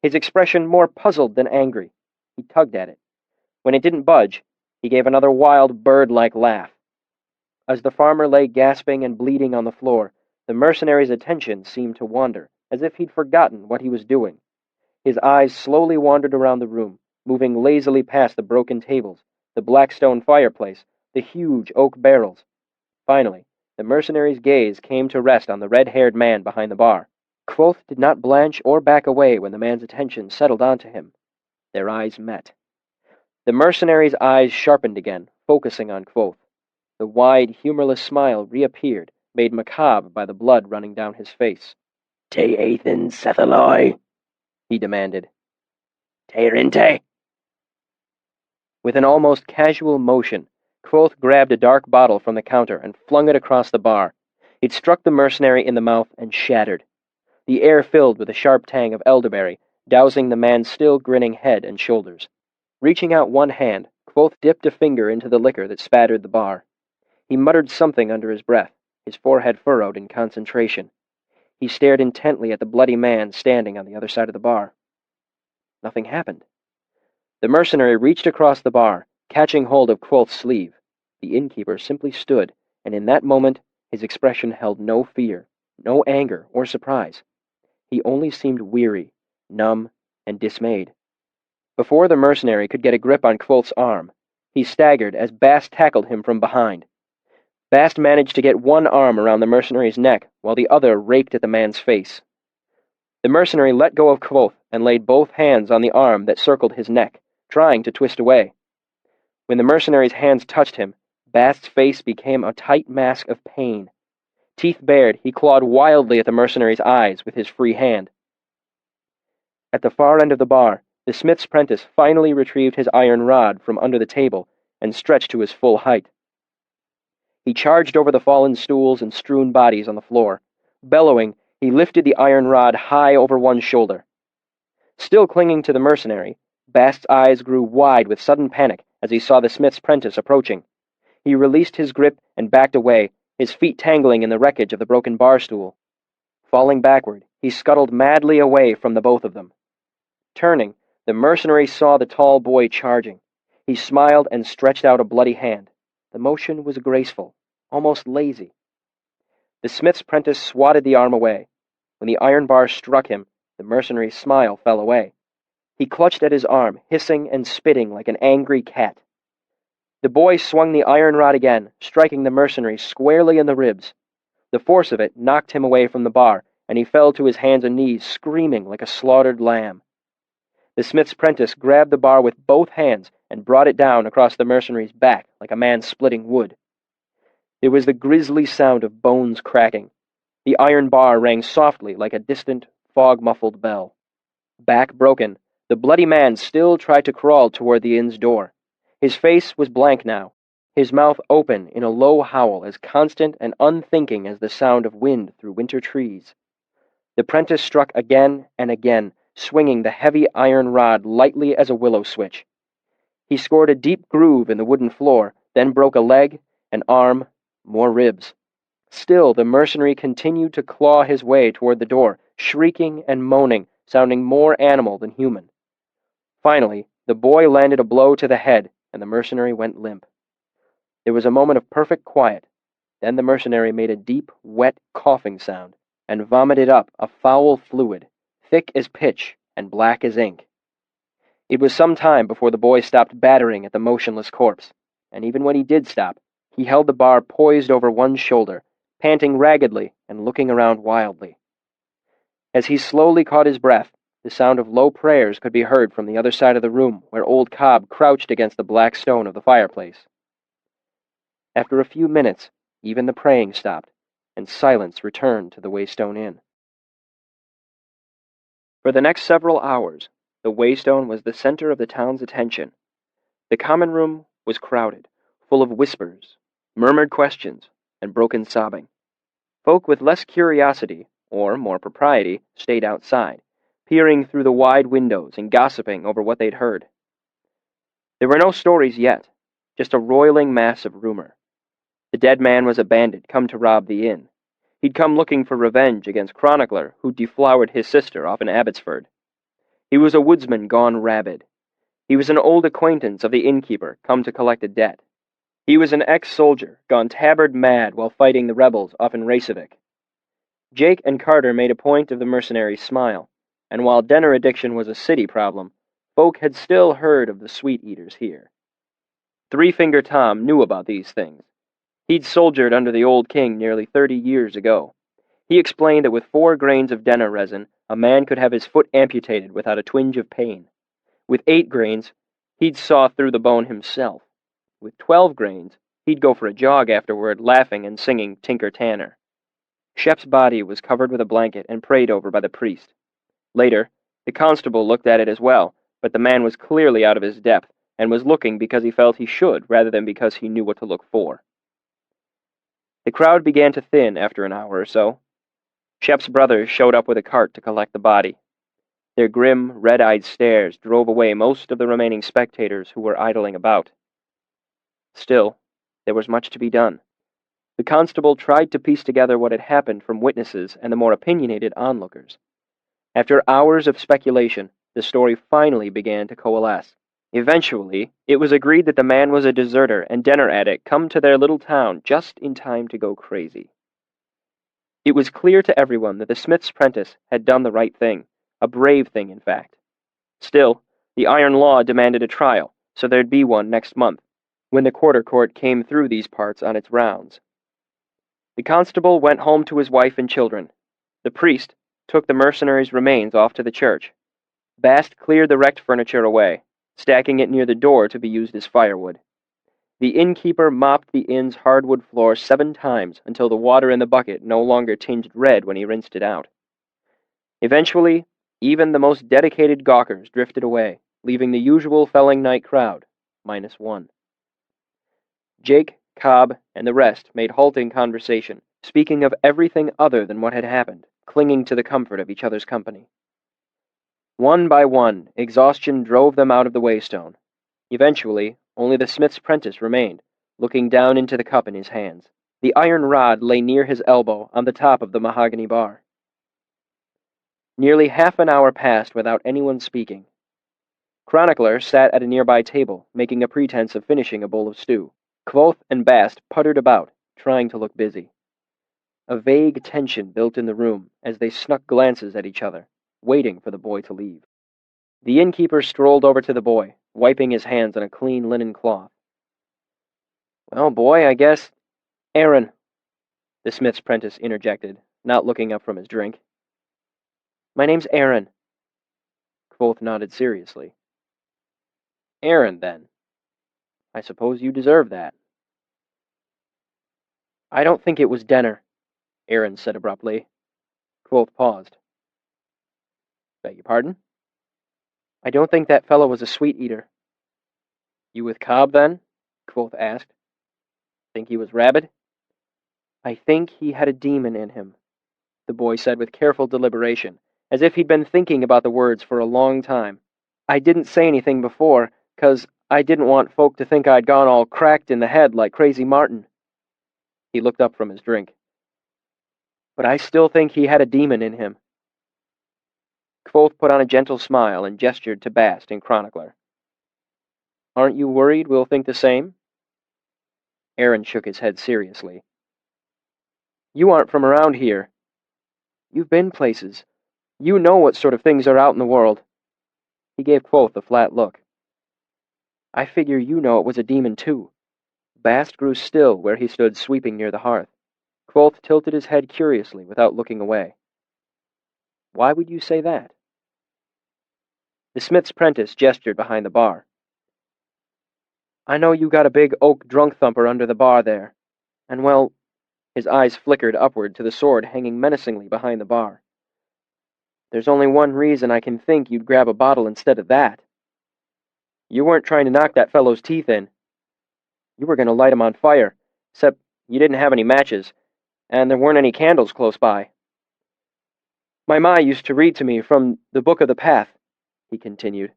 His expression more puzzled than angry. He tugged at it. When it didn't budge, he gave another wild, bird-like laugh. As the farmer lay gasping and bleeding on the floor, the mercenary's attention seemed to wander, as if he'd forgotten what he was doing. His eyes slowly wandered around the room, moving lazily past the broken tables, the black stone fireplace, the huge oak barrels. Finally, the mercenary's gaze came to rest on the red-haired man behind the bar. Kvothe did not blanch or back away when the man's attention settled onto him. Their eyes met. The mercenary's eyes sharpened again, focusing on Kvothe. The wide, humorless smile reappeared, made macabre by the blood running down his face. "Te Ethan Sethaloi?" he demanded. "Te Rinte?" With an almost casual motion, Kvothe grabbed a dark bottle from the counter and flung it across the bar. It struck the mercenary in the mouth and shattered. The air filled with a sharp tang of elderberry, dousing the man's still grinning head and shoulders. Reaching out one hand, Kvothe dipped a finger into the liquor that spattered the bar. He muttered something under his breath, his forehead furrowed in concentration. He stared intently at the bloody man standing on the other side of the bar. Nothing happened. The mercenary reached across the bar, catching hold of Kvothe's sleeve. The innkeeper simply stood, and in that moment his expression held no fear, no anger or surprise. He only seemed weary, numb, and dismayed. Before the mercenary could get a grip on Kvothe's arm, he staggered as Bast tackled him from behind. Bast managed to get one arm around the mercenary's neck, while the other raked at the man's face. The mercenary let go of Kvothe and laid both hands on the arm that circled his neck, trying to twist away. When the mercenary's hands touched him, Bast's face became a tight mask of pain. Teeth bared, he clawed wildly at the mercenary's eyes with his free hand. At the far end of the bar, the smith's apprentice finally retrieved his iron rod from under the table and stretched to his full height. He charged over the fallen stools and strewn bodies on the floor. Bellowing, he lifted the iron rod high over one shoulder. Still clinging to the mercenary, Bast's eyes grew wide with sudden panic as he saw the smith's apprentice approaching. He released his grip and backed away, his feet tangling in the wreckage of the broken bar stool. Falling backward, he scuttled madly away from the both of them. Turning, the mercenary saw the tall boy charging. He smiled and stretched out a bloody hand. The motion was graceful, almost lazy. The smith's apprentice swatted the arm away. When the iron bar struck him, the mercenary's smile fell away. He clutched at his arm, hissing and spitting like an angry cat. The boy swung the iron rod again, striking the mercenary squarely in the ribs. The force of it knocked him away from the bar, and he fell to his hands and knees, screaming like a slaughtered lamb. The smith's apprentice grabbed the bar with both hands and brought it down across the mercenary's back like a man splitting wood. There was the grisly sound of bones cracking. The iron bar rang softly like a distant, fog-muffled bell. Back broken, the bloody man still tried to crawl toward the inn's door. His face was blank now, his mouth open in a low howl as constant and unthinking as the sound of wind through winter trees. The apprentice struck again and again, swinging the heavy iron rod lightly as a willow switch. He scored a deep groove in the wooden floor, then broke a leg, an arm, more ribs. Still, the mercenary continued to claw his way toward the door, shrieking and moaning, sounding more animal than human. Finally, the boy landed a blow to the head, and the mercenary went limp. There was a moment of perfect quiet. Then the mercenary made a deep, wet coughing sound, and vomited up a foul fluid, thick as pitch and black as ink. It was some time before the boy stopped battering at the motionless corpse, and even when he did stop, he held the bar poised over one shoulder, panting raggedly and looking around wildly. As he slowly caught his breath, the sound of low prayers could be heard from the other side of the room where old Cobb crouched against the black stone of the fireplace. After a few minutes, even the praying stopped, and silence returned to the Waystone Inn. For the next several hours, the Waystone was the center of the town's attention. The common room was crowded, full of whispers, murmured questions, and broken sobbing. Folk with less curiosity, or more propriety, stayed outside, peering through the wide windows and gossiping over what they'd heard. There were no stories yet, just a roiling mass of rumor. The dead man was a bandit come to rob the inn. He'd come looking for revenge against Chronicler who'd deflowered his sister off in Abbotsford. He was a woodsman gone rabid. He was an old acquaintance of the innkeeper come to collect a debt. He was an ex-soldier gone tabard mad while fighting the rebels off in Reykjavik. Jake and Carter made a point of the mercenary's smile, and while dinner addiction was a city problem, folk had still heard of the sweet-eaters here. Three-Finger Tom knew about these things. He'd soldiered under the old king nearly 30 years ago. He explained that with 4 grains of denner resin, a man could have his foot amputated without a twinge of pain. With 8 grains, he'd saw through the bone himself. With 12 grains, he'd go for a jog afterward, laughing and singing Tinker Tanner. Shep's body was covered with a blanket and prayed over by the priest. Later, the constable looked at it as well, but the man was clearly out of his depth, and was looking because he felt he should, rather than because he knew what to look for. The crowd began to thin after an hour or so. Shep's brothers showed up with a cart to collect the body. Their grim, red-eyed stares drove away most of the remaining spectators who were idling about. Still, there was much to be done. The constable tried to piece together what had happened from witnesses and the more opinionated onlookers. After hours of speculation, the story finally began to coalesce. Eventually, it was agreed that the man was a deserter and dinner addict come to their little town just in time to go crazy. It was clear to everyone that the smith's apprentice had done the right thing, a brave thing, in fact. Still, the iron law demanded a trial, so there'd be one next month, when the quarter court came through these parts on its rounds. The constable went home to his wife and children. The priest took the mercenary's remains off to the church. Bast cleared the wrecked furniture away, stacking it near the door to be used as firewood. The innkeeper mopped the inn's hardwood floor 7 times until the water in the bucket no longer tinged red when he rinsed it out. Eventually, even the most dedicated gawkers drifted away, leaving the usual felling night crowd, -1. Jake, Cobb, and the rest made halting conversation, speaking of everything other than what had happened, clinging to the comfort of each other's company. One by one, exhaustion drove them out of the Waystone. Eventually, only the smith's apprentice remained, looking down into the cup in his hands. The iron rod lay near his elbow on the top of the mahogany bar. Nearly half an hour passed without anyone speaking. Chronicler sat at a nearby table, making a pretense of finishing a bowl of stew. Kvothe and Bast puttered about, trying to look busy. A vague tension built in the room as they snuck glances at each other, waiting for the boy to leave. The innkeeper strolled over to the boy, wiping his hands on a clean linen cloth. "Well, boy, I guess—" "Aaron," the smith's apprentice interjected, not looking up from his drink. "My name's Aaron." Kvothe nodded seriously. "Aaron, then. I suppose you deserve that." "I don't think it was Denner," Aaron said abruptly. Kvothe paused. "Beg your pardon?" "I don't think that fellow was a sweet-eater." "You with Cobb, then?" Kvothe asked. "Think he was rabid?" "I think he had a demon in him," the boy said with careful deliberation, as if he'd been thinking about the words for a long time. "I didn't say anything before, 'cause I didn't want folk to think I'd gone all cracked in the head like Crazy Martin." He looked up from his drink. "But I still think he had a demon in him." Kvothe put on a gentle smile and gestured to Bast and Chronicler. "Aren't you worried we'll think the same?" Aaron shook his head seriously. "You aren't from around here. You've been places. You know what sort of things are out in the world." He gave Kvothe a flat look. "I figure you know it was a demon, too." Bast grew still where he stood sweeping near the hearth. Kvothe tilted his head curiously without looking away. "Why would you say that?" The smith's apprentice gestured behind the bar. "I know you got a big oak drunk thumper under the bar there. And well," his eyes flickered upward to the sword hanging menacingly behind the bar. "There's only one reason I can think you'd grab a bottle instead of that. You weren't trying to knock that fellow's teeth in. You were going to light him on fire, except you didn't have any matches, and there weren't any candles close by. My ma used to read to me from the Book of the Path," he continued.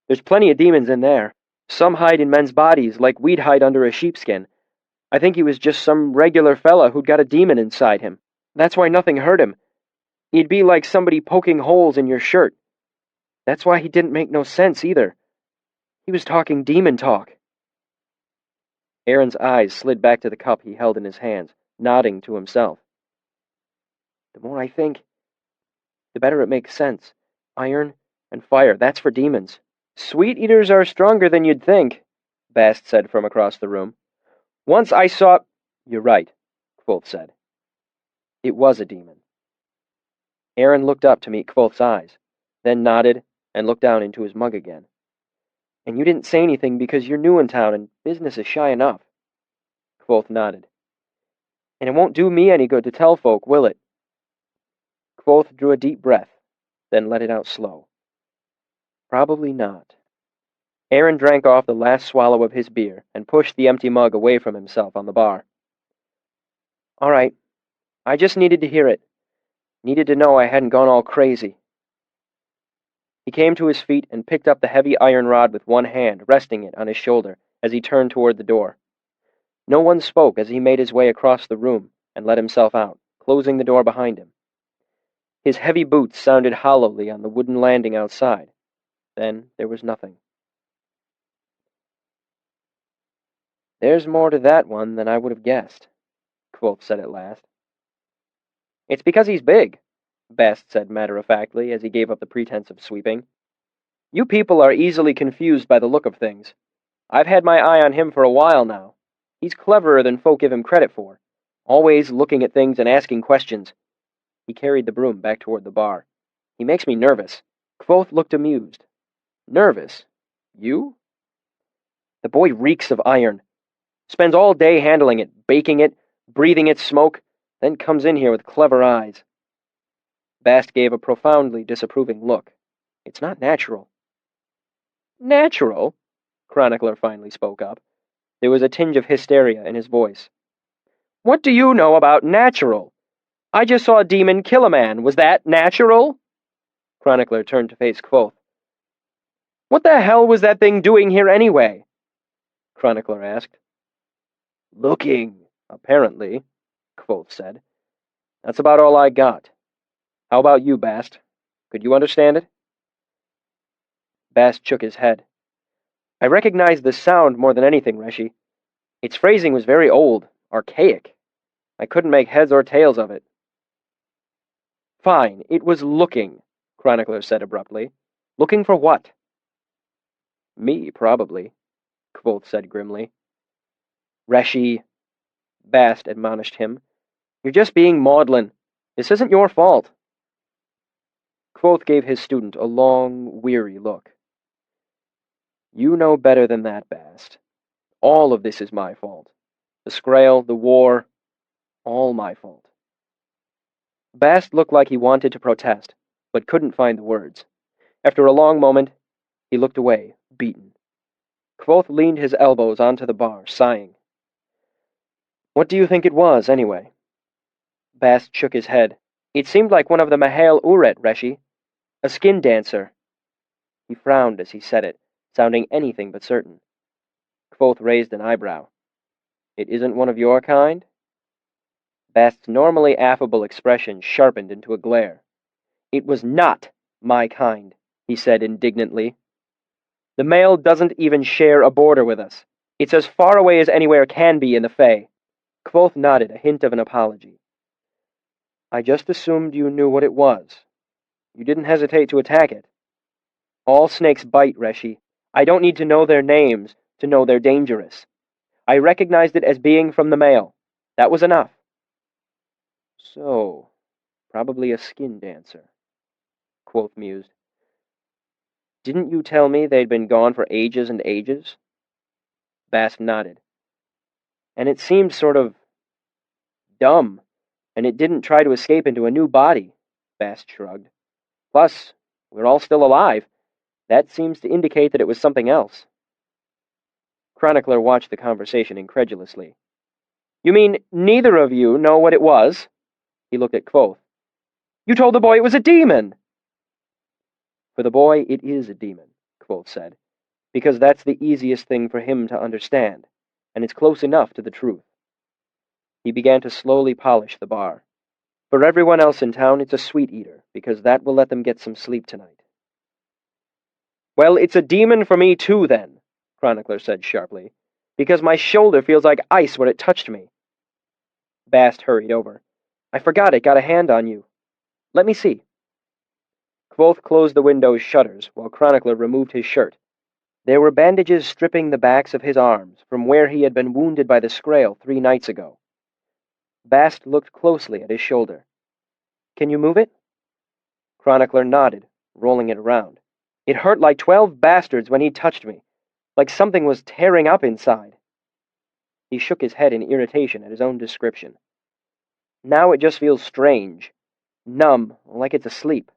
"There's plenty of demons in there. Some hide in men's bodies like we'd hide under a sheepskin. I think he was just some regular fella who'd got a demon inside him. That's why nothing hurt him. He'd be like somebody poking holes in your shirt. That's why he didn't make no sense, either. He was talking demon talk." Aaron's eyes slid back to the cup he held in his hands, nodding to himself. "The more I think, the better it makes sense. Iron and fire, that's for demons." "Sweet eaters are stronger than you'd think," Bast said from across the room. "Once I saw—" "You're right," Kvothe said. "It was a demon." Aaron looked up to meet Kvothe's eyes, then nodded and looked down into his mug again. "And you didn't say anything because you're new in town and business is shy enough." Kvothe nodded. "And it won't do me any good to tell folk, will it?" Kvothe drew a deep breath, then let it out slow. "Probably not." Aaron drank off the last swallow of his beer and pushed the empty mug away from himself on the bar. "All right. I just needed to hear it. Needed to know I hadn't gone all crazy." He came to his feet and picked up the heavy iron rod with one hand, resting it on his shoulder as he turned toward the door. No one spoke as he made his way across the room and let himself out, closing the door behind him. His heavy boots sounded hollowly on the wooden landing outside. Then there was nothing. "There's more to that one than I would have guessed," Kvothe said at last. "It's because he's big," Bast said matter-of-factly as he gave up the pretense of sweeping. "You people are easily confused by the look of things. I've had my eye on him for a while now. He's cleverer than folk give him credit for, always looking at things and asking questions." He carried the broom back toward the bar. "He makes me nervous." Kvothe looked amused. "Nervous? You?" "The boy reeks of iron. Spends all day handling it, baking it, breathing its smoke, then comes in here with clever eyes. Bast gave a profoundly disapproving look. It's not natural. Natural? Chronicler finally spoke up. There was a tinge of hysteria in his voice. What do you know about natural? I just saw a demon kill a man. Was that natural? Chronicler turned to face Kvothe. What the hell was that thing doing here anyway? Chronicler asked. Looking, apparently, Kvothe said. That's about all I got. How about you, Bast? Could you understand it? Bast shook his head. I recognized the sound more than anything, Reshi. Its phrasing was very old, archaic. I couldn't make heads or tails of it. Fine, it was looking, Chronicler said abruptly. Looking for what? Me, probably, Kvothe said grimly. Reshi, Bast admonished him. You're just being maudlin. This isn't your fault. Kvothe gave his student a long, weary look. You know better than that, Bast. All of this is my fault. The Scrael, the war, all my fault. Bast looked like he wanted to protest, but couldn't find the words. After a long moment, he looked away, beaten. Kvothe leaned his elbows onto the bar, sighing. What do you think it was, anyway? Bast shook his head. It seemed like one of the Mahale Uret, Reshi. A skin dancer. He frowned as he said it, sounding anything but certain. Kvothe raised an eyebrow. It isn't one of your kind? Bast's normally affable expression sharpened into a glare. It was not my kind, he said indignantly. The male doesn't even share a border with us. It's as far away as anywhere can be in the Fae. Kvothe nodded, a hint of an apology. I just assumed you knew what it was. You didn't hesitate to attack it. All snakes bite, Reshi. I don't need to know their names to know they're dangerous. I recognized it as being from the male. That was enough. So, probably a skin dancer, Kvothe mused. Didn't you tell me they'd been gone for ages and ages? Bast nodded. And it seemed sort of dumb, and it didn't try to escape into a new body, Bast shrugged. Plus, we're all still alive. That seems to indicate that it was something else. Chronicler watched the conversation incredulously. You mean neither of you know what it was? He looked at Kvothe. You told the boy it was a demon! For the boy, it is a demon, Kvothe said, because that's the easiest thing for him to understand, and it's close enough to the truth. He began to slowly polish the bar. For everyone else in town, it's a sweet eater, because that will let them get some sleep tonight. Well, it's a demon for me too, then, Chronicler said sharply, because my shoulder feels like ice where it touched me. Bast hurried over. I forgot it got a hand on you. Let me see. Kvothe closed the window's shutters while Chronicler removed his shirt. There were bandages stripping the backs of his arms from where he had been wounded by the Scrael 3 nights ago. Bast looked closely at his shoulder. Can you move it? Chronicler nodded, rolling it around. It hurt like 12 bastards when he touched me, like something was tearing up inside. He shook his head in irritation at his own description. Now it just feels strange, numb, like it's asleep.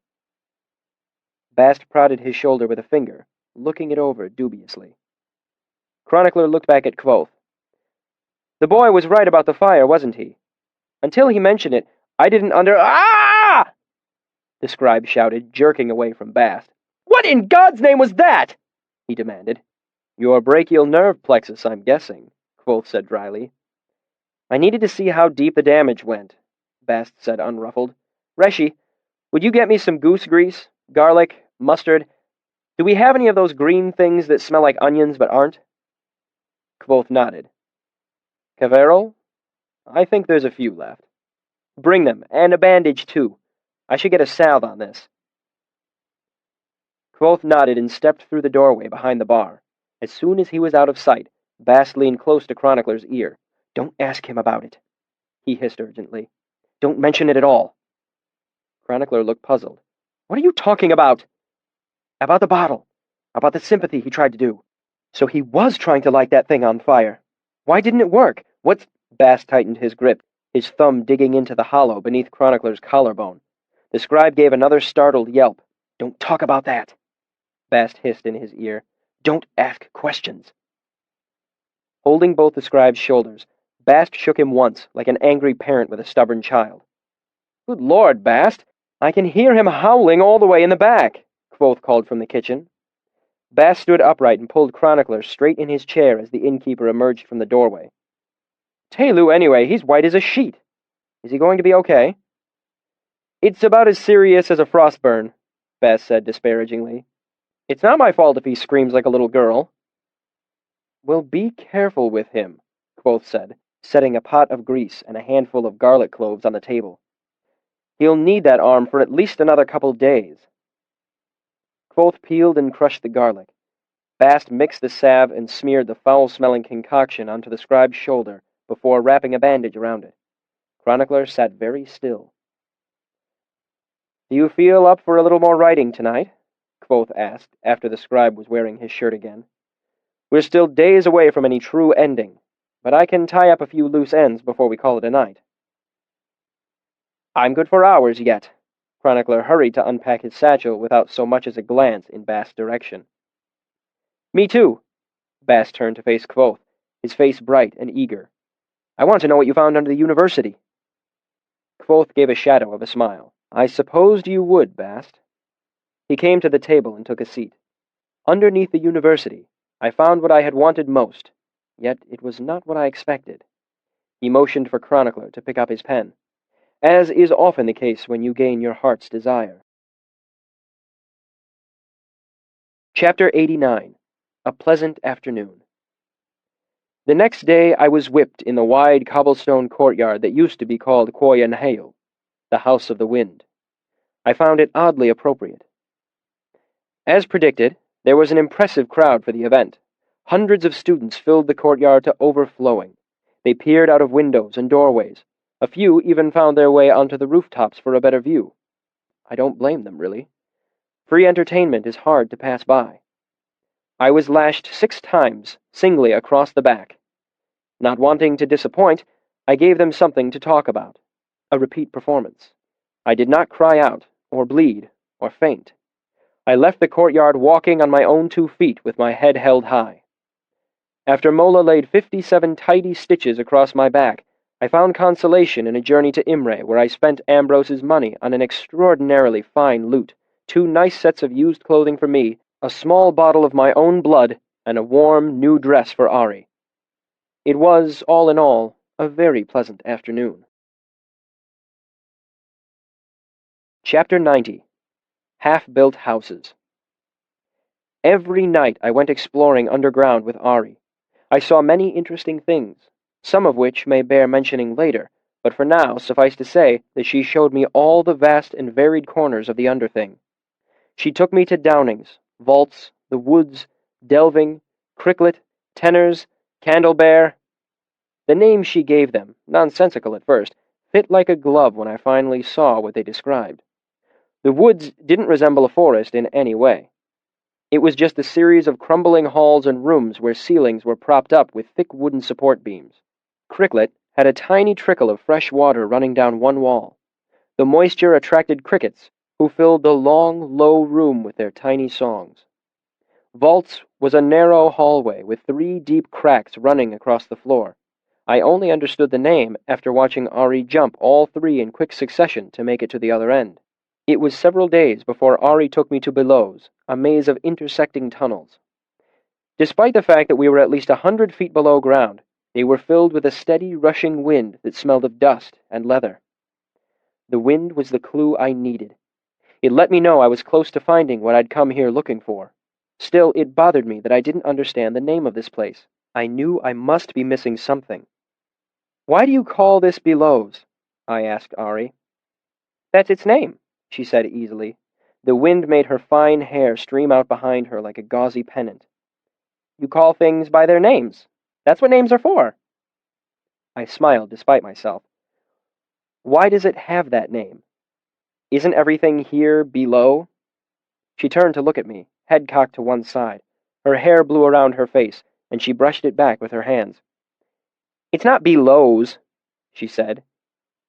Bast prodded his shoulder with a finger, looking it over dubiously. Chronicler looked back at Kvothe. The boy was right about the fire, wasn't he? Until he mentioned it, I didn't Ah! The scribe shouted, jerking away from Bast. What in God's name was that? He demanded. Your brachial nerve plexus, I'm guessing, Kvothe said dryly. I needed to see how deep the damage went, Bast said unruffled. Reshi, would you get me some goose grease, garlic, mustard? Do we have any of those green things that smell like onions but aren't? Kvothe nodded. Cavero? I think there's a few left. Bring them, and a bandage too. I should get a salve on this. Kvothe nodded and stepped through the doorway behind the bar. As soon as he was out of sight, Bast leaned close to Chronicler's ear. Don't ask him about it, he hissed urgently. Don't mention it at all. Chronicler looked puzzled. What are you talking about? About the bottle. About the sympathy he tried to do. So he was trying to light that thing on fire. Why didn't it work? What's... Bast tightened his grip, his thumb digging into the hollow beneath Chronicler's collarbone. The scribe gave another startled yelp. Don't talk about that, Bast hissed in his ear. Don't ask questions. Holding both the scribe's shoulders, Bast shook him once, like an angry parent with a stubborn child. Good Lord, Bast! I can hear him howling all the way in the back, Kvothe called from the kitchen. Bast stood upright and pulled Chronicler straight in his chair as the innkeeper emerged from the doorway. Telu, anyway, he's white as a sheet. Is he going to be okay? It's about as serious as a frostburn, Bast said disparagingly. It's not my fault if he screams like a little girl. Well, be careful with him, Kvothe said, setting a pot of grease and a handful of garlic cloves on the table. He'll need that arm for at least another couple days. Kvothe peeled and crushed the garlic. Bast mixed the salve and smeared the foul-smelling concoction onto the scribe's shoulder before wrapping a bandage around it. Chronicler sat very still. Do you feel up for a little more writing tonight? Kvothe asked, after the scribe was wearing his shirt again. We're still days away from any true ending, but I can tie up a few loose ends before we call it a night. I'm good for hours yet. Chronicler hurried to unpack his satchel without so much as a glance in Bast's direction. Me too. Bast turned to face Kvothe, his face bright and eager. I want to know what you found under the university. Kvothe gave a shadow of a smile. I supposed you would, Bast. He came to the table and took a seat. Underneath the university, I found what I had wanted most, yet it was not what I expected. He motioned for Chronicler to pick up his pen, as is often the case when you gain your heart's desire. Chapter 89. A Pleasant Afternoon. The next day I was whipped in the wide cobblestone courtyard that used to be called Kvothe, the House of the Wind. I found it oddly appropriate. As predicted, there was an impressive crowd for the event. Hundreds of students filled the courtyard to overflowing. They peered out of windows and doorways. A few even found their way onto the rooftops for a better view. I don't blame them, really. Free entertainment is hard to pass by. I was lashed 6 times, singly across the back. Not wanting to disappoint, I gave them something to talk about. A repeat performance. I did not cry out, or bleed, or faint. I left the courtyard walking on my own 2 feet with my head held high. After Mola laid 57 tidy stitches across my back, I found consolation in a journey to Imre, where I spent Ambrose's money on an extraordinarily fine loot, 2 nice sets of used clothing for me, a small bottle of my own blood, and a warm, new dress for Ari. It was, all in all, a very pleasant afternoon. Chapter 90. Half-Built Houses. Every night I went exploring underground with Ari. I saw many interesting things, some of which may bear mentioning later, but for now suffice to say that she showed me all the vast and varied corners of the underthing. She took me to downings, vaults, the woods, delving, cricklet, tenors, candlebear. The names she gave them, nonsensical at first, fit like a glove when I finally saw what they described. The woods didn't resemble a forest in any way. It was just a series of crumbling halls and rooms where ceilings were propped up with thick wooden support beams. Cricklet had a tiny trickle of fresh water running down one wall. The moisture attracted crickets, who filled the long, low room with their tiny songs. Vaults was a narrow hallway with 3 deep cracks running across the floor. I only understood the name after watching Ari jump all 3 in quick succession to make it to the other end. It was several days before Ari took me to Below's, a maze of intersecting tunnels. Despite the fact that we were at least 100 feet below ground, they were filled with a steady, rushing wind that smelled of dust and leather. The wind was the clue I needed. It let me know I was close to finding what I'd come here looking for. Still, it bothered me that I didn't understand the name of this place. I knew I must be missing something. Why do you call this Below's? I asked Ari. That's its name, she said easily. The wind made her fine hair stream out behind her like a gauzy pennant. You call things by their names. That's what names are for. I smiled despite myself. Why does it have that name? Isn't everything here below? She turned to look at me, head cocked to one side. Her hair blew around her face, and she brushed it back with her hands. It's not belows, she said.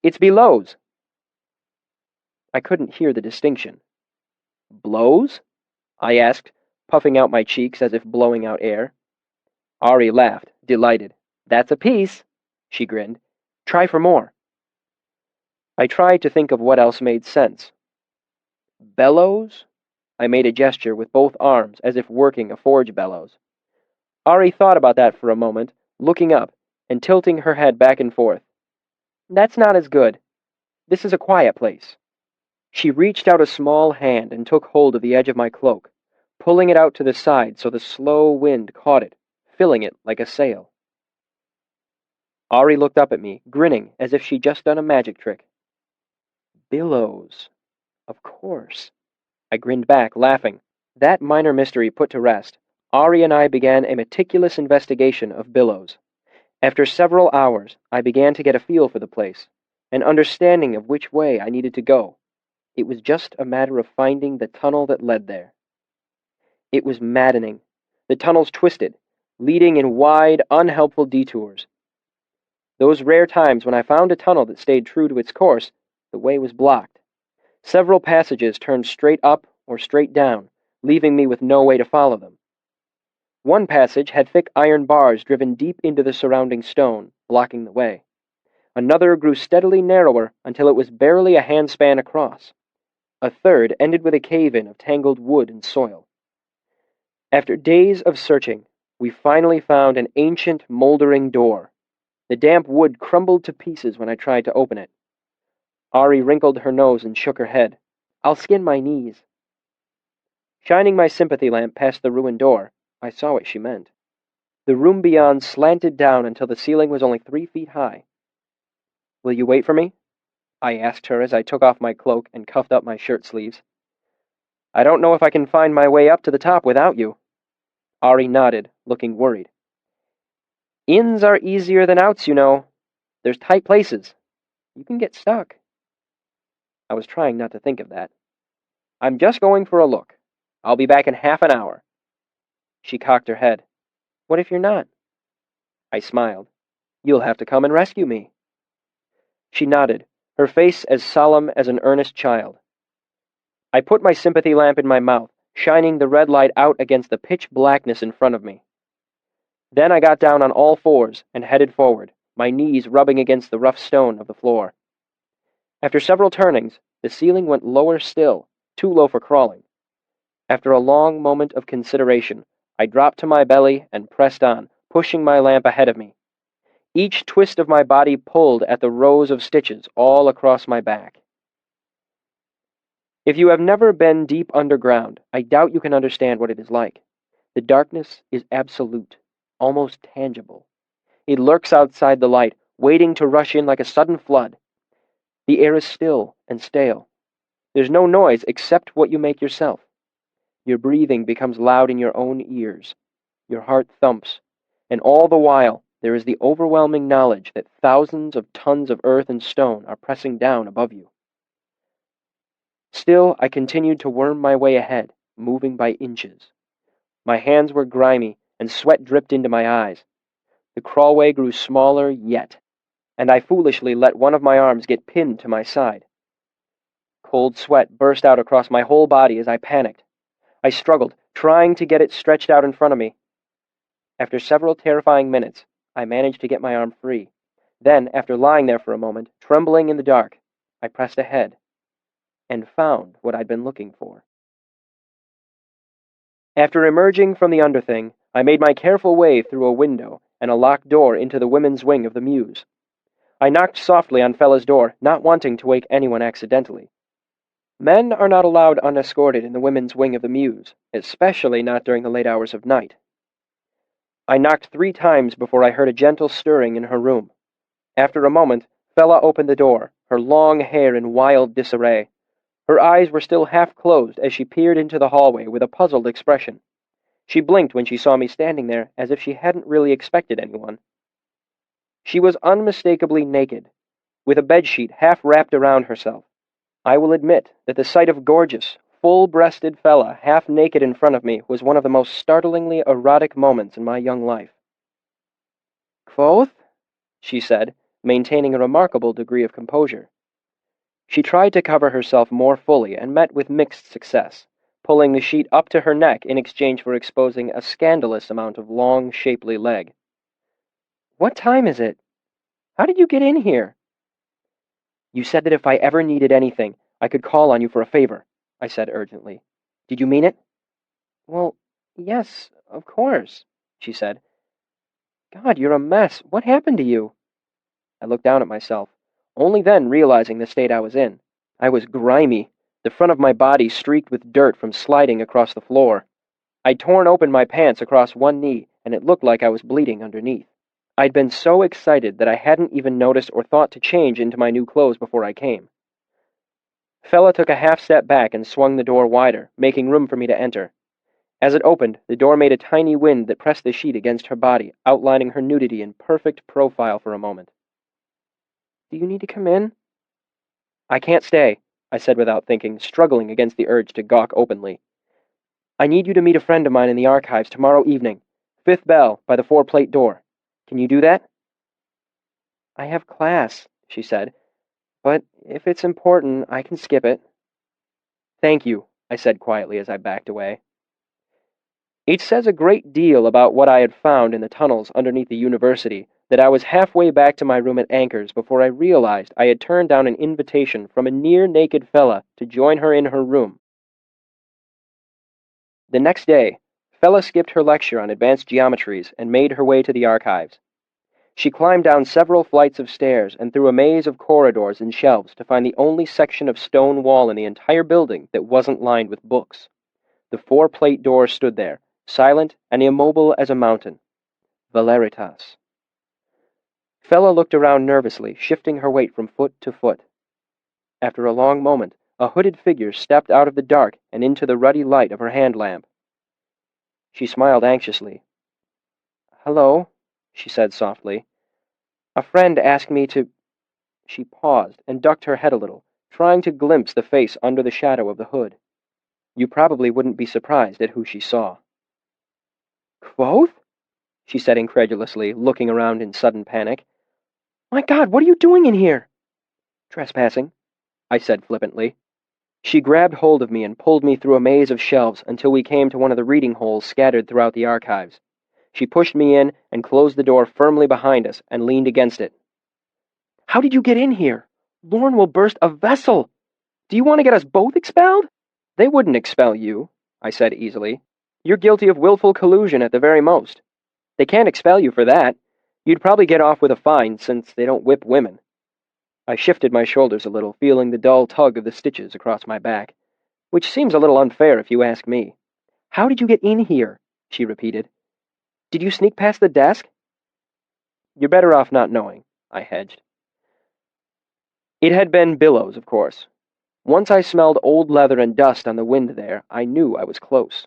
It's belows. I couldn't hear the distinction. Blows? I asked, puffing out my cheeks as if blowing out air. Ari laughed, delighted. That's a piece, she grinned. Try for more. I tried to think of what else made sense. Bellows? I made a gesture with both arms as if working a forge bellows. Ari thought about that for a moment, looking up and tilting her head back and forth. That's not as good. This is a quiet place. She reached out a small hand and took hold of the edge of my cloak, pulling it out to the side so the slow wind caught it, filling it like a sail. Ari looked up at me, grinning as if she'd just done a magic trick. Billows. Of course. I grinned back, laughing. That minor mystery put to rest, Ari and I began a meticulous investigation of billows. After several hours, I began to get a feel for the place, an understanding of which way I needed to go. It was just a matter of finding the tunnel that led there. It was maddening. The tunnels twisted, leading in wide, unhelpful detours. Those rare times when I found a tunnel that stayed true to its course, the way was blocked. Several passages turned straight up or straight down, leaving me with no way to follow them. One passage had thick iron bars driven deep into the surrounding stone, blocking the way. Another grew steadily narrower until it was barely a handspan across. A third ended with a cave-in of tangled wood and soil. After days of searching, we finally found an ancient, moldering door. The damp wood crumbled to pieces when I tried to open it. Ari wrinkled her nose and shook her head. I'll skin my knees. Shining my sympathy lamp past the ruined door, I saw what she meant. The room beyond slanted down until the ceiling was only 3 feet high. Will you wait for me? I asked her as I took off my cloak and cuffed up my shirt sleeves. I don't know if I can find my way up to the top without you. Ari nodded, looking worried. Ins are easier than outs, you know. There's tight places. You can get stuck. I was trying not to think of that. I'm just going for a look. I'll be back in half an hour. She cocked her head. What if you're not? I smiled. You'll have to come and rescue me. She nodded, her face as solemn as an earnest child. I put my sympathy lamp in my mouth, shining the red light out against the pitch blackness in front of me. Then I got down on all fours and headed forward, my knees rubbing against the rough stone of the floor. After several turnings, the ceiling went lower still, too low for crawling. After a long moment of consideration, I dropped to my belly and pressed on, pushing my lamp ahead of me. Each twist of my body pulled at the rows of stitches all across my back. If you have never been deep underground, I doubt you can understand what it is like. The darkness is absolute, almost tangible. It lurks outside the light, waiting to rush in like a sudden flood. The air is still and stale. There's no noise except what you make yourself. Your breathing becomes loud in your own ears. Your heart thumps, and all the while there is the overwhelming knowledge that thousands of tons of earth and stone are pressing down above you. Still, I continued to worm my way ahead, moving by inches. My hands were grimy, and sweat dripped into my eyes. The crawlway grew smaller yet, and I foolishly let one of my arms get pinned to my side. Cold sweat burst out across my whole body as I panicked. I struggled, trying to get it stretched out in front of me. After several terrifying minutes, I managed to get my arm free. Then, after lying there for a moment, trembling in the dark, I pressed ahead and found what I'd been looking for. After emerging from the underthing, I made my careful way through a window and a locked door into the women's wing of the Muse. I knocked softly on Fella's door, not wanting to wake anyone accidentally. Men are not allowed unescorted in the women's wing of the Muse, especially not during the late hours of night. I knocked 3 times before I heard a gentle stirring in her room. After a moment, Fella opened the door, her long hair in wild disarray. Her eyes were still half closed as she peered into the hallway with a puzzled expression. She blinked when she saw me standing there, as if she hadn't really expected anyone. She was unmistakably naked, with a bedsheet half wrapped around herself. I will admit that the sight of gorgeous, full-breasted Fella half naked in front of me was one of the most startlingly erotic moments in my young life. Kvothe? she said, maintaining a remarkable degree of composure. She tried to cover herself more fully and met with mixed success, pulling the sheet up to her neck in exchange for exposing a scandalous amount of long, shapely leg. "What time is it? How did you get in here?" "You said that if I ever needed anything, I could call on you for a favor," I said urgently. "Did you mean it?" "Well, yes, of course," she said. "God, you're a mess. What happened to you?" I looked down at myself, only then realizing the state I was in. I was grimy, the front of my body streaked with dirt from sliding across the floor. I'd torn open my pants across one knee, and it looked like I was bleeding underneath. I'd been so excited that I hadn't even noticed or thought to change into my new clothes before I came. Fella took a half step back and swung the door wider, making room for me to enter. As it opened, the door made a tiny wind that pressed the sheet against her body, outlining her nudity in perfect profile for a moment. "Do you need to come in?" "I can't stay," I said without thinking, struggling against the urge to gawk openly. "I need you to meet a friend of mine in the archives tomorrow evening. 5th bell, by the 4-plate door. Can you do that?" "I have class," she said, "but if it's important, I can skip it." "Thank you," I said quietly as I backed away. It says a great deal about what I had found in the tunnels underneath the university that I was halfway back to my room at Anchor's before I realized I had turned down an invitation from a near-naked fella to join her in her room. The next day, Fella skipped her lecture on advanced geometries and made her way to the archives. She climbed down several flights of stairs and through a maze of corridors and shelves to find the only section of stone wall in the entire building that wasn't lined with books. The 4-plate door stood there, silent and immobile as a mountain. Valeritas. Fella looked around nervously, shifting her weight from foot to foot. After a long moment, a hooded figure stepped out of the dark and into the ruddy light of her hand lamp. She smiled anxiously. "Hello," she said softly. "A friend asked me to—" She paused and ducked her head a little, trying to glimpse the face under the shadow of the hood. You probably wouldn't be surprised at who she saw. "Kvothe?" she said incredulously, looking around in sudden panic. "My God, what are you doing in here?" "Trespassing," I said flippantly. She grabbed hold of me and pulled me through a maze of shelves until we came to one of the reading holes scattered throughout the archives. She pushed me in and closed the door firmly behind us and leaned against it. "How did you get in here? Lorne will burst a vessel! Do you want to get us both expelled?" "They wouldn't expel you," I said easily. "You're guilty of willful collusion at the very most. They can't expel you for that. You'd probably get off with a fine, since they don't whip women." I shifted my shoulders a little, feeling the dull tug of the stitches across my back, which seems a little unfair if you ask me. "How did you get in here?" she repeated. "Did you sneak past the desk?" "You're better off not knowing," I hedged. It had been billows, of course. Once I smelled old leather and dust on the wind there, I knew I was close.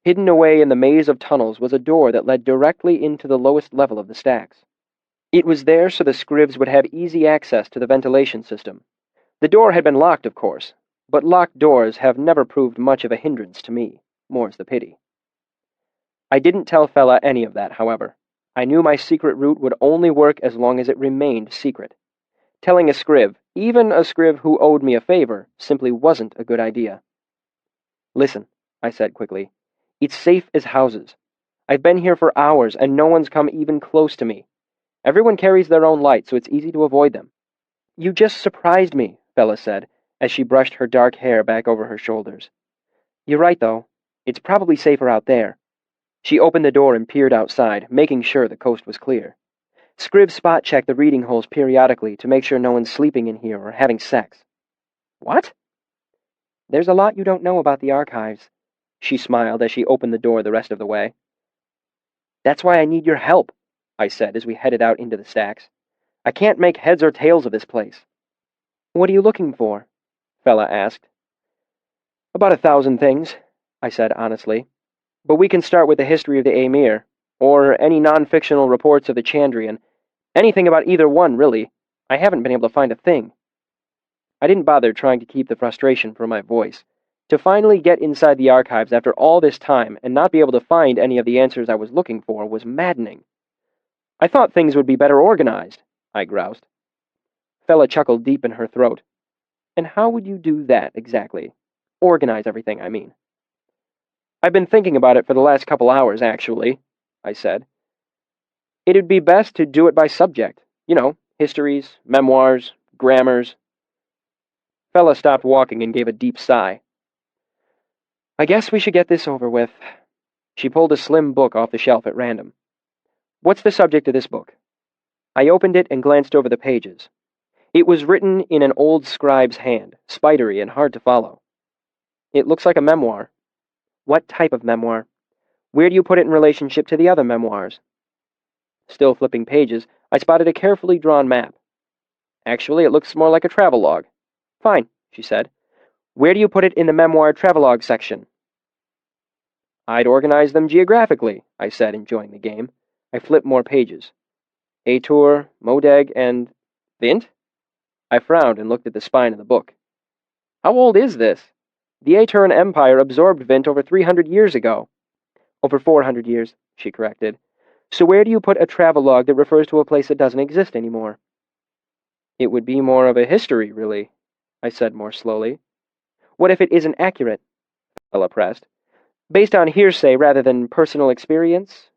Hidden away in the maze of tunnels was a door that led directly into the lowest level of the stacks. It was there so the Scrivs would have easy access to the ventilation system. The door had been locked, of course, but locked doors have never proved much of a hindrance to me, more's the pity. I didn't tell Fella any of that, however. I knew my secret route would only work as long as it remained secret. Telling a Scriv, even a Scriv who owed me a favor, simply wasn't a good idea. "Listen," I said quickly. "It's safe as houses. I've been here for hours, and no one's come even close to me. Everyone carries their own light, so it's easy to avoid them." "You just surprised me," Fella said, as she brushed her dark hair back over her shoulders. "You're right, though. It's probably safer out there." She opened the door and peered outside, making sure the coast was clear. "Scrivs spot-check the reading holes periodically to make sure no one's sleeping in here or having sex." "What?" "There's a lot you don't know about the archives," she smiled as she opened the door the rest of the way. "That's why I need your help," I said as we headed out into the stacks. "I can't make heads or tails of this place." "What are you looking for?" Fella asked. "About 1,000 things," I said honestly. "But we can start with the history of the Amir, or any non-fictional reports of the Chandrian. Anything about either one, really. I haven't been able to find a thing." I didn't bother trying to keep the frustration from my voice. To finally get inside the archives after all this time and not be able to find any of the answers I was looking for was maddening. I thought things would be better organized, I groused. Fella chuckled deep in her throat. And how would you do that, exactly? Organize everything, I mean. I've been thinking about it for the last couple hours, actually, I said. It'd be best to do it by subject. You know, histories, memoirs, grammars. Fella stopped walking and gave a deep sigh. I guess we should get this over with. She pulled a slim book off the shelf at random. What's the subject of this book? I opened it and glanced over the pages. It was written in an old scribe's hand, spidery and hard to follow. It looks like a memoir. What type of memoir? Where do you put it in relationship to the other memoirs? Still flipping pages, I spotted a carefully drawn map. Actually, it looks more like a travelogue. Fine, she said. Where do you put it in the memoir travelogue section? I'd organize them geographically, I said, enjoying the game. I flipped more pages. Atur, Modeg, and Vint? I frowned and looked at the spine of the book. How old is this? The Aturan Empire absorbed Vint over 300 years ago. Over 400 years, she corrected. So where do you put a travelogue that refers to a place that doesn't exist anymore? It would be more of a history, really, I said more slowly. What if it isn't accurate? Fella pressed. Based on hearsay rather than personal experience?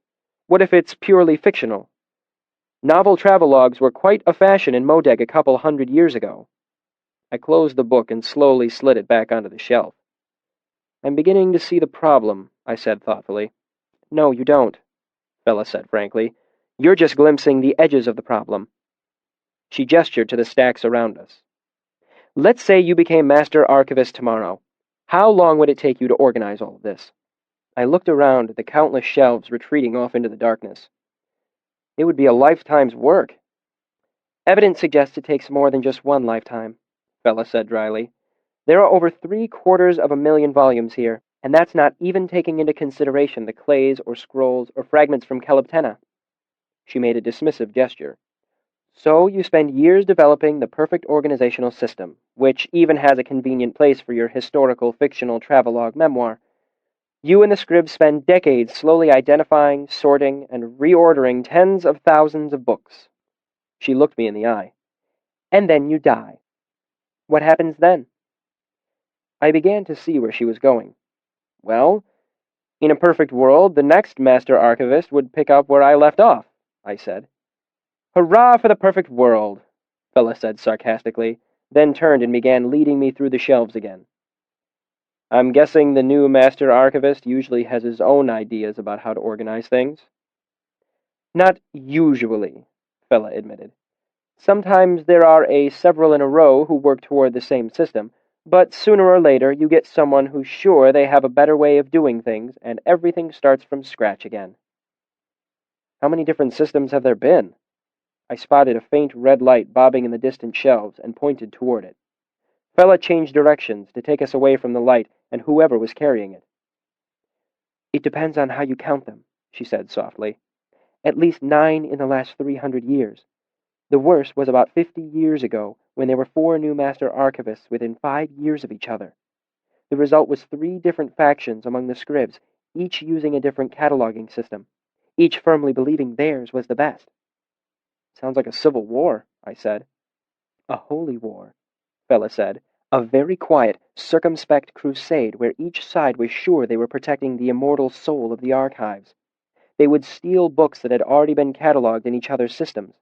What if it's purely fictional? Novel travelogues were quite a fashion in Modeg a couple 100 years ago. I closed the book and slowly slid it back onto the shelf. I'm beginning to see the problem, I said thoughtfully. No, you don't, Fella said frankly. You're just glimpsing the edges of the problem. She gestured to the stacks around us. Let's say you became Master Archivist tomorrow. How long would it take you to organize all of this? I looked around at the countless shelves retreating off into the darkness. It would be a lifetime's work. Evidence suggests it takes more than just one lifetime, Fella said dryly. There are over 750,000 volumes here, and that's not even taking into consideration the clays or scrolls or fragments from Kelebtenna. She made a dismissive gesture. So you spend years developing the perfect organizational system, which even has a convenient place for your historical fictional travelogue memoir. You and the scribes spend decades slowly identifying, sorting, and reordering tens of thousands of books. She looked me in the eye. And then you die. What happens then? I began to see where she was going. Well, in a perfect world, the next Master Archivist would pick up where I left off, I said. Hurrah for the perfect world, Fella said sarcastically, then turned and began leading me through the shelves again. I'm guessing the new Master Archivist usually has his own ideas about how to organize things. Not usually, Fella admitted. Sometimes there are several in a row who work toward the same system, but sooner or later you get someone who's sure they have a better way of doing things, and everything starts from scratch again. How many different systems have there been? I spotted a faint red light bobbing in the distant shelves and pointed toward it. Fella changed directions to take us away from the light and whoever was carrying it. It depends on how you count them, she said softly. At least 9 in the last 300 years. The worst was about 50 years ago, when there were 4 new Master Archivists within 5 years of each other. The result was 3 different factions among the scribes, each using a different cataloging system, each firmly believing theirs was the best. Sounds like a civil war, I said. A holy war, Fella said. A very quiet, circumspect crusade where each side was sure they were protecting the immortal soul of the archives. They would steal books that had already been cataloged in each other's systems.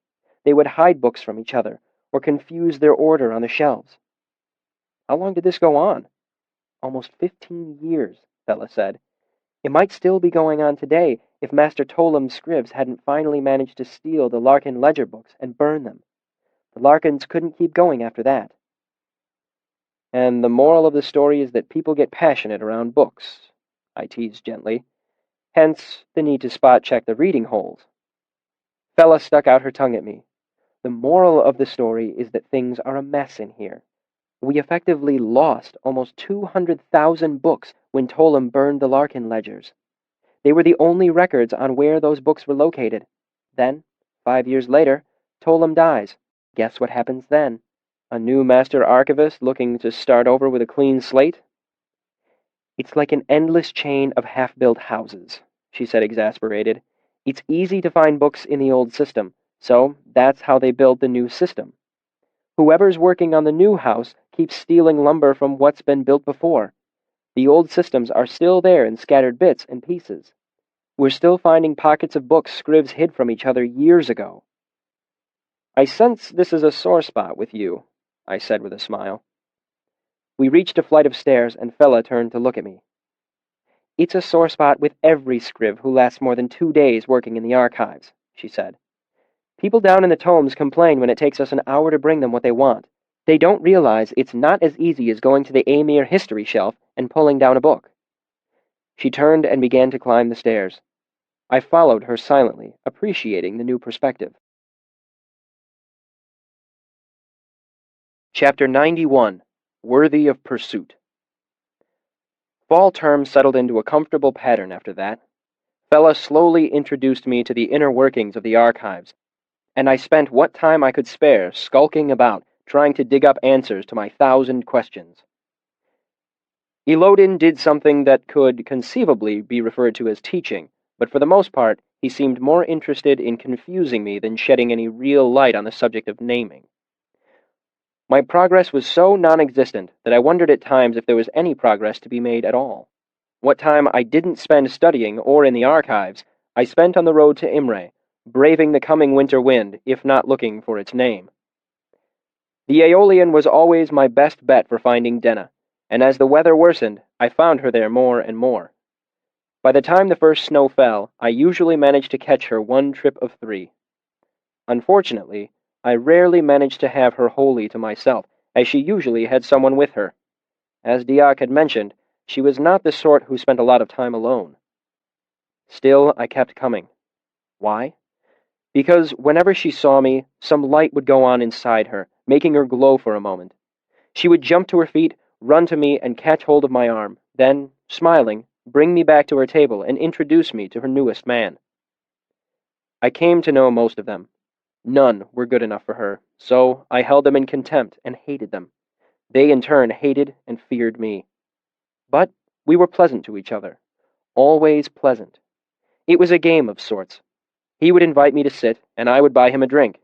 They would hide books from each other, or confuse their order on the shelves. How long did this go on? Almost 15 years, Fella said. It might still be going on today if Master Tolem's scribes hadn't finally managed to steal the Larkin ledger books and burn them. The Larkins couldn't keep going after that. And the moral of the story is that people get passionate around books, I teased gently. Hence the need to spot-check the reading holes. Fella stuck out her tongue at me. The moral of the story is that things are a mess in here. We effectively lost almost 200,000 books when Tolem burned the Larkin ledgers. They were the only records on where those books were located. Then, 5 years later, Tolem dies. Guess what happens then? A new Master Archivist looking to start over with a clean slate? It's like an endless chain of half-built houses, she said, exasperated. It's easy to find books in the old system, so that's how they build the new system. Whoever's working on the new house keeps stealing lumber from what's been built before. The old systems are still there in scattered bits and pieces. We're still finding pockets of books scribs hid from each other years ago. I sense this is a sore spot with you, I said with a smile. We reached a flight of stairs, and Fella turned to look at me. It's a sore spot with every scrib who lasts more than 2 days working in the archives, she said. People down in the tomes complain when it takes us an hour to bring them what they want. They don't realize it's not as easy as going to the Amir history shelf and pulling down a book. She turned and began to climb the stairs. I followed her silently, appreciating the new perspective. Chapter 91, Worthy of Pursuit. Fall term settled into a comfortable pattern after that. Fella slowly introduced me to the inner workings of the archives, and I spent what time I could spare skulking about, trying to dig up answers to my 1,000 questions. Elodin did something that could conceivably be referred to as teaching, but for the most part, he seemed more interested in confusing me than shedding any real light on the subject of naming. My progress was so non-existent that I wondered at times if there was any progress to be made at all. What time I didn't spend studying or in the archives, I spent on the road to Imre, braving the coming winter wind, if not looking for its name. The Aeolian was always my best bet for finding Denna, and as the weather worsened, I found her there more and more. By the time the first snow fell, I usually managed to catch her 1 trip of 3. Unfortunately, I rarely managed to have her wholly to myself, as she usually had someone with her. As Diak had mentioned, she was not the sort who spent a lot of time alone. Still, I kept coming. Why? Because whenever she saw me, some light would go on inside her, making her glow for a moment. She would jump to her feet, run to me, and catch hold of my arm, then, smiling, bring me back to her table and introduce me to her newest man. I came to know most of them. None were good enough for her, so I held them in contempt and hated them. They in turn hated and feared me. But we were pleasant to each other. Always pleasant. It was a game of sorts. He would invite me to sit, and I would buy him a drink.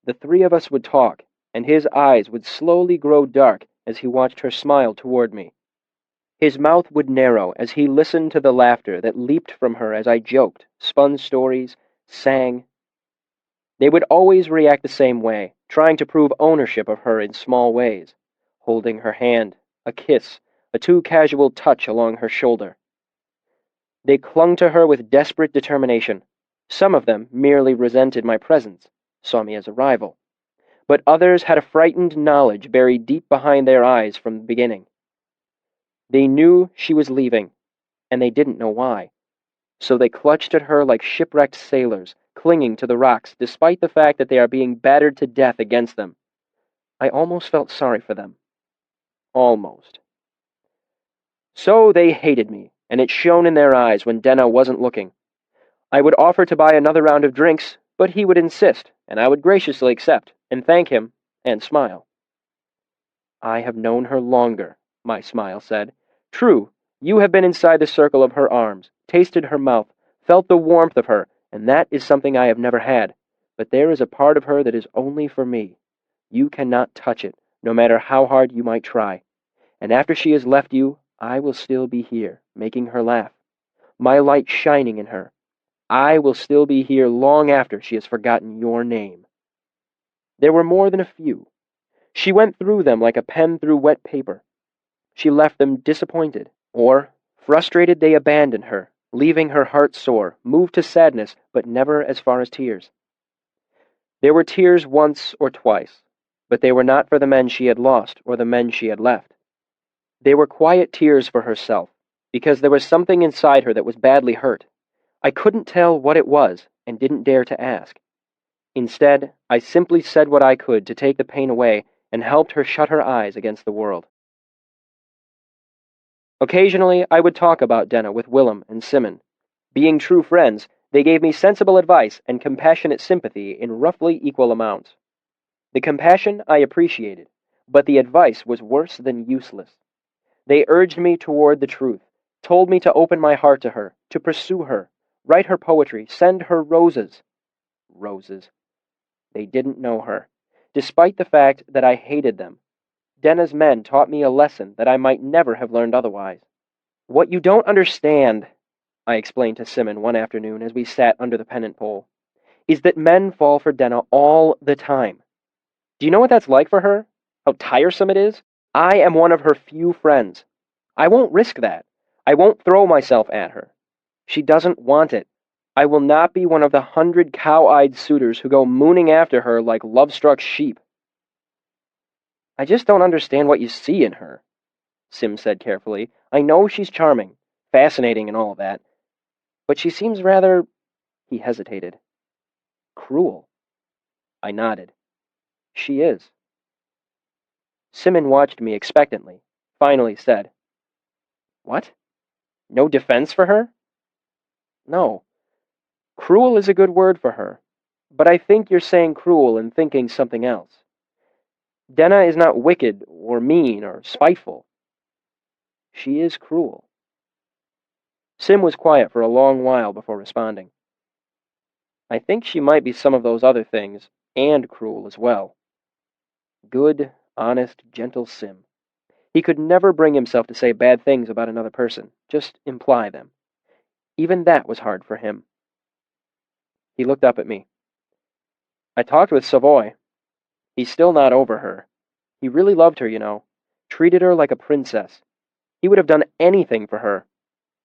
The 3 of us would talk, and his eyes would slowly grow dark as he watched her smile toward me. His mouth would narrow as he listened to the laughter that leaped from her as I joked, spun stories, sang. They would always react the same way, trying to prove ownership of her in small ways, holding her hand, a kiss, a too casual touch along her shoulder. They clung to her with desperate determination. Some of them merely resented my presence, saw me as a rival. But others had a frightened knowledge buried deep behind their eyes from the beginning. They knew she was leaving, and they didn't know why. So they clutched at her like shipwrecked sailors, clinging to the rocks despite the fact that they are being battered to death against them. I almost felt sorry for them. Almost. So they hated me, and it shone in their eyes when Denna wasn't looking. I would offer to buy another round of drinks, but he would insist, and I would graciously accept, and thank him, and smile. I have known her longer, my smile said. True, you have been inside the circle of her arms, tasted her mouth, felt the warmth of her, and that is something I have never had. But there is a part of her that is only for me. You cannot touch it, no matter how hard you might try. And after she has left you, I will still be here, making her laugh. My light shining in her. I will still be here long after she has forgotten your name. There were more than a few. She went through them like a pen through wet paper. She left them disappointed, or, frustrated, they abandoned her, leaving her heart sore, moved to sadness, but never as far as tears. There were tears once or twice, but they were not for the men she had lost or the men she had left. They were quiet tears for herself, because there was something inside her that was badly hurt. I couldn't tell what it was, and didn't dare to ask. Instead, I simply said what I could to take the pain away, and helped her shut her eyes against the world. Occasionally, I would talk about Denna with Willem and Simon. Being true friends, they gave me sensible advice and compassionate sympathy in roughly equal amounts. The compassion I appreciated, but the advice was worse than useless. They urged me toward the truth, told me to open my heart to her, to pursue her, Write her poetry. Send her roses. Roses. They didn't know her. Despite the fact that I hated them, Denna's men taught me a lesson that I might never have learned otherwise. What you don't understand, I explained to Simon one afternoon as we sat under the pennant pole, is that men fall for Denna all the time. Do you know what that's like for her? How tiresome it is? I am one of her few friends. I won't risk that. I won't throw myself at her. She doesn't want it. I will not be one of the 100 cow-eyed suitors who go mooning after her like love-struck sheep. I just don't understand what you see in her, Sim said carefully. I know she's charming, fascinating and all of that, but she seems rather... He hesitated. Cruel. I nodded. She is. Simon watched me expectantly, finally said, What? No defense for her? No. Cruel is a good word for her, but I think you're saying cruel and thinking something else. Denna is not wicked or mean or spiteful. She is cruel. Sim was quiet for a long while before responding. I think she might be some of those other things, and cruel as well. Good, honest, gentle Sim. He could never bring himself to say bad things about another person, just imply them. Even that was hard for him. He looked up at me. I talked with Savoy. He's still not over her. He really loved her, you know. Treated her like a princess. He would have done anything for her.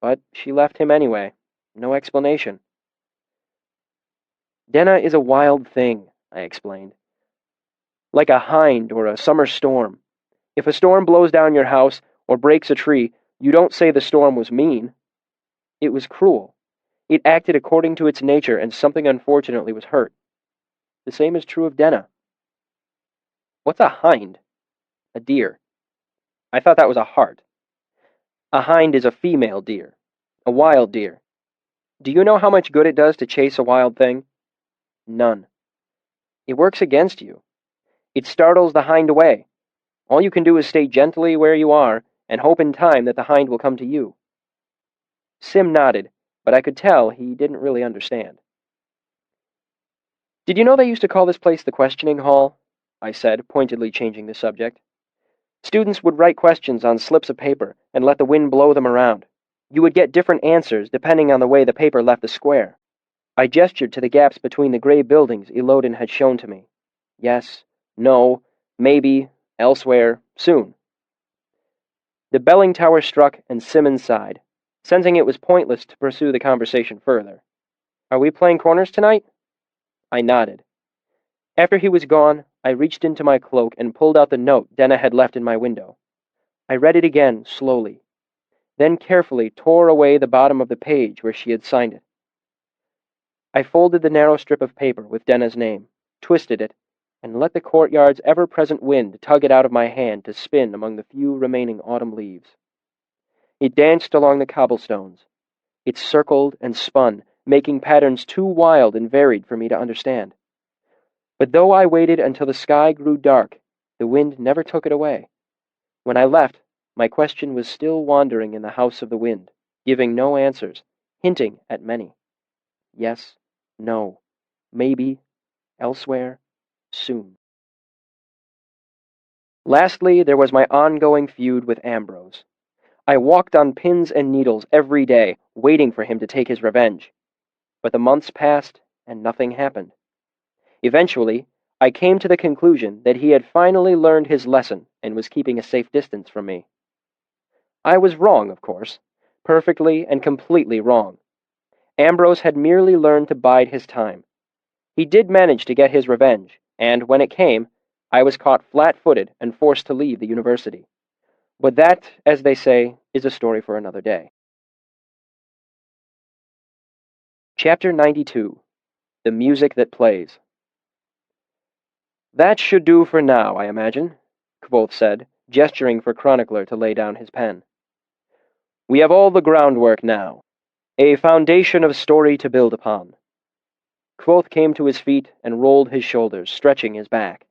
But she left him anyway. No explanation. Denna is a wild thing, I explained. Like a hind or a summer storm. If a storm blows down your house or breaks a tree, you don't say the storm was mean. It was cruel. It acted according to its nature, and something unfortunately was hurt. The same is true of Denna. What's a hind? A deer. I thought that was a hart. A hind is a female deer. A wild deer. Do you know how much good it does to chase a wild thing? None. It works against you. It startles the hind away. All you can do is stay gently where you are and hope in time that the hind will come to you. Sim nodded, but I could tell he didn't really understand. Did you know they used to call this place the questioning hall? I said, pointedly changing the subject. Students would write questions on slips of paper and let the wind blow them around. You would get different answers depending on the way the paper left the square. I gestured to the gaps between the gray buildings Elodin had shown to me. Yes, no, maybe, elsewhere, soon. The belling tower struck, and Simmons sighed, sensing it was pointless to pursue the conversation further. Are we playing corners tonight? I nodded. After he was gone, I reached into my cloak and pulled out the note Denna had left in my window. I read it again, slowly, then carefully tore away the bottom of the page where she had signed it. I folded the narrow strip of paper with Denna's name, twisted it, and let the courtyard's ever-present wind tug it out of my hand to spin among the few remaining autumn leaves. It danced along the cobblestones. It circled and spun, making patterns too wild and varied for me to understand. But though I waited until the sky grew dark, the wind never took it away. When I left, my question was still wandering in the house of the wind, giving no answers, hinting at many. Yes, no, maybe, elsewhere, soon. Lastly, there was my ongoing feud with Ambrose. I walked on pins and needles every day, waiting for him to take his revenge. But the months passed, and nothing happened. Eventually, I came to the conclusion that he had finally learned his lesson and was keeping a safe distance from me. I was wrong, of course, perfectly and completely wrong. Ambrose had merely learned to bide his time. He did manage to get his revenge, and when it came, I was caught flat-footed and forced to leave the university. But that, as they say, is a story for another day. Chapter 92. The Music That Plays. That should do for now, I imagine, Kvothe said, gesturing for Chronicler to lay down his pen. We have all the groundwork now, a foundation of story to build upon. Kvothe came to his feet and rolled his shoulders, stretching his back.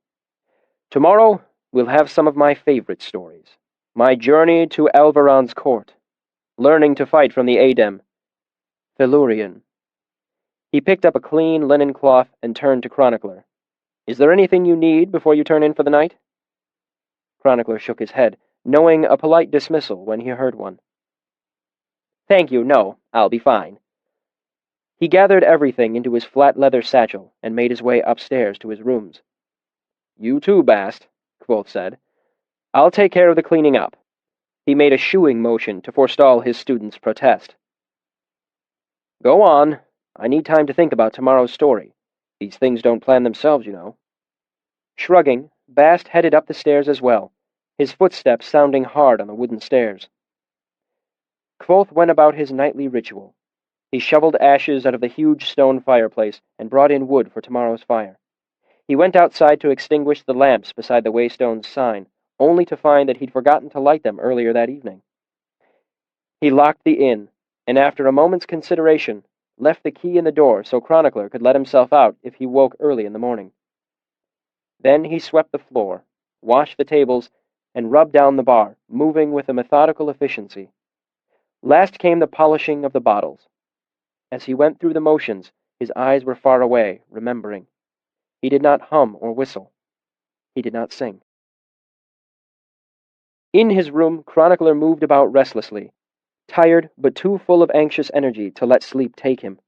Tomorrow, we'll have some of my favorite stories. My journey to Alvaron's court, learning to fight from the Adem, Tellurian, He picked up a clean linen cloth and turned to Chronicler. "Is there anything you need before you turn in for the night?" Chronicler shook his head, knowing a polite dismissal when he heard one. "Thank you, no, I'll be fine." He gathered everything into his flat leather satchel and made his way upstairs to his rooms. "You too, Bast," Kvothe said. "I'll take care of the cleaning up." He made a shooing motion to forestall his student's protest. "Go on. I need time to think about tomorrow's story. These things don't plan themselves, you know." Shrugging, Bast headed up the stairs as well, his footsteps sounding hard on the wooden stairs. Kvothe went about his nightly ritual. He shoveled ashes out of the huge stone fireplace and brought in wood for tomorrow's fire. He went outside to extinguish the lamps beside the Waystone's sign, only to find that he'd forgotten to light them earlier that evening. He locked the inn, and after a moment's consideration, left the key in the door so Chronicler could let himself out if he woke early in the morning. Then he swept the floor, washed the tables, and rubbed down the bar, moving with a methodical efficiency. Last came the polishing of the bottles. As he went through the motions, his eyes were far away, remembering. He did not hum or whistle. He did not sing. In his room, Chronicler moved about restlessly, tired but too full of anxious energy to let sleep take him.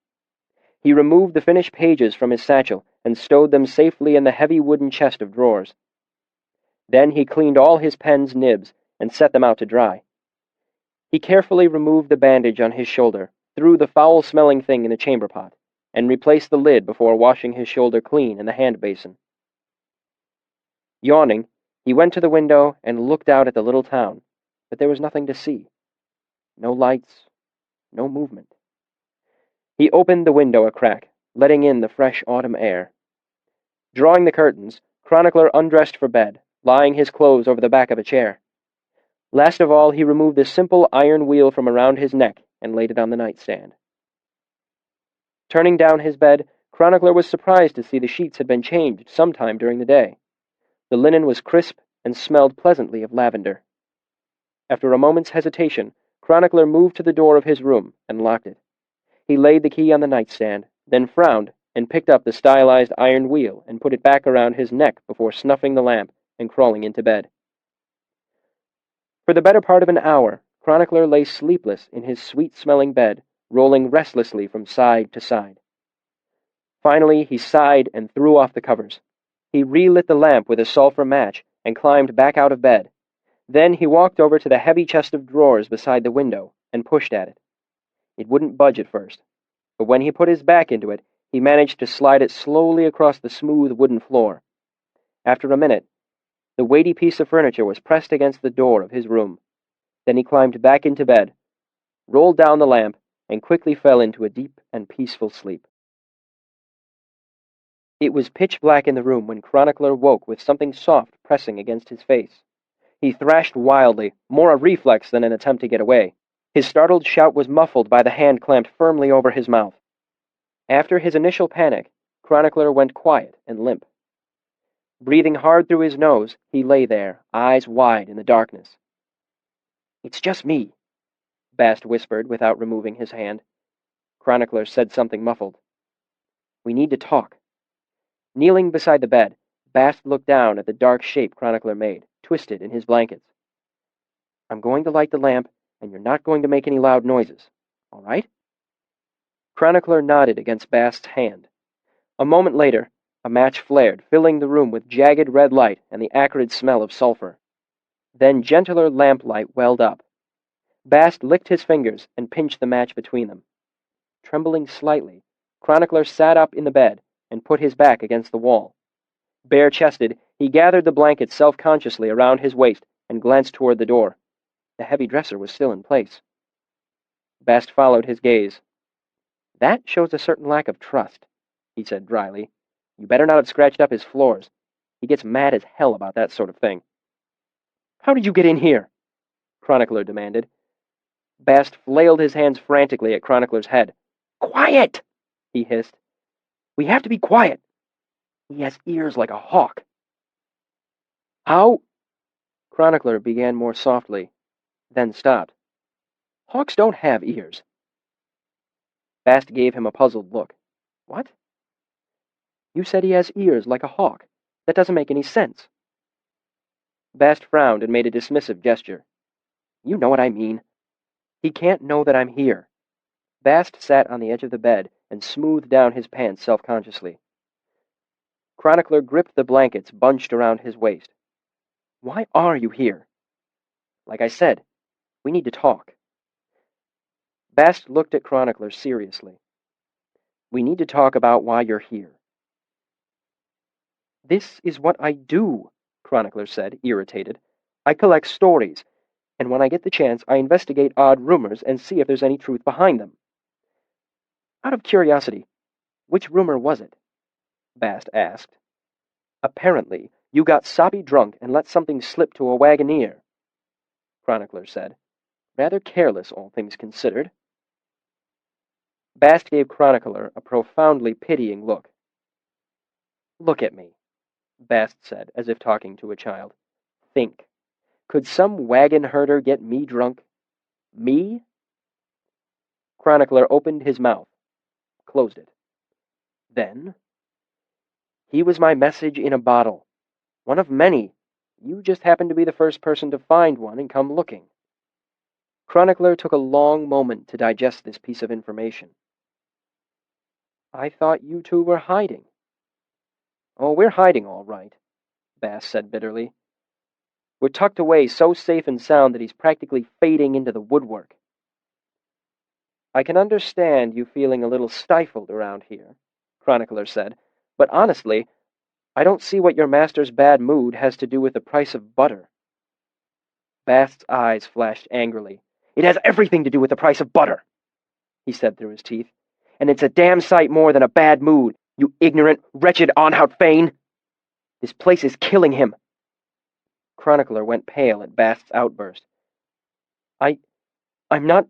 He removed the finished pages from his satchel and stowed them safely in the heavy wooden chest of drawers. Then he cleaned all his pen's nibs and set them out to dry. He carefully removed the bandage on his shoulder, threw the foul-smelling thing in the chamber pot, and replaced the lid before washing his shoulder clean in the hand basin. Yawning, he went to the window and looked out at the little town, but there was nothing to see. No lights, no movement. He opened the window a crack, letting in the fresh autumn air. Drawing the curtains, Chronicler undressed for bed, lying his clothes over the back of a chair. Last of all, he removed the simple iron wheel from around his neck and laid it on the nightstand. Turning down his bed, Chronicler was surprised to see the sheets had been changed sometime during the day. The linen was crisp and smelled pleasantly of lavender. After a moment's hesitation, Chronicler moved to the door of his room and locked it. He laid the key on the nightstand, then frowned and picked up the stylized iron wheel and put it back around his neck before snuffing the lamp and crawling into bed. For the better part of an hour, Chronicler lay sleepless in his sweet-smelling bed, rolling restlessly from side to side. Finally, he sighed and threw off the covers. He relit the lamp with a sulfur match and climbed back out of bed. Then he walked over to the heavy chest of drawers beside the window and pushed at it. It wouldn't budge at first, but when he put his back into it, he managed to slide it slowly across the smooth wooden floor. After a minute, the weighty piece of furniture was pressed against the door of his room. Then he climbed back into bed, rolled down the lamp, and quickly fell into a deep and peaceful sleep. It was pitch black in the room when Chronicler woke with something soft pressing against his face. He thrashed wildly, more a reflex than an attempt to get away. His startled shout was muffled by the hand clamped firmly over his mouth. After his initial panic, Chronicler went quiet and limp. Breathing hard through his nose, he lay there, eyes wide in the darkness. "It's just me," Bast whispered without removing his hand. Chronicler said something muffled. "We need to talk." Kneeling beside the bed, Bast looked down at the dark shape Chronicler made, twisted in his blankets. "I'm going to light the lamp, and you're not going to make any loud noises. All right?" Chronicler nodded against Bast's hand. A moment later, a match flared, filling the room with jagged red light and the acrid smell of sulfur. Then gentler lamplight welled up. Bast licked his fingers and pinched the match between them. Trembling slightly, Chronicler sat up in the bed and put his back against the wall. Bare-chested, he gathered the blanket self-consciously around his waist and glanced toward the door. The heavy dresser was still in place. Bast followed his gaze. "That shows a certain lack of trust," he said dryly. "You better not have scratched up his floors. He gets mad as hell about that sort of thing." "How did you get in here?" Chronicler demanded. Bast flailed his hands frantically at Chronicler's head. "Quiet!" he hissed. "We have to be quiet. He has ears like a hawk." "How?" Chronicler began more softly, then stopped. "Hawks don't have ears." Bast gave him a puzzled look. What? You said he has ears like a hawk. That doesn't make any sense. Bast frowned and made a dismissive gesture. You know what I mean. He can't know that I'm here. Bast sat on the edge of the bed and smoothed down his pants self-consciously. Chronicler gripped the blankets bunched around his waist. Why are you here? Like I said, we need to talk. Bast looked at Chronicler seriously. We need to talk about why you're here. This is what I do, Chronicler said, irritated. I collect stories, and when I get the chance, I investigate odd rumors and see if there's any truth behind them. Out of curiosity, which rumor was it? Bast asked. Apparently, you got soppy drunk and let something slip to a wagoneer, Chronicler said. Rather careless, all things considered. Bast gave Chronicler a profoundly pitying look. Look at me, Bast said, as if talking to a child. Think. Could some wagon herder get me drunk? Me? Chronicler opened his mouth, closed it. Then? He was my message in a bottle. One of many. You just happened to be the first person to find one and come looking. Chronicler took a long moment to digest this piece of information. I thought you two were hiding. Oh, we're hiding all right, Bast said bitterly. We're tucked away so safe and sound that he's practically fading into the woodwork. I can understand you feeling a little stifled around here, Chronicler said, but honestly, I don't see what your master's bad mood has to do with the price of butter. Bast's eyes flashed angrily. It has everything to do with the price of butter, he said through his teeth. And it's a damn sight more than a bad mood, you ignorant, wretched Anhalt Fane. This place is killing him. Chronicler went pale at Bast's outburst. I'm not...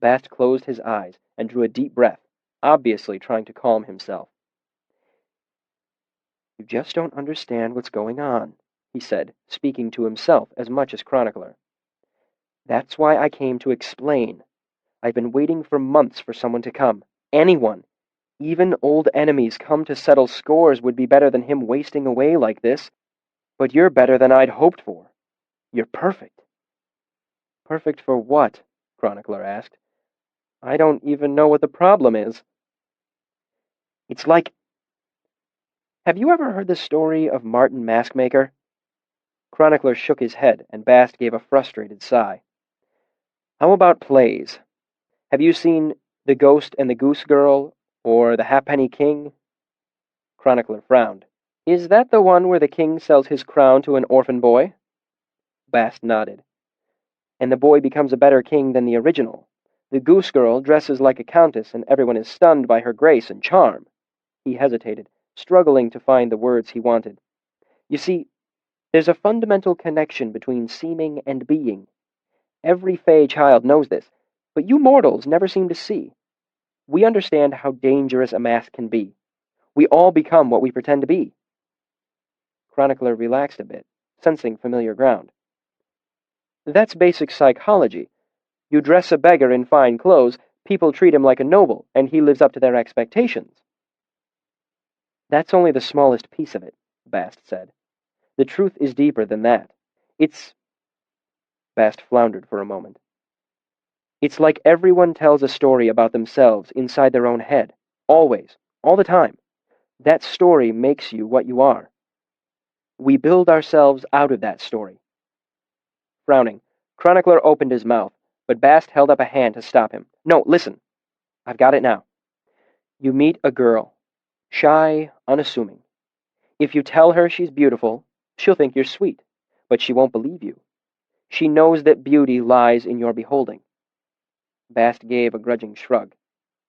Bast closed his eyes and drew a deep breath, obviously trying to calm himself. You just don't understand what's going on, he said, speaking to himself as much as Chronicler. That's why I came to explain. I've been waiting for months for someone to come. Anyone. Even old enemies come to settle scores would be better than him wasting away like this. But you're better than I'd hoped for. You're perfect. Perfect for what? Chronicler asked. I don't even know what the problem is. It's like... Have you ever heard the story of Martin Maskmaker? Chronicler shook his head, and Bast gave a frustrated sigh. How about plays? Have you seen The Ghost and the Goose Girl, or The Halfpenny King? Chronicler frowned. Is that the one where the king sells his crown to an orphan boy? Bast nodded. And the boy becomes a better king than the original. The goose girl dresses like a countess, and everyone is stunned by her grace and charm. He hesitated, struggling to find the words he wanted. You see, there's a fundamental connection between seeming and being. Every Fey child knows this, but you mortals never seem to see. We understand how dangerous a mask can be. We all become what we pretend to be. Chronicler relaxed a bit, sensing familiar ground. That's basic psychology. You dress a beggar in fine clothes, people treat him like a noble, and he lives up to their expectations. That's only the smallest piece of it, Bast said. The truth is deeper than that. It's... Bast floundered for a moment. It's like everyone tells a story about themselves inside their own head. Always. All the time. That story makes you what you are. We build ourselves out of that story. Frowning, Chronicler opened his mouth, but Bast held up a hand to stop him. No, listen. I've got it now. You meet a girl. Shy, unassuming. If you tell her she's beautiful, she'll think you're sweet, but she won't believe you. She knows that beauty lies in your beholding. Bast gave a grudging shrug.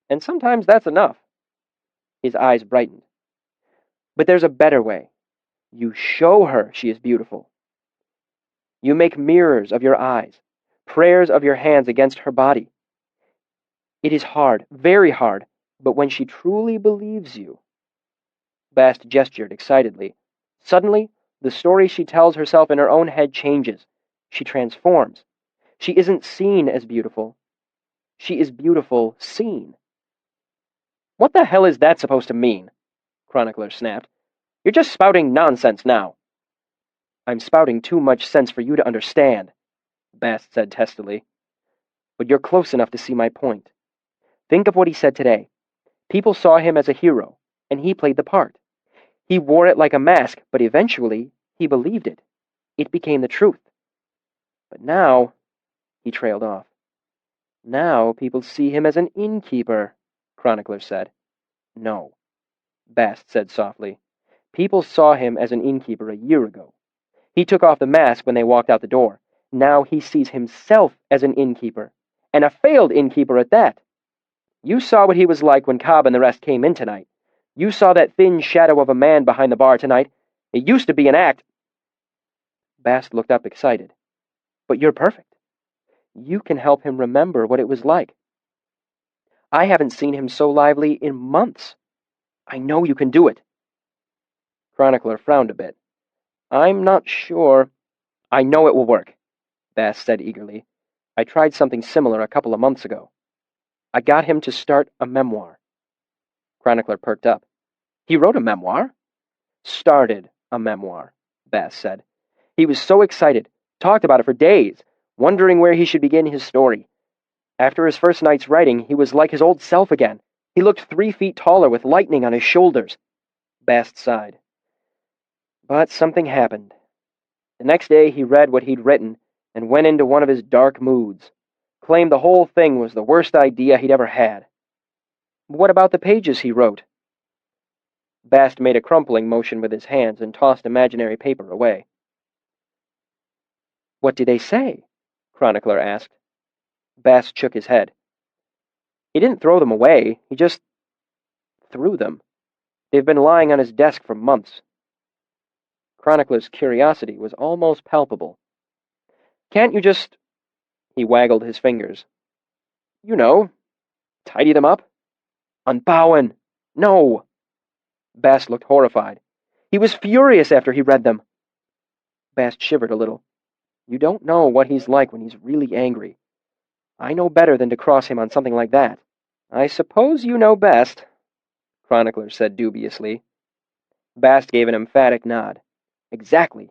And sometimes that's enough. His eyes brightened. But there's a better way. You show her she is beautiful. You make mirrors of your eyes, prayers of your hands against her body. It is hard, very hard, but when she truly believes you... Bast gestured excitedly. Suddenly, the story she tells herself in her own head changes. She transforms. She isn't seen as beautiful. She is beautiful seen. What the hell is that supposed to mean? Chronicler snapped. You're just spouting nonsense now. I'm spouting too much sense for you to understand, Bast said testily. But you're close enough to see my point. Think of what he said today. People saw him as a hero, and he played the part. He wore it like a mask, but eventually he believed it. It became the truth. But now, he trailed off. Now people see him as an innkeeper, Chronicler said. No, Bast said softly. People saw him as an innkeeper a year ago. He took off the mask when they walked out the door. Now he sees himself as an innkeeper, and a failed innkeeper at that. You saw what he was like when Cobb and the rest came in tonight. You saw that thin shadow of a man behind the bar tonight. It used to be an act. Bast looked up excited. But you're perfect. You can help him remember what it was like. I haven't seen him so lively in months. I know you can do it. Chronicler frowned a bit. I'm not sure. I know it will work, Bast said eagerly. I tried something similar a couple of months ago. I got him to start a memoir. Chronicler perked up. He wrote a memoir? Started a memoir, Bast said. He was so excited, talked about it for days, wondering where he should begin his story. After his first night's writing, he was like his old self again. He looked 3 feet taller with lightning on his shoulders. Bast sighed. But something happened. The next day he read what he'd written and went into one of his dark moods, claimed the whole thing was the worst idea he'd ever had. What about the pages he wrote? Bast made a crumpling motion with his hands and tossed imaginary paper away. What did they say? Chronicler asked. Bast shook his head. He didn't throw them away, he just threw them. They've been lying on his desk for months. Chronicler's curiosity was almost palpable. Can't you just... He waggled his fingers. You know, tidy them up? Unbauen! No! Bast looked horrified. He was furious after he read them. Bast shivered a little. You don't know what he's like when he's really angry. I know better than to cross him on something like that. I suppose you know best, Chronicler said dubiously. Bast gave an emphatic nod. Exactly.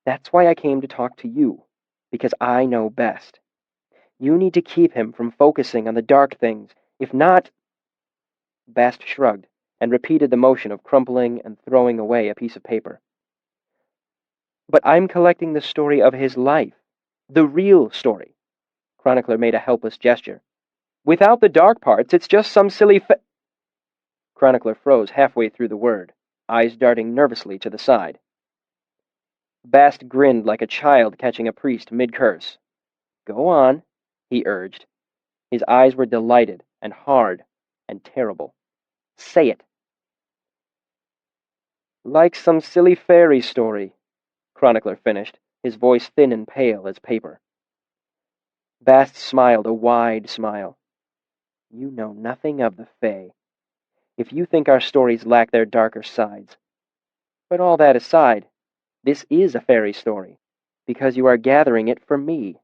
That's why I came to talk to you, because I know best. You need to keep him from focusing on the dark things. If not... Bast shrugged and repeated the motion of crumpling and throwing away a piece of paper. But I'm collecting the story of his life. The real story. Chronicler made a helpless gesture. Without the dark parts, it's just some silly Chronicler froze halfway through the word, eyes darting nervously to the side. Bast grinned like a child catching a priest mid-curse. Go on, he urged. His eyes were delighted and hard and terrible. Say it. Like some silly fairy story, Chronicler finished, his voice thin and pale as paper. Bast smiled a wide smile. You know nothing of the Fae. If you think our stories lack their darker sides. But all that aside, this is a fairy story, because you are gathering it for me.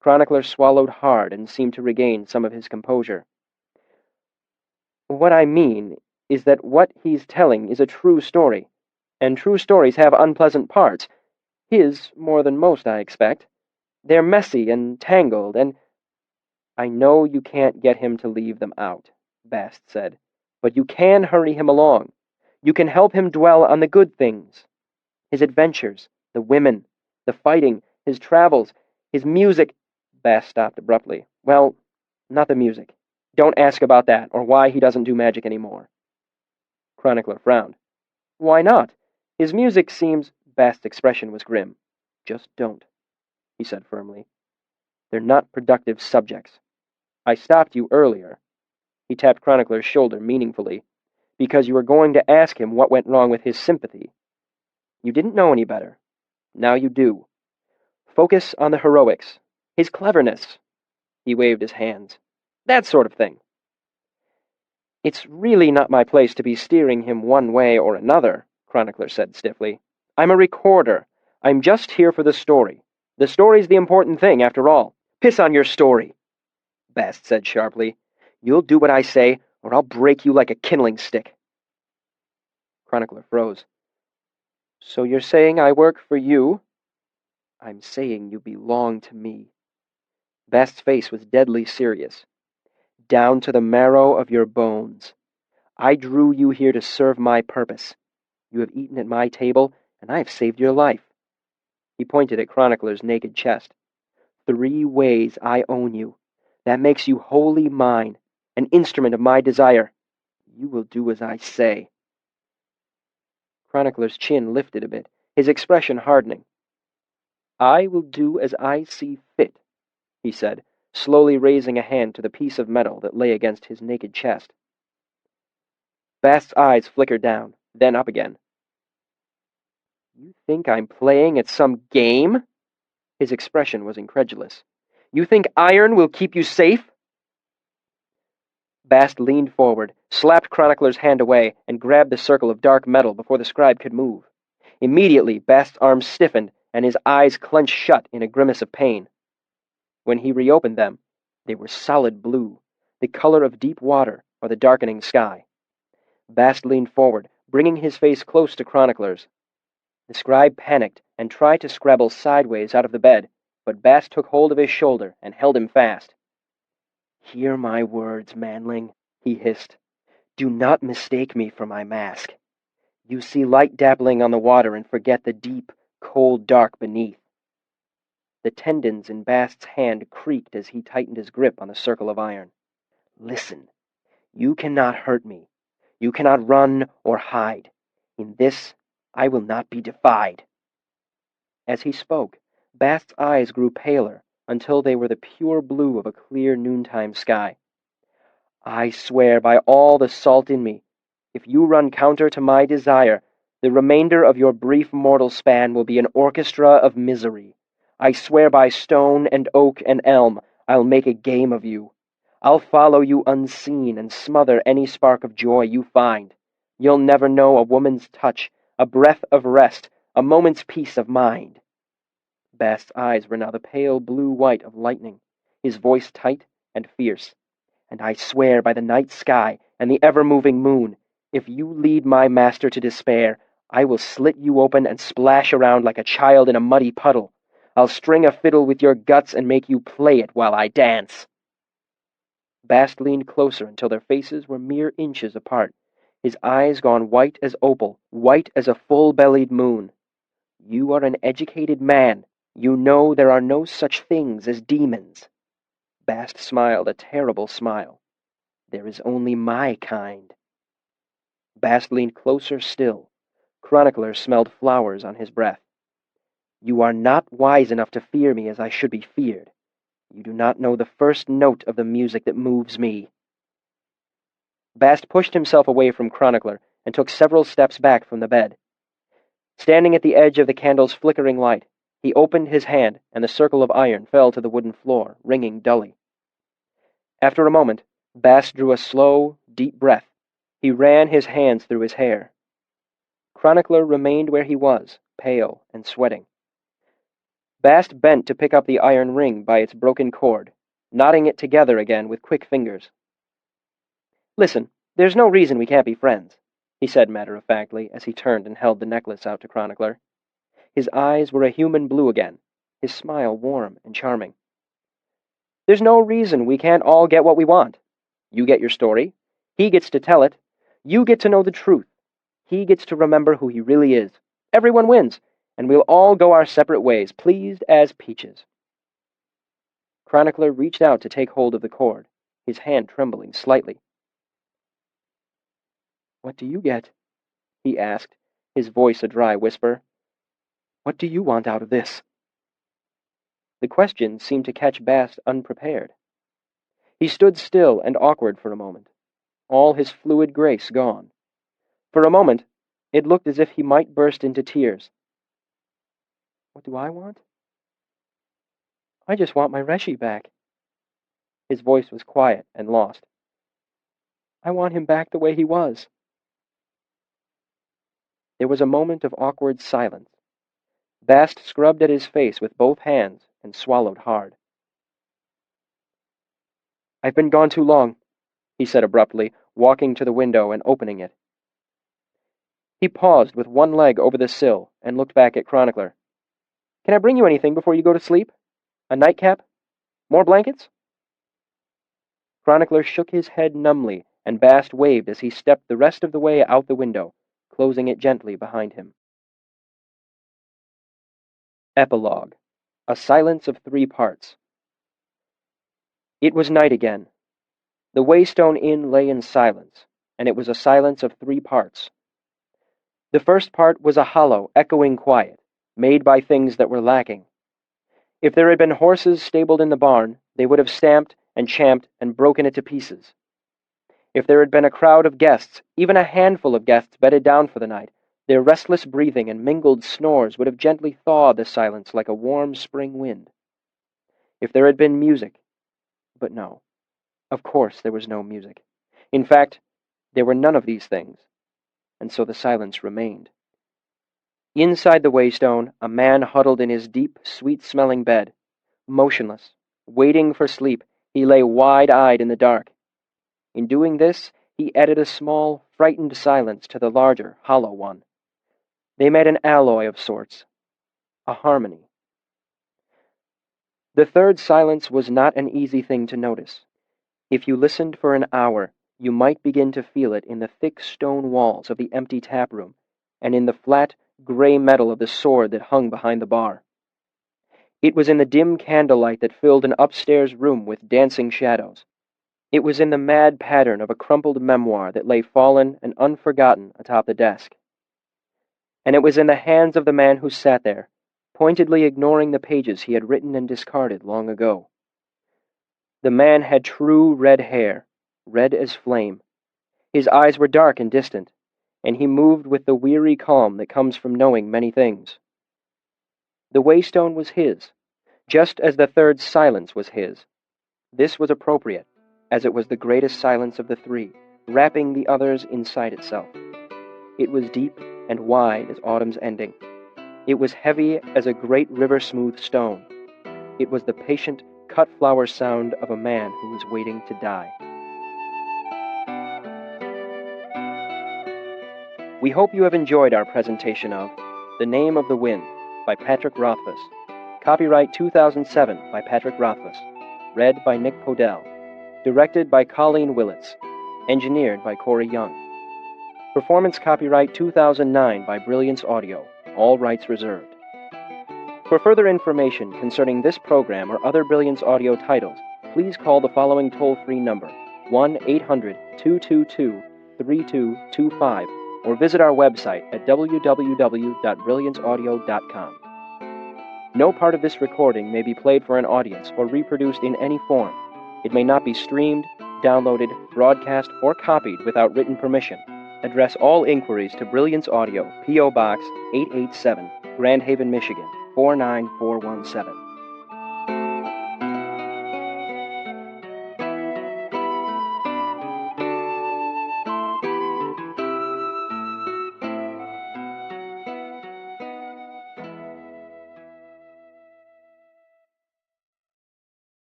Chronicler swallowed hard and seemed to regain some of his composure. What I mean is that what he's telling is a true story, and true stories have unpleasant parts. His, more than most, I expect. They're messy and tangled, and... I know you can't get him to leave them out, Bast said, but you can hurry him along. You can help him dwell on the good things. His adventures, the women, the fighting, his travels, his music... Bast stopped abruptly. Well, not the music. Don't ask about that, or why he doesn't do magic anymore. Chronicler frowned. Why not? His music seems... Bast's expression was grim. Just don't, he said firmly. They're not productive subjects. I stopped you earlier. He tapped Chronicler's shoulder meaningfully, because you were going to ask him what went wrong with his sympathy. You didn't know any better. Now you do. Focus on the heroics, his cleverness. He waved his hands. That sort of thing. It's really not my place to be steering him one way or another, Chronicler said stiffly. I'm a recorder. I'm just here for the story. The story's the important thing, after all. Piss on your story, Bast said sharply. You'll do what I say, or I'll break you like a kindling stick. Chronicler froze. So you're saying I work for you? I'm saying you belong to me. Bast's face was deadly serious. Down to the marrow of your bones. I drew you here to serve my purpose. You have eaten at my table, and I have saved your life. He pointed at Chronicler's naked chest. 3 ways I own you. That makes you wholly mine, an instrument of my desire. You will do as I say. Chronicler's chin lifted a bit, his expression hardening. I will do as I see fit, he said, slowly raising a hand to the piece of metal that lay against his naked chest. Bast's eyes flickered down, then up again. You think I'm playing at some game? His expression was incredulous. You think iron will keep you safe? Bast leaned forward, slapped Chronicler's hand away, and grabbed the circle of dark metal before the scribe could move. Immediately, Bast's arms stiffened, and his eyes clenched shut in a grimace of pain. When he reopened them, they were solid blue, the color of deep water or the darkening sky. Bast leaned forward, bringing his face close to Chronicler's. The scribe panicked and tried to scrabble sideways out of the bed, but Bast took hold of his shoulder and held him fast. Hear my words, manling, he hissed. Do not mistake me for my mask. You see light dappling on the water and forget the deep, cold dark beneath. The tendons in Bast's hand creaked as he tightened his grip on the circle of iron. Listen, you cannot hurt me. You cannot run or hide. In this, I will not be defied. As he spoke, Bast's eyes grew paler until they were the pure blue of a clear noontime sky. I swear by all the salt in me, if you run counter to my desire, the remainder of your brief mortal span will be an orchestra of misery. I swear by stone and oak and elm, I'll make a game of you. I'll follow you unseen and smother any spark of joy you find. You'll never know a woman's touch, a breath of rest, a moment's peace of mind. Bast's eyes were now the pale blue-white of lightning, his voice tight and fierce. And I swear by the night sky and the ever-moving moon, if you lead my master to despair, I will slit you open and splash around like a child in a muddy puddle. I'll string a fiddle with your guts and make you play it while I dance. Bast leaned closer until their faces were mere inches apart, his eyes gone white as opal, white as a full-bellied moon. You are an educated man. You know there are no such things as demons. Bast smiled a terrible smile. There is only my kind. Bast leaned closer still. Chronicler smelled flowers on his breath. You are not wise enough to fear me as I should be feared. You do not know the first note of the music that moves me. Bast pushed himself away from Chronicler and took several steps back from the bed. Standing at the edge of the candle's flickering light, he opened his hand, and the circle of iron fell to the wooden floor, ringing dully. After a moment, Bast drew a slow, deep breath. He ran his hands through his hair. Chronicler remained where he was, pale and sweating. Bast bent to pick up the iron ring by its broken cord, knotting it together again with quick fingers. Listen, there's no reason we can't be friends, he said matter-of-factly as he turned and held the necklace out to Chronicler. His eyes were a human blue again, his smile warm and charming. There's no reason we can't all get what we want. You get your story. He gets to tell it. You get to know the truth. He gets to remember who he really is. Everyone wins, and we'll all go our separate ways, pleased as peaches. Chronicler reached out to take hold of the cord, his hand trembling slightly. What do you get? He asked, his voice a dry whisper. What do you want out of this? The question seemed to catch Bast unprepared. He stood still and awkward for a moment, all his fluid grace gone. For a moment, it looked as if he might burst into tears. What do I want? I just want my Reshi back. His voice was quiet and lost. I want him back the way he was. There was a moment of awkward silence. Bast scrubbed at his face with both hands and swallowed hard. I've been gone too long. he said abruptly, walking to the window and opening it. He paused with one leg over the sill and looked back at Chronicler. Can I bring you anything before you go to sleep? A nightcap? More blankets? Chronicler shook his head numbly, and Bast waved as he stepped the rest of the way out the window, closing it gently behind him. Epilogue. A silence of 3 parts. It was night again. The Waystone Inn lay in silence, and it was a silence of 3 parts. The first part was a hollow, echoing quiet, made by things that were lacking. If there had been horses stabled in the barn, they would have stamped and champed and broken it to pieces. If there had been a crowd of guests, even a handful of guests bedded down for the night, their restless breathing and mingled snores would have gently thawed the silence like a warm spring wind. If there had been music, but no, of course there was no music. In fact, there were none of these things, and so the silence remained. Inside the Waystone, a man huddled in his deep, sweet-smelling bed. Motionless, waiting for sleep, he lay wide-eyed in the dark. In doing this, he added a small, frightened silence to the larger, hollow one. They made an alloy of sorts, a harmony. The third silence was not an easy thing to notice. If you listened for an hour, you might begin to feel it in the thick stone walls of the empty tap room, and in the flat, gray metal of the sword that hung behind the bar. It was in the dim candlelight that filled an upstairs room with dancing shadows. It was in the mad pattern of a crumpled memoir that lay fallen and unforgotten atop the desk. And it was in the hands of the man who sat there, pointedly ignoring the pages he had written and discarded long ago. The man had true red hair, red as flame. His eyes were dark and distant, and he moved with the weary calm that comes from knowing many things. The Waystone was his, just as the third silence was his. This was appropriate, as it was the greatest silence of the 3, wrapping the others inside itself. It was deep and wide as autumn's ending. It was heavy as a great river-smooth stone. It was the patient, cut-flower sound of a man who was waiting to die. We hope you have enjoyed our presentation of The Name of the Wind by Patrick Rothfuss. Copyright 2007 by Patrick Rothfuss. Read by Nick Podell. Directed by Colleen Willits. Engineered by Corey Young. Performance copyright 2009 by Brilliance Audio. All rights reserved. For further information concerning this program or other Brilliance Audio titles, please call the following toll-free number, 1-800-222-3225, or visit our website at www.brillianceaudio.com. No part of this recording may be played for an audience or reproduced in any form. It may not be streamed, downloaded, broadcast, or copied without written permission. Address all inquiries to Brilliance Audio, P.O. Box 887, Grand Haven, Michigan, 49417.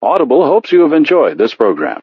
Audible hopes you have enjoyed this program.